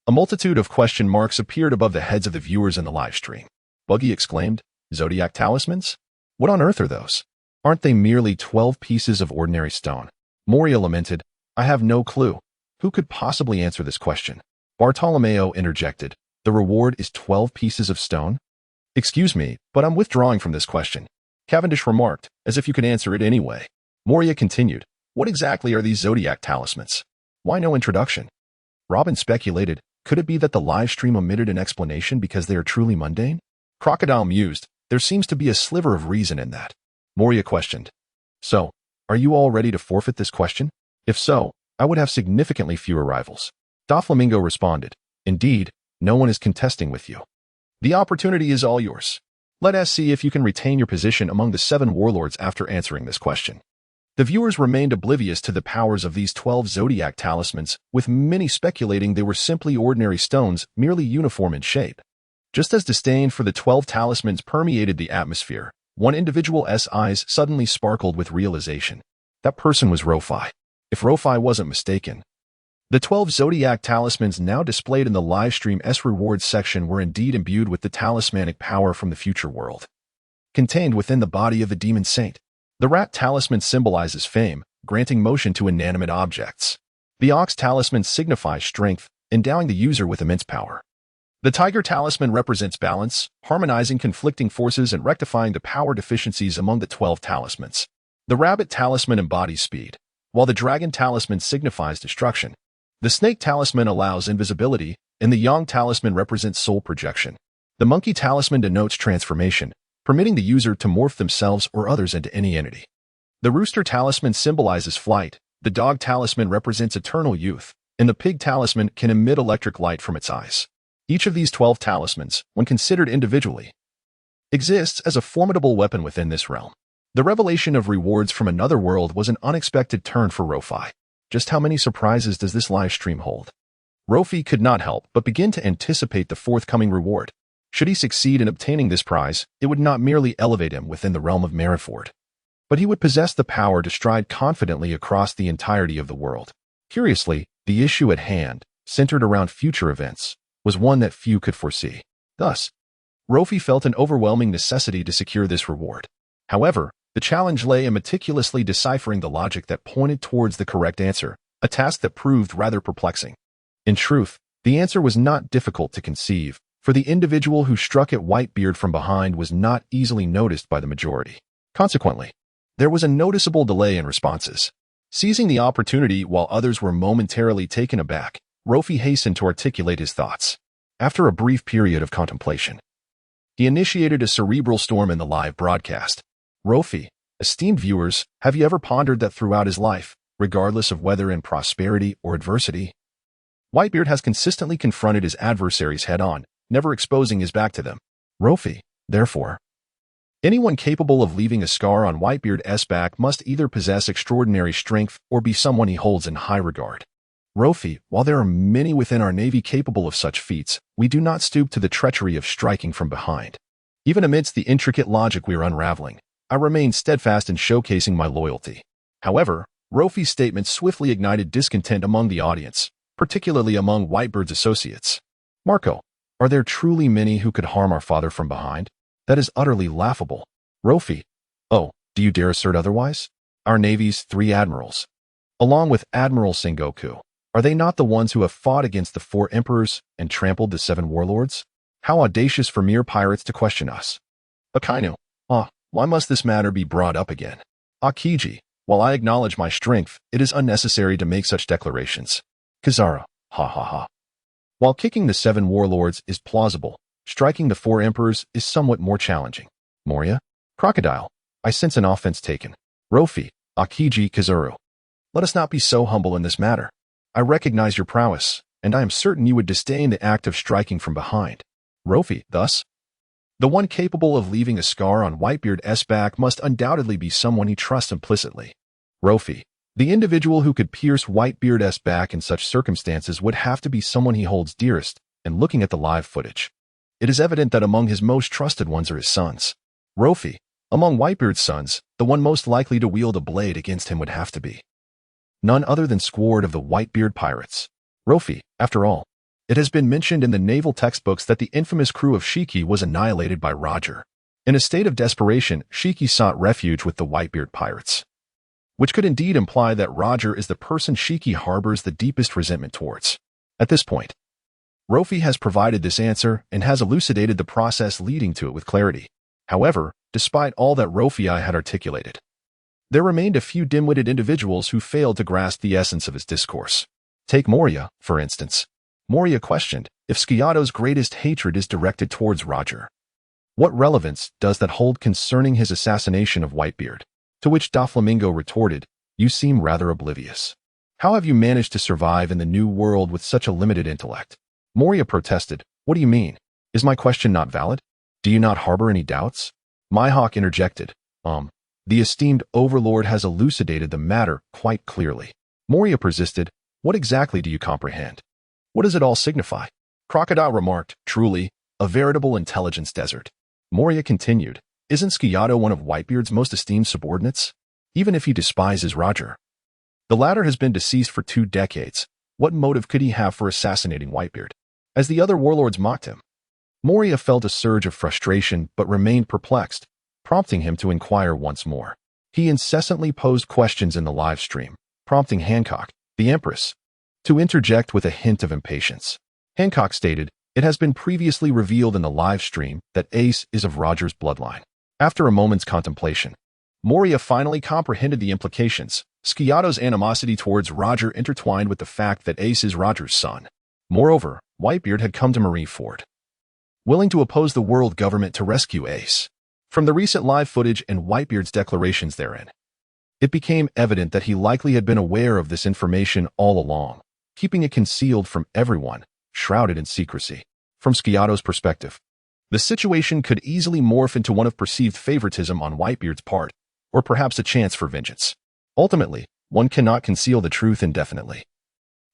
a multitude of question marks appeared above the heads of the viewers in the live stream. Buggy exclaimed, "Zodiac talismans? What on earth are those? Aren't they merely 12 pieces of ordinary stone?" Moria lamented, "I have no clue. Who could possibly answer this question?" Bartolomeo interjected, "The reward is 12 pieces of stone?" "Excuse me, but I'm withdrawing from this question," Cavendish remarked, as if you could answer it anyway. Moria continued, "What exactly are these zodiac talismans? Why no introduction?" Robin speculated, could it be that the live stream omitted an explanation because they are truly mundane? Crocodile mused, there seems to be a sliver of reason in that. Moria questioned, "So, are you all ready to forfeit this question? If so, I would have significantly fewer rivals." Doflamingo responded, "Indeed, no one is contesting with you. The opportunity is all yours. Let us see if you can retain your position among the 7 warlords after answering this question." The viewers remained oblivious to the powers of these 12 zodiac talismans, with many speculating they were simply ordinary stones, merely uniform in shape. Just as disdain for the 12 talismans permeated the atmosphere, one individual's eyes suddenly sparkled with realization. That person was Rofi. If Rofi wasn't mistaken, the 12 zodiac talismans now displayed in the livestream's rewards section were indeed imbued with the talismanic power from the future world. Contained within the body of the demon saint, the rat talisman symbolizes fame, granting motion to inanimate objects. The ox talisman signifies strength, endowing the user with immense power. The tiger talisman represents balance, harmonizing conflicting forces and rectifying the power deficiencies among the 12 talismans. The rabbit talisman embodies speed, while the dragon talisman signifies destruction. The snake talisman allows invisibility, and the yang talisman represents soul projection. The monkey talisman denotes transformation, permitting the user to morph themselves or others into any entity. The rooster talisman symbolizes flight, the dog talisman represents eternal youth, and the pig talisman can emit electric light from its eyes. Each of these 12 talismans, when considered individually, exists as a formidable weapon within this realm. The revelation of rewards from another world was an unexpected turn for Rofi. Just how many surprises does this live stream hold? Rofi could not help but begin to anticipate the forthcoming reward. Should he succeed in obtaining this prize, it would not merely elevate him within the realm of Marineford, but he would possess the power to stride confidently across the entirety of the world. Curiously, the issue at hand, centered around future events, was one that few could foresee. Thus, Rofi felt an overwhelming necessity to secure this reward. However, the challenge lay in meticulously deciphering the logic that pointed towards the correct answer, a task that proved rather perplexing. In truth, the answer was not difficult to conceive, for the individual who struck at Whitebeard from behind was not easily noticed by the majority. Consequently, there was a noticeable delay in responses. Seizing the opportunity while others were momentarily taken aback, Rofi hastened to articulate his thoughts. After a brief period of contemplation, he initiated a cerebral storm in the live broadcast. Rofi, esteemed viewers, have you ever pondered that throughout his life, regardless of whether in prosperity or adversity, Whitebeard has consistently confronted his adversaries head-on, never exposing his back to them? Rofi, therefore, anyone capable of leaving a scar on Whitebeard's back must either possess extraordinary strength or be someone he holds in high regard. Rofi, while there are many within our navy capable of such feats, we do not stoop to the treachery of striking from behind. Even amidst the intricate logic we are unraveling, I remain steadfast in showcasing my loyalty. However, Rofi's statement swiftly ignited discontent among the audience, particularly among Whitebeard's associates. Marco, are there truly many who could harm our father from behind? That is utterly laughable. Rofi, oh, do you dare assert otherwise? our Navy's 3 admirals. Along with Admiral Sengoku, are they not the ones who have fought against the 4 emperors and trampled the 7 warlords? How audacious for mere pirates to question us. Akainu, why must this matter be brought up again? Akiji, while I acknowledge my strength, it is unnecessary to make such declarations. Kizaru, ha. While kicking the 7 warlords is plausible, striking the 4 emperors is somewhat more challenging. Moria, Crocodile, I sense an offense taken. Rofi, Akiji, Kizaru. Let us not be so humble in this matter. I recognize your prowess, and I am certain you would disdain the act of striking from behind. Rofi, thus, the one capable of leaving a scar on Whitebeard's back must undoubtedly be someone he trusts implicitly. Rofi, the individual who could pierce Whitebeard's back in such circumstances would have to be someone he holds dearest, and looking at the live footage, it is evident that among his most trusted ones are his sons. Rofi, among Whitebeard's sons, the one most likely to wield a blade against him would have to be none other than Squard of the Whitebeard pirates. Rofi, after all, it has been mentioned in the naval textbooks that the infamous crew of Shiki was annihilated by Roger. In a state of desperation, Shiki sought refuge with the Whitebeard pirates, which could indeed imply that Roger is the person Shiki harbors the deepest resentment towards. At this point, Rofi has provided this answer and has elucidated the process leading to it with clarity. However, despite all that Rofi had articulated, there remained a few dim-witted individuals who failed to grasp the essence of his discourse. Take Moria, for instance. Moria questioned if Sciato's greatest hatred is directed towards Roger. What relevance does that hold concerning his assassination of Whitebeard? To which Doflamingo retorted, you seem rather oblivious. How have you managed to survive in the new world with such a limited intellect? Moria protested, what do you mean? Is my question not valid? Do you not harbor any doubts? Mihawk interjected, the esteemed overlord has elucidated the matter quite clearly. Moria persisted, what exactly do you comprehend? What does it all signify? Crocodile remarked, truly, a veritable intelligence desert. Moria continued, isn't Sciato one of Whitebeard's most esteemed subordinates? Even if he despises Roger. The latter has been deceased for 2 decades. What motive could he have for assassinating Whitebeard? As the other warlords mocked him, Moria felt a surge of frustration but remained perplexed, prompting him to inquire once more. He incessantly posed questions in the live stream, prompting Hancock, the Empress, to interject with a hint of impatience. Hancock stated, it has been previously revealed in the live stream that Ace is of Roger's bloodline. After a moment's contemplation, Moria finally comprehended the implications. Sciato's animosity towards Roger intertwined with the fact that Ace is Roger's son. Moreover, Whitebeard had come to Marineford, willing to oppose the world government to rescue Ace. From the recent live footage and Whitebeard's declarations therein, it became evident that he likely had been aware of this information all along, keeping it concealed from everyone, shrouded in secrecy. From Sciato's perspective, the situation could easily morph into one of perceived favoritism on Whitebeard's part, or perhaps a chance for vengeance. Ultimately, one cannot conceal the truth indefinitely.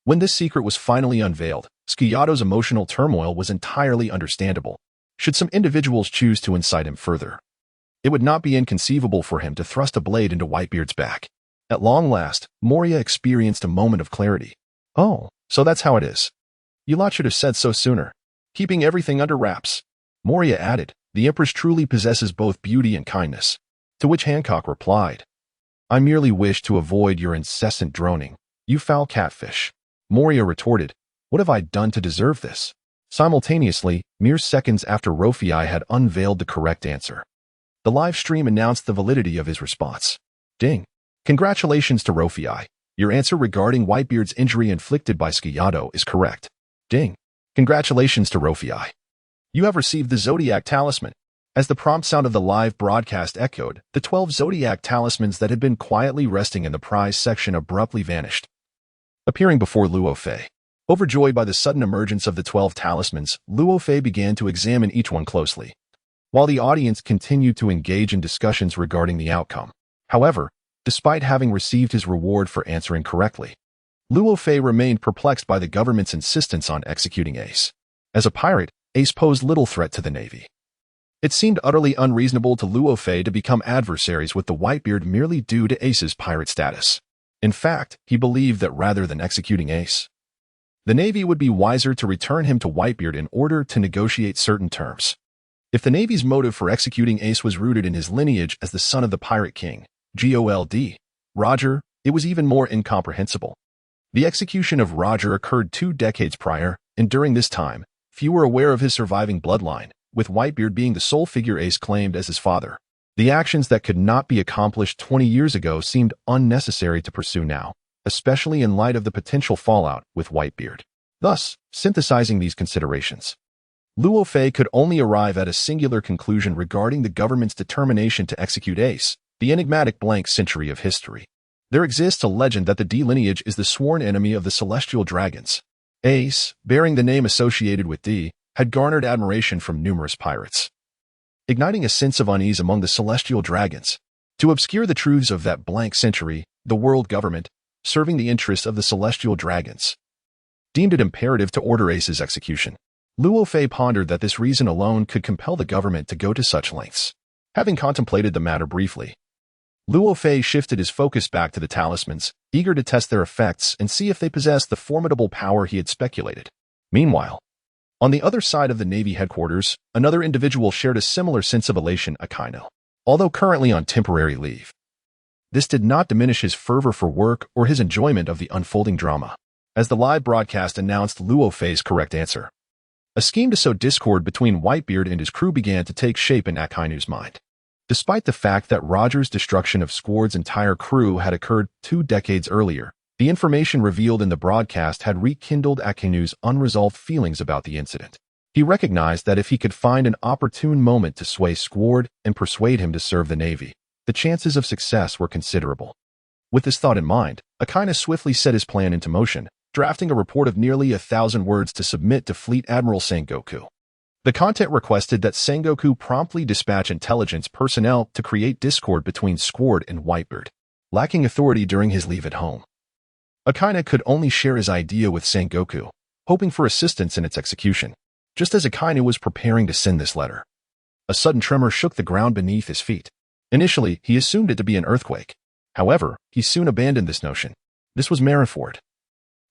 When this secret was finally unveiled, Sciato's emotional turmoil was entirely understandable. Should some individuals choose to incite him further, it would not be inconceivable for him to thrust a blade into Whitebeard's back. At long last, Moria experienced a moment of clarity. Oh, so that's how it is. You lot should have said so sooner. Keeping everything under wraps. Moria added, the Empress truly possesses both beauty and kindness. To which Hancock replied, I merely wish to avoid your incessant droning, you foul catfish. Moria retorted, what have I done to deserve this? Simultaneously, mere seconds after Rofi had unveiled the correct answer, the live stream announced the validity of his response. Ding. Congratulations to Rofi. Your answer regarding Whitebeard's injury inflicted by Sciato is correct. Ding. Congratulations to Rofi. You have received the Zodiac Talisman. As the prompt sound of the live broadcast echoed, the 12 Zodiac Talismans that had been quietly resting in the prize section abruptly vanished, appearing before Luo Fei. Overjoyed by the sudden emergence of the 12 talismans, Luo Fei began to examine each one closely, while the audience continued to engage in discussions regarding the outcome. However, despite having received his reward for answering correctly, Luo Fei remained perplexed by the government's insistence on executing Ace. As a pirate, Ace posed little threat to the Navy. It seemed utterly unreasonable to Luo Fei to become adversaries with the Whitebeard merely due to Ace's pirate status. In fact, he believed that rather than executing Ace, the Navy would be wiser to return him to Whitebeard in order to negotiate certain terms. If the Navy's motive for executing Ace was rooted in his lineage as the son of the Pirate King, GOLD, Roger, it was even more incomprehensible. The execution of Roger occurred 2 decades prior, and during this time, few were aware of his surviving bloodline, with Whitebeard being the sole figure Ace claimed as his father. The actions that could not be accomplished 20 years ago seemed unnecessary to pursue now, especially in light of the potential fallout with Whitebeard. Thus, synthesizing these considerations, Luo Fei could only arrive at a singular conclusion regarding the government's determination to execute Ace, the enigmatic blank century of history. There exists a legend that the D lineage is the sworn enemy of the celestial dragons. Ace, bearing the name associated with D, had garnered admiration from numerous pirates, igniting a sense of unease among the celestial dragons. To obscure the truths of that blank century, the world government, serving the interests of the celestial dragons, deemed it imperative to order Ace's execution. Luo Fei pondered that this reason alone could compel the government to go to such lengths. Having contemplated the matter briefly, Luo Fei shifted his focus back to the talismans, eager to test their effects and see if they possessed the formidable power he had speculated. Meanwhile, on the other side of the Navy headquarters, another individual shared a similar sense of elation, Akainu, although currently on temporary leave. This did not diminish his fervor for work or his enjoyment of the unfolding drama, as the live broadcast announced Luo Fei's correct answer. A scheme to sow discord between Whitebeard and his crew began to take shape in Akainu's mind. Despite the fact that Roger's destruction of Squard's entire crew had occurred 2 decades earlier, the information revealed in the broadcast had rekindled Akainu's unresolved feelings about the incident. He recognized that if he could find an opportune moment to sway Squard and persuade him to serve the Navy, the chances of success were considerable. With this thought in mind, Akainu swiftly set his plan into motion, drafting a report of nearly 1,000 words to submit to Fleet Admiral Sengoku. The content requested that Sengoku promptly dispatch intelligence personnel to create discord between Squard and Whitebeard, lacking authority during his leave at home. Akainu could only share his idea with Sengoku, hoping for assistance in its execution. Just as Akainu was preparing to send this letter, a sudden tremor shook the ground beneath his feet. Initially, he assumed it to be an earthquake. However, he soon abandoned this notion. This was Marineford,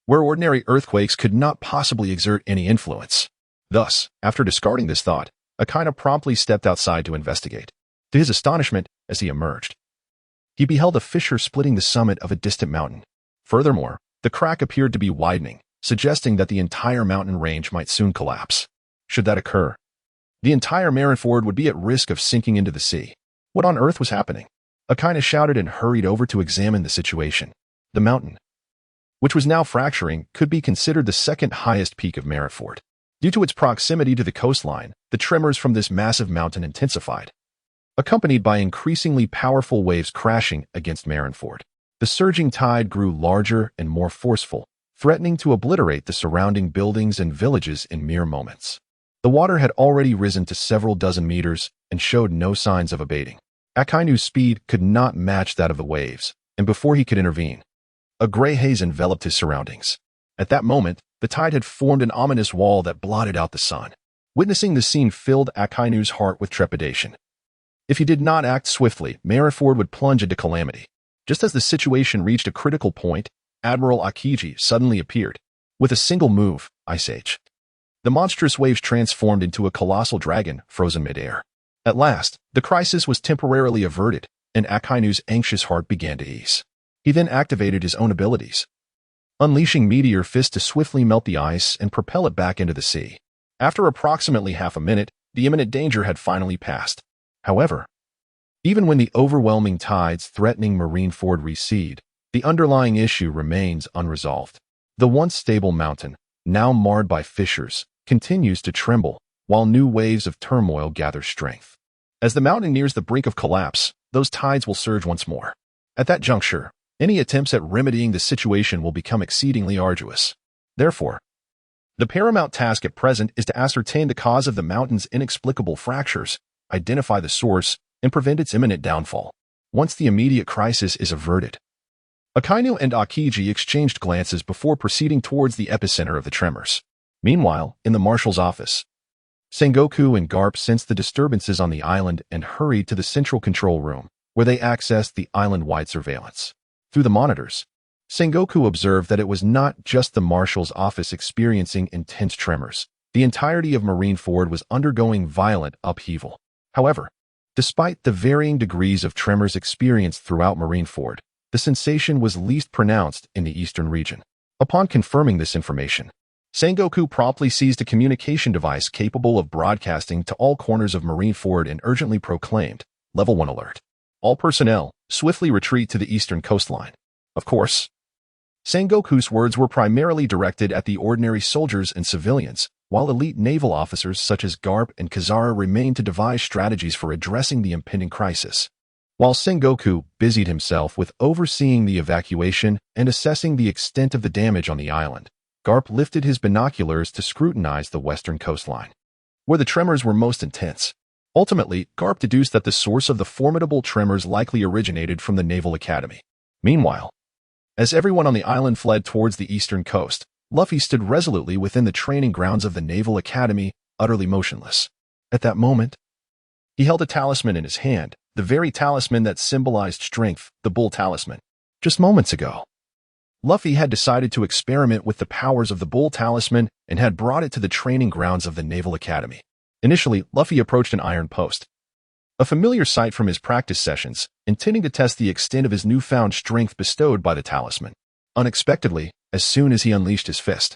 where ordinary earthquakes could not possibly exert any influence. Thus, after discarding this thought, Akainu promptly stepped outside to investigate. To his astonishment, as he emerged, he beheld a fissure splitting the summit of a distant mountain. Furthermore, the crack appeared to be widening, suggesting that the entire mountain range might soon collapse. Should that occur, the entire Marineford would be at risk of sinking into the sea. What on earth was happening? Akainu shouted and hurried over to examine the situation. The mountain, which was now fracturing, could be considered the second highest peak of Marineford. Due to its proximity to the coastline, the tremors from this massive mountain intensified, accompanied by increasingly powerful waves crashing against Marineford. The surging tide grew larger and more forceful, threatening to obliterate the surrounding buildings and villages in mere moments. The water had already risen to several dozen meters and showed no signs of abating. Akainu's speed could not match that of the waves, and before he could intervene, a gray haze enveloped his surroundings. At that moment, the tide had formed an ominous wall that blotted out the sun. Witnessing the scene filled Akainu's heart with trepidation. If he did not act swiftly, Marineford would plunge into calamity. Just as the situation reached a critical point, Admiral Akiji suddenly appeared. With a single move, Ice Age, the monstrous waves transformed into a colossal dragon frozen midair. At last, the crisis was temporarily averted, and Akainu's anxious heart began to ease. He then activated his own abilities, unleashing Meteor Fist to swiftly melt the ice and propel it back into the sea. After approximately half a minute, the imminent danger had finally passed. However, even when the overwhelming tides threatening Marineford recede, the underlying issue remains unresolved. The once stable mountain, now marred by fissures, continues to tremble, while new waves of turmoil gather strength. As the mountain nears the brink of collapse, those tides will surge once more. At that juncture, any attempts at remedying the situation will become exceedingly arduous. Therefore, the paramount task at present is to ascertain the cause of the mountain's inexplicable fractures, identify the source, and prevent its imminent downfall. Once the immediate crisis is averted, Akainu and Akiji exchanged glances before proceeding towards the epicenter of the tremors. Meanwhile, in the marshal's office, Sengoku and Garp sensed the disturbances on the island and hurried to the central control room, where they accessed the island-wide surveillance. Through the monitors, Sengoku observed that it was not just the marshal's office experiencing intense tremors. The entirety of Marineford was undergoing violent upheaval. However, despite the varying degrees of tremors experienced throughout Marineford, the sensation was least pronounced in the eastern region. Upon confirming this information, Sengoku promptly seized a communication device capable of broadcasting to all corners of Marineford and urgently proclaimed, Level 1 alert. All personnel, swiftly retreat to the eastern coastline. Of course, Sengoku's words were primarily directed at the ordinary soldiers and civilians, while elite naval officers such as Garp and Kazara remained to devise strategies for addressing the impending crisis. While Sengoku busied himself with overseeing the evacuation and assessing the extent of the damage on the island, Garp lifted his binoculars to scrutinize the western coastline, where the tremors were most intense. Ultimately, Garp deduced that the source of the formidable tremors likely originated from the Naval Academy. Meanwhile, as everyone on the island fled towards the eastern coast, Luffy stood resolutely within the training grounds of the Naval Academy, utterly motionless. At that moment, he held a talisman in his hand, the very talisman that symbolized strength, the Bull Talisman. Just moments ago, Luffy had decided to experiment with the powers of the Bull Talisman and had brought it to the training grounds of the Naval Academy. Initially, Luffy approached an iron post, a familiar sight from his practice sessions, intending to test the extent of his newfound strength bestowed by the talisman. Unexpectedly, as soon as he unleashed his fist,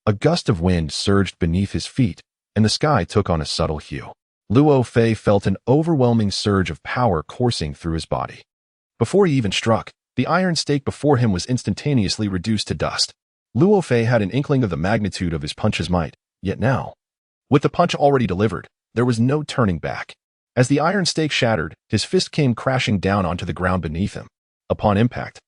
a gust of wind surged beneath his feet, and the sky took on a subtle hue. Luo Fei felt an overwhelming surge of power coursing through his body. Before he even struck, the iron stake before him was instantaneously reduced to dust. Luo Fei had an inkling of the magnitude of his punch's might, yet now, with the punch already delivered, there was no turning back. As the iron stake shattered, his fist came crashing down onto the ground beneath him. Upon impact,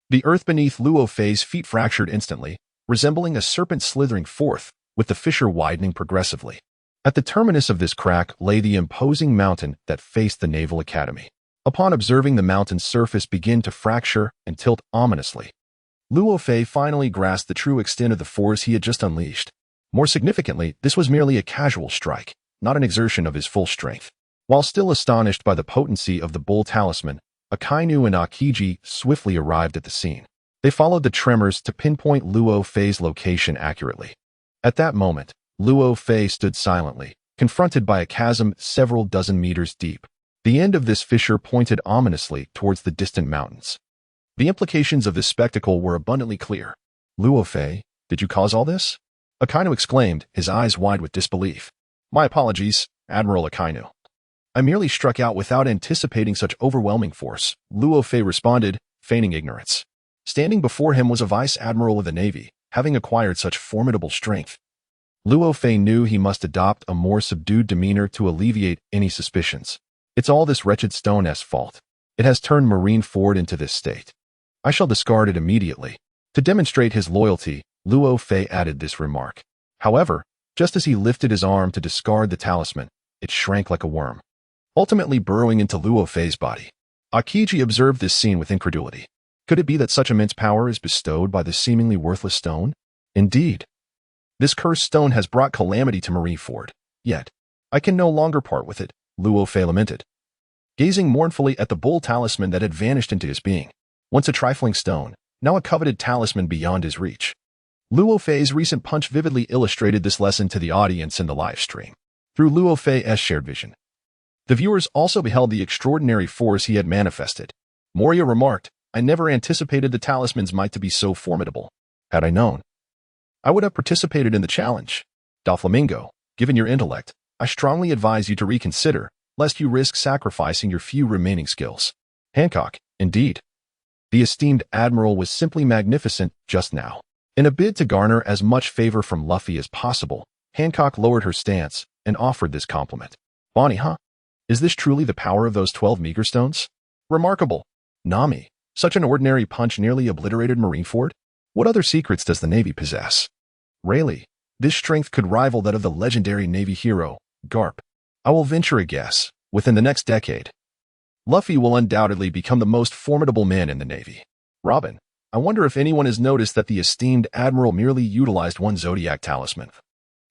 the earth beneath Luo Fei's feet fractured instantly, resembling a serpent slithering forth, with the fissure widening progressively. At the terminus of this crack lay the imposing mountain that faced the Naval Academy. Upon observing the mountain's surface begin to fracture and tilt ominously, Luo Fei finally grasped the true extent of the force he had just unleashed. More significantly, this was merely a casual strike, not an exertion of his full strength. While still astonished by the potency of the Bull Talisman, Akainu and Akiji swiftly arrived at the scene. They followed the tremors to pinpoint Luo Fei's location accurately. At that moment, Luo Fei stood silently, confronted by a chasm several dozen meters deep. The end of this fissure pointed ominously towards the distant mountains. The implications of this spectacle were abundantly clear. Luo Fei, did you cause all this? Akainu exclaimed, his eyes wide with disbelief. My apologies, Admiral Akainu. I merely struck out without anticipating such overwhelming force, Luo Fei responded, feigning ignorance. Standing before him was a vice admiral of the Navy, having acquired such formidable strength. Luo Fei knew he must adopt a more subdued demeanor to alleviate any suspicions. It's all this wretched stone's fault. It has turned Marineford into this state. I shall discard it immediately. To demonstrate his loyalty, Luo Fei added this remark. However, just as he lifted his arm to discard the talisman, it shrank like a worm, ultimately burrowing into Luo Fei's body. Akiji observed this scene with incredulity. Could it be that such immense power is bestowed by this seemingly worthless stone? Indeed, this cursed stone has brought calamity to Marineford. Yet, I can no longer part with it, Luo Fei lamented, gazing mournfully at the Bull Talisman that had vanished into his being. Once a trifling stone, now a coveted talisman beyond his reach. Luo Fei's recent punch vividly illustrated this lesson to the audience in the live stream. Through Luo Fei's shared vision, the viewers also beheld the extraordinary force he had manifested. Moria remarked, I never anticipated the talisman's might to be so formidable. Had I known, I would have participated in the challenge. Doflamingo, given your intellect, I strongly advise you to reconsider, lest you risk sacrificing your few remaining skills. Hancock, indeed. The esteemed admiral was simply magnificent just now. In a bid to garner as much favor from Luffy as possible, Hancock lowered her stance and offered this compliment. Bonnie, huh? Is this truly the power of those 12 meager stones? Remarkable. Nami, such an ordinary punch nearly obliterated Marineford? What other secrets does the Navy possess? Rayleigh, this strength could rival that of the legendary Navy hero, Garp. I will venture a guess, within the next decade, Luffy will undoubtedly become the most formidable man in the Navy. Robin, I wonder if anyone has noticed that the esteemed admiral merely utilized one zodiac talisman.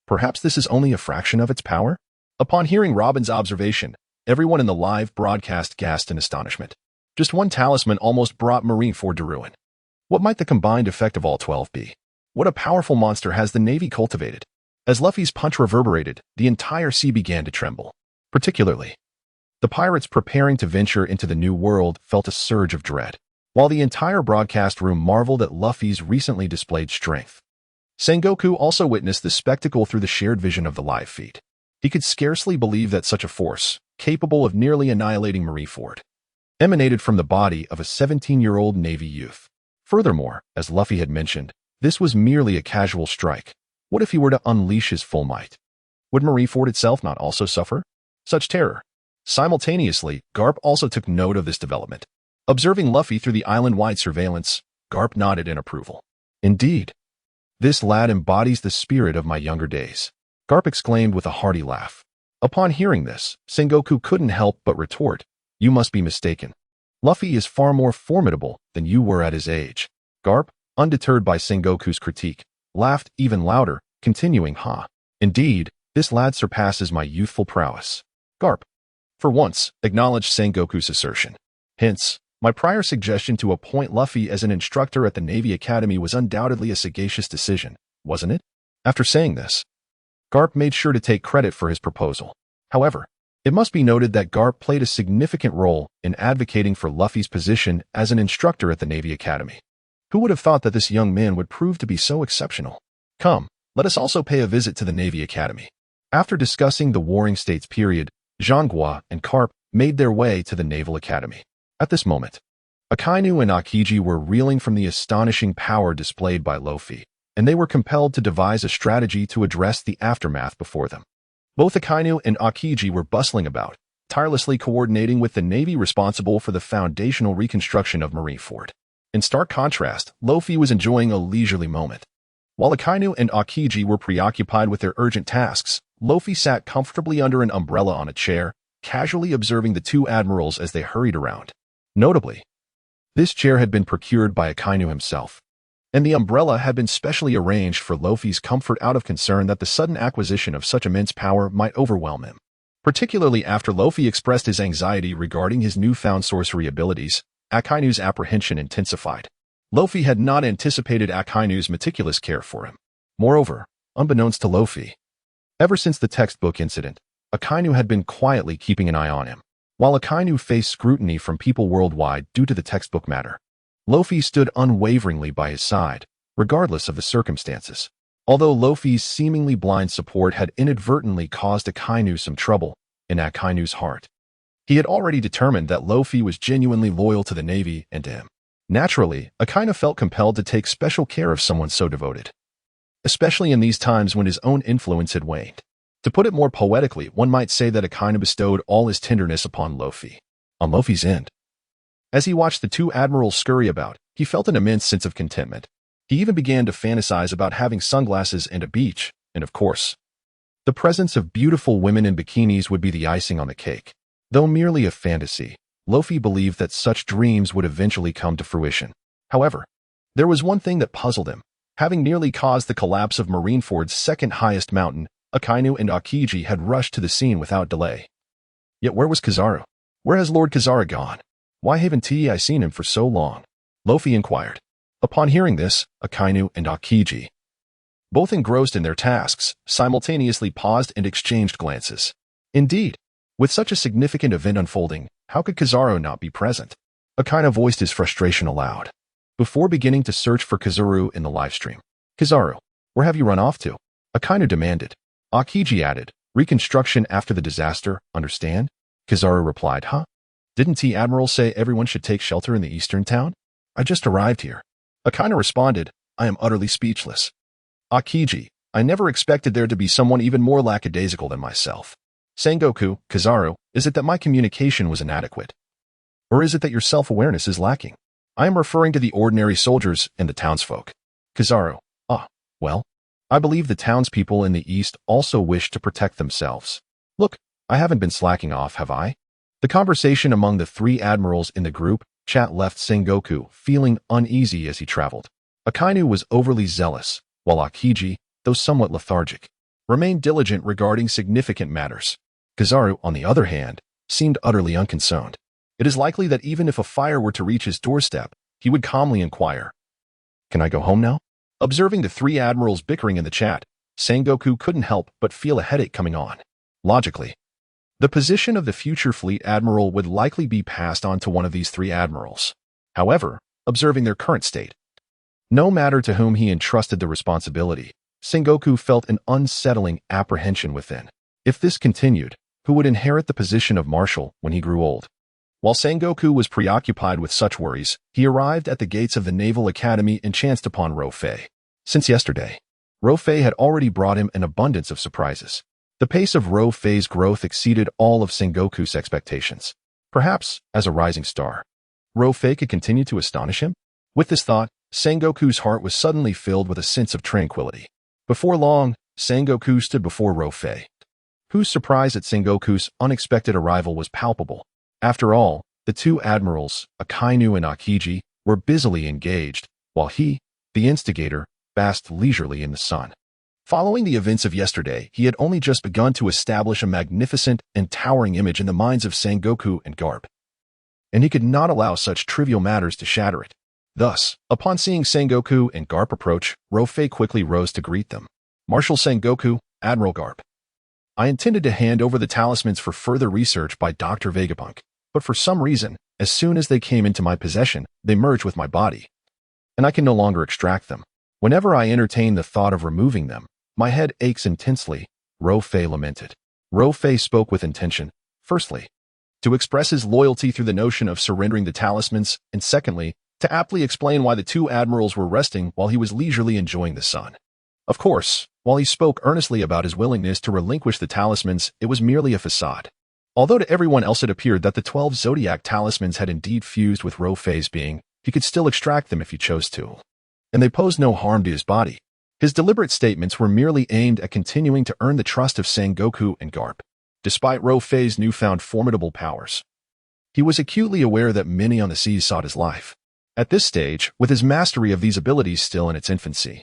Perhaps this is only a fraction of its power? Upon hearing Robin's observation, everyone in the live broadcast gasped in astonishment. Just one talisman almost brought Marineford to ruin. What might the combined effect of all 12 be? What a powerful monster has the Navy cultivated? As Luffy's punch reverberated, the entire sea began to tremble. Particularly, the pirates preparing to venture into the new world felt a surge of dread. while the entire broadcast room marveled at Luffy's recently displayed strength. Sengoku also witnessed the spectacle through the shared vision of the live feed. He could scarcely believe that such a force, capable of nearly annihilating Marineford, emanated from the body of a 17-year-old Navy youth. Furthermore, as Luffy had mentioned, this was merely a casual strike. What if he were to unleash his full might? Would Marineford itself not also suffer such terror? Simultaneously, Garp also took note of this development. Observing Luffy through the island-wide surveillance, Garp nodded in approval. Indeed, this lad embodies the spirit of my younger days, Garp exclaimed with a hearty laugh. Upon hearing this, Sengoku couldn't help but retort, "You must be mistaken. Luffy is far more formidable than you were at his age." Garp, undeterred by Sengoku's critique, laughed even louder, continuing, Indeed, this lad surpasses my youthful prowess." Garp, for once, acknowledged Sengoku's assertion. Hence, my prior suggestion to appoint Luffy as an instructor at the Navy Academy was undoubtedly a sagacious decision, wasn't it? After saying this, Garp made sure to take credit for his proposal. However, it must be noted that Garp played a significant role in advocating for Luffy's position as an instructor at the Navy Academy. Who would have thought that this young man would prove to be so exceptional? Come, let us also pay a visit to the Navy Academy. After discussing the Warring States period, Zhanghua and Garp made their way to the Naval Academy. At this moment, Akainu and Aokiji were reeling from the astonishing power displayed by Luffy, and they were compelled to devise a strategy to address the aftermath before them. Both Akainu and Aokiji were bustling about, tirelessly coordinating with the Navy responsible for the foundational reconstruction of Marineford. In stark contrast, Luffy was enjoying a leisurely moment. While Akainu and Aokiji were preoccupied with their urgent tasks, Luffy sat comfortably under an umbrella on a chair, casually observing the two admirals as they hurried around. Notably, this chair had been procured by Akainu himself, and the umbrella had been specially arranged for Luffy's comfort out of concern that the sudden acquisition of such immense power might overwhelm him. Particularly after Luffy expressed his anxiety regarding his newfound sorcery abilities, Akainu's apprehension intensified. Luffy had not anticipated Akainu's meticulous care for him. Moreover, unbeknownst to Luffy, ever since the textbook incident, Akainu had been quietly keeping an eye on him. While Akainu faced scrutiny from people worldwide due to the textbook matter, Luffy stood unwaveringly by his side, regardless of the circumstances. Although Luffy's seemingly blind support had inadvertently caused Akainu some trouble in Akainu's heart, he had already determined that Luffy was genuinely loyal to the Navy and to him. Naturally, Akainu felt compelled to take special care of someone so devoted, especially in these times when his own influence had waned. To put it more poetically, one might say that Akainu bestowed all his tenderness upon Luffy. On Luffy's end, as he watched the two admirals scurry about, he felt an immense sense of contentment. He even began to fantasize about having sunglasses and a beach, and of course, the presence of beautiful women in bikinis would be the icing on the cake. Though merely a fantasy, Luffy believed that such dreams would eventually come to fruition. However, there was one thing that puzzled him. Having nearly caused the collapse of Marineford's second highest mountain, Akainu and Aokiji had rushed to the scene without delay. Yet where was Kizaru? Where has Lord Kizaru gone? Why haven't I seen him for so long? Luffy inquired. Upon hearing this, Akainu and Aokiji, both engrossed in their tasks, simultaneously paused and exchanged glances. Indeed, with such a significant event unfolding, how could Kizaru not be present? Akainu voiced his frustration aloud. Before beginning to search for Kizaru in the livestream, "Kizaru, where have you run off to?" Akainu demanded. Aokiji added, "Reconstruction after the disaster, understand?" Kizaru replied, Didn't the Admiral say everyone should take shelter in the eastern town? I just arrived here." Akainu responded, "I am utterly speechless. Aokiji, I never expected there to be someone even more lackadaisical than myself. Sengoku, Kizaru, is it that my communication was inadequate? Or is it that your self-awareness is lacking? I am referring to the ordinary soldiers and the townsfolk." Kizaru, well, I believe the townspeople in the east also wish to protect themselves. Look, I haven't been slacking off, have I? The conversation among the three admirals in the group chat left Sengoku feeling uneasy as he traveled. Akainu was overly zealous, while Aokiji, though somewhat lethargic, remained diligent regarding significant matters. Kizaru, on the other hand, seemed utterly unconcerned. It is likely that even if a fire were to reach his doorstep, he would calmly inquire, "Can I go home now?" Observing the three admirals bickering in the chat, Sengoku couldn't help but feel a headache coming on. Logically, the position of the future fleet admiral would likely be passed on to one of these three admirals. However, observing their current state, no matter to whom he entrusted the responsibility, Sengoku felt an unsettling apprehension within. If this continued, who would inherit the position of marshal when he grew old? While Sengoku was preoccupied with such worries, he arrived at the gates of the Naval Academy and chanced upon Luo Fei. Since yesterday, Luo Fei had already brought him an abundance of surprises. The pace of Luo Fei's growth exceeded all of Sengoku's expectations. Perhaps, as a rising star, Luo Fei could continue to astonish him? With this thought, Sengoku's heart was suddenly filled with a sense of tranquility. Before long, Sengoku stood before Luo Fei, whose surprise at Sengoku's unexpected arrival was palpable. After all, the two admirals, Akainu and Akiji, were busily engaged, while he, the instigator, basked leisurely in the sun. Following the events of yesterday, he had only just begun to establish a magnificent and towering image in the minds of Sengoku and Garp, and he could not allow such trivial matters to shatter it. Thus, upon seeing Sengoku and Garp approach, Luo Fei quickly rose to greet them. Marshal Sengoku, Admiral Garp. I intended to hand over the talismans for further research by Dr. Vega Punk, but for some reason, as soon as they came into my possession, they merged with my body, and I can no longer extract them. Whenever I entertain the thought of removing them, my head aches intensely, Luo Fei lamented. Luo Fei spoke with intention, firstly, to express his loyalty through the notion of surrendering the talismans, and secondly, to aptly explain why the two admirals were resting while he was leisurely enjoying the sun. Of course, while he spoke earnestly about his willingness to relinquish the talismans, it was merely a facade. Although to everyone else it appeared that the 12 zodiac talismans had indeed fused with Luo Fei's being, he could still extract them if he chose to, and they posed no harm to his body. His deliberate statements were merely aimed at continuing to earn the trust of Sengoku and Garp. Despite Luo Fei's newfound formidable powers, he was acutely aware that many on the seas sought his life. At this stage, with his mastery of these abilities still in its infancy,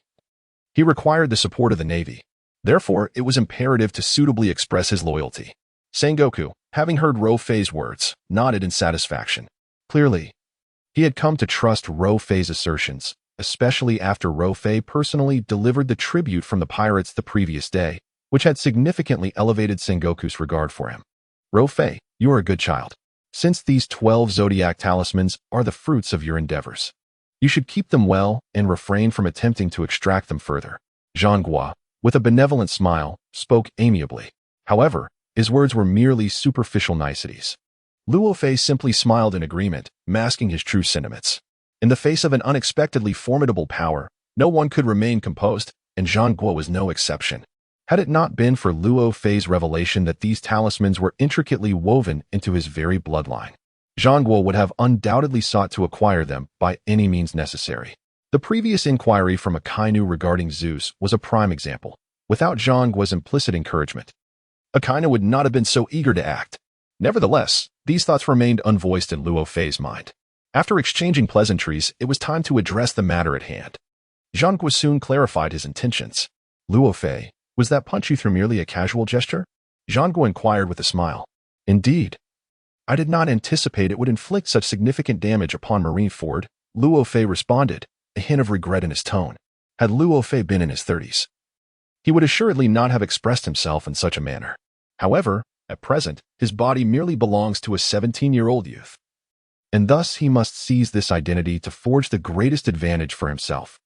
he required the support of the Navy. Therefore, it was imperative to suitably express his loyalty. Sengoku, having heard Luo Fei's words, nodded in satisfaction. Clearly, he had come to trust Luo Fei's assertions, especially after Luo Fei personally delivered the tribute from the pirates the previous day, which had significantly elevated Sengoku's regard for him. Luo Fei, you are a good child. Since these 12 zodiac talismans are the fruits of your endeavors, you should keep them well and refrain from attempting to extract them further. Zhangguo, with a benevolent smile, spoke amiably. However, his words were merely superficial niceties. Luo Fei simply smiled in agreement, masking his true sentiments. In the face of an unexpectedly formidable power, no one could remain composed, and Zhangguo was no exception. Had it not been for Luo Fei's revelation that these talismans were intricately woven into his very bloodline, Zhangguo would have undoubtedly sought to acquire them by any means necessary. The previous inquiry from Akainu regarding Zeus was a prime example. Without Zhangguo's implicit encouragement, Akainu would not have been so eager to act. Nevertheless, these thoughts remained unvoiced in Luo Fei's mind. After exchanging pleasantries, it was time to address the matter at hand. Zhangguo soon clarified his intentions. Luo Fei, was that punch you threw merely a casual gesture? Zhangguo inquired with a smile. Indeed. I did not anticipate it would inflict such significant damage upon Marineford, Luo Fei responded, a hint of regret in his tone. Had Luo Fei been in his 30s, he would assuredly not have expressed himself in such a manner. However, at present, his body merely belongs to a 17-year-old youth, and thus he must seize this identity to forge the greatest advantage for himself.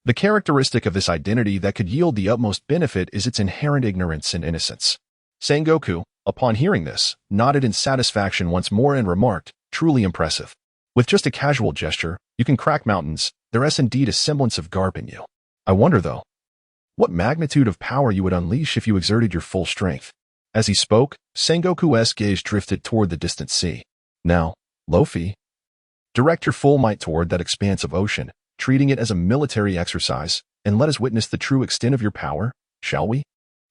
The characteristic of this identity that could yield the utmost benefit is its inherent ignorance and innocence. Sengoku, upon hearing this, nodded in satisfaction once more and remarked, truly impressive. With just a casual gesture, you can crack mountains. There is indeed a semblance of Garp in you. I wonder, though, what magnitude of power you would unleash if you exerted your full strength. As he spoke, Sengoku's gaze drifted toward the distant sea. Now, Luffy, direct your full might toward that expanse of ocean, treating it as a military exercise, and let us witness the true extent of your power, shall we?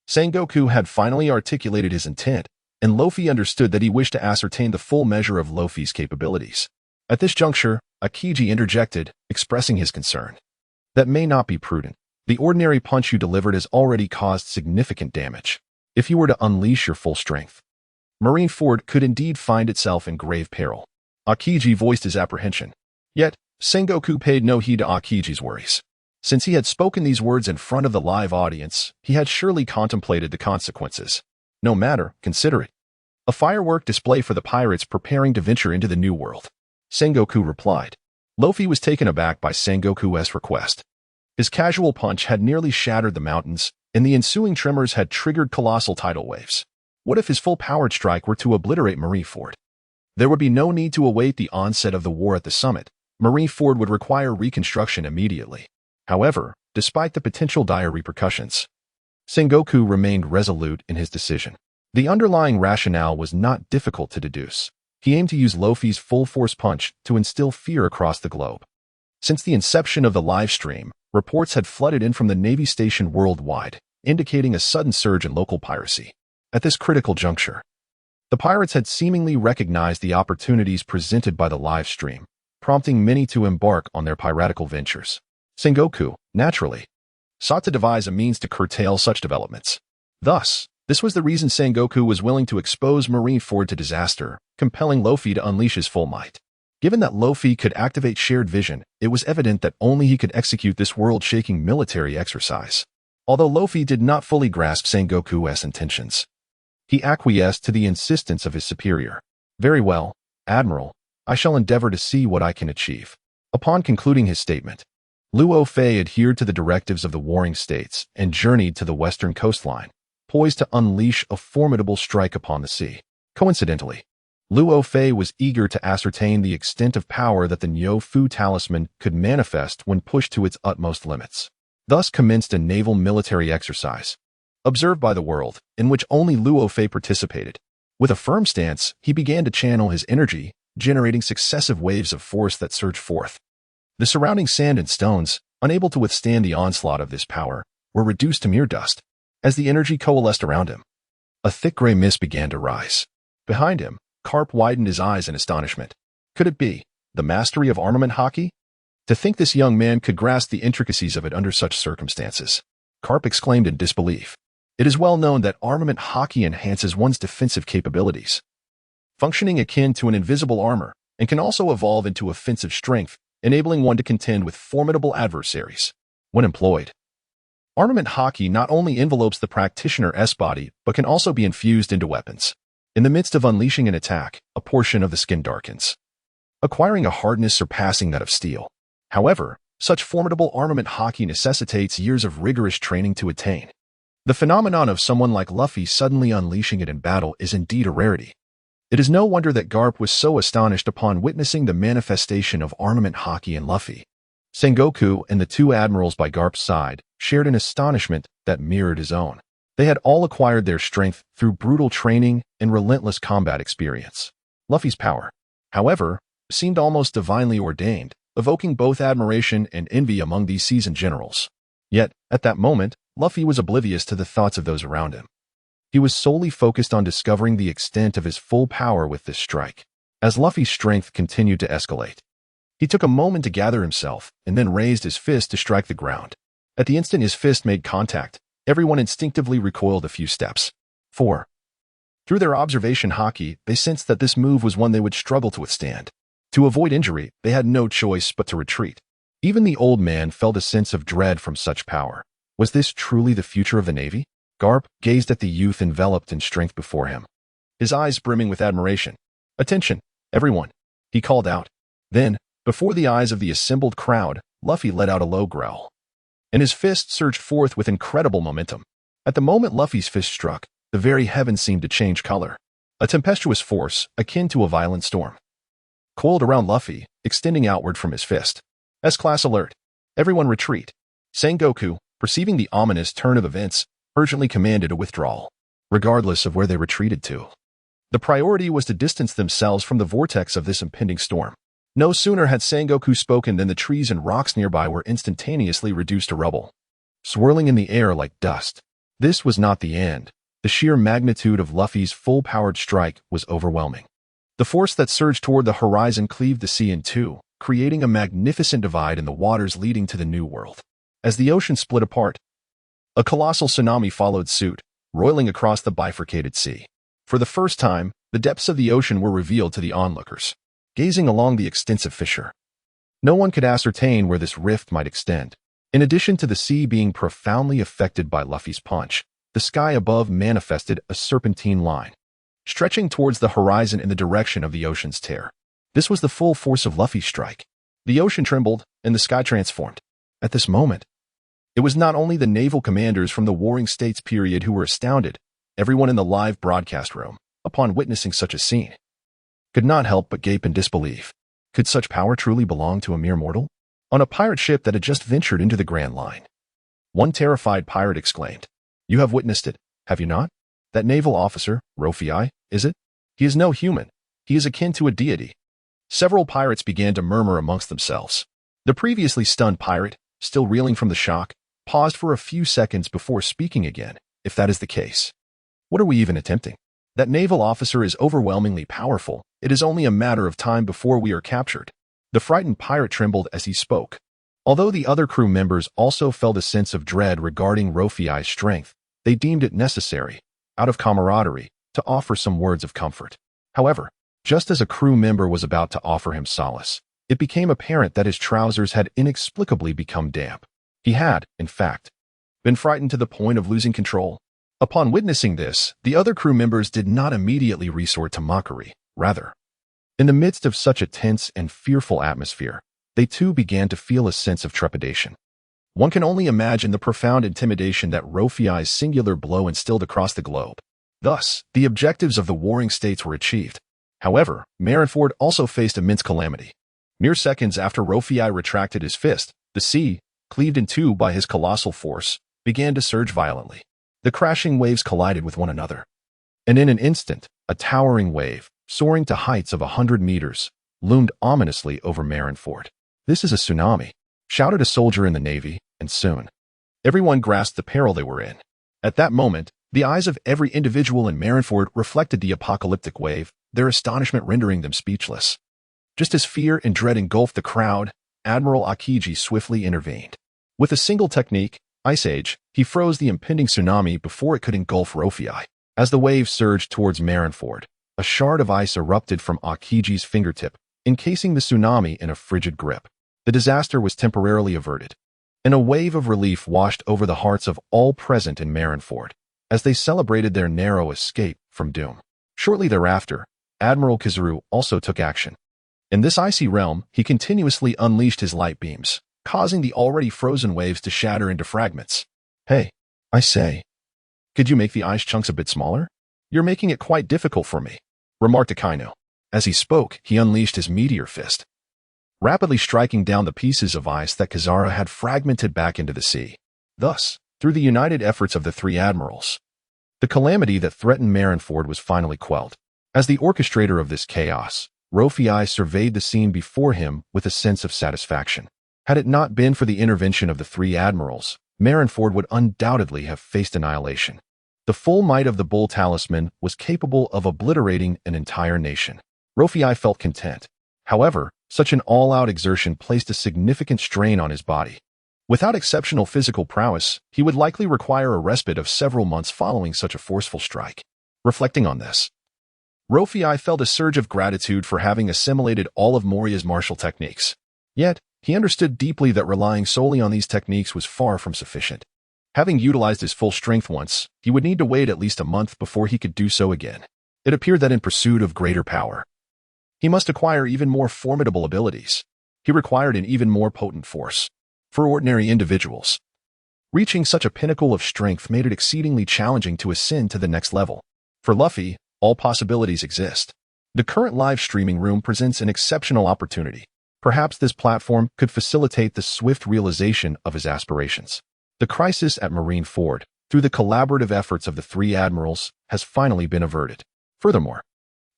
Sengoku had finally articulated his intent, and Luffy understood that he wished to ascertain the full measure of Luffy's capabilities. At this juncture, Akiji interjected, expressing his concern. That may not be prudent. The ordinary punch you delivered has already caused significant damage. If you were to unleash your full strength, Marineford could indeed find itself in grave peril. Akiji voiced his apprehension. Yet, Sengoku paid no heed to Akiji's worries. Since he had spoken these words in front of the live audience, he had surely contemplated the consequences. No matter, consider it. A firework display for the pirates preparing to venture into the New World. Sengoku replied. Luffy was taken aback by Sengoku's request. His casual punch had nearly shattered the mountains, and the ensuing tremors had triggered colossal tidal waves. What if his full-powered strike were to obliterate Marineford? There would be no need to await the onset of the war at the summit. Marineford would require reconstruction immediately. However, despite the potential dire repercussions, Sengoku remained resolute in his decision. The underlying rationale was not difficult to deduce. He aimed to use Luffy's full-force punch to instill fear across the globe. Since the inception of the livestream, reports had flooded in from the Navy station worldwide, indicating a sudden surge in local piracy. At this critical juncture, the pirates had seemingly recognized the opportunities presented by the livestream, prompting many to embark on their piratical ventures. Sengoku, naturally, sought to devise a means to curtail such developments. Thus, this was the reason Sengoku was willing to expose Marineford to disaster, compelling Luffy to unleash his full might. Given that Luffy could activate shared vision, it was evident that only he could execute this world-shaking military exercise. Although Luffy did not fully grasp Sengoku's intentions, he acquiesced to the insistence of his superior. Very well, Admiral, I shall endeavor to see what I can achieve. Upon concluding his statement, Luo Fei adhered to the directives of the warring states and journeyed to the western coastline, poised to unleash a formidable strike upon the sea. Coincidentally, Luo Fei was eager to ascertain the extent of power that the Nyo Fu Talisman could manifest when pushed to its utmost limits. Thus commenced a naval military exercise, observed by the world, in which only Luo Fei participated. With a firm stance, he began to channel his energy, generating successive waves of force that surged forth. The surrounding sand and stones, unable to withstand the onslaught of this power, were reduced to mere dust. As the energy coalesced around him, a thick gray mist began to rise. Behind him, Garp widened his eyes in astonishment. Could it be the mastery of armament hockey? To think this young man could grasp the intricacies of it under such circumstances. Garp exclaimed in disbelief. It is well known that armament hockey enhances one's defensive capabilities, functioning akin to an invisible armor, and can also evolve into offensive strength, enabling one to contend with formidable adversaries. When employed, armament hockey not only envelopes the practitioner's body, but can also be infused into weapons. In the midst of unleashing an attack, a portion of the skin darkens, acquiring a hardness surpassing that of steel. However, such formidable armament hockey necessitates years of rigorous training to attain. The phenomenon of someone like Luffy suddenly unleashing it in battle is indeed a rarity. It is no wonder that Garp was so astonished upon witnessing the manifestation of armament hockey in Luffy. Sengoku and the two admirals by Garp's side shared an astonishment that mirrored his own. They had all acquired their strength through brutal training and relentless combat experience. Luffy's power, however, seemed almost divinely ordained, evoking both admiration and envy among these seasoned generals. Yet, at that moment, Luffy was oblivious to the thoughts of those around him. He was solely focused on discovering the extent of his full power with this strike. As Luffy's strength continued to escalate, he took a moment to gather himself and then raised his fist to strike the ground. At the instant his fist made contact, everyone instinctively recoiled a few steps. Through their observation hockey, they sensed that this move was one they would struggle to withstand. To avoid injury, they had no choice but to retreat. Even the old man felt a sense of dread from such power. Was this truly the future of the Navy? Garp gazed at the youth enveloped in strength before him, his eyes brimming with admiration. Attention, everyone, he called out. Then, before the eyes of the assembled crowd, Luffy let out a low growl, and his fist surged forth with incredible momentum. At the moment Luffy's fist struck, the very heavens seemed to change color. A tempestuous force, akin to a violent storm, coiled around Luffy, extending outward from his fist. S-class alert. Everyone retreat. Sengoku, perceiving the ominous turn of events, urgently commanded a withdrawal, regardless of where they retreated to. The priority was to distance themselves from the vortex of this impending storm. No sooner had Sengoku spoken than the trees and rocks nearby were instantaneously reduced to rubble, swirling in the air like dust. This was not the end. The sheer magnitude of Luffy's full-powered strike was overwhelming. The force that surged toward the horizon cleaved the sea in two, creating a magnificent divide in the waters leading to the New World. As the ocean split apart, a colossal tsunami followed suit, roiling across the bifurcated sea. For the first time, the depths of the ocean were revealed to the onlookers, gazing along the extensive fissure. No one could ascertain where this rift might extend. In addition to the sea being profoundly affected by Luffy's punch, the sky above manifested a serpentine line, stretching towards the horizon in the direction of the ocean's tear. This was the full force of Luffy's strike. The ocean trembled, and the sky transformed. At this moment, it was not only the naval commanders from the Warring States period who were astounded. Everyone in the live broadcast room, upon witnessing such a scene, could not help but gape in disbelief. Could such power truly belong to a mere mortal? On a pirate ship that had just ventured into the Grand Line. One terrified pirate exclaimed, "You have witnessed it, have you not? That naval officer, Rofi, is it? He is no human. He is akin to a deity." Several pirates began to murmur amongst themselves. The previously stunned pirate, still reeling from the shock, paused for a few seconds before speaking again. "If that is the case, what are we even attempting? That naval officer is overwhelmingly powerful. It is only a matter of time before we are captured." The frightened pirate trembled as he spoke. Although the other crew members also felt a sense of dread regarding Rofi's strength, they deemed it necessary, out of camaraderie, to offer some words of comfort. However, just as a crew member was about to offer him solace, it became apparent that his trousers had inexplicably become damp. He had, in fact, been frightened to the point of losing control. Upon witnessing this, the other crew members did not immediately resort to mockery. Rather, in the midst of such a tense and fearful atmosphere, they too began to feel a sense of trepidation. One can only imagine the profound intimidation that Rofi's singular blow instilled across the globe. Thus, the objectives of the Warring States were achieved. However, Marineford also faced immense calamity. Mere seconds after Rofi retracted his fist, the sea, cleaved in two by his colossal force, began to surge violently. The crashing waves collided with one another. And in an instant, a towering wave, soaring to heights of 100 meters, loomed ominously over Marineford. "This is a tsunami," shouted a soldier in the Navy, and soon everyone grasped the peril they were in. At that moment, the eyes of every individual in Marineford reflected the apocalyptic wave, their astonishment rendering them speechless. Just as fear and dread engulfed the crowd, Admiral Akiji swiftly intervened. With a single technique, Ice Age, he froze the impending tsunami before it could engulf Rofi. As the wave surged towards Marineford, a shard of ice erupted from Akiji's fingertip, encasing the tsunami in a frigid grip. The disaster was temporarily averted, and a wave of relief washed over the hearts of all present in Marineford, as they celebrated their narrow escape from doom. Shortly thereafter, Admiral Kizaru also took action. In this icy realm, he continuously unleashed his light beams, causing the already frozen waves to shatter into fragments. "Hey, I say, could you make the ice chunks a bit smaller? You're making it quite difficult for me," remarked Akainu. As he spoke, he unleashed his meteor fist, rapidly striking down the pieces of ice that Kizaru had fragmented back into the sea. Thus, through the united efforts of the three admirals, the calamity that threatened Marineford was finally quelled. As the orchestrator of this chaos, Rofi surveyed the scene before him with a sense of satisfaction. Had it not been for the intervention of the three admirals, Marineford would undoubtedly have faced annihilation. The full might of the Bull Talisman was capable of obliterating an entire nation. Rofi felt content. However, such an all-out exertion placed a significant strain on his body. Without exceptional physical prowess, he would likely require a respite of several months following such a forceful strike. Reflecting on this, Rofi felt a surge of gratitude for having assimilated all of Moria's martial techniques. Yet, he understood deeply that relying solely on these techniques was far from sufficient. Having utilized his full strength once, he would need to wait at least a month before he could do so again. It appeared that in pursuit of greater power, he must acquire even more formidable abilities. He required an even more potent force. For ordinary individuals, reaching such a pinnacle of strength made it exceedingly challenging to ascend to the next level. For Luffy, all possibilities exist. The current live streaming room presents an exceptional opportunity. Perhaps this platform could facilitate the swift realization of his aspirations. The crisis at Marineford, through the collaborative efforts of the three admirals, has finally been averted. Furthermore,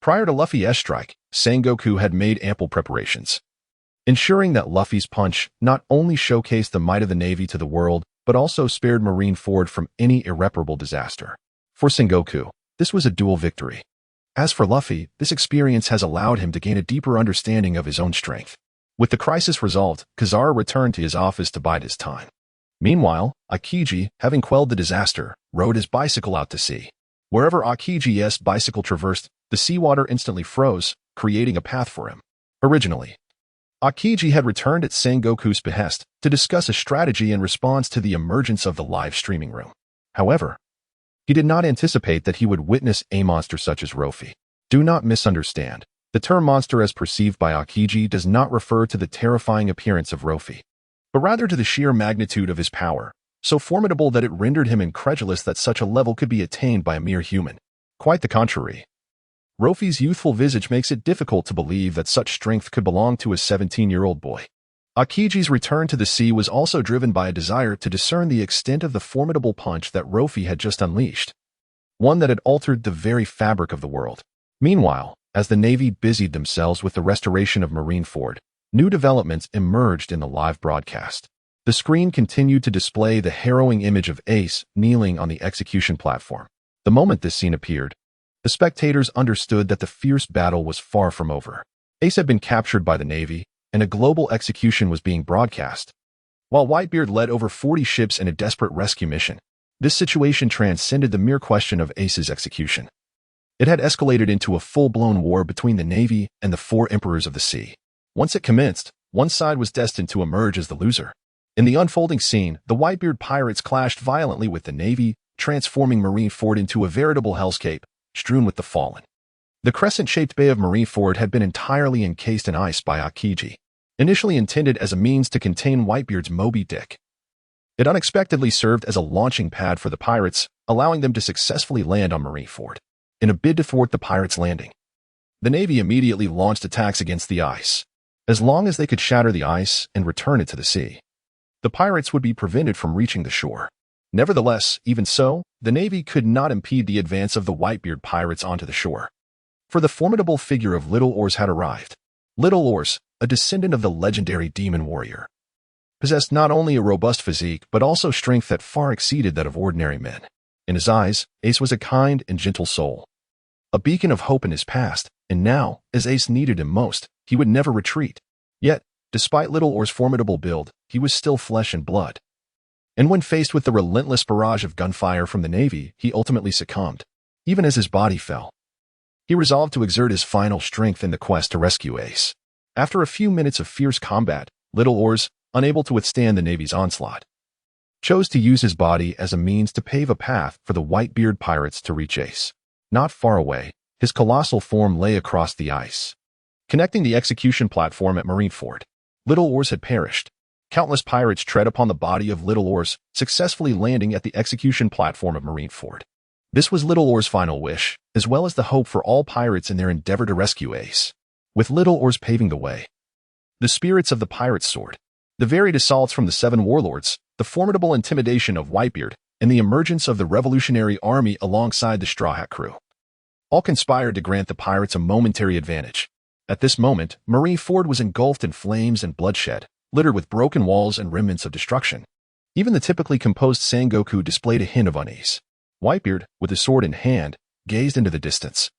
prior to Luffy's strike, Sengoku had made ample preparations, ensuring that Luffy's punch not only showcased the might of the Navy to the world, but also spared Marineford from any irreparable disaster. For Sengoku, this was a dual victory. As for Luffy, this experience has allowed him to gain a deeper understanding of his own strength. With the crisis resolved, Kizaru returned to his office to bide his time. Meanwhile, Akiji, having quelled the disaster, rode his bicycle out to sea. Wherever Akiji's bicycle traversed, the seawater instantly froze, creating a path for him. Originally, Akiji had returned at Sengoku's behest to discuss a strategy in response to the emergence of the live streaming room. However, he did not anticipate that he would witness a monster such as Rofi. Do not misunderstand. The term monster as perceived by Aokiji does not refer to the terrifying appearance of Rofi, but rather to the sheer magnitude of his power, so formidable that it rendered him incredulous that such a level could be attained by a mere human. Quite the contrary. Rofi's youthful visage makes it difficult to believe that such strength could belong to a 17-year-old boy. Aokiji's return to the sea was also driven by a desire to discern the extent of the formidable punch that Rofi had just unleashed, one that had altered the very fabric of the world. Meanwhile, as the Navy busied themselves with the restoration of Marineford, new developments emerged in the live broadcast. The screen continued to display the harrowing image of Ace kneeling on the execution platform. The moment this scene appeared, the spectators understood that the fierce battle was far from over. Ace had been captured by the Navy, and a global execution was being broadcast. While Whitebeard led over 40 ships in a desperate rescue mission, this situation transcended the mere question of Ace's execution. It had escalated into a full-blown war between the Navy and the four emperors of the sea. Once it commenced, one side was destined to emerge as the loser. In the unfolding scene, the Whitebeard pirates clashed violently with the Navy, transforming Marineford into a veritable hellscape, strewn with the fallen. The crescent-shaped bay of Marineford had been entirely encased in ice by Aokiji, initially intended as a means to contain Whitebeard's Moby Dick. It unexpectedly served as a launching pad for the pirates, allowing them to successfully land on Marineford. In a bid to thwart the pirates' landing, the Navy immediately launched attacks against the ice. As long as they could shatter the ice and return it to the sea, the pirates would be prevented from reaching the shore. Nevertheless, even so, the Navy could not impede the advance of the Whitebeard pirates onto the shore. For the formidable figure of Little Oars had arrived. Little Oars, a descendant of the legendary demon warrior, possessed not only a robust physique but also strength that far exceeded that of ordinary men. In his eyes, Ace was a kind and gentle soul, a beacon of hope in his past, and now, as Ace needed him most, he would never retreat. Yet, despite Little Oar's formidable build, he was still flesh and blood. And when faced with the relentless barrage of gunfire from the Navy, he ultimately succumbed. Even as his body fell, he resolved to exert his final strength in the quest to rescue Ace. After a few minutes of fierce combat, Little Oars, unable to withstand the Navy's onslaught, chose to use his body as a means to pave a path for the Whitebeard pirates to reach Ace. Not far away, his colossal form lay across the ice, connecting the execution platform at Marineford. Little Oars had perished. Countless pirates tread upon the body of Little Oars, successfully landing at the execution platform of Marineford. This was Little Oars' final wish, as well as the hope for all pirates in their endeavor to rescue Ace. With Little Oars paving the way, the spirits of the pirates soared. The varied assaults from the seven warlords, the formidable intimidation of Whitebeard, and the emergence of the revolutionary army alongside the Straw Hat crew, all conspired to grant the pirates a momentary advantage. At this moment, Marineford was engulfed in flames and bloodshed, littered with broken walls and remnants of destruction. Even the typically composed Sangoku displayed a hint of unease. Whitebeard, with his sword in hand, gazed into the distance,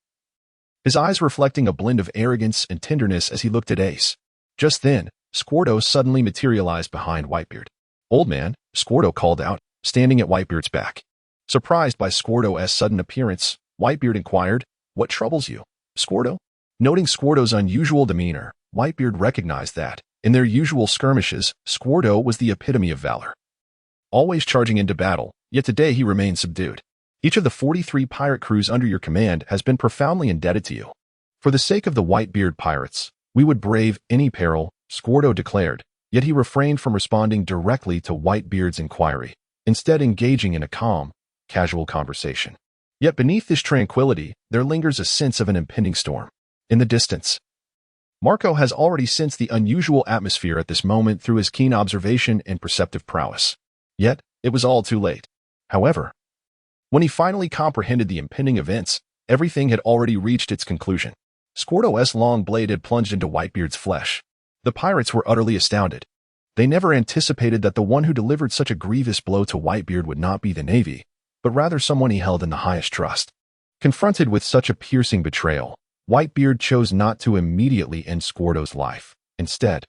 his eyes reflecting a blend of arrogance and tenderness as he looked at Ace. Just then, Squarto suddenly materialized behind Whitebeard. "Old man," Squarto called out, standing at Whitebeard's back. Surprised by Squarto's sudden appearance, Whitebeard inquired, "What troubles you, Squarto?" Noting Squarto's unusual demeanor, Whitebeard recognized that, in their usual skirmishes, Squarto was the epitome of valor, always charging into battle, yet today he remained subdued. "Each of the 43 pirate crews under your command has been profoundly indebted to you. For the sake of the Whitebeard pirates, we would brave any peril," Squarto declared, yet he refrained from responding directly to Whitebeard's inquiry, instead engaging in a calm, casual conversation. Yet beneath this tranquility, there lingers a sense of an impending storm. In the distance, Marco has already sensed the unusual atmosphere at this moment through his keen observation and perceptive prowess. Yet, it was all too late. However, when he finally comprehended the impending events, everything had already reached its conclusion. Squarto's long blade had plunged into Whitebeard's flesh. The pirates were utterly astounded. They never anticipated that the one who delivered such a grievous blow to Whitebeard would not be the Navy, but rather someone he held in the highest trust. Confronted with such a piercing betrayal, Whitebeard chose not to immediately end Squarto's life. Instead,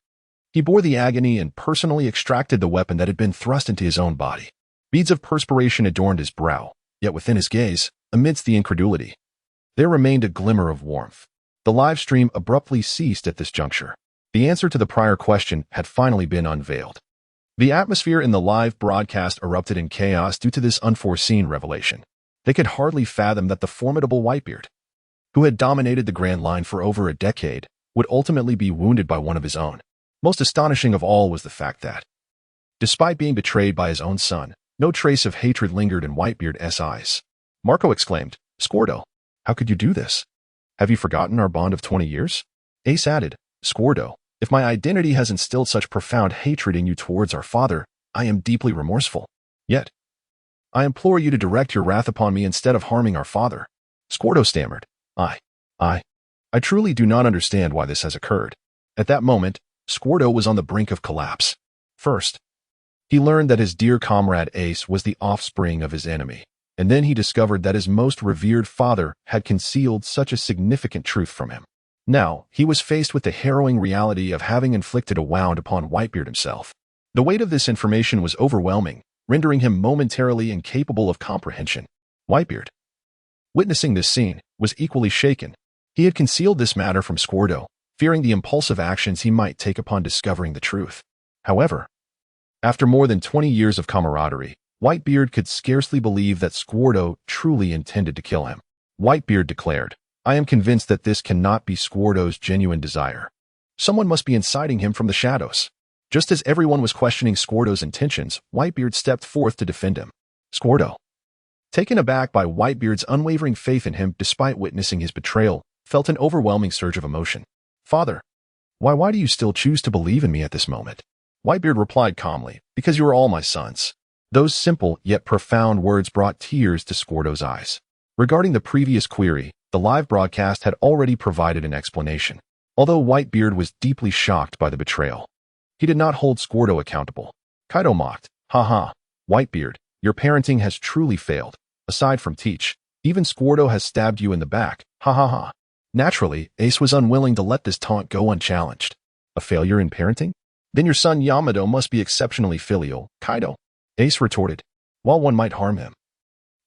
he bore the agony and personally extracted the weapon that had been thrust into his own body. Beads of perspiration adorned his brow, yet within his gaze, amidst the incredulity, there remained a glimmer of warmth. The live stream abruptly ceased at this juncture. The answer to the prior question had finally been unveiled. The atmosphere in the live broadcast erupted in chaos due to this unforeseen revelation. They could hardly fathom that the formidable Whitebeard, who had dominated the Grand Line for over a decade, would ultimately be wounded by one of his own. Most astonishing of all was the fact that, despite being betrayed by his own son, no trace of hatred lingered in Whitebeard's eyes. Marco exclaimed, "Squirtle, how could you do this? Have you forgotten our bond of 20 years? Ace added, "Squirtle, if my identity has instilled such profound hatred in you towards our father, I am deeply remorseful. Yet, I implore you to direct your wrath upon me instead of harming our father." Squirtle stammered, I truly do not understand why this has occurred." At that moment, Squirtle was on the brink of collapse. First, he learned that his dear comrade Ace was the offspring of his enemy, and then he discovered that his most revered father had concealed such a significant truth from him. Now, he was faced with the harrowing reality of having inflicted a wound upon Whitebeard himself. The weight of this information was overwhelming, rendering him momentarily incapable of comprehension. Whitebeard, witnessing this scene, was equally shaken. He had concealed this matter from Squirtle, fearing the impulsive actions he might take upon discovering the truth. However, after more than 20 years of camaraderie, Whitebeard could scarcely believe that Squirtle truly intended to kill him. Whitebeard declared, "I am convinced that this cannot be Squirtle's genuine desire. Someone must be inciting him from the shadows." Just as everyone was questioning Squirtle's intentions, Whitebeard stepped forth to defend him. Squirtle, taken aback by Whitebeard's unwavering faith in him despite witnessing his betrayal, felt an overwhelming surge of emotion. "Father, why do you still choose to believe in me at this moment?" Whitebeard replied calmly, "Because you are all my sons." Those simple yet profound words brought tears to Squirtle's eyes. Regarding the previous query, the live broadcast had already provided an explanation. Although Whitebeard was deeply shocked by the betrayal, he did not hold Squirtle accountable. Kaido mocked, "Haha, Whitebeard, your parenting has truly failed. Aside from Teach, even Squirtle has stabbed you in the back. Ha ha ha." Naturally, Ace was unwilling to let this taunt go unchallenged. "A failure in parenting? Then your son Yamato must be exceptionally filial, Kaido." Ace retorted, "While one might harm him,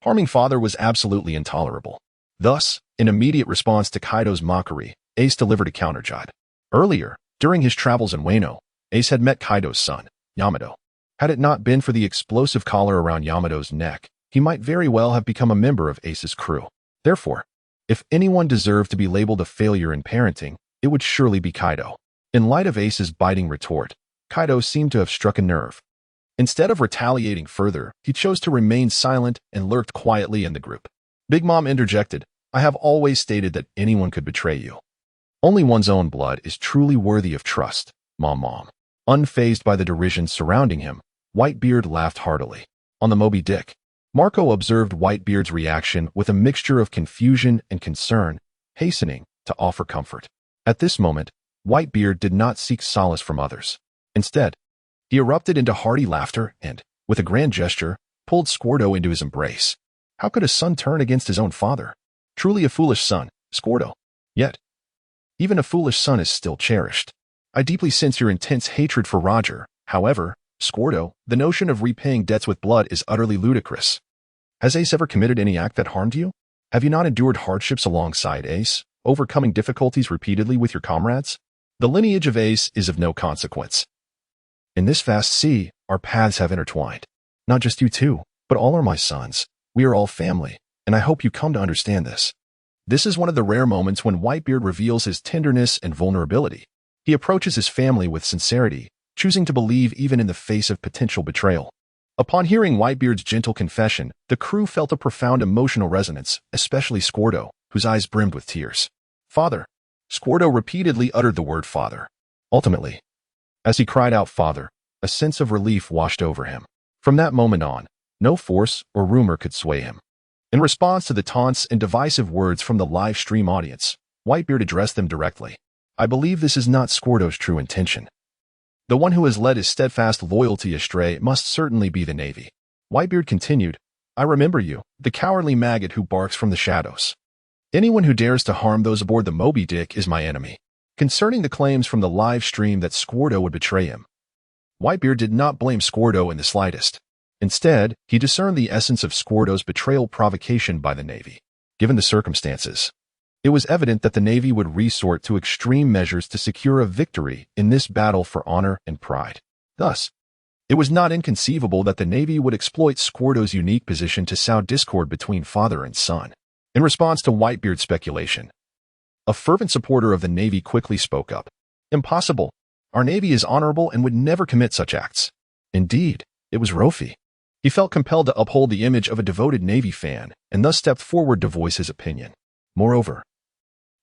harming father was absolutely intolerable." Thus, in immediate response to Kaido's mockery, Ace delivered a counterjab. Earlier, during his travels in Wano, Ace had met Kaido's son, Yamato. Had it not been for the explosive collar around Yamato's neck, he might very well have become a member of Ace's crew. Therefore, if anyone deserved to be labeled a failure in parenting, it would surely be Kaido. In light of Ace's biting retort, Kaido seemed to have struck a nerve. Instead of retaliating further, he chose to remain silent and lurked quietly in the group. Big Mom interjected, "I have always stated that anyone could betray you. Only one's own blood is truly worthy of trust, Mom." Unfazed by the derision surrounding him, Whitebeard laughed heartily. On the Moby Dick, Marco observed Whitebeard's reaction with a mixture of confusion and concern, hastening to offer comfort. At this moment, Whitebeard did not seek solace from others. Instead, he erupted into hearty laughter and, with a grand gesture, pulled Squirtle into his embrace. How could a son turn against his own father? Truly a foolish son, Squirtle. Yet, even a foolish son is still cherished. I deeply sense your intense hatred for Roger. However, Squirtle, the notion of repaying debts with blood is utterly ludicrous. Has Ace ever committed any act that harmed you? Have you not endured hardships alongside Ace, overcoming difficulties repeatedly with your comrades? The lineage of Ace is of no consequence. In this vast sea, our paths have intertwined. Not just you two, but all are my sons. We are all family, and I hope you come to understand this. This is one of the rare moments when Whitebeard reveals his tenderness and vulnerability. He approaches his family with sincerity, choosing to believe even in the face of potential betrayal. Upon hearing Whitebeard's gentle confession, the crew felt a profound emotional resonance, especially Squirtle, whose eyes brimmed with tears. "Father." Squirtle repeatedly uttered the word father. Ultimately, as he cried out father, a sense of relief washed over him. From that moment on, no force or rumor could sway him. In response to the taunts and divisive words from the live stream audience, Whitebeard addressed them directly. "I believe this is not Squirtle's true intention. The one who has led his steadfast loyalty astray must certainly be the Navy." Whitebeard continued, "I remember you, the cowardly maggot who barks from the shadows. Anyone who dares to harm those aboard the Moby Dick is my enemy." Concerning the claims from the live stream that Squirtle would betray him, Whitebeard did not blame Squirtle in the slightest. Instead, he discerned the essence of Squirtle's betrayal provocation by the Navy. Given the circumstances, it was evident that the Navy would resort to extreme measures to secure a victory in this battle for honor and pride. Thus, it was not inconceivable that the Navy would exploit Squirtle's unique position to sow discord between father and son. In response to Whitebeard's speculation, a fervent supporter of the Navy quickly spoke up. Impossible. Our Navy is honorable and would never commit such acts. Indeed, it was Rofi. He felt compelled to uphold the image of a devoted Navy fan and thus stepped forward to voice his opinion. Moreover,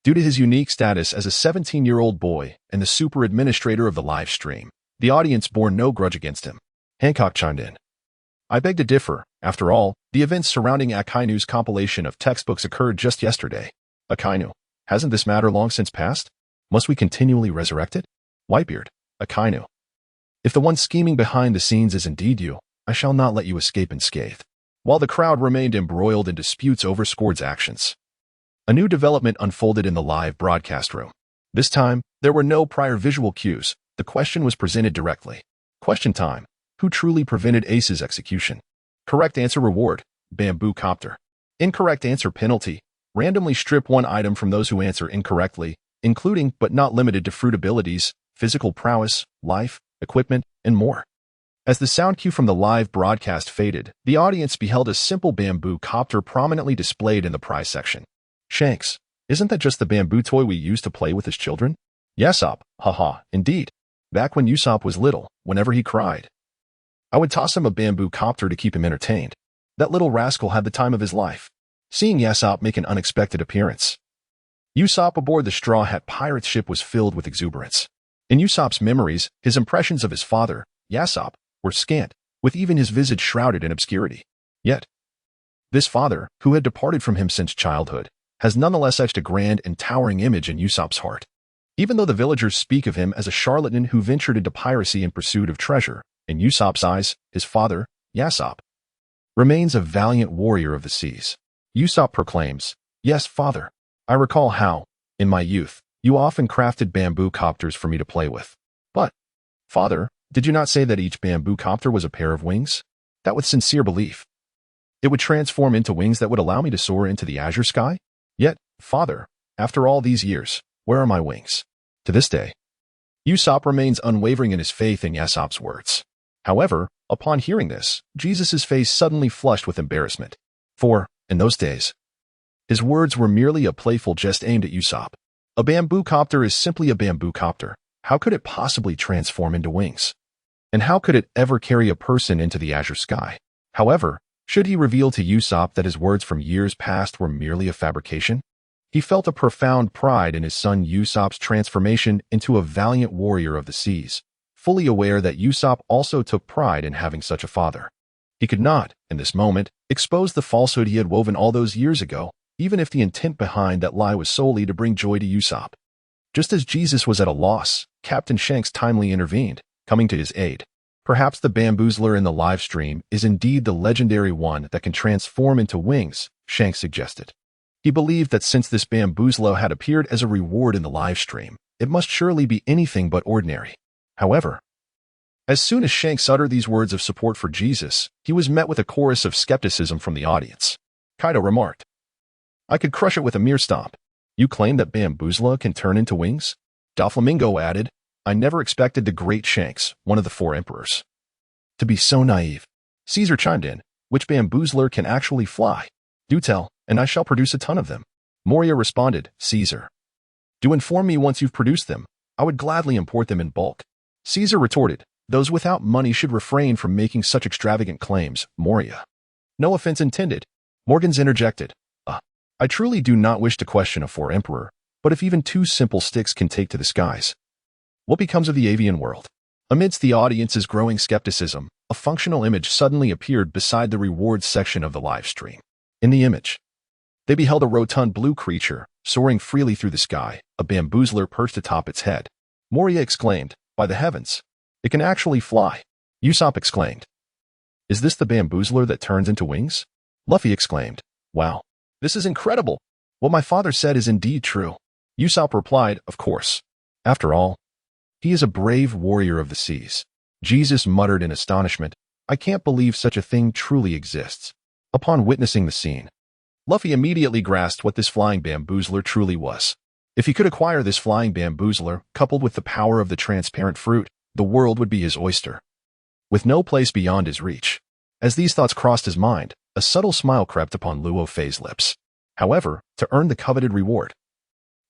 due to his unique status as a 17-year-old boy and the super administrator of the live stream, the audience bore no grudge against him. Hancock chimed in. I beg to differ. After all, the events surrounding Akainu's compilation of textbooks occurred just yesterday. Akainu, hasn't this matter long since passed? Must we continually resurrect it? Whitebeard, Akainu. If the one scheming behind the scenes is indeed you, I shall not let you escape unscathed. While the crowd remained embroiled in disputes over Scourd's actions, a new development unfolded in the live broadcast room. This time, there were no prior visual cues. The question was presented directly. Question time. Who truly prevented Ace's execution? Correct answer reward, bamboo copter. Incorrect answer penalty. Randomly strip one item from those who answer incorrectly, including but not limited to fruit abilities, physical prowess, life, equipment, and more. As the sound cue from the live broadcast faded, the audience beheld a simple bamboo copter prominently displayed in the prize section. Shanks, isn't that just the bamboo toy we used to play with as children? Yesop, haha, indeed. Back when Usopp was little, whenever he cried, I would toss him a bamboo copter to keep him entertained. That little rascal had the time of his life. Seeing Yesop make an unexpected appearance, Usopp aboard the Straw Hat Pirate's ship was filled with exuberance. In Usopp's memories, his impressions of his father, Yesop, were scant, with even his visage shrouded in obscurity. Yet, this father, who had departed from him since childhood, has nonetheless etched a grand and towering image in Usopp's heart. Even though the villagers speak of him as a charlatan who ventured into piracy in pursuit of treasure, in Usopp's eyes, his father, Yesop, remains a valiant warrior of the seas. Usopp proclaims, Yes, father. I recall how, in my youth, you often crafted bamboo copters for me to play with. But, father, did you not say that each bamboo copter was a pair of wings? That with sincere belief, it would transform into wings that would allow me to soar into the azure sky? Yet, father, after all these years, where are my wings? To this day, Usopp remains unwavering in his faith in Yesop's words. However, upon hearing this, Jesus' face suddenly flushed with embarrassment. For, in those days, his words were merely a playful jest aimed at Usopp. A bamboo copter is simply a bamboo copter. How could it possibly transform into wings? And how could it ever carry a person into the azure sky? However, should he reveal to Usopp that his words from years past were merely a fabrication? He felt a profound pride in his son Usopp's transformation into a valiant warrior of the seas, fully aware that Usopp also took pride in having such a father. He could not, in this moment, expose the falsehood he had woven all those years ago, even if the intent behind that lie was solely to bring joy to Usopp. Just as Jesus was at a loss, Captain Shanks timely intervened, coming to his aid. Perhaps the bamboozler in the live stream is indeed the legendary one that can transform into wings, Shanks suggested. He believed that since this bamboozler had appeared as a reward in the live stream, it must surely be anything but ordinary. However, as soon as Shanks uttered these words of support for Jesus, he was met with a chorus of skepticism from the audience. Kaido remarked, I could crush it with a mere stomp. You claim that bamboozler can turn into wings? Doflamingo added, I never expected the great Shanks, one of the 4 emperors, to be so naive. Caesar chimed in, which bamboozler can actually fly? Do tell, and I shall produce a ton of them. Moria responded, Caesar, do inform me once you've produced them. I would gladly import them in bulk. Caesar retorted, those without money should refrain from making such extravagant claims, Moria. No offense intended. Morgans interjected, I truly do not wish to question a 4 emperor, but if even 2 simple sticks can take to the skies, what becomes of the avian world? Amidst the audience's growing skepticism, a functional image suddenly appeared beside the rewards section of the live stream. In the image, they beheld a rotund blue creature, soaring freely through the sky, a bamboozler perched atop its head. Moria exclaimed, by the heavens, it can actually fly. Usopp exclaimed, is this the bamboozler that turns into wings? Luffy exclaimed, wow, this is incredible. What my father said is indeed true. Usopp replied, of course. After all, he is a brave warrior of the seas. Jesus muttered in astonishment, I can't believe such a thing truly exists. Upon witnessing the scene, Luffy immediately grasped what this flying bamboozler truly was. If he could acquire this flying bamboozler, coupled with the power of the transparent fruit, the world would be his oyster, with no place beyond his reach. As these thoughts crossed his mind, a subtle smile crept upon Luo Fei's lips. However, to earn the coveted reward,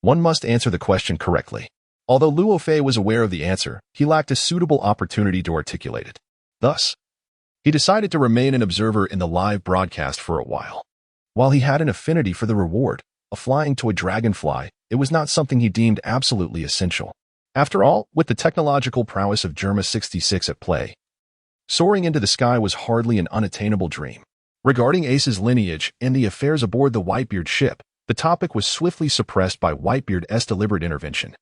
one must answer the question correctly. Although Luo Fei was aware of the answer, he lacked a suitable opportunity to articulate it. Thus, he decided to remain an observer in the live broadcast for a while. While he had an affinity for the reward, a flying toy dragonfly, it was not something he deemed absolutely essential. After all, with the technological prowess of Germa 66 at play, soaring into the sky was hardly an unattainable dream. Regarding Ace's lineage and the affairs aboard the Whitebeard ship, the topic was swiftly suppressed by Whitebeard's deliberate intervention,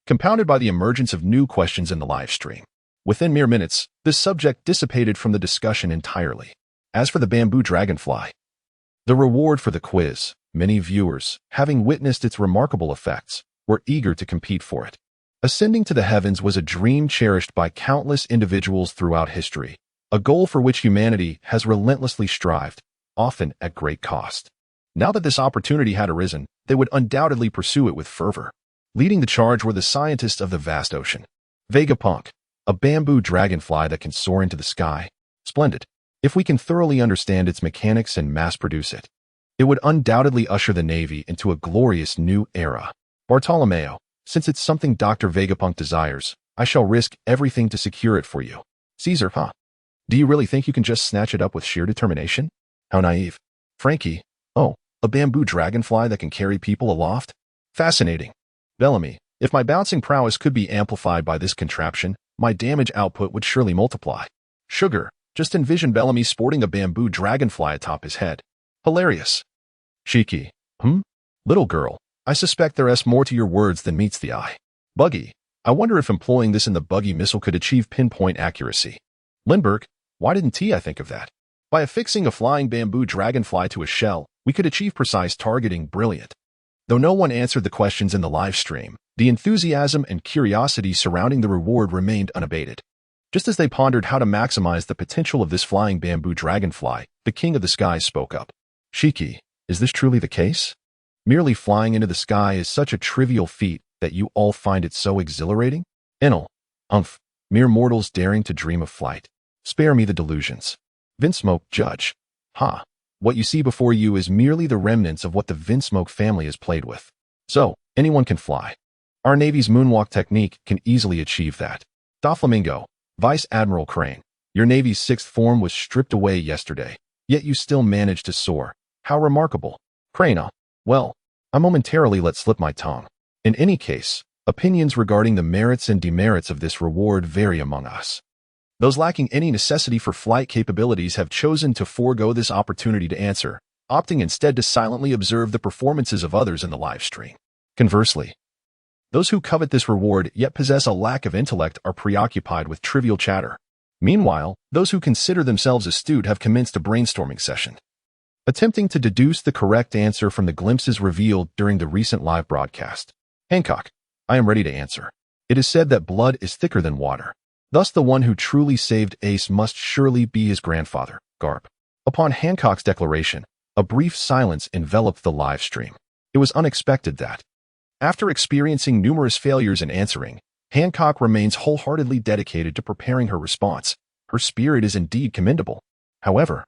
compounded by the emergence of new questions in the live stream. Within mere minutes, this subject dissipated from the discussion entirely. As for the bamboo dragonfly, the reward for the quiz, many viewers, having witnessed its remarkable effects, were eager to compete for it. Ascending to the heavens was a dream cherished by countless individuals throughout history, a goal for which humanity has relentlessly strived, often at great cost. Now that this opportunity had arisen, they would undoubtedly pursue it with fervor. Leading the charge were the scientists of the vast ocean. Vega Punk, a bamboo dragonfly that can soar into the sky. Splendid. If we can thoroughly understand its mechanics and mass-produce it, it would undoubtedly usher the Navy into a glorious new era. Bartolomeo, since it's something Dr. Vegapunk desires, I shall risk everything to secure it for you. Caesar, huh? Do you really think you can just snatch it up with sheer determination? How naive. Frankie, oh, a bamboo dragonfly that can carry people aloft? Fascinating. Bellamy, if my bouncing prowess could be amplified by this contraption, my damage output would surely multiply. Sugar, just envision Bellamy sporting a bamboo dragonfly atop his head. Hilarious. Cheeky, Little girl, I suspect there's more to your words than meets the eye. Buggy, I wonder if employing this in the buggy missile could achieve pinpoint accuracy. Lindbergh, why didn't I think of that? By affixing a flying bamboo dragonfly to a shell, we could achieve precise targeting. Brilliant. Though no one answered the questions in the live stream, the enthusiasm and curiosity surrounding the reward remained unabated. Just as they pondered how to maximize the potential of this flying bamboo dragonfly, the king of the skies spoke up. Shiki, is this truly the case? Merely flying into the sky is such a trivial feat that you all find it so exhilarating? Enel, mere mortals daring to dream of flight. Spare me the delusions. Vinsmoke, judge. What you see before you is merely the remnants of what the Vinsmoke family has played with. So, anyone can fly. Our Navy's moonwalk technique can easily achieve that. Doflamingo, Vice Admiral Crane, your Navy's sixth form was stripped away yesterday, yet you still managed to soar. How remarkable. Crane, well, I momentarily let slip my tongue. In any case, opinions regarding the merits and demerits of this reward vary among us. Those lacking any necessity for flight capabilities have chosen to forego this opportunity to answer, opting instead to silently observe the performances of others in the live stream. Conversely, those who covet this reward yet possess a lack of intellect are preoccupied with trivial chatter. Meanwhile, those who consider themselves astute have commenced a brainstorming session, attempting to deduce the correct answer from the glimpses revealed during the recent live broadcast. Hancock, I am ready to answer. It is said that blood is thicker than water. Thus the one who truly saved Ace must surely be his grandfather, Garp. Upon Hancock's declaration, a brief silence enveloped the live stream. It was unexpected that, after experiencing numerous failures in answering, Hancock remains wholeheartedly dedicated to preparing her response. Her spirit is indeed commendable. However,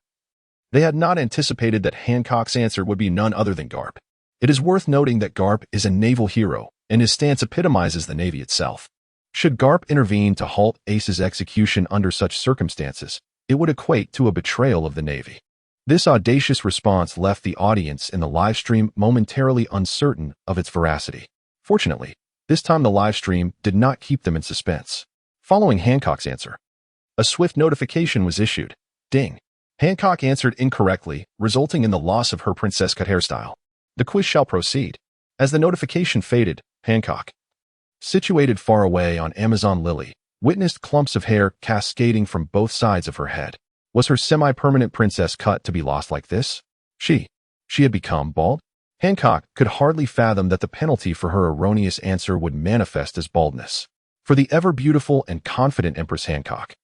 they had not anticipated that Hancock's answer would be none other than Garp. It is worth noting that Garp is a naval hero, and his stance epitomizes the Navy itself. Should Garp intervene to halt Ace's execution under such circumstances, it would equate to a betrayal of the Navy. This audacious response left the audience in the livestream momentarily uncertain of its veracity. Fortunately, this time the livestream did not keep them in suspense. Following Hancock's answer, a swift notification was issued. Ding. Hancock answered incorrectly, resulting in the loss of her princess cut hairstyle. The quiz shall proceed. As the notification faded, Hancock, situated far away on Amazon Lily, witnessed clumps of hair cascading from both sides of her head. Was her semi-permanent princess cut to be lost like this? She had become bald? Hancock could hardly fathom that the penalty for her erroneous answer would manifest as baldness. For the ever-beautiful and confident Empress Hancock,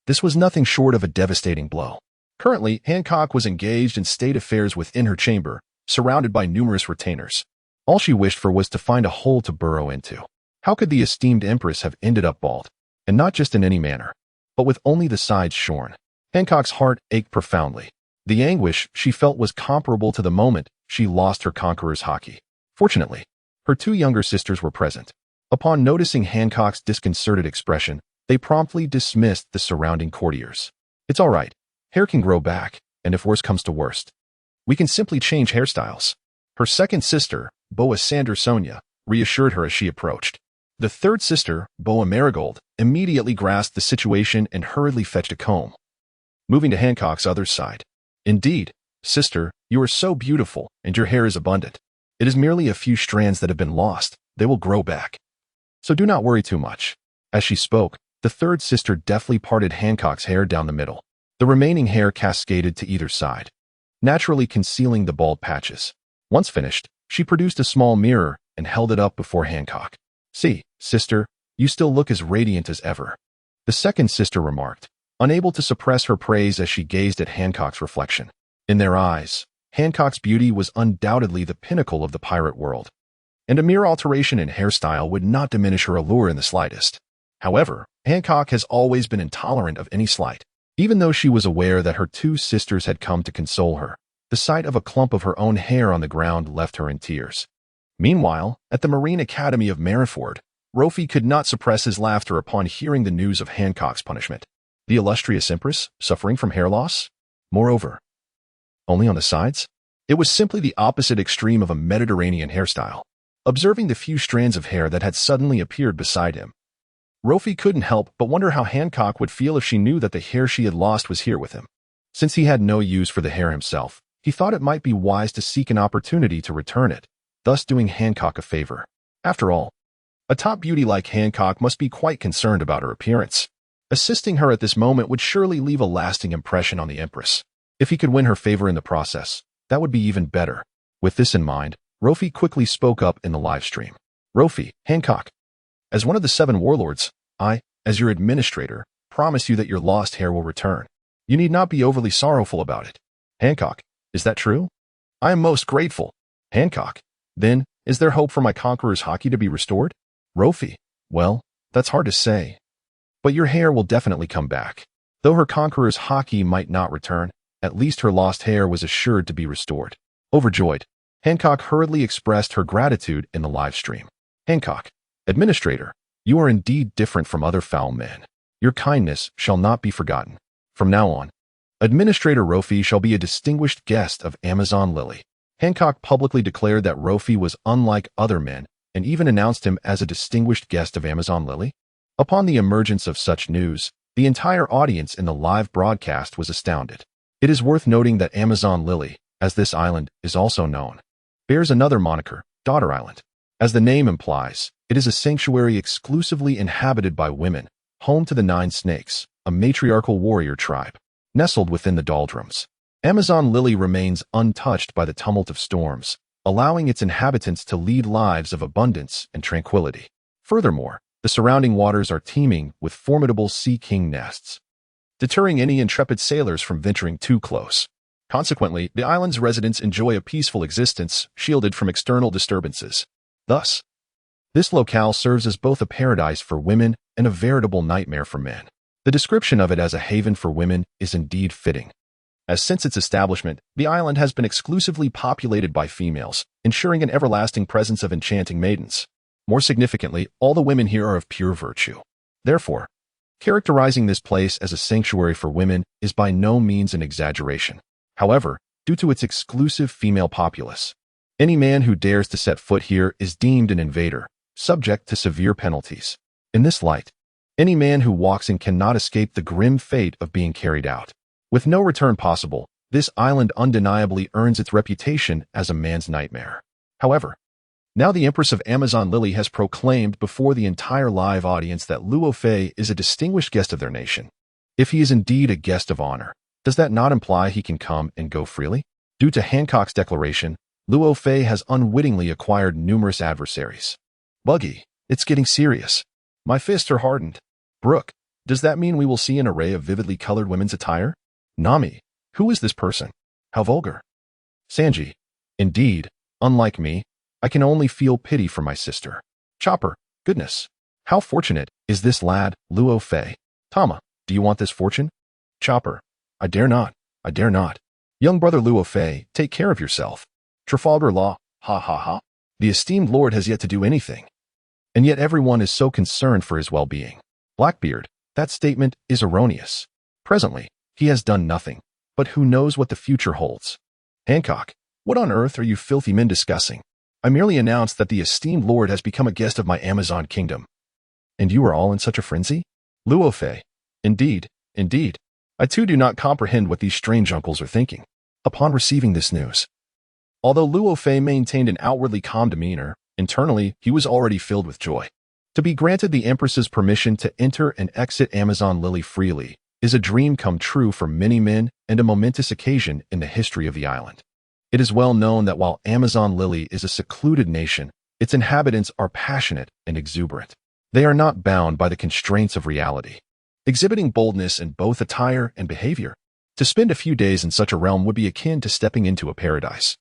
this was nothing short of a devastating blow. Currently, Hancock was engaged in state affairs within her chamber, surrounded by numerous retainers. All she wished for was to find a hole to burrow into. How could the esteemed Empress have ended up bald? And not just in any manner, but with only the sides shorn. Hancock's heart ached profoundly. The anguish she felt was comparable to the moment she lost her conqueror's haki. Fortunately, her two younger sisters were present. Upon noticing Hancock's disconcerted expression, they promptly dismissed the surrounding courtiers. It's all right. Hair can grow back, and if worse comes to worst, we can simply change hairstyles. Her second sister, Boa Sander Sonia, reassured her as she approached. The third sister, Boa Marigold, immediately grasped the situation and hurriedly fetched a comb. Moving to Hancock's other side. Indeed, sister, you are so beautiful, and your hair is abundant. It is merely a few strands that have been lost. They will grow back. So do not worry too much. As she spoke, the third sister deftly parted Hancock's hair down the middle. The remaining hair cascaded to either side, naturally concealing the bald patches. Once finished, she produced a small mirror and held it up before Hancock. See, sister, you still look as radiant as ever. The second sister remarked, unable to suppress her praise as she gazed at Hancock's reflection. In their eyes, Hancock's beauty was undoubtedly the pinnacle of the pirate world, and a mere alteration in hairstyle would not diminish her allure in the slightest. However, Hancock has always been intolerant of any slight. Even though she was aware that her two sisters had come to console her, the sight of a clump of her own hair on the ground left her in tears. Meanwhile, at the Marine Academy of Marineford, Rofi could not suppress his laughter upon hearing the news of Hancock's punishment. The illustrious empress, suffering from hair loss? Moreover, only on the sides? It was simply the opposite extreme of a Mediterranean hairstyle. Observing the few strands of hair that had suddenly appeared beside him, Rofi couldn't help but wonder how Hancock would feel if she knew that the hair she had lost was here with him. Since he had no use for the hair himself, he thought it might be wise to seek an opportunity to return it, thus doing Hancock a favor. After all, a top beauty like Hancock must be quite concerned about her appearance. Assisting her at this moment would surely leave a lasting impression on the Empress. If he could win her favor in the process, that would be even better. With this in mind, Rofi quickly spoke up in the livestream. Rofi, Hancock. As one of the 7 warlords, I, as your administrator, promise you that your lost hair will return. You need not be overly sorrowful about it. Hancock, is that true? I am most grateful. Hancock, then, is there hope for my conqueror's haki to be restored? Rofi, well, that's hard to say. But your hair will definitely come back. Though her conqueror's haki might not return, at least her lost hair was assured to be restored. Overjoyed, Hancock hurriedly expressed her gratitude in the livestream. Hancock, Administrator, you are indeed different from other foul men. Your kindness shall not be forgotten. From now on, Administrator Rofi shall be a distinguished guest of Amazon Lily. Hancock publicly declared that Rofi was unlike other men and even announced him as a distinguished guest of Amazon Lily. Upon the emergence of such news, the entire audience in the live broadcast was astounded. It is worth noting that Amazon Lily, as this island is also known, bears another moniker, Daughter Island. As the name implies, it is a sanctuary exclusively inhabited by women, home to the 9 Snakes, a matriarchal warrior tribe, nestled within the doldrums. Amazon Lily remains untouched by the tumult of storms, allowing its inhabitants to lead lives of abundance and tranquility. Furthermore, the surrounding waters are teeming with formidable sea king nests, deterring any intrepid sailors from venturing too close. Consequently, the island's residents enjoy a peaceful existence, shielded from external disturbances. Thus, this locale serves as both a paradise for women and a veritable nightmare for men. The description of it as a haven for women is indeed fitting, as since its establishment, the island has been exclusively populated by females, ensuring an everlasting presence of enchanting maidens. More significantly, all the women here are of pure virtue. Therefore, characterizing this place as a sanctuary for women is by no means an exaggeration. However, due to its exclusive female populace, any man who dares to set foot here is deemed an invader, subject to severe penalties. In this light, any man who walks in cannot escape the grim fate of being carried out. With no return possible, this island undeniably earns its reputation as a man's nightmare. However, now the Empress of Amazon Lily has proclaimed before the entire live audience that Luo Fei is a distinguished guest of their nation. If he is indeed a guest of honor, does that not imply he can come and go freely? Due to Hancock's declaration, Luo Fei has unwittingly acquired numerous adversaries. Buggy, it's getting serious. My fists are hardened. Brooke, does that mean we will see an array of vividly colored women's attire? Nami, who is this person? How vulgar. Sanji, indeed, unlike me, I can only feel pity for my sister. Chopper, goodness, how fortunate is this lad, Luo Fei. Tama, do you want this fortune? Chopper, I dare not, I dare not. Young brother Luo Fei, take care of yourself. Trafalgar Law, ha ha ha. The esteemed lord has yet to do anything. And yet everyone is so concerned for his well-being. Blackbeard, that statement is erroneous. Presently, he has done nothing, but who knows what the future holds. Hancock, what on earth are you filthy men discussing? I merely announced that the esteemed lord has become a guest of my Amazon kingdom. And you are all in such a frenzy? Luo Fei, indeed, indeed. I too do not comprehend what these strange uncles are thinking. Upon receiving this news, although Luo Fei maintained an outwardly calm demeanor, internally he was already filled with joy. To be granted the Empress's permission to enter and exit Amazon Lily freely is a dream come true for many men and a momentous occasion in the history of the island. It is well known that while Amazon Lily is a secluded nation, its inhabitants are passionate and exuberant. They are not bound by the constraints of reality, exhibiting boldness in both attire and behavior. To spend a few days in such a realm would be akin to stepping into a paradise.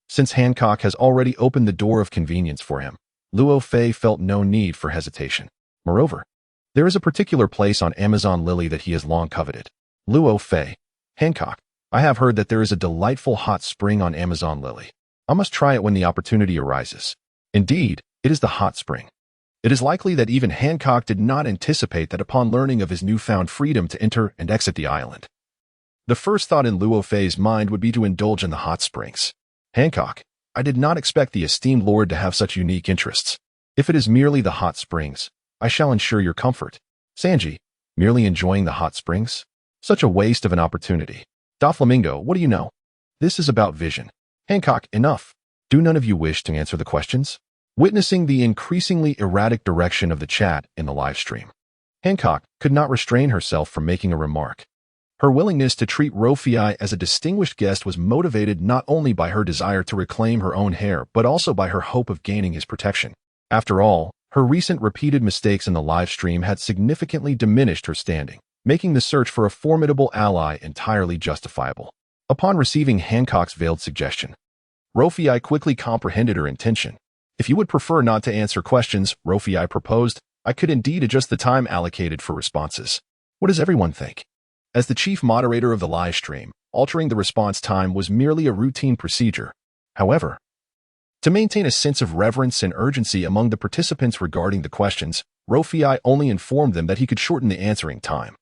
Since Hancock has already opened the door of convenience for him, Luo Fei felt no need for hesitation. Moreover, there is a particular place on Amazon Lily that he has long coveted. Luo Fei, Hancock, I have heard that there is a delightful hot spring on Amazon Lily. I must try it when the opportunity arises. Indeed, it is the hot spring. It is likely that even Hancock did not anticipate that upon learning of his newfound freedom to enter and exit the island, the first thought in Luo Fei's mind would be to indulge in the hot springs. Hancock, I did not expect the esteemed lord to have such unique interests. If it is merely the hot springs, I shall ensure your comfort. Sanji, merely enjoying the hot springs? Such a waste of an opportunity. Doflamingo, what do you know? This is about vision. Hancock, enough. Do none of you wish to answer the questions? Witnessing the increasingly erratic direction of the chat in the live stream, Hancock could not restrain herself from making a remark. Her willingness to treat Rofi as a distinguished guest was motivated not only by her desire to reclaim her own hair, but also by her hope of gaining his protection. After all, her recent repeated mistakes in the live stream had significantly diminished her standing, making the search for a formidable ally entirely justifiable. Upon receiving Hancock's veiled suggestion, Rofi quickly comprehended her intention. If you would prefer not to answer questions, Rofi proposed, I could indeed adjust the time allocated for responses. What does everyone think? As the chief moderator of the live stream, altering the response time was merely a routine procedure. However, to maintain a sense of reverence and urgency among the participants regarding the questions, Rofi only informed them that he could shorten the answering time,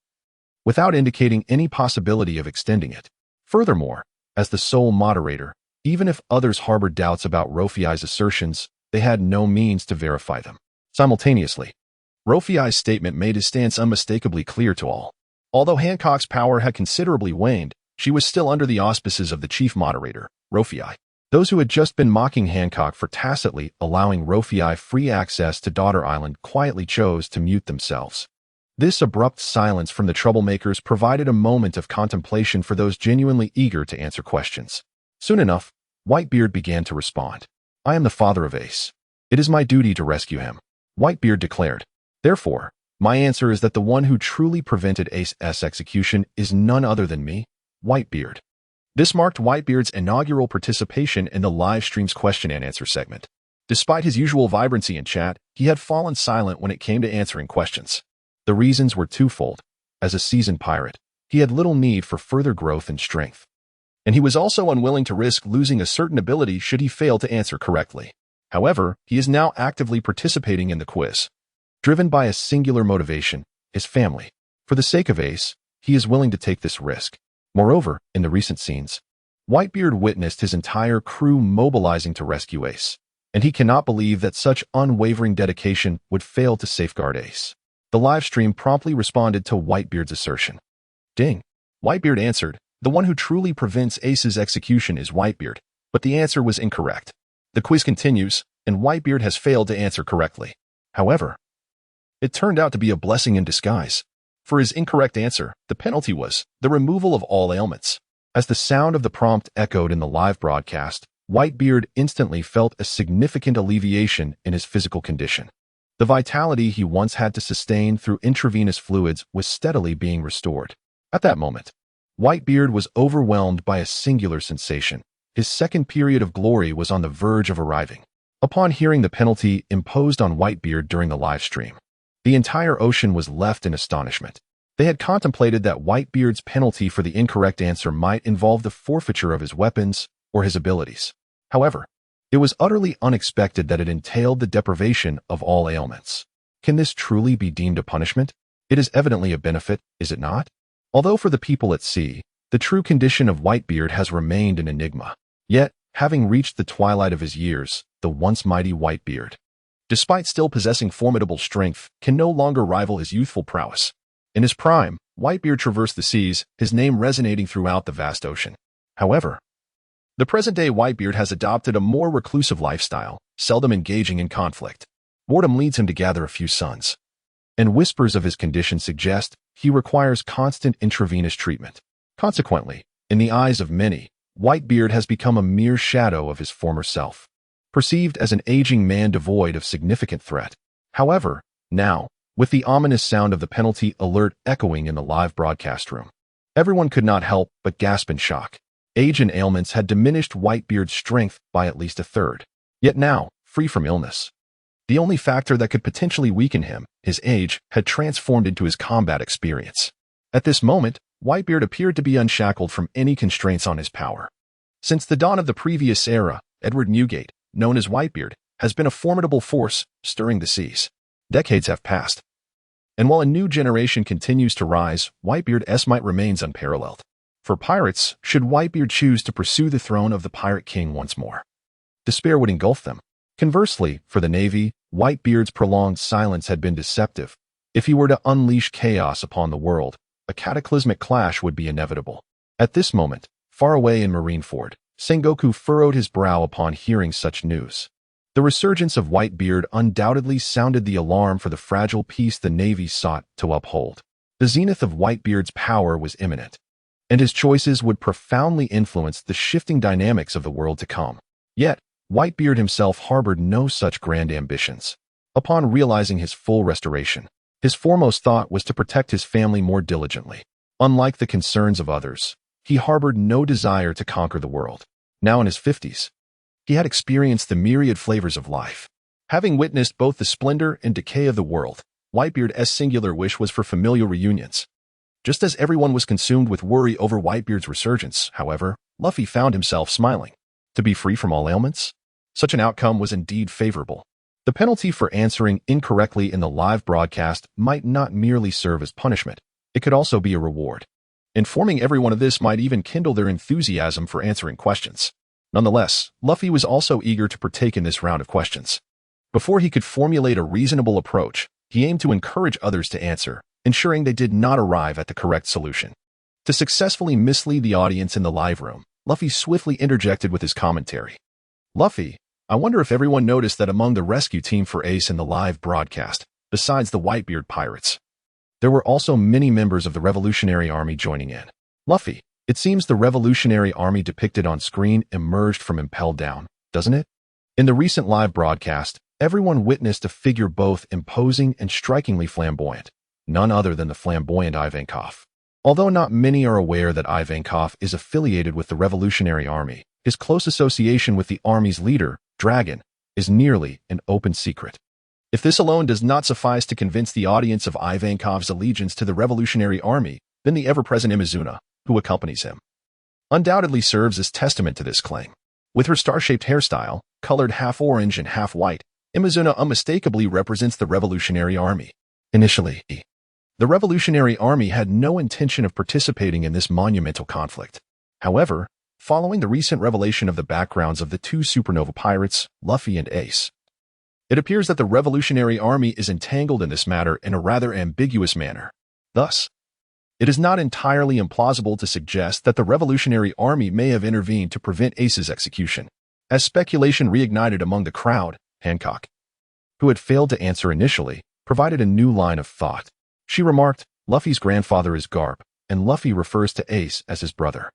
without indicating any possibility of extending it. Furthermore, as the sole moderator, even if others harbored doubts about Rofi's assertions, they had no means to verify them. Simultaneously, Rofi's statement made his stance unmistakably clear to all. Although Hancock's power had considerably waned, she was still under the auspices of the chief moderator, Rofi. Those who had just been mocking Hancock for tacitly allowing Rofi free access to Daughter Island quietly chose to mute themselves. This abrupt silence from the troublemakers provided a moment of contemplation for those genuinely eager to answer questions. Soon enough, Whitebeard began to respond. I am the father of Ace. It is my duty to rescue him, Whitebeard declared. Therefore, my answer is that the one who truly prevented Ace's execution is none other than me, Whitebeard. This marked Whitebeard's inaugural participation in the live stream's question and answer segment. Despite his usual vibrancy in chat, he had fallen silent when it came to answering questions. The reasons were twofold. As a seasoned pirate, he had little need for further growth and strength, and he was also unwilling to risk losing a certain ability should he fail to answer correctly. However, he is now actively participating in the quiz, driven by a singular motivation, his family. For the sake of Ace, he is willing to take this risk. Moreover, in the recent scenes, Whitebeard witnessed his entire crew mobilizing to rescue Ace, and he cannot believe that such unwavering dedication would fail to safeguard Ace. The livestream promptly responded to Whitebeard's assertion. Ding. Whitebeard answered, the one who truly prevents Ace's execution is Whitebeard, but the answer was incorrect. The quiz continues, and Whitebeard has failed to answer correctly. However, it turned out to be a blessing in disguise. For his incorrect answer, the penalty was the removal of all ailments. As the sound of the prompt echoed in the live broadcast, Whitebeard instantly felt a significant alleviation in his physical condition. The vitality he once had to sustain through intravenous fluids was steadily being restored. At that moment, Whitebeard was overwhelmed by a singular sensation. His second period of glory was on the verge of arriving. Upon hearing the penalty imposed on Whitebeard during the live stream, the entire ocean was left in astonishment. They had contemplated that Whitebeard's penalty for the incorrect answer might involve the forfeiture of his weapons or his abilities. However, it was utterly unexpected that it entailed the deprivation of all ailments. Can this truly be deemed a punishment? It is evidently a benefit, is it not? Although for the people at sea, the true condition of Whitebeard has remained an enigma. Yet, having reached the twilight of his years, the once mighty Whitebeard, despite still possessing formidable strength, can no longer rival his youthful prowess. In his prime, Whitebeard traversed the seas, his name resonating throughout the vast ocean. However, the present-day Whitebeard has adopted a more reclusive lifestyle, seldom engaging in conflict. Boredom leads him to gather a few sons, and whispers of his condition suggest he requires constant intravenous treatment. Consequently, in the eyes of many, Whitebeard has become a mere shadow of his former self, perceived as an aging man devoid of significant threat. However, now, with the ominous sound of the penalty alert echoing in the live broadcast room, everyone could not help but gasp in shock. Age and ailments had diminished Whitebeard's strength by at least a third. Yet now, free from illness, the only factor that could potentially weaken him, his age, had transformed into his combat experience. At this moment, Whitebeard appeared to be unshackled from any constraints on his power. Since the dawn of the previous era, Edward Newgate, known as Whitebeard, has been a formidable force, stirring the seas. Decades have passed, and while a new generation continues to rise, Whitebeard's might remains unparalleled. For pirates, should Whitebeard choose to pursue the throne of the Pirate King once more, despair would engulf them. Conversely, for the Navy, Whitebeard's prolonged silence had been deceptive. If he were to unleash chaos upon the world, a cataclysmic clash would be inevitable. At this moment, far away in Marineford, Sengoku furrowed his brow upon hearing such news. The resurgence of Whitebeard undoubtedly sounded the alarm for the fragile peace the Navy sought to uphold. The zenith of Whitebeard's power was imminent, and his choices would profoundly influence the shifting dynamics of the world to come. Yet, Whitebeard himself harbored no such grand ambitions. Upon realizing his full restoration, his foremost thought was to protect his family more diligently. Unlike the concerns of others, he harbored no desire to conquer the world. Now in his 50s, he had experienced the myriad flavors of life. Having witnessed both the splendor and decay of the world, Whitebeard's singular wish was for familial reunions. Just as everyone was consumed with worry over Whitebeard's resurgence, however, Luffy found himself smiling. To be free from all ailments? Such an outcome was indeed favorable. The penalty for answering incorrectly in the live broadcast might not merely serve as punishment, it could also be a reward. Informing everyone of this might even kindle their enthusiasm for answering questions. Nonetheless, Luffy was also eager to partake in this round of questions. Before he could formulate a reasonable approach, he aimed to encourage others to answer, ensuring they did not arrive at the correct solution. To successfully mislead the audience in the live room, Luffy swiftly interjected with his commentary. Luffy, I wonder if everyone noticed that among the rescue team for Ace in the live broadcast, besides the Whitebeard pirates, there were also many members of the Revolutionary Army joining in. Luffy, it seems the Revolutionary Army depicted on screen emerged from Impel Down, doesn't it? In the recent live broadcast, everyone witnessed a figure both imposing and strikingly flamboyant. None other than the flamboyant Ivankov. Although not many are aware that Ivankov is affiliated with the Revolutionary Army, his close association with the army's leader, Dragon, is nearly an open secret. If this alone does not suffice to convince the audience of Ivankov's allegiance to the Revolutionary Army, then the ever-present Imizuna, who accompanies him, undoubtedly serves as testament to this claim. With her star-shaped hairstyle, colored half orange and half white, Imizuna unmistakably represents the Revolutionary Army. Initially, the Revolutionary Army had no intention of participating in this monumental conflict. However, following the recent revelation of the backgrounds of the two supernova pirates, Luffy and Ace, it appears that the Revolutionary Army is entangled in this matter in a rather ambiguous manner. Thus, it is not entirely implausible to suggest that the Revolutionary Army may have intervened to prevent Ace's execution. As speculation reignited among the crowd, Hancock, who had failed to answer initially, provided a new line of thought. She remarked, Luffy's grandfather is Garp, and Luffy refers to Ace as his brother.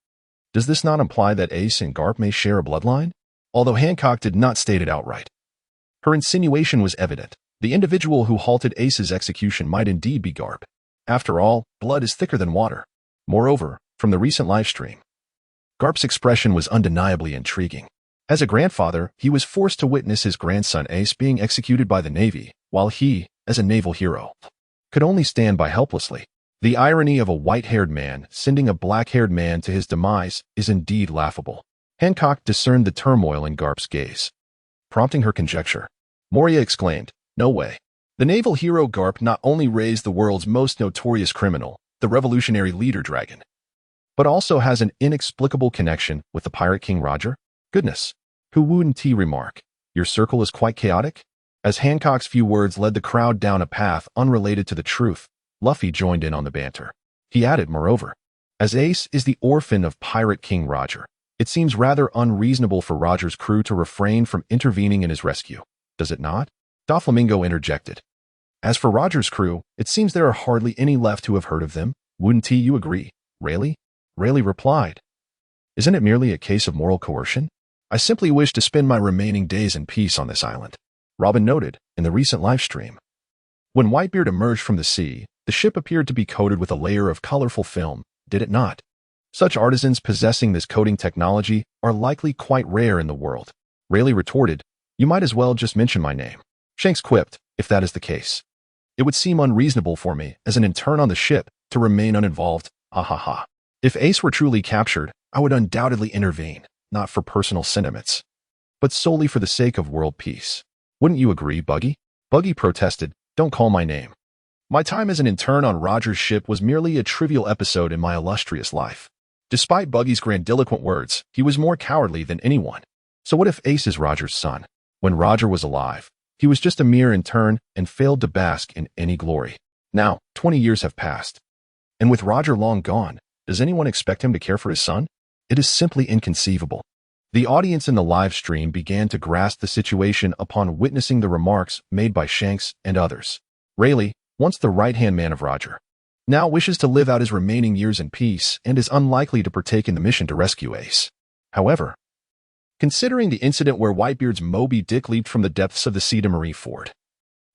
Does this not imply that Ace and Garp may share a bloodline? Although Hancock did not state it outright, her insinuation was evident. The individual who halted Ace's execution might indeed be Garp. After all, blood is thicker than water. Moreover, from the recent livestream, Garp's expression was undeniably intriguing. As a grandfather, he was forced to witness his grandson Ace being executed by the Navy, while he, as a naval hero, could only stand by helplessly. The irony of a white-haired man sending a black-haired man to his demise is indeed laughable. Hancock discerned the turmoil in Garp's gaze, prompting her conjecture. Moria exclaimed, "No way." The naval hero Garp not only raised the world's most notorious criminal, the revolutionary leader dragon, but also has an inexplicable connection with the pirate king Roger? Goodness. Who wouldn't he remark? Your circle is quite chaotic? As Hancock's few words led the crowd down a path unrelated to the truth, Luffy joined in on the banter. He added, moreover, as Ace is the orphan of pirate king Roger, it seems rather unreasonable for Roger's crew to refrain from intervening in his rescue. Does it not? Doflamingo interjected. As for Roger's crew, it seems there are hardly any left who have heard of them. Wouldn't you agree, Rayleigh? Rayleigh replied, isn't it merely a case of moral coercion? I simply wish to spend my remaining days in peace on this island. Robin noted in the recent livestream. When Whitebeard emerged from the sea, the ship appeared to be coated with a layer of colorful film, did it not? Such artisans possessing this coating technology are likely quite rare in the world. Rayleigh retorted, you might as well just mention my name. Shanks quipped, if that is the case. It would seem unreasonable for me, as an intern on the ship, to remain uninvolved, ha ha ha. If Ace were truly captured, I would undoubtedly intervene, not for personal sentiments, but solely for the sake of world peace. Wouldn't you agree, Buggy? Buggy protested, don't call my name. My time as an intern on Roger's ship was merely a trivial episode in my illustrious life. Despite Buggy's grandiloquent words, he was more cowardly than anyone. So what if Ace is Roger's son? When Roger was alive, he was just a mere intern and failed to bask in any glory. Now, 20 years have passed. And with Roger long gone, does anyone expect him to care for his son? It is simply inconceivable. The audience in the live stream began to grasp the situation upon witnessing the remarks made by Shanks and others. Rayleigh, once the right-hand man of Roger, now wishes to live out his remaining years in peace and is unlikely to partake in the mission to rescue Ace. However, considering the incident where Whitebeard's Moby Dick leaped from the depths of the sea to Marineford,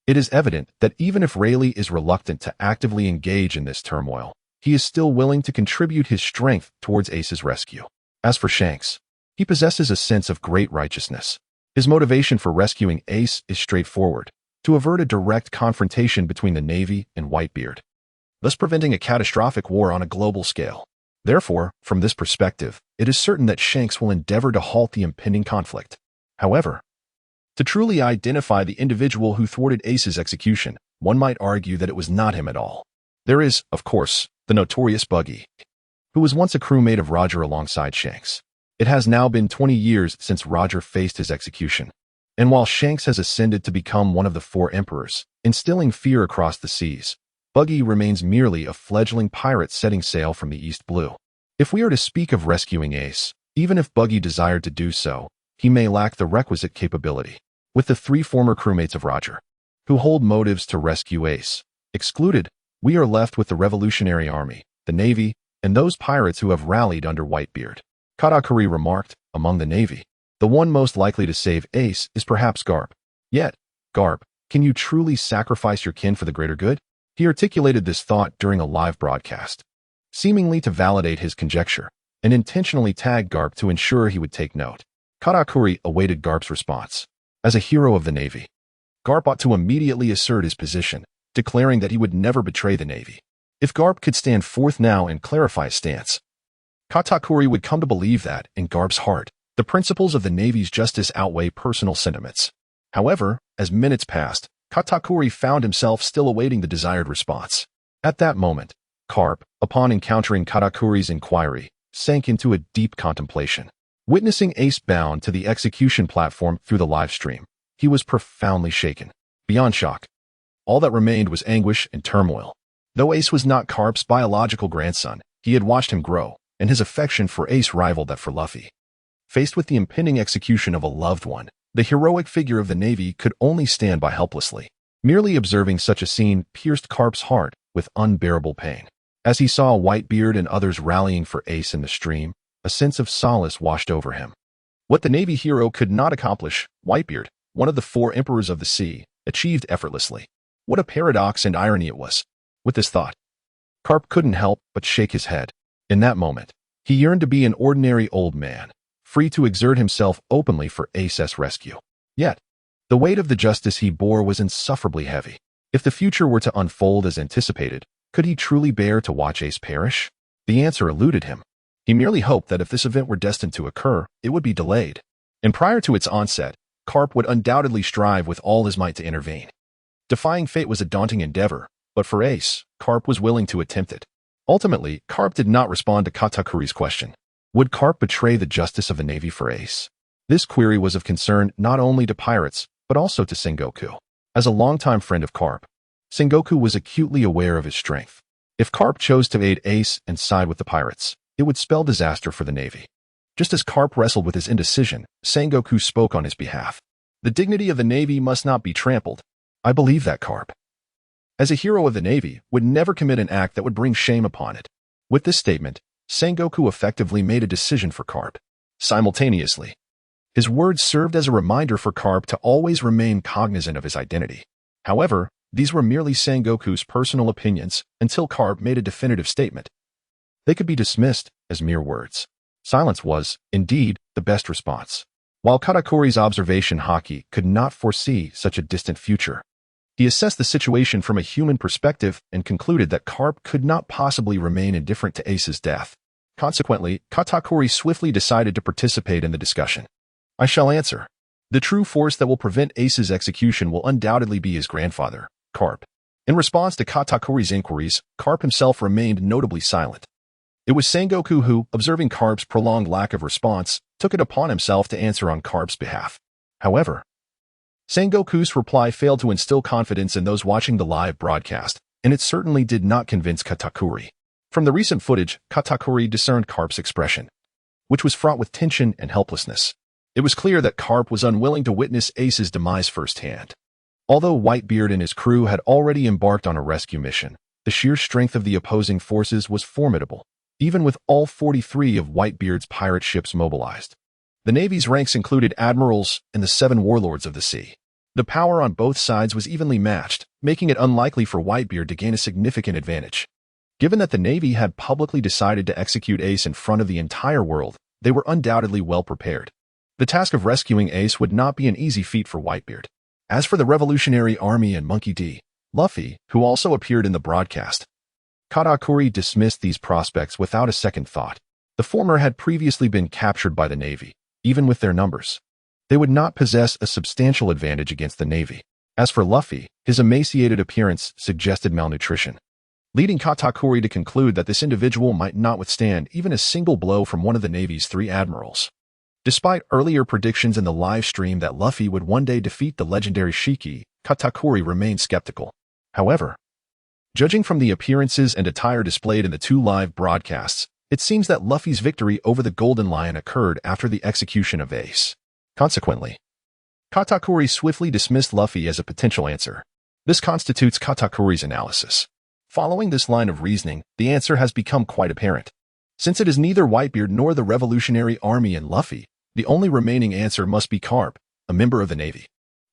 it is evident that even if Rayleigh is reluctant to actively engage in this turmoil, he is still willing to contribute his strength towards Ace's rescue. As for Shanks, he possesses a sense of great righteousness. His motivation for rescuing Ace is straightforward, to avert a direct confrontation between the Navy and Whitebeard, thus preventing a catastrophic war on a global scale. Therefore, from this perspective, it is certain that Shanks will endeavor to halt the impending conflict. However, to truly identify the individual who thwarted Ace's execution, one might argue that it was not him at all. There is, of course, the notorious Buggy, who was once a crewmate of Roger alongside Shanks. It has now been 20 years since Roger faced his execution, and while Shanks has ascended to become one of the 4 emperors, instilling fear across the seas, Buggy remains merely a fledgling pirate setting sail from the East Blue. If we are to speak of rescuing Ace, even if Buggy desired to do so, he may lack the requisite capability. With the 3 former crewmates of Roger, who hold motives to rescue Ace, excluded, we are left with the Revolutionary Army, the Navy, and those pirates who have rallied under Whitebeard. Katakuri remarked, among the Navy, the one most likely to save Ace is perhaps Garp. Yet, Garp, can you truly sacrifice your kin for the greater good? He articulated this thought during a live broadcast, seemingly to validate his conjecture, and intentionally tagged Garp to ensure he would take note. Katakuri awaited Garp's response. As a hero of the Navy, Garp ought to immediately assert his position, declaring that he would never betray the Navy. If Garp could stand forth now and clarify his stance, Katakuri would come to believe that, in Garp's heart, the principles of the Navy's justice outweigh personal sentiments. However, as minutes passed, Katakuri found himself still awaiting the desired response. At that moment, Garp, upon encountering Katakuri's inquiry, sank into a deep contemplation. Witnessing Ace bound to the execution platform through the live stream, he was profoundly shaken. Beyond shock, all that remained was anguish and turmoil. Though Ace was not Garp's biological grandson, he had watched him grow, and his affection for Ace rivaled that for Luffy. Faced with the impending execution of a loved one, the heroic figure of the Navy could only stand by helplessly. Merely observing such a scene pierced Garp's heart with unbearable pain. As he saw Whitebeard and others rallying for Ace in the stream, a sense of solace washed over him. What the Navy hero could not accomplish, Whitebeard, one of the 4 emperors of the sea, achieved effortlessly. What a paradox and irony it was. With this thought, Garp couldn't help but shake his head. In that moment, he yearned to be an ordinary old man, free to exert himself openly for Ace's rescue. Yet, the weight of the justice he bore was insufferably heavy. If the future were to unfold as anticipated, could he truly bear to watch Ace perish? The answer eluded him. He merely hoped that if this event were destined to occur, it would be delayed. And prior to its onset, Garp would undoubtedly strive with all his might to intervene. Defying fate was a daunting endeavor, but for Ace, Garp was willing to attempt it. Ultimately, Garp did not respond to Katakuri's question. Would Garp betray the justice of the Navy for Ace? This query was of concern not only to pirates, but also to Sengoku. As a longtime friend of Garp, Sengoku was acutely aware of his strength. If Garp chose to aid Ace and side with the pirates, it would spell disaster for the Navy. Just as Garp wrestled with his indecision, Sengoku spoke on his behalf. The dignity of the Navy must not be trampled. I believe that Garp, as a hero of the Navy, would never commit an act that would bring shame upon it. With this statement, Sengoku effectively made a decision for Garp. Simultaneously, his words served as a reminder for Garp to always remain cognizant of his identity. However, these were merely Sengoku's personal opinions until Garp made a definitive statement. They could be dismissed as mere words. Silence was, indeed, the best response. While Katakuri's observation haki could not foresee such a distant future, he assessed the situation from a human perspective and concluded that Garp could not possibly remain indifferent to Ace's death. Consequently, Katakuri swiftly decided to participate in the discussion. I shall answer. The true force that will prevent Ace's execution will undoubtedly be his grandfather, Garp. In response to Katakuri's inquiries, Garp himself remained notably silent. It was Sengoku who, observing Garp's prolonged lack of response, took it upon himself to answer on Garp's behalf. However, Sengoku's reply failed to instill confidence in those watching the live broadcast, and it certainly did not convince Katakuri. From the recent footage, Katakuri discerned Garp's expression, which was fraught with tension and helplessness. It was clear that Garp was unwilling to witness Ace's demise firsthand. Although Whitebeard and his crew had already embarked on a rescue mission, the sheer strength of the opposing forces was formidable, even with all 43 of Whitebeard's pirate ships mobilized. The Navy's ranks included admirals and the 7 warlords of the sea. The power on both sides was evenly matched, making it unlikely for Whitebeard to gain a significant advantage. Given that the Navy had publicly decided to execute Ace in front of the entire world, they were undoubtedly well prepared. The task of rescuing Ace would not be an easy feat for Whitebeard. As for the Revolutionary Army and Monkey D. Luffy, who also appeared in the broadcast, Katakuri dismissed these prospects without a second thought. The former had previously been captured by the Navy. Even with their numbers, they would not possess a substantial advantage against the Navy. As for Luffy, his emaciated appearance suggested malnutrition, leading Katakuri to conclude that this individual might not withstand even a single blow from one of the Navy's 3 admirals. Despite earlier predictions in the live stream that Luffy would one day defeat the legendary Shiki, Katakuri remained skeptical. However, judging from the appearances and attire displayed in the 2 live broadcasts, it seems that Luffy's victory over the Golden Lion occurred after the execution of Ace. Consequently, Katakuri swiftly dismissed Luffy as a potential answer. This constitutes Katakuri's analysis. Following this line of reasoning, the answer has become quite apparent. Since it is neither Whitebeard nor the Revolutionary Army and Luffy, the only remaining answer must be Garp, a member of the Navy.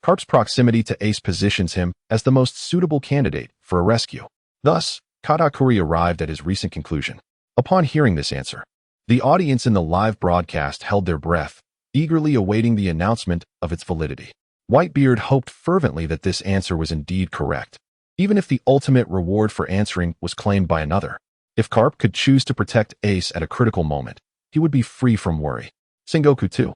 Garp's proximity to Ace positions him as the most suitable candidate for a rescue. Thus, Katakuri arrived at his recent conclusion. Upon hearing this answer, the audience in the live broadcast held their breath, eagerly awaiting the announcement of its validity. Whitebeard hoped fervently that this answer was indeed correct, even if the ultimate reward for answering was claimed by another. If Garp could choose to protect Ace at a critical moment, he would be free from worry. Sengoku, too,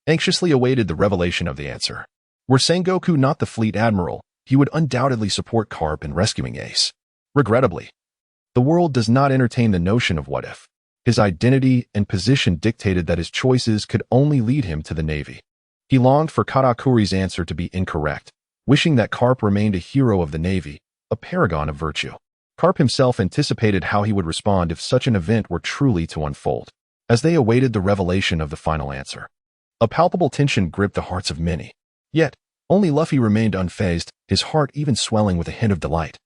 anxiously awaited the revelation of the answer. Were Sengoku not the fleet admiral, he would undoubtedly support Garp in rescuing Ace. Regrettably, the world does not entertain the notion of what if. His identity and position dictated that his choices could only lead him to the Navy. He longed for Katakuri's answer to be incorrect, wishing that Garp remained a hero of the Navy, a paragon of virtue. Garp himself anticipated how he would respond if such an event were truly to unfold. As they awaited the revelation of the final answer, a palpable tension gripped the hearts of many. Yet, only Luffy remained unfazed, his heart even swelling with a hint of delight.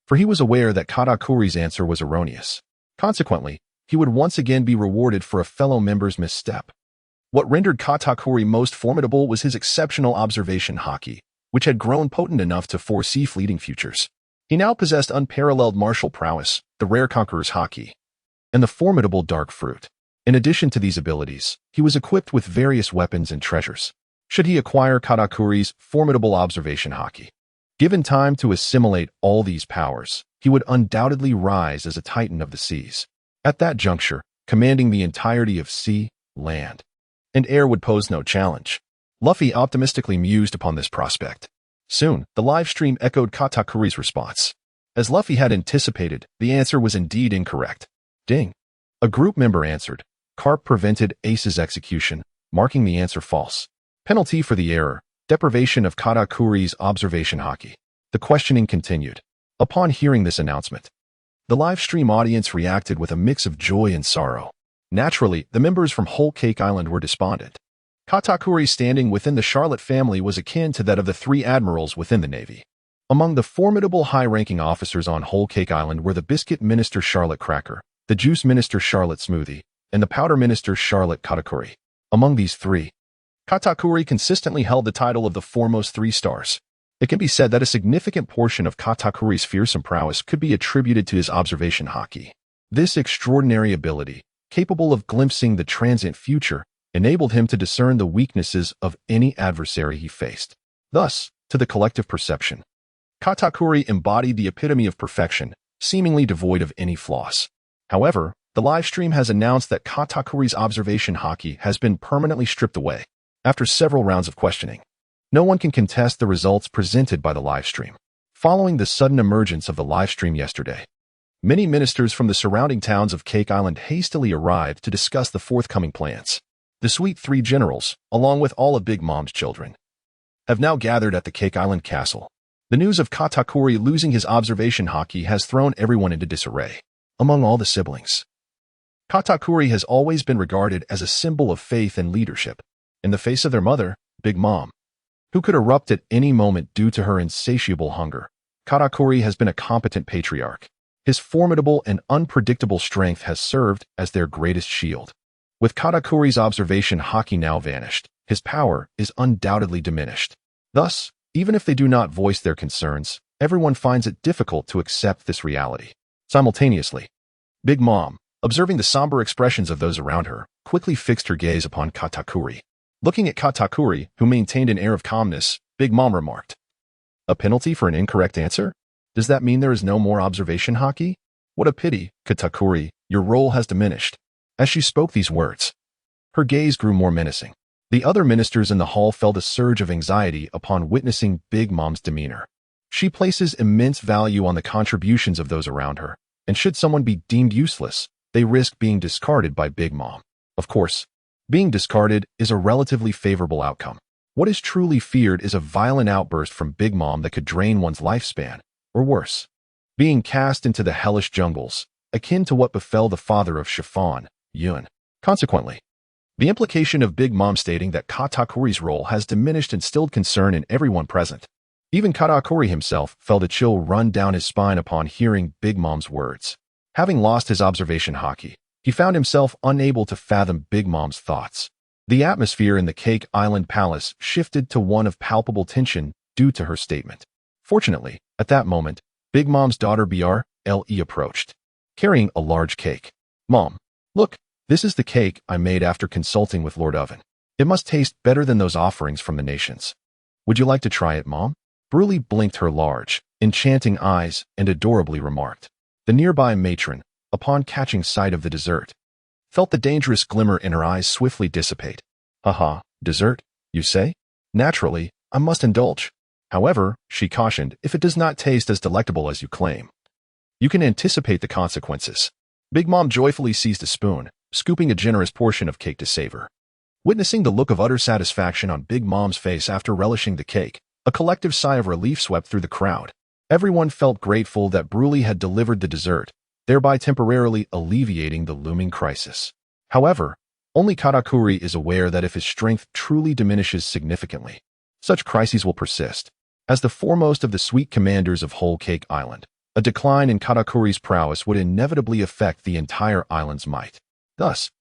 For he was aware that Katakuri's answer was erroneous. Consequently, he would once again be rewarded for a fellow member's misstep. What rendered Katakuri most formidable was his exceptional observation haki, which had grown potent enough to foresee fleeting futures. He now possessed unparalleled martial prowess, the rare conqueror's haki, and the formidable dark fruit. In addition to these abilities, he was equipped with various weapons and treasures. Should he acquire Katakuri's formidable observation haki, given time to assimilate all these powers, he would undoubtedly rise as a titan of the seas. At that juncture, commanding the entirety of sea, land, and air would pose no challenge. Luffy optimistically mused upon this prospect. Soon, the live stream echoed Katakuri's response. As Luffy had anticipated, the answer was indeed incorrect. Ding. A group member answered. Garp prevented Ace's execution, marking the answer false. Penalty for the error. Deprivation of Katakuri's observation haki. The questioning continued. Upon hearing this announcement, the live stream audience reacted with a mix of joy and sorrow. Naturally, the members from Whole Cake Island were despondent. Katakuri's standing within the Charlotte family was akin to that of the 3 admirals within the Navy. Among the formidable high-ranking officers on Whole Cake Island were the Biscuit Minister Charlotte Cracker, the Juice Minister Charlotte Smoothie, and the Powder Minister Charlotte Katakuri. Among these 3, Katakuri consistently held the title of the foremost 3 stars. It can be said that a significant portion of Katakuri's fearsome prowess could be attributed to his observation haki. This extraordinary ability, capable of glimpsing the transient future, enabled him to discern the weaknesses of any adversary he faced. Thus, to the collective perception, Katakuri embodied the epitome of perfection, seemingly devoid of any flaws. However, the livestream has announced that Katakuri's observation haki has been permanently stripped away. After several rounds of questioning, no one can contest the results presented by the livestream. Following the sudden emergence of the livestream yesterday, many ministers from the surrounding towns of Cake Island hastily arrived to discuss the forthcoming plans. The Sweet 3 generals, along with all of Big Mom's children, have now gathered at the Cake Island castle. The news of Katakuri losing his observation haki has thrown everyone into disarray. Among all the siblings, Katakuri has always been regarded as a symbol of faith and leadership. In the face of their mother, Big Mom, who could erupt at any moment due to her insatiable hunger, Katakuri has been a competent patriarch. His formidable and unpredictable strength has served as their greatest shield. With Katakuri's observation haki now vanished, his power is undoubtedly diminished. Thus, even if they do not voice their concerns, everyone finds it difficult to accept this reality. Simultaneously, Big Mom, observing the somber expressions of those around her, quickly fixed her gaze upon Katakuri. Looking at Katakuri, who maintained an air of calmness, Big Mom remarked, "A penalty for an incorrect answer? Does that mean there is no more observation haki? What a pity, Katakuri, your role has diminished." As she spoke these words, her gaze grew more menacing. The other ministers in the hall felt a surge of anxiety upon witnessing Big Mom's demeanor. She places immense value on the contributions of those around her, and should someone be deemed useless, they risk being discarded by Big Mom. Of course, being discarded is a relatively favorable outcome. What is truly feared is a violent outburst from Big Mom that could drain one's lifespan, or worse, being cast into the hellish jungles, akin to what befell the father of Chiffon, Yun. Consequently, the implication of Big Mom stating that Katakuri's role has diminished instilled concern in everyone present. Even Katakuri himself felt a chill run down his spine upon hearing Big Mom's words. Having lost his observation haki, he found himself unable to fathom Big Mom's thoughts. The atmosphere in the Cake Island Palace shifted to one of palpable tension due to her statement. Fortunately, at that moment, Big Mom's daughter Br. Le approached, carrying a large cake. "Mom, look, this is the cake I made after consulting with Lord Oven. It must taste better than those offerings from the nations. Would you like to try it, Mom?" Bruley blinked her large, enchanting eyes and adorably remarked. The nearby matron, upon catching sight of the dessert, felt the dangerous glimmer in her eyes swiftly dissipate. "Haha, dessert, you say? Naturally, I must indulge. However," she cautioned, "if it does not taste as delectable as you claim, you can anticipate the consequences." Big Mom joyfully seized a spoon, scooping a generous portion of cake to savor. Witnessing the look of utter satisfaction on Big Mom's face after relishing the cake, a collective sigh of relief swept through the crowd. Everyone felt grateful that Bruley had delivered the dessert, thereby temporarily alleviating the looming crisis. However, only Katakuri is aware that if his strength truly diminishes significantly, such crises will persist. As the foremost of the sweet commanders of Whole Cake Island, a decline in Katakuri's prowess would inevitably affect the entire island's might. Thus,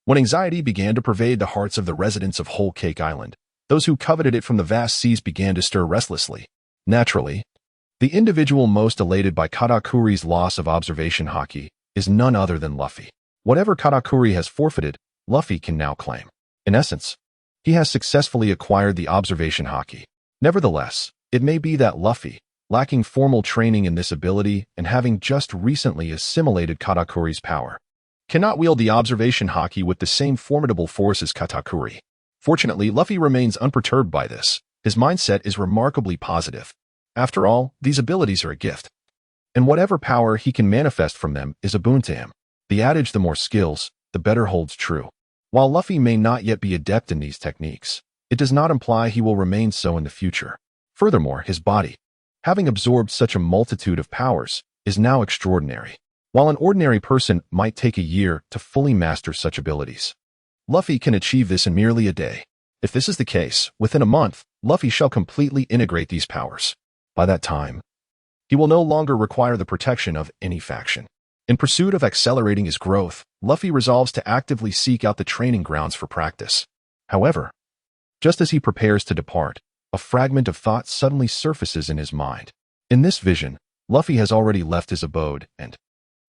when anxiety began to pervade the hearts of the residents of Whole Cake Island, those who coveted it from the vast seas began to stir restlessly. Naturally, the individual most elated by Katakuri's loss of observation haki is none other than Luffy. Whatever Katakuri has forfeited, Luffy can now claim. In essence, he has successfully acquired the observation haki. Nevertheless, it may be that Luffy, lacking formal training in this ability and having just recently assimilated Katakuri's power, cannot wield the observation haki with the same formidable force as Katakuri. Fortunately, Luffy remains unperturbed by this. His mindset is remarkably positive. After all, these abilities are a gift, and whatever power he can manifest from them is a boon to him. The adage, the more skills, the better, holds true. While Luffy may not yet be adept in these techniques, it does not imply he will remain so in the future. Furthermore, his body, having absorbed such a multitude of powers, is now extraordinary. While an ordinary person might take a year to fully master such abilities, Luffy can achieve this in merely a day. If this is the case, within a month, Luffy shall completely integrate these powers. By that time, he will no longer require the protection of any faction. In pursuit of accelerating his growth, Luffy resolves to actively seek out the training grounds for practice. However, just as he prepares to depart, a fragment of thought suddenly surfaces in his mind. In this vision, Luffy has already left his abode and,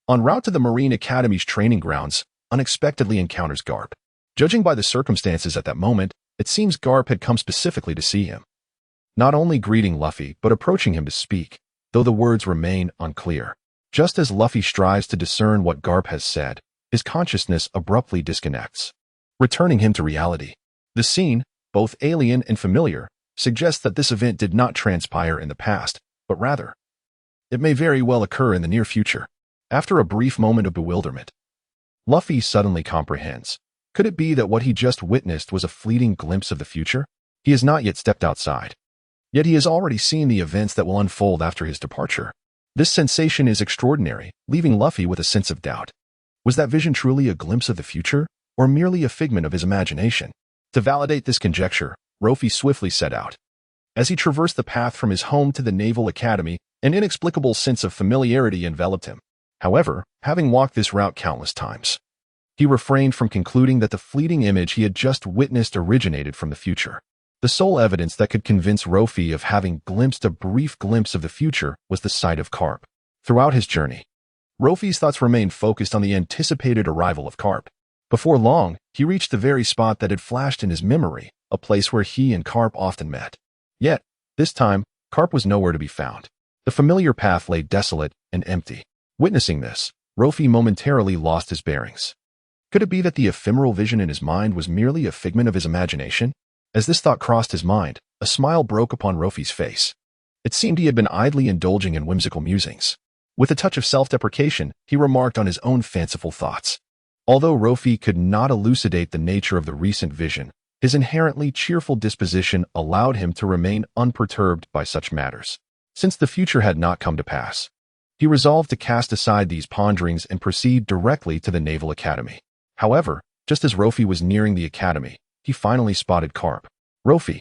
en route to the Marine Academy's training grounds, unexpectedly encounters Garp. Judging by the circumstances at that moment, it seems Garp had come specifically to see him, not only greeting Luffy but approaching him to speak, though the words remain unclear. Just as Luffy strives to discern what Garp has said, his consciousness abruptly disconnects, returning him to reality. The scene, both alien and familiar, suggests that this event did not transpire in the past, but rather, it may very well occur in the near future. After a brief moment of bewilderment, Luffy suddenly comprehends. Could it be that what he just witnessed was a fleeting glimpse of the future? He has not yet stepped outside, yet he has already seen the events that will unfold after his departure. This sensation is extraordinary, leaving Luffy with a sense of doubt. Was that vision truly a glimpse of the future, or merely a figment of his imagination? To validate this conjecture, Rofi swiftly set out. As he traversed the path from his home to the Naval Academy, an inexplicable sense of familiarity enveloped him. However, having walked this route countless times, he refrained from concluding that the fleeting image he had just witnessed originated from the future. The sole evidence that could convince Rofi of having glimpsed a brief glimpse of the future was the sight of Garp. Throughout his journey, Rofi's thoughts remained focused on the anticipated arrival of Garp. Before long, he reached the very spot that had flashed in his memory, a place where he and Garp often met. Yet, this time, Garp was nowhere to be found. The familiar path lay desolate and empty. Witnessing this, Rofi momentarily lost his bearings. Could it be that the ephemeral vision in his mind was merely a figment of his imagination? As this thought crossed his mind, a smile broke upon Rofi's face. It seemed he had been idly indulging in whimsical musings. With a touch of self-deprecation, he remarked on his own fanciful thoughts. Although Rofi could not elucidate the nature of the recent vision, his inherently cheerful disposition allowed him to remain unperturbed by such matters. Since the future had not come to pass, he resolved to cast aside these ponderings and proceed directly to the Naval Academy. However, just as Rofi was nearing the academy, he finally spotted Garp. "Rofi!"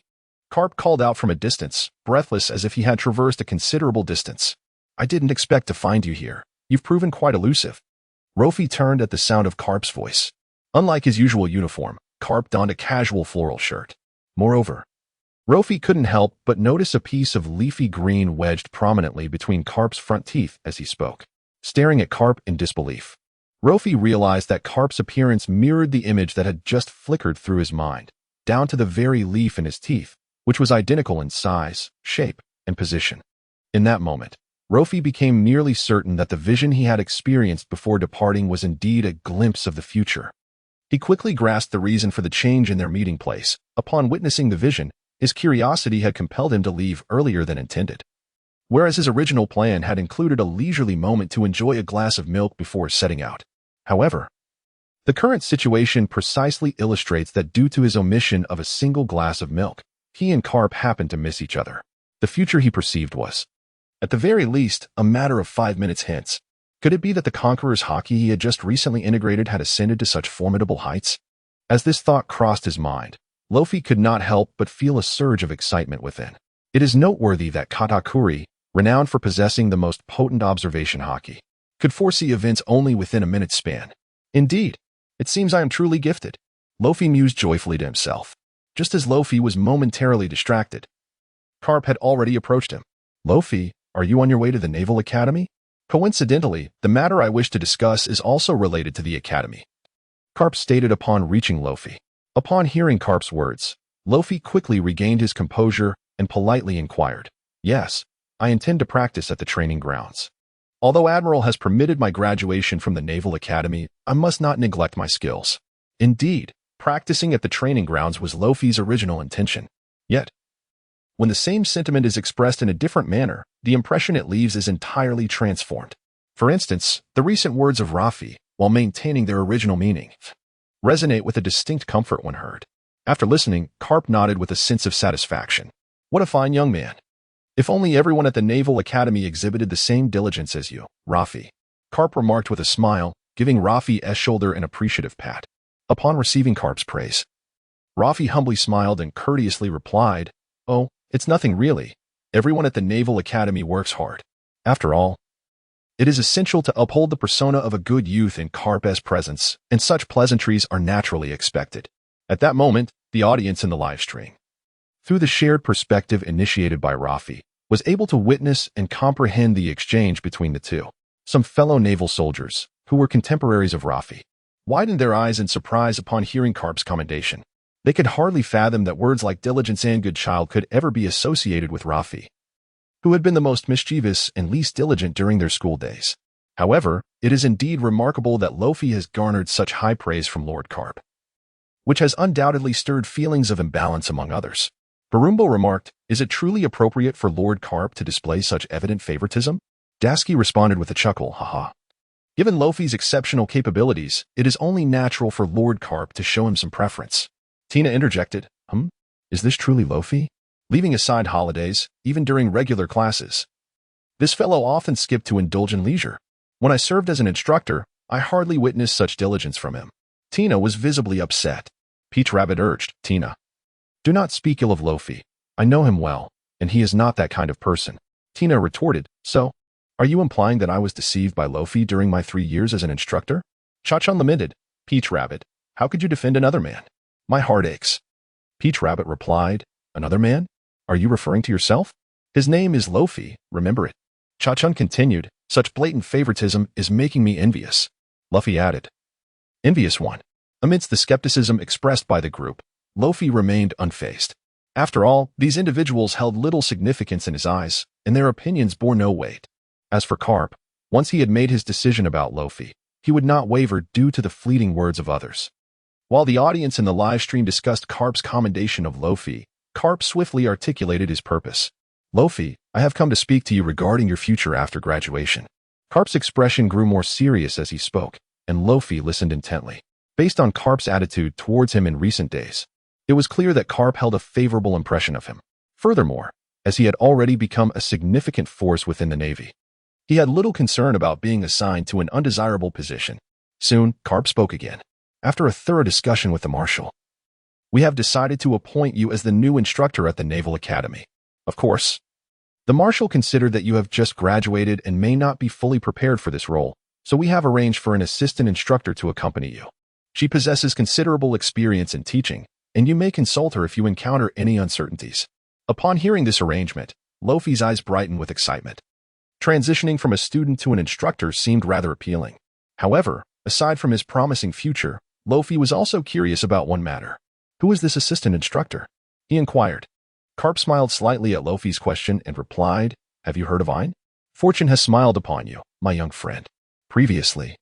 Garp called out from a distance, breathless as if he had traversed a considerable distance. "I didn't expect to find you here. You've proven quite elusive." Rofi turned at the sound of Garp's voice. Unlike his usual uniform, Garp donned a casual floral shirt. Moreover, Rofi couldn't help but notice a piece of leafy green wedged prominently between Garp's front teeth as he spoke. Staring at Garp in disbelief, Rofi realized that Garp's appearance mirrored the image that had just flickered through his mind, down to the very leaf in his teeth, which was identical in size, shape, and position. In that moment, Rofi became nearly certain that the vision he had experienced before departing was indeed a glimpse of the future. He quickly grasped the reason for the change in their meeting place. Upon witnessing the vision, his curiosity had compelled him to leave earlier than intended. Whereas his original plan had included a leisurely moment to enjoy a glass of milk before setting out. However, the current situation precisely illustrates that due to his omission of a single glass of milk, he and Garp happened to miss each other. The future he perceived was, at the very least, a matter of 5 minutes hence. Could it be that the Conqueror's haki he had just recently integrated had ascended to such formidable heights? As this thought crossed his mind, Luffy could not help but feel a surge of excitement within. It is noteworthy that Katakuri, renowned for possessing the most potent observation haki, could foresee events only within a minute's span. Indeed, it seems I am truly gifted, Luffy mused joyfully to himself. Just as Luffy was momentarily distracted, Garp had already approached him. "Luffy, are you on your way to the Naval Academy?" "Coincidentally, the matter I wish to discuss is also related to the Academy," Garp stated upon reaching Luffy. Upon hearing Garp's words, Luffy quickly regained his composure and politely inquired, "Yes, I intend to practice at the training grounds." Although Admiral has permitted my graduation from the Naval Academy, I must not neglect my skills. Indeed, practicing at the training grounds was Luffy's original intention. Yet, when the same sentiment is expressed in a different manner, the impression it leaves is entirely transformed. For instance, the recent words of Rofi, while maintaining their original meaning, resonate with a distinct comfort when heard. After listening, Garp nodded with a sense of satisfaction. What a fine young man. If only everyone at the Naval Academy exhibited the same diligence as you, Rofi. Garp remarked with a smile, giving Rofi's shoulder an appreciative pat. Upon receiving Garp's praise, Rofi humbly smiled and courteously replied, "Oh, it's nothing really. Everyone at the Naval Academy works hard. After all, it is essential to uphold the persona of a good youth in Garp's presence, and such pleasantries are naturally expected." At that moment, the audience in the livestream, through the shared perspective initiated by Rofi, was able to witness and comprehend the exchange between the two. Some fellow naval soldiers, who were contemporaries of Rofi, widened their eyes in surprise upon hearing Garp's commendation. They could hardly fathom that words like diligence and good child could ever be associated with Rofi, who had been the most mischievous and least diligent during their school days. However, it is indeed remarkable that Luffy has garnered such high praise from Lord Garp, which has undoubtedly stirred feelings of imbalance among others. Barumbo remarked, "Is it truly appropriate for Lord Garp to display such evident favoritism?" Dasky responded with a chuckle, haha. Given Luffy's exceptional capabilities, it is only natural for Lord Garp to show him some preference. Tina interjected, Is this truly Luffy? Leaving aside holidays, even during regular classes, this fellow often skipped to indulge in leisure. When I served as an instructor, I hardly witnessed such diligence from him. Tina was visibly upset. Peach Rabbit urged, "Tina, do not speak ill of Luffy. I know him well, and he is not that kind of person." Tina retorted, "So, are you implying that I was deceived by Luffy during my 3 years as an instructor?" Cha-chan lamented, "Peach Rabbit, how could you defend another man? My heart aches." Peach Rabbit replied, "Another man? Are you referring to yourself? His name is Luffy, remember it." Cha-chan continued, "Such blatant favoritism is making me envious." Luffy added, "Envious one." Amidst the skepticism expressed by the group, Luffy remained unfazed. After all, these individuals held little significance in his eyes, and their opinions bore no weight. As for Garp, once he had made his decision about Luffy, he would not waver due to the fleeting words of others. While the audience in the livestream discussed Garp's commendation of Luffy, Garp swiftly articulated his purpose. "Luffy, I have come to speak to you regarding your future after graduation." Garp's expression grew more serious as he spoke, and Luffy listened intently. Based on Garp's attitude towards him in recent days, it was clear that Garp held a favorable impression of him. Furthermore, as he had already become a significant force within the Navy, he had little concern about being assigned to an undesirable position. Soon, Garp spoke again. "After a thorough discussion with the Marshal, we have decided to appoint you as the new instructor at the Naval Academy. Of course, the Marshal considered that you have just graduated and may not be fully prepared for this role, so we have arranged for an assistant instructor to accompany you. She possesses considerable experience in teaching, and you may consult her if you encounter any uncertainties." Upon hearing this arrangement, Luffy's eyes brightened with excitement. Transitioning from a student to an instructor seemed rather appealing. However, aside from his promising future, Luffy was also curious about one matter. "Who is this assistant instructor?" he inquired. Garp smiled slightly at Luffy's question and replied, "Have you heard of Ain? Fortune has smiled upon you, my young friend." Previously,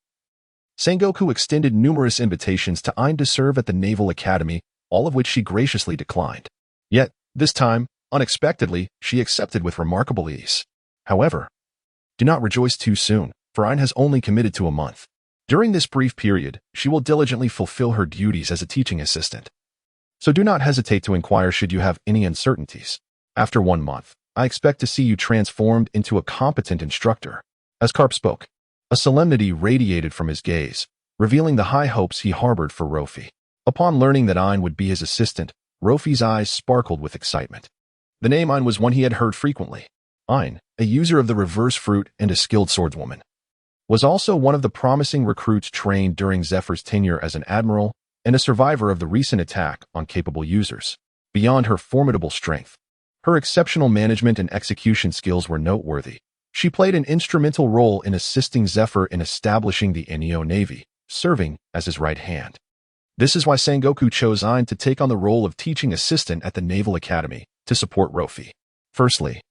Sengoku extended numerous invitations to Ain to serve at the Naval Academy, all of which she graciously declined. Yet, this time, unexpectedly, she accepted with remarkable ease. However, do not rejoice too soon, for Ain has only committed to a month. During this brief period, she will diligently fulfill her duties as a teaching assistant. So do not hesitate to inquire should you have any uncertainties. After 1 month, I expect to see you transformed into a competent instructor." As Garp spoke, a solemnity radiated from his gaze, revealing the high hopes he harbored for Rofi. Upon learning that Ain would be his assistant, Rofi's eyes sparkled with excitement. The name Ain was one he had heard frequently. Ain, a user of the reverse fruit and a skilled swordswoman, was also one of the promising recruits trained during Zephyr's tenure as an admiral and a survivor of the recent attack on capable users. Beyond her formidable strength, her exceptional management and execution skills were noteworthy. She played an instrumental role in assisting Zephyr in establishing the Enio Navy, serving as his right hand. This is why Sengoku chose Ain to take on the role of teaching assistant at the Naval Academy to support Rofi. Firstly,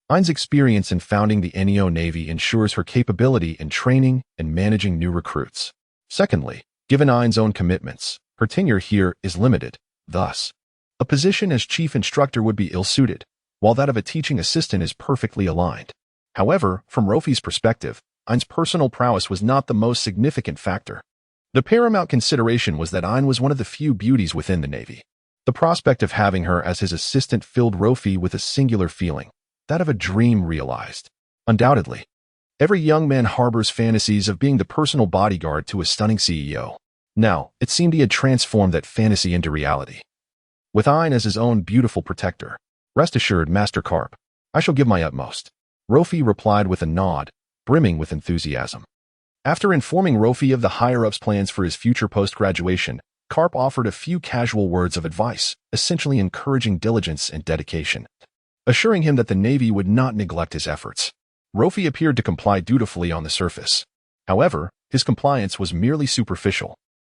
Ain's experience in founding the Neo Navy ensures her capability in training and managing new recruits. Secondly, given Ain's own commitments, her tenure here is limited. Thus, a position as chief instructor would be ill-suited, while that of a teaching assistant is perfectly aligned. However, from Rofi's perspective, Ain's personal prowess was not the most significant factor. The paramount consideration was that Ain was one of the few beauties within the Navy. The prospect of having her as his assistant filled Rofi with a singular feeling, that of a dream realized. Undoubtedly, every young man harbors fantasies of being the personal bodyguard to a stunning CEO. Now, it seemed he had transformed that fantasy into reality. With Ain as his own beautiful protector, rest assured, Master Garp, I shall give my utmost. Rofi replied with a nod, brimming with enthusiasm. After informing Rofi of the higher-ups' plans for his future post-graduation, Garp offered a few casual words of advice, essentially encouraging diligence and dedication, assuring him that the Navy would not neglect his efforts. Rofi appeared to comply dutifully on the surface. However, his compliance was merely superficial.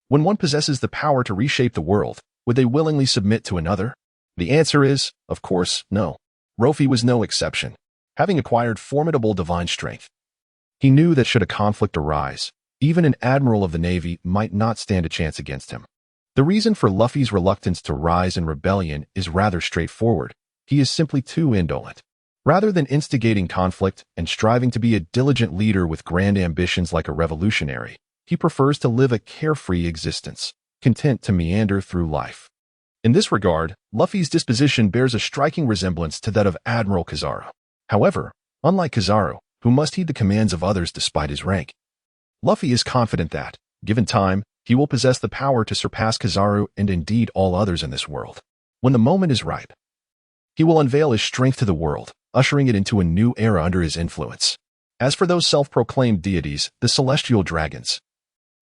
When one possesses the power to reshape the world, would they willingly submit to another? The answer is, of course, no. Rofi was no exception, having acquired formidable divine strength. He knew that should a conflict arise, even an admiral of the Navy might not stand a chance against him. The reason for Luffy's reluctance to rise in rebellion is rather straightforward. He is simply too indolent. Rather than instigating conflict and striving to be a diligent leader with grand ambitions like a revolutionary, he prefers to live a carefree existence, content to meander through life. In this regard, Luffy's disposition bears a striking resemblance to that of Admiral Kizaru. However, unlike Kizaru, who must heed the commands of others despite his rank, Luffy is confident that, given time, he will possess the power to surpass Kizaru and indeed all others in this world. When the moment is ripe, he will unveil his strength to the world, ushering it into a new era under his influence. As for those self-proclaimed deities, the celestial dragons,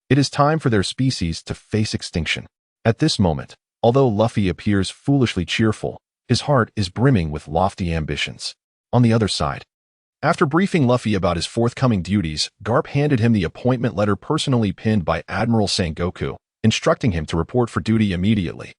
it is time for their species to face extinction. At this moment, although Luffy appears foolishly cheerful, his heart is brimming with lofty ambitions. On the other side, after briefing Luffy about his forthcoming duties, Garp handed him the appointment letter personally pinned by Admiral Sengoku, instructing him to report for duty immediately.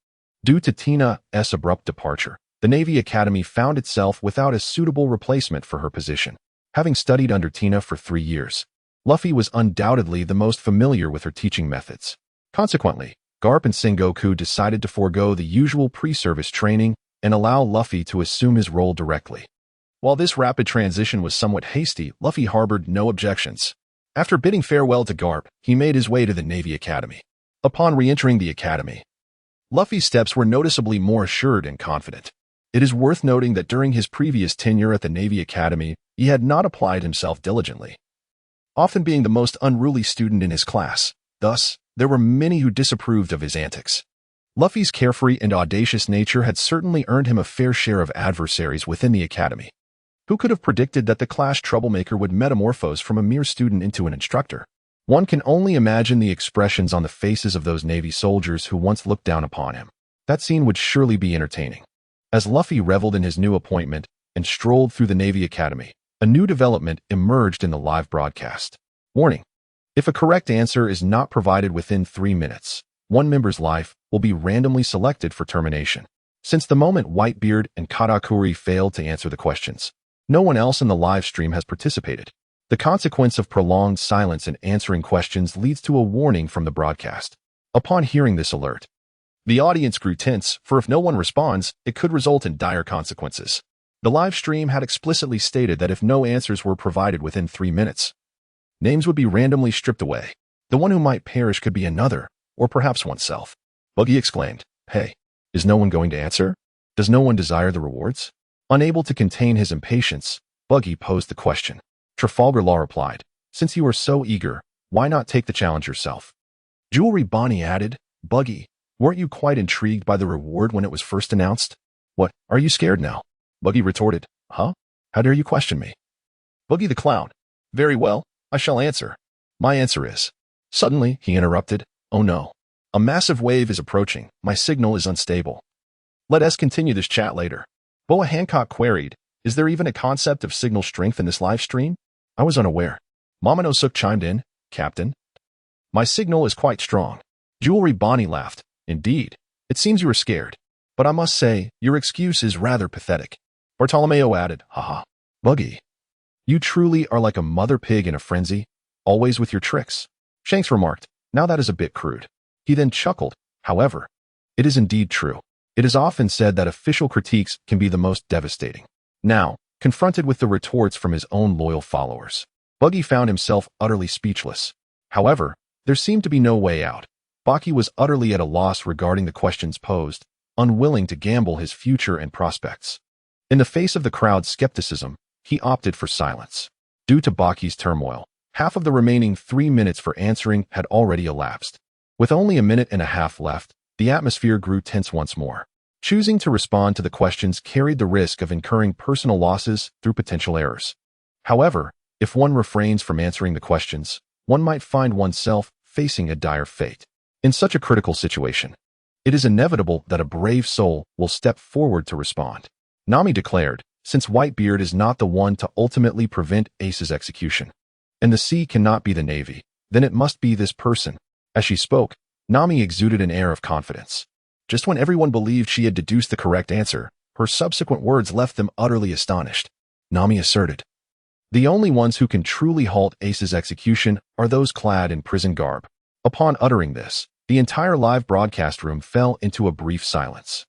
Due to Tina's abrupt departure, the Navy Academy found itself without a suitable replacement for her position. Having studied under Tina for 3 years, Luffy was undoubtedly the most familiar with her teaching methods. Consequently, Garp and Sengoku decided to forego the usual pre-service training and allow Luffy to assume his role directly. While this rapid transition was somewhat hasty, Luffy harbored no objections. After bidding farewell to Garp, he made his way to the Navy Academy. Upon re-entering the Academy, Luffy's steps were noticeably more assured and confident. It is worth noting that during his previous tenure at the Navy Academy, he had not applied himself diligently, often being the most unruly student in his class. Thus, there were many who disapproved of his antics. Luffy's carefree and audacious nature had certainly earned him a fair share of adversaries within the Academy. Who could have predicted that the class troublemaker would metamorphose from a mere student into an instructor? One can only imagine the expressions on the faces of those Navy soldiers who once looked down upon him. That scene would surely be entertaining. As Luffy reveled in his new appointment and strolled through the Navy Academy, a new development emerged in the live broadcast. Warning: if a correct answer is not provided within 3 minutes, one member's life will be randomly selected for termination. Since the moment Whitebeard and Katakuri failed to answer the questions, no one else in the live stream has participated. The consequence of prolonged silence in answering questions leads to a warning from the broadcast. Upon hearing this alert, the audience grew tense, for if no one responds, it could result in dire consequences. The live stream had explicitly stated that if no answers were provided within 3 minutes, names would be randomly stripped away. The one who might perish could be another, or perhaps oneself. Buggy exclaimed, "Hey, is no one going to answer? Does no one desire the rewards?" Unable to contain his impatience, Buggy posed the question. Trafalgar Law replied, "Since you are so eager, why not take the challenge yourself?" Jewelry Bonnie added, "Buggy, weren't you quite intrigued by the reward when it was first announced? What, are you scared now?" Buggy retorted, "Huh? How dare you question me?" Buggy the Clown, "Very well, I shall answer. My answer is..." Suddenly, he interrupted, "Oh no. A massive wave is approaching. My signal is unstable. Let us continue this chat later." Boa Hancock queried, "Is there even a concept of signal strength in this live stream? I was unaware." Momonosuke chimed in, "Captain, my signal is quite strong." Jewelry Bonnie laughed, "Indeed, it seems you are scared. But I must say, your excuse is rather pathetic." Bartolomeo added, "Haha. Buggy, you truly are like a mother pig in a frenzy, always with your tricks. Shanks remarked, now that is a bit crude. He then chuckled, however, it is indeed true. It is often said that official critiques can be the most devastating. Now, confronted with the retorts from his own loyal followers, Buggy found himself utterly speechless. However, there seemed to be no way out. Baki was utterly at a loss regarding the questions posed, unwilling to gamble his future and prospects. In the face of the crowd's skepticism, he opted for silence. Due to Baki's turmoil, half of the remaining 3 minutes for answering had already elapsed. With only a minute and a half left, the atmosphere grew tense once more. Choosing to respond to the questions carried the risk of incurring personal losses through potential errors. However, if one refrains from answering the questions, one might find oneself facing a dire fate. In such a critical situation, it is inevitable that a brave soul will step forward to respond. Nami declared, since Whitebeard is not the one to ultimately prevent Ace's execution, and the sea cannot be the Navy, then it must be this person. As she spoke, Nami exuded an air of confidence. Just when everyone believed she had deduced the correct answer, her subsequent words left them utterly astonished. Nami asserted, the only ones who can truly halt Ace's execution are those clad in prison garb. Upon uttering this, the entire live broadcast room fell into a brief silence.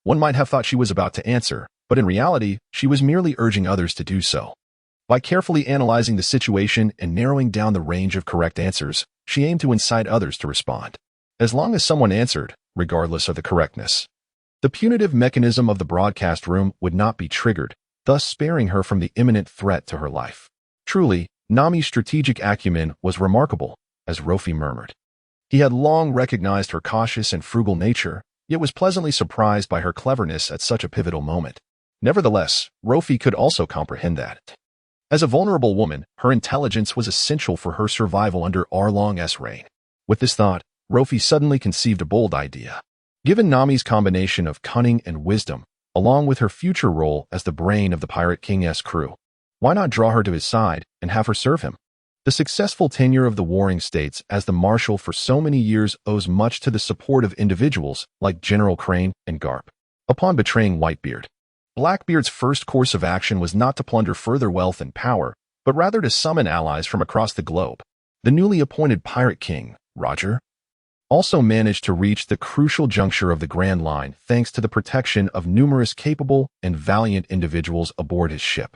One might have thought she was about to answer, but in reality, she was merely urging others to do so. By carefully analyzing the situation and narrowing down the range of correct answers, she aimed to incite others to respond. As long as someone answered, regardless of the correctness, the punitive mechanism of the broadcast room would not be triggered, thus sparing her from the imminent threat to her life. Truly, Nami's strategic acumen was remarkable, as Rofi murmured. He had long recognized her cautious and frugal nature, yet was pleasantly surprised by her cleverness at such a pivotal moment. Nevertheless, Rofi could also comprehend that. As a vulnerable woman, her intelligence was essential for her survival under Arlong's reign. With this thought, Rofi suddenly conceived a bold idea. Given Nami's combination of cunning and wisdom, along with her future role as the brain of the Pirate King's crew, why not draw her to his side and have her serve him? The successful tenure of the Warring States as the Marshal for so many years owes much to the support of individuals like General Crane and Garp. Upon betraying Whitebeard, Blackbeard's first course of action was not to plunder further wealth and power, but rather to summon allies from across the globe. The newly appointed Pirate King, Roger, also managed to reach the crucial juncture of the Grand Line thanks to the protection of numerous capable and valiant individuals aboard his ship.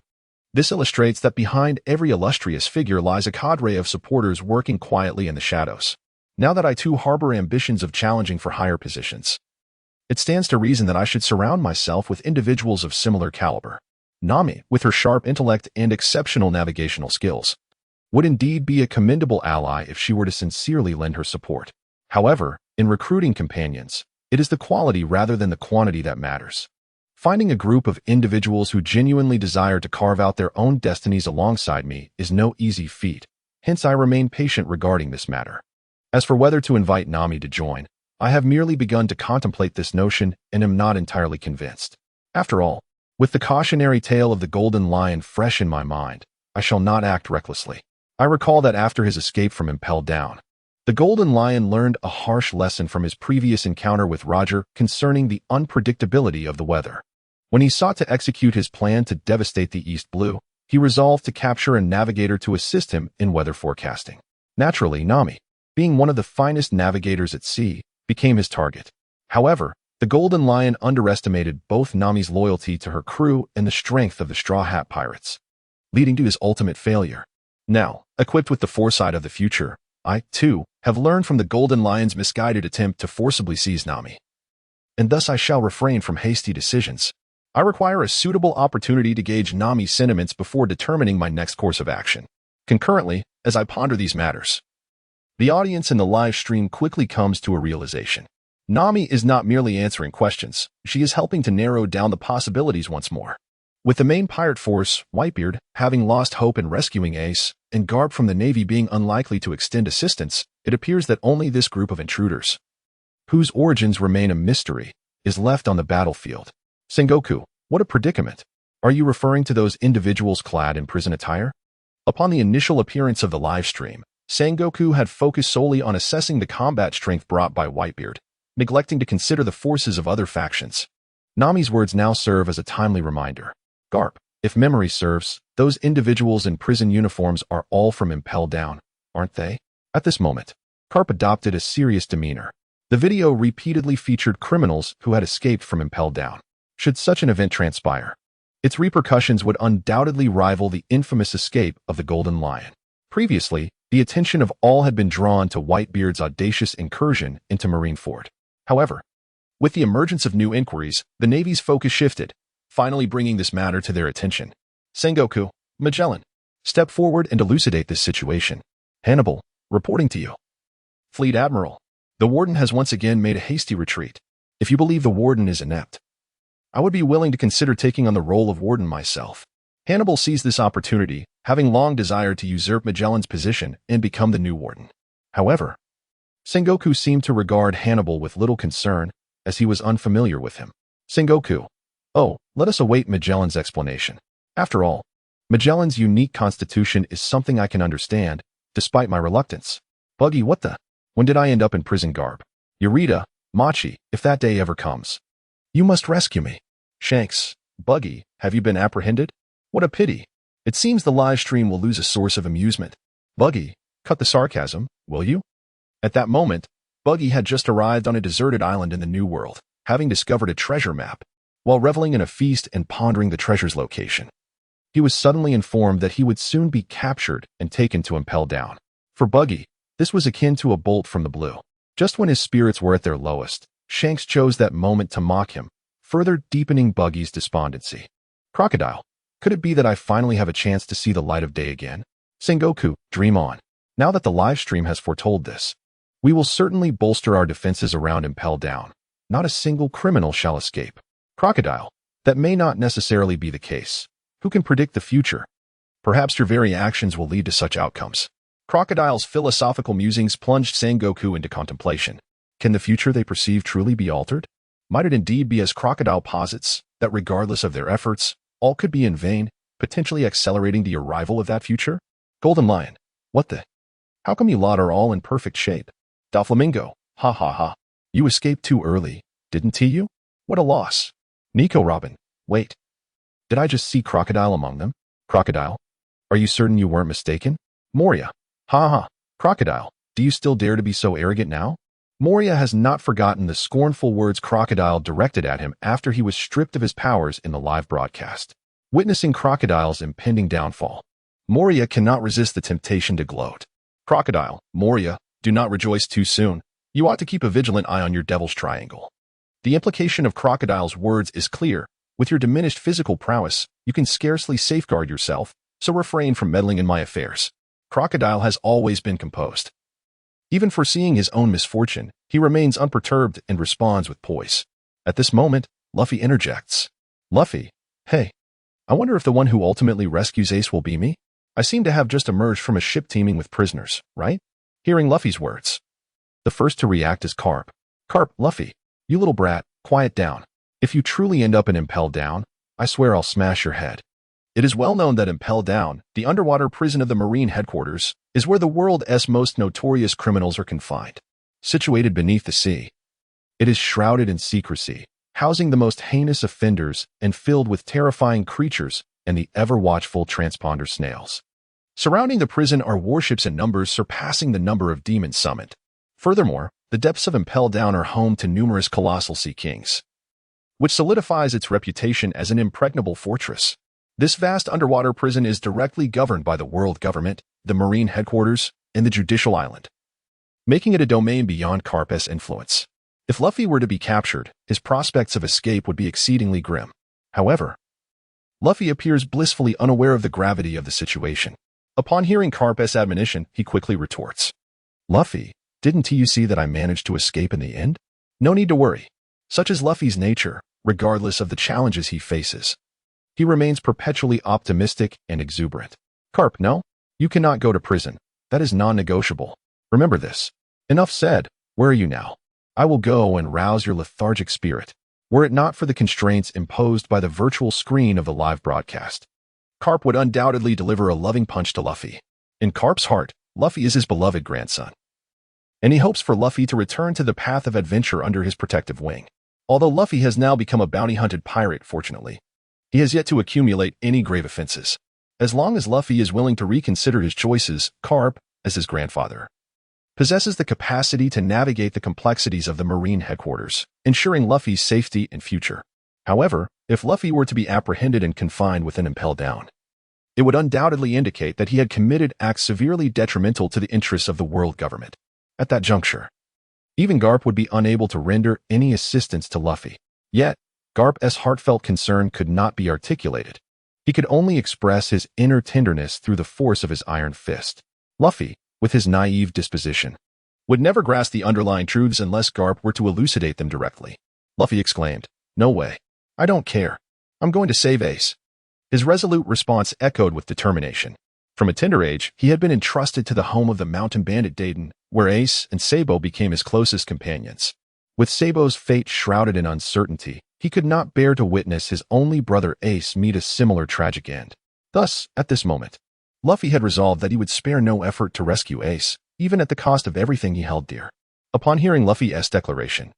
This illustrates that behind every illustrious figure lies a cadre of supporters working quietly in the shadows. Now that I too harbor ambitions of challenging for higher positions, it stands to reason that I should surround myself with individuals of similar caliber. Nami, with her sharp intellect and exceptional navigational skills, would indeed be a commendable ally if she were to sincerely lend her support. However, in recruiting companions, it is the quality rather than the quantity that matters. Finding a group of individuals who genuinely desire to carve out their own destinies alongside me is no easy feat, hence I remain patient regarding this matter. As for whether to invite Nami to join, I have merely begun to contemplate this notion and am not entirely convinced. After all, with the cautionary tale of the Golden Lion fresh in my mind, I shall not act recklessly. I recall that after his escape from Impel Down, the Golden Lion learned a harsh lesson from his previous encounter with Roger concerning the unpredictability of the weather. When he sought to execute his plan to devastate the East Blue, he resolved to capture a navigator to assist him in weather forecasting. Naturally, Nami, being one of the finest navigators at sea, became his target. However, the Golden Lion underestimated both Nami's loyalty to her crew and the strength of the Straw Hat Pirates, leading to his ultimate failure. Now, equipped with the foresight of the future, I, too, have learned from the Golden Lion's misguided attempt to forcibly seize Nami, and thus I shall refrain from hasty decisions. I require a suitable opportunity to gauge Nami's sentiments before determining my next course of action. Concurrently, as I ponder these matters, the audience in the live stream quickly comes to a realization. Nami is not merely answering questions, she is helping to narrow down the possibilities once more. With the main pirate force, Whitebeard, having lost hope in rescuing Ace, and Garp from the Navy being unlikely to extend assistance, it appears that only this group of intruders, whose origins remain a mystery, is left on the battlefield. Sengoku, what a predicament. Are you referring to those individuals clad in prison attire? Upon the initial appearance of the live stream, Sengoku had focused solely on assessing the combat strength brought by Whitebeard, neglecting to consider the forces of other factions. Nami's words now serve as a timely reminder. Garp, If memory serves, those individuals in prison uniforms are all from Impel Down, aren't they? At this moment, Garp adopted a serious demeanor. The video repeatedly featured criminals who had escaped from Impel Down. Should such an event transpire, its repercussions would undoubtedly rival the infamous escape of the Golden Lion. Previously, the attention of all had been drawn to Whitebeard's audacious incursion into Marineford. However, with the emergence of new inquiries, the Navy's focus shifted, finally bringing this matter to their attention. Sengoku, Magellan, step forward and elucidate this situation. Hannibal, reporting to you. Fleet Admiral, the Warden has once again made a hasty retreat. If you believe the Warden is inept, I would be willing to consider taking on the role of Warden myself. Hannibal seized this opportunity, having long desired to usurp Magellan's position and become the new Warden. However, Sengoku seemed to regard Hannibal with little concern, as he was unfamiliar with him. Sengoku, oh, let us await Magellan's explanation. After all, Magellan's unique constitution is something I can understand, despite my reluctance. Buggy, what the? When did I end up in prison, Garp? Eureka, Machi, if that day ever comes. You must rescue me. Shanks, Buggy, have you been apprehended? What a pity. It seems the live stream will lose a source of amusement. Buggy, cut the sarcasm, will you? At that moment, Buggy had just arrived on a deserted island in the New World, having discovered a treasure map. While reveling in a feast and pondering the treasure's location, he was suddenly informed that he would soon be captured and taken to Impel Down. For Buggy, this was akin to a bolt from the blue. Just when his spirits were at their lowest, Shanks chose that moment to mock him, further deepening Buggy's despondency. Crocodile, could it be that I finally have a chance to see the light of day again? Sengoku, dream on. Now that the livestream has foretold this, we will certainly bolster our defenses around Impel Down. Not a single criminal shall escape. Crocodile, that may not necessarily be the case. Who can predict the future? Perhaps your very actions will lead to such outcomes. Crocodile's philosophical musings plunged Sengoku into contemplation. Can the future they perceive truly be altered? Might it indeed be as Crocodile posits, that regardless of their efforts, all could be in vain, potentially accelerating the arrival of that future? Golden Lion, what the? How come you lot are all in perfect shape? Doflamingo, ha ha ha. You escaped too early, didn't you? What a loss. Nico Robin, wait. Did I just see Crocodile among them? Crocodile, are you certain you weren't mistaken? Moria, ha ha. Crocodile, do you still dare to be so arrogant now? Moria has not forgotten the scornful words Crocodile directed at him after he was stripped of his powers in the live broadcast. Witnessing Crocodile's impending downfall, Moria cannot resist the temptation to gloat. Crocodile, Moria, do not rejoice too soon. You ought to keep a vigilant eye on your devil's triangle. The implication of Crocodile's words is clear. With your diminished physical prowess, you can scarcely safeguard yourself, so refrain from meddling in my affairs. Crocodile has always been composed. Even foreseeing his own misfortune, he remains unperturbed and responds with poise. At this moment, Luffy interjects. Luffy, hey, I wonder if the one who ultimately rescues Ace will be me? I seem to have just emerged from a ship teeming with prisoners, right? Hearing Luffy's words, the first to react is Garp. Garp, Luffy, you little brat, quiet down. If you truly end up in Impel Down, I swear I'll smash your head. It is well known that Impel Down, the underwater prison of the Marine headquarters, is where the world's most notorious criminals are confined. Situated beneath the sea, it is shrouded in secrecy, housing the most heinous offenders and filled with terrifying creatures and the ever-watchful transponder snails. Surrounding the prison are warships in numbers surpassing the number of demons summoned. Furthermore, the depths of Impel Down are home to numerous colossal sea kings, which solidifies its reputation as an impregnable fortress. This vast underwater prison is directly governed by the world government, the Marine headquarters, and the judicial island, making it a domain beyond Garp's influence. If Luffy were to be captured, his prospects of escape would be exceedingly grim. However, Luffy appears blissfully unaware of the gravity of the situation. Upon hearing Garp's admonition, he quickly retorts. Luffy, didn't you see that I managed to escape in the end? No need to worry. Such is Luffy's nature, regardless of the challenges he faces. He remains perpetually optimistic and exuberant. Garp, no, you cannot go to prison. That is non-negotiable. Remember this. Enough said. Where are you now? I will go and rouse your lethargic spirit, were it not for the constraints imposed by the virtual screen of the live broadcast. Garp would undoubtedly deliver a loving punch to Luffy. In Garp's heart, Luffy is his beloved grandson, and he hopes for Luffy to return to the path of adventure under his protective wing. Although Luffy has now become a bounty-hunted pirate, fortunately, He has yet to accumulate any grave offenses. As long as Luffy is willing to reconsider his choices, Garp, as his grandfather, possesses the capacity to navigate the complexities of the Marine headquarters, ensuring Luffy's safety and future. However, if Luffy were to be apprehended and confined within Impel Down, it would undoubtedly indicate that he had committed acts severely detrimental to the interests of the world government. At that juncture, even Garp would be unable to render any assistance to Luffy. Yet, Garp's heartfelt concern could not be articulated. He could only express his inner tenderness through the force of his iron fist. Luffy, with his naive disposition, would never grasp the underlying truths unless Garp were to elucidate them directly. Luffy exclaimed, "No way. I don't care. I'm going to save Ace." His resolute response echoed with determination. From a tender age, he had been entrusted to the home of the mountain bandit Dayton, where Ace and Sabo became his closest companions. With Sabo's fate shrouded in uncertainty, he could not bear to witness his only brother Ace meet a similar tragic end. Thus, at this moment, Luffy had resolved that he would spare no effort to rescue Ace, even at the cost of everything he held dear. Upon hearing Luffy's declaration,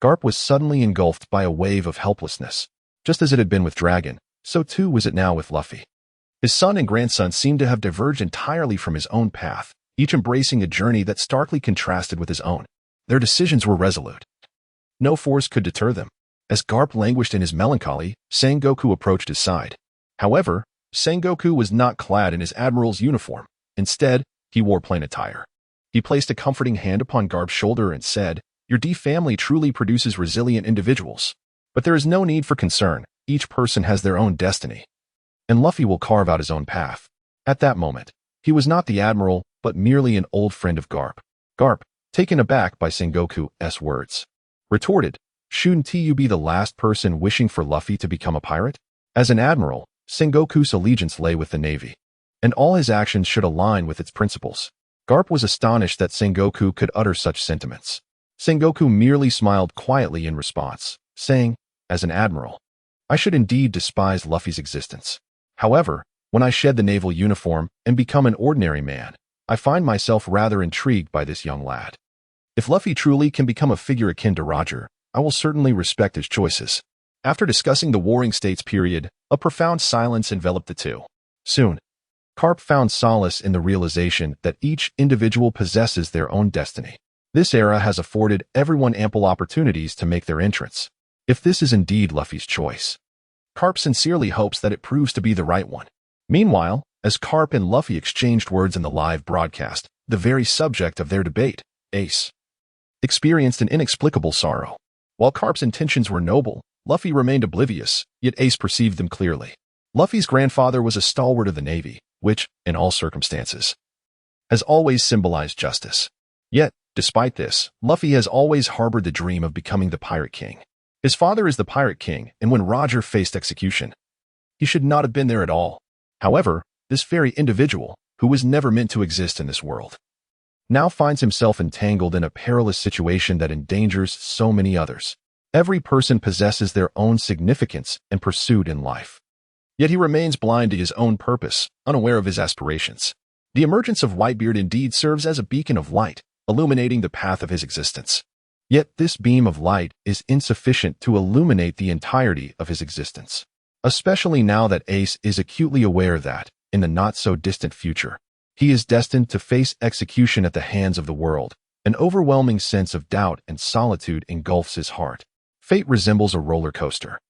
Garp was suddenly engulfed by a wave of helplessness. Just as it had been with Dragon, so too was it now with Luffy. His son and grandson seemed to have diverged entirely from his own path, each embracing a journey that starkly contrasted with his own. Their decisions were resolute. No force could deter them. As Garp languished in his melancholy, Sengoku approached his side. However, Sengoku was not clad in his admiral's uniform. Instead, he wore plain attire. He placed a comforting hand upon Garp's shoulder and said, "Your D family truly produces resilient individuals. But there is no need for concern. Each person has their own destiny. And Luffy will carve out his own path." At that moment, he was not the admiral, but merely an old friend of Garp. Garp, taken aback by Sengoku's words, retorted, "Shouldn't you be the last person wishing for Luffy to become a pirate?" As an admiral, Sengoku's allegiance lay with the Navy, and all his actions should align with its principles. Garp was astonished that Sengoku could utter such sentiments. Sengoku merely smiled quietly in response, saying, "As an admiral, I should indeed despise Luffy's existence. However, when I shed the naval uniform and become an ordinary man, I find myself rather intrigued by this young lad. If Luffy truly can become a figure akin to Roger, I will certainly respect his choices." After discussing the Warring States period, a profound silence enveloped the two. Soon, Garp found solace in the realization that each individual possesses their own destiny. This era has afforded everyone ample opportunities to make their entrance. If this is indeed Luffy's choice, Garp sincerely hopes that it proves to be the right one. Meanwhile, as Garp and Luffy exchanged words in the live broadcast, the very subject of their debate, Ace, experienced an inexplicable sorrow. While Garp's intentions were noble, Luffy remained oblivious, yet Ace perceived them clearly. Luffy's grandfather was a stalwart of the Navy, which, in all circumstances, has always symbolized justice. Yet, despite this, Luffy has always harbored the dream of becoming the Pirate King. His father is the Pirate King, and when Roger faced execution, he should not have been there at all. However, this very individual, who was never meant to exist in this world, now finds himself entangled in a perilous situation that endangers so many others. Every person possesses their own significance and pursuit in life. Yet he remains blind to his own purpose, unaware of his aspirations. The emergence of Whitebeard indeed serves as a beacon of light, illuminating the path of his existence. Yet this beam of light is insufficient to illuminate the entirety of his existence, especially now that Ace is acutely aware that, in the not-so-distant future, he is destined to face execution at the hands of the world. An overwhelming sense of doubt and solitude engulfs his heart. Fate resembles a roller coaster,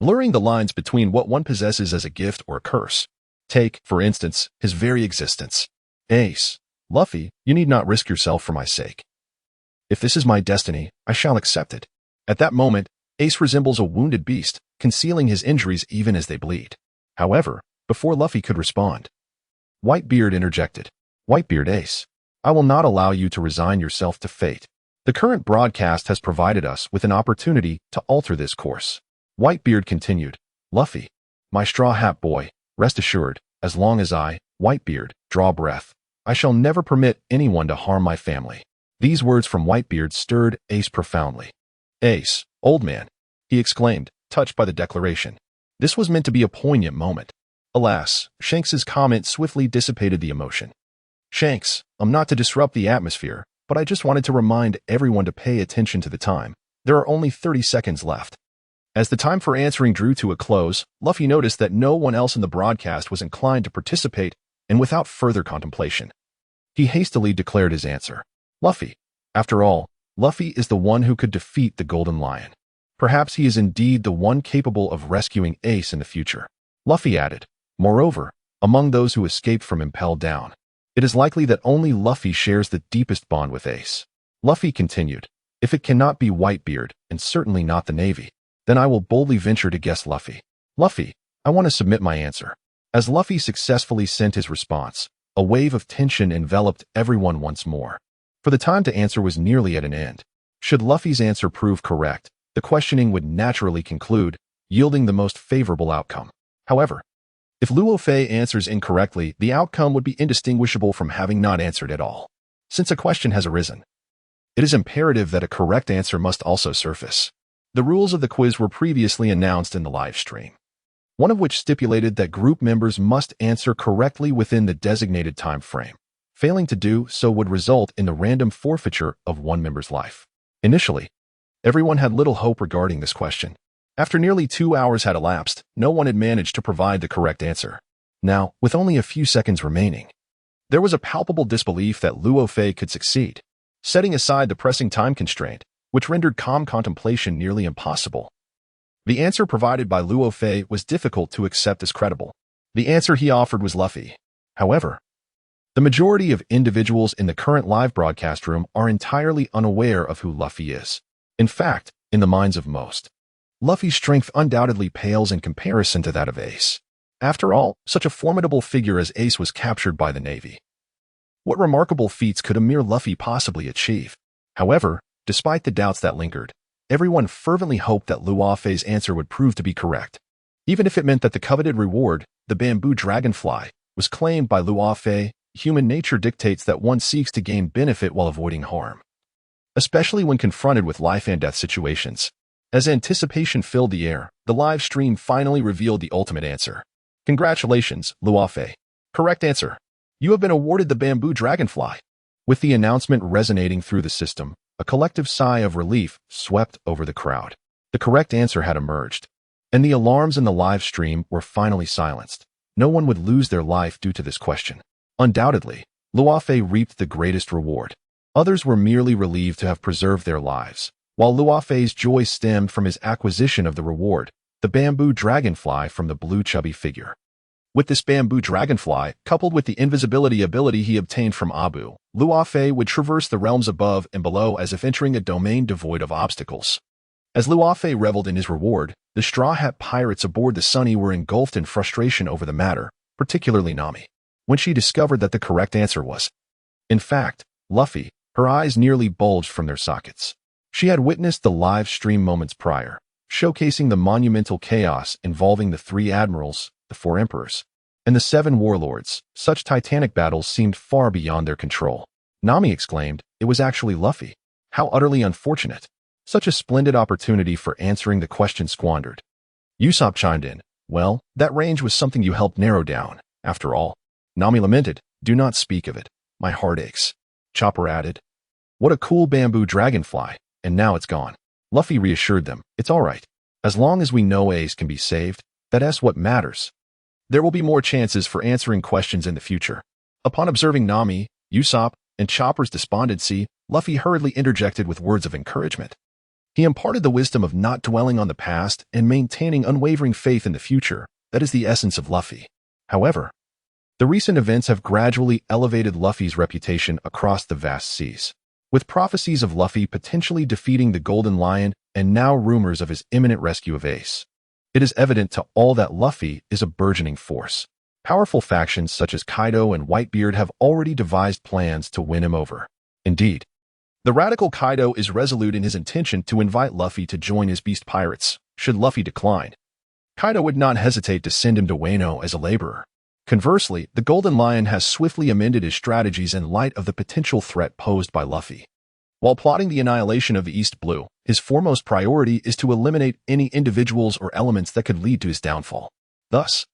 blurring the lines between what one possesses as a gift or a curse. Take, for instance, his very existence. Ace, Luffy, you need not risk yourself for my sake. If this is my destiny, I shall accept it. At that moment, Ace resembles a wounded beast, concealing his injuries even as they bleed. However, before Luffy could respond, Whitebeard interjected. "Whitebeard Ace, I will not allow you to resign yourself to fate. The current broadcast has provided us with an opportunity to alter this course." Whitebeard continued, "Luffy, my straw hat boy, rest assured, as long as I, Whitebeard, draw breath, I shall never permit anyone to harm my family." These words from Whitebeard stirred Ace profoundly. "Ace, old man," he exclaimed, touched by the declaration. This was meant to be a poignant moment. Alas, Shanks's comment swiftly dissipated the emotion. "Shanks, I'm not to disrupt the atmosphere, but I just wanted to remind everyone to pay attention to the time. There are only 30 seconds left." As the time for answering drew to a close, Luffy noticed that no one else in the broadcast was inclined to participate, and without further contemplation, he hastily declared his answer. Luffy. After all, Luffy is the one who could defeat the Golden Lion. Perhaps he is indeed the one capable of rescuing Ace in the future. Luffy added, moreover, among those who escaped from Impelled Down, it is likely that only Luffy shares the deepest bond with Ace. Luffy continued, if it cannot be Whitebeard, and certainly not the Navy, then I will boldly venture to guess Luffy. Luffy, I want to submit my answer. As Luffy successfully sent his response, a wave of tension enveloped everyone once more. For the time to answer was nearly at an end. Should Luffy's answer prove correct, the questioning would naturally conclude, yielding the most favorable outcome. However, if Luo Fei answers incorrectly, the outcome would be indistinguishable from having not answered at all. Since a question has arisen, it is imperative that a correct answer must also surface. The rules of the quiz were previously announced in the live stream, one of which stipulated that group members must answer correctly within the designated time frame. Failing to do so would result in the random forfeiture of one member's life. Initially, everyone had little hope regarding this question. After nearly 2 hours had elapsed, no one had managed to provide the correct answer. Now, with only a few seconds remaining, there was a palpable disbelief that Luo Fei could succeed. Setting aside the pressing time constraint, which rendered calm contemplation nearly impossible, the answer provided by Luo Fei was difficult to accept as credible. The answer he offered was Luffy. However, the majority of individuals in the current live broadcast room are entirely unaware of who Luffy is. In fact, in the minds of most, Luffy's strength undoubtedly pales in comparison to that of Ace. After all, such a formidable figure as Ace was captured by the Navy. What remarkable feats could a mere Luffy possibly achieve? However, despite the doubts that lingered, everyone fervently hoped that Luo Fei's answer would prove to be correct. Even if it meant that the coveted reward, the bamboo dragonfly, was claimed by Luo Fei, human nature dictates that one seeks to gain benefit while avoiding harm, especially when confronted with life and death situations. As anticipation filled the air, the live stream finally revealed the ultimate answer. Congratulations, Luo Fei. Correct answer. You have been awarded the bamboo dragonfly. With the announcement resonating through the system, a collective sigh of relief swept over the crowd. The correct answer had emerged, and the alarms in the live stream were finally silenced. No one would lose their life due to this question. Undoubtedly, Luo Fei reaped the greatest reward. Others were merely relieved to have preserved their lives. While Luo Fei's joy stemmed from his acquisition of the reward, the bamboo dragonfly from the blue chubby figure. With this bamboo dragonfly, coupled with the invisibility ability he obtained from Abu, Luo Fei would traverse the realms above and below as if entering a domain devoid of obstacles. As Luo Fei reveled in his reward, the Straw Hat pirates aboard the Sunny were engulfed in frustration over the matter, particularly Nami, when she discovered that the correct answer was, in fact, Luffy. Her eyes nearly bulged from their sockets. She had witnessed the live stream moments prior, showcasing the monumental chaos involving the 3 admirals, the 4 emperors, and the 7 warlords. Such titanic battles seemed far beyond their control. Nami exclaimed, it was actually Luffy. How utterly unfortunate. Such a splendid opportunity for answering the question squandered. Usopp chimed in, well, that range was something you helped narrow down, after all. Nami lamented, do not speak of it. My heart aches. Chopper added, what a cool bamboo dragonfly, and now it's gone. Luffy reassured them, it's all right. As long as we know Ace can be saved, that's what matters. There will be more chances for answering questions in the future. Upon observing Nami, Usopp, and Chopper's despondency, Luffy hurriedly interjected with words of encouragement. He imparted the wisdom of not dwelling on the past and maintaining unwavering faith in the future. That is the essence of Luffy. However, the recent events have gradually elevated Luffy's reputation across the vast seas. With prophecies of Luffy potentially defeating the Golden Lion and now rumors of his imminent rescue of Ace, it is evident to all that Luffy is a burgeoning force. Powerful factions such as Kaido and Whitebeard have already devised plans to win him over. Indeed, the radical Kaido is resolute in his intention to invite Luffy to join his beast pirates. Should Luffy decline, Kaido would not hesitate to send him to Wano as a laborer. Conversely, the Golden Lion has swiftly amended his strategies in light of the potential threat posed by Luffy. While plotting the annihilation of the East Blue, his foremost priority is to eliminate any individuals or elements that could lead to his downfall. Thus,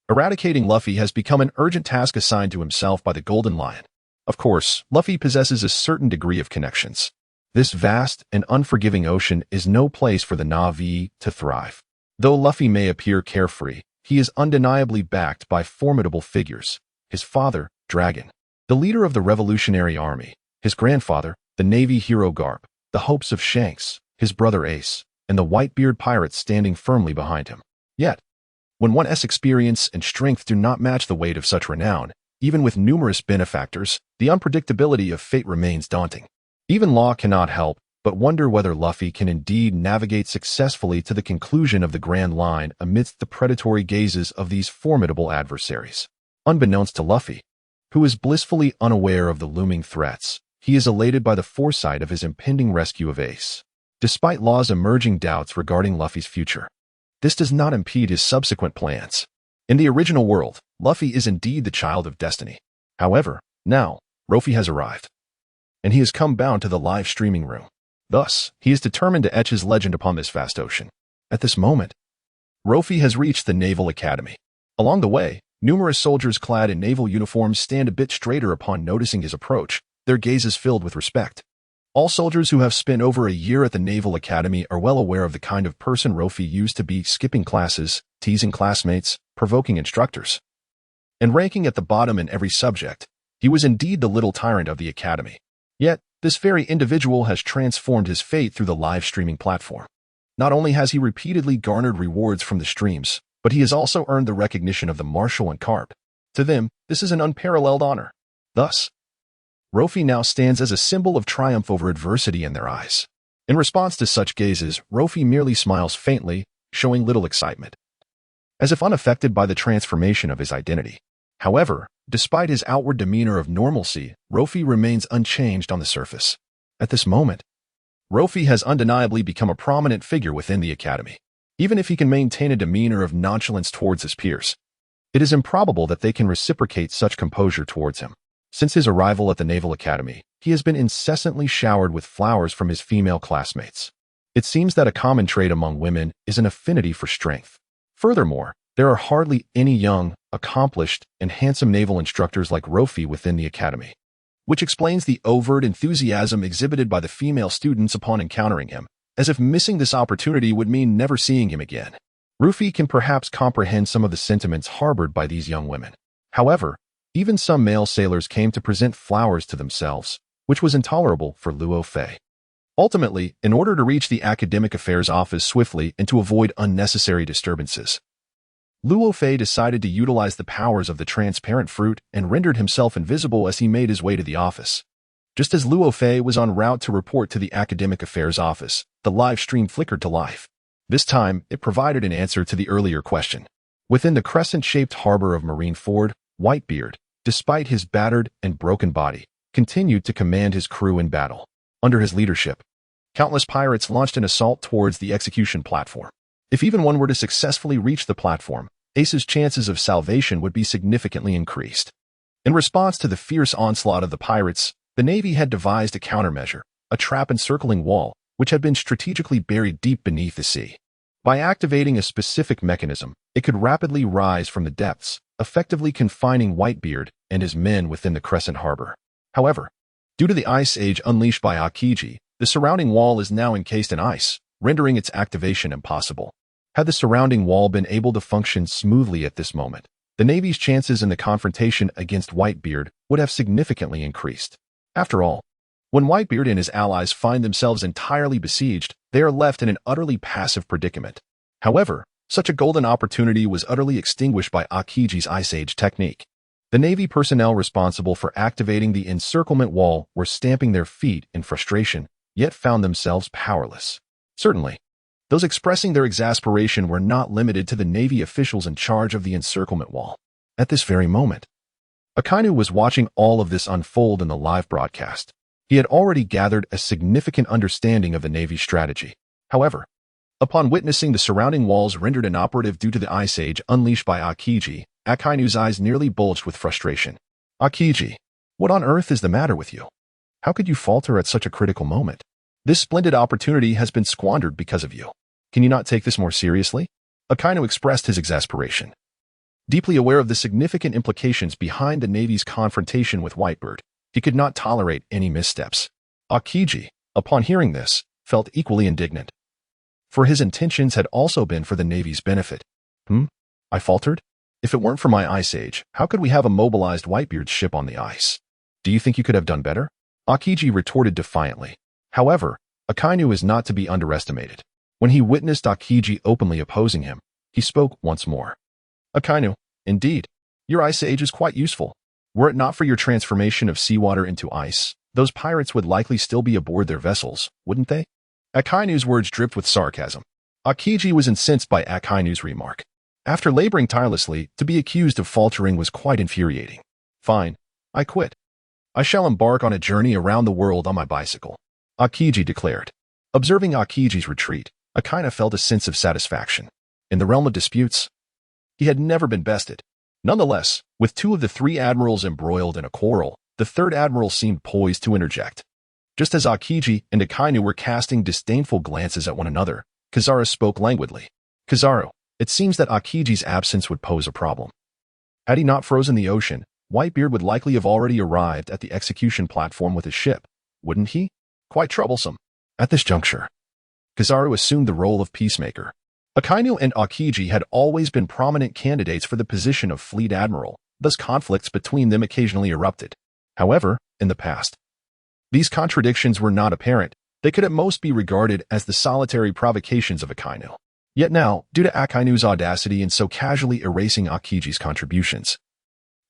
eradicating Luffy has become an urgent task assigned to himself by the Golden Lion. Of course, Luffy possesses a certain degree of connections. This vast and unforgiving ocean is no place for the Na'vi to thrive. Though Luffy may appear carefree, he is undeniably backed by formidable figures. His father, Dragon, the leader of the Revolutionary Army, his grandfather, the Navy hero Garp, the hopes of Shanks, his brother Ace, and the Whitebeard pirates standing firmly behind him. Yet, when one's experience and strength do not match the weight of such renown, even with numerous benefactors, the unpredictability of fate remains daunting. Even Law cannot help but wonder whether Luffy can indeed navigate successfully to the conclusion of the Grand Line amidst the predatory gazes of these formidable adversaries. Unbeknownst to Luffy, who is blissfully unaware of the looming threats, he is elated by the foresight of his impending rescue of Ace. Despite Law's emerging doubts regarding Luffy's future, this does not impede his subsequent plans. In the original world, Luffy is indeed the child of destiny. However, now, Rofi has arrived, and he has come bound to the live streaming room. Thus, he is determined to etch his legend upon this vast ocean. At this moment, Rofi has reached the Naval Academy. Along the way, numerous soldiers clad in naval uniforms stand a bit straighter upon noticing his approach, their gazes filled with respect. All soldiers who have spent over a year at the Naval Academy are well aware of the kind of person Rofi used to be, skipping classes, teasing classmates, provoking instructors, and ranking at the bottom in every subject. He was indeed the little tyrant of the academy. Yet, this very individual has transformed his fate through the live streaming platform. Not only has he repeatedly garnered rewards from the streams, but he has also earned the recognition of the Marshal and Garp. To them, this is an unparalleled honor. Thus, Rofi now stands as a symbol of triumph over adversity in their eyes. In response to such gazes, Rofi merely smiles faintly, showing little excitement, as if unaffected by the transformation of his identity. However, despite his outward demeanor of normalcy, Rofi remains unchanged on the surface. At this moment, Rofi has undeniably become a prominent figure within the academy. Even if he can maintain a demeanor of nonchalance towards his peers, it is improbable that they can reciprocate such composure towards him. Since his arrival at the Naval Academy, he has been incessantly showered with flowers from his female classmates. It seems that a common trait among women is an affinity for strength. Furthermore, there are hardly any young, accomplished, and handsome naval instructors like Rofi within the academy, which explains the overt enthusiasm exhibited by the female students upon encountering him, as if missing this opportunity would mean never seeing him again. Rofi can perhaps comprehend some of the sentiments harbored by these young women. However, even some male sailors came to present flowers to themselves, which was intolerable for Luo Fei. Ultimately, in order to reach the academic affairs office swiftly and to avoid unnecessary disturbances, Luo Fei decided to utilize the powers of the transparent fruit and rendered himself invisible as he made his way to the office. Just as Luo Fei was en route to report to the academic affairs office, the live stream flickered to life. This time, it provided an answer to the earlier question. Within the crescent-shaped harbor of Marineford, Whitebeard, despite his battered and broken body, continued to command his crew in battle. Under his leadership, countless pirates launched an assault towards the execution platform. If even one were to successfully reach the platform, Ace's chances of salvation would be significantly increased. In response to the fierce onslaught of the pirates, the Navy had devised a countermeasure, a trap-encircling wall, which had been strategically buried deep beneath the sea. By activating a specific mechanism, it could rapidly rise from the depths, effectively confining Whitebeard and his men within the Crescent Harbor. However, due to the ice age unleashed by Aokiji, the surrounding wall is now encased in ice, rendering its activation impossible. Had the surrounding wall been able to function smoothly at this moment, the Navy's chances in the confrontation against Whitebeard would have significantly increased. After all, when Whitebeard and his allies find themselves entirely besieged, they are left in an utterly passive predicament. However, such a golden opportunity was utterly extinguished by Aokiji's Ice Age technique. The Navy personnel responsible for activating the encirclement wall were stamping their feet in frustration, yet found themselves powerless. Certainly, those expressing their exasperation were not limited to the Navy officials in charge of the encirclement wall. At this very moment, Akainu was watching all of this unfold in the live broadcast. He had already gathered a significant understanding of the Navy's strategy. However, upon witnessing the surrounding walls rendered inoperative due to the Ice Age unleashed by Aokiji, Akainu's eyes nearly bulged with frustration. Aokiji, what on earth is the matter with you? How could you falter at such a critical moment? This splendid opportunity has been squandered because of you. Can you not take this more seriously? Akainu expressed his exasperation. Deeply aware of the significant implications behind the Navy's confrontation with Whitebeard, he could not tolerate any missteps. Aokiji, upon hearing this, felt equally indignant. For his intentions had also been for the Navy's benefit. I faltered. If it weren't for my Ice Age, how could we have immobilized Whitebeard's ship on the ice? Do you think you could have done better? Akiji retorted defiantly. However, Akainu is not to be underestimated. When he witnessed Akiji openly opposing him, he spoke once more. Akainu, indeed, your Ice Age is quite useful. Were it not for your transformation of seawater into ice, those pirates would likely still be aboard their vessels, wouldn't they? Akainu's words dripped with sarcasm. Akiji was incensed by Akainu's remark. After laboring tirelessly, to be accused of faltering was quite infuriating. Fine, I quit. I shall embark on a journey around the world on my bicycle, Akiji declared. Observing Akiji's retreat, Akainu felt a sense of satisfaction. In the realm of disputes, he had never been bested. Nonetheless, with two of the three admirals embroiled in a quarrel, the third admiral seemed poised to interject. Just as Akiji and Akainu were casting disdainful glances at one another, Kizaru spoke languidly. Kizaru, it seems that Akiji's absence would pose a problem. Had he not frozen the ocean, Whitebeard would likely have already arrived at the execution platform with his ship, wouldn't he? Quite troublesome. At this juncture, Kizaru assumed the role of peacemaker. Akainu and Akiji had always been prominent candidates for the position of fleet admiral, thus conflicts between them occasionally erupted. However, in the past, these contradictions were not apparent. They could at most be regarded as the solitary provocations of Akainu. Yet now, due to Akainu's audacity in so casually erasing Akiji's contributions,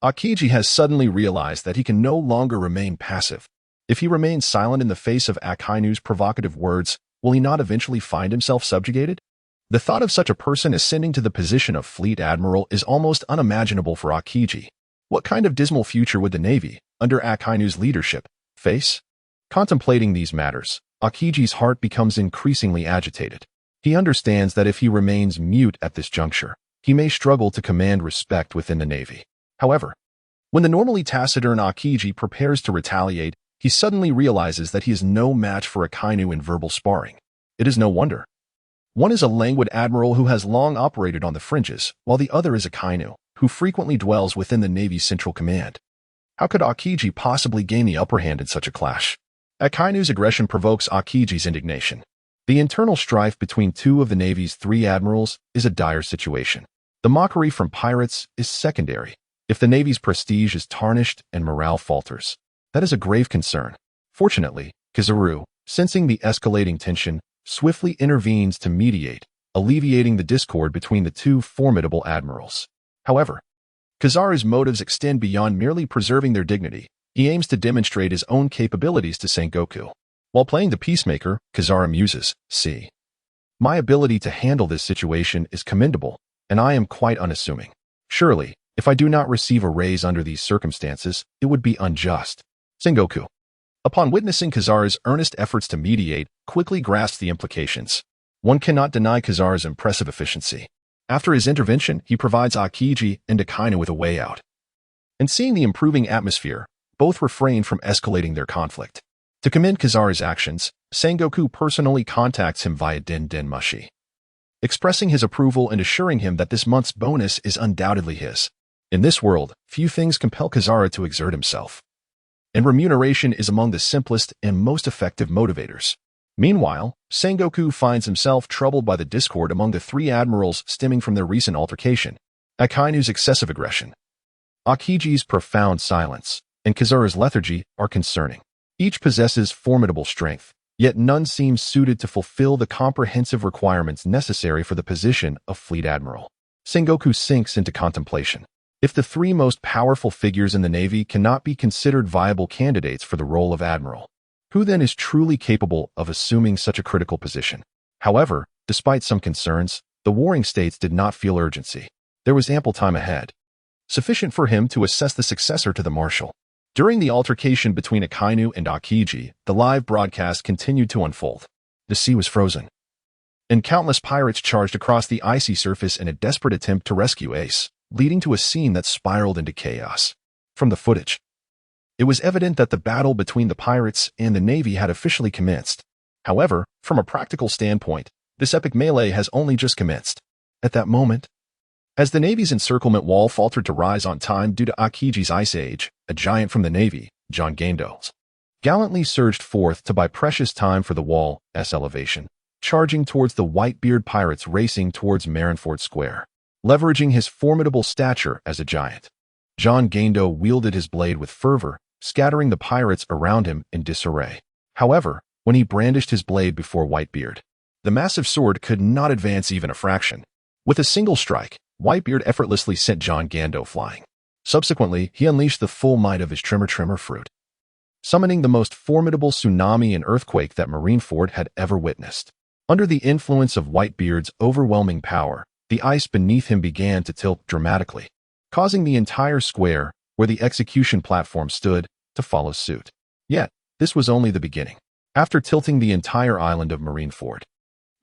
Akiji has suddenly realized that he can no longer remain passive. If he remains silent in the face of Akainu's provocative words, will he not eventually find himself subjugated? The thought of such a person ascending to the position of fleet admiral is almost unimaginable for Akiji. What kind of dismal future would the Navy, under Akainu's leadership, face? Contemplating these matters, Akiji's heart becomes increasingly agitated. He understands that if he remains mute at this juncture, he may struggle to command respect within the Navy. However, when the normally taciturn Akiji prepares to retaliate, he suddenly realizes that he is no match for Akainu in verbal sparring. It is no wonder. One is a languid admiral who has long operated on the fringes, while the other is Akainu, who frequently dwells within the Navy's central command. How could Akiji possibly gain the upper hand in such a clash? Akainu's aggression provokes Akiji's indignation. The internal strife between two of the Navy's three admirals is a dire situation. The mockery from pirates is secondary. If the Navy's prestige is tarnished and morale falters, that is a grave concern. Fortunately, Kizaru, sensing the escalating tension, swiftly intervenes to mediate, alleviating the discord between the two formidable admirals. However, Kizaru's motives extend beyond merely preserving their dignity. He aims to demonstrate his own capabilities to Sengoku. While playing the peacemaker, Kizaru muses, "See, my ability to handle this situation is commendable, and I am quite unassuming. Surely, if I do not receive a raise under these circumstances, it would be unjust." Sengoku, upon witnessing Kizaru's earnest efforts to mediate, quickly grasps the implications. One cannot deny Kizaru's impressive efficiency. After his intervention, he provides Akiji and Akainu with a way out. And seeing the improving atmosphere, both refrain from escalating their conflict. To commend Kizaru's actions, Sengoku personally contacts him via Den Mushi, expressing his approval and assuring him that this month's bonus is undoubtedly his. In this world, few things compel Kizaru to exert himself, and remuneration is among the simplest and most effective motivators. Meanwhile, Sengoku finds himself troubled by the discord among the three admirals stemming from their recent altercation, Akainu's excessive aggression, Akiji's profound silence, and Kizaru's lethargy are concerning. Each possesses formidable strength, yet none seems suited to fulfill the comprehensive requirements necessary for the position of fleet admiral. Sengoku sinks into contemplation. If the three most powerful figures in the Navy cannot be considered viable candidates for the role of admiral, who then is truly capable of assuming such a critical position? However, despite some concerns, the warring states did not feel urgency. There was ample time ahead, sufficient for him to assess the successor to the marshal. During the altercation between Akainu and Akiji, the live broadcast continued to unfold. The sea was frozen, and countless pirates charged across the icy surface in a desperate attempt to rescue Ace, leading to a scene that spiraled into chaos. From the footage, it was evident that the battle between the pirates and the Navy had officially commenced. However, from a practical standpoint, this epic melee has only just commenced. At that moment, as the Navy's encirclement wall faltered to rise on time due to Akiji's Ice Age, a giant from the Navy, John Gaindos, gallantly surged forth to buy precious time for the wall's elevation, charging towards the Whitebeard pirates racing towards Marineford Square. Leveraging his formidable stature as a giant, John Gaindo wielded his blade with fervor, scattering the pirates around him in disarray. However, when he brandished his blade before Whitebeard, the massive sword could not advance even a fraction. With a single strike, Whitebeard effortlessly sent John Gaindo flying. Subsequently, he unleashed the full might of his Trimmer fruit, summoning the most formidable tsunami and earthquake that Marineford had ever witnessed. Under the influence of Whitebeard's overwhelming power, the ice beneath him began to tilt dramatically, causing the entire square, where the execution platform stood, to follow suit. Yet, this was only the beginning. After tilting the entire island of Marineford,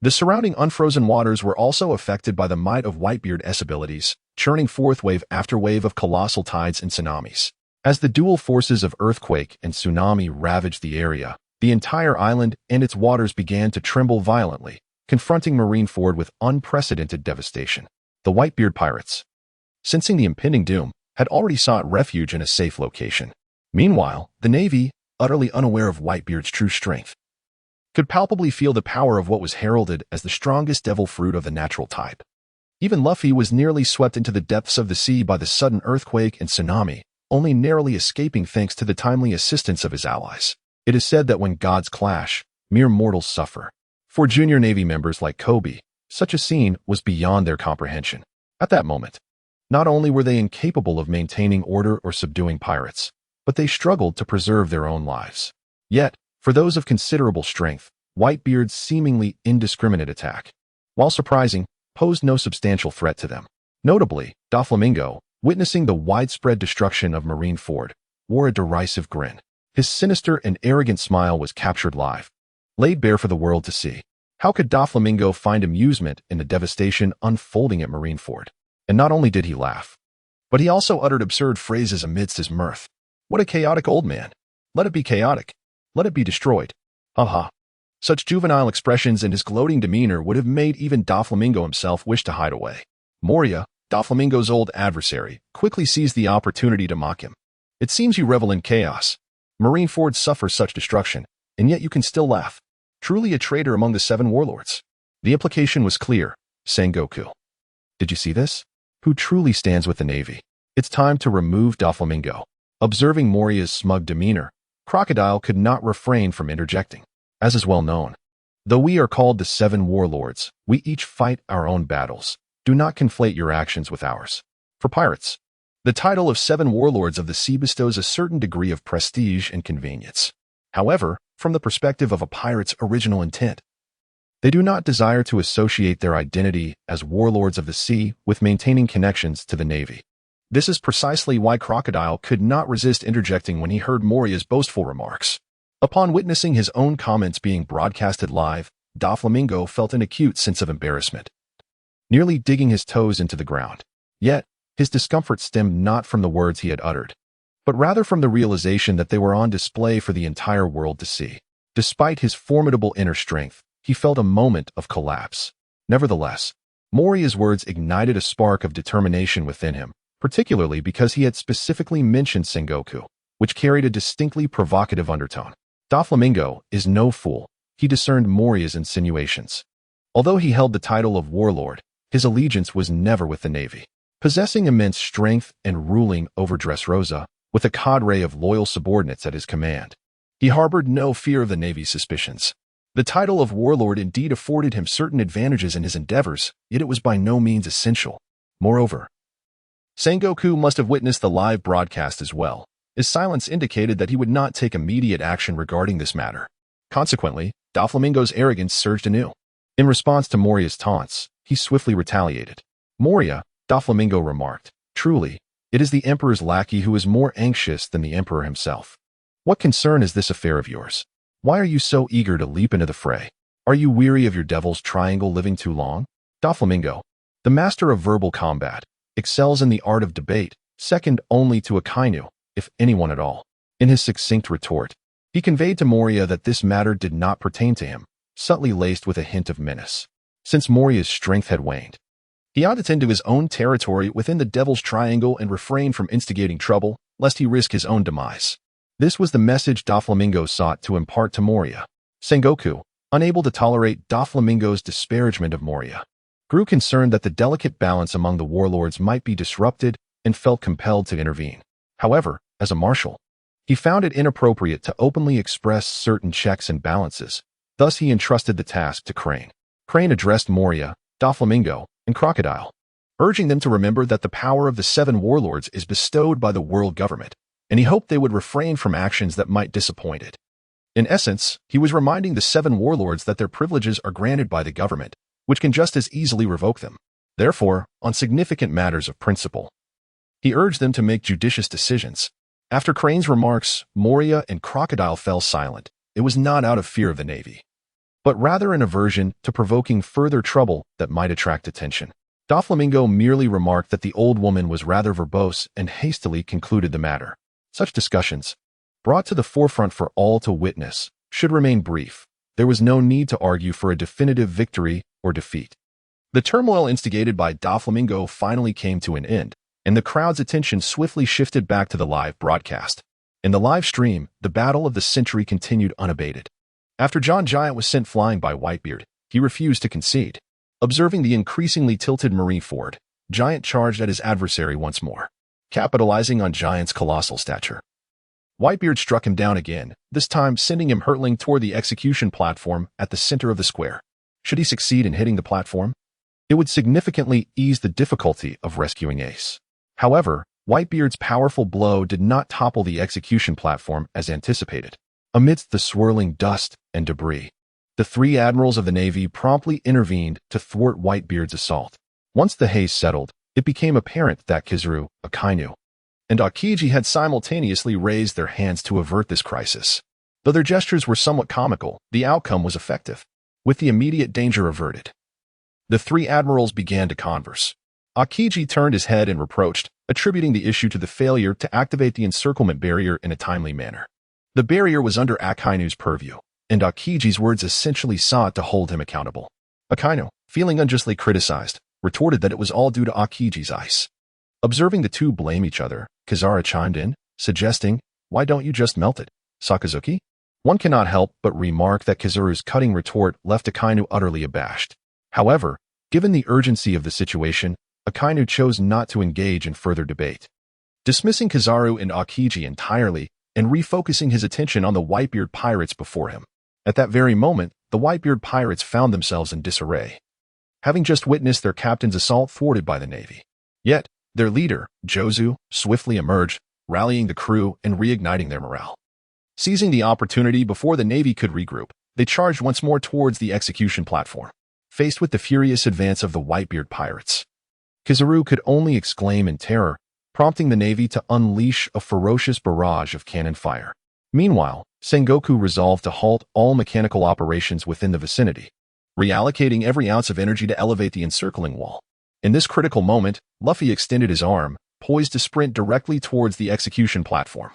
the surrounding unfrozen waters were also affected by the might of Whitebeard's abilities, churning forth wave after wave of colossal tides and tsunamis. As the dual forces of earthquake and tsunami ravaged the area, the entire island and its waters began to tremble violently, confronting Marineford with unprecedented devastation. The Whitebeard pirates, sensing the impending doom, had already sought refuge in a safe location. Meanwhile, the Navy, utterly unaware of Whitebeard's true strength, could palpably feel the power of what was heralded as the strongest devil fruit of the natural type. Even Luffy was nearly swept into the depths of the sea by the sudden earthquake and tsunami, only narrowly escaping thanks to the timely assistance of his allies. It is said that when gods clash, mere mortals suffer. For junior Navy members like Kobe, such a scene was beyond their comprehension. At that moment, not only were they incapable of maintaining order or subduing pirates, but they struggled to preserve their own lives. Yet, for those of considerable strength, Whitebeard's seemingly indiscriminate attack, while surprising, posed no substantial threat to them. Notably, Doflamingo, witnessing the widespread destruction of Marineford, wore a derisive grin. His sinister and arrogant smile was captured live, laid bare for the world to see. How could Doflamingo find amusement in the devastation unfolding at Marineford? And not only did he laugh, but he also uttered absurd phrases amidst his mirth. What a chaotic old man. Let it be chaotic. Let it be destroyed. Ha. Such juvenile expressions and his gloating demeanor would have made even Doflamingo himself wish to hide away. Moria, Doflamingo's old adversary, quickly seized the opportunity to mock him. It seems you revel in chaos. Marineford suffers such destruction, and yet you can still laugh. Truly a traitor among the 7 warlords. The implication was clear. Sengoku. Did you see this? Who truly stands with the Navy? It's time to remove Doflamingo. Observing Moria's smug demeanor, Crocodile could not refrain from interjecting. As is well known, though we are called the 7 warlords, we each fight our own battles. Do not conflate your actions with ours. For pirates, the title of 7 warlords of the sea bestows a certain degree of prestige and convenience. However, from the perspective of a pirate's original intent, they do not desire to associate their identity as warlords of the sea with maintaining connections to the Navy. This is precisely why Crocodile could not resist interjecting when he heard Moria's boastful remarks. Upon witnessing his own comments being broadcasted live, Doflamingo felt an acute sense of embarrassment, nearly digging his toes into the ground. Yet, his discomfort stemmed not from the words he had uttered, but rather from the realization that they were on display for the entire world to see. Despite his formidable inner strength, he felt a moment of collapse. Nevertheless, Moria's words ignited a spark of determination within him, particularly because he had specifically mentioned Sengoku, which carried a distinctly provocative undertone. Doflamingo is no fool. He discerned Moria's insinuations. Although he held the title of warlord, his allegiance was never with the Navy. Possessing immense strength and ruling over Dressrosa, with a cadre of loyal subordinates at his command, he harbored no fear of the Navy's suspicions. The title of warlord indeed afforded him certain advantages in his endeavors, yet it was by no means essential. Moreover, Sengoku must have witnessed the live broadcast as well. His silence indicated that he would not take immediate action regarding this matter. Consequently, Doflamingo's arrogance surged anew. In response to Moria's taunts, he swiftly retaliated. Moria, Doflamingo remarked, truly, it is the Emperor's lackey who is more anxious than the Emperor himself. What concern is this affair of yours? Why are you so eager to leap into the fray? Are you weary of your devil's triangle living too long? Doflamingo, the master of verbal combat, excels in the art of debate, second only to Akainu, if anyone at all. In his succinct retort, he conveyed to Moria that this matter did not pertain to him, subtly laced with a hint of menace. Since Moria's strength had waned, he ought to tend to his own territory within the Devil's Triangle and refrain from instigating trouble, lest he risk his own demise. This was the message Doflamingo sought to impart to Moria. Sengoku, unable to tolerate Doflamingo's disparagement of Moria, grew concerned that the delicate balance among the warlords might be disrupted and felt compelled to intervene. However, as a marshal, he found it inappropriate to openly express certain checks and balances. Thus he entrusted the task to Crane. Crane addressed Moria, Doflamingo, and Crocodile, urging them to remember that the power of the 7 warlords is bestowed by the world government, and he hoped they would refrain from actions that might disappoint it. In essence, he was reminding the 7 warlords that their privileges are granted by the government, which can just as easily revoke them. Therefore, on significant matters of principle, he urged them to make judicious decisions. After Crane's remarks, Moria and Crocodile fell silent. It was not out of fear of the Navy, but rather an aversion to provoking further trouble that might attract attention. Doflamingo merely remarked that the old woman was rather verbose and hastily concluded the matter. Such discussions, brought to the forefront for all to witness, should remain brief. There was no need to argue for a definitive victory or defeat. The turmoil instigated by Doflamingo finally came to an end, and the crowd's attention swiftly shifted back to the live broadcast. In the live stream, the battle of the century continued unabated. After John Giant was sent flying by Whitebeard, he refused to concede. Observing the increasingly tilted Marineford, Giant charged at his adversary once more, capitalizing on Giant's colossal stature. Whitebeard struck him down again, this time sending him hurtling toward the execution platform at the center of the square. Should he succeed in hitting the platform, it would significantly ease the difficulty of rescuing Ace. However, Whitebeard's powerful blow did not topple the execution platform as anticipated. Amidst the swirling dust and debris, the 3 admirals of the Navy promptly intervened to thwart Whitebeard's assault. Once the haze settled, it became apparent that Kizaru, Akainu, and Aokiji had simultaneously raised their hands to avert this crisis. Though their gestures were somewhat comical, the outcome was effective. With the immediate danger averted, the 3 admirals began to converse. Aokiji turned his head and reproached, attributing the issue to the failure to activate the encirclement barrier in a timely manner. The barrier was under Akainu's purview, and Aokiji's words essentially sought to hold him accountable. Akainu, feeling unjustly criticized, retorted that it was all due to Aokiji's ice. Observing the two blame each other, Kizaru chimed in, suggesting, "Why don't you just melt it, Sakazuki?" One cannot help but remark that Kizaru's cutting retort left Akainu utterly abashed. However, given the urgency of the situation, Akainu chose not to engage in further debate. Dismissing Kizaru and Aokiji entirely and refocusing his attention on the Whitebeard pirates before him. At that very moment, the Whitebeard pirates found themselves in disarray, having just witnessed their captain's assault thwarted by the Navy. Yet, their leader, Jozu, swiftly emerged, rallying the crew and reigniting their morale. Seizing the opportunity before the Navy could regroup, they charged once more towards the execution platform. Faced with the furious advance of the Whitebeard pirates, Kizaru could only exclaim in terror, prompting the Navy to unleash a ferocious barrage of cannon fire. Meanwhile, Sengoku resolved to halt all mechanical operations within the vicinity, reallocating every ounce of energy to elevate the encircling wall. In this critical moment, Luffy extended his arm, poised to sprint directly towards the execution platform.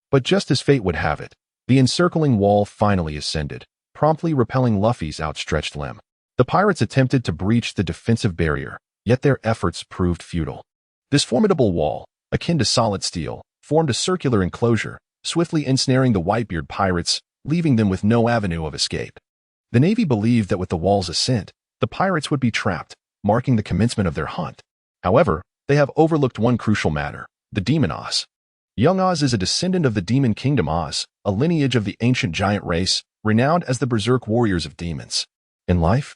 But just as fate would have it, the encircling wall finally ascended, promptly repelling Luffy's outstretched limb. The pirates attempted to breach the defensive barrier, yet their efforts proved futile. This formidable wall, akin to solid steel, formed a circular enclosure, swiftly ensnaring the Whitebeard pirates, leaving them with no avenue of escape. The Navy believed that with the wall's ascent, the pirates would be trapped, marking the commencement of their hunt. However, they have overlooked one crucial matter: the Demon Oz. Young Oz is a descendant of the Demon Kingdom Oz, a lineage of the ancient giant race, renowned as the berserk warriors of demons. In life,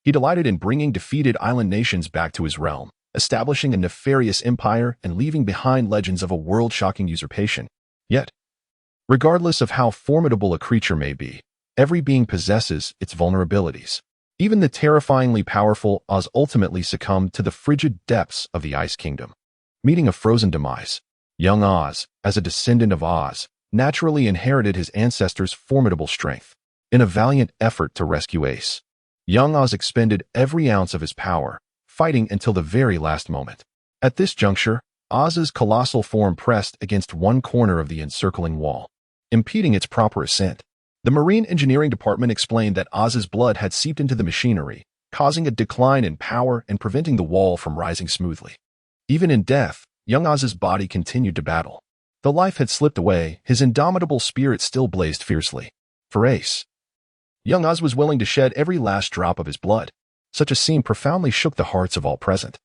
he delighted in bringing defeated island nations back to his realm, establishing a nefarious empire and leaving behind legends of a world-shocking usurpation. Yet, regardless of how formidable a creature may be, every being possesses its vulnerabilities. Even the terrifyingly powerful Oz ultimately succumbed to the frigid depths of the Ice Kingdom, meeting a frozen demise. Young Oz, as a descendant of Oz, naturally inherited his ancestors' formidable strength. In a valiant effort to rescue Ace, young Oz expended every ounce of his power, fighting until the very last moment. At this juncture, Oz's colossal form pressed against one corner of the encircling wall, impeding its proper ascent. The Marine Engineering Department explained that Oz's blood had seeped into the machinery, causing a decline in power and preventing the wall from rising smoothly. Even in death, young Oz's body continued to battle. Though life had slipped away, his indomitable spirit still blazed fiercely. For Ace, young Oz was willing to shed every last drop of his blood. Such a scene profoundly shook the hearts of all present.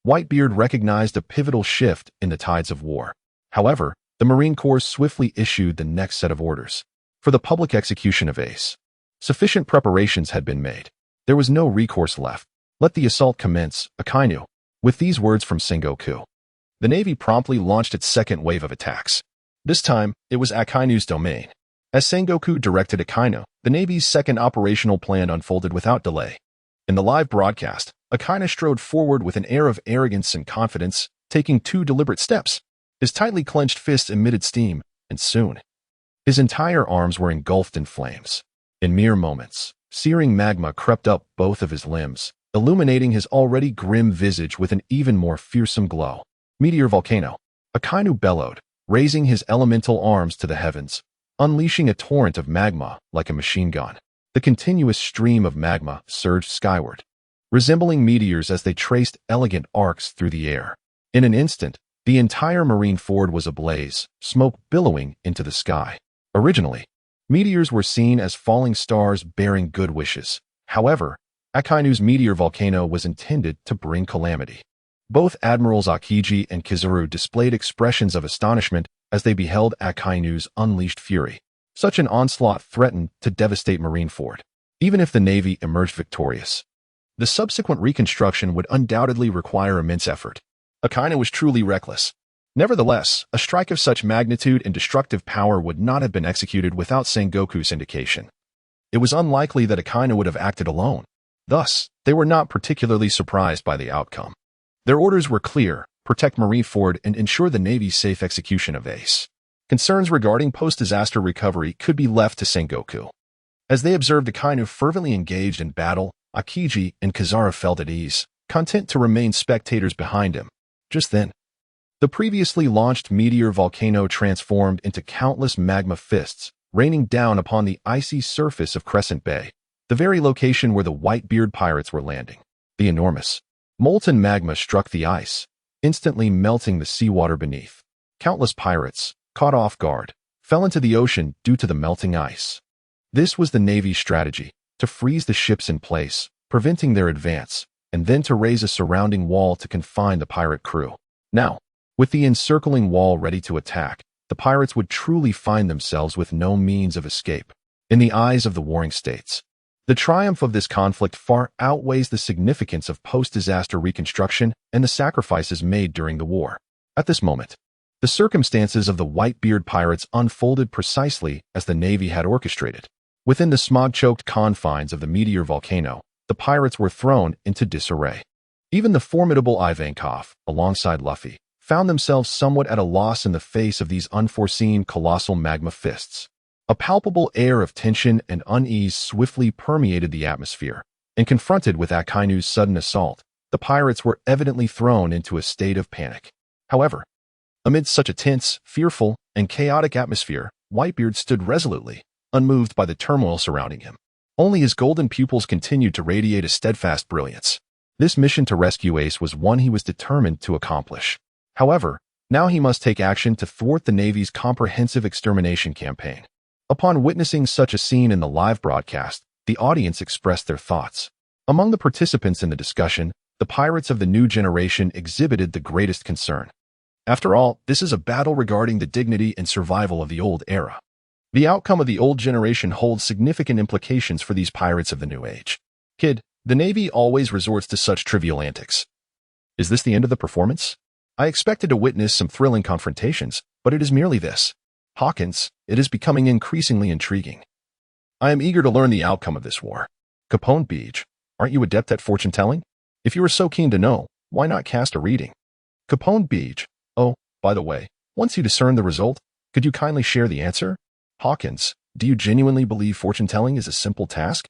Whitebeard recognized a pivotal shift in the tides of war. However, the Marine Corps swiftly issued the next set of orders. For the public execution of Ace, sufficient preparations had been made. There was no recourse left. Let the assault commence, Akainu. With these words from Sengoku, the Navy promptly launched its second wave of attacks. This time, it was Akainu's domain. As Sengoku directed Akainu, the Navy's second operational plan unfolded without delay. In the live broadcast, Akainu strode forward with an air of arrogance and confidence, taking 2 deliberate steps. His tightly clenched fists emitted steam, and soon, his entire arms were engulfed in flames. In mere moments, searing magma crept up both of his limbs, illuminating his already grim visage with an even more fearsome glow. Meteor volcano. Akainu bellowed, raising his elemental arms to the heavens, unleashing a torrent of magma like a machine gun. The continuous stream of magma surged skyward, resembling meteors as they traced elegant arcs through the air. In an instant, the entire Marineford was ablaze, smoke billowing into the sky. Originally, meteors were seen as falling stars bearing good wishes. However, Akainu's meteor volcano was intended to bring calamity. Both Admirals Akiji and Kizaru displayed expressions of astonishment as they beheld Akainu's unleashed fury. Such an onslaught threatened to devastate Marineford, even if the Navy emerged victorious. The subsequent reconstruction would undoubtedly require immense effort. Akainu was truly reckless. Nevertheless, a strike of such magnitude and destructive power would not have been executed without Sengoku's indication. It was unlikely that Akainu would have acted alone. Thus, they were not particularly surprised by the outcome. Their orders were clear: protect Marineford and ensure the Navy's safe execution of Ace. Concerns regarding post-disaster recovery could be left to Sengoku. As they observed Akainu fervently engaged in battle, Akiji and Kizaru felt at ease, content to remain spectators behind him. Just then, the previously launched meteor volcano transformed into countless magma fists, raining down upon the icy surface of Crescent Bay, the very location where the Whitebeard pirates were landing. The enormous, molten magma struck the ice, instantly melting the seawater beneath. Countless pirates, caught off guard, fell into the ocean due to the melting ice. This was the Navy's strategy: to freeze the ships in place, preventing their advance, and then to raise a surrounding wall to confine the pirate crew. Now, with the encircling wall ready to attack, the pirates would truly find themselves with no means of escape. In the eyes of the warring states, the triumph of this conflict far outweighs the significance of post-disaster reconstruction and the sacrifices made during the war. At this moment, the circumstances of the Whitebeard pirates unfolded precisely as the Navy had orchestrated. Within the smog-choked confines of the meteor volcano, the pirates were thrown into disarray. Even the formidable Ivankov, alongside Luffy, found themselves somewhat at a loss in the face of these unforeseen colossal magma fists. A palpable air of tension and unease swiftly permeated the atmosphere, and confronted with Akainu's sudden assault, the pirates were evidently thrown into a state of panic. However, amidst such a tense, fearful, and chaotic atmosphere, Whitebeard stood resolutely, unmoved by the turmoil surrounding him. Only his golden pupils continued to radiate a steadfast brilliance. This mission to rescue Ace was one he was determined to accomplish. However, now he must take action to thwart the Navy's comprehensive extermination campaign. Upon witnessing such a scene in the live broadcast, the audience expressed their thoughts. Among the participants in the discussion, the pirates of the new generation exhibited the greatest concern. After all, this is a battle regarding the dignity and survival of the old era. The outcome of the old generation holds significant implications for these pirates of the new age. Kid, the Navy always resorts to such trivial antics. Is this the end of the performance? I expected to witness some thrilling confrontations, but it is merely this. Hawkins, it is becoming increasingly intriguing. I am eager to learn the outcome of this war. Capone Beach, aren't you adept at fortune-telling? If you are so keen to know, why not cast a reading? Capone Beach, oh, by the way, once you discern the result, could you kindly share the answer? Hawkins, do you genuinely believe fortune-telling is a simple task?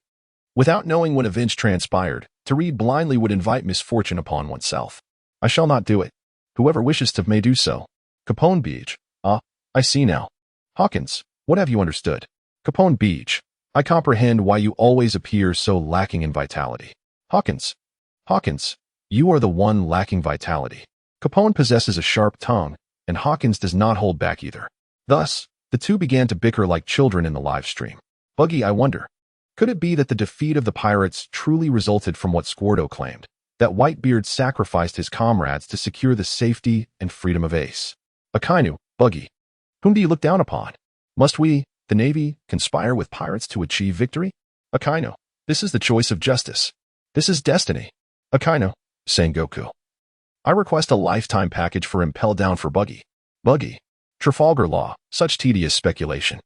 Without knowing when events transpired, to read blindly would invite misfortune upon oneself. I shall not do it. Whoever wishes to may do so. Capone Beach, I see now. Hawkins, what have you understood? Capone Beach, I comprehend why you always appear so lacking in vitality. Hawkins, you are the one lacking vitality. Capone possesses a sharp tongue, and Hawkins does not hold back either. Thus, the two began to bicker like children in the live stream. Buggy, I wonder, could it be that the defeat of the pirates truly resulted from what Squardo claimed, that Whitebeard sacrificed his comrades to secure the safety and freedom of Ace? Akainu, Buggy, whom do you look down upon? Must we, the Navy, conspire with pirates to achieve victory? Akainu, this is the choice of justice. This is destiny. Akainu, Sengoku, I request a lifetime package for Impel Down for Buggy. Buggy, Trafalgar Law, such tedious speculation.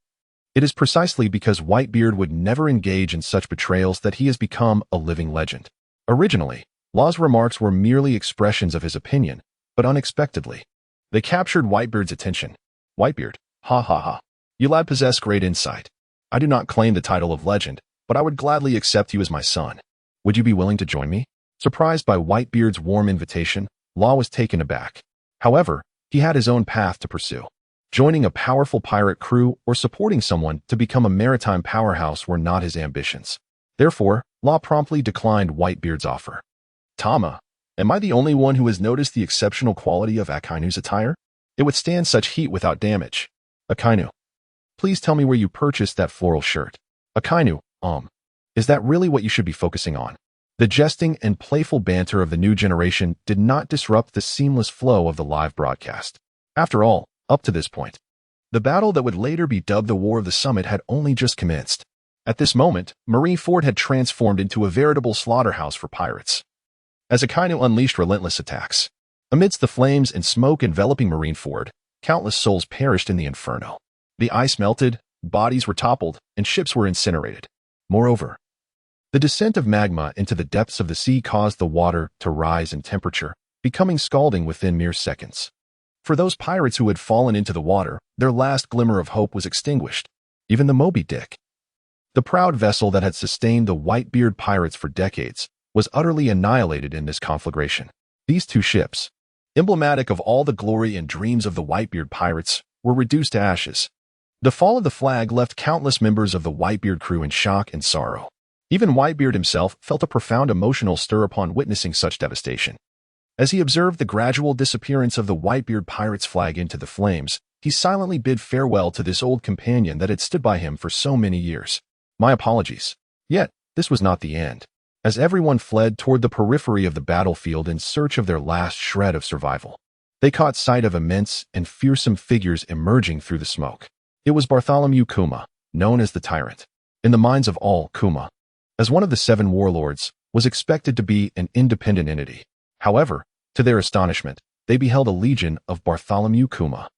It is precisely because Whitebeard would never engage in such betrayals that he has become a living legend. Originally, Law's remarks were merely expressions of his opinion, but unexpectedly, they captured Whitebeard's attention. Whitebeard, ha ha ha. You lad possess great insight. I do not claim the title of legend, but I would gladly accept you as my son. Would you be willing to join me? Surprised by Whitebeard's warm invitation, Law was taken aback. However, he had his own path to pursue. Joining a powerful pirate crew or supporting someone to become a maritime powerhouse were not his ambitions. Therefore, Law promptly declined Whitebeard's offer. Tama, am I the only one who has noticed the exceptional quality of Akainu's attire? It would stand such heat without damage. Akainu, please tell me where you purchased that floral shirt. Akainu, is that really what you should be focusing on? The jesting and playful banter of the new generation did not disrupt the seamless flow of the live broadcast. After all, up to this point, the battle that would later be dubbed the War of the Summit had only just commenced. At this moment, Marineford had transformed into a veritable slaughterhouse for pirates. As Akainu unleashed relentless attacks, amidst the flames and smoke enveloping Marineford, countless souls perished in the inferno. The ice melted, bodies were toppled, and ships were incinerated. Moreover, the descent of magma into the depths of the sea caused the water to rise in temperature, becoming scalding within mere seconds. For those pirates who had fallen into the water, their last glimmer of hope was extinguished. Even the Moby Dick, the proud vessel that had sustained the Whitebeard pirates for decades, was utterly annihilated in this conflagration. These two ships, emblematic of all the glory and dreams of the Whitebeard pirates, were reduced to ashes. The fall of the flag left countless members of the Whitebeard crew in shock and sorrow. Even Whitebeard himself felt a profound emotional stir upon witnessing such devastation. As he observed the gradual disappearance of the Whitebeard pirates' flag into the flames, he silently bid farewell to this old companion that had stood by him for so many years. My apologies. Yet, this was not the end. As everyone fled toward the periphery of the battlefield in search of their last shred of survival, they caught sight of immense and fearsome figures emerging through the smoke. It was Bartholomew Kuma, known as the Tyrant. In the minds of all, Kuma, as one of the 7 warlords, was expected to be an independent entity. However, to their astonishment, they beheld a legion of Bartholomew Kuma.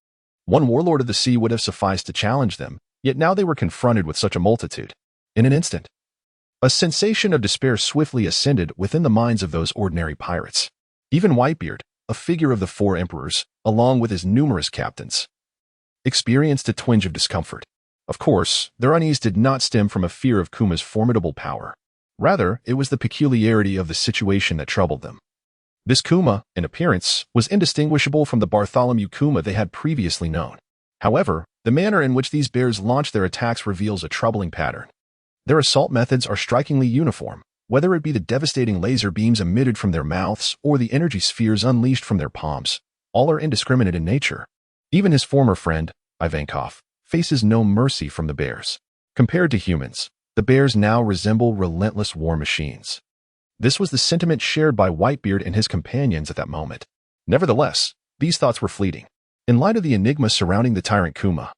One warlord of the sea would have sufficed to challenge them, yet now they were confronted with such a multitude. In an instant, a sensation of despair swiftly ascended within the minds of those ordinary pirates. Even Whitebeard, a figure of the 4 emperors, along with his numerous captains, experienced a twinge of discomfort. Of course, their unease did not stem from a fear of Kuma's formidable power. Rather, it was the peculiarity of the situation that troubled them. This Kuma, in appearance, was indistinguishable from the Bartholomew Kuma they had previously known. However, the manner in which these bears launched their attacks reveals a troubling pattern. Their assault methods are strikingly uniform, whether it be the devastating laser beams emitted from their mouths or the energy spheres unleashed from their palms. All are indiscriminate in nature. Even his former friend, Ivankov, faces no mercy from the bears. Compared to humans, the bears now resemble relentless war machines. This was the sentiment shared by Whitebeard and his companions at that moment. Nevertheless, these thoughts were fleeting. In light of the enigma surrounding the tyrant Kuma,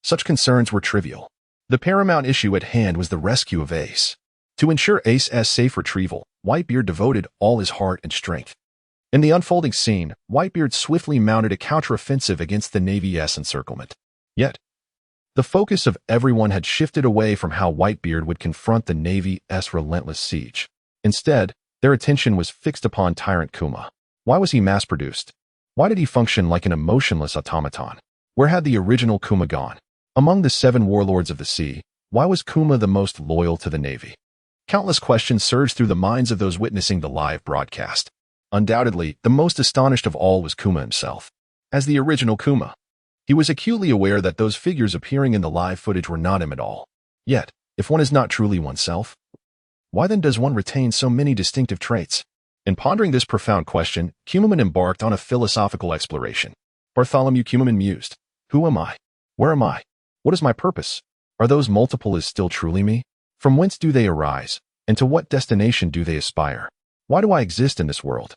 such concerns were trivial. The paramount issue at hand was the rescue of Ace. To ensure Ace's safe retrieval, Whitebeard devoted all his heart and strength. In the unfolding scene, Whitebeard swiftly mounted a counteroffensive against the Navy's encirclement. Yet, the focus of everyone had shifted away from how Whitebeard would confront the Navy's relentless siege. Instead, their attention was fixed upon Tyrant Kuma. Why was he mass-produced? Why did he function like an emotionless automaton? Where had the original Kuma gone? Among the 7 warlords of the sea, why was Kuma the most loyal to the Navy? Countless questions surged through the minds of those witnessing the live broadcast. Undoubtedly, the most astonished of all was Kuma himself. As the original Kuma, he was acutely aware that those figures appearing in the live footage were not him at all. Yet, if one is not truly oneself, why then does one retain so many distinctive traits? In pondering this profound question, Kumaman embarked on a philosophical exploration. Bartholomew Kumaman mused. Who am I? Where am I? What is my purpose? Are those multiples still truly me? From whence do they arise? And to what destination do they aspire? Why do I exist in this world?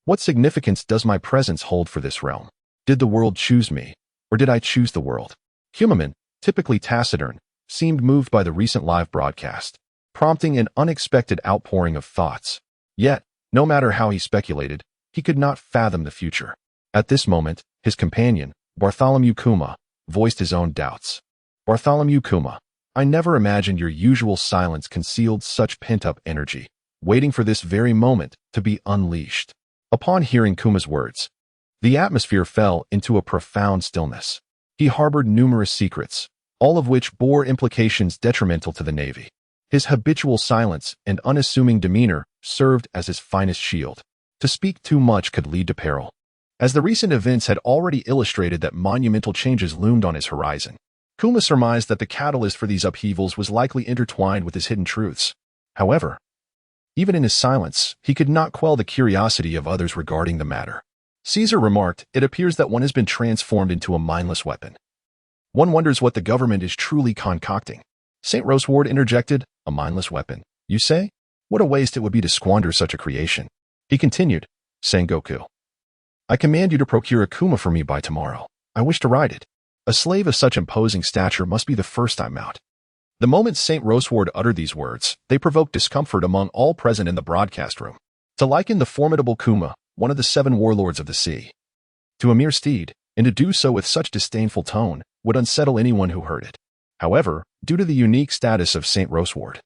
What significance does my presence hold for this realm? Did the world choose me, or did I choose the world? Kumaman, typically taciturn, seemed moved by the recent live broadcast, prompting an unexpected outpouring of thoughts. Yet, no matter how he speculated, he could not fathom the future. At this moment, his companion, Bartholomew Kuma, voiced his own doubts. Bartholomew Kuma, I never imagined your usual silence concealed such pent-up energy, waiting for this very moment to be unleashed. Upon hearing Kuma's words, the atmosphere fell into a profound stillness. He harbored numerous secrets, all of which bore implications detrimental to the Navy. His habitual silence and unassuming demeanor served as his finest shield. To speak too much could lead to peril. As the recent events had already illustrated that monumental changes loomed on his horizon, Kuma surmised that the catalyst for these upheavals was likely intertwined with his hidden truths. However, even in his silence, he could not quell the curiosity of others regarding the matter. Caesar remarked, it appears that one has been transformed into a mindless weapon. One wonders what the government is truly concocting. St. Roseward interjected, a mindless weapon, you say? What a waste it would be to squander such a creation. He continued, Sengoku. I command you to procure a Kuma for me by tomorrow. I wish to ride it. A slave of such imposing stature must be the first time out. The moment St. Roseward uttered these words, they provoked discomfort among all present in the broadcast room. To liken the formidable Kuma, one of the 7 warlords of the sea, to a mere steed, and to do so with such disdainful tone, would unsettle anyone who heard it. However, due to the unique status of St. Roseward,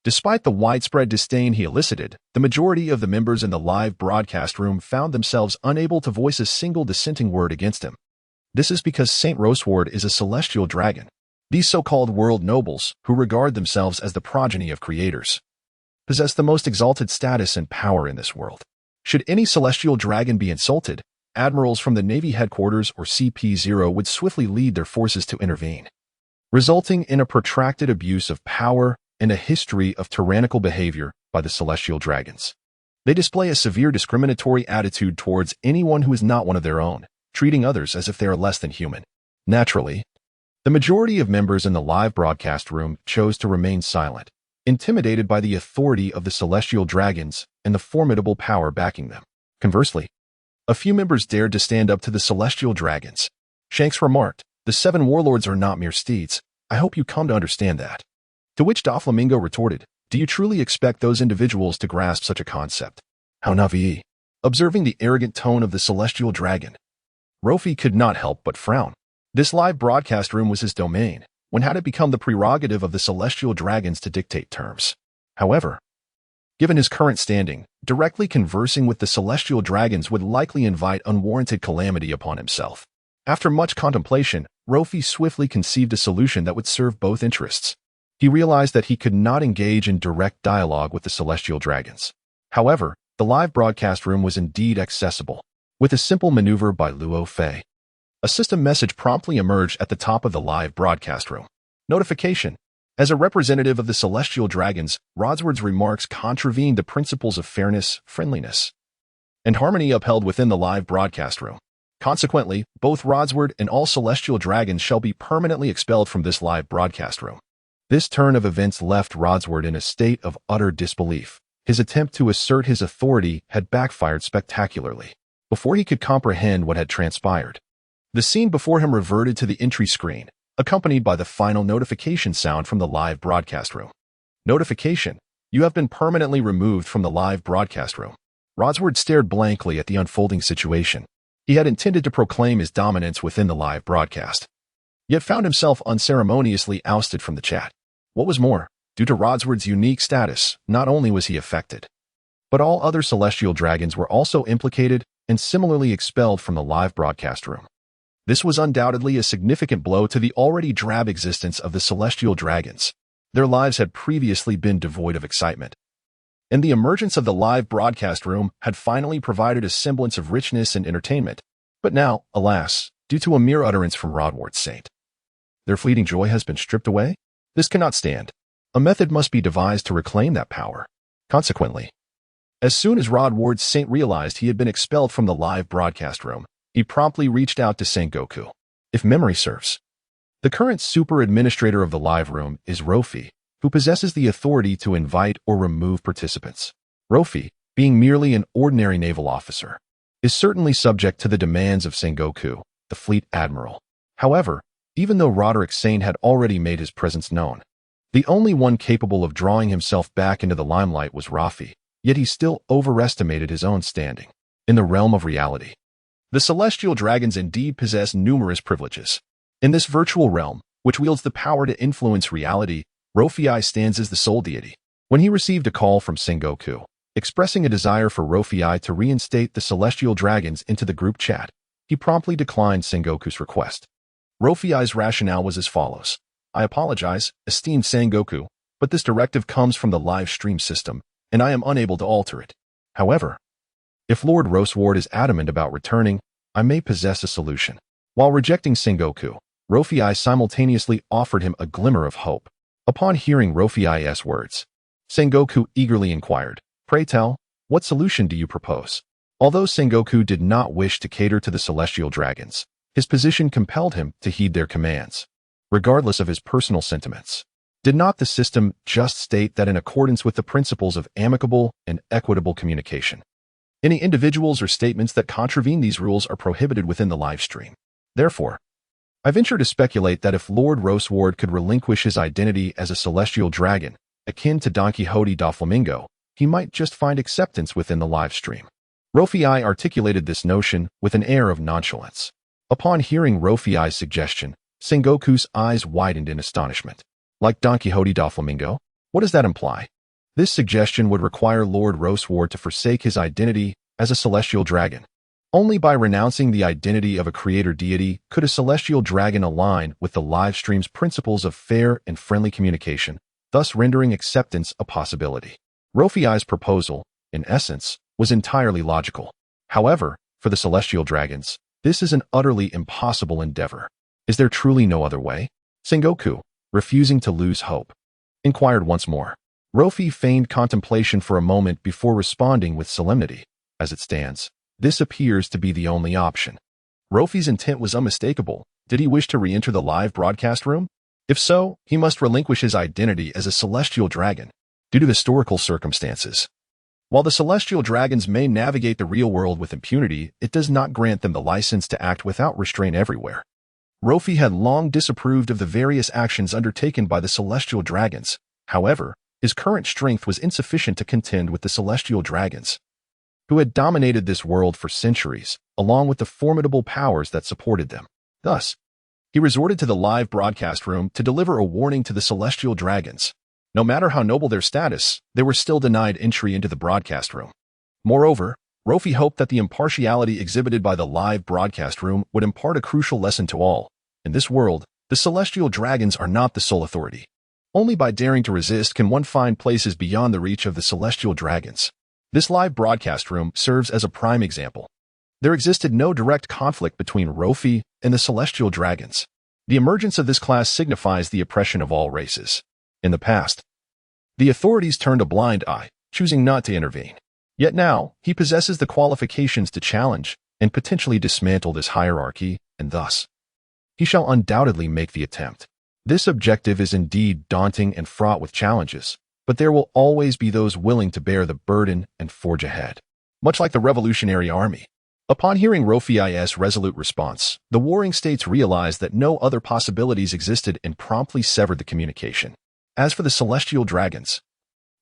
despite the widespread disdain he elicited, the majority of the members in the live broadcast room found themselves unable to voice a single dissenting word against him. This is because St. Roseward is a celestial dragon. These so-called world nobles, who regard themselves as the progeny of creators, possess the most exalted status and power in this world. Should any celestial dragon be insulted, admirals from the Navy headquarters or CP0 would swiftly lead their forces to intervene, resulting in a protracted abuse of power and a history of tyrannical behavior by the celestial dragons. They display a severe discriminatory attitude towards anyone who is not one of their own, treating others as if they are less than human. Naturally, the majority of members in the live broadcast room chose to remain silent, intimidated by the authority of the celestial dragons and the formidable power backing them. Conversely, a few members dared to stand up to the celestial dragons. Shanks remarked, the 7 warlords are not mere steeds. I hope you come to understand that. To which Doflamingo retorted, do you truly expect those individuals to grasp such a concept? How naive. Observing the arrogant tone of the celestial dragon, Rofi could not help but frown. This live broadcast room was his domain. When had it become the prerogative of the celestial dragons to dictate terms? However, given his current standing, directly conversing with the celestial dragons would likely invite unwarranted calamity upon himself. After much contemplation, Rofi swiftly conceived a solution that would serve both interests. He realized that he could not engage in direct dialogue with the celestial dragons. However, the live broadcast room was indeed accessible. With a simple maneuver by Luo Fei, a system message promptly emerged at the top of the live broadcast room. Notification. As a representative of the celestial dragons, Rodsward's remarks contravened the principles of fairness, friendliness, and harmony upheld within the live broadcast room. Consequently, both Rodsward and all celestial dragons shall be permanently expelled from this live broadcast room. This turn of events left Rodsward in a state of utter disbelief. His attempt to assert his authority had backfired spectacularly. Before he could comprehend what had transpired, the scene before him reverted to the entry screen, accompanied by the final notification sound from the live broadcast room. Notification. You have been permanently removed from the live broadcast room. Rodsward stared blankly at the unfolding situation. He had intended to proclaim his dominance within the live broadcast, yet found himself unceremoniously ousted from the chat. What was more, due to Rodsward's unique status, not only was he affected, but all other celestial dragons were also implicated and similarly expelled from the live broadcast room. This was undoubtedly a significant blow to the already drab existence of the celestial dragons. Their lives had previously been devoid of excitement, and the emergence of the live broadcast room had finally provided a semblance of richness and entertainment. But now, alas, due to a mere utterance from Rodward's saint, their fleeting joy has been stripped away? This cannot stand. A method must be devised to reclaim that power. Consequently, as soon as Rodward's saint realized he had been expelled from the live broadcast room, he promptly reached out to Sengoku. If memory serves, the current super administrator of the live room is Rofi, who possesses the authority to invite or remove participants. Rofi, being merely an ordinary naval officer, is certainly subject to the demands of Sengoku, the fleet admiral. However, even though Roderick Sane had already made his presence known, the only one capable of drawing himself back into the limelight was Rofi, yet he still overestimated his own standing. In the realm of reality, the celestial dragons indeed possess numerous privileges. In this virtual realm, which wields the power to influence reality, Rofi stands as the sole deity. When he received a call from Sengoku, expressing a desire for Rofi to reinstate the celestial dragons into the group chat, he promptly declined Sengoku's request. Rofi's rationale was as follows. I apologize, esteemed Sengoku, but this directive comes from the live stream system, and I am unable to alter it. However, if Lord Roseward is adamant about returning, I may possess a solution. While rejecting Sengoku, Rofi simultaneously offered him a glimmer of hope. Upon hearing Rofi's words, Sengoku eagerly inquired, "Pray tell, what solution do you propose?" Although Sengoku did not wish to cater to the celestial dragons, his position compelled him to heed their commands, regardless of his personal sentiments. Did not the system just state that in accordance with the principles of amicable and equitable communication, any individuals or statements that contravene these rules are prohibited within the live stream? Therefore, I venture to speculate that if Lord Roseward could relinquish his identity as a celestial dragon, akin to Don Quixote da Flamingo, he might just find acceptance within the live stream. Rofi articulated this notion with an air of nonchalance. Upon hearing Rofi's suggestion, Sengoku's eyes widened in astonishment. Like Don Quixote da Flamingo? What does that imply? This suggestion would require Lord Roseward to forsake his identity as a celestial dragon. Only by renouncing the identity of a creator deity could a celestial dragon align with the live stream's principles of fair and friendly communication, thus rendering acceptance a possibility. Rofi's proposal, in essence, was entirely logical. However, for the celestial dragons, this is an utterly impossible endeavor. Is there truly no other way? Sengoku, refusing to lose hope, inquired once more. Rofi feigned contemplation for a moment before responding with solemnity. As it stands, this appears to be the only option. Rofi's intent was unmistakable. Did he wish to re-enter the live broadcast room? If so, he must relinquish his identity as a celestial dragon, due to historical circumstances. While the celestial dragons may navigate the real world with impunity, it does not grant them the license to act without restraint everywhere. Rofi had long disapproved of the various actions undertaken by the celestial dragons. However, his current strength was insufficient to contend with the celestial dragons, who had dominated this world for centuries, along with the formidable powers that supported them. Thus, he resorted to the live broadcast room to deliver a warning to the celestial dragons. No matter how noble their status, they were still denied entry into the broadcast room. Moreover, Rofi hoped that the impartiality exhibited by the live broadcast room would impart a crucial lesson to all. In this world, the celestial dragons are not the sole authority. Only by daring to resist can one find places beyond the reach of the celestial dragons. This live broadcast room serves as a prime example. There existed no direct conflict between Rofi and the celestial dragons. The emergence of this class signifies the oppression of all races. In the past, the authorities turned a blind eye, choosing not to intervene. Yet now, he possesses the qualifications to challenge and potentially dismantle this hierarchy, and thus, he shall undoubtedly make the attempt. This objective is indeed daunting and fraught with challenges, but there will always be those willing to bear the burden and forge ahead. Much like the Revolutionary Army. Upon hearing Rofi's resolute response, the warring states realized that no other possibilities existed and promptly severed the communication. As for the celestial dragons,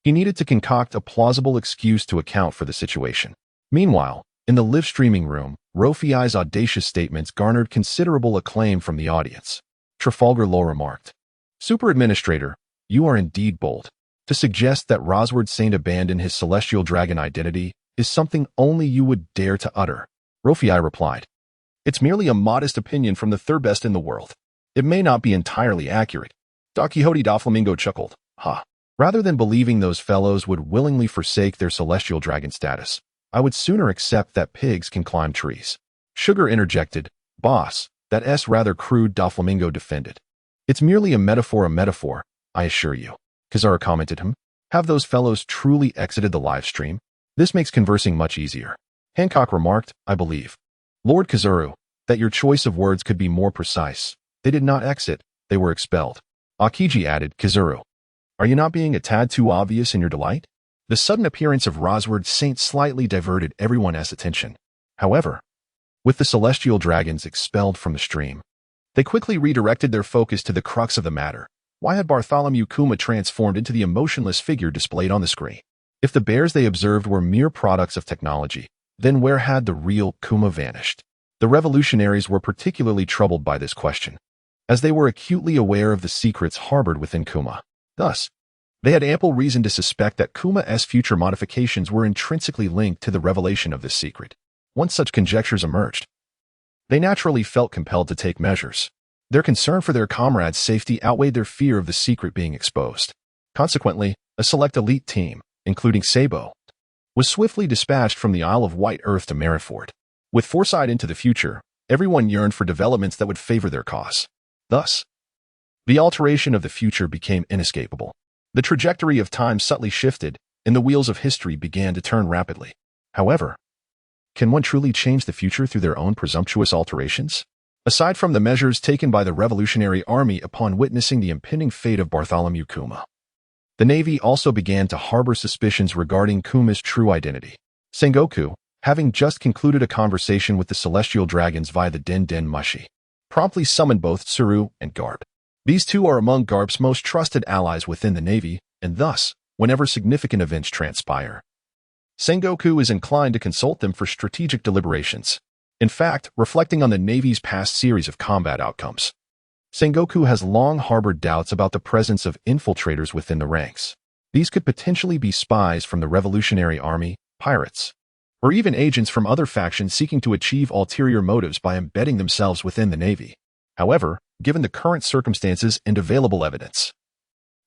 he needed to concoct a plausible excuse to account for the situation. Meanwhile, in the live streaming room, Rofi's audacious statements garnered considerable acclaim from the audience. Trafalgar Law remarked, "Super Administrator, you are indeed bold. To suggest that Roseward Saint abandoned his celestial dragon identity is something only you would dare to utter." Rofi replied, "It's merely a modest opinion from the third best in the world. It may not be entirely accurate." Don Quixote da Flamingo chuckled, "Ha! Rather than believing those fellows would willingly forsake their celestial dragon status, I would sooner accept that pigs can climb trees." Sugar interjected, "Boss, that's rather crude." Da Flamingo defended. "It's merely a metaphor, I assure you." Kizaru commented him, "Have those fellows truly exited the live stream? This makes conversing much easier." Hancock remarked, "I believe Lord Kazuru, that your choice of words could be more precise. They did not exit, they were expelled. Akiji added, Kazuru, are you not being a tad too obvious in your delight? The sudden appearance of Rosward Saint slightly diverted everyone's attention. However, with the celestial dragons expelled from the stream, they quickly redirected their focus to the crux of the matter. Why had Bartholomew Kuma transformed into the emotionless figure displayed on the screen? If the bears they observed were mere products of technology, then where had the real Kuma vanished? The revolutionaries were particularly troubled by this question, as they were acutely aware of the secrets harbored within Kuma. Thus, they had ample reason to suspect that Kuma's future modifications were intrinsically linked to the revelation of this secret. Once such conjectures emerged, they naturally felt compelled to take measures. Their concern for their comrades' safety outweighed their fear of the secret being exposed. Consequently, a select elite team, including Sabo, was swiftly dispatched from the Isle of White Earth to Marineford. With foresight into the future, everyone yearned for developments that would favor their cause. Thus, the alteration of the future became inescapable. The trajectory of time subtly shifted, and the wheels of history began to turn rapidly. However, can one truly change the future through their own presumptuous alterations? Aside from the measures taken by the Revolutionary Army upon witnessing the impending fate of Bartholomew Kuma, the Navy also began to harbor suspicions regarding Kuma's true identity. Sengoku, having just concluded a conversation with the celestial dragons via the Den Den Mushi, promptly summoned both Tsuru and Garp. These two are among Garp's most trusted allies within the Navy, and thus, whenever significant events transpire, Sengoku is inclined to consult them for strategic deliberations. In fact, reflecting on the Navy's past series of combat outcomes, Sengoku has long harbored doubts about the presence of infiltrators within the ranks. These could potentially be spies from the Revolutionary Army, pirates, or even agents from other factions seeking to achieve ulterior motives by embedding themselves within the Navy. However, given the current circumstances and available evidence,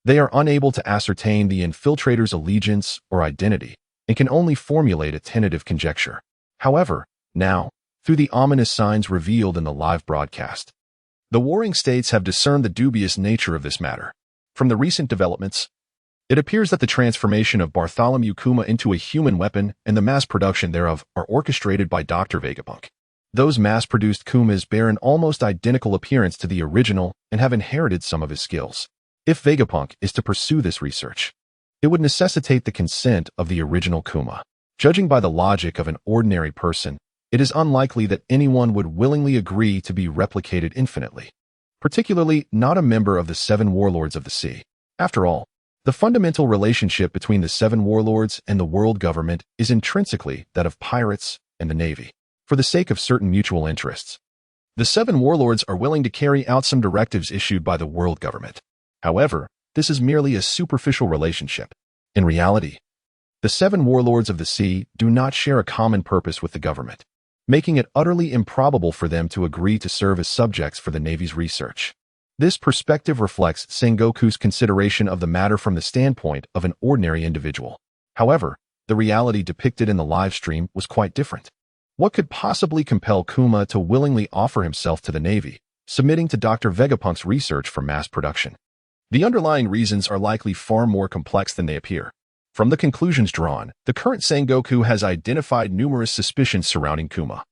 they are unable to ascertain the infiltrator's allegiance or identity and can only formulate a tentative conjecture. However, now, through the ominous signs revealed in the live broadcast, the warring states have discerned the dubious nature of this matter. From the recent developments, it appears that the transformation of Bartholomew Kuma into a human weapon and the mass production thereof are orchestrated by Dr. Vega Punk. Those mass-produced Kumas bear an almost identical appearance to the original and have inherited some of his skills. If Vega Punk is to pursue this research, it would necessitate the consent of the original Kuma. Judging by the logic of an ordinary person, it is unlikely that anyone would willingly agree to be replicated infinitely, particularly not a member of the Seven Warlords of the Sea. After all, the fundamental relationship between the Seven Warlords and the world government is intrinsically that of pirates and the Navy. For the sake of certain mutual interests, the Seven Warlords are willing to carry out some directives issued by the world government. However, this is merely a superficial relationship. In reality, the Seven Warlords of the Sea do not share a common purpose with the government, making it utterly improbable for them to agree to serve as subjects for the Navy's research. This perspective reflects Sengoku's consideration of the matter from the standpoint of an ordinary individual. However, the reality depicted in the live stream was quite different. What could possibly compel Kuma to willingly offer himself to the Navy, submitting to Dr. Vegapunk's research for mass production? The underlying reasons are likely far more complex than they appear. From the conclusions drawn, the current Sengoku has identified numerous suspicions surrounding Kuma,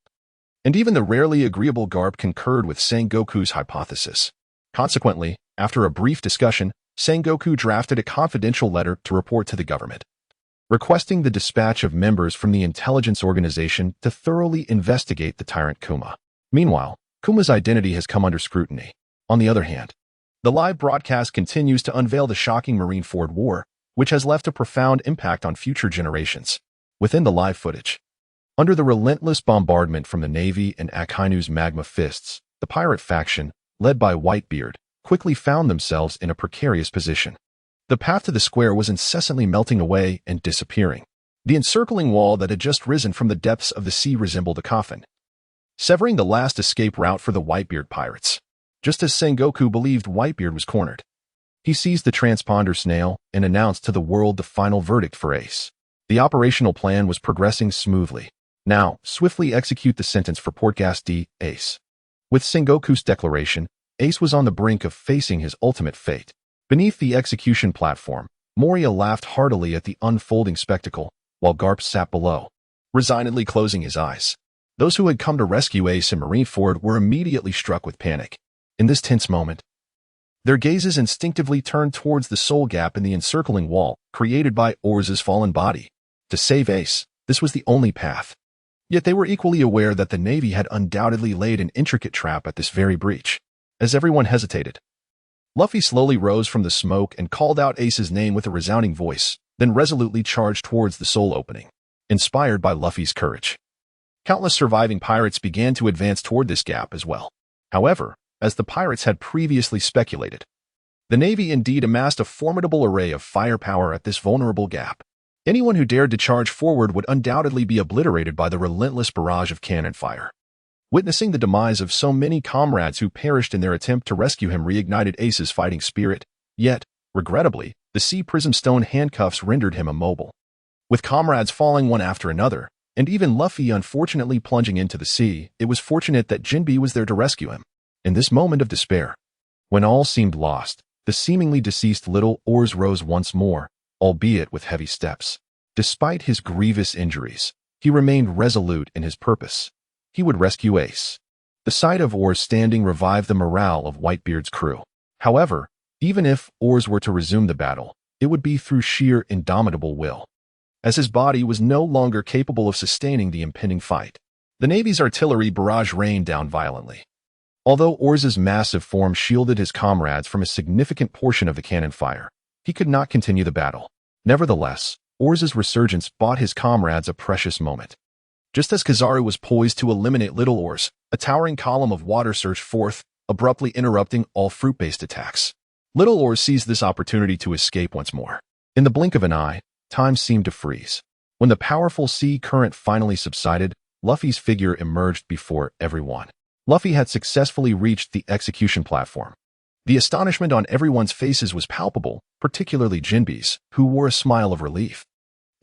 and even the rarely agreeable Garp concurred with Sengoku's hypothesis. Consequently, after a brief discussion, Sengoku drafted a confidential letter to report to the government, requesting the dispatch of members from the intelligence organization to thoroughly investigate the tyrant Kuma. Meanwhile, Kuma's identity has come under scrutiny. On the other hand, the live broadcast continues to unveil the shocking Marineford War, which has left a profound impact on future generations. Within the live footage, under the relentless bombardment from the Navy and Akainu's magma fists, the pirate faction, led by Whitebeard, quickly found themselves in a precarious position. The path to the square was incessantly melting away and disappearing. The encircling wall that had just risen from the depths of the sea resembled a coffin, severing the last escape route for the Whitebeard pirates. Just as Sengoku believed Whitebeard was cornered, he seized the transponder snail and announced to the world the final verdict for Ace. The operational plan was progressing smoothly. Now, swiftly execute the sentence for Portgas D. Ace. With Sengoku's declaration, Ace was on the brink of facing his ultimate fate. Beneath the execution platform, Moria laughed heartily at the unfolding spectacle, while Garp sat below, resignedly closing his eyes. Those who had come to rescue Ace and Marineford were immediately struck with panic. In this tense moment, their gazes instinctively turned towards the soul gap in the encircling wall created by Oars's fallen body. To save Ace, this was the only path. Yet they were equally aware that the Navy had undoubtedly laid an intricate trap at this very breach. As everyone hesitated, Luffy slowly rose from the smoke and called out Ace's name with a resounding voice, then resolutely charged towards the soul opening. Inspired by Luffy's courage, countless surviving pirates began to advance toward this gap as well. However, as the pirates had previously speculated, the Navy indeed amassed a formidable array of firepower at this vulnerable gap. Anyone who dared to charge forward would undoubtedly be obliterated by the relentless barrage of cannon fire. Witnessing the demise of so many comrades who perished in their attempt to rescue him reignited Ace's fighting spirit, yet, regrettably, the sea prism stone handcuffs rendered him immobile. With comrades falling one after another, and even Luffy unfortunately plunging into the sea, it was fortunate that Jinbe was there to rescue him. In this moment of despair, when all seemed lost, the seemingly deceased little Oars rose once more, albeit with heavy steps. Despite his grievous injuries, he remained resolute in his purpose. He would rescue Ace. The sight of Oars standing revived the morale of Whitebeard's crew. However, even if Oars were to resume the battle, it would be through sheer indomitable will, as his body was no longer capable of sustaining the impending fight. The Navy's artillery barrage rained down violently. Although Oars's massive form shielded his comrades from a significant portion of the cannon fire, he could not continue the battle. Nevertheless, Oars's resurgence bought his comrades a precious moment. Just as Kizaru was poised to eliminate Little Oars, a towering column of water surged forth, abruptly interrupting all fruit-based attacks. Little Oars seized this opportunity to escape once more. In the blink of an eye, time seemed to freeze. When the powerful sea current finally subsided, Luffy's figure emerged before everyone. Luffy had successfully reached the execution platform. The astonishment on everyone's faces was palpable, particularly Jinbe's, who wore a smile of relief.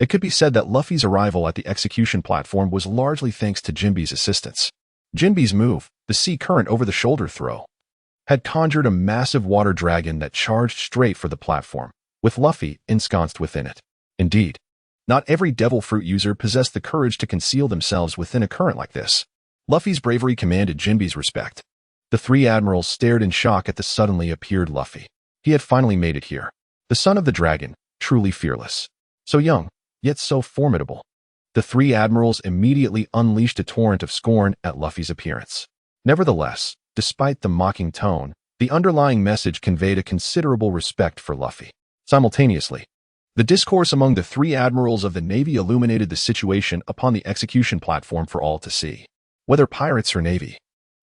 It could be said that Luffy's arrival at the execution platform was largely thanks to Jinbe's assistance. Jinbe's move, the sea current over the shoulder throw, had conjured a massive water dragon that charged straight for the platform, with Luffy ensconced within it. Indeed, not every devil fruit user possessed the courage to conceal themselves within a current like this. Luffy's bravery commanded Jinbe's respect. The three admirals stared in shock at the suddenly appeared Luffy. He had finally made it here. The son of the dragon, truly fearless. So young, yet so formidable. The three admirals immediately unleashed a torrent of scorn at Luffy's appearance. Nevertheless, despite the mocking tone, the underlying message conveyed a considerable respect for Luffy. Simultaneously, the discourse among the three admirals of the Navy illuminated the situation upon the execution platform for all to see. Whether pirates or Navy,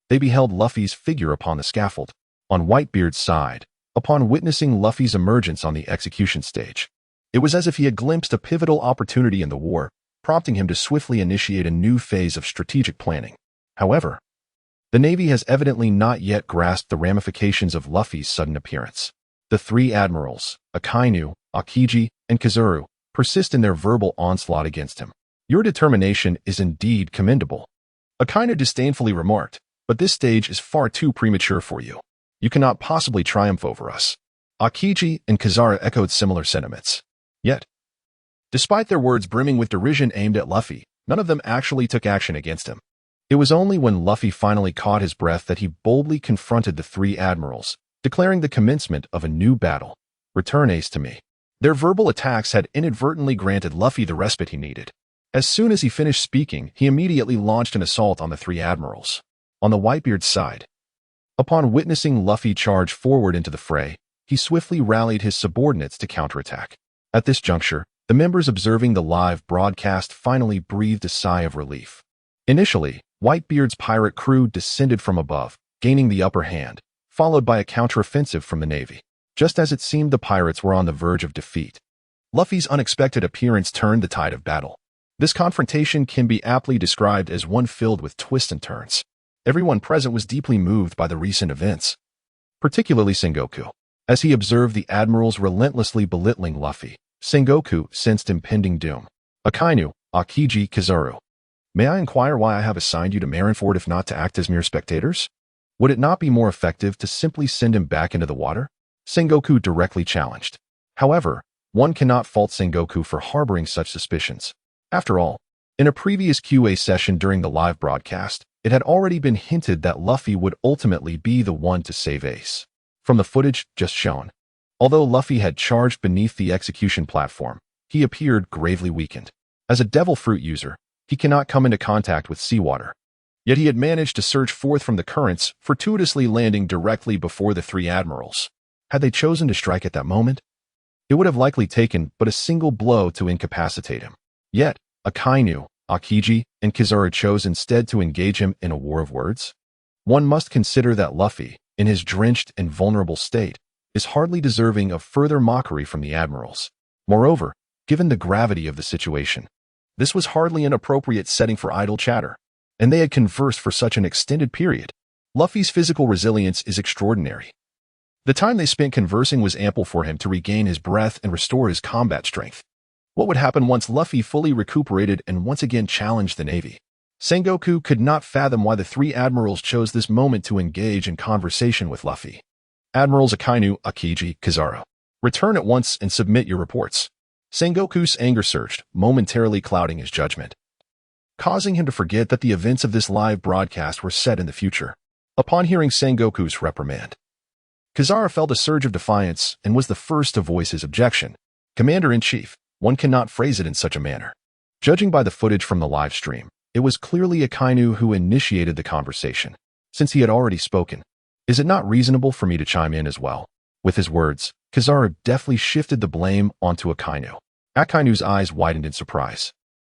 they beheld Luffy's figure upon the scaffold. On Whitebeard's side, upon witnessing Luffy's emergence on the execution stage, it was as if he had glimpsed a pivotal opportunity in the war, prompting him to swiftly initiate a new phase of strategic planning. However, the Navy has evidently not yet grasped the ramifications of Luffy's sudden appearance. The three admirals, Akainu, Aokiji, and Kizaru, persist in their verbal onslaught against him. Your determination is indeed commendable, Akainu disdainfully remarked, but this stage is far too premature for you. You cannot possibly triumph over us. Aokiji and Kizaru echoed similar sentiments. Yet, despite their words brimming with derision aimed at Luffy, none of them actually took action against him. It was only when Luffy finally caught his breath that he boldly confronted the three admirals, declaring the commencement of a new battle. Return Ace to me. Their verbal attacks had inadvertently granted Luffy the respite he needed. As soon as he finished speaking, he immediately launched an assault on the three admirals. On the Whitebeard's side, upon witnessing Luffy charge forward into the fray, he swiftly rallied his subordinates to counterattack. At this juncture, the members observing the live broadcast finally breathed a sigh of relief. Initially, Whitebeard's pirate crew descended from above, gaining the upper hand, followed by a counteroffensive from the Navy. Just as it seemed the pirates were on the verge of defeat, Luffy's unexpected appearance turned the tide of battle. This confrontation can be aptly described as one filled with twists and turns. Everyone present was deeply moved by the recent events, particularly Sengoku. As he observed the admirals relentlessly belittling Luffy, Sengoku sensed impending doom. Akainu, Aokiji, Kizaru. May I inquire why I have assigned you to Marineford if not to act as mere spectators? Would it not be more effective to simply send him back into the water? Sengoku directly challenged. However, one cannot fault Sengoku for harboring such suspicions. After all, In a previous QA session during the live broadcast, it had already been hinted that Luffy would ultimately be the one to save Ace. From the footage just shown, although Luffy had charged beneath the execution platform, he appeared gravely weakened. As a devil fruit user, he cannot come into contact with seawater. Yet he had managed to surge forth from the currents, fortuitously landing directly before the three admirals. Had they chosen to strike at that moment, it would have likely taken but a single blow to incapacitate him. Yet, Akainu, Aokiji, and Kizaru chose instead to engage him in a war of words. One must consider that Luffy, in his drenched and vulnerable state, is hardly deserving of further mockery from the admirals. Moreover, given the gravity of the situation, this was hardly an appropriate setting for idle chatter, and they had conversed for such an extended period. Luffy's physical resilience is extraordinary. The time they spent conversing was ample for him to regain his breath and restore his combat strength. What would happen once Luffy fully recuperated and once again challenged the Navy? Sengoku could not fathom why the three admirals chose this moment to engage in conversation with Luffy. Admirals Akainu, Aokiji, Kizaru, return at once and submit your reports. Sengoku's anger surged, momentarily clouding his judgment, causing him to forget that the events of this live broadcast were set in the future. Upon hearing Sengoku's reprimand, Kizaru felt a surge of defiance and was the first to voice his objection. Commander-in-Chief, one cannot phrase it in such a manner. Judging by the footage from the live stream, it was clearly Akainu who initiated the conversation. Since he had already spoken, is it not reasonable for me to chime in as well? With his words, Kizaru deftly shifted the blame onto Akainu. Akainu's eyes widened in surprise.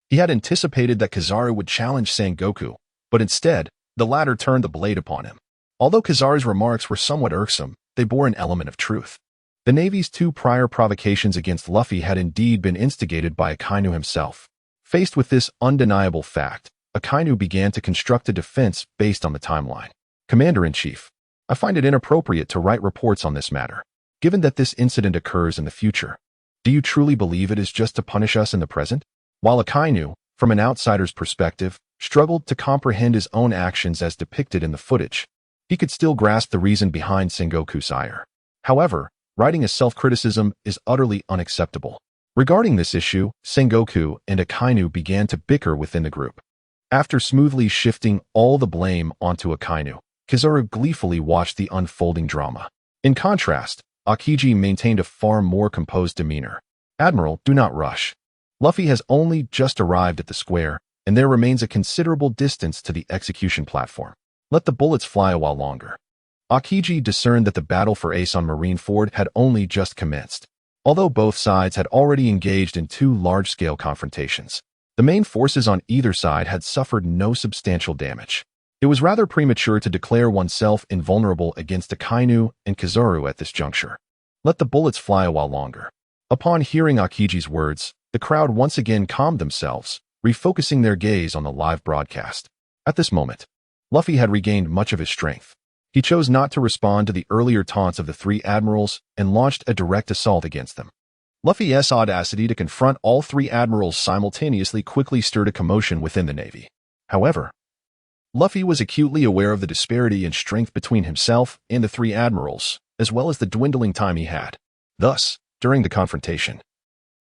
He had anticipated that Kizaru would challenge Sengoku, but instead, the latter turned the blade upon him. Although Kizaru's remarks were somewhat irksome, they bore an element of truth. The Navy's two prior provocations against Luffy had indeed been instigated by Akainu himself. Faced with this undeniable fact, Akainu began to construct a defense based on the timeline. Commander-in-Chief, I find it inappropriate to write reports on this matter, given that this incident occurs in the future. Do you truly believe it is just to punish us in the present? While Akainu, from an outsider's perspective, struggled to comprehend his own actions as depicted in the footage, he could still grasp the reason behind Sengoku's ire. However, writing a self-criticism is utterly unacceptable. Regarding this issue, Sengoku and Akainu began to bicker within the group. After smoothly shifting all the blame onto Akainu, Kizaru gleefully watched the unfolding drama. In contrast, Aokiji maintained a far more composed demeanor. Admiral, do not rush. Luffy has only just arrived at the square, and there remains a considerable distance to the execution platform. Let the bullets fly a while longer. Aokiji discerned that the battle for Ace on Marineford had only just commenced. Although both sides had already engaged in two large-scale confrontations, the main forces on either side had suffered no substantial damage. It was rather premature to declare oneself invulnerable against Akainu and Kizaru at this juncture. Let the bullets fly a while longer. Upon hearing Aokiji's words, the crowd once again calmed themselves, refocusing their gaze on the live broadcast. At this moment, Luffy had regained much of his strength. He chose not to respond to the earlier taunts of the three admirals and launched a direct assault against them. Luffy's audacity to confront all three admirals simultaneously quickly stirred a commotion within the Navy. However, Luffy was acutely aware of the disparity in strength between himself and the three admirals, as well as the dwindling time he had. Thus, during the confrontation,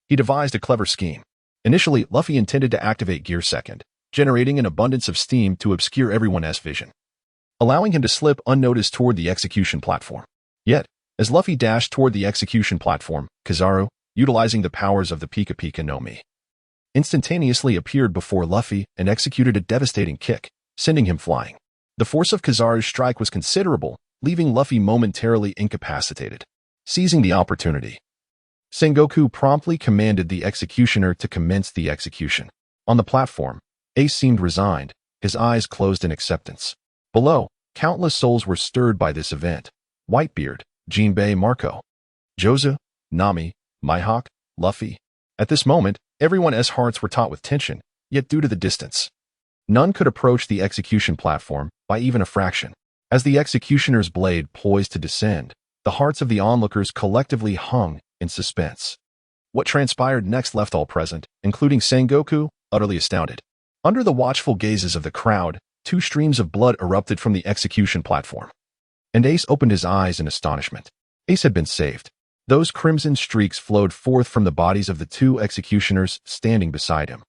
he devised a clever scheme. Initially, Luffy intended to activate Gear Second, generating an abundance of steam to obscure everyone's vision, allowing him to slip unnoticed toward the execution platform. Yet, as Luffy dashed toward the execution platform, Kizaru, utilizing the powers of the Pika Pika no Mi, instantaneously appeared before Luffy and executed a devastating kick, sending him flying. The force of Kizaru's strike was considerable, leaving Luffy momentarily incapacitated. Seizing the opportunity, Sengoku promptly commanded the executioner to commence the execution. On the platform, Ace seemed resigned, his eyes closed in acceptance. Below, countless souls were stirred by this event. Whitebeard, Jinbei, Marco, Jozu, Nami, Mihawk, Luffy. At this moment, everyone's hearts were taut with tension, yet due to the distance, none could approach the execution platform by even a fraction. As the executioner's blade poised to descend, the hearts of the onlookers collectively hung in suspense. What transpired next left all present, including Sengoku, utterly astounded. Under the watchful gazes of the crowd, two streams of blood erupted from the execution platform, and Ace opened his eyes in astonishment. Ace had been saved. Those crimson streaks flowed forth from the bodies of the two executioners standing beside him.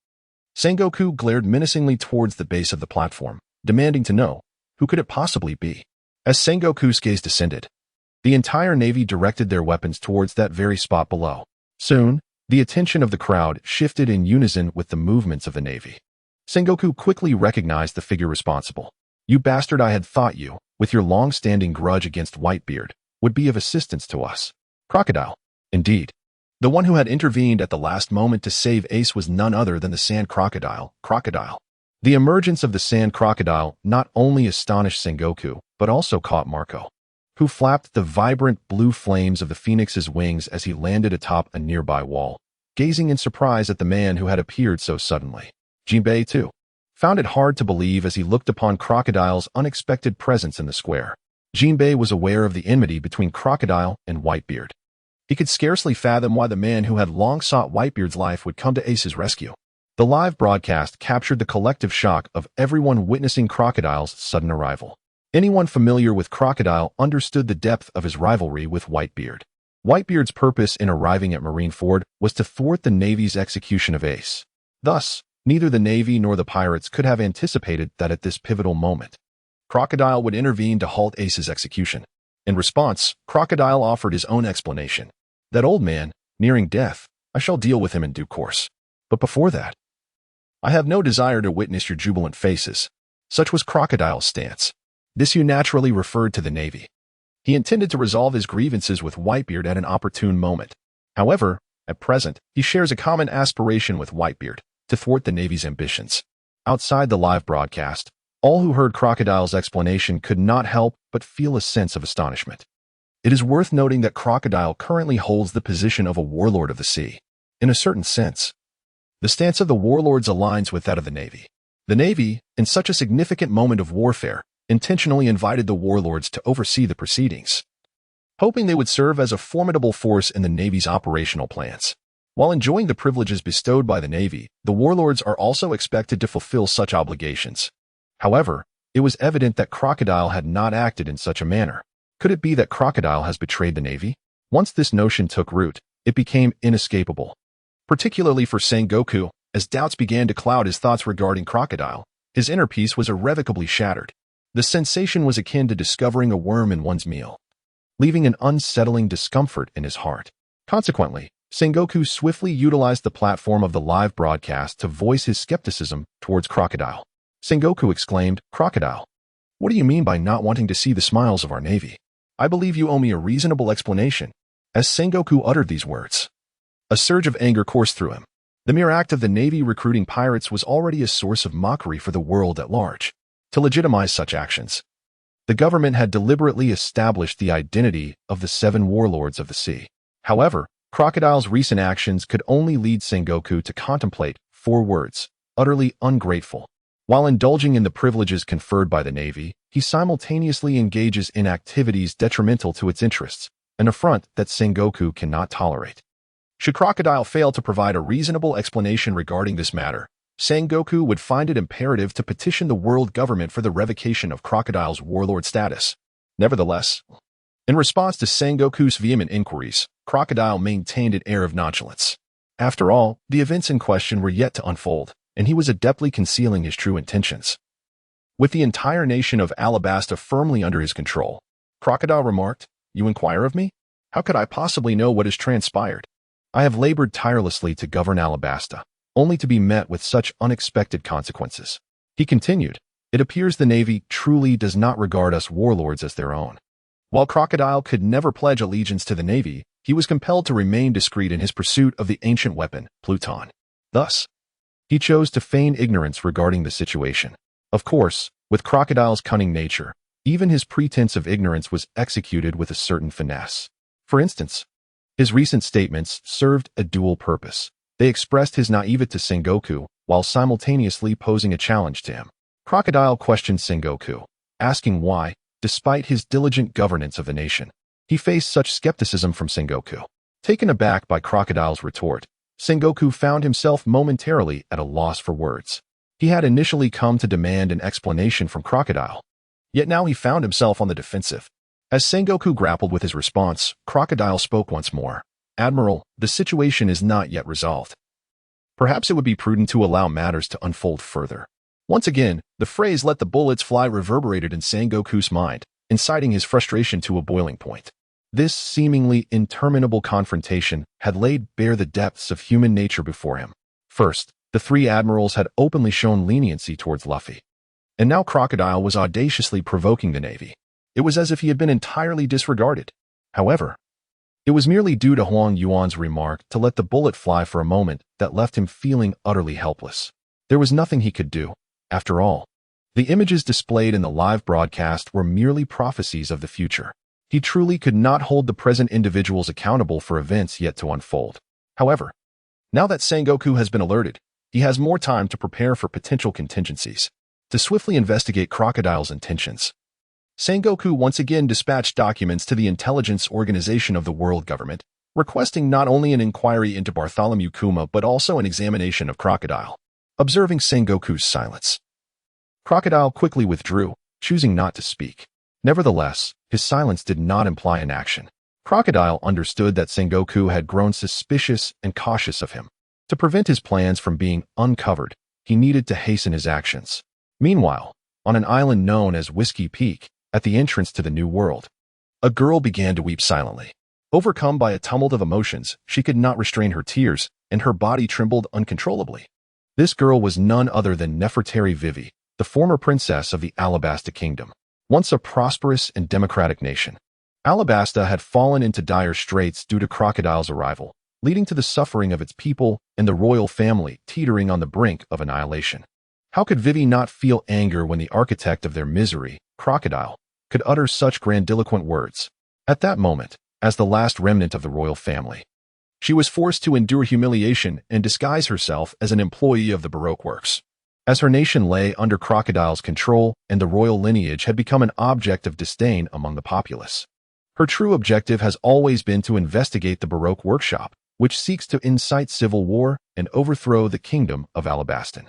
Sengoku glared menacingly towards the base of the platform, demanding to know, who could it possibly be? As Sengoku's gaze descended, the entire Navy directed their weapons towards that very spot below. Soon, the attention of the crowd shifted in unison with the movements of the Navy. Sengoku quickly recognized the figure responsible. You bastard, I had thought you, with your long-standing grudge against Whitebeard, would be of assistance to us. Crocodile. Indeed. The one who had intervened at the last moment to save Ace was none other than the Sand Crocodile, Crocodile. The emergence of the Sand Crocodile not only astonished Sengoku, but also caught Marco, who flapped the vibrant blue flames of the phoenix's wings as he landed atop a nearby wall, gazing in surprise at the man who had appeared so suddenly. Jinbei, too, found it hard to believe as he looked upon Crocodile's unexpected presence in the square. Jinbei was aware of the enmity between Crocodile and Whitebeard. He could scarcely fathom why the man who had long sought Whitebeard's life would come to Ace's rescue. The live broadcast captured the collective shock of everyone witnessing Crocodile's sudden arrival. Anyone familiar with Crocodile understood the depth of his rivalry with Whitebeard. Whitebeard's purpose in arriving at Marineford was to thwart the Navy's execution of Ace. Thus, neither the Navy nor the pirates could have anticipated that at this pivotal moment, Crocodile would intervene to halt Ace's execution. In response, Crocodile offered his own explanation. That old man, nearing death, I shall deal with him in due course. But before that, I have no desire to witness your jubilant faces. Such was Crocodile's stance. This he naturally referred to the Navy. He intended to resolve his grievances with Whitebeard at an opportune moment. However, at present, he shares a common aspiration with Whitebeard, to thwart the Navy's ambitions. Outside the live broadcast, all who heard Crocodile's explanation could not help but feel a sense of astonishment. It is worth noting that Crocodile currently holds the position of a warlord of the sea. In a certain sense, the stance of the warlords aligns with that of the Navy. The Navy, in such a significant moment of warfare, intentionally invited the warlords to oversee the proceedings, hoping they would serve as a formidable force in the Navy's operational plans. While enjoying the privileges bestowed by the Navy, the warlords are also expected to fulfill such obligations. However, it was evident that Crocodile had not acted in such a manner. Could it be that Crocodile has betrayed the Navy? Once this notion took root, it became inescapable. Particularly for Sengoku, as doubts began to cloud his thoughts regarding Crocodile, his inner peace was irrevocably shattered. The sensation was akin to discovering a worm in one's meal, leaving an unsettling discomfort in his heart. Consequently, Sengoku swiftly utilized the platform of the live broadcast to voice his skepticism towards Crocodile. Sengoku exclaimed, Crocodile, what do you mean by not wanting to see the smiles of our Navy? I believe you owe me a reasonable explanation. As Sengoku uttered these words, a surge of anger coursed through him. The mere act of the Navy recruiting pirates was already a source of mockery for the world at large. To legitimize such actions, the government had deliberately established the identity of the 7 warlords of the sea. However, Crocodile's recent actions could only lead Sengoku to contemplate 4 words: utterly ungrateful. While indulging in the privileges conferred by the Navy, he simultaneously engages in activities detrimental to its interests, an affront that Sengoku cannot tolerate. Should Crocodile fail to provide a reasonable explanation regarding this matter, Sengoku would find it imperative to petition the world government for the revocation of Crocodile's warlord status. Nevertheless, in response to Sengoku's vehement inquiries, Crocodile maintained an air of nonchalance. After all, the events in question were yet to unfold, and he was adeptly concealing his true intentions. With the entire nation of Alabasta firmly under his control, Crocodile remarked, You inquire of me? How could I possibly know what has transpired? I have labored tirelessly to govern Alabasta, only to be met with such unexpected consequences. He continued, It appears the Navy truly does not regard us warlords as their own. While Crocodile could never pledge allegiance to the Navy, he was compelled to remain discreet in his pursuit of the ancient weapon, Pluton. Thus, he chose to feign ignorance regarding the situation. Of course, with Crocodile's cunning nature, even his pretense of ignorance was executed with a certain finesse. For instance, his recent statements served a dual purpose. They expressed his naivete to Sengoku, while simultaneously posing a challenge to him. Crocodile questioned Sengoku, asking why, despite his diligent governance of the nation, he faced such skepticism from Sengoku. Taken aback by Crocodile's retort, Sengoku found himself momentarily at a loss for words. He had initially come to demand an explanation from Crocodile, yet now he found himself on the defensive. As Sengoku grappled with his response, Crocodile spoke once more. Admiral, the situation is not yet resolved. Perhaps it would be prudent to allow matters to unfold further. Once again, the phrase "let the bullets fly" reverberated in Sengoku's mind, inciting his frustration to a boiling point. This seemingly interminable confrontation had laid bare the depths of human nature before him. First, the three admirals had openly shown leniency towards Luffy. And now Crocodile was audaciously provoking the Navy. It was as if he had been entirely disregarded. However, it was merely due to Huang Yuan's remark to let the bullet fly for a moment that left him feeling utterly helpless. There was nothing he could do. After all, the images displayed in the live broadcast were merely prophecies of the future. He truly could not hold the present individuals accountable for events yet to unfold. However, now that Sengoku has been alerted, he has more time to prepare for potential contingencies. To swiftly investigate Crocodile's intentions, Sengoku once again dispatched documents to the intelligence organization of the world government, requesting not only an inquiry into Bartholomew Kuma but also an examination of Crocodile. Observing Sengoku's silence, Crocodile quickly withdrew, choosing not to speak. Nevertheless, his silence did not imply inaction. Crocodile understood that Sengoku had grown suspicious and cautious of him. To prevent his plans from being uncovered, he needed to hasten his actions. Meanwhile, on an island known as Whiskey Peak, at the entrance to the New World, a girl began to weep silently. Overcome by a tumult of emotions, she could not restrain her tears, and her body trembled uncontrollably. This girl was none other than Nefertari Vivi, the former princess of the Alabasta kingdom. Once a prosperous and democratic nation, Alabasta had fallen into dire straits due to Crocodile's arrival, leading to the suffering of its people and the royal family teetering on the brink of annihilation. How could Vivi not feel anger when the architect of their misery, Crocodile, could utter such grandiloquent words? At that moment, as the last remnant of the royal family, she was forced to endure humiliation and disguise herself as an employee of the Baroque works. As her nation lay under Crocodile's control and the royal lineage had become an object of disdain among the populace, her true objective has always been to investigate the Baroque workshop, which seeks to incite civil war and overthrow the kingdom of Alabasta.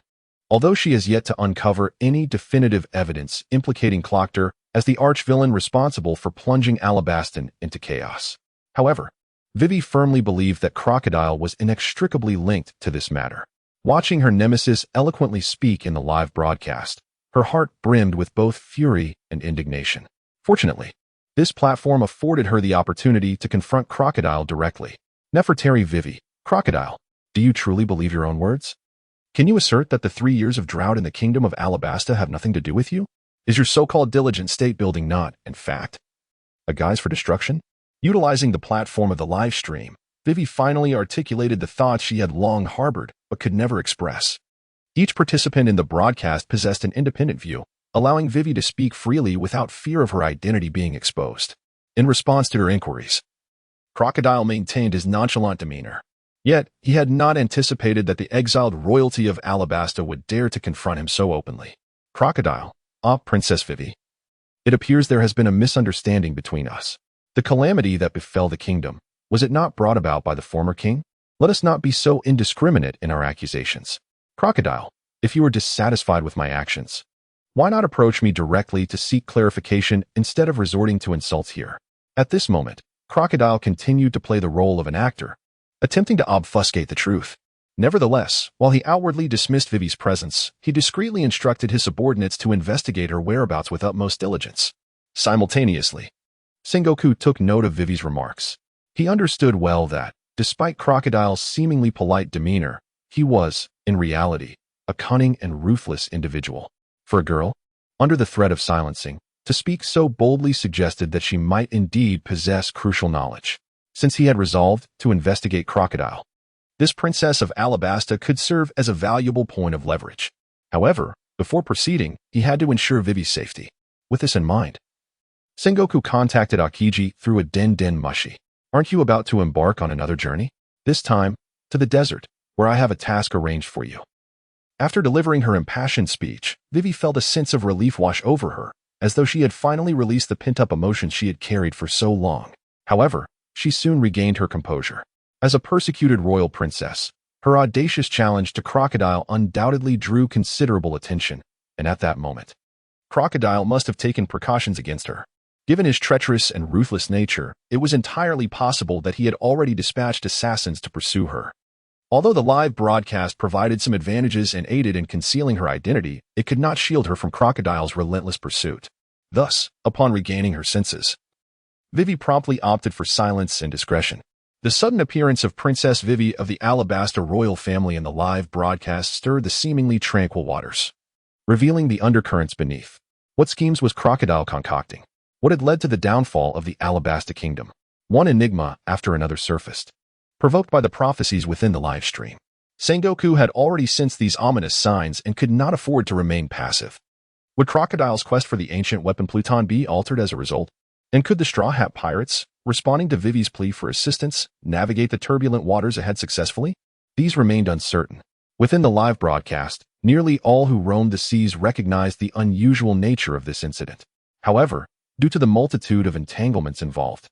Although she has yet to uncover any definitive evidence implicating Clockter as the arch-villain responsible for plunging Alabasta into chaos. However, Vivi firmly believed that Crocodile was inextricably linked to this matter. Watching her nemesis eloquently speak in the live broadcast, her heart brimmed with both fury and indignation. Fortunately, this platform afforded her the opportunity to confront Crocodile directly. Nefertari Vivi, Crocodile, do you truly believe your own words? Can you assert that the 3 years of drought in the kingdom of Alabasta have nothing to do with you? Is your so-called diligent state-building not, in fact, a guise for destruction? Utilizing the platform of the live stream, Vivi finally articulated the thoughts she had long harbored but could never express. Each participant in the broadcast possessed an independent view, allowing Vivi to speak freely without fear of her identity being exposed. In response to her inquiries, Crocodile maintained his nonchalant demeanor. Yet, he had not anticipated that the exiled royalty of Alabasta would dare to confront him so openly. Crocodile, Princess Vivi, it appears there has been a misunderstanding between us. The calamity that befell the kingdom, was it not brought about by the former king? Let us not be so indiscriminate in our accusations. Crocodile, if you are dissatisfied with my actions, why not approach me directly to seek clarification instead of resorting to insults here? At this moment, Crocodile continued to play the role of an actor, attempting to obfuscate the truth. Nevertheless, while he outwardly dismissed Vivi's presence, he discreetly instructed his subordinates to investigate her whereabouts with utmost diligence. Simultaneously, Sengoku took note of Vivi's remarks. He understood well that, despite Crocodile's seemingly polite demeanor, he was, in reality, a cunning and ruthless individual. For a girl, under the threat of silencing, to speak so boldly suggested that she might indeed possess crucial knowledge. Since he had resolved to investigate Crocodile, this princess of Alabasta could serve as a valuable point of leverage. However, before proceeding, he had to ensure Vivi's safety. With this in mind, Sengoku contacted Akiji through a den mushi. Aren't you about to embark on another journey? This time, to the desert, where I have a task arranged for you. After delivering her impassioned speech, Vivi felt a sense of relief wash over her, as though she had finally released the pent-up emotions she had carried for so long. However, she soon regained her composure. As a persecuted royal princess, her audacious challenge to Crocodile undoubtedly drew considerable attention, and at that moment, Crocodile must have taken precautions against her. Given his treacherous and ruthless nature, it was entirely possible that he had already dispatched assassins to pursue her. Although the live broadcast provided some advantages and aided in concealing her identity, it could not shield her from Crocodile's relentless pursuit. Thus, upon regaining her senses, Vivi promptly opted for silence and discretion. The sudden appearance of Princess Vivi of the Alabasta royal family in the live broadcast stirred the seemingly tranquil waters, revealing the undercurrents beneath. What schemes was Crocodile concocting? What had led to the downfall of the Alabasta kingdom? One enigma after another surfaced, provoked by the prophecies within the live stream. Sengoku had already sensed these ominous signs and could not afford to remain passive. Would Crocodile's quest for the ancient weapon Pluton be altered as a result? And could the Straw Hat Pirates, responding to Vivi's plea for assistance, navigate the turbulent waters ahead successfully? These remained uncertain. Within the live broadcast, nearly all who roamed the seas recognized the unusual nature of this incident. However, due to the multitude of entanglements involved,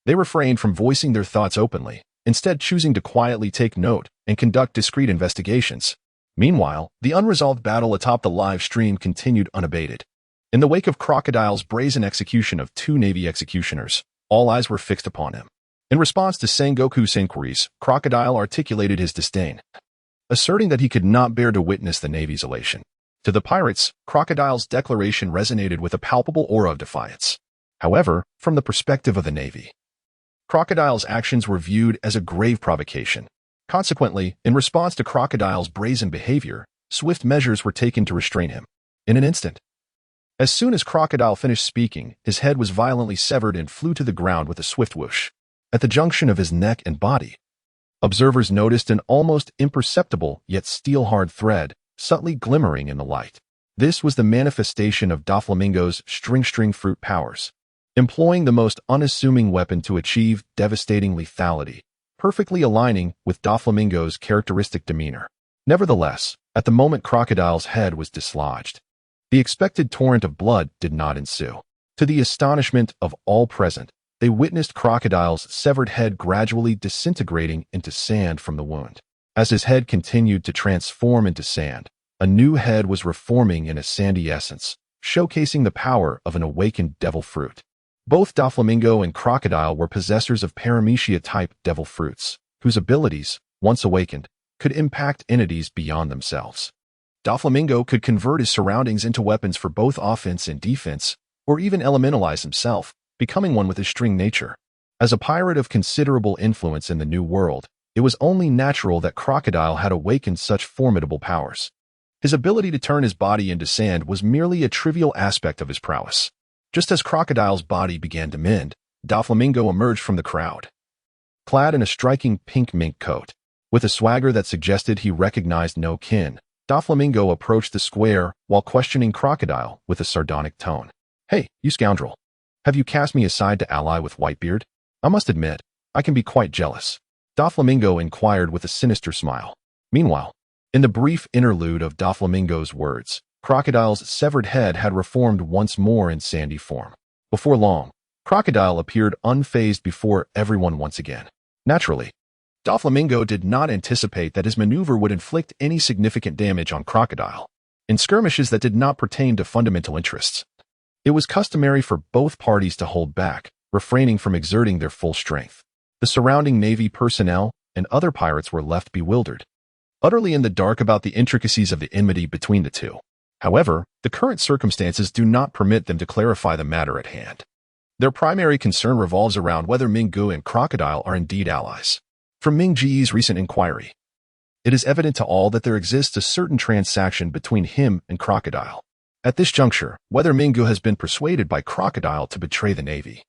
they refrained from voicing their thoughts openly, instead choosing to quietly take note and conduct discreet investigations. Meanwhile, the unresolved battle atop the live stream continued unabated. In the wake of Crocodile's brazen execution of 2 Navy executioners, all eyes were fixed upon him. In response to Sengoku's inquiries, Crocodile articulated his disdain, asserting that he could not bear to witness the Navy's elation. To the pirates, Crocodile's declaration resonated with a palpable aura of defiance. However, from the perspective of the Navy, Crocodile's actions were viewed as a grave provocation. Consequently, in response to Crocodile's brazen behavior, swift measures were taken to restrain him. In an instant, as soon as Crocodile finished speaking, his head was violently severed and flew to the ground with a swift whoosh. At the junction of his neck and body, observers noticed an almost imperceptible yet steel-hard thread, subtly glimmering in the light. This was the manifestation of Doflamingo's string fruit powers, employing the most unassuming weapon to achieve devastating lethality, perfectly aligning with Doflamingo's characteristic demeanor. Nevertheless, at the moment Crocodile's head was dislodged, the expected torrent of blood did not ensue. To the astonishment of all present, they witnessed Crocodile's severed head gradually disintegrating into sand from the wound. As his head continued to transform into sand, a new head was reforming in a sandy essence, showcasing the power of an awakened devil fruit. Both Doflamingo and Crocodile were possessors of Paramecia-type devil fruits, whose abilities, once awakened, could impact entities beyond themselves. Doflamingo could convert his surroundings into weapons for both offense and defense, or even elementalize himself, becoming one with his string nature. As a pirate of considerable influence in the New World, it was only natural that Crocodile had awakened such formidable powers. His ability to turn his body into sand was merely a trivial aspect of his prowess. Just as Crocodile's body began to mend, Doflamingo emerged from the crowd, clad in a striking pink mink coat. With a swagger that suggested he recognized no kin, Doflamingo approached the square while questioning Crocodile with a sardonic tone. "Hey, you scoundrel. Have you cast me aside to ally with Whitebeard? I must admit, I can be quite jealous." Doflamingo inquired with a sinister smile. Meanwhile, in the brief interlude of Doflamingo's words, Crocodile's severed head had reformed once more in sandy form. Before long, Crocodile appeared unfazed before everyone once again. Naturally, Doflamingo did not anticipate that his maneuver would inflict any significant damage on Crocodile. In skirmishes that did not pertain to fundamental interests, it was customary for both parties to hold back, refraining from exerting their full strength. The surrounding Navy personnel and other pirates were left bewildered, utterly in the dark about the intricacies of the enmity between the two. However, the current circumstances do not permit them to clarify the matter at hand. Their primary concern revolves around whether Minggu and Crocodile are indeed allies. From Ming Ji's recent inquiry, it is evident to all that there exists a certain transaction between him and Crocodile. At this juncture, whether Minggu has been persuaded by Crocodile to betray the Navy,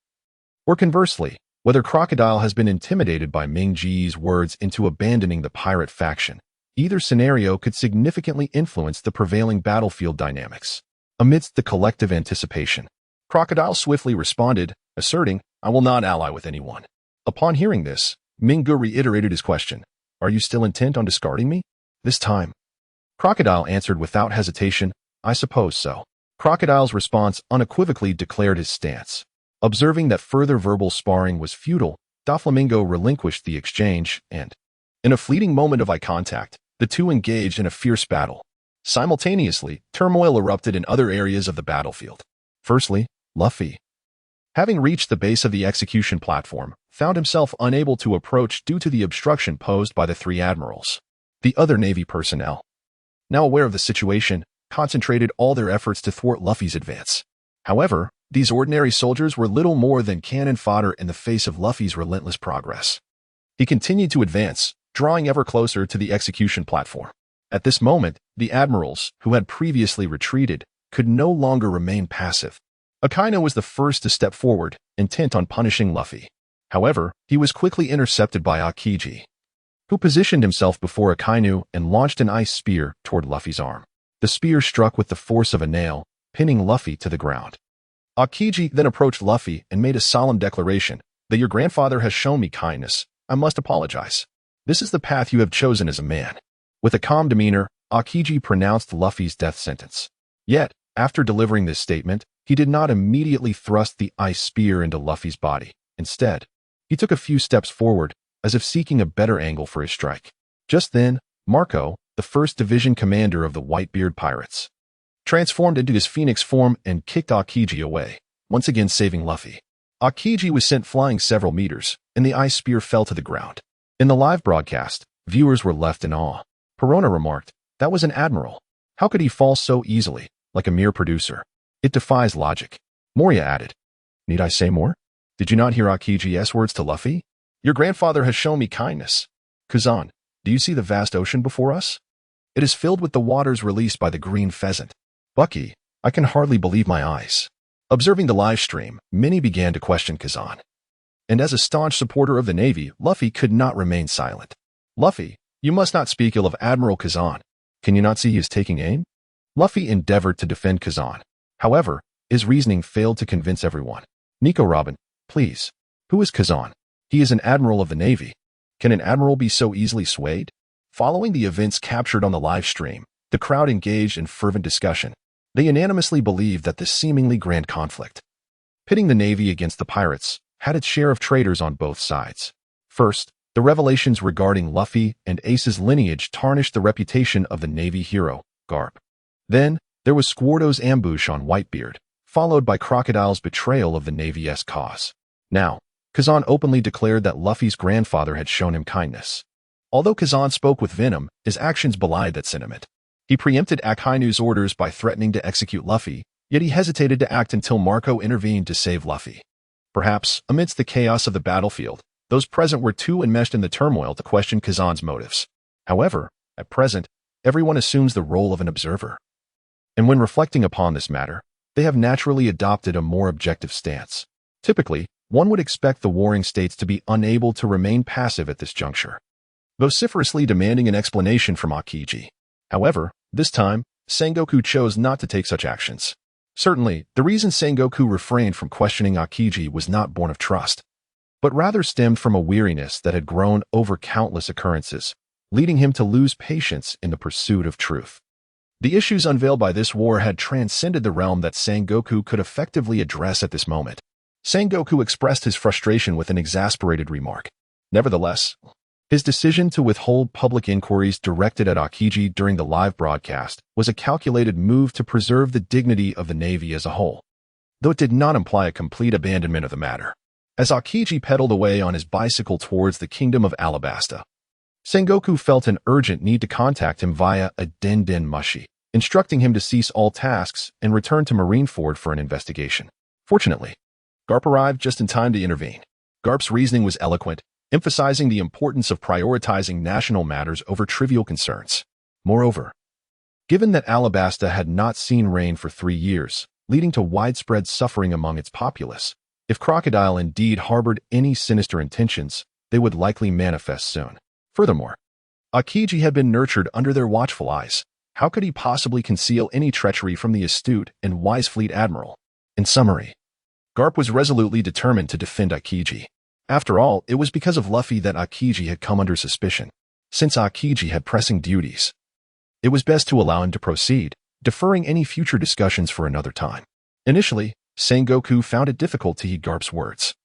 or conversely, whether Crocodile has been intimidated by Ming Ji's words into abandoning the pirate faction, either scenario could significantly influence the prevailing battlefield dynamics. Amidst the collective anticipation, Crocodile swiftly responded, asserting, "I will not ally with anyone." Upon hearing this, Minggu reiterated his question, "Are you still intent on discarding me?" This time, Crocodile answered without hesitation, "I suppose so." Crocodile's response unequivocally declared his stance. Observing that further verbal sparring was futile, Doflamingo relinquished the exchange and, in a fleeting moment of eye contact, the two engaged in a fierce battle. Simultaneously, turmoil erupted in other areas of the battlefield. Firstly, Luffy Having reached the base of the execution platform, found himself unable to approach due to the obstruction posed by the three admirals. The other Navy personnel, now aware of the situation, concentrated all their efforts to thwart Luffy's advance. However, these ordinary soldiers were little more than cannon fodder in the face of Luffy's relentless progress. He continued to advance, drawing ever closer to the execution platform. At this moment, the admirals, who had previously retreated, could no longer remain passive. Akainu was the first to step forward, intent on punishing Luffy. However, he was quickly intercepted by Aokiji, who positioned himself before Akainu and launched an ice spear toward Luffy's arm. The spear struck with the force of a nail, pinning Luffy to the ground. Aokiji then approached Luffy and made a solemn declaration that your grandfather has shown me kindness. I must apologize. This is the path you have chosen as a man. With a calm demeanor, Aokiji pronounced Luffy's death sentence. Yet, after delivering this statement, he did not immediately thrust the ice spear into Luffy's body. Instead, he took a few steps forward, as if seeking a better angle for his strike. Just then, Marco, the 1st Division commander of the Whitebeard pirates, transformed into his phoenix form and kicked Aokiji away, once again saving Luffy. Aokiji was sent flying several meters, and the ice spear fell to the ground. In the live broadcast, viewers were left in awe. Perona remarked, "That was an admiral. How could he fall so easily, like a mere producer? It defies logic." Moria added, "Need I say more? Did you not hear Aokiji's words to Luffy? Your grandfather has shown me kindness. Kazan, do you see the vast ocean before us? It is filled with the waters released by the green pheasant. Bucky, I can hardly believe my eyes." Observing the live stream, many began to question Kazan. And as a staunch supporter of the Navy, Luffy could not remain silent. "Luffy, you must not speak ill of Admiral Kazan. Can you not see he is taking aim?" Luffy endeavored to defend Kazan. However, his reasoning failed to convince everyone. "Nico Robin, please. Who is Kazan? He is an admiral of the Navy. Can an admiral be so easily swayed?" Following the events captured on the live stream, the crowd engaged in fervent discussion. They unanimously believed that this seemingly grand conflict, pitting the Navy against the pirates, had its share of traitors on both sides. First, the revelations regarding Luffy and Ace's lineage tarnished the reputation of the Navy hero, Garp. Then, there was Squardo's ambush on Whitebeard, followed by Crocodile's betrayal of the Navy's cause. Now, Kazan openly declared that Luffy's grandfather had shown him kindness. Although Kazan spoke with venom, his actions belied that sentiment. He preempted Akainu's orders by threatening to execute Luffy, yet he hesitated to act until Marco intervened to save Luffy. Perhaps, amidst the chaos of the battlefield, those present were too enmeshed in the turmoil to question Kazan's motives. However, at present, everyone assumes the role of an observer. And when reflecting upon this matter, they have naturally adopted a more objective stance. Typically, one would expect the warring states to be unable to remain passive at this juncture, vociferously demanding an explanation from Aokiji. However, this time, Sengoku chose not to take such actions. Certainly, the reason Sengoku refrained from questioning Aokiji was not born of trust, but rather stemmed from a weariness that had grown over countless occurrences, leading him to lose patience in the pursuit of truth. The issues unveiled by this war had transcended the realm that Sengoku could effectively address at this moment. Sengoku expressed his frustration with an exasperated remark. Nevertheless, his decision to withhold public inquiries directed at Aokiji during the live broadcast was a calculated move to preserve the dignity of the Navy as a whole, though it did not imply a complete abandonment of the matter. As Aokiji pedaled away on his bicycle towards the kingdom of Alabasta, Sengoku felt an urgent need to contact him via a Den Mushi, instructing him to cease all tasks and return to Marineford for an investigation. Fortunately, Garp arrived just in time to intervene. Garp's reasoning was eloquent, emphasizing the importance of prioritizing national matters over trivial concerns. Moreover, given that Alabasta had not seen rain for 3 years, leading to widespread suffering among its populace, if Crocodile indeed harbored any sinister intentions, they would likely manifest soon. Furthermore, Aokiji had been nurtured under their watchful eyes. How could he possibly conceal any treachery from the astute and wise fleet admiral? In summary, Garp was resolutely determined to defend Aokiji. After all, it was because of Luffy that Aokiji had come under suspicion. Since Aokiji had pressing duties, it was best to allow him to proceed, deferring any future discussions for another time. Initially, Sengoku found it difficult to heed Garp's words.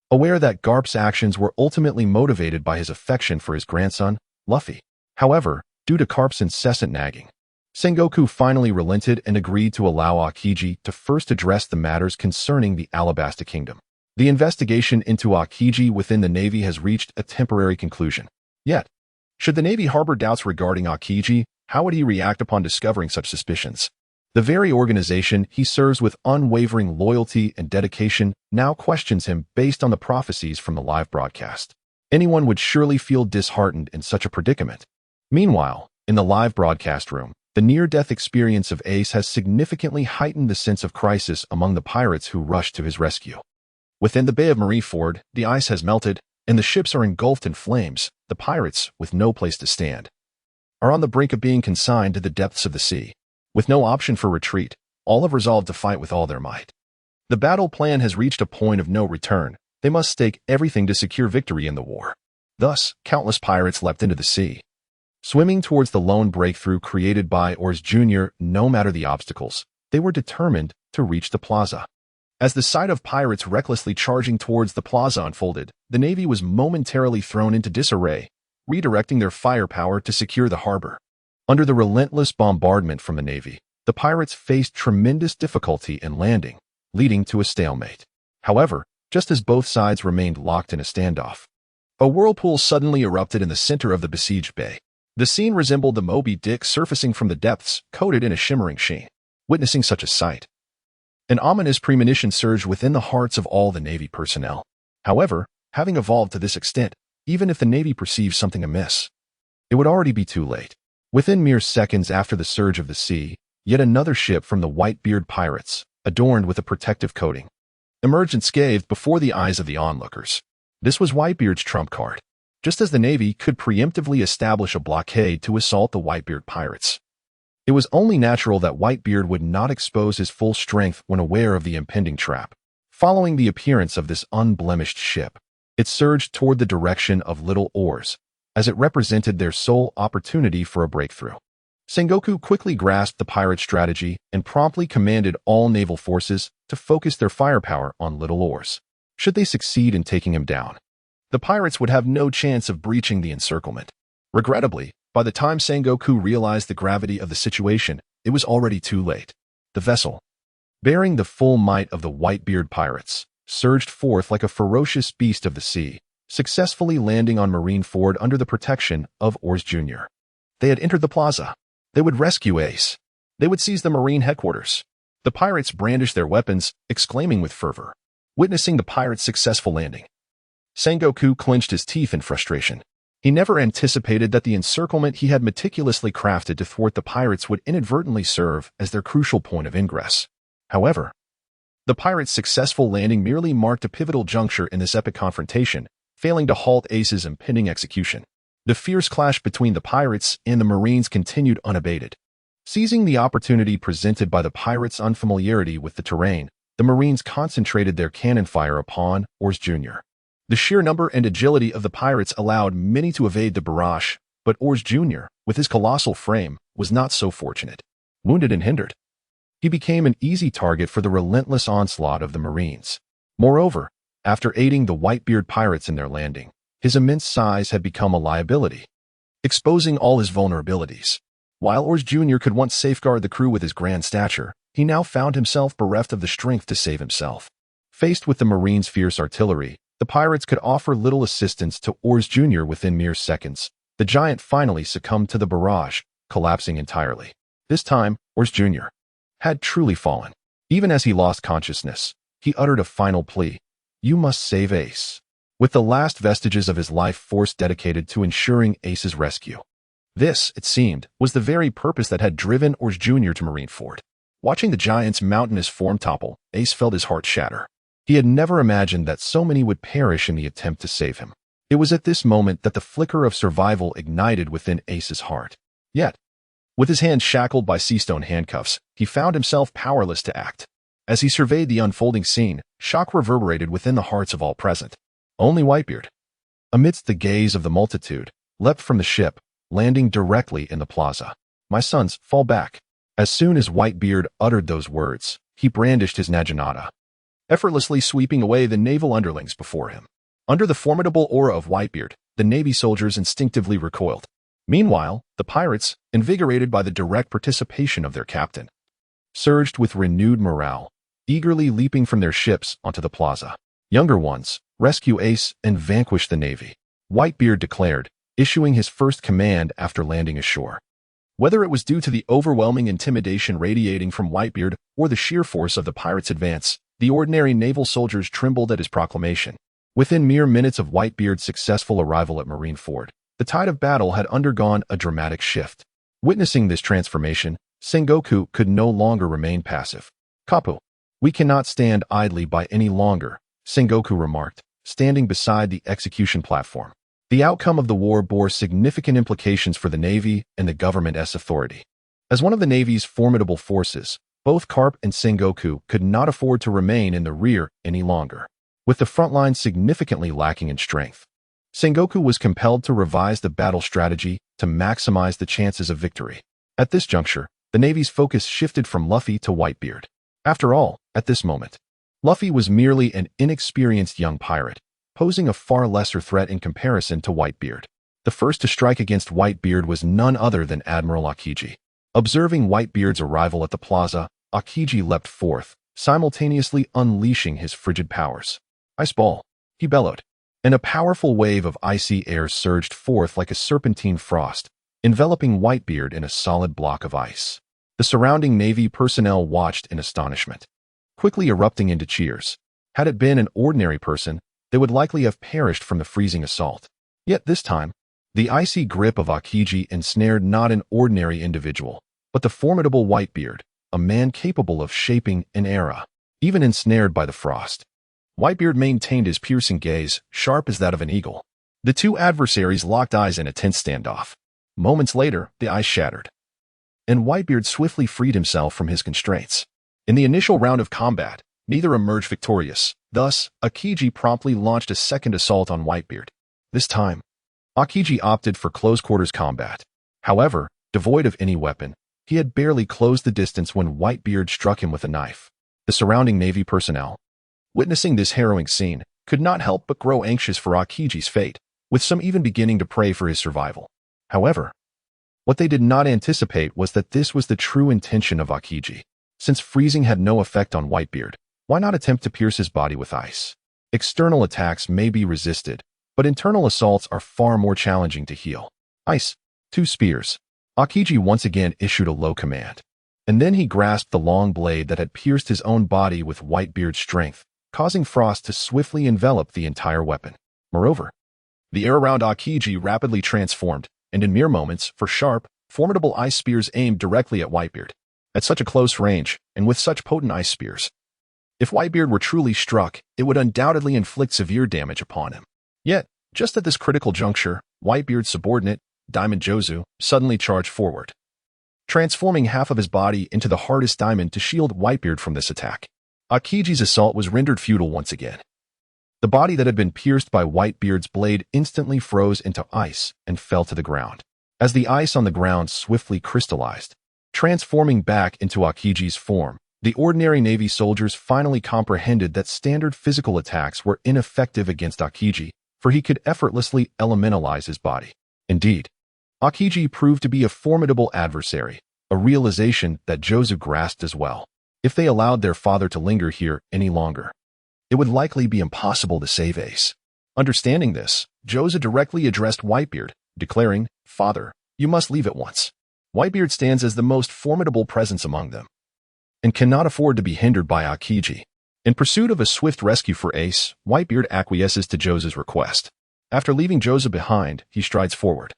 Aware that Garp's actions were ultimately motivated by his affection for his grandson, Luffy. However, due to Garp's incessant nagging, Sengoku finally relented and agreed to allow Aokiji to first address the matters concerning the Alabasta kingdom. The investigation into Aokiji within the Navy has reached a temporary conclusion. Yet, should the Navy harbor doubts regarding Aokiji, how would he react upon discovering such suspicions? The very organization he serves with unwavering loyalty and dedication now questions him based on the prophecies from the live broadcast. Anyone would surely feel disheartened in such a predicament. Meanwhile, in the live broadcast room, the near-death experience of Ace has significantly heightened the sense of crisis among the pirates who rushed to his rescue. Within the Bay of Marineford, the ice has melted, and the ships are engulfed in flames. The pirates, with no place to stand, are on the brink of being consigned to the depths of the sea. With no option for retreat, all have resolved to fight with all their might. The battle plan has reached a point of no return. They must stake everything to secure victory in the war. Thus, countless pirates leapt into the sea, swimming towards the lone breakthrough created by Oars Jr. No matter the obstacles, they were determined to reach the plaza. As the sight of pirates recklessly charging towards the plaza unfolded, the Navy was momentarily thrown into disarray, redirecting their firepower to secure the harbor. Under the relentless bombardment from the Navy, the pirates faced tremendous difficulty in landing, leading to a stalemate. However, just as both sides remained locked in a standoff, a whirlpool suddenly erupted in the center of the besieged bay. The scene resembled the Moby Dick surfacing from the depths, coated in a shimmering sheen. Witnessing such a sight, an ominous premonition surged within the hearts of all the Navy personnel. However, having evolved to this extent, even if the Navy perceived something amiss, it would already be too late. Within mere seconds after the surge of the sea, yet another ship from the Whitebeard pirates, adorned with a protective coating, emerged unscathed before the eyes of the onlookers. This was Whitebeard's trump card. Just as the Navy could preemptively establish a blockade to assault the Whitebeard pirates, it was only natural that Whitebeard would not expose his full strength when aware of the impending trap. Following the appearance of this unblemished ship, it surged toward the direction of Little Oars, as it represented their sole opportunity for a breakthrough. Sengoku quickly grasped the pirate strategy and promptly commanded all naval forces to focus their firepower on Little Oars. Should they succeed in taking him down, the pirates would have no chance of breaching the encirclement. Regrettably, by the time Sengoku realized the gravity of the situation, it was already too late. The vessel, bearing the full might of the Whitebeard pirates, surged forth like a ferocious beast of the sea, successfully landing on Marineford under the protection of Oars Jr. They had entered the plaza. They would rescue Ace. They would seize the Marine headquarters. The pirates brandished their weapons, exclaiming with fervor. Witnessing the pirates' successful landing, Sengoku clenched his teeth in frustration. He never anticipated that the encirclement he had meticulously crafted to thwart the pirates would inadvertently serve as their crucial point of ingress. However, the pirates' successful landing merely marked a pivotal juncture in this epic confrontation, failing to halt Ace's impending execution. The fierce clash between the pirates and the Marines continued unabated. Seizing the opportunity presented by the pirates' unfamiliarity with the terrain, the Marines concentrated their cannon fire upon Oars Jr. The sheer number and agility of the pirates allowed many to evade the barrage, but Oars Jr., with his colossal frame, was not so fortunate. Wounded and hindered, he became an easy target for the relentless onslaught of the Marines. Moreover, after aiding the Whitebeard pirates in their landing, his immense size had become a liability, exposing all his vulnerabilities. While Oars Jr. could once safeguard the crew with his grand stature, he now found himself bereft of the strength to save himself. Faced with the Marines' fierce artillery, the pirates could offer little assistance to Oars Jr. within mere seconds. The giant finally succumbed to the barrage, collapsing entirely. This time, Oars Jr. had truly fallen. Even as he lost consciousness, he uttered a final plea. You must save Ace. With the last vestiges of his life force dedicated to ensuring Ace's rescue. This, it seemed, was the very purpose that had driven Oars Jr. to Marineford. Watching the giant's mountainous form topple, Ace felt his heart shatter. He had never imagined that so many would perish in the attempt to save him. It was at this moment that the flicker of survival ignited within Ace's heart. Yet, with his hands shackled by seastone handcuffs, he found himself powerless to act. As he surveyed the unfolding scene, shock reverberated within the hearts of all present. Only Whitebeard, amidst the gaze of the multitude, leapt from the ship, landing directly in the plaza. My sons, fall back. As soon as Whitebeard uttered those words, he brandished his naginata, effortlessly sweeping away the naval underlings before him. Under the formidable aura of Whitebeard, the Navy soldiers instinctively recoiled. Meanwhile, the pirates, invigorated by the direct participation of their captain, surged with renewed morale, eagerly leaping from their ships onto the plaza. Younger ones, rescue Ace and vanquish the Navy, Whitebeard declared, issuing his first command after landing ashore. Whether it was due to the overwhelming intimidation radiating from Whitebeard or the sheer force of the pirates' advance, the ordinary naval soldiers trembled at his proclamation. Within mere minutes of Whitebeard's successful arrival at Marineford, the tide of battle had undergone a dramatic shift. Witnessing this transformation, Sengoku could no longer remain passive. "Kapu, we cannot stand idly by any longer," Sengoku remarked, standing beside the execution platform. The outcome of the war bore significant implications for the Navy and the government's authority. As one of the Navy's formidable forces, both Garp and Sengoku could not afford to remain in the rear any longer. With the front line significantly lacking in strength, Sengoku was compelled to revise the battle strategy to maximize the chances of victory. At this juncture, the Navy's focus shifted from Luffy to Whitebeard. After all, at this moment, Luffy was merely an inexperienced young pirate, posing a far lesser threat in comparison to Whitebeard. The first to strike against Whitebeard was none other than Admiral Aokiji. Observing Whitebeard's arrival at the plaza, Aokiji leapt forth, simultaneously unleashing his frigid powers. "Ice ball," he bellowed, and a powerful wave of icy air surged forth like a serpentine frost, enveloping Whitebeard in a solid block of ice. The surrounding Navy personnel watched in astonishment, quickly erupting into cheers. Had it been an ordinary person, they would likely have perished from the freezing assault. Yet this time, the icy grip of Aokiji ensnared not an ordinary individual, but the formidable Whitebeard, a man capable of shaping an era, even ensnared by the frost. Whitebeard maintained his piercing gaze, sharp as that of an eagle. The two adversaries locked eyes in a tense standoff. Moments later, the ice shattered, and Whitebeard swiftly freed himself from his constraints. In the initial round of combat, neither emerged victorious. Thus, Aokiji promptly launched a second assault on Whitebeard. This time, Aokiji opted for close-quarters combat. However, devoid of any weapon, he had barely closed the distance when Whitebeard struck him with a knife. The surrounding Navy personnel, witnessing this harrowing scene, could not help but grow anxious for Aokiji's fate, with some even beginning to pray for his survival. However, what they did not anticipate was that this was the true intention of Aokiji. Since freezing had no effect on Whitebeard, why not attempt to pierce his body with ice? External attacks may be resisted, but internal assaults are far more challenging to heal. Ice. 2 spears. Aokiji once again issued a low command, and then he grasped the long blade that had pierced his own body with Whitebeard's strength, causing frost to swiftly envelop the entire weapon. Moreover, the air around Aokiji rapidly transformed, and in mere moments, for sharp, formidable ice spears aimed directly at Whitebeard. At such a close range, and with such potent ice spears, if Whitebeard were truly struck, it would undoubtedly inflict severe damage upon him. Yet, just at this critical juncture, Whitebeard's subordinate, Diamond Jozu, suddenly charged forward, transforming half of his body into the hardest diamond to shield Whitebeard from this attack. Aokiji's assault was rendered futile once again. The body that had been pierced by Whitebeard's blade instantly froze into ice and fell to the ground. As the ice on the ground swiftly crystallized, transforming back into Aokiji's form, the ordinary Navy soldiers finally comprehended that standard physical attacks were ineffective against Aokiji, for he could effortlessly elementalize his body. Indeed, Aokiji proved to be a formidable adversary, a realization that Jozu grasped as well. If they allowed their father to linger here any longer, it would likely be impossible to save Ace. Understanding this, Jozu directly addressed Whitebeard, declaring, "Father, you must leave at once. Whitebeard stands as the most formidable presence among them, and cannot afford to be hindered by Aokiji." In pursuit of a swift rescue for Ace, Whitebeard acquiesces to Jozu's request. After leaving Jozu behind, he strides forward.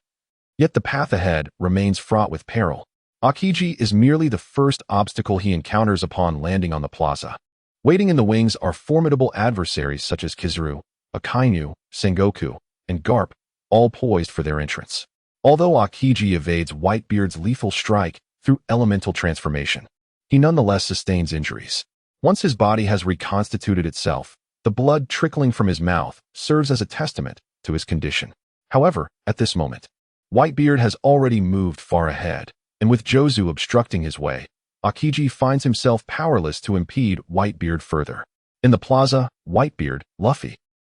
Yet the path ahead remains fraught with peril. Aokiji is merely the first obstacle he encounters upon landing on the plaza. Waiting in the wings are formidable adversaries such as Kizaru, Akainu, Sengoku, and Garp, all poised for their entrance. Although Aokiji evades Whitebeard's lethal strike through elemental transformation, he nonetheless sustains injuries. Once his body has reconstituted itself, the blood trickling from his mouth serves as a testament to his condition. However, at this moment, Whitebeard has already moved far ahead, and with Jozu obstructing his way, Aokiji finds himself powerless to impede Whitebeard further. In the plaza, Whitebeard, Luffy,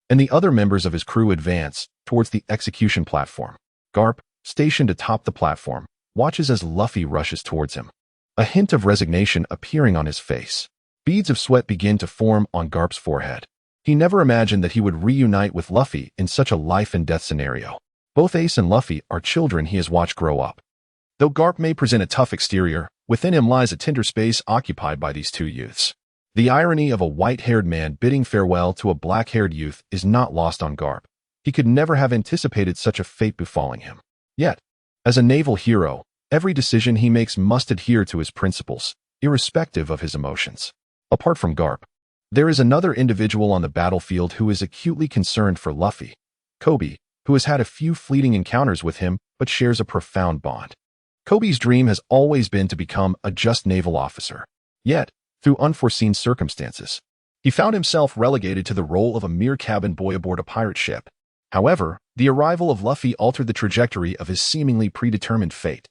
and the other members of his crew advance towards the execution platform. Garp, stationed atop the platform, watches as Luffy rushes towards him. A hint of resignation appearing on his face. Beads of sweat begin to form on Garp's forehead. He never imagined that he would reunite with Luffy in such a life-and-death scenario. Both Ace and Luffy are children he has watched grow up. Though Garp may present a tough exterior, within him lies a tender space occupied by these two youths. The irony of a white-haired man bidding farewell to a black-haired youth is not lost on Garp. He could never have anticipated such a fate befalling him. Yet, as a naval hero, every decision he makes must adhere to his principles, irrespective of his emotions. Apart from Garp, there is another individual on the battlefield who is acutely concerned for Luffy, Koby, who has had a few fleeting encounters with him but shares a profound bond. Koby's dream has always been to become a just naval officer. Yet, through unforeseen circumstances, he found himself relegated to the role of a mere cabin boy aboard a pirate ship. However, the arrival of Luffy altered the trajectory of his seemingly predetermined fate.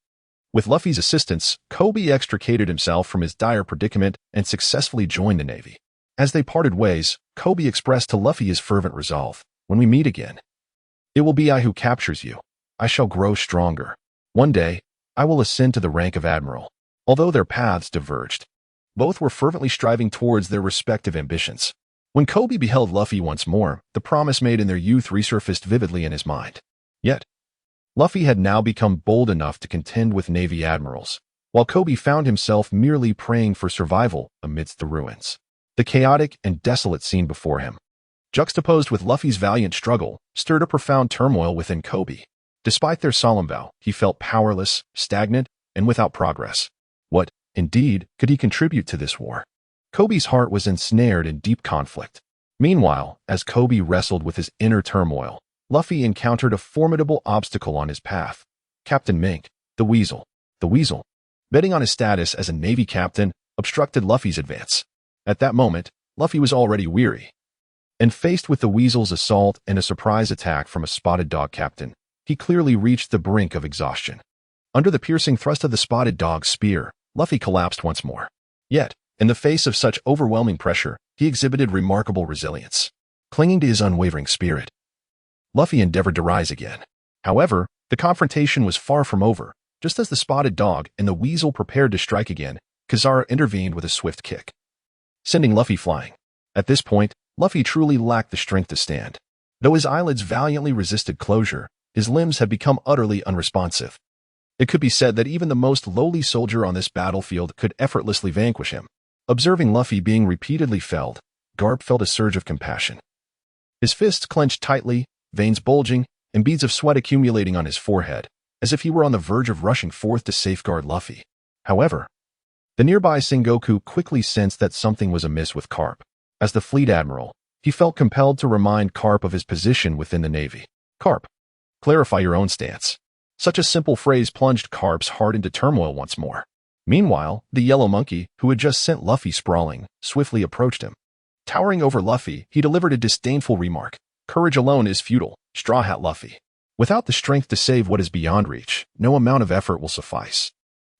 With Luffy's assistance, Koby extricated himself from his dire predicament and successfully joined the Navy. As they parted ways, Koby expressed to Luffy his fervent resolve, "When we meet again, it will be I who captures you. I shall grow stronger. One day, I will ascend to the rank of admiral." Although their paths diverged, both were fervently striving towards their respective ambitions. When Koby beheld Luffy once more, the promise made in their youth resurfaced vividly in his mind. Yet, Luffy had now become bold enough to contend with Navy admirals, while Koby found himself merely praying for survival amidst the ruins. The chaotic and desolate scene before him, juxtaposed with Luffy's valiant struggle, stirred a profound turmoil within Koby. Despite their solemn vow, he felt powerless, stagnant, and without progress. What, indeed, could he contribute to this war? Koby's heart was ensnared in deep conflict. Meanwhile, as Koby wrestled with his inner turmoil, Luffy encountered a formidable obstacle on his path. Captain Mink, the Weasel. The Weasel, betting on his status as a Navy captain, obstructed Luffy's advance. At that moment, Luffy was already weary. And faced with the Weasel's assault and a surprise attack from a spotted dog captain, he clearly reached the brink of exhaustion. Under the piercing thrust of the spotted dog's spear, Luffy collapsed once more. Yet, in the face of such overwhelming pressure, he exhibited remarkable resilience. Clinging to his unwavering spirit, Luffy endeavored to rise again. However, the confrontation was far from over. Just as the spotted dog and the Weasel prepared to strike again, Kizaru intervened with a swift kick, sending Luffy flying. At this point, Luffy truly lacked the strength to stand. Though his eyelids valiantly resisted closure, his limbs had become utterly unresponsive. It could be said that even the most lowly soldier on this battlefield could effortlessly vanquish him. Observing Luffy being repeatedly felled, Garp felt a surge of compassion. His fists clenched tightly, veins bulging, and beads of sweat accumulating on his forehead, as if he were on the verge of rushing forth to safeguard Luffy. However, the nearby Sengoku quickly sensed that something was amiss with Garp. As the fleet admiral, he felt compelled to remind Garp of his position within the Navy. "Garp, clarify your own stance." Such a simple phrase plunged Garp's heart into turmoil once more. Meanwhile, the yellow monkey, who had just sent Luffy sprawling, swiftly approached him. Towering over Luffy, he delivered a disdainful remark. "Courage alone is futile, Straw Hat Luffy. Without the strength to save what is beyond reach, no amount of effort will suffice."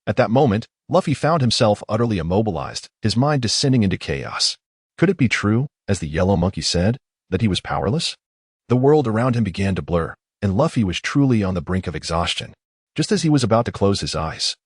At that moment, Luffy found himself utterly immobilized, his mind descending into chaos. Could it be true, as the yellow monkey said, that he was powerless? The world around him began to blur, and Luffy was truly on the brink of exhaustion. Just as he was about to close his eyes,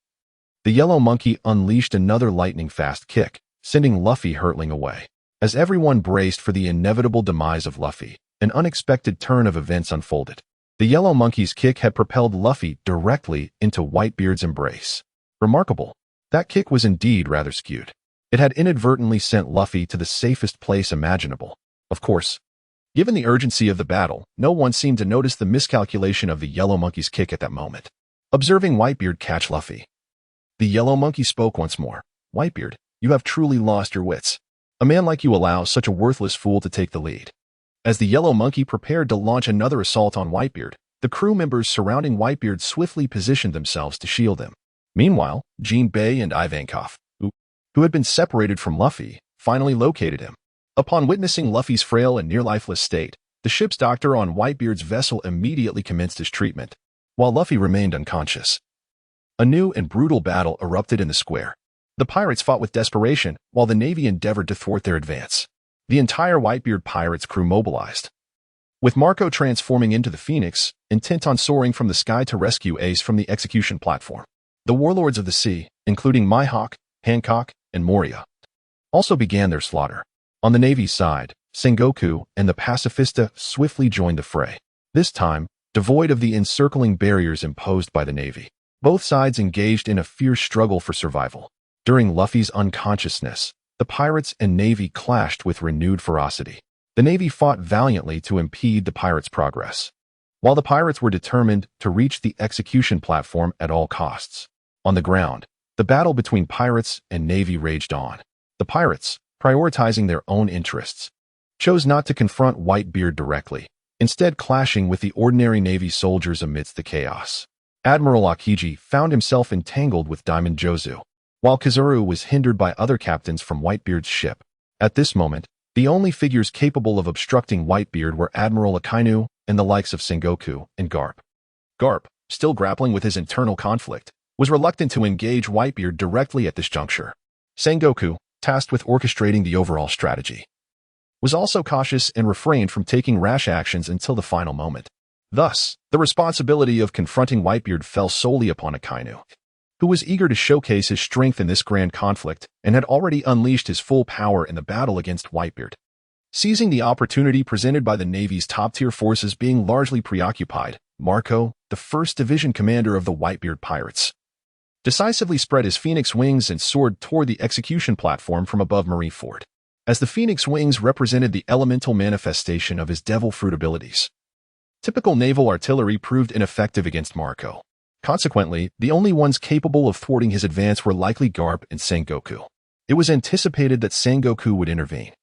the yellow monkey unleashed another lightning-fast kick, sending Luffy hurtling away. As everyone braced for the inevitable demise of Luffy, an unexpected turn of events unfolded. The yellow monkey's kick had propelled Luffy directly into Whitebeard's embrace. Remarkable. That kick was indeed rather skewed. It had inadvertently sent Luffy to the safest place imaginable. Of course, given the urgency of the battle, no one seemed to notice the miscalculation of the yellow monkey's kick at that moment. Observing Whitebeard catch Luffy, the yellow monkey spoke once more. "Whitebeard, you have truly lost your wits. A man like you allows such a worthless fool to take the lead." As the yellow monkey prepared to launch another assault on Whitebeard, the crew members surrounding Whitebeard swiftly positioned themselves to shield him. Meanwhile, Jinbei and Ivankov, who had been separated from Luffy, finally located him. Upon witnessing Luffy's frail and near-lifeless state, the ship's doctor on Whitebeard's vessel immediately commenced his treatment, while Luffy remained unconscious. A new and brutal battle erupted in the square. The pirates fought with desperation, while the Navy endeavored to thwart their advance. The entire Whitebeard pirates crew mobilized. with Marco transforming into the Phoenix, intent on soaring from the sky to rescue Ace from the execution platform. The warlords of the sea, including Mihawk, Hancock, and Moria, also began their slaughter. On the Navy's side, Sengoku and the Pacifista swiftly joined the fray, this time devoid of the encircling barriers imposed by the Navy. Both sides engaged in a fierce struggle for survival. During Luffy's unconsciousness, the pirates and Navy clashed with renewed ferocity. The Navy fought valiantly to impede the pirates' progress, while the pirates were determined to reach the execution platform at all costs. On the ground, the battle between pirates and Navy raged on. The pirates, prioritizing their own interests, chose not to confront Whitebeard directly, instead clashing with the ordinary Navy soldiers amidst the chaos. Admiral Akiji found himself entangled with Diamond Jozu, while Kazuru was hindered by other captains from Whitebeard's ship. At this moment, the only figures capable of obstructing Whitebeard were Admiral Akainu and the likes of Sengoku and Garp. Garp, still grappling with his internal conflict, was reluctant to engage Whitebeard directly at this juncture. Sengoku, tasked with orchestrating the overall strategy, was also cautious and refrained from taking rash actions until the final moment. Thus, the responsibility of confronting Whitebeard fell solely upon Akainu, who was eager to showcase his strength in this grand conflict and had already unleashed his full power in the battle against Whitebeard. Seizing the opportunity presented by the Navy's top-tier forces being largely preoccupied, Marco, the 1st Division commander of the Whitebeard pirates, decisively spread his Phoenix wings and soared toward the execution platform from above Marineford. As the Phoenix wings represented the elemental manifestation of his devil fruit abilities, typical naval artillery proved ineffective against Marco. Consequently, the only ones capable of thwarting his advance were likely Garp and Sengoku. It was anticipated that Sengoku would intervene,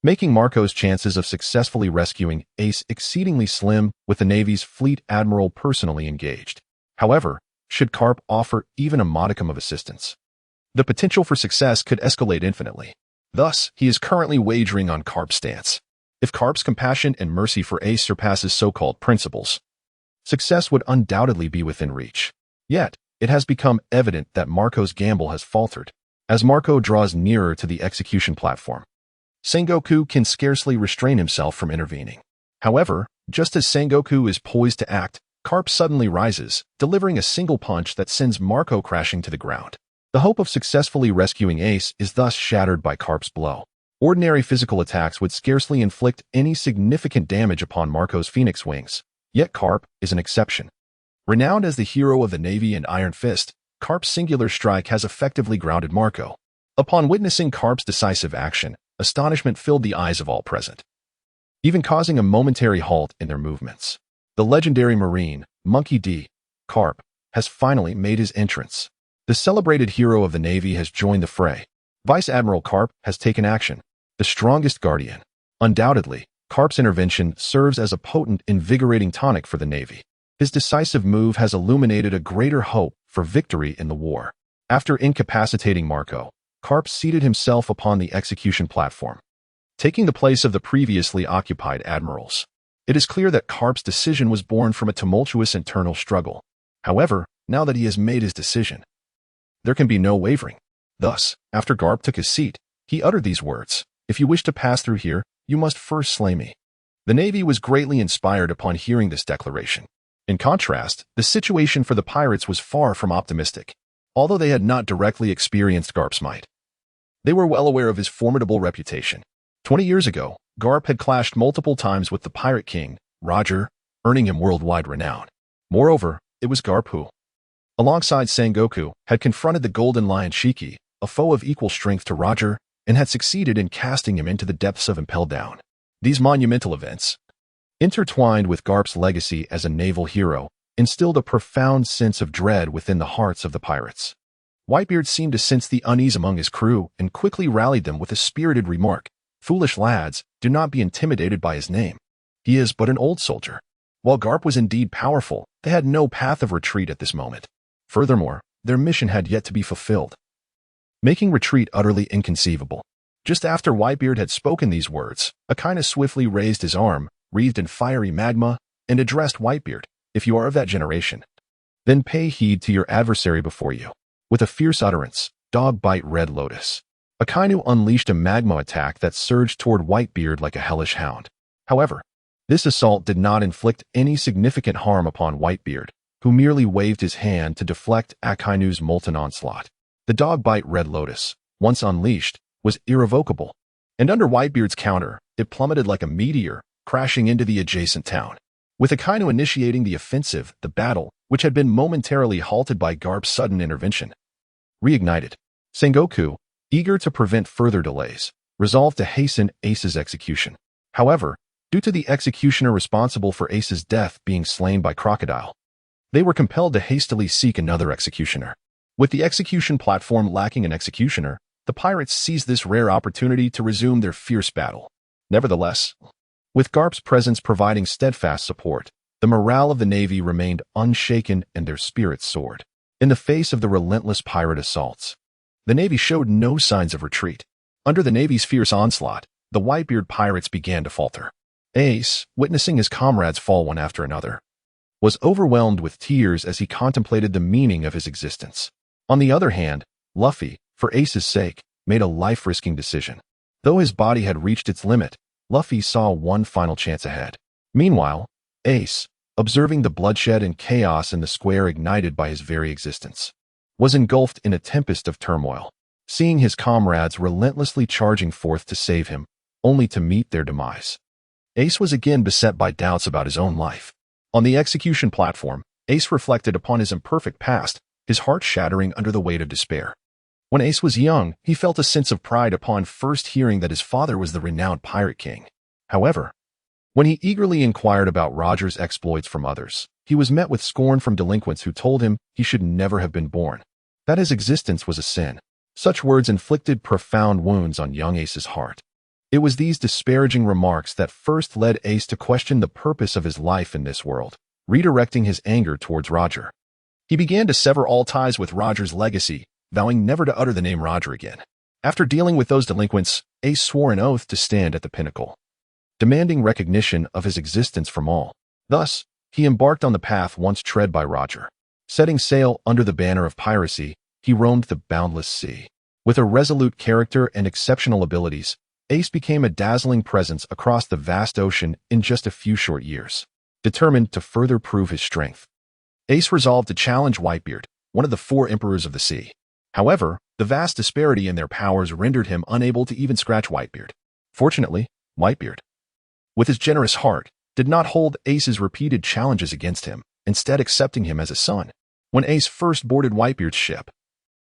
making Marco's chances of successfully rescuing Ace exceedingly slim with the Navy's fleet admiral personally engaged. However, should Garp offer even a modicum of assistance, the potential for success could escalate infinitely. Thus, he is currently wagering on Garp's stance. If Garp's compassion and mercy for Ace surpasses so-called principles, success would undoubtedly be within reach. Yet, it has become evident that Marco's gamble has faltered. As Marco draws nearer to the execution platform, Sengoku can scarcely restrain himself from intervening. However, just as Sengoku is poised to act, Garp suddenly rises, delivering a single punch that sends Marco crashing to the ground. The hope of successfully rescuing Ace is thus shattered by Garp's blow. Ordinary physical attacks would scarcely inflict any significant damage upon Marco's Phoenix wings. Yet Garp is an exception. Renowned as the hero of the Navy and Iron Fist, Garp's singular strike has effectively grounded Marco. Upon witnessing Garp's decisive action, astonishment filled the eyes of all present, even causing a momentary halt in their movements. The legendary Marine, Monkey D. Garp, has finally made his entrance. The celebrated hero of the Navy has joined the fray. Vice Admiral Garp has taken action. The strongest guardian. Undoubtedly, Garp's intervention serves as a potent, invigorating tonic for the Navy. His decisive move has illuminated a greater hope for victory in the war. After incapacitating Marco, Garp seated himself upon the execution platform, taking the place of the previously occupied admirals. It is clear that Garp's decision was born from a tumultuous internal struggle. However, now that he has made his decision, there can be no wavering. Thus, after Garp took his seat, he uttered these words: "If you wish to pass through here, you must first slay me." The Navy was greatly inspired upon hearing this declaration. In contrast, the situation for the pirates was far from optimistic. Although they had not directly experienced Garp's might, they were well aware of his formidable reputation. 20 years ago, Garp had clashed multiple times with the Pirate King, Roger, earning him worldwide renown. Moreover, it was Garp who, alongside Sengoku, had confronted the Golden Lion Shiki, a foe of equal strength to Roger, and had succeeded in casting him into the depths of Impel Down. These monumental events, intertwined with Garp's legacy as a naval hero, instilled a profound sense of dread within the hearts of the pirates. Whitebeard seemed to sense the unease among his crew and quickly rallied them with a spirited remark: "Foolish lads, do not be intimidated by his name. He is but an old soldier." While Garp was indeed powerful, they had no path of retreat at this moment. Furthermore, their mission had yet to be fulfilled, making retreat utterly inconceivable. Just after Whitebeard had spoken these words, Akainu swiftly raised his arm, wreathed in fiery magma, and addressed Whitebeard: "If you are of that generation, then pay heed to your adversary before you." With a fierce utterance, "Dog bite Red Lotus," Akainu unleashed a magma attack that surged toward Whitebeard like a hellish hound. However, This assault did not inflict any significant harm upon Whitebeard, who merely waved his hand to deflect Akainu's molten onslaught. The dog-bite Red Lotus, once unleashed, was irrevocable, and under Whitebeard's counter, it plummeted like a meteor, crashing into the adjacent town. With Akainu initiating the offensive, the battle, which had been momentarily halted by Garp's sudden intervention, reignited. Sengoku, eager to prevent further delays, resolved to hasten Ace's execution. However, due to the executioner responsible for Ace's death being slain by Crocodile, they were compelled to hastily seek another executioner. With the execution platform lacking an executioner, the pirates seized this rare opportunity to resume their fierce battle. Nevertheless, with Garp's presence providing steadfast support, the morale of the Navy remained unshaken and their spirits soared. In the face of the relentless pirate assaults, the Navy showed no signs of retreat. Under the Navy's fierce onslaught, the Whitebeard pirates began to falter. Ace, witnessing his comrades fall one after another, was overwhelmed with tears as he contemplated the meaning of his existence. On the other hand, Luffy, for Ace's sake, made a life-risking decision. Though his body had reached its limit, Luffy saw one final chance ahead. Meanwhile, Ace, observing the bloodshed and chaos in the square ignited by his very existence, was engulfed in a tempest of turmoil, seeing his comrades relentlessly charging forth to save him, only to meet their demise. Ace was again beset by doubts about his own life. On the execution platform, Ace reflected upon his imperfect past, his heart shattering under the weight of despair. When Ace was young, he felt a sense of pride upon first hearing that his father was the renowned pirate king. However, when he eagerly inquired about Roger's exploits from others, he was met with scorn from delinquents who told him he should never have been born, that his existence was a sin. Such words inflicted profound wounds on young Ace's heart. It was these disparaging remarks that first led Ace to question the purpose of his life in this world, redirecting his anger towards Roger. He began to sever all ties with Roger's legacy, vowing never to utter the name Roger again. After dealing with those delinquents, Ace swore an oath to stand at the pinnacle, demanding recognition of his existence from all. Thus, he embarked on the path once tread by Roger. Setting sail under the banner of piracy, he roamed the boundless sea. With a resolute character and exceptional abilities, Ace became a dazzling presence across the vast ocean in just a few short years. Determined to further prove his strength, Ace resolved to challenge Whitebeard, one of the 4 emperors of the sea. However, the vast disparity in their powers rendered him unable to even scratch Whitebeard. Fortunately, Whitebeard, with his generous heart, did not hold Ace's repeated challenges against him, instead accepting him as a son. When Ace first boarded Whitebeard's ship,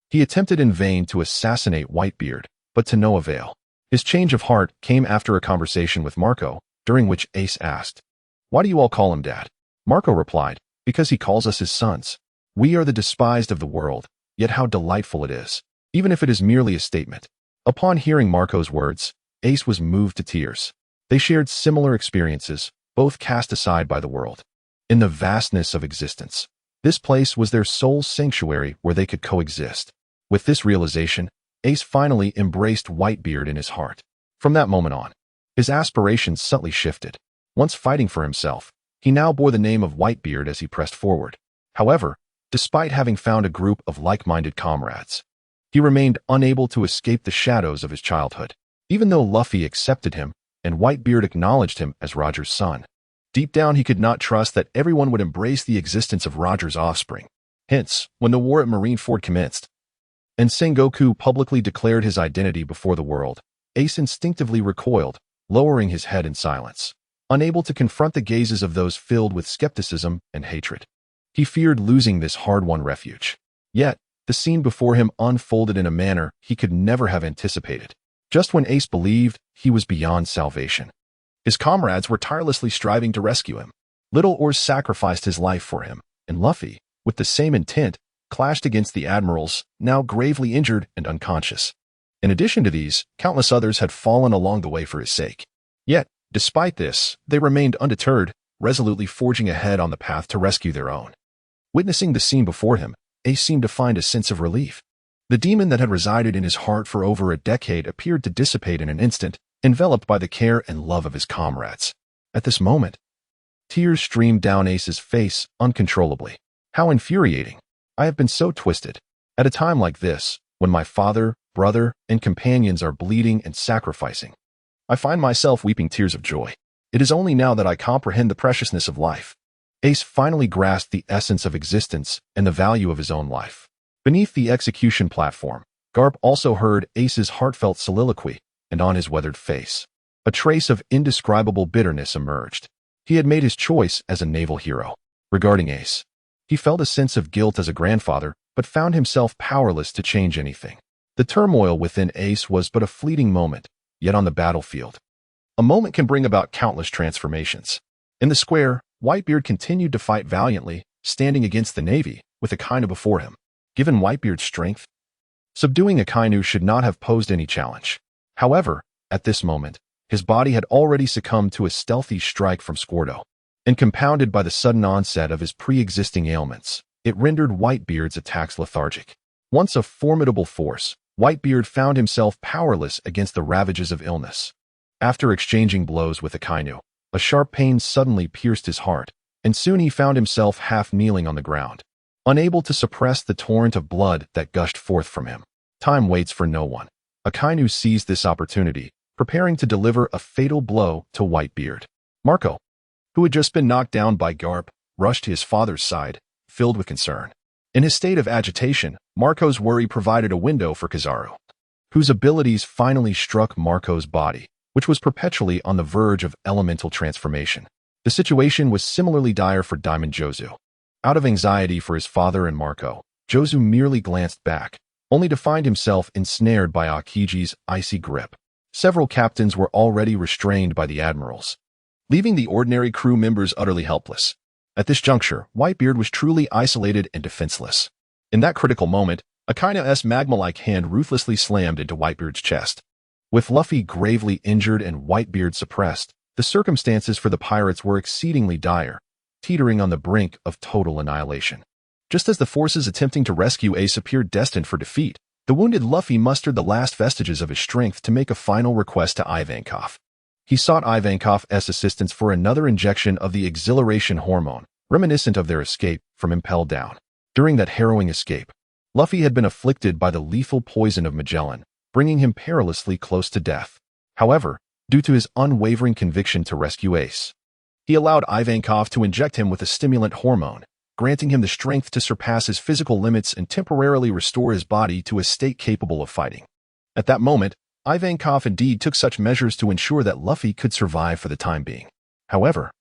he attempted in vain to assassinate Whitebeard, but to no avail. His change of heart came after a conversation with Marco, during which Ace asked, "Why do you all call him Dad?" Marco replied, "Because he calls us his sons. We are the despised of the world, yet how delightful it is, even if it is merely a statement." Upon hearing Marco's words, Ace was moved to tears. They shared similar experiences, both cast aside by the world. In the vastness of existence, this place was their sole sanctuary where they could coexist. With this realization, Ace finally embraced Whitebeard in his heart. From that moment on, his aspirations subtly shifted. Once fighting for himself, he now bore the name of Whitebeard as he pressed forward. However, despite having found a group of like-minded comrades, he remained unable to escape the shadows of his childhood. Even though Luffy accepted him and Whitebeard acknowledged him as Roger's son, deep down he could not trust that everyone would embrace the existence of Roger's offspring. Hence, when the war at Marineford commenced, and Sengoku publicly declared his identity before the world, Ace instinctively recoiled, lowering his head in silence, unable to confront the gazes of those filled with skepticism and hatred. He feared losing this hard-won refuge. Yet, the scene before him unfolded in a manner he could never have anticipated. Just when Ace believed he was beyond salvation, his comrades were tirelessly striving to rescue him. Little Oars sacrificed his life for him, and Luffy, with the same intent, clashed against the admirals, now gravely injured and unconscious. In addition to these, countless others had fallen along the way for his sake. Yet, despite this, they remained undeterred, resolutely forging ahead on the path to rescue their own. Witnessing the scene before him, Ace seemed to find a sense of relief. The demon that had resided in his heart for over a decade appeared to dissipate in an instant, enveloped by the care and love of his comrades. At this moment, tears streamed down Ace's face uncontrollably. How infuriating! I have been so twisted. At a time like this, when my father, brother, and companions are bleeding and sacrificing, I find myself weeping tears of joy. It is only now that I comprehend the preciousness of life. Ace finally grasped the essence of existence and the value of his own life. Beneath the execution platform, Garp also heard Ace's heartfelt soliloquy, and on his weathered face, a trace of indescribable bitterness emerged. He had made his choice as a naval hero. Regarding Ace, he felt a sense of guilt as a grandfather, but found himself powerless to change anything. The turmoil within Ace was but a fleeting moment, yet on the battlefield, a moment can bring about countless transformations. In the square, Whitebeard continued to fight valiantly, standing against the Navy, with Akainu before him. Given Whitebeard's strength, subduing Akainu should not have posed any challenge. However, at this moment, his body had already succumbed to a stealthy strike from Squirtle, and compounded by the sudden onset of his pre-existing ailments, it rendered Whitebeard's attacks lethargic. Once a formidable force, Whitebeard found himself powerless against the ravages of illness. After exchanging blows with Akainu, a sharp pain suddenly pierced his heart, and soon he found himself half kneeling on the ground, unable to suppress the torrent of blood that gushed forth from him. Time waits for no one. Akainu seized this opportunity, preparing to deliver a fatal blow to Whitebeard. Marco, who had just been knocked down by Garp, rushed to his father's side, filled with concern. In his state of agitation, Marco's worry provided a window for Kizaru, whose abilities finally struck Marco's body, which was perpetually on the verge of elemental transformation. The situation was similarly dire for Diamond Jozu. Out of anxiety for his father and Marco, Jozu merely glanced back, only to find himself ensnared by Akiji's icy grip. Several captains were already restrained by the admirals, leaving the ordinary crew members utterly helpless. At this juncture, Whitebeard was truly isolated and defenseless. In that critical moment, Akainu's magma-like hand ruthlessly slammed into Whitebeard's chest. With Luffy gravely injured and Whitebeard suppressed, the circumstances for the pirates were exceedingly dire, teetering on the brink of total annihilation. Just as the forces attempting to rescue Ace appeared destined for defeat, the wounded Luffy mustered the last vestiges of his strength to make a final request to Ivankov. He sought Ivankov's assistance for another injection of the exhilaration hormone, reminiscent of their escape from Impel Down. During that harrowing escape, Luffy had been afflicted by the lethal poison of Magellan, bringing him perilously close to death. However, due to his unwavering conviction to rescue Ace, he allowed Ivankov to inject him with a stimulant hormone, granting him the strength to surpass his physical limits and temporarily restore his body to a state capable of fighting. At that moment, Ivankov indeed took such measures to ensure that Luffy could survive for the time being. However,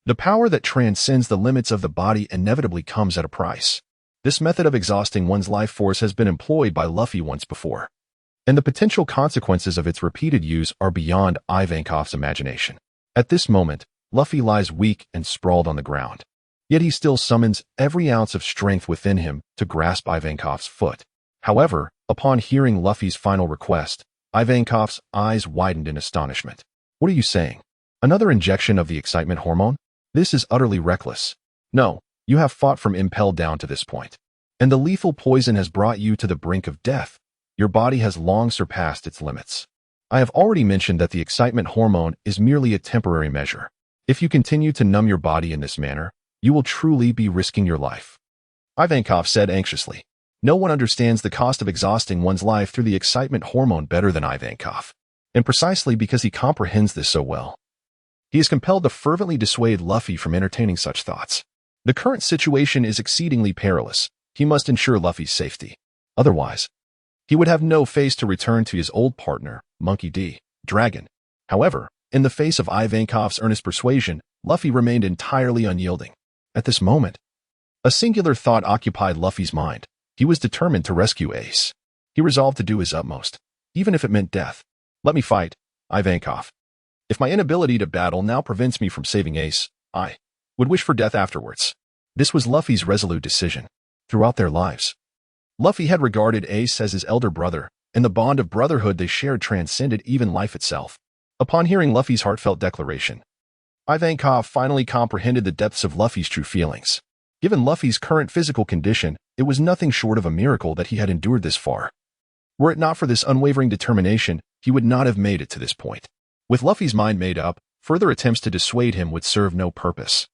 the power that transcends the limits of the body inevitably comes at a price. This method of exhausting one's life force has been employed by Luffy once before, and the potential consequences of its repeated use are beyond Ivankov's imagination. At this moment, Luffy lies weak and sprawled on the ground. Yet he still summons every ounce of strength within him to grasp Ivankov's foot. However, upon hearing Luffy's final request, Ivankov's eyes widened in astonishment. What are you saying? Another injection of the excitement hormone? This is utterly reckless. No, you have fought from Impel Down to this point, and the lethal poison has brought you to the brink of death. Your body has long surpassed its limits. I have already mentioned that the excitement hormone is merely a temporary measure. If you continue to numb your body in this manner, you will truly be risking your life. Ivankov said anxiously. No one understands the cost of exhausting one's life through the excitement hormone better than Ivankov, and precisely because he comprehends this so well, he is compelled to fervently dissuade Luffy from entertaining such thoughts. The current situation is exceedingly perilous. He must ensure Luffy's safety. Otherwise, he would have no face to return to his old partner, Monkey D. Dragon. However, in the face of Ivankov's earnest persuasion, Luffy remained entirely unyielding. At this moment, a singular thought occupied Luffy's mind. He was determined to rescue Ace. He resolved to do his utmost, even if it meant death. Let me fight, Ivankov. If my inability to battle now prevents me from saving Ace, I would wish for death afterwards. This was Luffy's resolute decision. Throughout their lives, Luffy had regarded Ace as his elder brother, and the bond of brotherhood they shared transcended even life itself. Upon hearing Luffy's heartfelt declaration, Ivankov finally comprehended the depths of Luffy's true feelings. Given Luffy's current physical condition, it was nothing short of a miracle that he had endured this far. Were it not for this unwavering determination, he would not have made it to this point. With Luffy's mind made up, further attempts to dissuade him would serve no purpose.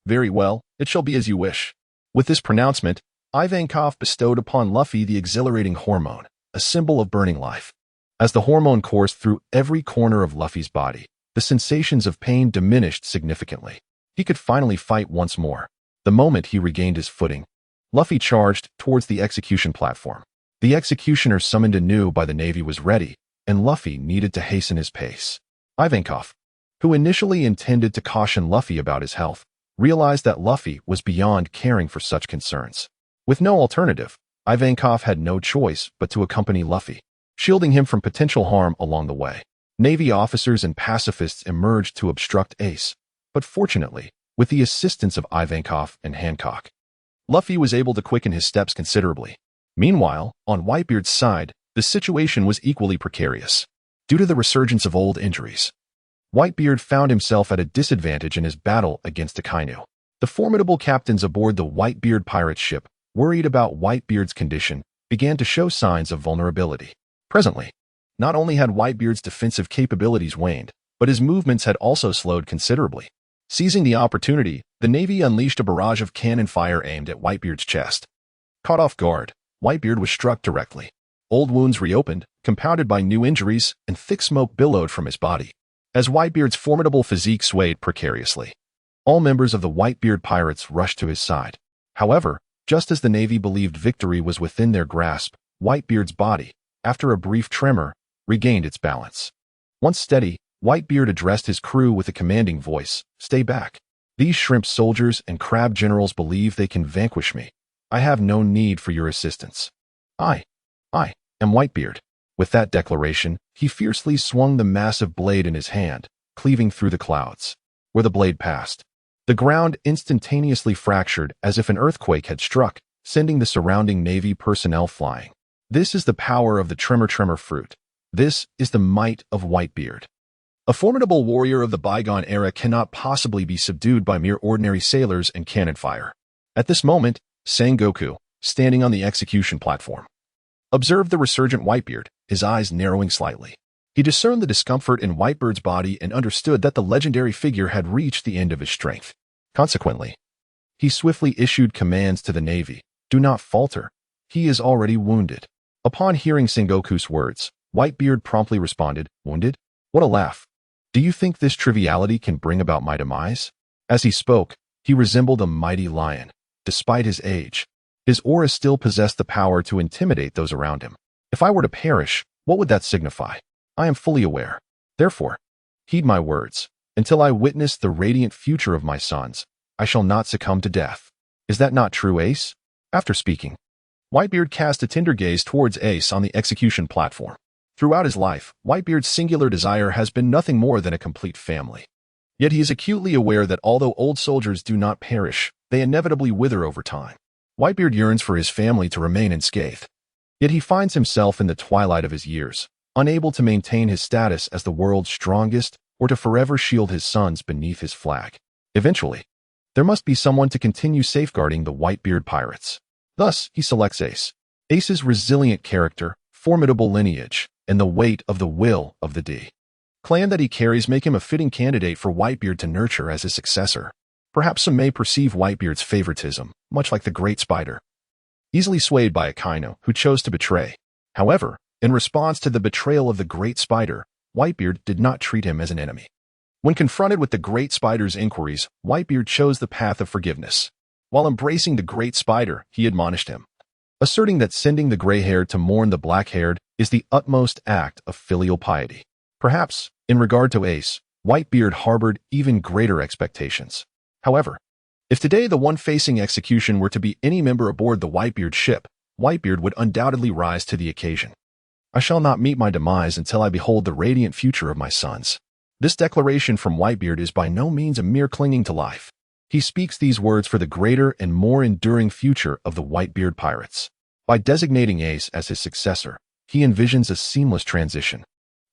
Very well, it shall be as you wish. With this pronouncement, Ivankov bestowed upon Luffy the exhilarating hormone, a symbol of burning life. As the hormone coursed through every corner of Luffy's body, the sensations of pain diminished significantly. He could finally fight once more. The moment he regained his footing, Luffy charged towards the execution platform. The executioner summoned anew by the Navy was ready, and Luffy needed to hasten his pace. Ivankov, who initially intended to caution Luffy about his health, realized that Luffy was beyond caring for such concerns. With no alternative, Ivankov had no choice but to accompany Luffy, shielding him from potential harm along the way. Navy officers and pacifists emerged to obstruct Ace, but fortunately, with the assistance of Ivankov and Hancock, Luffy was able to quicken his steps considerably. Meanwhile, on Whitebeard's side, the situation was equally precarious. Due to the resurgence of old injuries, Whitebeard found himself at a disadvantage in his battle against Akainu. The formidable captains aboard the Whitebeard pirate ship, worried about Whitebeard's condition, began to show signs of vulnerability. Presently, not only had Whitebeard's defensive capabilities waned, but his movements had also slowed considerably. Seizing the opportunity, the Navy unleashed a barrage of cannon fire aimed at Whitebeard's chest. Caught off guard, Whitebeard was struck directly. Old wounds reopened, compounded by new injuries, and thick smoke billowed from his body. As Whitebeard's formidable physique swayed precariously, all members of the Whitebeard pirates rushed to his side. However, just as the Navy believed victory was within their grasp, Whitebeard's body, after a brief tremor, regained its balance. Once steady, Whitebeard addressed his crew with a commanding voice, "Stay back. These shrimp soldiers and crab generals believe they can vanquish me. I have no need for your assistance. I am Whitebeard." With that declaration, he fiercely swung the massive blade in his hand, cleaving through the clouds. Where the blade passed, the ground instantaneously fractured as if an earthquake had struck, sending the surrounding Navy personnel flying. This is the power of the tremor fruit. This is the might of Whitebeard. A formidable warrior of the bygone era cannot possibly be subdued by mere ordinary sailors and cannon fire. At this moment, Sengoku, standing on the execution platform, observed the resurgent Whitebeard, his eyes narrowing slightly. He discerned the discomfort in Whitebeard's body and understood that the legendary figure had reached the end of his strength. Consequently, he swiftly issued commands to the Navy. "Do not falter. He is already wounded." Upon hearing Sengoku's words, Whitebeard promptly responded, "Wounded? What a laugh. Do you think this triviality can bring about my demise?" As he spoke, he resembled a mighty lion. Despite his age, his aura still possessed the power to intimidate those around him. "If I were to perish, what would that signify? I am fully aware. Therefore, heed my words. Until I witness the radiant future of my sons, I shall not succumb to death. Is that not true, Ace?" After speaking, Whitebeard cast a tender gaze towards Ace on the execution platform. Throughout his life, Whitebeard's singular desire has been nothing more than a complete family. Yet he is acutely aware that although old soldiers do not perish, they inevitably wither over time. Whitebeard yearns for his family to remain unscathed. Yet he finds himself in the twilight of his years, unable to maintain his status as the world's strongest or to forever shield his sons beneath his flag. Eventually, there must be someone to continue safeguarding the Whitebeard pirates. Thus, he selects Ace. Ace's resilient character, formidable lineage, and the weight of the will of the D clan that he carries make him a fitting candidate for Whitebeard to nurture as his successor. Perhaps some may perceive Whitebeard's favoritism, much like the Great Spider, easily swayed by Akainu, who chose to betray. However, in response to the betrayal of the Great Spider, Whitebeard did not treat him as an enemy. When confronted with the Great Spider's inquiries, Whitebeard chose the path of forgiveness. While embracing the Great Spider, he admonished him, asserting that sending the gray-haired to mourn the black-haired is the utmost act of filial piety. Perhaps, in regard to Ace, Whitebeard harbored even greater expectations. However, if today the one facing execution were to be any member aboard the Whitebeard ship, Whitebeard would undoubtedly rise to the occasion. "I shall not meet my demise until I behold the radiant future of my sons." This declaration from Whitebeard is by no means a mere clinging to life. He speaks these words for the greater and more enduring future of the Whitebeard pirates. By designating Ace as his successor, he envisions a seamless transition,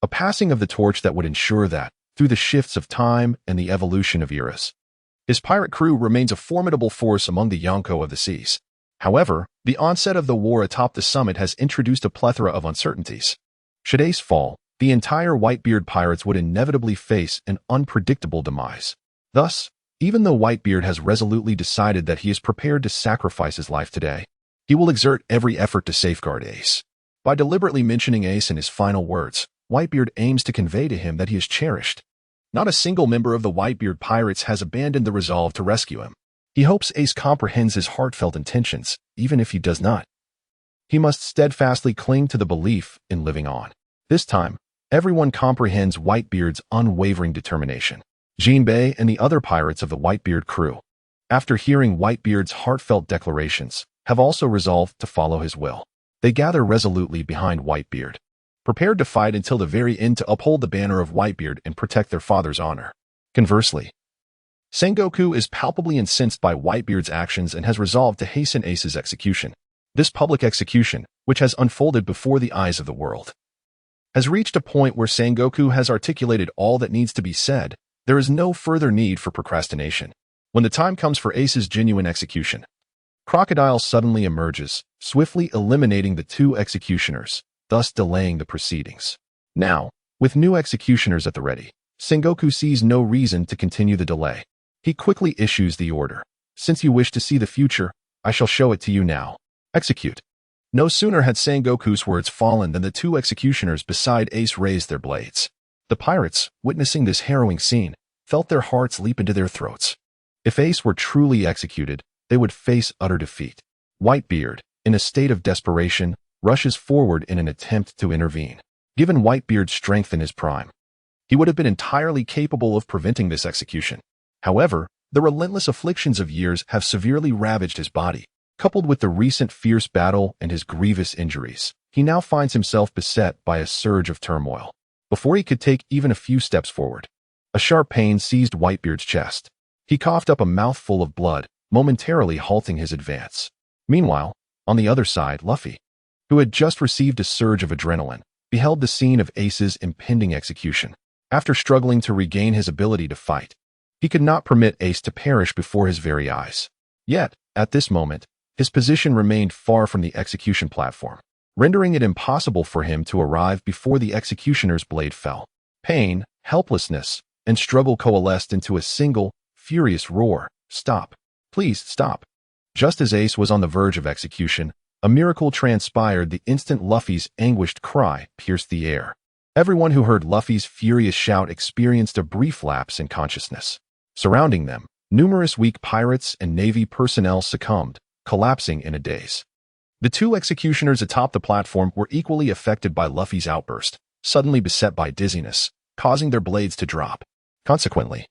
a passing of the torch that would ensure that, through the shifts of time and the evolution of eras, his pirate crew remains a formidable force among the Yonko of the seas. However, the onset of the war atop the summit has introduced a plethora of uncertainties. Should Ace fall, the entire Whitebeard pirates would inevitably face an unpredictable demise. Thus, even though Whitebeard has resolutely decided that he is prepared to sacrifice his life today, he will exert every effort to safeguard Ace. By deliberately mentioning Ace in his final words, Whitebeard aims to convey to him that he is cherished, Not a single member of the Whitebeard pirates has abandoned the resolve to rescue him. He hopes Ace comprehends his heartfelt intentions, even if he does not. He must steadfastly cling to the belief in living on. This time, everyone comprehends Whitebeard's unwavering determination. Jinbei and the other pirates of the Whitebeard crew, after hearing Whitebeard's heartfelt declarations, have also resolved to follow his will. They gather resolutely behind Whitebeard, prepared to fight until the very end to uphold the banner of Whitebeard and protect their father's honor. Conversely, Sengoku is palpably incensed by Whitebeard's actions and has resolved to hasten Ace's execution. This public execution, which has unfolded before the eyes of the world, has reached a point where Sengoku has articulated all that needs to be said. There is no further need for procrastination. When the time comes for Ace's genuine execution, Crocodile suddenly emerges, swiftly eliminating the two executioners, thus delaying the proceedings. Now, with new executioners at the ready, Sengoku sees no reason to continue the delay. He quickly issues the order. Since you wish to see the future, I shall show it to you now. Execute. No sooner had Sengoku's words fallen than the two executioners beside Ace raised their blades. The pirates, witnessing this harrowing scene, felt their hearts leap into their throats. If Ace were truly executed, they would face utter defeat. Whitebeard, in a state of desperation, rushes forward in an attempt to intervene. Given Whitebeard's strength in his prime, he would have been entirely capable of preventing this execution. However, the relentless afflictions of years have severely ravaged his body. Coupled with the recent fierce battle and his grievous injuries, he now finds himself beset by a surge of turmoil. Before he could take even a few steps forward, a sharp pain seized Whitebeard's chest. He coughed up a mouthful of blood, momentarily halting his advance. Meanwhile, on the other side, Luffy, who had just received a surge of adrenaline, beheld the scene of Ace's impending execution. After struggling to regain his ability to fight, he could not permit Ace to perish before his very eyes. Yet, at this moment, his position remained far from the execution platform, rendering it impossible for him to arrive before the executioner's blade fell. Pain, helplessness, and struggle coalesced into a single, furious roar. Stop. Please stop. Just as Ace was on the verge of execution, a miracle transpired the instant Luffy's anguished cry pierced the air. Everyone who heard Luffy's furious shout experienced a brief lapse in consciousness. Surrounding them, numerous weak pirates and Navy personnel succumbed, collapsing in a daze. The two executioners atop the platform were equally affected by Luffy's outburst, suddenly beset by dizziness, causing their blades to drop. Consequently,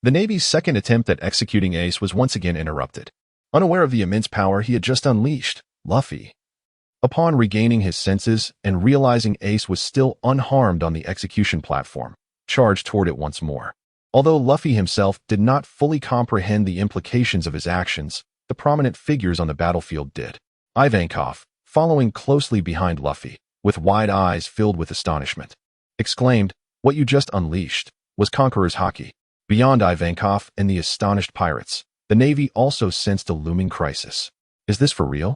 the Navy's second attempt at executing Ace was once again interrupted. Unaware of the immense power he had just unleashed, Luffy, upon regaining his senses and realizing Ace was still unharmed on the execution platform, charged toward it once more. Although Luffy himself did not fully comprehend the implications of his actions, the prominent figures on the battlefield did. Ivankov, following closely behind Luffy, with wide eyes filled with astonishment, exclaimed, "What you just unleashed was Conqueror's Haki." Beyond Ivankov and the astonished pirates, the Navy also sensed a looming crisis. Is this for real?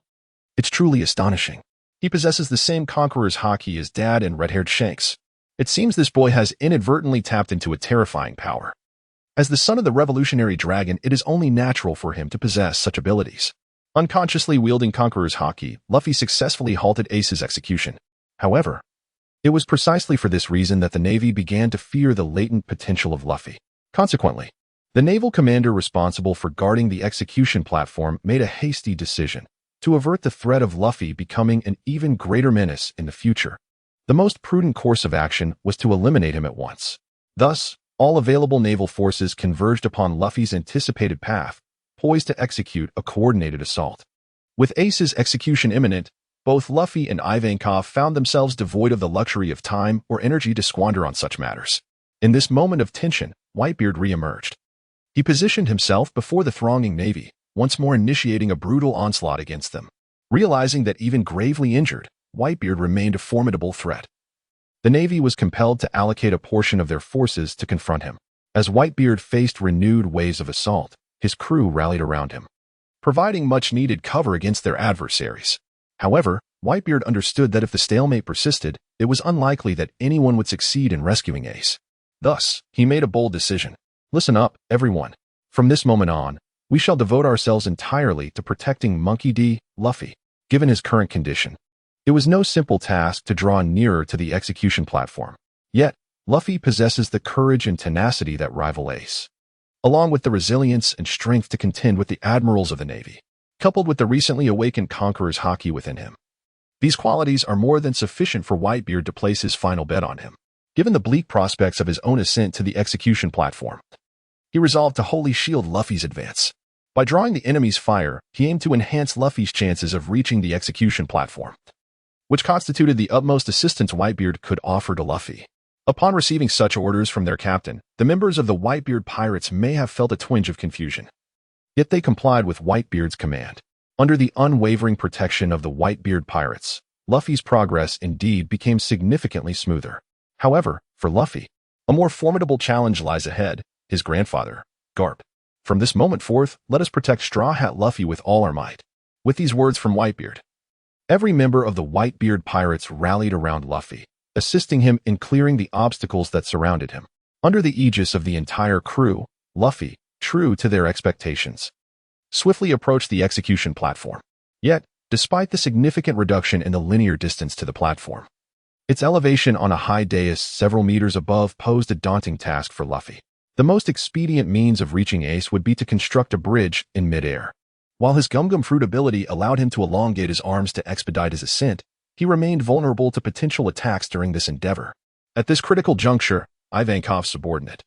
It's truly astonishing. He possesses the same Conqueror's Haki as Dad and red-haired Shanks. It seems this boy has inadvertently tapped into a terrifying power. As the son of the revolutionary dragon, it is only natural for him to possess such abilities. Unconsciously wielding Conqueror's Haki, Luffy successfully halted Ace's execution. However, it was precisely for this reason that the Navy began to fear the latent potential of Luffy. Consequently, the naval commander responsible for guarding the execution platform made a hasty decision to avert the threat of Luffy becoming an even greater menace in the future. The most prudent course of action was to eliminate him at once. Thus, all available naval forces converged upon Luffy's anticipated path, poised to execute a coordinated assault. With Ace's execution imminent, both Luffy and Ivankov found themselves devoid of the luxury of time or energy to squander on such matters. In this moment of tension, Whitebeard re-emerged. He positioned himself before the thronging Navy, once more initiating a brutal onslaught against them. Realizing that even gravely injured, Whitebeard remained a formidable threat. The Navy was compelled to allocate a portion of their forces to confront him. As Whitebeard faced renewed waves of assault, his crew rallied around him, providing much-needed cover against their adversaries. However, Whitebeard understood that if the stalemate persisted, it was unlikely that anyone would succeed in rescuing Ace. Thus, he made a bold decision. Listen up, everyone. From this moment on, we shall devote ourselves entirely to protecting Monkey D. Luffy. Given his current condition, it was no simple task to draw nearer to the execution platform. Yet, Luffy possesses the courage and tenacity that rival Ace, along with the resilience and strength to contend with the admirals of the Navy, coupled with the recently awakened conqueror's haki within him. These qualities are more than sufficient for Whitebeard to place his final bet on him. Given the bleak prospects of his own ascent to the execution platform, he resolved to wholly shield Luffy's advance. By drawing the enemy's fire, he aimed to enhance Luffy's chances of reaching the execution platform, which constituted the utmost assistance Whitebeard could offer to Luffy. Upon receiving such orders from their captain, the members of the Whitebeard pirates may have felt a twinge of confusion. Yet they complied with Whitebeard's command. Under the unwavering protection of the Whitebeard pirates, Luffy's progress indeed became significantly smoother. However, for Luffy, a more formidable challenge lies ahead: his grandfather, Garp. From this moment forth, let us protect Straw Hat Luffy with all our might. With these words from Whitebeard, every member of the Whitebeard pirates rallied around Luffy, assisting him in clearing the obstacles that surrounded him. Under the aegis of the entire crew, Luffy, true to their expectations, swiftly approached the execution platform. Yet, despite the significant reduction in the linear distance to the platform, its elevation on a high dais several meters above posed a daunting task for Luffy. The most expedient means of reaching Ace would be to construct a bridge in midair. While his gum-gum fruit ability allowed him to elongate his arms to expedite his ascent, he remained vulnerable to potential attacks during this endeavor. At this critical juncture, Ivankov's subordinate,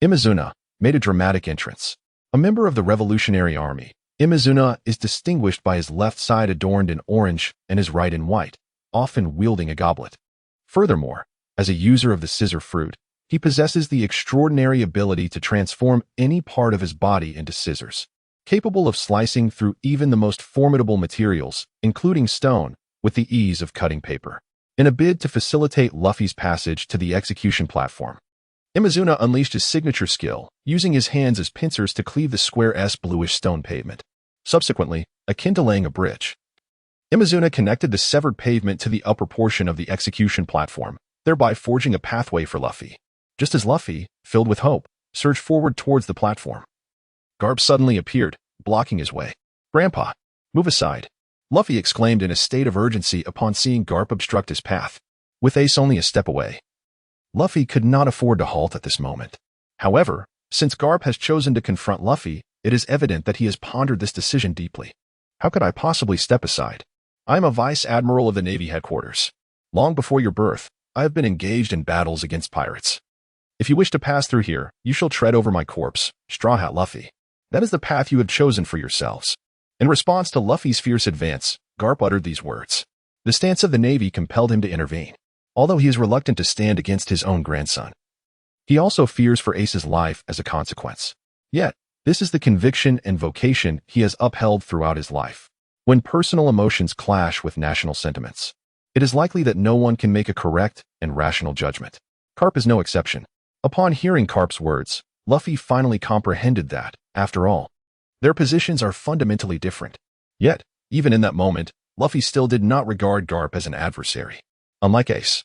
Imizuna, made a dramatic entrance. A member of the Revolutionary Army, Imizuna is distinguished by his left side adorned in orange and his right in white, often wielding a goblet. Furthermore, as a user of the scissor fruit, he possesses the extraordinary ability to transform any part of his body into scissors, capable of slicing through even the most formidable materials, including stone, with the ease of cutting paper. In a bid to facilitate Luffy's passage to the execution platform, Imizuna unleashed his signature skill, using his hands as pincers to cleave the square-S bluish stone pavement. Subsequently, akin to laying a bridge, Imizuna connected the severed pavement to the upper portion of the execution platform, thereby forging a pathway for Luffy. Just as Luffy, filled with hope, surged forward towards the platform, Garp suddenly appeared, blocking his way. "Grandpa, move aside," Luffy exclaimed in a state of urgency upon seeing Garp obstruct his path. With Ace only a step away, Luffy could not afford to halt at this moment. However, since Garp has chosen to confront Luffy, it is evident that he has pondered this decision deeply. How could I possibly step aside? I am a Vice Admiral of the Navy headquarters. Long before your birth, I have been engaged in battles against pirates. If you wish to pass through here, you shall tread over my corpse, Straw Hat Luffy. That is the path you have chosen for yourselves. In response to Luffy's fierce advance, Garp uttered these words. The stance of the Navy compelled him to intervene. Although he is reluctant to stand against his own grandson, he also fears for Ace's life as a consequence. Yet, this is the conviction and vocation he has upheld throughout his life. When personal emotions clash with national sentiments, it is likely that no one can make a correct and rational judgment. Garp is no exception. Upon hearing Garp's words, Luffy finally comprehended that, after all, their positions are fundamentally different. Yet, even in that moment, Luffy still did not regard Garp as an adversary. Unlike Ace,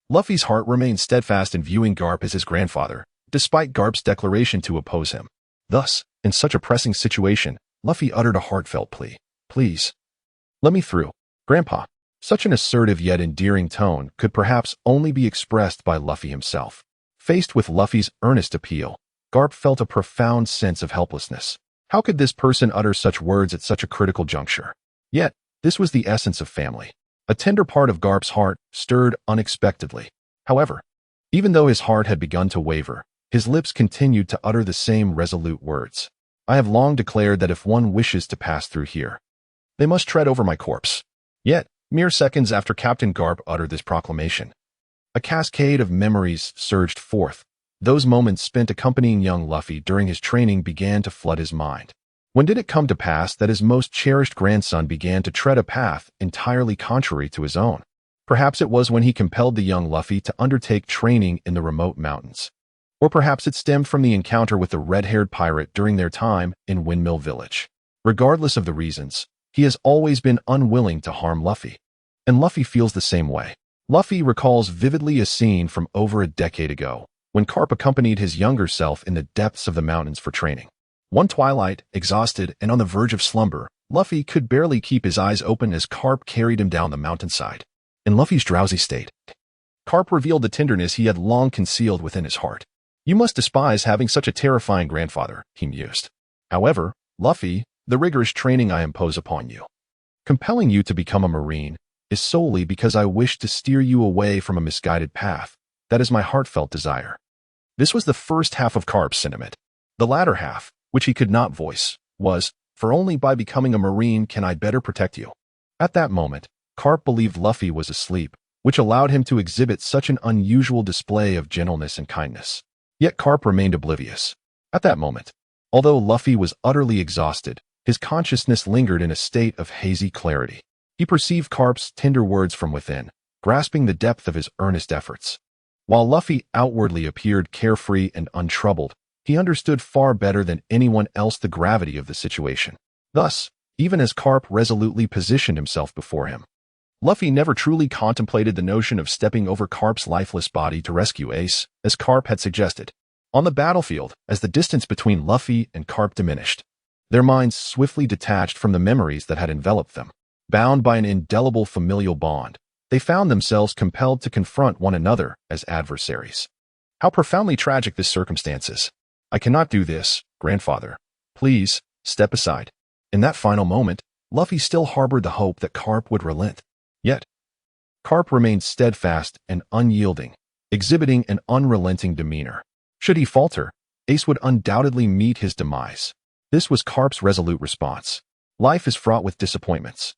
Luffy's heart remained steadfast in viewing Garp as his grandfather, despite Garp's declaration to oppose him. Thus, in such a pressing situation, Luffy uttered a heartfelt plea. "Please, let me through, Grandpa." Such an assertive yet endearing tone could perhaps only be expressed by Luffy himself. Faced with Luffy's earnest appeal, Garp felt a profound sense of helplessness. How could this person utter such words at such a critical juncture? Yet, this was the essence of family. A tender part of Garp's heart stirred unexpectedly. However, even though his heart had begun to waver, his lips continued to utter the same resolute words. "I have long declared that if one wishes to pass through here, they must tread over my corpse." Yet, mere seconds after Captain Garp uttered this proclamation, a cascade of memories surged forth. Those moments spent accompanying young Luffy during his training began to flood his mind. When did it come to pass that his most cherished grandson began to tread a path entirely contrary to his own? Perhaps it was when he compelled the young Luffy to undertake training in the remote mountains. Or perhaps it stemmed from the encounter with the red-haired pirate during their time in Windmill Village. Regardless of the reasons, he has always been unwilling to harm Luffy. And Luffy feels the same way. Luffy recalls vividly a scene from over a decade ago, when Garp accompanied his younger self in the depths of the mountains for training. One twilight, exhausted and on the verge of slumber, Luffy could barely keep his eyes open as Garp carried him down the mountainside. In Luffy's drowsy state, Garp revealed the tenderness he had long concealed within his heart. You must despise having such a terrifying grandfather, he mused. However, Luffy, the rigorous training I impose upon you, compelling you to become a Marine, is solely because I wish to steer you away from a misguided path. That is my heartfelt desire. This was the first half of Garp's sentiment. The latter half, which he could not voice, was, for only by becoming a Marine can I better protect you. At that moment, Garp believed Luffy was asleep, which allowed him to exhibit such an unusual display of gentleness and kindness. Yet Garp remained oblivious. At that moment, although Luffy was utterly exhausted, his consciousness lingered in a state of hazy clarity. He perceived Garp's tender words from within, grasping the depth of his earnest efforts. While Luffy outwardly appeared carefree and untroubled, he understood far better than anyone else the gravity of the situation. Thus, even as Garp resolutely positioned himself before him, Luffy never truly contemplated the notion of stepping over Garp's lifeless body to rescue Ace, as Garp had suggested. On the battlefield, as the distance between Luffy and Garp diminished, their minds swiftly detached from the memories that had enveloped them. Bound by an indelible familial bond, they found themselves compelled to confront one another as adversaries. How profoundly tragic this circumstance is. I cannot do this, grandfather. Please, step aside. In that final moment, Luffy still harbored the hope that Garp would relent. Yet, Garp remained steadfast and unyielding, exhibiting an unrelenting demeanor. Should he falter, Ace would undoubtedly meet his demise. This was Garp's resolute response. Life is fraught with disappointments,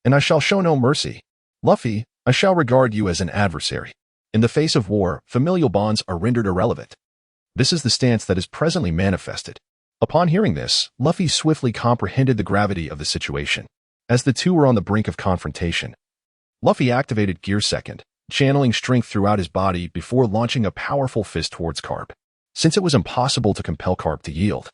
and I shall show no mercy. Luffy, I shall regard you as an adversary. In the face of war, familial bonds are rendered irrelevant. This is the stance that is presently manifested. Upon hearing this, Luffy swiftly comprehended the gravity of the situation. As the two were on the brink of confrontation, Luffy activated Gear Second, channeling strength throughout his body before launching a powerful fist towards Garp. Since it was impossible to compel Garp to yield,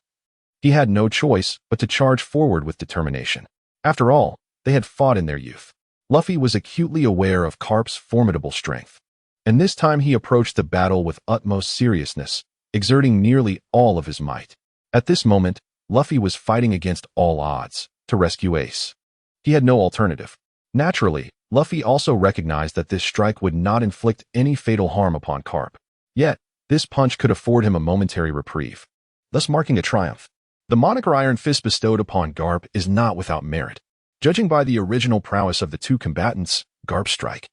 he had no choice but to charge forward with determination. After all, they had fought in their youth. Luffy was acutely aware of Garp's formidable strength, and this time he approached the battle with utmost seriousness, exerting nearly all of his might. At this moment, Luffy was fighting against all odds to rescue Ace. He had no alternative. Naturally, Luffy also recognized that this strike would not inflict any fatal harm upon Garp. Yet, this punch could afford him a momentary reprieve, thus marking a triumph. The moniker Iron Fist bestowed upon Garp is not without merit. Judging by the original prowess of the two combatants, Garp's strike,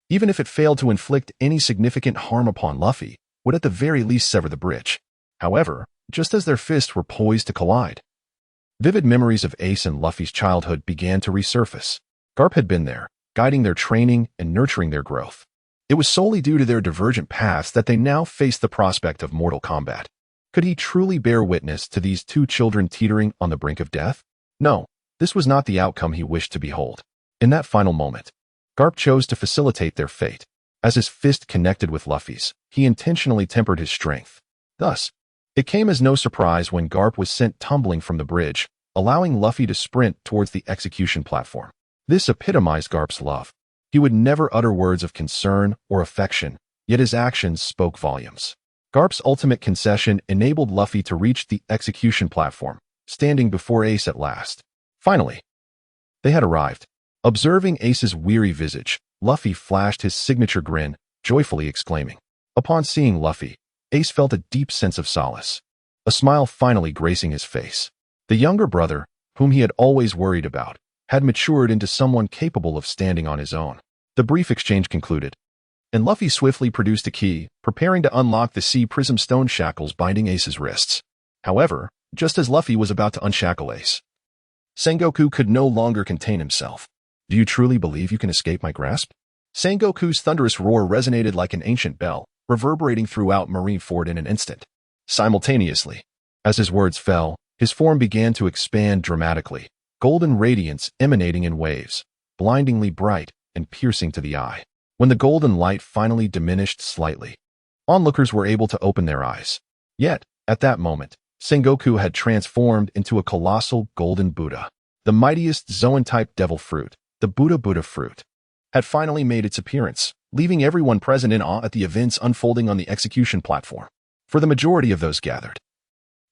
even if it failed to inflict any significant harm upon Luffy, would at the very least sever the bridge. However, just as their fists were poised to collide, vivid memories of Ace and Luffy's childhood began to resurface. Garp had been there, guiding their training and nurturing their growth. It was solely due to their divergent paths that they now faced the prospect of mortal combat. Could he truly bear witness to these two children teetering on the brink of death? No, this was not the outcome he wished to behold. In that final moment, Garp chose to facilitate their fate. As his fist connected with Luffy's, he intentionally tempered his strength. Thus, it came as no surprise when Garp was sent tumbling from the bridge, allowing Luffy to sprint towards the execution platform. This epitomized Garp's love. He would never utter words of concern or affection, yet his actions spoke volumes. Garp's ultimate concession enabled Luffy to reach the execution platform, standing before Ace at last. Finally, they had arrived. Observing Ace's weary visage, Luffy flashed his signature grin, joyfully exclaiming. Upon seeing Luffy, Ace felt a deep sense of solace, a smile finally gracing his face. The younger brother, whom he had always worried about, had matured into someone capable of standing on his own. The brief exchange concluded, and Luffy swiftly produced a key, preparing to unlock the sea prism stone shackles binding Ace's wrists. However, just as Luffy was about to unshackle Ace, Sengoku could no longer contain himself. Do you truly believe you can escape my grasp? Sengoku's thunderous roar resonated like an ancient bell, reverberating throughout Marineford in an instant. Simultaneously, as his words fell, his form began to expand dramatically, golden radiance emanating in waves, blindingly bright and piercing to the eye. When the golden light finally diminished slightly, onlookers were able to open their eyes. Yet, at that moment, Sengoku had transformed into a colossal golden Buddha. The mightiest Zoan-type devil fruit, the Buddha fruit, had finally made its appearance, leaving everyone present in awe at the events unfolding on the execution platform. For the majority of those gathered,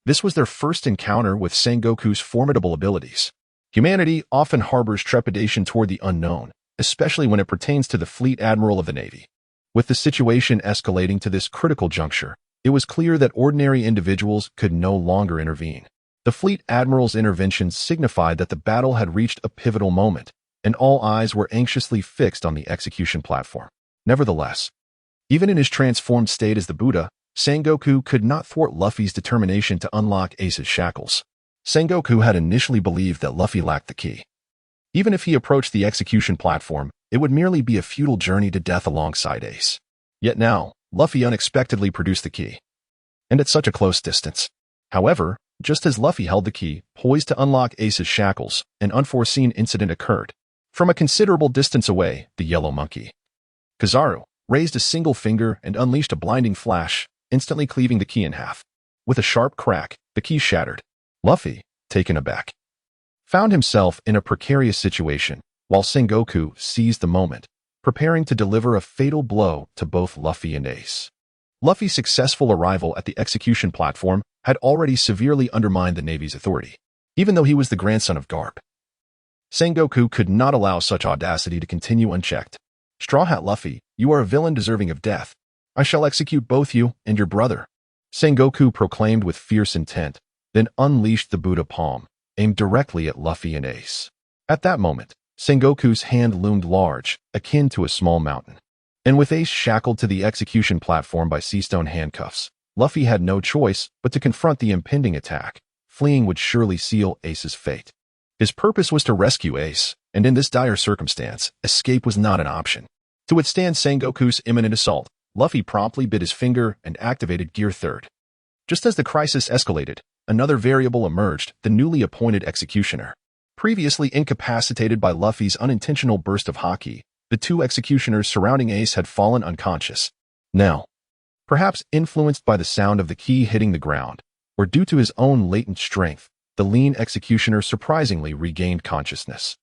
this was their first encounter with Sengoku's formidable abilities. Humanity often harbors trepidation toward the unknown, especially when it pertains to the fleet admiral of the Navy. With the situation escalating to this critical juncture, it was clear that ordinary individuals could no longer intervene. The fleet admiral's intervention signified that the battle had reached a pivotal moment, and all eyes were anxiously fixed on the execution platform. Nevertheless, even in his transformed state as the Buddha, Sengoku could not thwart Luffy's determination to unlock Ace's shackles. Sengoku had initially believed that Luffy lacked the key. Even if he approached the execution platform, it would merely be a futile journey to death alongside Ace. Yet now, Luffy unexpectedly produced the key. And at such a close distance. However, just as Luffy held the key, poised to unlock Ace's shackles, an unforeseen incident occurred. From a considerable distance away, the yellow monkey, Kizaru, raised a single finger and unleashed a blinding flash, instantly cleaving the key in half. With a sharp crack, the key shattered. Luffy, taken aback, found himself in a precarious situation, while Sengoku seized the moment, preparing to deliver a fatal blow to both Luffy and Ace. Luffy's successful arrival at the execution platform had already severely undermined the Navy's authority, even though he was the grandson of Garp. Sengoku could not allow such audacity to continue unchecked. Straw Hat Luffy, you are a villain deserving of death. I shall execute both you and your brother, Sengoku proclaimed with fierce intent, then unleashed the Buddha palm, aimed directly at Luffy and Ace. At that moment, Sengoku's hand loomed large, akin to a small mountain. And with Ace shackled to the execution platform by sea-stone handcuffs, Luffy had no choice but to confront the impending attack. Fleeing would surely seal Ace's fate. His purpose was to rescue Ace, and in this dire circumstance, escape was not an option. To withstand Sengoku's imminent assault, Luffy promptly bit his finger and activated Gear 3rd. Just as the crisis escalated, another variable emerged, the newly appointed executioner. Previously incapacitated by Luffy's unintentional burst of haki, the two executioners surrounding Ace had fallen unconscious. Now, perhaps influenced by the sound of the key hitting the ground, or due to his own latent strength, the lean executioner surprisingly regained consciousness.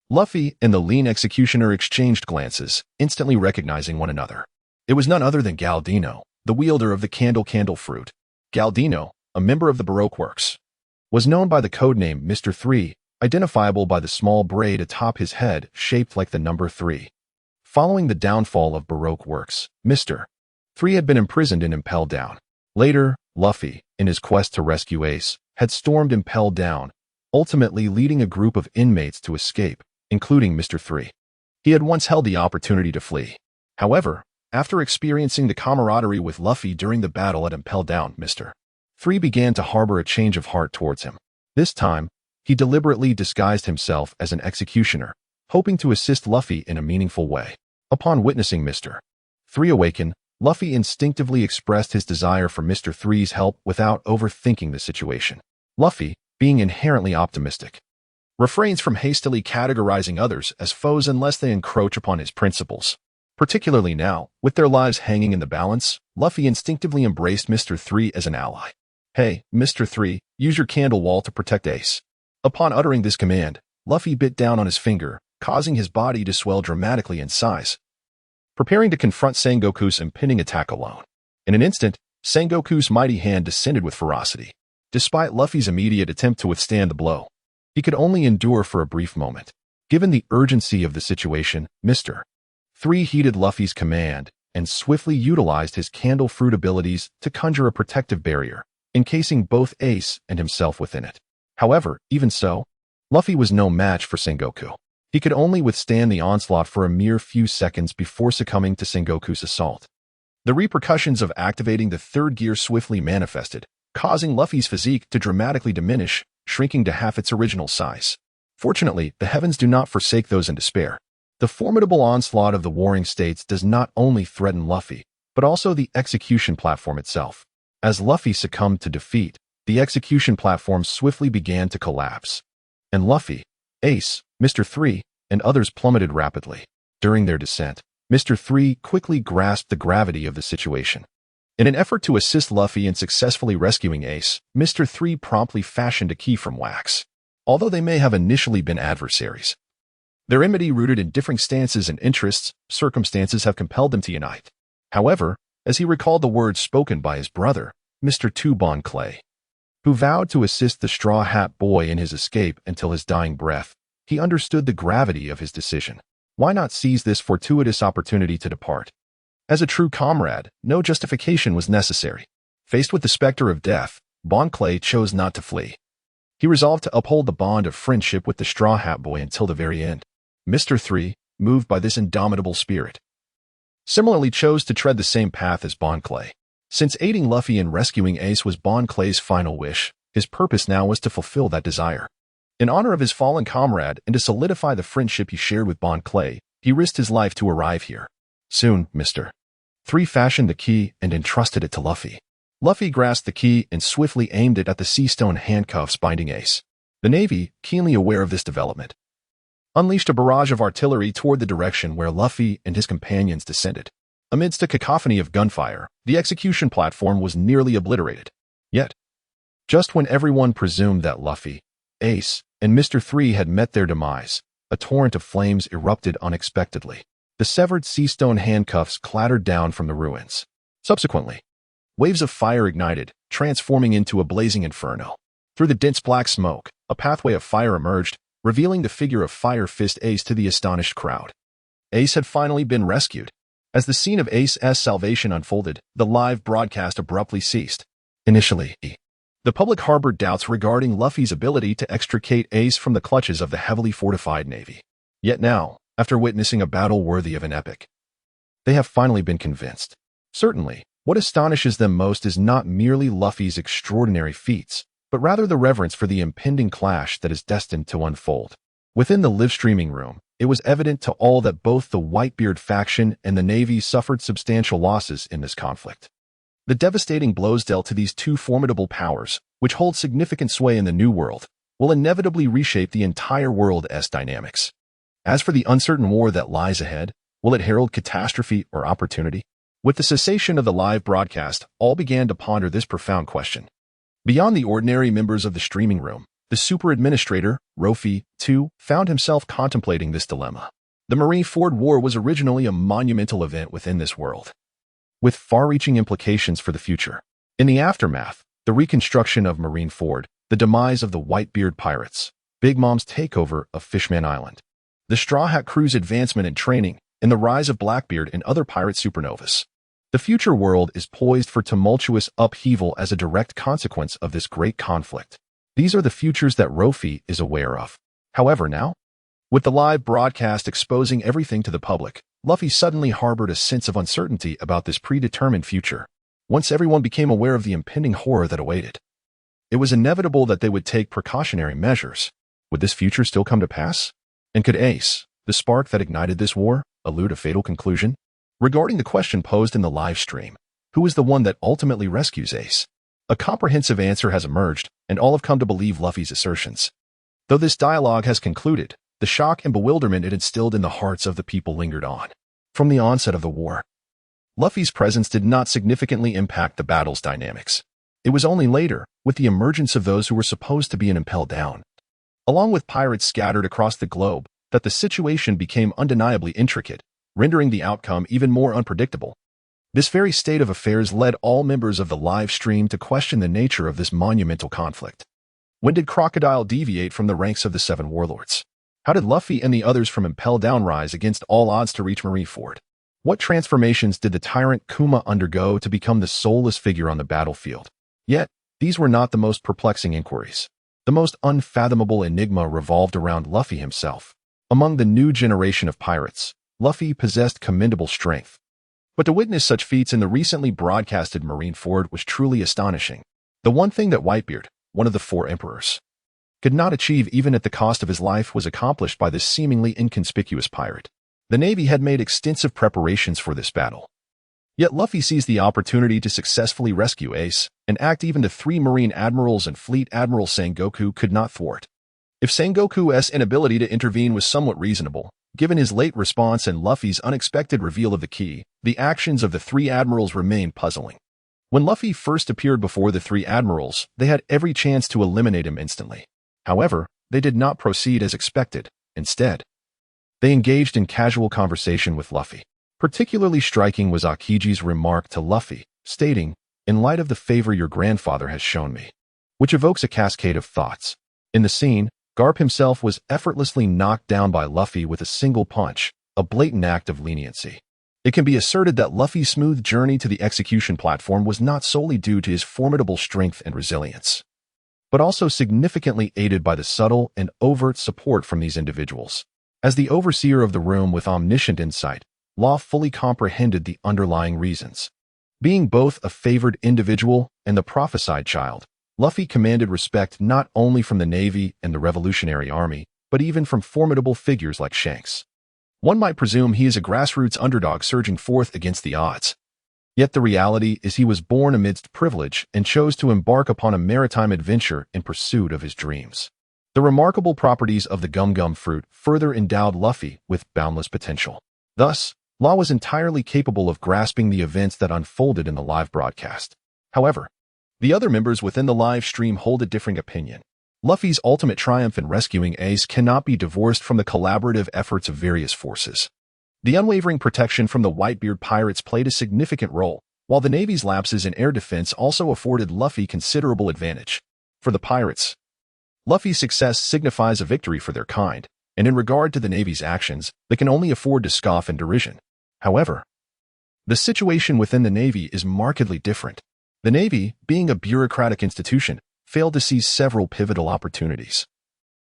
Luffy and the lean executioner exchanged glances, instantly recognizing one another. It was none other than Galdino, the wielder of the candle fruit. Galdino, a member of the Baroque Works, was known by the codename Mr. 3, identifiable by the small braid atop his head shaped like the number 3. Following the downfall of Baroque Works, Mr. 3 had been imprisoned in Impel Down. Later, Luffy, in his quest to rescue Ace, had stormed Impel Down, ultimately leading a group of inmates to escape, including Mr. 3. He had once held the opportunity to flee. However, after experiencing the camaraderie with Luffy during the battle at Impel Down, Mr. 3 began to harbor a change of heart towards him. This time, he deliberately disguised himself as an executioner, hoping to assist Luffy in a meaningful way. Upon witnessing Mr. 3 awaken, Luffy instinctively expressed his desire for Mr. 3's help without overthinking the situation. Luffy, being inherently optimistic, refrains from hastily categorizing others as foes unless they encroach upon his principles. Particularly now, with their lives hanging in the balance, Luffy instinctively embraced Mr. 3 as an ally. Hey, Mr. 3, use your candle wall to protect Ace. Upon uttering this command, Luffy bit down on his finger, causing his body to swell dramatically in size, preparing to confront Sengoku's impending attack alone. In an instant, Sengoku's mighty hand descended with ferocity. Despite Luffy's immediate attempt to withstand the blow, he could only endure for a brief moment. Given the urgency of the situation, Mr. 3 heeded Luffy's command and swiftly utilized his candle fruit abilities to conjure a protective barrier, encasing both Ace and himself within it. However, even so, Luffy was no match for Sengoku. He could only withstand the onslaught for a mere few seconds before succumbing to Sengoku's assault. The repercussions of activating the third gear swiftly manifested, causing Luffy's physique to dramatically diminish, shrinking to half its original size. Fortunately, the heavens do not forsake those in despair. The formidable onslaught of the warring states does not only threaten Luffy, but also the execution platform itself. As Luffy succumbed to defeat, the execution platform swiftly began to collapse, and Luffy, Ace, Mr. 3, and others plummeted rapidly. During their descent, Mr. 3 quickly grasped the gravity of the situation. In an effort to assist Luffy in successfully rescuing Ace, Mr. 3 promptly fashioned a key from wax. Although they may have initially been adversaries, their enmity rooted in differing stances and interests, circumstances have compelled them to unite. However, as he recalled the words spoken by his brother, Mr. 2 Bon Clay, who vowed to assist the Straw Hat Boy in his escape until his dying breath, he understood the gravity of his decision. Why not seize this fortuitous opportunity to depart? As a true comrade, no justification was necessary. Faced with the specter of death, Bon Clay chose not to flee. He resolved to uphold the bond of friendship with the Straw Hat Boy until the very end. Mr. 3, moved by this indomitable spirit, similarly chose to tread the same path as Bon Clay. Since aiding Luffy in rescuing Ace was Bon Clay's final wish, his purpose now was to fulfill that desire. In honor of his fallen comrade and to solidify the friendship he shared with Bon Clay, he risked his life to arrive here. Soon, Mr. 3 fashioned the key and entrusted it to Luffy. Luffy grasped the key and swiftly aimed it at the sea-stone handcuffs binding Ace. The Navy, keenly aware of this development, unleashed a barrage of artillery toward the direction where Luffy and his companions descended. Amidst a cacophony of gunfire, the execution platform was nearly obliterated. Yet, just when everyone presumed that Luffy, Ace, and Mr. 3 had met their demise, a torrent of flames erupted unexpectedly. The severed sea-stone handcuffs clattered down from the ruins. Subsequently, waves of fire ignited, transforming into a blazing inferno. Through the dense black smoke, a pathway of fire emerged, revealing the figure of Fire Fist Ace to the astonished crowd. Ace had finally been rescued. As the scene of Ace's salvation unfolded, the live broadcast abruptly ceased. Initially, the public harbored doubts regarding Luffy's ability to extricate Ace from the clutches of the heavily fortified Navy. Yet now, after witnessing a battle worthy of an epic, they have finally been convinced. Certainly, what astonishes them most is not merely Luffy's extraordinary feats, but rather the reverence for the impending clash that is destined to unfold. Within the live-streaming room, it was evident to all that both the Whitebeard faction and the Navy suffered substantial losses in this conflict. The devastating blows dealt to these two formidable powers, which hold significant sway in the New World, will inevitably reshape the entire world's dynamics. As for the uncertain war that lies ahead, will it herald catastrophe or opportunity? With the cessation of the live broadcast, all began to ponder this profound question. Beyond the ordinary members of the streaming room, the super administrator, Rofi, too, found himself contemplating this dilemma. The Marineford War was originally a monumental event within this world, with far-reaching implications for the future. In the aftermath, the reconstruction of Marineford, the demise of the Whitebeard pirates, Big Mom's takeover of Fishman Island, the Straw Hat Crew's advancement in training, and the rise of Blackbeard and other pirate supernovas. The future world is poised for tumultuous upheaval as a direct consequence of this great conflict. These are the futures that Rofi is aware of. However, now, with the live broadcast exposing everything to the public, Luffy suddenly harbored a sense of uncertainty about this predetermined future. Once everyone became aware of the impending horror that awaited, it was inevitable that they would take precautionary measures. Would this future still come to pass? And could Ace, the spark that ignited this war, elude a fatal conclusion? Regarding the question posed in the live stream, who is the one that ultimately rescues Ace? A comprehensive answer has emerged, and all have come to believe Luffy's assertions. Though this dialogue has concluded, the shock and bewilderment it instilled in the hearts of the people lingered on. From the onset of the war, Luffy's presence did not significantly impact the battle's dynamics. It was only later, with the emergence of those who were supposed to be impelled down, along with pirates scattered across the globe, that the situation became undeniably intricate, rendering the outcome even more unpredictable. This very state of affairs led all members of the live stream to question the nature of this monumental conflict. When did Crocodile deviate from the ranks of the Seven Warlords? How did Luffy and the others from Impel Down rise against all odds to reach Marineford? What transformations did the tyrant Kuma undergo to become the soulless figure on the battlefield? Yet, these were not the most perplexing inquiries. The most unfathomable enigma revolved around Luffy himself. Among the new generation of pirates, Luffy possessed commendable strength. But to witness such feats in the recently broadcasted Marineford was truly astonishing. The one thing that Whitebeard, one of the four emperors, could not achieve even at the cost of his life was accomplished by this seemingly inconspicuous pirate. The Navy had made extensive preparations for this battle. Yet Luffy seized the opportunity to successfully rescue Ace, an act even the three Marine Admirals and Fleet Admiral Sengoku could not thwart. If Sengoku's inability to intervene was somewhat reasonable, given his late response and Luffy's unexpected reveal of the key, the actions of the three admirals remained puzzling. When Luffy first appeared before the three admirals, they had every chance to eliminate him instantly. However, they did not proceed as expected. Instead, they engaged in casual conversation with Luffy. Particularly striking was Akiji's remark to Luffy, stating, "In light of the favor your grandfather has shown me," which evokes a cascade of thoughts. In the scene, Garp himself was effortlessly knocked down by Luffy with a single punch, a blatant act of leniency. It can be asserted that Luffy's smooth journey to the execution platform was not solely due to his formidable strength and resilience, but also significantly aided by the subtle and overt support from these individuals. As the overseer of the room with omniscient insight, Law fully comprehended the underlying reasons. Being both a favored individual and the prophesied child, Luffy commanded respect not only from the Navy and the Revolutionary Army, but even from formidable figures like Shanks. One might presume he is a grassroots underdog surging forth against the odds. Yet the reality is he was born amidst privilege and chose to embark upon a maritime adventure in pursuit of his dreams. The remarkable properties of the gum-gum fruit further endowed Luffy with boundless potential. Thus, Law was entirely capable of grasping the events that unfolded in the live broadcast. However, the other members within the live stream hold a differing opinion. Luffy's ultimate triumph in rescuing Ace cannot be divorced from the collaborative efforts of various forces. The unwavering protection from the Whitebeard pirates played a significant role, while the Navy's lapses in air defense also afforded Luffy considerable advantage. For the pirates, Luffy's success signifies a victory for their kind, and in regard to the Navy's actions, they can only afford to scoff and derision. However, the situation within the Navy is markedly different. The Navy, being a bureaucratic institution, failed to seize several pivotal opportunities,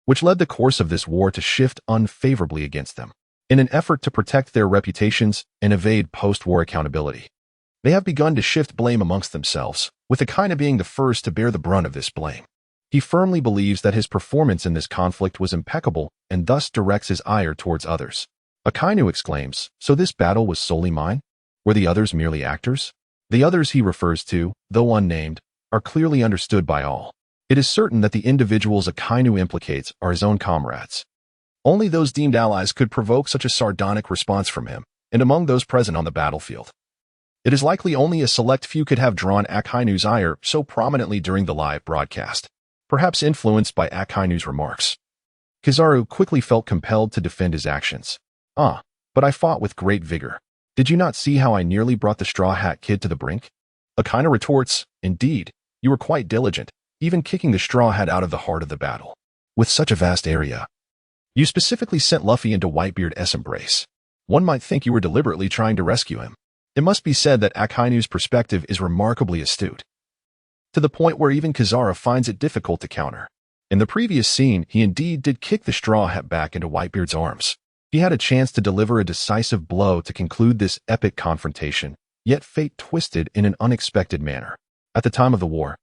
which led the course of this war to shift unfavorably against them. In an effort to protect their reputations and evade post-war accountability, they have begun to shift blame amongst themselves, with Akainu being the first to bear the brunt of this blame. He firmly believes that his performance in this conflict was impeccable and thus directs his ire towards others. Akainu exclaims, "So this battle was solely mine? Were the others merely actors?" The others he refers to, though unnamed, are clearly understood by all. It is certain that the individuals Akainu implicates are his own comrades. Only those deemed allies could provoke such a sardonic response from him, and among those present on the battlefield, it is likely only a select few could have drawn Akainu's ire so prominently during the live broadcast. Perhaps influenced by Akainu's remarks, Kizaru quickly felt compelled to defend his actions. But I fought with great vigor. Did you not see how I nearly brought the Straw Hat Kid to the brink?" Akainu retorts, "Indeed, you were quite diligent, even kicking the Straw Hat out of the heart of the battle. With such a vast area, you specifically sent Luffy into Whitebeard's embrace. One might think you were deliberately trying to rescue him." It must be said that Akainu's perspective is remarkably astute, to the point where even Kizaru finds it difficult to counter. In the previous scene, he indeed did kick the Straw Hat back into Whitebeard's arms. He had a chance to deliver a decisive blow to conclude this epic confrontation, yet fate twisted in an unexpected manner. At the time of the war,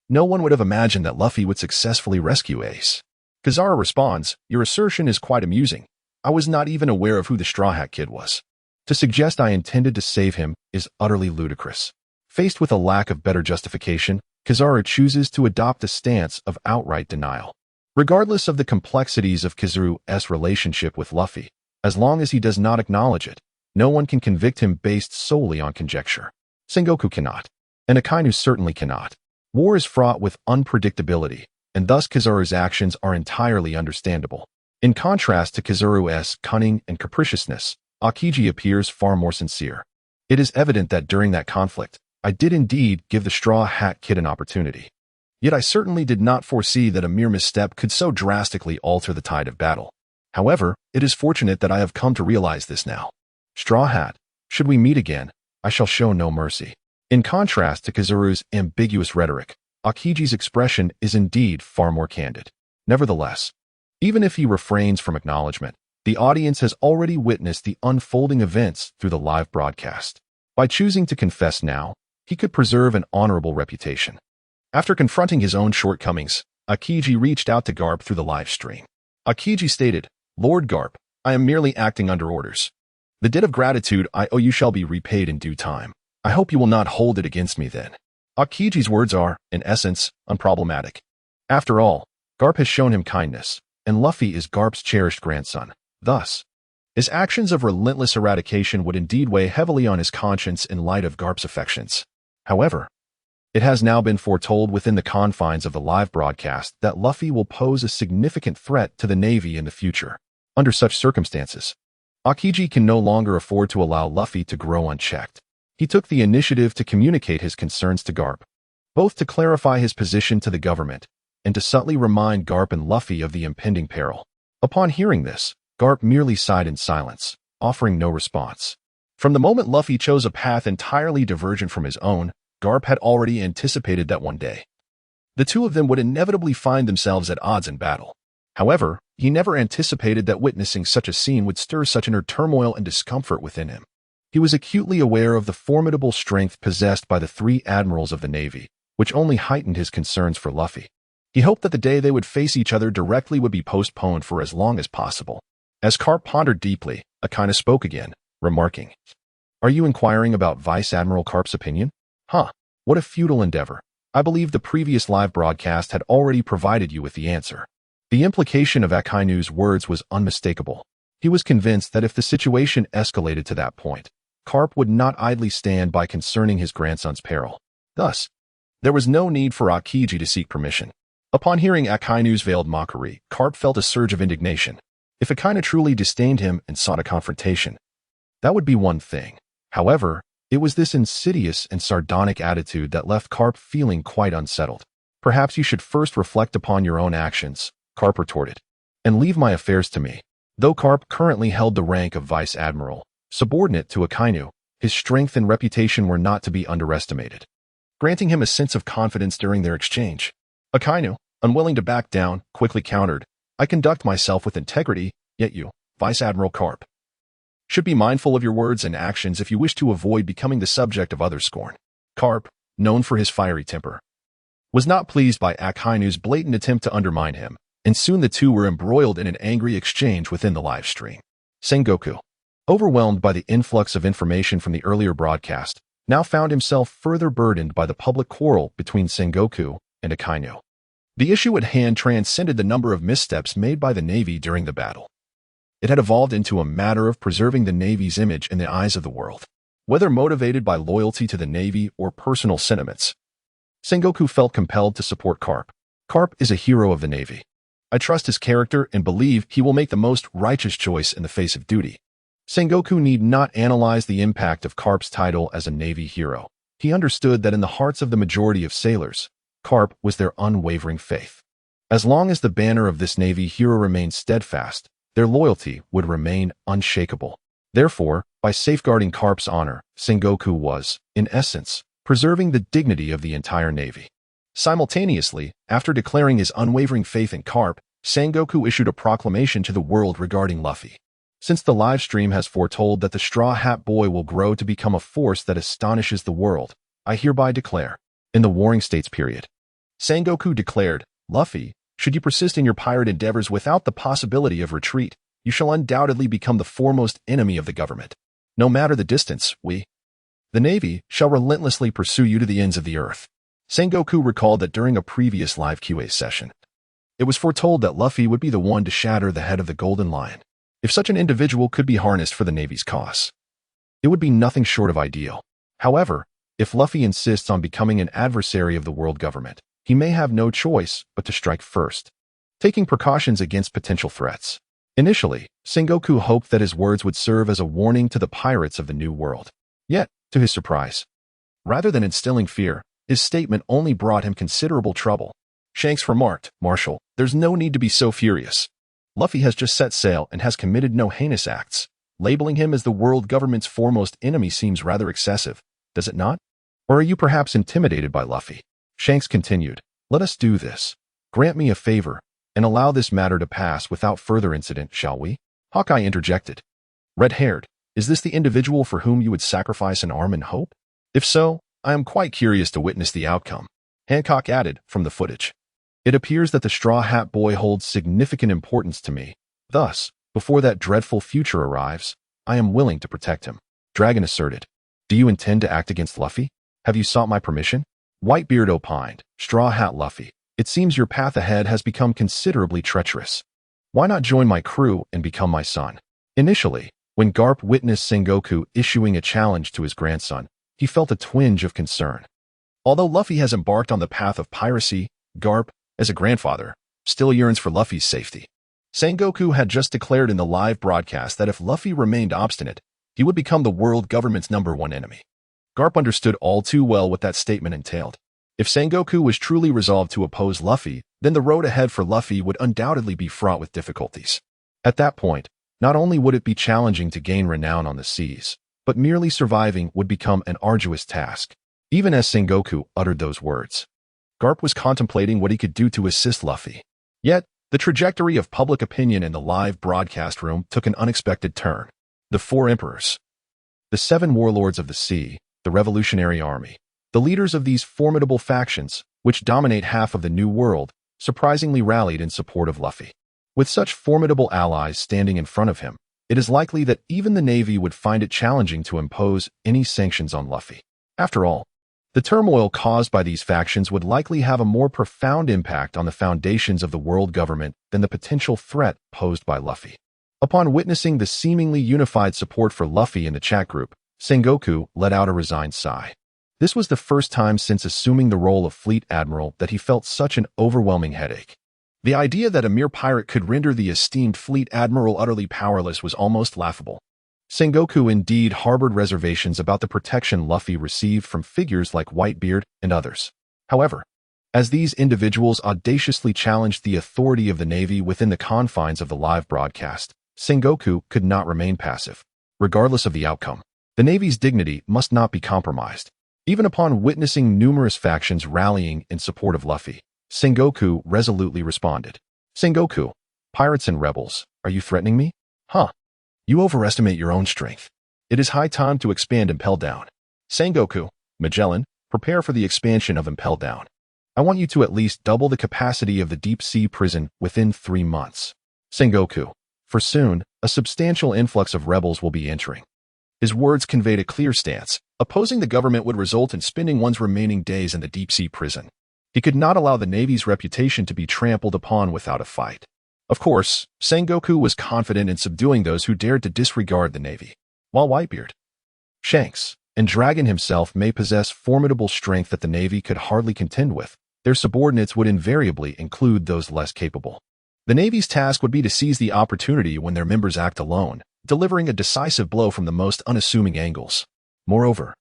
no one would have imagined that Luffy would successfully rescue Ace. Kizaru responds, "Your assertion is quite amusing. I was not even aware of who the Straw Hat Kid was. To suggest I intended to save him is utterly ludicrous." Faced with a lack of better justification, Kizaru chooses to adopt a stance of outright denial. Regardless of the complexities of Kizaru's relationship with Luffy, as long as he does not acknowledge it, no one can convict him based solely on conjecture. Sengoku cannot, and Akainu certainly cannot. War is fraught with unpredictability, and thus Kizaru's actions are entirely understandable. In contrast to Kizaru's cunning and capriciousness, Aokiji appears far more sincere. It is evident that during that conflict, I did indeed give the Straw Hat Kid an opportunity. Yet I certainly did not foresee that a mere misstep could so drastically alter the tide of battle. However, it is fortunate that I have come to realize this now. Straw Hat, should we meet again, I shall show no mercy." In contrast to Kizaru's ambiguous rhetoric, Aokiji's expression is indeed far more candid. Nevertheless, even if he refrains from acknowledgement, the audience has already witnessed the unfolding events through the live broadcast. By choosing to confess now, he could preserve an honorable reputation. After confronting his own shortcomings, Aokiji reached out to Garp through the live stream. Aokiji stated, "Lord Garp, I am merely acting under orders. The debt of gratitude I owe you shall be repaid in due time. I hope you will not hold it against me then." Aokiji's words are, in essence, unproblematic. After all, Garp has shown him kindness, and Luffy is Garp's cherished grandson. Thus, his actions of relentless eradication would indeed weigh heavily on his conscience in light of Garp's affections. However, it has now been foretold within the confines of the live broadcast that Luffy will pose a significant threat to the Navy in the future. Under such circumstances, Aokiji can no longer afford to allow Luffy to grow unchecked. He took the initiative to communicate his concerns to Garp, both to clarify his position to the government and to subtly remind Garp and Luffy of the impending peril. Upon hearing this, Garp merely sighed in silence, offering no response. From the moment Luffy chose a path entirely divergent from his own, Garp had already anticipated that one day the two of them would inevitably find themselves at odds in battle. However, he never anticipated that witnessing such a scene would stir such inner turmoil and discomfort within him. He was acutely aware of the formidable strength possessed by the three admirals of the Navy, which only heightened his concerns for Luffy. He hoped that the day they would face each other directly would be postponed for as long as possible. As Garp pondered deeply, Akainu spoke again, remarking, "Are you inquiring about Vice Admiral Garp's opinion? Huh, what a futile endeavor. I believe the previous live broadcast had already provided you with the answer." The implication of Akainu's words was unmistakable. He was convinced that if the situation escalated to that point, Garp would not idly stand by concerning his grandson's peril. Thus, there was no need for Aokiji to seek permission. Upon hearing Akainu's veiled mockery, Garp felt a surge of indignation. If Akainu truly disdained him and sought a confrontation, that would be one thing. However, it was this insidious and sardonic attitude that left Garp feeling quite unsettled. "Perhaps you should first reflect upon your own actions," Garp retorted, "and leave my affairs to me." Though Garp currently held the rank of Vice Admiral, subordinate to Akainu, his strength and reputation were not to be underestimated, granting him a sense of confidence during their exchange. Akainu, unwilling to back down, quickly countered, "I conduct myself with integrity, yet you, Vice Admiral Garp, should be mindful of your words and actions if you wish to avoid becoming the subject of others' scorn." Garp, known for his fiery temper, was not pleased by Akainu's blatant attempt to undermine him, and soon the two were embroiled in an angry exchange within the live stream. Sengoku, overwhelmed by the influx of information from the earlier broadcast, now found himself further burdened by the public quarrel between Sengoku and Akainu. The issue at hand transcended the number of missteps made by the Navy during the battle. It had evolved into a matter of preserving the Navy's image in the eyes of the world. Whether motivated by loyalty to the Navy or personal sentiments, Sengoku felt compelled to support Garp. Garp is a hero of the Navy. I trust his character and believe he will make the most righteous choice in the face of duty. Sengoku need not analyze the impact of Garp's title as a Navy hero. He understood that in the hearts of the majority of sailors, Garp was their unwavering faith. As long as the banner of this Navy hero remained steadfast, their loyalty would remain unshakable. Therefore, by safeguarding Garp's honor, Sengoku was, in essence, preserving the dignity of the entire Navy. Simultaneously, after declaring his unwavering faith in Garp, Sengoku issued a proclamation to the world regarding Luffy. Since the livestream has foretold that the Straw Hat Boy will grow to become a force that astonishes the world, I hereby declare, in the Warring States period, Sengoku declared, "Luffy, should you persist in your pirate endeavors without the possibility of retreat, you shall undoubtedly become the foremost enemy of the government. No matter the distance, we, the Navy, shall relentlessly pursue you to the ends of the earth." Sengoku recalled that during a previous live QA session, it was foretold that Luffy would be the one to shatter the head of the Golden Lion. If such an individual could be harnessed for the Navy's cause, it would be nothing short of ideal. However, if Luffy insists on becoming an adversary of the world government, he may have no choice but to strike first, taking precautions against potential threats. Initially, Sengoku hoped that his words would serve as a warning to the pirates of the New World. Yet, to his surprise, rather than instilling fear, his statement only brought him considerable trouble. Shanks remarked, "Marshal, there's no need to be so furious. Luffy has just set sail and has committed no heinous acts. Labeling him as the world government's foremost enemy seems rather excessive, does it not? Or are you perhaps intimidated by Luffy?" Shanks continued, "Let us do this. Grant me a favor, and allow this matter to pass without further incident, shall we?" Hawkeye interjected, "Red-haired, is this the individual for whom you would sacrifice an arm in hope? If so, I am quite curious to witness the outcome." Hancock added, from the footage, "It appears that the Straw Hat Boy holds significant importance to me. Thus, before that dreadful future arrives, I am willing to protect him." Dragon asserted, "Do you intend to act against Luffy? Have you sought my permission?" Whitebeard opined, "Straw Hat Luffy, it seems your path ahead has become considerably treacherous. Why not join my crew and become my son?" Initially, when Garp witnessed Sengoku issuing a challenge to his grandson, he felt a twinge of concern. Although Luffy has embarked on the path of piracy, Garp, as a grandfather, still yearns for Luffy's safety. Sengoku had just declared in the live broadcast that if Luffy remained obstinate, he would become the world government's #1 enemy. Garp understood all too well what that statement entailed. If Sengoku was truly resolved to oppose Luffy, then the road ahead for Luffy would undoubtedly be fraught with difficulties. At that point, not only would it be challenging to gain renown on the seas, but merely surviving would become an arduous task. Even as Sengoku uttered those words, Garp was contemplating what he could do to assist Luffy. Yet, the trajectory of public opinion in the live broadcast room took an unexpected turn. The four emperors, the seven warlords of the sea, the Revolutionary Army, the leaders of these formidable factions, which dominate half of the New World, surprisingly rallied in support of Luffy. With such formidable allies standing in front of him, it is likely that even the Navy would find it challenging to impose any sanctions on Luffy. After all, the turmoil caused by these factions would likely have a more profound impact on the foundations of the world government than the potential threat posed by Luffy. Upon witnessing the seemingly unified support for Luffy in the chat group, Sengoku let out a resigned sigh. This was the first time since assuming the role of Fleet Admiral that he felt such an overwhelming headache. The idea that a mere pirate could render the esteemed Fleet Admiral utterly powerless was almost laughable. Sengoku indeed harbored reservations about the protection Luffy received from figures like Whitebeard and others. However, as these individuals audaciously challenged the authority of the Navy within the confines of the live broadcast, Sengoku could not remain passive. Regardless of the outcome, the Navy's dignity must not be compromised. Even upon witnessing numerous factions rallying in support of Luffy, Sengoku resolutely responded. Sengoku, pirates and rebels, are you threatening me? Huh. You overestimate your own strength. It is high time to expand Impel Down. Sengoku, Magellan, prepare for the expansion of Impel Down. I want you to at least double the capacity of the deep sea prison within 3 months. Sengoku, for soon, a substantial influx of rebels will be entering. His words conveyed a clear stance. Opposing the government would result in spending one's remaining days in the deep sea prison. He could not allow the Navy's reputation to be trampled upon without a fight. Of course, Sengoku was confident in subduing those who dared to disregard the Navy. While Whitebeard, Shanks, and Dragon himself may possess formidable strength that the Navy could hardly contend with, their subordinates would invariably include those less capable. The Navy's task would be to seize the opportunity when their members act alone, delivering a decisive blow from the most unassuming angles. Moreover,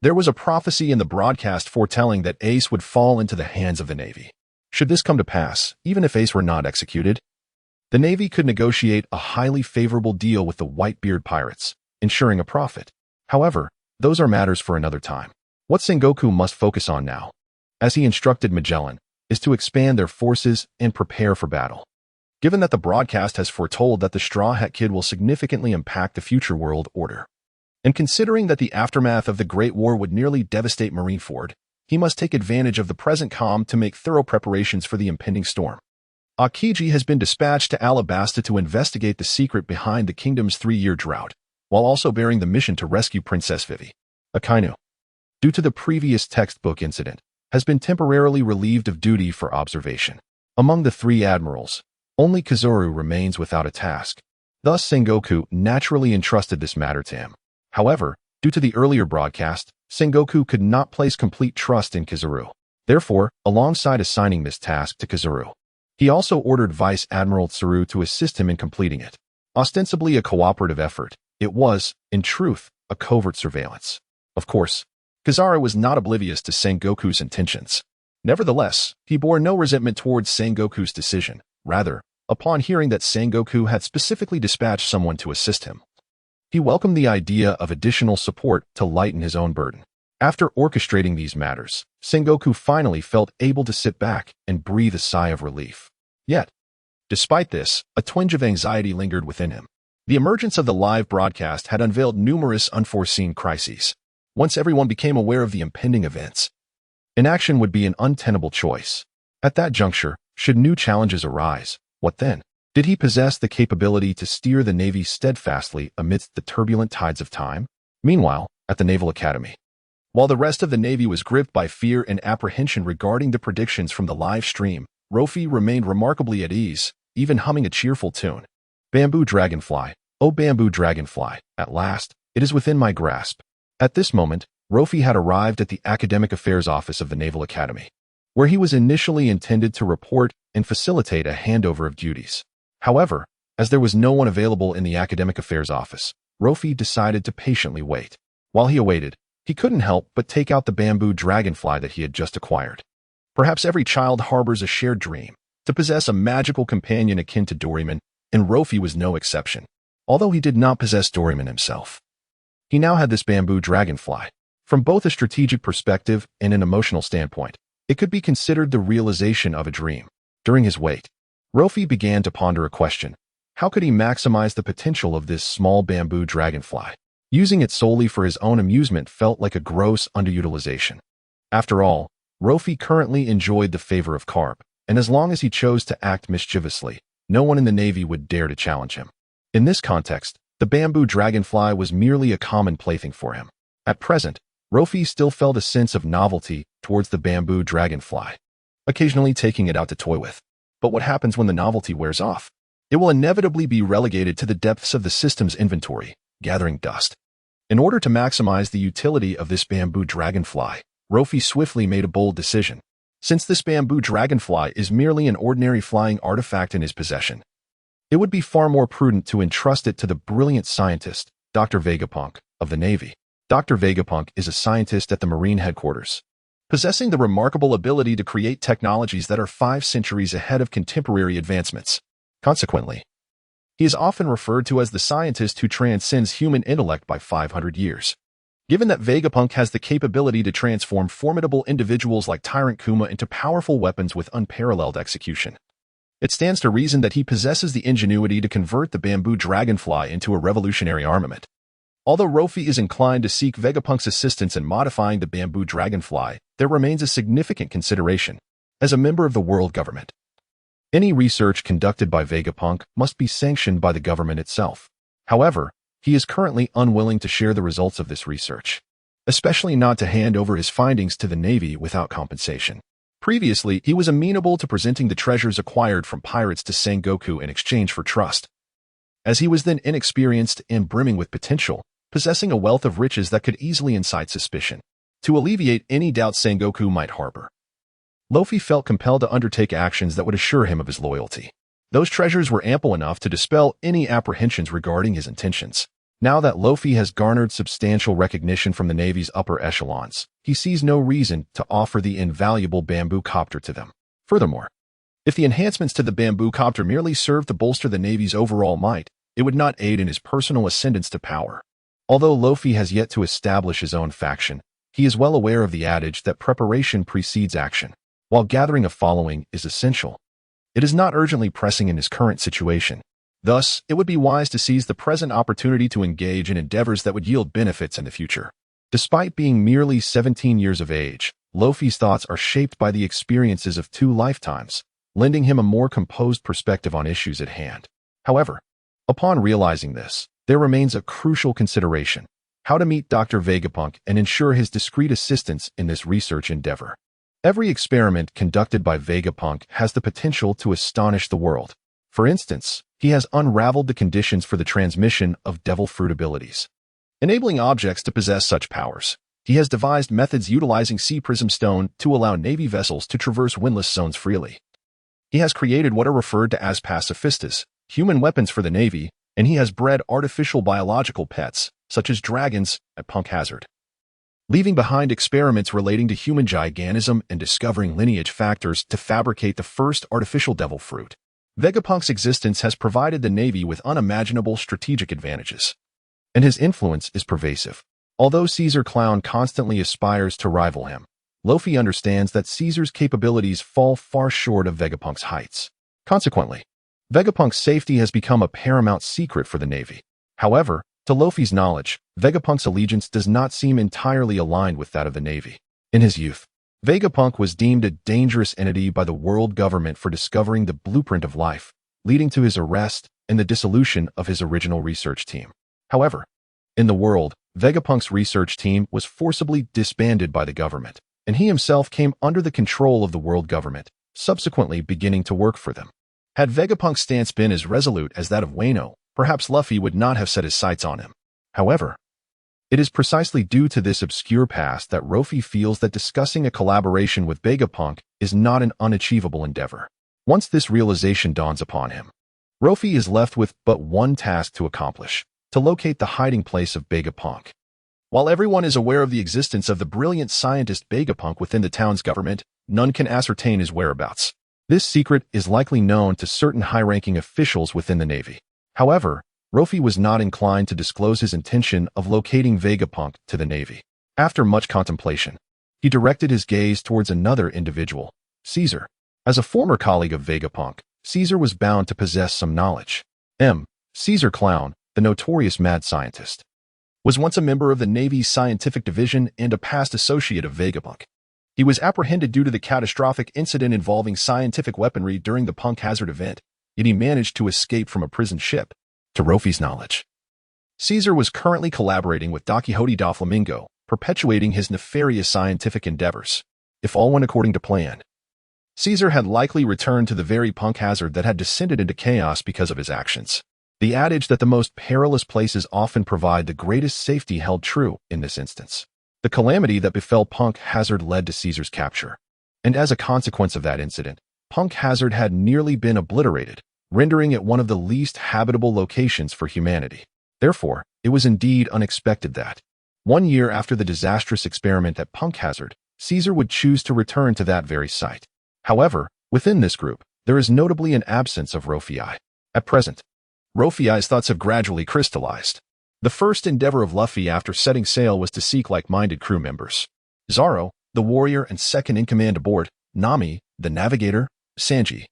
there was a prophecy in the broadcast foretelling that Ace would fall into the hands of the Navy. Should this come to pass, even if Ace were not executed, the Navy could negotiate a highly favorable deal with the Whitebeard pirates, ensuring a profit. However, those are matters for another time. What Sengoku must focus on now, as he instructed Magellan, is to expand their forces and prepare for battle. Given that the broadcast has foretold that the Straw Hat Kid will significantly impact the future world order, and considering that the aftermath of the Great War would nearly devastate Marineford, he must take advantage of the present calm to make thorough preparations for the impending storm. Akiji has been dispatched to Alabasta to investigate the secret behind the kingdom's 3-year drought, while also bearing the mission to rescue Princess Vivi. Akainu, due to the previous textbook incident, has been temporarily relieved of duty for observation. Among the 3 admirals, only Kizaru remains without a task. Thus Sengoku naturally entrusted this matter to him. However, due to the earlier broadcast, Sengoku could not place complete trust in Kizaru. Therefore, alongside assigning this task to Kizaru, he also ordered Vice Admiral Tsuru to assist him in completing it. Ostensibly a cooperative effort, it was, in truth, a covert surveillance. Of course, Kizaru was not oblivious to Sengoku's intentions. Nevertheless, he bore no resentment towards Sengoku's decision. Rather, upon hearing that Sengoku had specifically dispatched someone to assist him, he welcomed the idea of additional support to lighten his own burden. After orchestrating these matters, Sengoku finally felt able to sit back and breathe a sigh of relief. Yet, despite this, a twinge of anxiety lingered within him. The emergence of the live broadcast had unveiled numerous unforeseen crises. Once everyone became aware of the impending events, inaction would be an untenable choice. At that juncture, should new challenges arise, what then? Did he possess the capability to steer the Navy steadfastly amidst the turbulent tides of time? Meanwhile, at the Naval Academy, while the rest of the Navy was gripped by fear and apprehension regarding the predictions from the live stream, Rofi remained remarkably at ease, even humming a cheerful tune. Bamboo Dragonfly, oh bamboo dragonfly, at last, it is within my grasp. At this moment, Rofi had arrived at the Academic Affairs Office of the Naval Academy, where he was initially intended to report and facilitate a handover of duties. However, as there was no one available in the Academic Affairs Office, Rofi decided to patiently wait. While he awaited, he couldn't help but take out the bamboo dragonfly that he had just acquired. Perhaps every child harbors a shared dream, to possess a magical companion akin to Doraemon, and Rofi was no exception. Although he did not possess Doraemon himself, He now had this bamboo dragonfly. From both a strategic perspective and an emotional standpoint, it could be considered the realization of a dream. During his wait, Rofi began to ponder a question. How could he maximize the potential of this small bamboo dragonfly? Using it solely for his own amusement felt like a gross underutilization. After all, Rofi currently enjoyed the favor of Garp, and as long as he chose to act mischievously, no one in the Navy would dare to challenge him. In this context, the bamboo dragonfly was merely a common plaything for him. At present, Rofi still felt a sense of novelty towards the bamboo dragonfly, occasionally taking it out to toy with. But what happens when the novelty wears off? It will inevitably be relegated to the depths of the system's inventory, gathering dust. In order to maximize the utility of this bamboo dragonfly, Rofi swiftly made a bold decision. Since this bamboo dragonfly is merely an ordinary flying artifact in his possession, it would be far more prudent to entrust it to the brilliant scientist, Dr. Vega Punk, of the Navy. Dr. Vega Punk is a scientist at the Marine headquarters, possessing the remarkable ability to create technologies that are 5 centuries ahead of contemporary advancements. Consequently, he is often referred to as the scientist who transcends human intellect by 500 years. Given that Vega Punk has the capability to transform formidable individuals like Tyrant Kuma into powerful weapons with unparalleled execution, it stands to reason that he possesses the ingenuity to convert the bamboo dragonfly into a revolutionary armament. Although Rofi is inclined to seek Vega Punk's assistance in modifying the bamboo dragonfly, there remains a significant consideration. As a member of the world government, any research conducted by Vega Punk must be sanctioned by the government itself. However, he is currently unwilling to share the results of this research, especially not to hand over his findings to the Navy without compensation. Previously, he was amenable to presenting the treasures acquired from pirates to Sengoku in exchange for trust, as he was then inexperienced and brimming with potential, possessing a wealth of riches that could easily incite suspicion. To alleviate any doubt Sengoku might harbor, Luffy felt compelled to undertake actions that would assure him of his loyalty. Those treasures were ample enough to dispel any apprehensions regarding his intentions. Now that Luffy has garnered substantial recognition from the Navy's upper echelons, he sees no reason to offer the invaluable bamboo copter to them. Furthermore, if the enhancements to the bamboo copter merely serve to bolster the Navy's overall might, it would not aid in his personal ascendance to power. Although Luffy has yet to establish his own faction, he is well aware of the adage that preparation precedes action. While gathering a following is essential, it is not urgently pressing in his current situation. Thus, it would be wise to seize the present opportunity to engage in endeavors that would yield benefits in the future. Despite being merely 17 years of age, Luffy's thoughts are shaped by the experiences of 2 lifetimes, lending him a more composed perspective on issues at hand. However, upon realizing this, there remains a crucial consideration: how to meet Dr. Vega Punk and ensure his discreet assistance in this research endeavor. Every experiment conducted by Vega Punk has the potential to astonish the world. For instance, he has unraveled the conditions for the transmission of devil fruit abilities, enabling objects to possess such powers. He has devised methods utilizing sea prism stone to allow Navy vessels to traverse windless zones freely. He has created what are referred to as pacifistas, human weapons for the Navy, and he has bred artificial biological pets, such as dragons, at Punk Hazard, leaving behind experiments relating to human gigantism and discovering lineage factors to fabricate the first artificial devil fruit. Vega Punk's existence has provided the Navy with unimaginable strategic advantages, and his influence is pervasive. Although Caesar Clown constantly aspires to rival him, Luffy understands that Caesar's capabilities fall far short of Vega Punk's heights. Consequently, Vega Punk's safety has become a paramount secret for the Navy. However, to Luffy's knowledge, Vega Punk's allegiance does not seem entirely aligned with that of the Navy. In his youth, Vega Punk was deemed a dangerous entity by the world government for discovering the blueprint of life, leading to his arrest and the dissolution of his original research team. However, in the world, Vega Punk's research team was forcibly disbanded by the government, and he himself came under the control of the world government, subsequently beginning to work for them. Had Vega Punk's stance been as resolute as that of Wano, perhaps Luffy would not have set his sights on him. However, it is precisely due to this obscure past that Rofi feels that discussing a collaboration with Vega Punk is not an unachievable endeavor. Once this realization dawns upon him, Rofi is left with but one task to accomplish: to locate the hiding place of Vega Punk. While everyone is aware of the existence of the brilliant scientist Vega Punk within the town's government, none can ascertain his whereabouts. This secret is likely known to certain high-ranking officials within the Navy. However, Rofi was not inclined to disclose his intention of locating Vega Punk to the Navy. After much contemplation, he directed his gaze towards another individual, Caesar. As a former colleague of Vega Punk, Caesar was bound to possess some knowledge. Caesar Clown, the notorious mad scientist, was once a member of the Navy's scientific division and a past associate of Vega Punk. He was apprehended due to the catastrophic incident involving scientific weaponry during the Punk Hazard event, yet he managed to escape from a prison ship. To Rofi's knowledge, Caesar was currently collaborating with Don Quixote da Flamingo, perpetuating his nefarious scientific endeavors. If all went according to plan, Caesar had likely returned to the very Punk Hazard that had descended into chaos because of his actions. The adage that the most perilous places often provide the greatest safety held true in this instance. The calamity that befell Punk Hazard led to Caesar's capture, and as a consequence of that incident, Punk Hazard had nearly been obliterated, rendering it one of the least habitable locations for humanity. Therefore, it was indeed unexpected that, 1 year after the disastrous experiment at Punk Hazard, Caesar would choose to return to that very site. However, within this group, there is notably an absence of Rofi. At present, Rofi's thoughts have gradually crystallized. The first endeavor of Luffy after setting sail was to seek like-minded crew members. Zoro, the warrior and second-in-command aboard, Nami, the navigator, Sanji,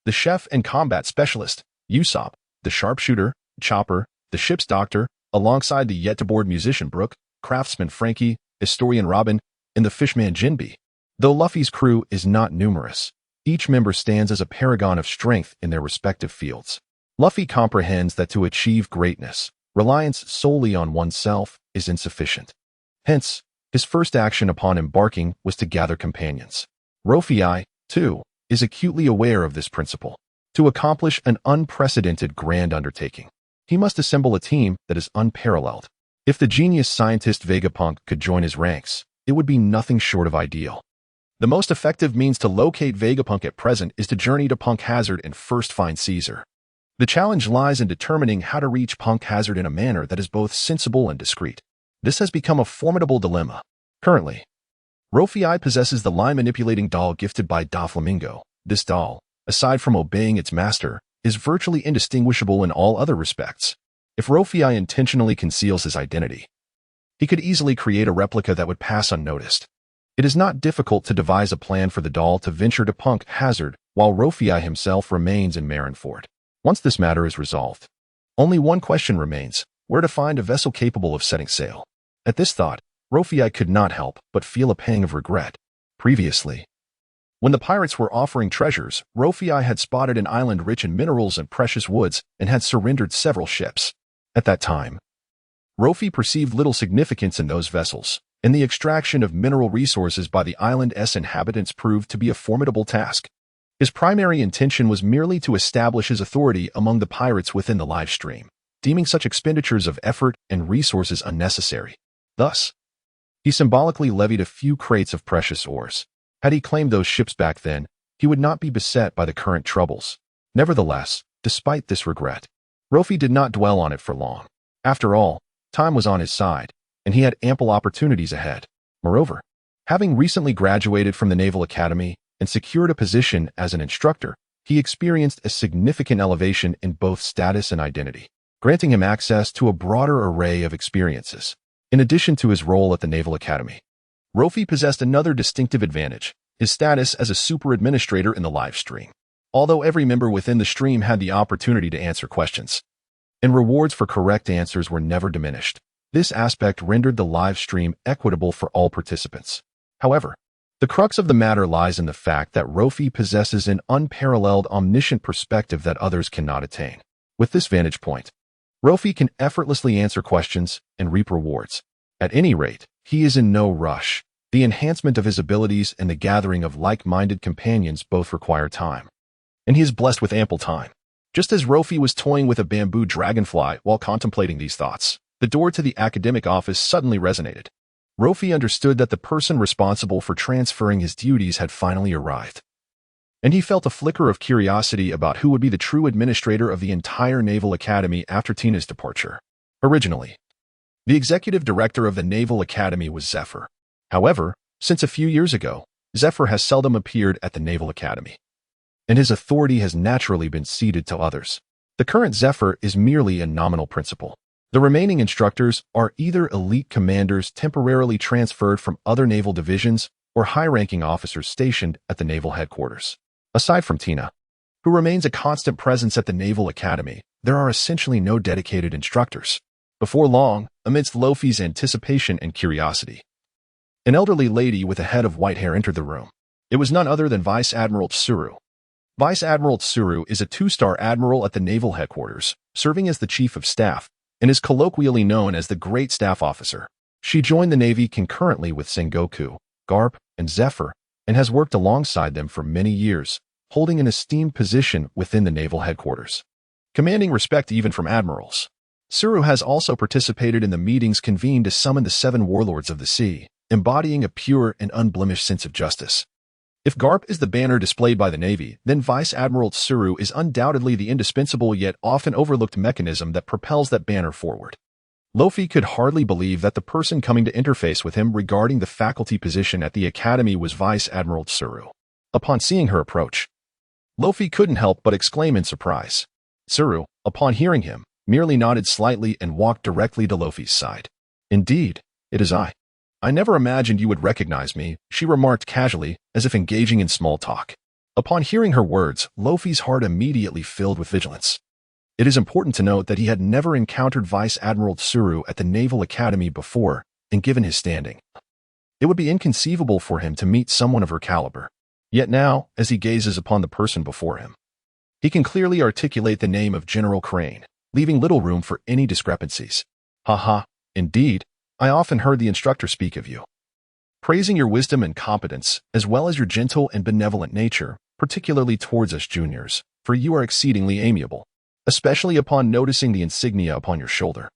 the chef and combat specialist, Usopp, the sharpshooter, Chopper, the ship's doctor, alongside the yet-to-board musician Brook, craftsman Frankie, historian Robin, and the fishman Jinbe. Though Luffy's crew is not numerous, each member stands as a paragon of strength in their respective fields. Luffy comprehends that to achieve greatness, reliance solely on oneself is insufficient. Hence, his first action upon embarking was to gather companions. Rofi, too, is acutely aware of this principle. To accomplish an unprecedented grand undertaking, he must assemble a team that is unparalleled. If the genius scientist Vega Punk could join his ranks, it would be nothing short of ideal. The most effective means to locate Vega Punk at present is to journey to Punk Hazard and first find Caesar. The challenge lies in determining how to reach Punk Hazard in a manner that is both sensible and discreet. This has become a formidable dilemma. Currently, Rofi possesses the line-manipulating doll gifted by Doflamingo. This doll, aside from obeying its master, is virtually indistinguishable in all other respects. If Rofi intentionally conceals his identity, he could easily create a replica that would pass unnoticed. It is not difficult to devise a plan for the doll to venture to Punk Hazard while Rofi himself remains in Marineford. Once this matter is resolved, only one question remains: where to find a vessel capable of setting sail. At this thought, Rofi could not help but feel a pang of regret. Previously, when the pirates were offering treasures, Rofi had spotted an island rich in minerals and precious woods and had surrendered several ships. At that time, Rofi perceived little significance in those vessels, and the extraction of mineral resources by the island's inhabitants proved to be a formidable task. His primary intention was merely to establish his authority among the pirates within the livestream, deeming such expenditures of effort and resources unnecessary. Thus, he symbolically levied a few crates of precious ores. Had he claimed those ships back then, he would not be beset by the current troubles. Nevertheless, despite this regret, Rofi did not dwell on it for long. After all, time was on his side, and he had ample opportunities ahead. Moreover, having recently graduated from the Naval Academy and secured a position as an instructor, he experienced a significant elevation in both status and identity, granting him access to a broader array of experiences. In addition to his role at the Naval Academy, Rofi possessed another distinctive advantage: his status as a super administrator in the live stream. Although every member within the stream had the opportunity to answer questions, and rewards for correct answers were never diminished, this aspect rendered the live stream equitable for all participants. However, the crux of the matter lies in the fact that Rofi possesses an unparalleled omniscient perspective that others cannot attain. With this vantage point, Rofi can effortlessly answer questions and reap rewards. At any rate, he is in no rush. The enhancement of his abilities and the gathering of like-minded companions both require time, and he is blessed with ample time. Just as Rofi was toying with a bamboo dragonfly while contemplating these thoughts, the door to the academic office suddenly resonated. Rofi understood that the person responsible for transferring his duties had finally arrived, and he felt a flicker of curiosity about who would be the true administrator of the entire Naval Academy after Tina's departure. Originally, the executive director of the Naval Academy was Zephyr. However, since a few years ago, Zephyr has seldom appeared at the Naval Academy, and his authority has naturally been ceded to others. The current Zephyr is merely a nominal principal. The remaining instructors are either elite commanders temporarily transferred from other naval divisions or high-ranking officers stationed at the naval headquarters. Aside from Tina, who remains a constant presence at the Naval Academy, there are essentially no dedicated instructors. Before long, amidst Luffy's anticipation and curiosity, an elderly lady with a head of white hair entered the room. It was none other than Vice Admiral Tsuru. Vice Admiral Tsuru is a 2-star admiral at the naval headquarters, serving as the chief of staff, and is colloquially known as the Great Staff Officer. She joined the Navy concurrently with Sengoku, Garp, and Zephyr, and has worked alongside them for many years, holding an esteemed position within the naval headquarters, commanding respect even from admirals. Tsuru has also participated in the meetings convened to summon the 7 warlords of the sea, embodying a pure and unblemished sense of justice. If Garp is the banner displayed by the Navy, then Vice Admiral Tsuru is undoubtedly the indispensable yet often overlooked mechanism that propels that banner forward. Luffy could hardly believe that the person coming to interface with him regarding the faculty position at the Academy was Vice Admiral Tsuru. Upon seeing her approach, Luffy couldn't help but exclaim in surprise. Tsuru, upon hearing him, merely nodded slightly and walked directly to Luffy's side. "Indeed, it is I. I never imagined you would recognize me," she remarked casually, as if engaging in small talk. Upon hearing her words, Luffy's heart immediately filled with vigilance. It is important to note that he had never encountered Vice Admiral Tsuru at the Naval Academy before, and given his standing, it would be inconceivable for him to meet someone of her caliber. Yet now, as he gazes upon the person before him, he can clearly articulate the name of General Crane, leaving little room for any discrepancies. "Haha, indeed. I often heard the instructor speak of you, praising your wisdom and competence, as well as your gentle and benevolent nature, particularly towards us juniors, for you are exceedingly amiable, especially upon noticing the insignia upon your shoulder.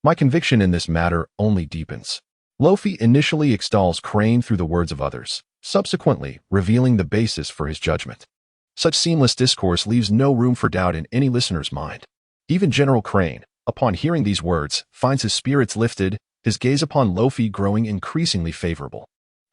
My conviction in this matter only deepens." Luffy initially extols Crane through the words of others, subsequently revealing the basis for his judgment. Such seamless discourse leaves no room for doubt in any listener's mind. Even General Crane, upon hearing these words, finds his spirits lifted, his gaze upon Luffy growing increasingly favorable.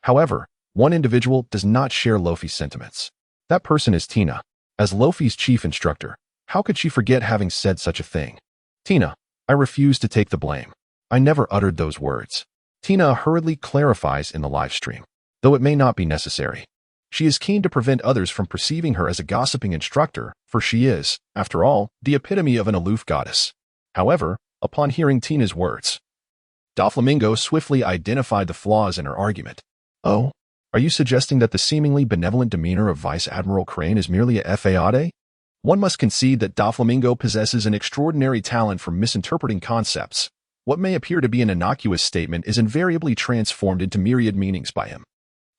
However, one individual does not share Luffy's sentiments. That person is Tina. As Luffy's chief instructor, how could she forget having said such a thing? "Tina, I refuse to take the blame. I never uttered those words." Tina hurriedly clarifies in the livestream, though it may not be necessary. She is keen to prevent others from perceiving her as a gossiping instructor, for she is, after all, the epitome of an aloof goddess. However, upon hearing Tina's words, Doflamingo swiftly identified the flaws in her argument. "Oh, are you suggesting that the seemingly benevolent demeanor of Vice Admiral Crane is merely a fade? One must concede that Doflamingo possesses an extraordinary talent for misinterpreting concepts. What may appear to be an innocuous statement is invariably transformed into myriad meanings by him."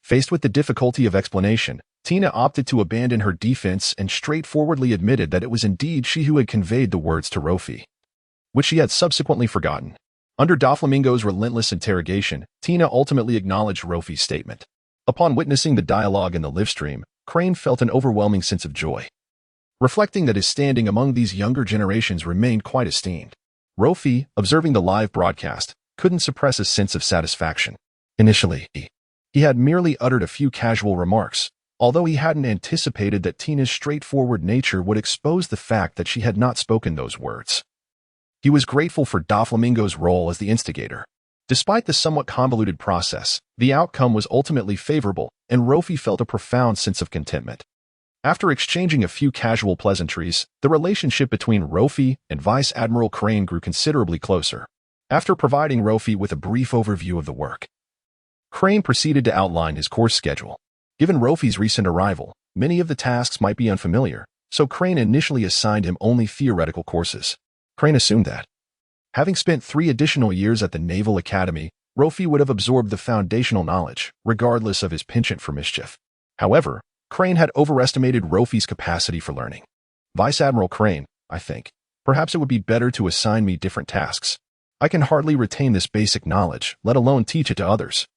Faced with the difficulty of explanation, Tina opted to abandon her defense and straightforwardly admitted that it was indeed she who had conveyed the words to Rofi, which she had subsequently forgotten. Under Doflamingo's relentless interrogation, Tina ultimately acknowledged Rofi's statement. Upon witnessing the dialogue in the livestream, Crane felt an overwhelming sense of joy, reflecting that his standing among these younger generations remained quite esteemed. Rofi, observing the live broadcast, couldn't suppress a sense of satisfaction. Initially, he had merely uttered a few casual remarks, although he hadn't anticipated that Tina's straightforward nature would expose the fact that she had not spoken those words. He was grateful for Doflamingo's role as the instigator. Despite the somewhat convoluted process, the outcome was ultimately favorable, and Rofi felt a profound sense of contentment. After exchanging a few casual pleasantries, the relationship between Rofi and Vice Admiral Crane grew considerably closer. After providing Rofi with a brief overview of the work, Crane proceeded to outline his course schedule. Given Rofi's recent arrival, many of the tasks might be unfamiliar, so Crane initially assigned him only theoretical courses. Crane assumed that, having spent 3 additional years at the Naval Academy, Rofi would have absorbed the foundational knowledge, regardless of his penchant for mischief. However, Crane had overestimated Rofi's capacity for learning. "Vice Admiral Crane, I think, perhaps it would be better to assign me different tasks. I can hardly retain this basic knowledge, let alone teach it to others."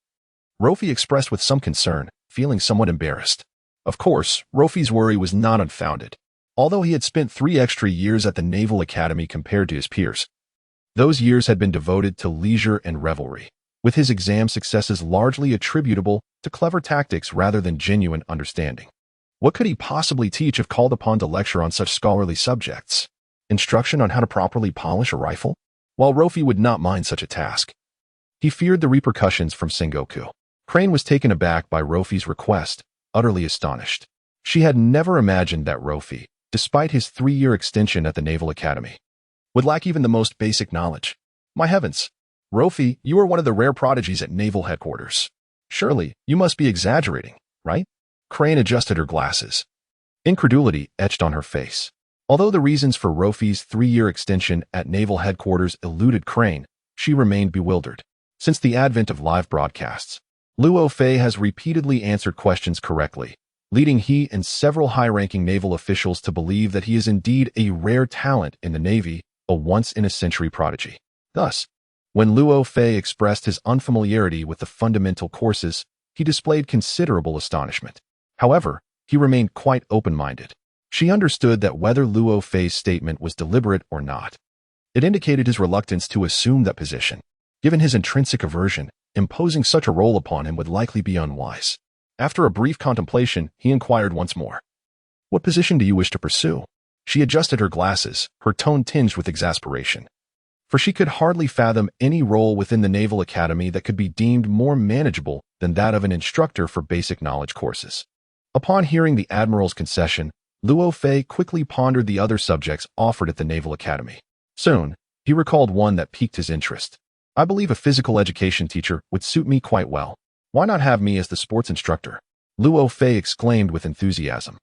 Rofi expressed with some concern, feeling somewhat embarrassed. Of course, Rofi's worry was not unfounded. Although he had spent 3 extra years at the Naval Academy compared to his peers, those years had been devoted to leisure and revelry, with his exam successes largely attributable to clever tactics rather than genuine understanding. What could he possibly teach if called upon to lecture on such scholarly subjects? Instruction on how to properly polish a rifle? While Rofi would not mind such a task, he feared the repercussions from Sengoku. Crane was taken aback by Rofi's request, utterly astonished. She had never imagined that Rofi, despite his 3-year extension at the Naval Academy, would lack even the most basic knowledge. My heavens! Rofi, you are one of the rare prodigies at Naval headquarters. Surely, you must be exaggerating, right? Crane adjusted her glasses. Incredulity etched on her face. Although the reasons for Rofi's 3-year extension at Naval headquarters eluded Crane, she remained bewildered. Since the advent of live broadcasts, Luo Fei has repeatedly answered questions correctly, leading he and several high-ranking naval officials to believe that he is indeed a rare talent in the Navy, a once-in-a-century prodigy. Thus, when Luo Fei expressed his unfamiliarity with the fundamental courses, he displayed considerable astonishment. However, he remained quite open-minded. She understood that whether Luo Fei's statement was deliberate or not, it indicated his reluctance to assume that position. Given his intrinsic aversion, imposing such a role upon him would likely be unwise. After a brief contemplation, he inquired once more. What position do you wish to pursue? She adjusted her glasses, her tone tinged with exasperation. For she could hardly fathom any role within the Naval Academy that could be deemed more manageable than that of an instructor for basic knowledge courses. Upon hearing the Admiral's concession, Luo Fei quickly pondered the other subjects offered at the Naval Academy. Soon, he recalled one that piqued his interest. I believe a physical education teacher would suit me quite well. Why not have me as the sports instructor? Luo Fei exclaimed with enthusiasm.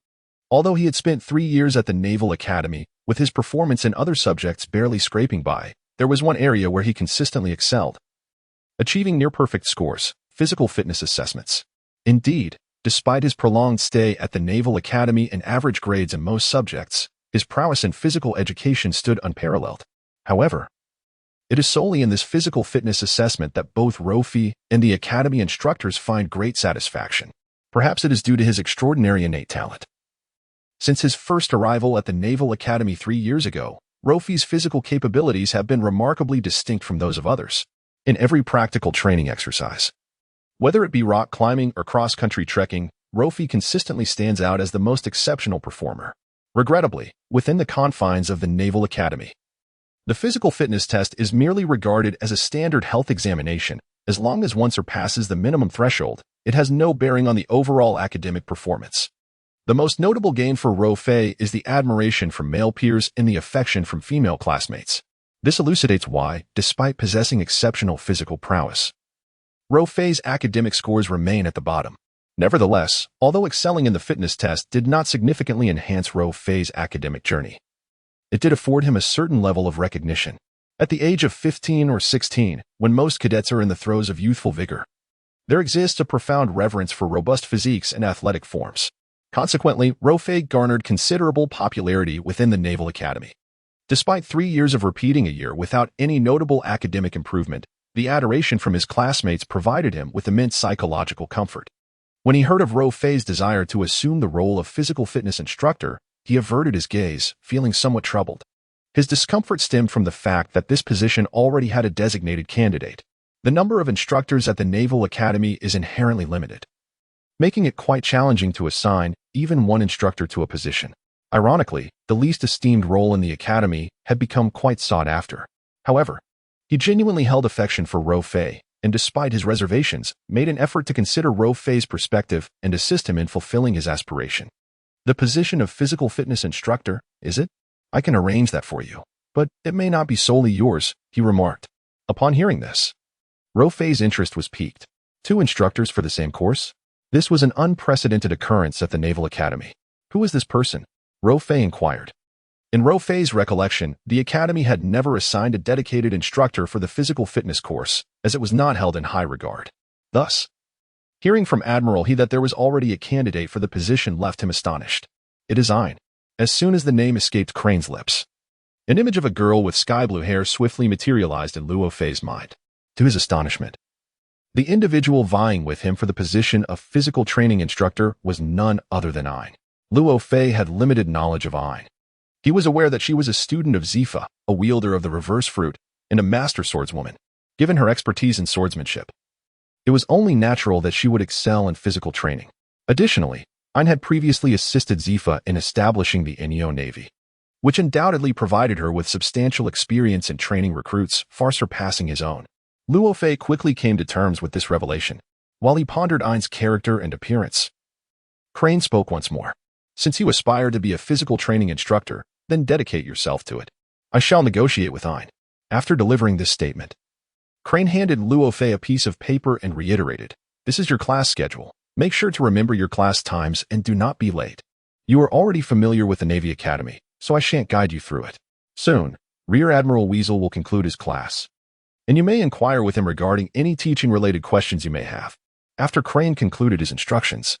Although he had spent 3 years at the Naval Academy, with his performance in other subjects barely scraping by, there was one area where he consistently excelled. Achieving near-perfect scores, physical fitness assessments. Indeed, despite his prolonged stay at the Naval Academy and average grades in most subjects, his prowess in physical education stood unparalleled. However, it is solely in this physical fitness assessment that both Rofi and the Academy instructors find great satisfaction. Perhaps it is due to his extraordinary innate talent. Since his first arrival at the Naval Academy 3 years ago, Rofi's physical capabilities have been remarkably distinct from those of others. In every practical training exercise, whether it be rock climbing or cross-country trekking, Rofi consistently stands out as the most exceptional performer. Regrettably, within the confines of the Naval Academy, the physical fitness test is merely regarded as a standard health examination. As long as one surpasses the minimum threshold, it has no bearing on the overall academic performance. The most notable gain for Luo Fei is the admiration from male peers and the affection from female classmates. This elucidates why, despite possessing exceptional physical prowess, Luo Fei's academic scores remain at the bottom. Nevertheless, although excelling in the fitness test did not significantly enhance Luo Fei's academic journey, it did afford him a certain level of recognition. At the age of 15 or 16, when most cadets are in the throes of youthful vigor, there exists a profound reverence for robust physiques and athletic forms. Consequently, Luo Fei garnered considerable popularity within the Naval Academy. Despite 3 years of repeating a year without any notable academic improvement, the adoration from his classmates provided him with immense psychological comfort. When he heard of Luo Fei's desire to assume the role of physical fitness instructor, he averted his gaze, feeling somewhat troubled. His discomfort stemmed from the fact that this position already had a designated candidate. The number of instructors at the Naval Academy is inherently limited, making it quite challenging to assign even one instructor to a position. Ironically, the least esteemed role in the academy had become quite sought after. However, he genuinely held affection for Luo Fei, and despite his reservations, made an effort to consider Luo Fei's perspective and assist him in fulfilling his aspiration. The position of physical fitness instructor, is it? I can arrange that for you, but it may not be solely yours, he remarked. Upon hearing this, Luo Fei's interest was piqued. 2 instructors for the same course? This was an unprecedented occurrence at the Naval Academy. Who is this person? Luo Fei inquired. In Luo Fei's recollection, the Academy had never assigned a dedicated instructor for the physical fitness course, as it was not held in high regard. Thus, hearing from Admiral He that there was already a candidate for the position left him astonished. It is Ain. As soon as the name escaped Crane's lips, an image of a girl with sky-blue hair swiftly materialized in Luo Fei's mind. To his astonishment, the individual vying with him for the position of physical training instructor was none other than Ain. Luo Fei had limited knowledge of Ain. He was aware that she was a student of Zifa, a wielder of the reverse fruit, and a master swordswoman. Given her expertise in swordsmanship, it was only natural that she would excel in physical training. Additionally, Ain had previously assisted Zifa in establishing the Enyo Navy. which undoubtedly provided her with substantial experience in training recruits, far surpassing his own. Luo Fei quickly came to terms with this revelation. While he pondered Ain's character and appearance, Crane spoke once more. Since you aspire to be a physical training instructor, then dedicate yourself to it. I shall negotiate with Ain. After delivering this statement, Crane handed Luo Fei a piece of paper and reiterated, this is your class schedule. Make sure to remember your class times and do not be late. You are already familiar with the Navy Academy, so I shan't guide you through it. Soon, Rear Admiral Weasel will conclude his class, and you may inquire with him regarding any teaching-related questions you may have. After Crane concluded his instructions,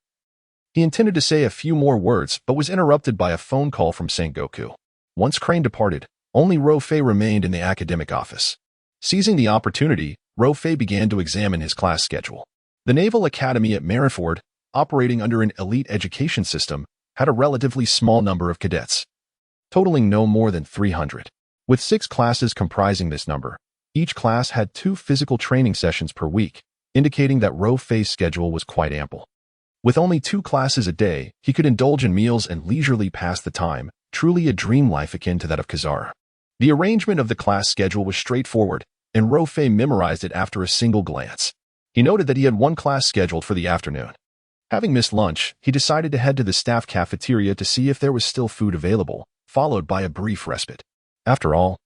he intended to say a few more words but was interrupted by a phone call from Sengoku. Once Crane departed, only Rofi remained in the academic office. Seizing the opportunity, Rofi began to examine his class schedule. The Naval Academy at Marineford, operating under an elite education system, had a relatively small number of cadets, totaling no more than 300. With 6 classes comprising this number, each class had 2 physical training sessions per week, indicating that Rofi's schedule was quite ample. With only 2 classes a day, he could indulge in meals and leisurely pass the time, truly a dream life akin to that of Kazara. The arrangement of the class schedule was straightforward, and Rofi memorized it after a single glance. He noted that he had 1 class scheduled for the afternoon. Having missed lunch, he decided to head to the staff cafeteria to see if there was still food available, followed by a brief respite. After all,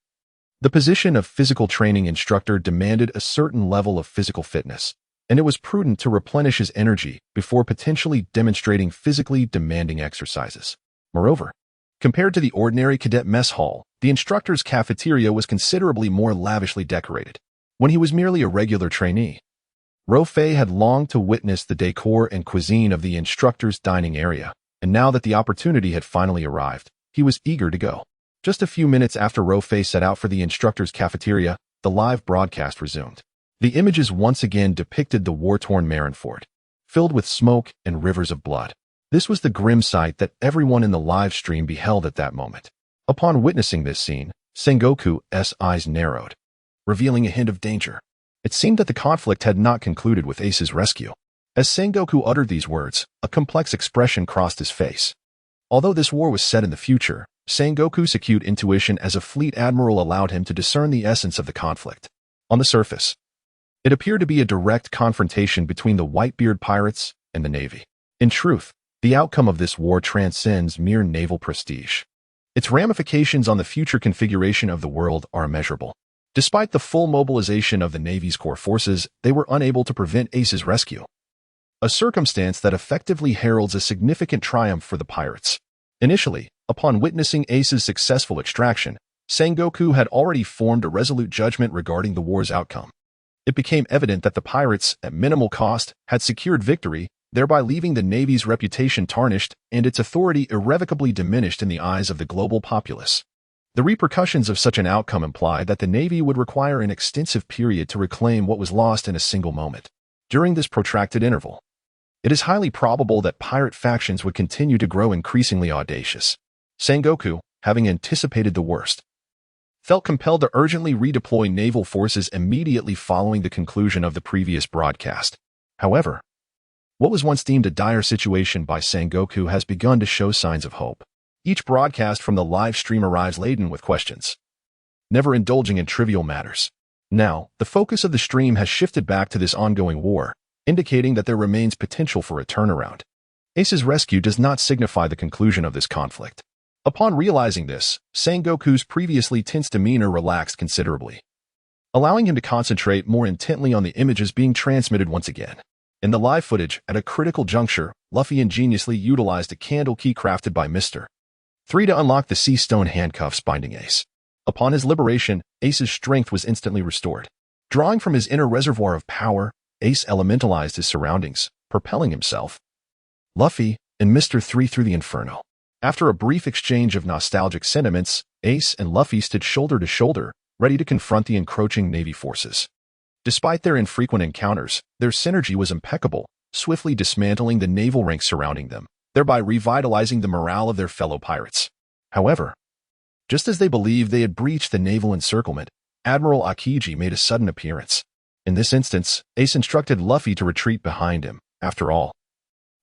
the position of physical training instructor demanded a certain level of physical fitness, and it was prudent to replenish his energy before potentially demonstrating physically demanding exercises. Moreover, compared to the ordinary cadet mess hall, the instructor's cafeteria was considerably more lavishly decorated. When he was merely a regular trainee, Rofi had longed to witness the decor and cuisine of the instructor's dining area, and now that the opportunity had finally arrived, he was eager to go. Just a few minutes after Rofi set out for the instructor's cafeteria, the live broadcast resumed. The images once again depicted the war-torn Marineford, filled with smoke and rivers of blood. This was the grim sight that everyone in the live stream beheld at that moment. Upon witnessing this scene, Sengoku's eyes narrowed, revealing a hint of danger. It seemed that the conflict had not concluded with Ace's rescue. As Sengoku uttered these words, a complex expression crossed his face. Although this war was set in the future, Sengoku's acute intuition as a fleet admiral allowed him to discern the essence of the conflict. On the surface, it appeared to be a direct confrontation between the Whitebeard pirates and the Navy. In truth, the outcome of this war transcends mere naval prestige. Its ramifications on the future configuration of the world are immeasurable. Despite the full mobilization of the Navy's core forces, they were unable to prevent Ace's rescue, a circumstance that effectively heralds a significant triumph for the pirates. Initially, upon witnessing Ace's successful extraction, Sengoku had already formed a resolute judgment regarding the war's outcome. It became evident that the pirates, at minimal cost, had secured victory, thereby leaving the Navy's reputation tarnished and its authority irrevocably diminished in the eyes of the global populace. The repercussions of such an outcome implied that the Navy would require an extensive period to reclaim what was lost in a single moment. During this protracted interval, it is highly probable that pirate factions would continue to grow increasingly audacious. Sengoku, having anticipated the worst, felt compelled to urgently redeploy naval forces immediately following the conclusion of the previous broadcast. However, what was once deemed a dire situation by Sengoku has begun to show signs of hope. Each broadcast from the live stream arrives laden with questions, never indulging in trivial matters. Now, the focus of the stream has shifted back to this ongoing war, indicating that there remains potential for a turnaround. Ace's rescue does not signify the conclusion of this conflict. Upon realizing this, Sengoku's previously tense demeanor relaxed considerably, allowing him to concentrate more intently on the images being transmitted once again. In the live footage, at a critical juncture, Luffy ingeniously utilized a candle key crafted by Mr. 3 to unlock the sea stone handcuffs binding Ace. Upon his liberation, Ace's strength was instantly restored. Drawing from his inner reservoir of power, Ace elementalized his surroundings, propelling himself, Luffy, and Mr. 3 through the inferno. After a brief exchange of nostalgic sentiments, Ace and Luffy stood shoulder to shoulder, ready to confront the encroaching Navy forces. Despite their infrequent encounters, their synergy was impeccable, swiftly dismantling the naval ranks surrounding them, thereby revitalizing the morale of their fellow pirates. However, just as they believed they had breached the naval encirclement, Admiral Akiji made a sudden appearance. In this instance, Ace instructed Luffy to retreat behind him. After all,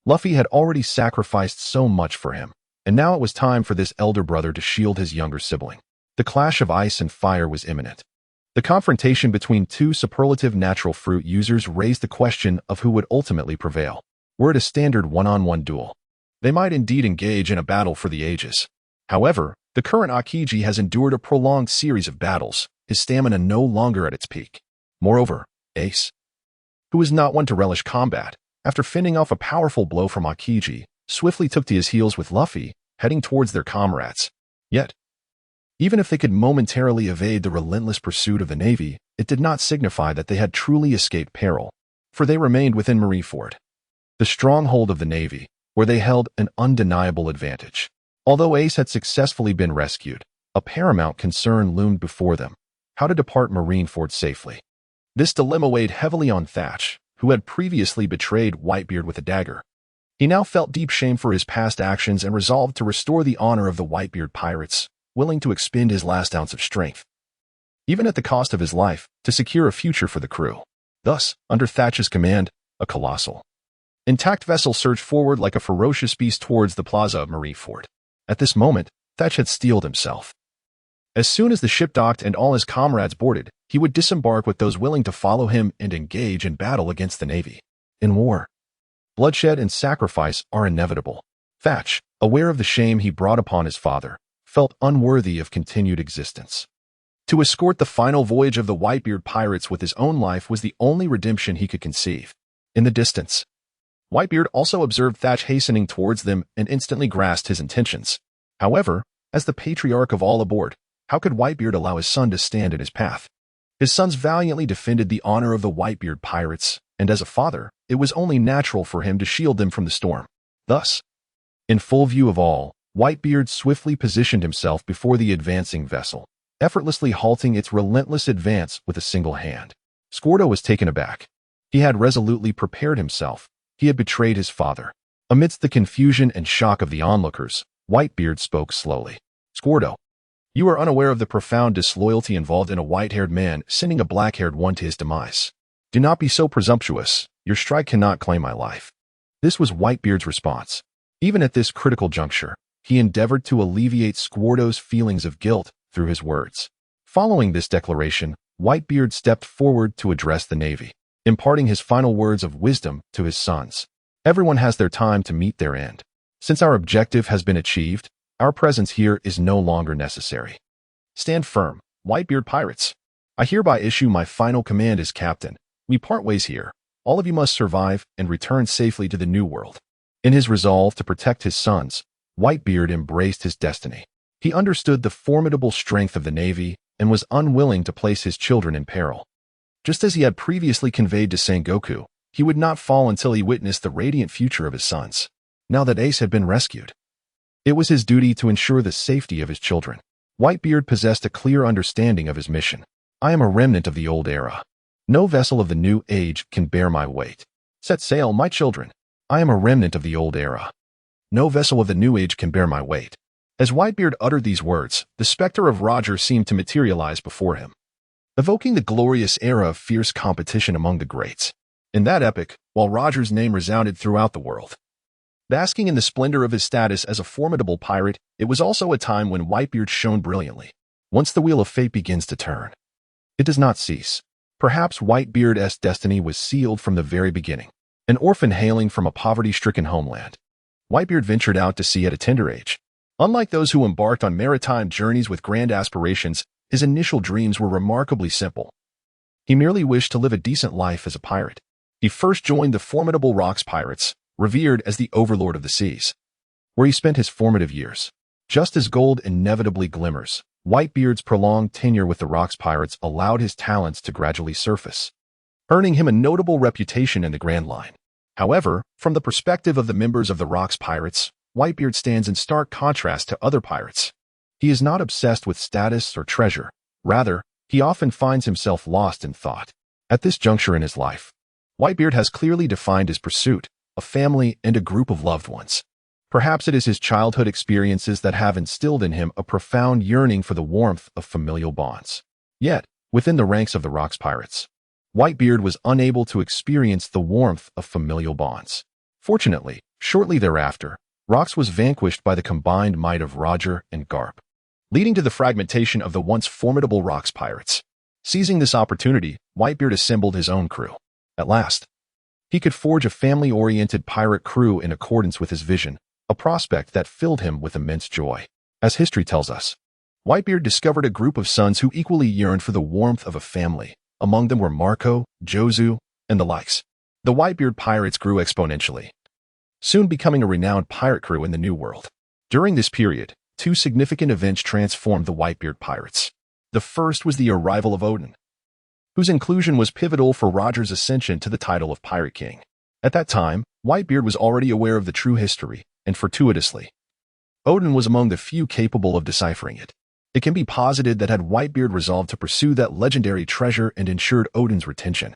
Luffy had already sacrificed so much for him, And now it was time for this elder brother to shield his younger sibling. The clash of ice and fire was imminent. The confrontation between two superlative natural fruit users raised the question of who would ultimately prevail. Were it a standard one-on-one duel, they might indeed engage in a battle for the ages. However, the current Aokiji has endured a prolonged series of battles, his stamina no longer at its peak. Moreover, Ace, who was not one to relish combat, after fending off a powerful blow from Aokiji, swiftly took to his heels with Luffy, heading towards their comrades. Yet, even if they could momentarily evade the relentless pursuit of the Navy, it did not signify that they had truly escaped peril, for they remained within Marineford, the stronghold of the Navy, where they held an undeniable advantage. Although Ace had successfully been rescued, a paramount concern loomed before them: how to depart Marineford safely. This dilemma weighed heavily on Thatch, who had previously betrayed Whitebeard with a dagger. He now felt deep shame for his past actions and resolved to restore the honor of the Whitebeard pirates, willing to expend his last ounce of strength, even at the cost of his life, to secure a future for the crew. Thus, under Thatch's command, a colossal, intact vessel surged forward like a ferocious beast towards the plaza of Marineford. At this moment, Thatch had steeled himself. As soon as the ship docked and all his comrades boarded, he would disembark with those willing to follow him and engage in battle against the Navy. In war, bloodshed and sacrifice are inevitable. Thatch, aware of the shame he brought upon his father, felt unworthy of continued existence. To escort the final voyage of the Whitebeard pirates with his own life was the only redemption he could conceive. In the distance, Whitebeard also observed Thatch hastening towards them and instantly grasped his intentions. However, as the patriarch of all aboard, how could Whitebeard allow his son to stand in his path? His sons valiantly defended the honor of the Whitebeard pirates, and as a father, it was only natural for him to shield them from the storm. Thus, in full view of all, Whitebeard swiftly positioned himself before the advancing vessel, effortlessly halting its relentless advance with a single hand. Squirtle was taken aback. He had resolutely prepared himself. He had betrayed his father. Amidst the confusion and shock of the onlookers, Whitebeard spoke slowly. Squirtle, you are unaware of the profound disloyalty involved in a white-haired man sending a black-haired one to his demise. Do not be so presumptuous. Your strike cannot claim my life. This was Whitebeard's response. Even at this critical juncture, he endeavored to alleviate Squirtle's feelings of guilt through his words. Following this declaration, Whitebeard stepped forward to address the Navy, imparting his final words of wisdom to his sons. Everyone has their time to meet their end. Since our objective has been achieved, our presence here is no longer necessary. Stand firm, Whitebeard pirates. I hereby issue my final command as captain. We part ways here. All of you must survive and return safely to the New World. In his resolve to protect his sons, Whitebeard embraced his destiny. He understood the formidable strength of the Navy and was unwilling to place his children in peril. Just as he had previously conveyed to Sengoku, he would not fall until he witnessed the radiant future of his sons. Now that Ace had been rescued, it was his duty to ensure the safety of his children. Whitebeard possessed a clear understanding of his mission. I am a remnant of the old era. No vessel of the new age can bear my weight. Set sail, my children. I am a remnant of the old era. No vessel of the new age can bear my weight. As Whitebeard uttered these words, the specter of Roger seemed to materialize before him, evoking the glorious era of fierce competition among the greats. In that epoch, while Roger's name resounded throughout the world, basking in the splendor of his status as a formidable pirate, it was also a time when Whitebeard shone brilliantly. Once the wheel of fate begins to turn, it does not cease. Perhaps Whitebeard's destiny was sealed from the very beginning. An orphan hailing from a poverty-stricken homeland, Whitebeard ventured out to sea at a tender age. Unlike those who embarked on maritime journeys with grand aspirations, his initial dreams were remarkably simple. He merely wished to live a decent life as a pirate. He first joined the formidable Rocks Pirates, revered as the overlord of the seas, where he spent his formative years. Just as gold inevitably glimmers, Whitebeard's prolonged tenure with the Rocks Pirates allowed his talents to gradually surface, earning him a notable reputation in the Grand Line. However, from the perspective of the members of the Rocks Pirates, Whitebeard stands in stark contrast to other pirates. He is not obsessed with status or treasure. Rather, he often finds himself lost in thought. At this juncture in his life, Whitebeard has clearly defined his pursuit: a family and a group of loved ones. Perhaps it is his childhood experiences that have instilled in him a profound yearning for the warmth of familial bonds. Yet, within the ranks of the Rocks Pirates, Whitebeard was unable to experience the warmth of familial bonds. Fortunately, shortly thereafter, Rox was vanquished by the combined might of Roger and Garp, leading to the fragmentation of the once formidable Rox pirates. Seizing this opportunity, Whitebeard assembled his own crew. At last, he could forge a family-oriented pirate crew in accordance with his vision, a prospect that filled him with immense joy. As history tells us, Whitebeard discovered a group of sons who equally yearned for the warmth of a family. Among them were Marco, Jozu, and the likes. The Whitebeard pirates grew exponentially, soon becoming a renowned pirate crew in the New World. During this period, two significant events transformed the Whitebeard pirates. The first was the arrival of Odin, whose inclusion was pivotal for Roger's ascension to the title of Pirate King. At that time, Whitebeard was already aware of the true history, and fortuitously, Odin was among the few capable of deciphering it. It can be posited that had Whitebeard resolved to pursue that legendary treasure and ensured Odin's retention,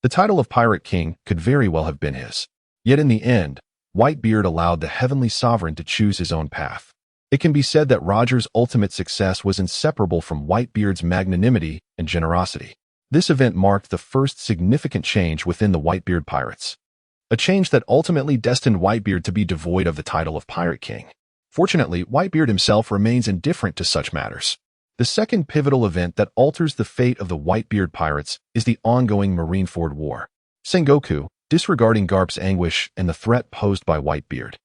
the title of Pirate King could very well have been his. Yet in the end, Whitebeard allowed the Heavenly Sovereign to choose his own path. It can be said that Roger's ultimate success was inseparable from Whitebeard's magnanimity and generosity. This event marked the first significant change within the Whitebeard pirates, a change that ultimately destined Whitebeard to be devoid of the title of Pirate King. Fortunately, Whitebeard himself remains indifferent to such matters. The second pivotal event that alters the fate of the Whitebeard pirates is the ongoing Marineford War. Sengoku, disregarding Garp's anguish and the threat posed by Whitebeard,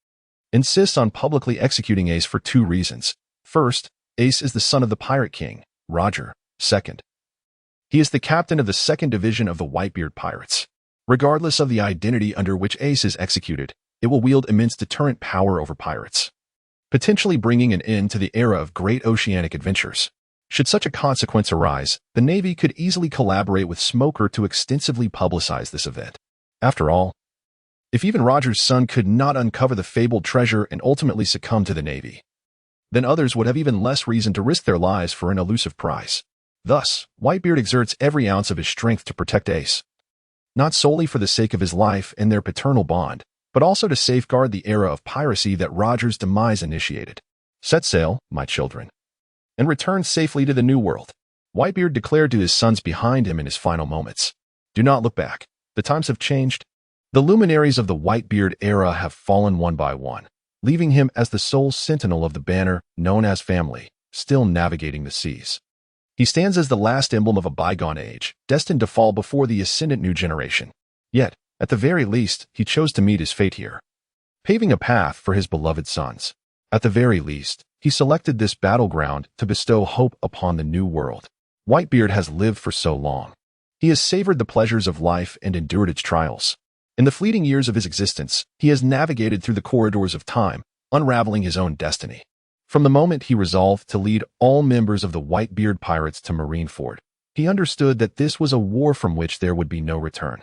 insists on publicly executing Ace for two reasons. First, Ace is the son of the Pirate King, Roger. Second, he is the captain of the second division of the Whitebeard pirates. Regardless of the identity under which Ace is executed, it will wield immense deterrent power over pirates, potentially bringing an end to the era of great oceanic adventures. Should such a consequence arise, the Navy could easily collaborate with Smoker to extensively publicize this event. After all, if even Roger's son could not uncover the fabled treasure and ultimately succumb to the Navy, then others would have even less reason to risk their lives for an elusive prize. Thus, Whitebeard exerts every ounce of his strength to protect Ace, not solely for the sake of his life and their paternal bond, but also to safeguard the era of piracy that Roger's demise initiated. Set sail, my children, and return safely to the New World, Whitebeard declared to his sons behind him in his final moments. Do not look back. The times have changed. The luminaries of the Whitebeard era have fallen one by one, leaving him as the sole sentinel of the banner known as family, still navigating the seas. He stands as the last emblem of a bygone age, destined to fall before the ascendant new generation. Yet, at the very least, he chose to meet his fate here, paving a path for his beloved sons. At the very least, he selected this battleground to bestow hope upon the new world. Whitebeard has lived for so long. He has savored the pleasures of life and endured its trials. In the fleeting years of his existence, he has navigated through the corridors of time, unraveling his own destiny. From the moment he resolved to lead all members of the Whitebeard pirates to Marineford, he understood that this was a war from which there would be no return.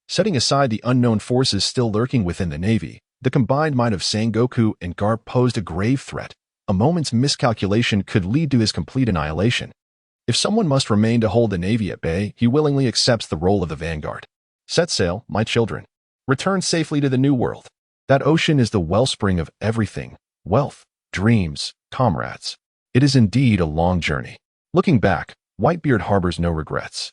Setting aside the unknown forces still lurking within the Navy, the combined might of Sengoku and Garp posed a grave threat. A moment's miscalculation could lead to his complete annihilation. If someone must remain to hold the Navy at bay, he willingly accepts the role of the vanguard. Set sail, my children. Return safely to the New World. That ocean is the wellspring of everything: wealth, dreams, comrades. It is indeed a long journey. Looking back, Whitebeard harbors no regrets.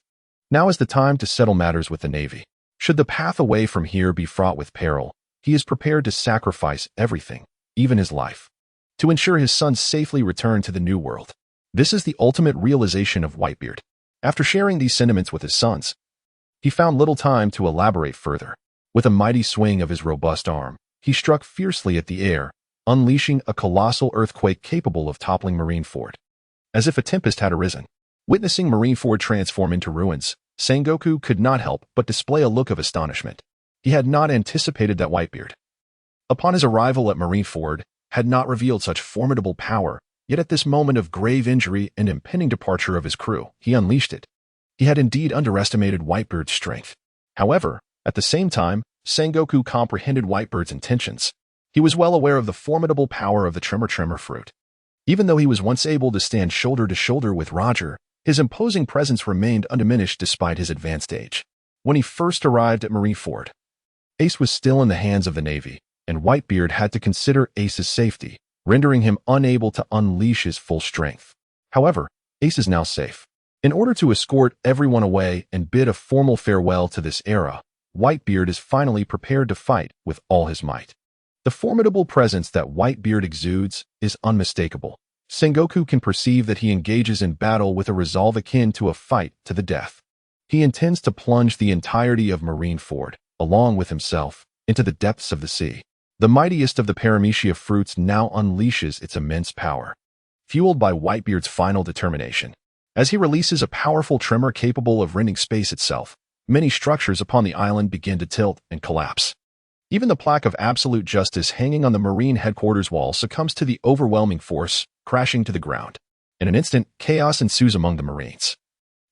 Now is the time to settle matters with the Navy. Should the path away from here be fraught with peril, he is prepared to sacrifice everything, even his life, to ensure his sons safely return to the New World. This is the ultimate realization of Whitebeard. After sharing these sentiments with his sons, he found little time to elaborate further. With a mighty swing of his robust arm, he struck fiercely at the air, unleashing a colossal earthquake capable of toppling Marineford. As if a tempest had arisen. Witnessing Marineford transform into ruins, Sengoku could not help but display a look of astonishment. He had not anticipated that Whitebeard, upon his arrival at Marineford, had not revealed such formidable power, yet at this moment of grave injury and impending departure of his crew, he unleashed it. He had indeed underestimated Whitebeard's strength. However, at the same time, Sengoku comprehended Whitebeard's intentions. He was well aware of the formidable power of the Tremor fruit. Even though he was once able to stand shoulder to shoulder with Roger, his imposing presence remained undiminished despite his advanced age. When he first arrived at Marineford, Ace was still in the hands of the Navy, and Whitebeard had to consider Ace's safety, rendering him unable to unleash his full strength. However, Ace is now safe. In order to escort everyone away and bid a formal farewell to this era, Whitebeard is finally prepared to fight with all his might. The formidable presence that Whitebeard exudes is unmistakable. Sengoku can perceive that he engages in battle with a resolve akin to a fight to the death. He intends to plunge the entirety of Marineford, along with himself, into the depths of the sea. The mightiest of the paramecia fruits now unleashes its immense power, fueled by Whitebeard's final determination. As he releases a powerful tremor capable of rending space itself, many structures upon the island begin to tilt and collapse. Even the plaque of absolute justice hanging on the Marine headquarters wall succumbs to the overwhelming force, crashing to the ground. In an instant, chaos ensues among the Marines,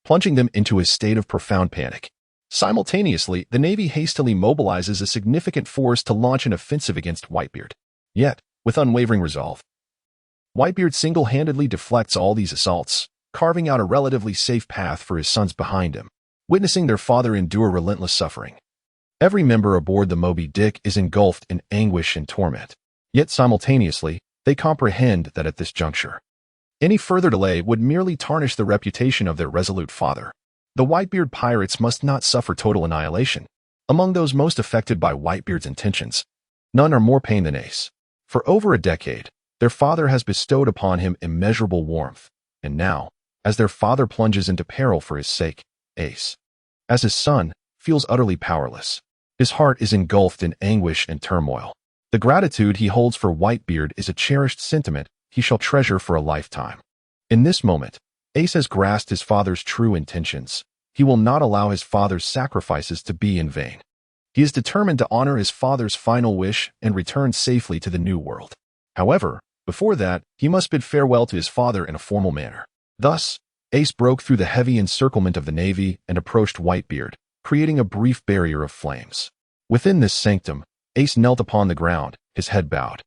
plunging them into a state of profound panic. Simultaneously, the Navy hastily mobilizes a significant force to launch an offensive against Whitebeard. Yet, with unwavering resolve, Whitebeard single-handedly deflects all these assaults, carving out a relatively safe path for his sons behind him, witnessing their father endure relentless suffering. Every member aboard the Moby Dick is engulfed in anguish and torment. Yet simultaneously, they comprehend that at this juncture, any further delay would merely tarnish the reputation of their resolute father. The Whitebeard pirates must not suffer total annihilation. Among those most affected by Whitebeard's intentions, none are more pain than Ace. For over a decade, their father has bestowed upon him immeasurable warmth, and now, as their father plunges into peril for his sake, Ace, as his son, feels utterly powerless. His heart is engulfed in anguish and turmoil. The gratitude he holds for Whitebeard is a cherished sentiment he shall treasure for a lifetime. In this moment, Ace has grasped his father's true intentions. He will not allow his father's sacrifices to be in vain. He is determined to honor his father's final wish and return safely to the New World. However, before that, he must bid farewell to his father in a formal manner. Thus, Ace broke through the heavy encirclement of the Navy and approached Whitebeard, creating a brief barrier of flames. Within this sanctum, Ace knelt upon the ground, his head bowed.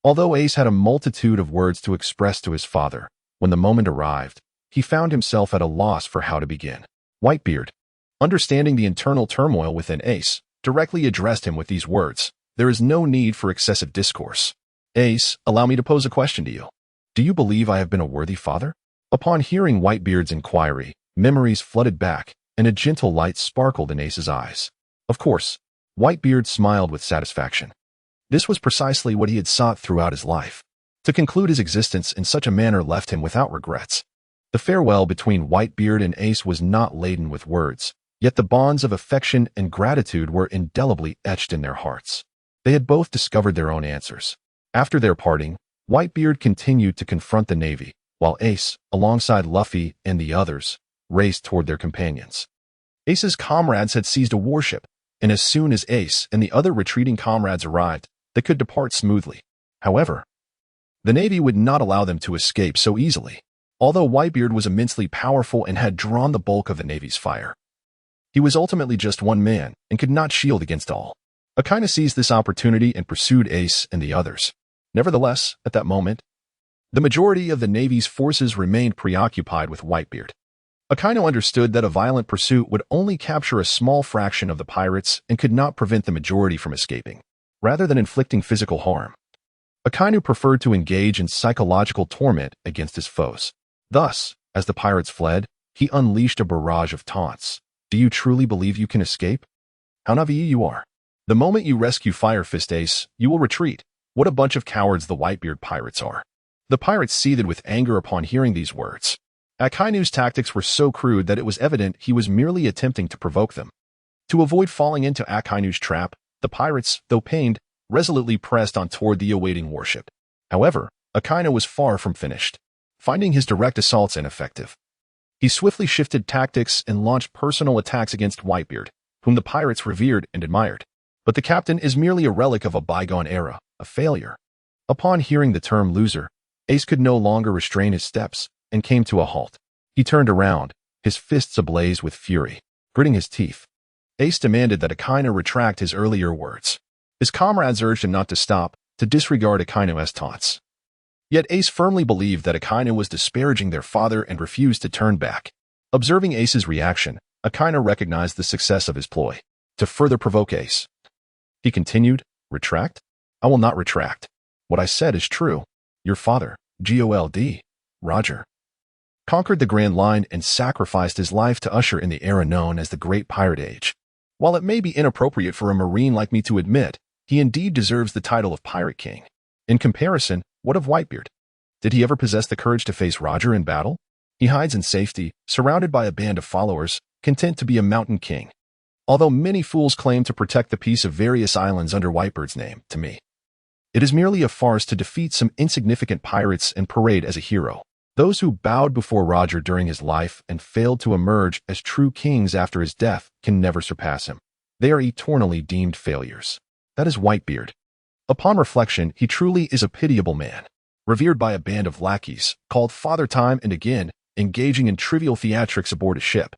Although Ace had a multitude of words to express to his father, when the moment arrived, he found himself at a loss for how to begin. Whitebeard, understanding the internal turmoil within Ace, directly addressed him with these words: "There is no need for excessive discourse. Ace, allow me to pose a question to you. Do you believe I have been a worthy father?" Upon hearing Whitebeard's inquiry, memories flooded back, and a gentle light sparkled in Ace's eyes. Of course, Whitebeard smiled with satisfaction. This was precisely what he had sought throughout his life. To conclude his existence in such a manner left him without regrets. The farewell between Whitebeard and Ace was not laden with words, yet the bonds of affection and gratitude were indelibly etched in their hearts. They had both discovered their own answers. After their parting, Whitebeard continued to confront the Navy, while Ace, alongside Luffy and the others, raced toward their companions. Ace's comrades had seized a warship, and as soon as Ace and the other retreating comrades arrived, they could depart smoothly. However, the Navy would not allow them to escape so easily. Although Whitebeard was immensely powerful and had drawn the bulk of the Navy's fire, he was ultimately just one man and could not shield against all. Akainu seized this opportunity and pursued Ace and the others. Nevertheless, at that moment, the majority of the Navy's forces remained preoccupied with Whitebeard. Akainu understood that a violent pursuit would only capture a small fraction of the pirates and could not prevent the majority from escaping. Rather than inflicting physical harm, Akainu preferred to engage in psychological torment against his foes. Thus, as the pirates fled, he unleashed a barrage of taunts. "Do you truly believe you can escape? How naive you are. The moment you rescue Fire Fist Ace, you will retreat. What a bunch of cowards the Whitebeard pirates are." The pirates seethed with anger upon hearing these words. Akainu's tactics were so crude that it was evident he was merely attempting to provoke them. To avoid falling into Akainu's trap, the pirates, though pained, resolutely pressed on toward the awaiting warship. However, Akainu was far from finished. Finding his direct assaults ineffective, he swiftly shifted tactics and launched personal attacks against Whitebeard, whom the pirates revered and admired. But the captain is merely a relic of a bygone era, a failure. Upon hearing the term loser, Ace could no longer restrain his steps and came to a halt. He turned around, his fists ablaze with fury. Gritting his teeth, Ace demanded that Akainu retract his earlier words. His comrades urged him not to stop, to disregard Akainu's taunts. Yet Ace firmly believed that Akainu was disparaging their father and refused to turn back. Observing Ace's reaction, Akainu recognized the success of his ploy. To further provoke Ace, he continued, "Retract? I will not retract. What I said is true. Your father, Gold, Roger, conquered the Grand Line and sacrificed his life to usher in the era known as the Great Pirate Age. While it may be inappropriate for a Marine like me to admit, He indeed deserves the title of Pirate King. In comparison, what of Whitebeard? Did he ever possess the courage to face Roger in battle? He hides in safety, surrounded by a band of followers, content to be a mountain king. Although many fools claim to protect the peace of various islands under Whitebeard's name, to me, it is merely a farce to defeat some insignificant pirates and parade as a hero. Those who bowed before Roger during his life and failed to emerge as true kings after his death can never surpass him. They are eternally deemed failures. That is Whitebeard. Upon reflection, he truly is a pitiable man, revered by a band of lackeys, called Father Time and again, engaging in trivial theatrics aboard a ship,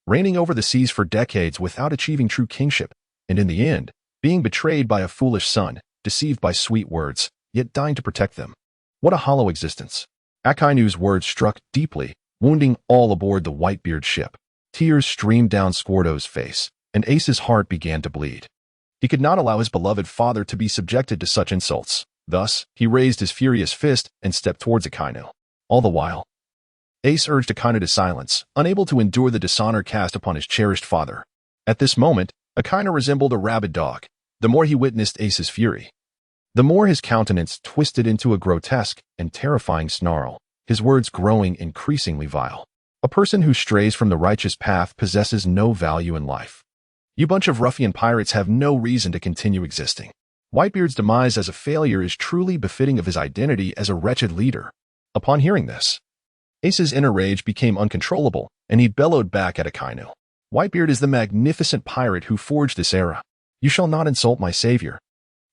reigning over the seas for decades without achieving true kingship, and in the end, being betrayed by a foolish son, deceived by sweet words, yet dying to protect them. What a hollow existence. Akainu's words struck deeply, wounding all aboard the Whitebeard ship. Tears streamed down Squarto's face, and Ace's heart began to bleed. He could not allow his beloved father to be subjected to such insults. Thus, he raised his furious fist and stepped towards Akainu. All the while, Ace urged Akainu to silence, unable to endure the dishonor cast upon his cherished father. At this moment, Akainu resembled a rabid dog. The more he witnessed Ace's fury, the more his countenance twisted into a grotesque and terrifying snarl, his words growing increasingly vile. A person who strays from the righteous path possesses no value in life. You bunch of ruffian pirates have no reason to continue existing. Whitebeard's demise as a failure is truly befitting of his identity as a wretched leader. Upon hearing this, Ace's inner rage became uncontrollable, and he bellowed back at Akainu. Whitebeard is the magnificent pirate who forged this era. You shall not insult my savior.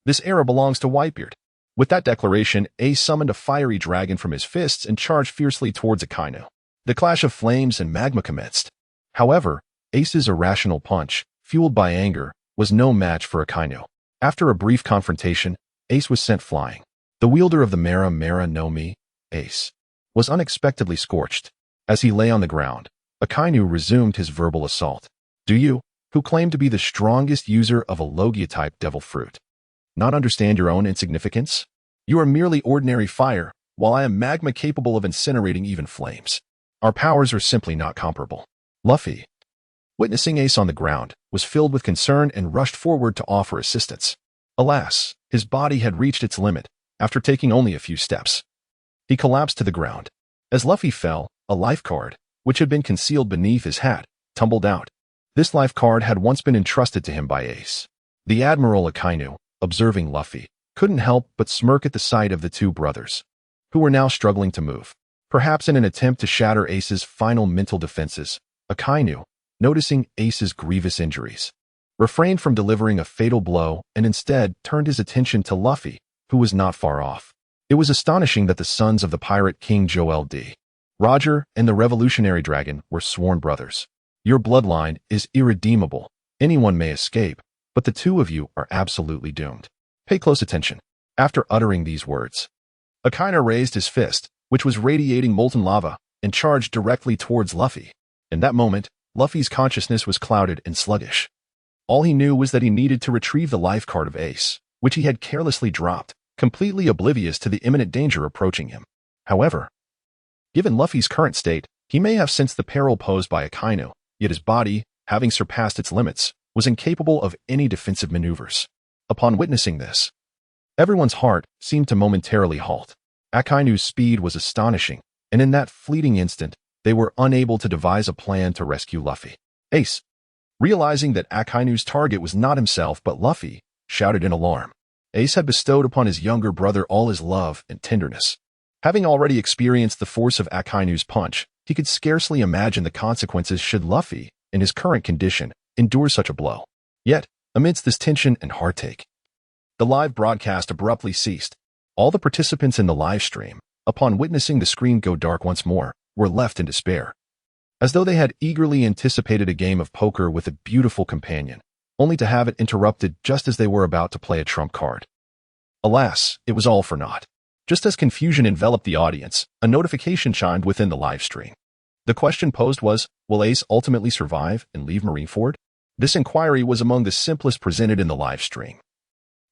This era belongs to Whitebeard. With that declaration, Ace summoned a fiery dragon from his fists and charged fiercely towards Akainu. The clash of flames and magma commenced. However, Ace's irrational punch, fueled by anger, was no match for Akainu. After a brief confrontation, Ace was sent flying. The wielder of the Mera no Mi, Ace, was unexpectedly scorched. As he lay on the ground, Akainu resumed his verbal assault. Do you, who claim to be the strongest user of a Logia-type devil fruit, not understand your own insignificance? You are merely ordinary fire, while I am magma capable of incinerating even flames. Our powers are simply not comparable. Luffy, witnessing Ace on the ground, was filled with concern and rushed forward to offer assistance. Alas, his body had reached its limit after taking only a few steps. He collapsed to the ground. As Luffy fell, a life card, which had been concealed beneath his hat, tumbled out. This life card had once been entrusted to him by Ace. The Admiral Akainu, observing Luffy, couldn't help but smirk at the sight of the two brothers, who were now struggling to move. Perhaps in an attempt to shatter Ace's final mental defenses, Akainu, noticing Ace's grievous injuries, refrained from delivering a fatal blow and instead turned his attention to Luffy, who was not far off. It was astonishing that the sons of the pirate King Joel D. Roger and the Revolutionary Dragon were sworn brothers. Your bloodline is irredeemable. Anyone may escape, but the two of you are absolutely doomed. Pay close attention. After uttering these words, Akainu raised his fist, which was radiating molten lava, and charged directly towards Luffy. In that moment, Luffy's consciousness was clouded and sluggish. All he knew was that he needed to retrieve the life card of Ace, which he had carelessly dropped, completely oblivious to the imminent danger approaching him. However, given Luffy's current state, he may have sensed the peril posed by Akainu, yet his body, having surpassed its limits, was incapable of any defensive maneuvers. Upon witnessing this, everyone's heart seemed to momentarily halt. Akainu's speed was astonishing, and in that fleeting instant, they were unable to devise a plan to rescue Luffy. Ace, realizing that Akainu's target was not himself but Luffy, shouted in alarm. Ace had bestowed upon his younger brother all his love and tenderness. Having already experienced the force of Akainu's punch, he could scarcely imagine the consequences should Luffy, in his current condition, endure such a blow. Yet, amidst this tension and heartache, the live broadcast abruptly ceased. All the participants in the live stream, upon witnessing the screen go dark once more, were left in despair, as though they had eagerly anticipated a game of poker with a beautiful companion, only to have it interrupted just as they were about to play a trump card. Alas, it was all for naught. Just as confusion enveloped the audience, a notification chimed within the live stream. The question posed was, will Ace ultimately survive and leave Marineford? This inquiry was among the simplest presented in the live stream,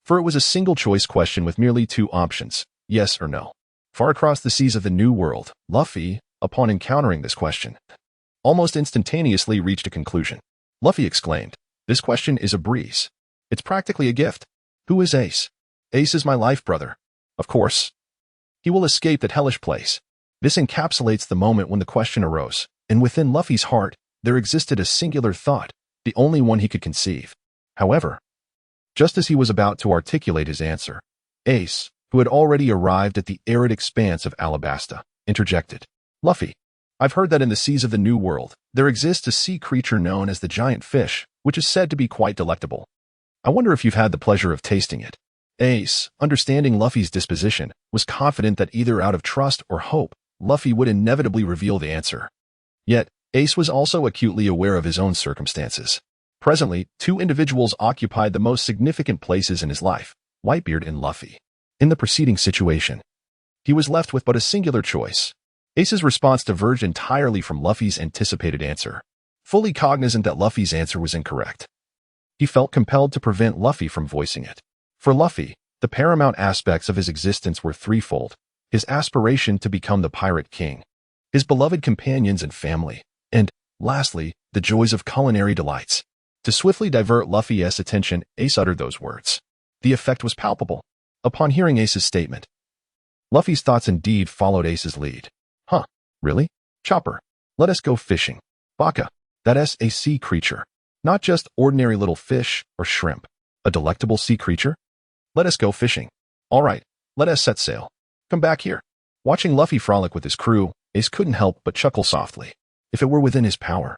for it was a single-choice question with merely two options, yes or no. Far across the seas of the New World, Luffy, upon encountering this question, almost instantaneously reached a conclusion. Luffy exclaimed, "This question is a breeze. It's practically a gift. Who is Ace? Ace is my life brother. Of course. He will escape that hellish place. This encapsulates the moment when the question arose, and within Luffy's heart, there existed a singular thought, the only one he could conceive. However, just as he was about to articulate his answer, Ace, who had already arrived at the arid expanse of Alabasta, interjected. Luffy, I've heard that in the seas of the New World, there exists a sea creature known as the giant fish, which is said to be quite delectable. I wonder if you've had the pleasure of tasting it. Ace, understanding Luffy's disposition, was confident that either out of trust or hope, Luffy would inevitably reveal the answer. Yet, Ace was also acutely aware of his own circumstances. Presently, two individuals occupied the most significant places in his life, Whitebeard and Luffy. In the preceding situation, he was left with but a singular choice. Ace's response diverged entirely from Luffy's anticipated answer. Fully cognizant that Luffy's answer was incorrect, he felt compelled to prevent Luffy from voicing it. For Luffy, the paramount aspects of his existence were threefold: his aspiration to become the Pirate King, his beloved companions and family, and, lastly, the joys of culinary delights. To swiftly divert Luffy's attention, Ace uttered those words. The effect was palpable. Upon hearing Ace's statement, Luffy's thoughts indeed followed Ace's lead. Huh, really? Chopper, let us go fishing. Baka, that's a sea creature. Not just ordinary little fish or shrimp. A delectable sea creature? Let us go fishing. All right, let us set sail. Come back here. Watching Luffy frolic with his crew, Ace couldn't help but chuckle softly. If it were within his power,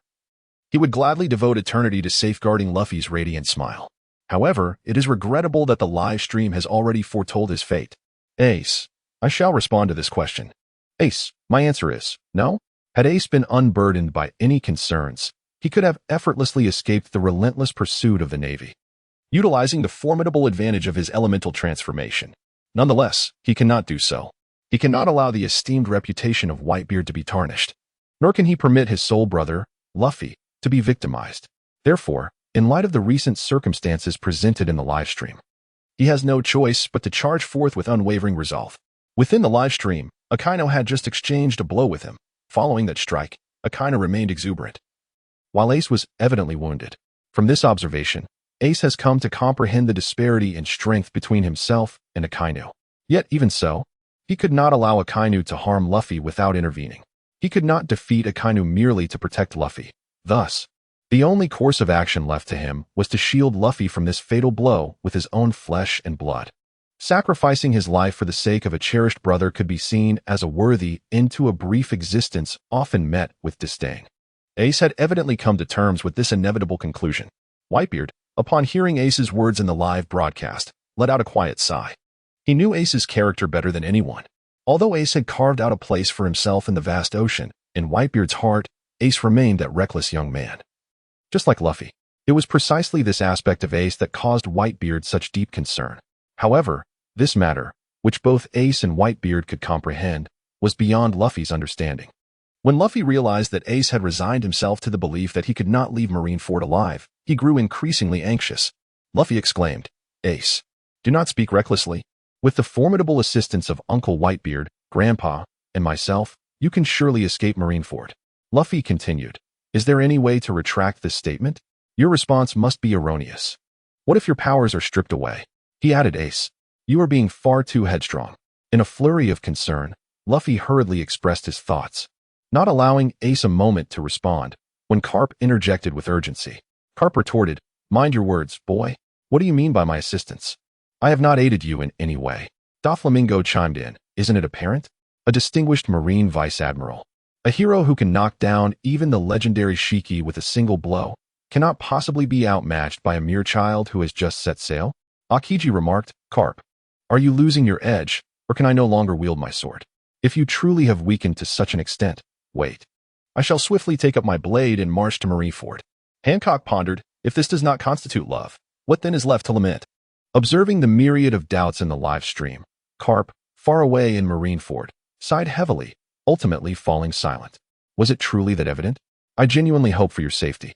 he would gladly devote eternity to safeguarding Luffy's radiant smile. However, it is regrettable that the live stream has already foretold his fate. Ace, I shall respond to this question. Ace, my answer is no. Had Ace been unburdened by any concerns, he could have effortlessly escaped the relentless pursuit of the Navy, utilizing the formidable advantage of his elemental transformation. Nonetheless, he cannot do so. He cannot allow the esteemed reputation of Whitebeard to be tarnished, nor can he permit his soul brother, Luffy, to be victimized. Therefore, in light of the recent circumstances presented in the livestream, he has no choice but to charge forth with unwavering resolve. Within the livestream, Akainu had just exchanged a blow with him. Following that strike, Akainu remained exuberant, while Ace was evidently wounded. From this observation, Ace has come to comprehend the disparity in strength between himself and Akainu. Yet even so, he could not allow Akainu to harm Luffy without intervening. He could not defeat Akainu merely to protect Luffy. Thus, the only course of action left to him was to shield Luffy from this fatal blow with his own flesh and blood. Sacrificing his life for the sake of a cherished brother could be seen as a worthy end to a brief existence often met with disdain. Ace had evidently come to terms with this inevitable conclusion. Whitebeard, upon hearing Ace's words in the live broadcast, let out a quiet sigh. He knew Ace's character better than anyone. Although Ace had carved out a place for himself in the vast ocean, in Whitebeard's heart, Ace remained that reckless young man. Just like Luffy, it was precisely this aspect of Ace that caused Whitebeard such deep concern. However, this matter, which both Ace and Whitebeard could comprehend, was beyond Luffy's understanding. When Luffy realized that Ace had resigned himself to the belief that he could not leave Marineford alive, he grew increasingly anxious. Luffy exclaimed, Ace, do not speak recklessly. With the formidable assistance of Uncle Whitebeard, Grandpa, and myself, you can surely escape Marineford. Luffy continued, is there any way to retract this statement? Your response must be erroneous. What if your powers are stripped away? He added, Ace, you are being far too headstrong. In a flurry of concern, Luffy hurriedly expressed his thoughts, not allowing Ace a moment to respond, when Garp interjected with urgency. Garp retorted, mind your words, boy. What do you mean by my assistance? I have not aided you in any way. Doflamingo chimed in, isn't it apparent? A distinguished Marine Vice Admiral, a hero who can knock down even the legendary Shiki with a single blow, cannot possibly be outmatched by a mere child who has just set sail? Akiji remarked, Garp, are you losing your edge, or can I no longer wield my sword? If you truly have weakened to such an extent, wait. I shall swiftly take up my blade and march to Marineford. Hancock pondered, if this does not constitute love, what then is left to lament? Observing the myriad of doubts in the live stream, Garp, far away in Marineford, sighed heavily, ultimately falling silent. Was it truly that evident? I genuinely hope for your safety.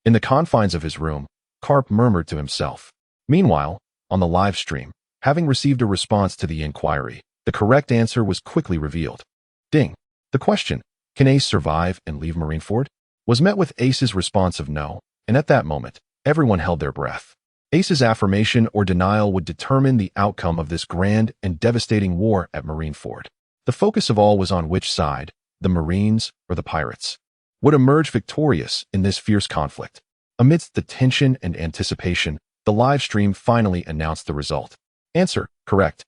In the confines of his room, Garp murmured to himself. Meanwhile, on the live stream, having received a response to the inquiry, the correct answer was quickly revealed. Ding. The question, can Ace survive and leave Marineford, was met with Ace's response of no, and at that moment, everyone held their breath. Ace's affirmation or denial would determine the outcome of this grand and devastating war at Marineford. The focus of all was on which side, the Marines or the pirates, would emerge victorious in this fierce conflict. Amidst the tension and anticipation, the live stream finally announced the result. Answer: correct.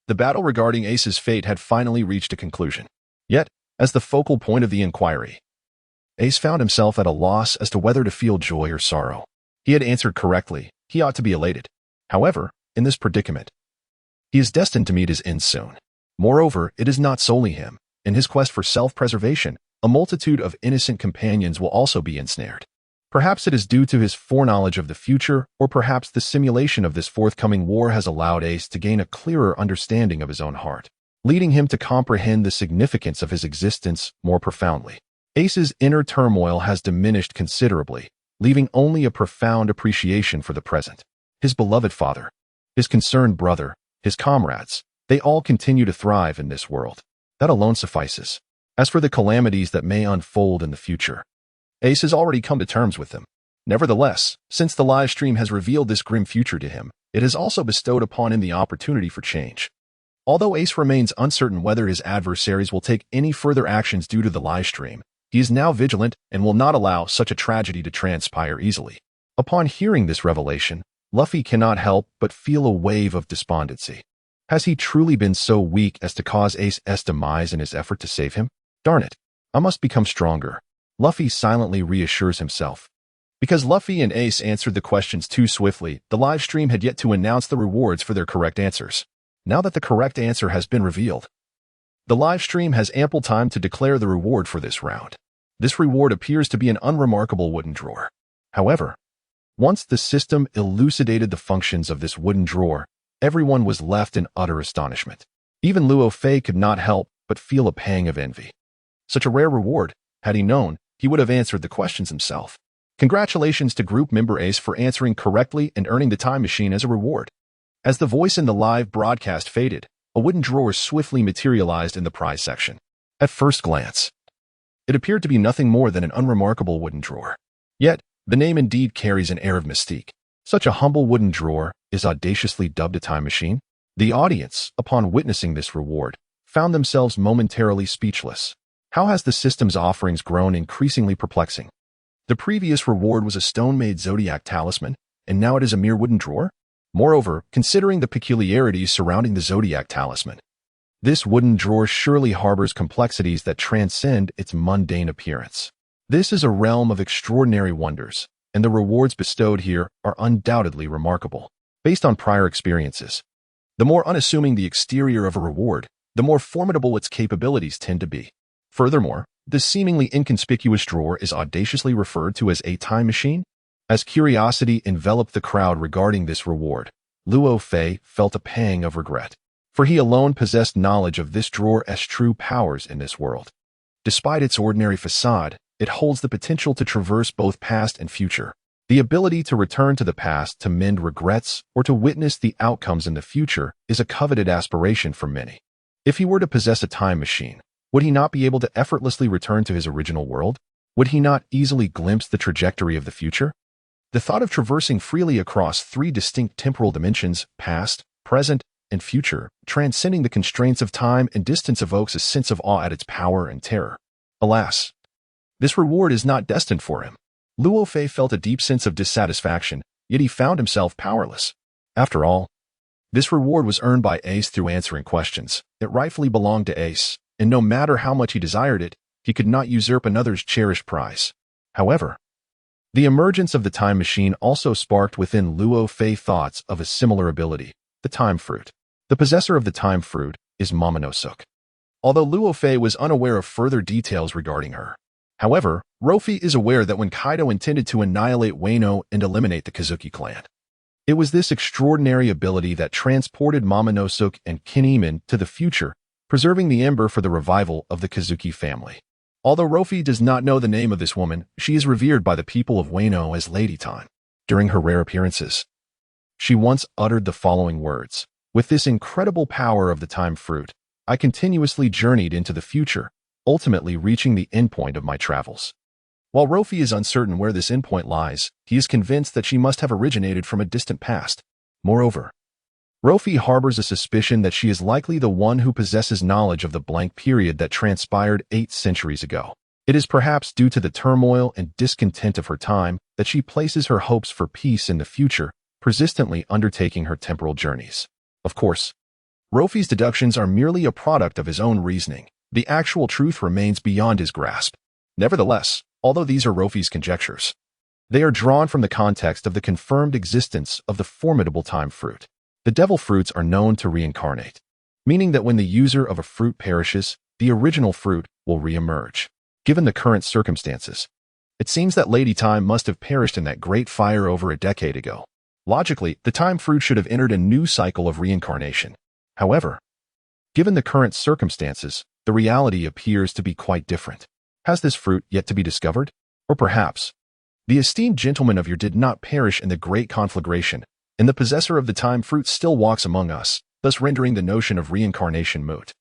The battle regarding Ace's fate had finally reached a conclusion. Yet, as the focal point of the inquiry, Ace found himself at a loss as to whether to feel joy or sorrow. He had answered correctly. He ought to be elated. However, in this predicament, he is destined to meet his end soon. Moreover, it is not solely him. In his quest for self-preservation, a multitude of innocent companions will also be ensnared. Perhaps it is due to his foreknowledge of the future, or perhaps the simulation of this forthcoming war has allowed Ace to gain a clearer understanding of his own heart, leading him to comprehend the significance of his existence more profoundly. Ace's inner turmoil has diminished considerably, leaving only a profound appreciation for the present. His beloved father, his concerned brother, his comrades, they all continue to thrive in this world. That alone suffices. As for the calamities that may unfold in the future, Ace has already come to terms with them. Nevertheless, since the live stream has revealed this grim future to him, it has also bestowed upon him the opportunity for change. Although Ace remains uncertain whether his adversaries will take any further actions due to the live stream, he is now vigilant and will not allow such a tragedy to transpire easily. Upon hearing this revelation, Luffy cannot help but feel a wave of despondency. Has he truly been so weak as to cause Ace's demise in his effort to save him? Darn it, I must become stronger. Luffy silently reassures himself. Because Luffy and Ace answered the questions too swiftly, the live stream had yet to announce the rewards for their correct answers. Now that the correct answer has been revealed, the live stream has ample time to declare the reward for this round. This reward appears to be an unremarkable wooden drawer. However, once the system elucidated the functions of this wooden drawer, everyone was left in utter astonishment. Even Luo Fei could not help but feel a pang of envy. Such a rare reward, had he known, he would have answered the questions himself. Congratulations to group member Ace for answering correctly and earning the time machine as a reward. As the voice in the live broadcast faded, a wooden drawer swiftly materialized in the prize section. At first glance, it appeared to be nothing more than an unremarkable wooden drawer. Yet, the name indeed carries an air of mystique. Such a humble wooden drawer is audaciously dubbed a time machine. The audience, upon witnessing this reward, found themselves momentarily speechless. How has the system's offerings grown increasingly perplexing? The previous reward was a stone-made zodiac talisman, and now it is a mere wooden drawer? Moreover, considering the peculiarities surrounding the zodiac talisman, this wooden drawer surely harbors complexities that transcend its mundane appearance. This is a realm of extraordinary wonders, and the rewards bestowed here are undoubtedly remarkable. Based on prior experiences, the more unassuming the exterior of a reward, the more formidable its capabilities tend to be. Furthermore, this seemingly inconspicuous drawer is audaciously referred to as a time machine. As curiosity enveloped the crowd regarding this reward, Luo Fei felt a pang of regret, for he alone possessed knowledge of this drawer's true powers in this world. Despite its ordinary facade, it holds the potential to traverse both past and future. The ability to return to the past to mend regrets or to witness the outcomes in the future is a coveted aspiration for many. If he were to possess a time machine, would he not be able to effortlessly return to his original world? Would he not easily glimpse the trajectory of the future? The thought of traversing freely across three distinct temporal dimensions, past, present, and future, transcending the constraints of time and distance, evokes a sense of awe at its power and terror. Alas, this reward is not destined for him. Luo Fei felt a deep sense of dissatisfaction, yet he found himself powerless. After all, this reward was earned by Ace through answering questions. It rightfully belonged to Ace, and no matter how much he desired it, he could not usurp another's cherished prize. However, the emergence of the time machine also sparked within Luo Fei thoughts of a similar ability, the time fruit. The possessor of the time fruit is Momonosuke. Although Luo Fei was unaware of further details regarding her. However, Rofi is aware that when Kaido intended to annihilate Wano and eliminate the Kozuki clan, it was this extraordinary ability that transported Momonosuke and Kinemon to the future, preserving the ember for the revival of the Kozuki family. Although Rofi does not know the name of this woman, she is revered by the people of Wano as Lady Time. During her rare appearances, she once uttered the following words: "With this incredible power of the time fruit, I continuously journeyed into the future, ultimately reaching the endpoint of my travels." While Rofi is uncertain where this endpoint lies, he is convinced that she must have originated from a distant past. Moreover, Rofi harbors a suspicion that she is likely the one who possesses knowledge of the blank period that transpired 8 centuries ago. It is perhaps due to the turmoil and discontent of her time that she places her hopes for peace in the future, persistently undertaking her temporal journeys. Of course, Rofi's deductions are merely a product of his own reasoning. The actual truth remains beyond his grasp. Nevertheless, although these are Rofi's conjectures, they are drawn from the context of the confirmed existence of the formidable time fruit. The devil fruits are known to reincarnate, meaning that when the user of a fruit perishes, the original fruit will re-emerge. Given the current circumstances, it seems that Lady Time must have perished in that great fire over a decade ago. Logically, the time fruit should have entered a new cycle of reincarnation. However, given the current circumstances, the reality appears to be quite different. Has this fruit yet to be discovered? Or perhaps, the esteemed gentleman of your did not perish in the great conflagration, and the possessor of the time fruit still walks among us, thus rendering the notion of reincarnation moot.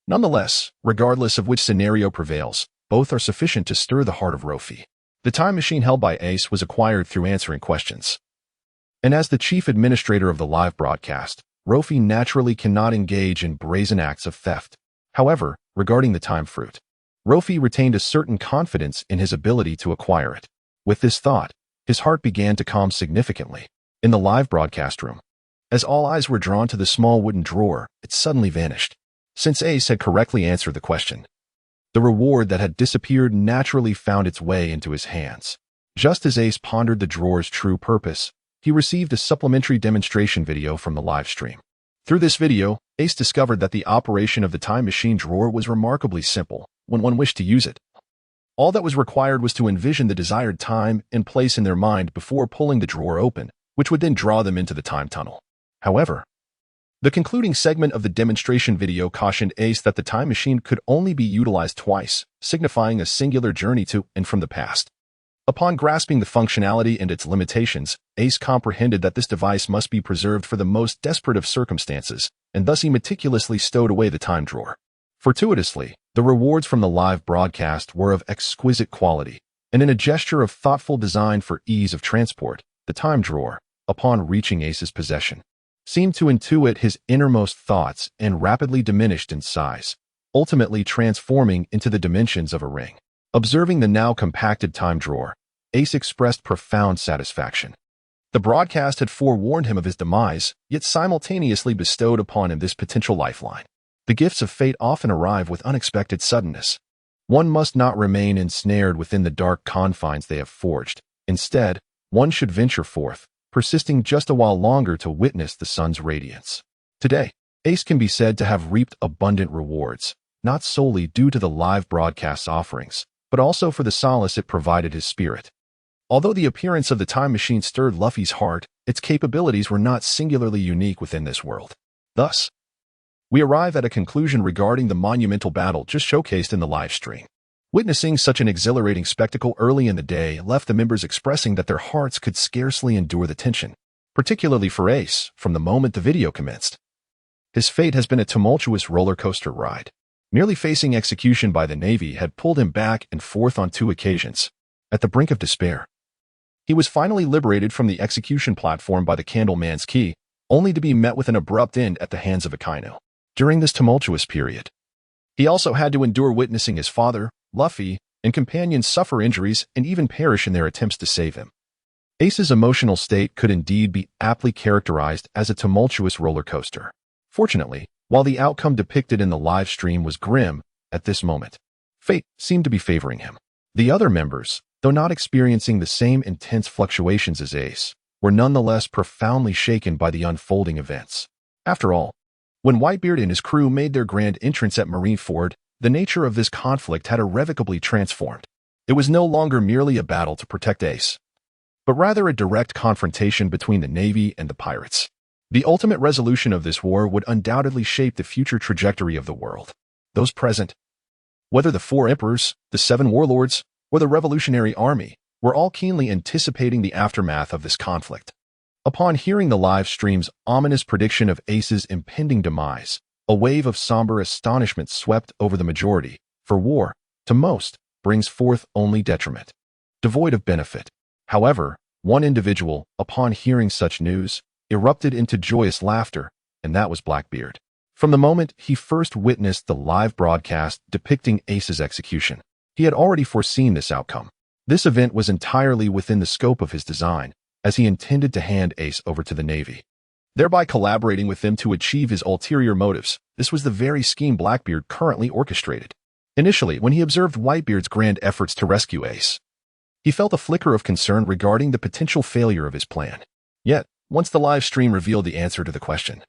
Nonetheless, regardless of which scenario prevails, both are sufficient to stir the heart of Rofi. The time machine held by Ace was acquired through answering questions. And as the chief administrator of the live broadcast, Rofi naturally cannot engage in brazen acts of theft. However, regarding the time fruit, Rofi retained a certain confidence in his ability to acquire it. With this thought, his heart began to calm significantly. In the live broadcast room, as all eyes were drawn to the small wooden drawer, it suddenly vanished. Since Ace had correctly answered the question, the reward that had disappeared naturally found its way into his hands. Just as Ace pondered the drawer's true purpose, he received a supplementary demonstration video from the live stream. Through this video, Ace discovered that the operation of the time machine drawer was remarkably simple when one wished to use it. All that was required was to envision the desired time and place in their mind before pulling the drawer open, which would then draw them into the time tunnel. However, the concluding segment of the demonstration video cautioned Ace that the time machine could only be utilized twice, signifying a singular journey to and from the past. Upon grasping the functionality and its limitations, Ace comprehended that this device must be preserved for the most desperate of circumstances, and thus he meticulously stowed away the time drawer. Fortuitously, the rewards from the live broadcast were of exquisite quality, and in a gesture of thoughtful design for ease of transport, the time drawer, upon reaching Ace's possession, seemed to intuit his innermost thoughts and rapidly diminished in size, ultimately transforming into the dimensions of a ring. Observing the now compacted time drawer, Ace expressed profound satisfaction. The broadcast had forewarned him of his demise, yet simultaneously bestowed upon him this potential lifeline. The gifts of fate often arrive with unexpected suddenness. One must not remain ensnared within the dark confines they have forged. Instead, one should venture forth, persisting just a while longer to witness the sun's radiance. Today, Ace can be said to have reaped abundant rewards, not solely due to the live broadcast's offerings, but also for the solace it provided his spirit. Although the appearance of the time machine stirred Luffy's heart, its capabilities were not singularly unique within this world. Thus, we arrive at a conclusion regarding the monumental battle just showcased in the live stream. Witnessing such an exhilarating spectacle early in the day left the members expressing that their hearts could scarcely endure the tension, particularly for Ace, from the moment the video commenced. His fate has been a tumultuous roller coaster ride. Nearly facing execution by the Navy had pulled him back and forth on 2 occasions. At the brink of despair, he was finally liberated from the execution platform by the Candleman's Key, only to be met with an abrupt end at the hands of Akainu. During this tumultuous period, he also had to endure witnessing his father, Luffy, and companions suffer injuries and even perish in their attempts to save him. Ace's emotional state could indeed be aptly characterized as a tumultuous roller coaster. Fortunately, while the outcome depicted in the live stream was grim, at this moment, fate seemed to be favoring him. The other members, though not experiencing the same intense fluctuations as Ace, were nonetheless profoundly shaken by the unfolding events. After all, when Whitebeard and his crew made their grand entrance at Marineford, the nature of this conflict had irrevocably transformed. It was no longer merely a battle to protect Ace, but rather a direct confrontation between the Navy and the pirates. The ultimate resolution of this war would undoubtedly shape the future trajectory of the world. Those present, whether the 4 emperors, the 7 warlords, or the Revolutionary Army, were all keenly anticipating the aftermath of this conflict. Upon hearing the live stream's ominous prediction of Ace's impending demise, a wave of somber astonishment swept over the majority, for war, to most, brings forth only detriment. devoid of benefit. However, one individual, upon hearing such news, erupted into joyous laughter, and that was Blackbeard. From the moment he first witnessed the live broadcast depicting Ace's execution, he had already foreseen this outcome. This event was entirely within the scope of his design, as he intended to hand Ace over to the Navy, thereby collaborating with them to achieve his ulterior motives. This was the very scheme Blackbeard currently orchestrated. Initially, when he observed Whitebeard's grand efforts to rescue Ace, he felt a flicker of concern regarding the potential failure of his plan. Yet, once the live stream revealed the answer to the question,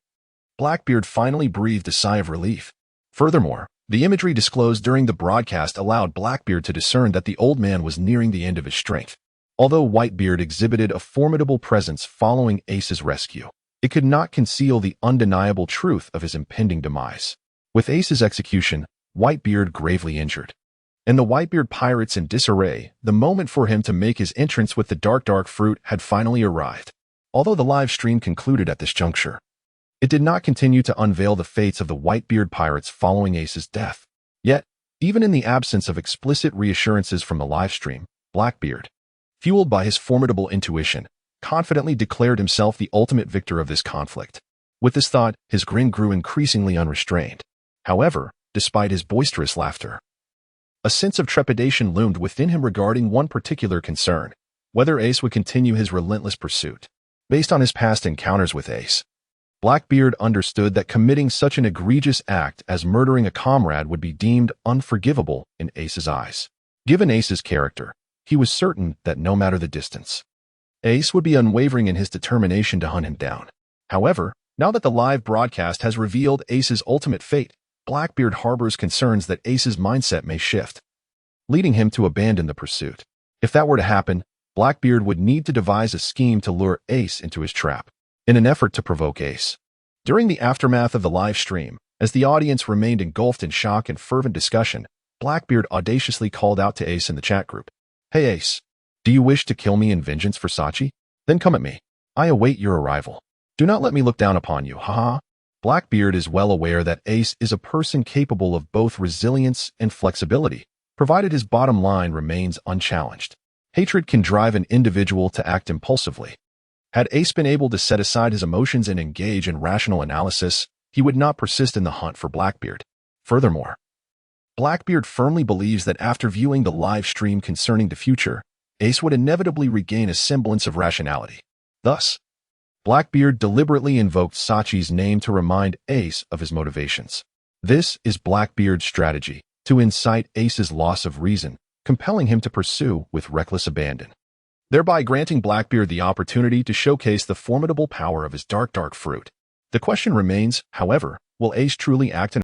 Blackbeard finally breathed a sigh of relief. Furthermore, the imagery disclosed during the broadcast allowed Blackbeard to discern that the old man was nearing the end of his strength. Although Whitebeard exhibited a formidable presence following Ace's rescue, it could not conceal the undeniable truth of his impending demise. With Ace's execution, Whitebeard gravely injured, and the Whitebeard pirates in disarray, the moment for him to make his entrance with the dark fruit had finally arrived. Although the live stream concluded at this juncture, it did not continue to unveil the fates of the Whitebeard pirates following Ace's death. Yet, even in the absence of explicit reassurances from the live stream, Blackbeard, fueled by his formidable intuition, confidently declared himself the ultimate victor of this conflict. With this thought, his grin grew increasingly unrestrained. However, despite his boisterous laughter, a sense of trepidation loomed within him regarding one particular concern: whether Ace would continue his relentless pursuit. Based on his past encounters with Ace, Blackbeard understood that committing such an egregious act as murdering a comrade would be deemed unforgivable in Ace's eyes. Given Ace's character, he was certain that no matter the distance, Ace would be unwavering in his determination to hunt him down. However, now that the live broadcast has revealed Ace's ultimate fate, Blackbeard harbors concerns that Ace's mindset may shift, leading him to abandon the pursuit. If that were to happen, Blackbeard would need to devise a scheme to lure Ace into his trap, in an effort to provoke Ace. During the aftermath of the live stream, as the audience remained engulfed in shock and fervent discussion, Blackbeard audaciously called out to Ace in the chat group, "Hey Ace, do you wish to kill me in vengeance for Sachi? Then come at me. I await your arrival. Do not let me look down upon you, haha." Blackbeard is well aware that Ace is a person capable of both resilience and flexibility, provided his bottom line remains unchallenged. Hatred can drive an individual to act impulsively. Had Ace been able to set aside his emotions and engage in rational analysis, he would not persist in the hunt for Blackbeard. Furthermore, Blackbeard firmly believes that after viewing the live stream concerning the future, Ace would inevitably regain a semblance of rationality. Thus, Blackbeard deliberately invoked Sachi's name to remind Ace of his motivations. This is Blackbeard's strategy, to incite Ace's loss of reason, compelling him to pursue with reckless abandon, thereby granting Blackbeard the opportunity to showcase the formidable power of his dark fruit. The question remains, however, will Ace truly act in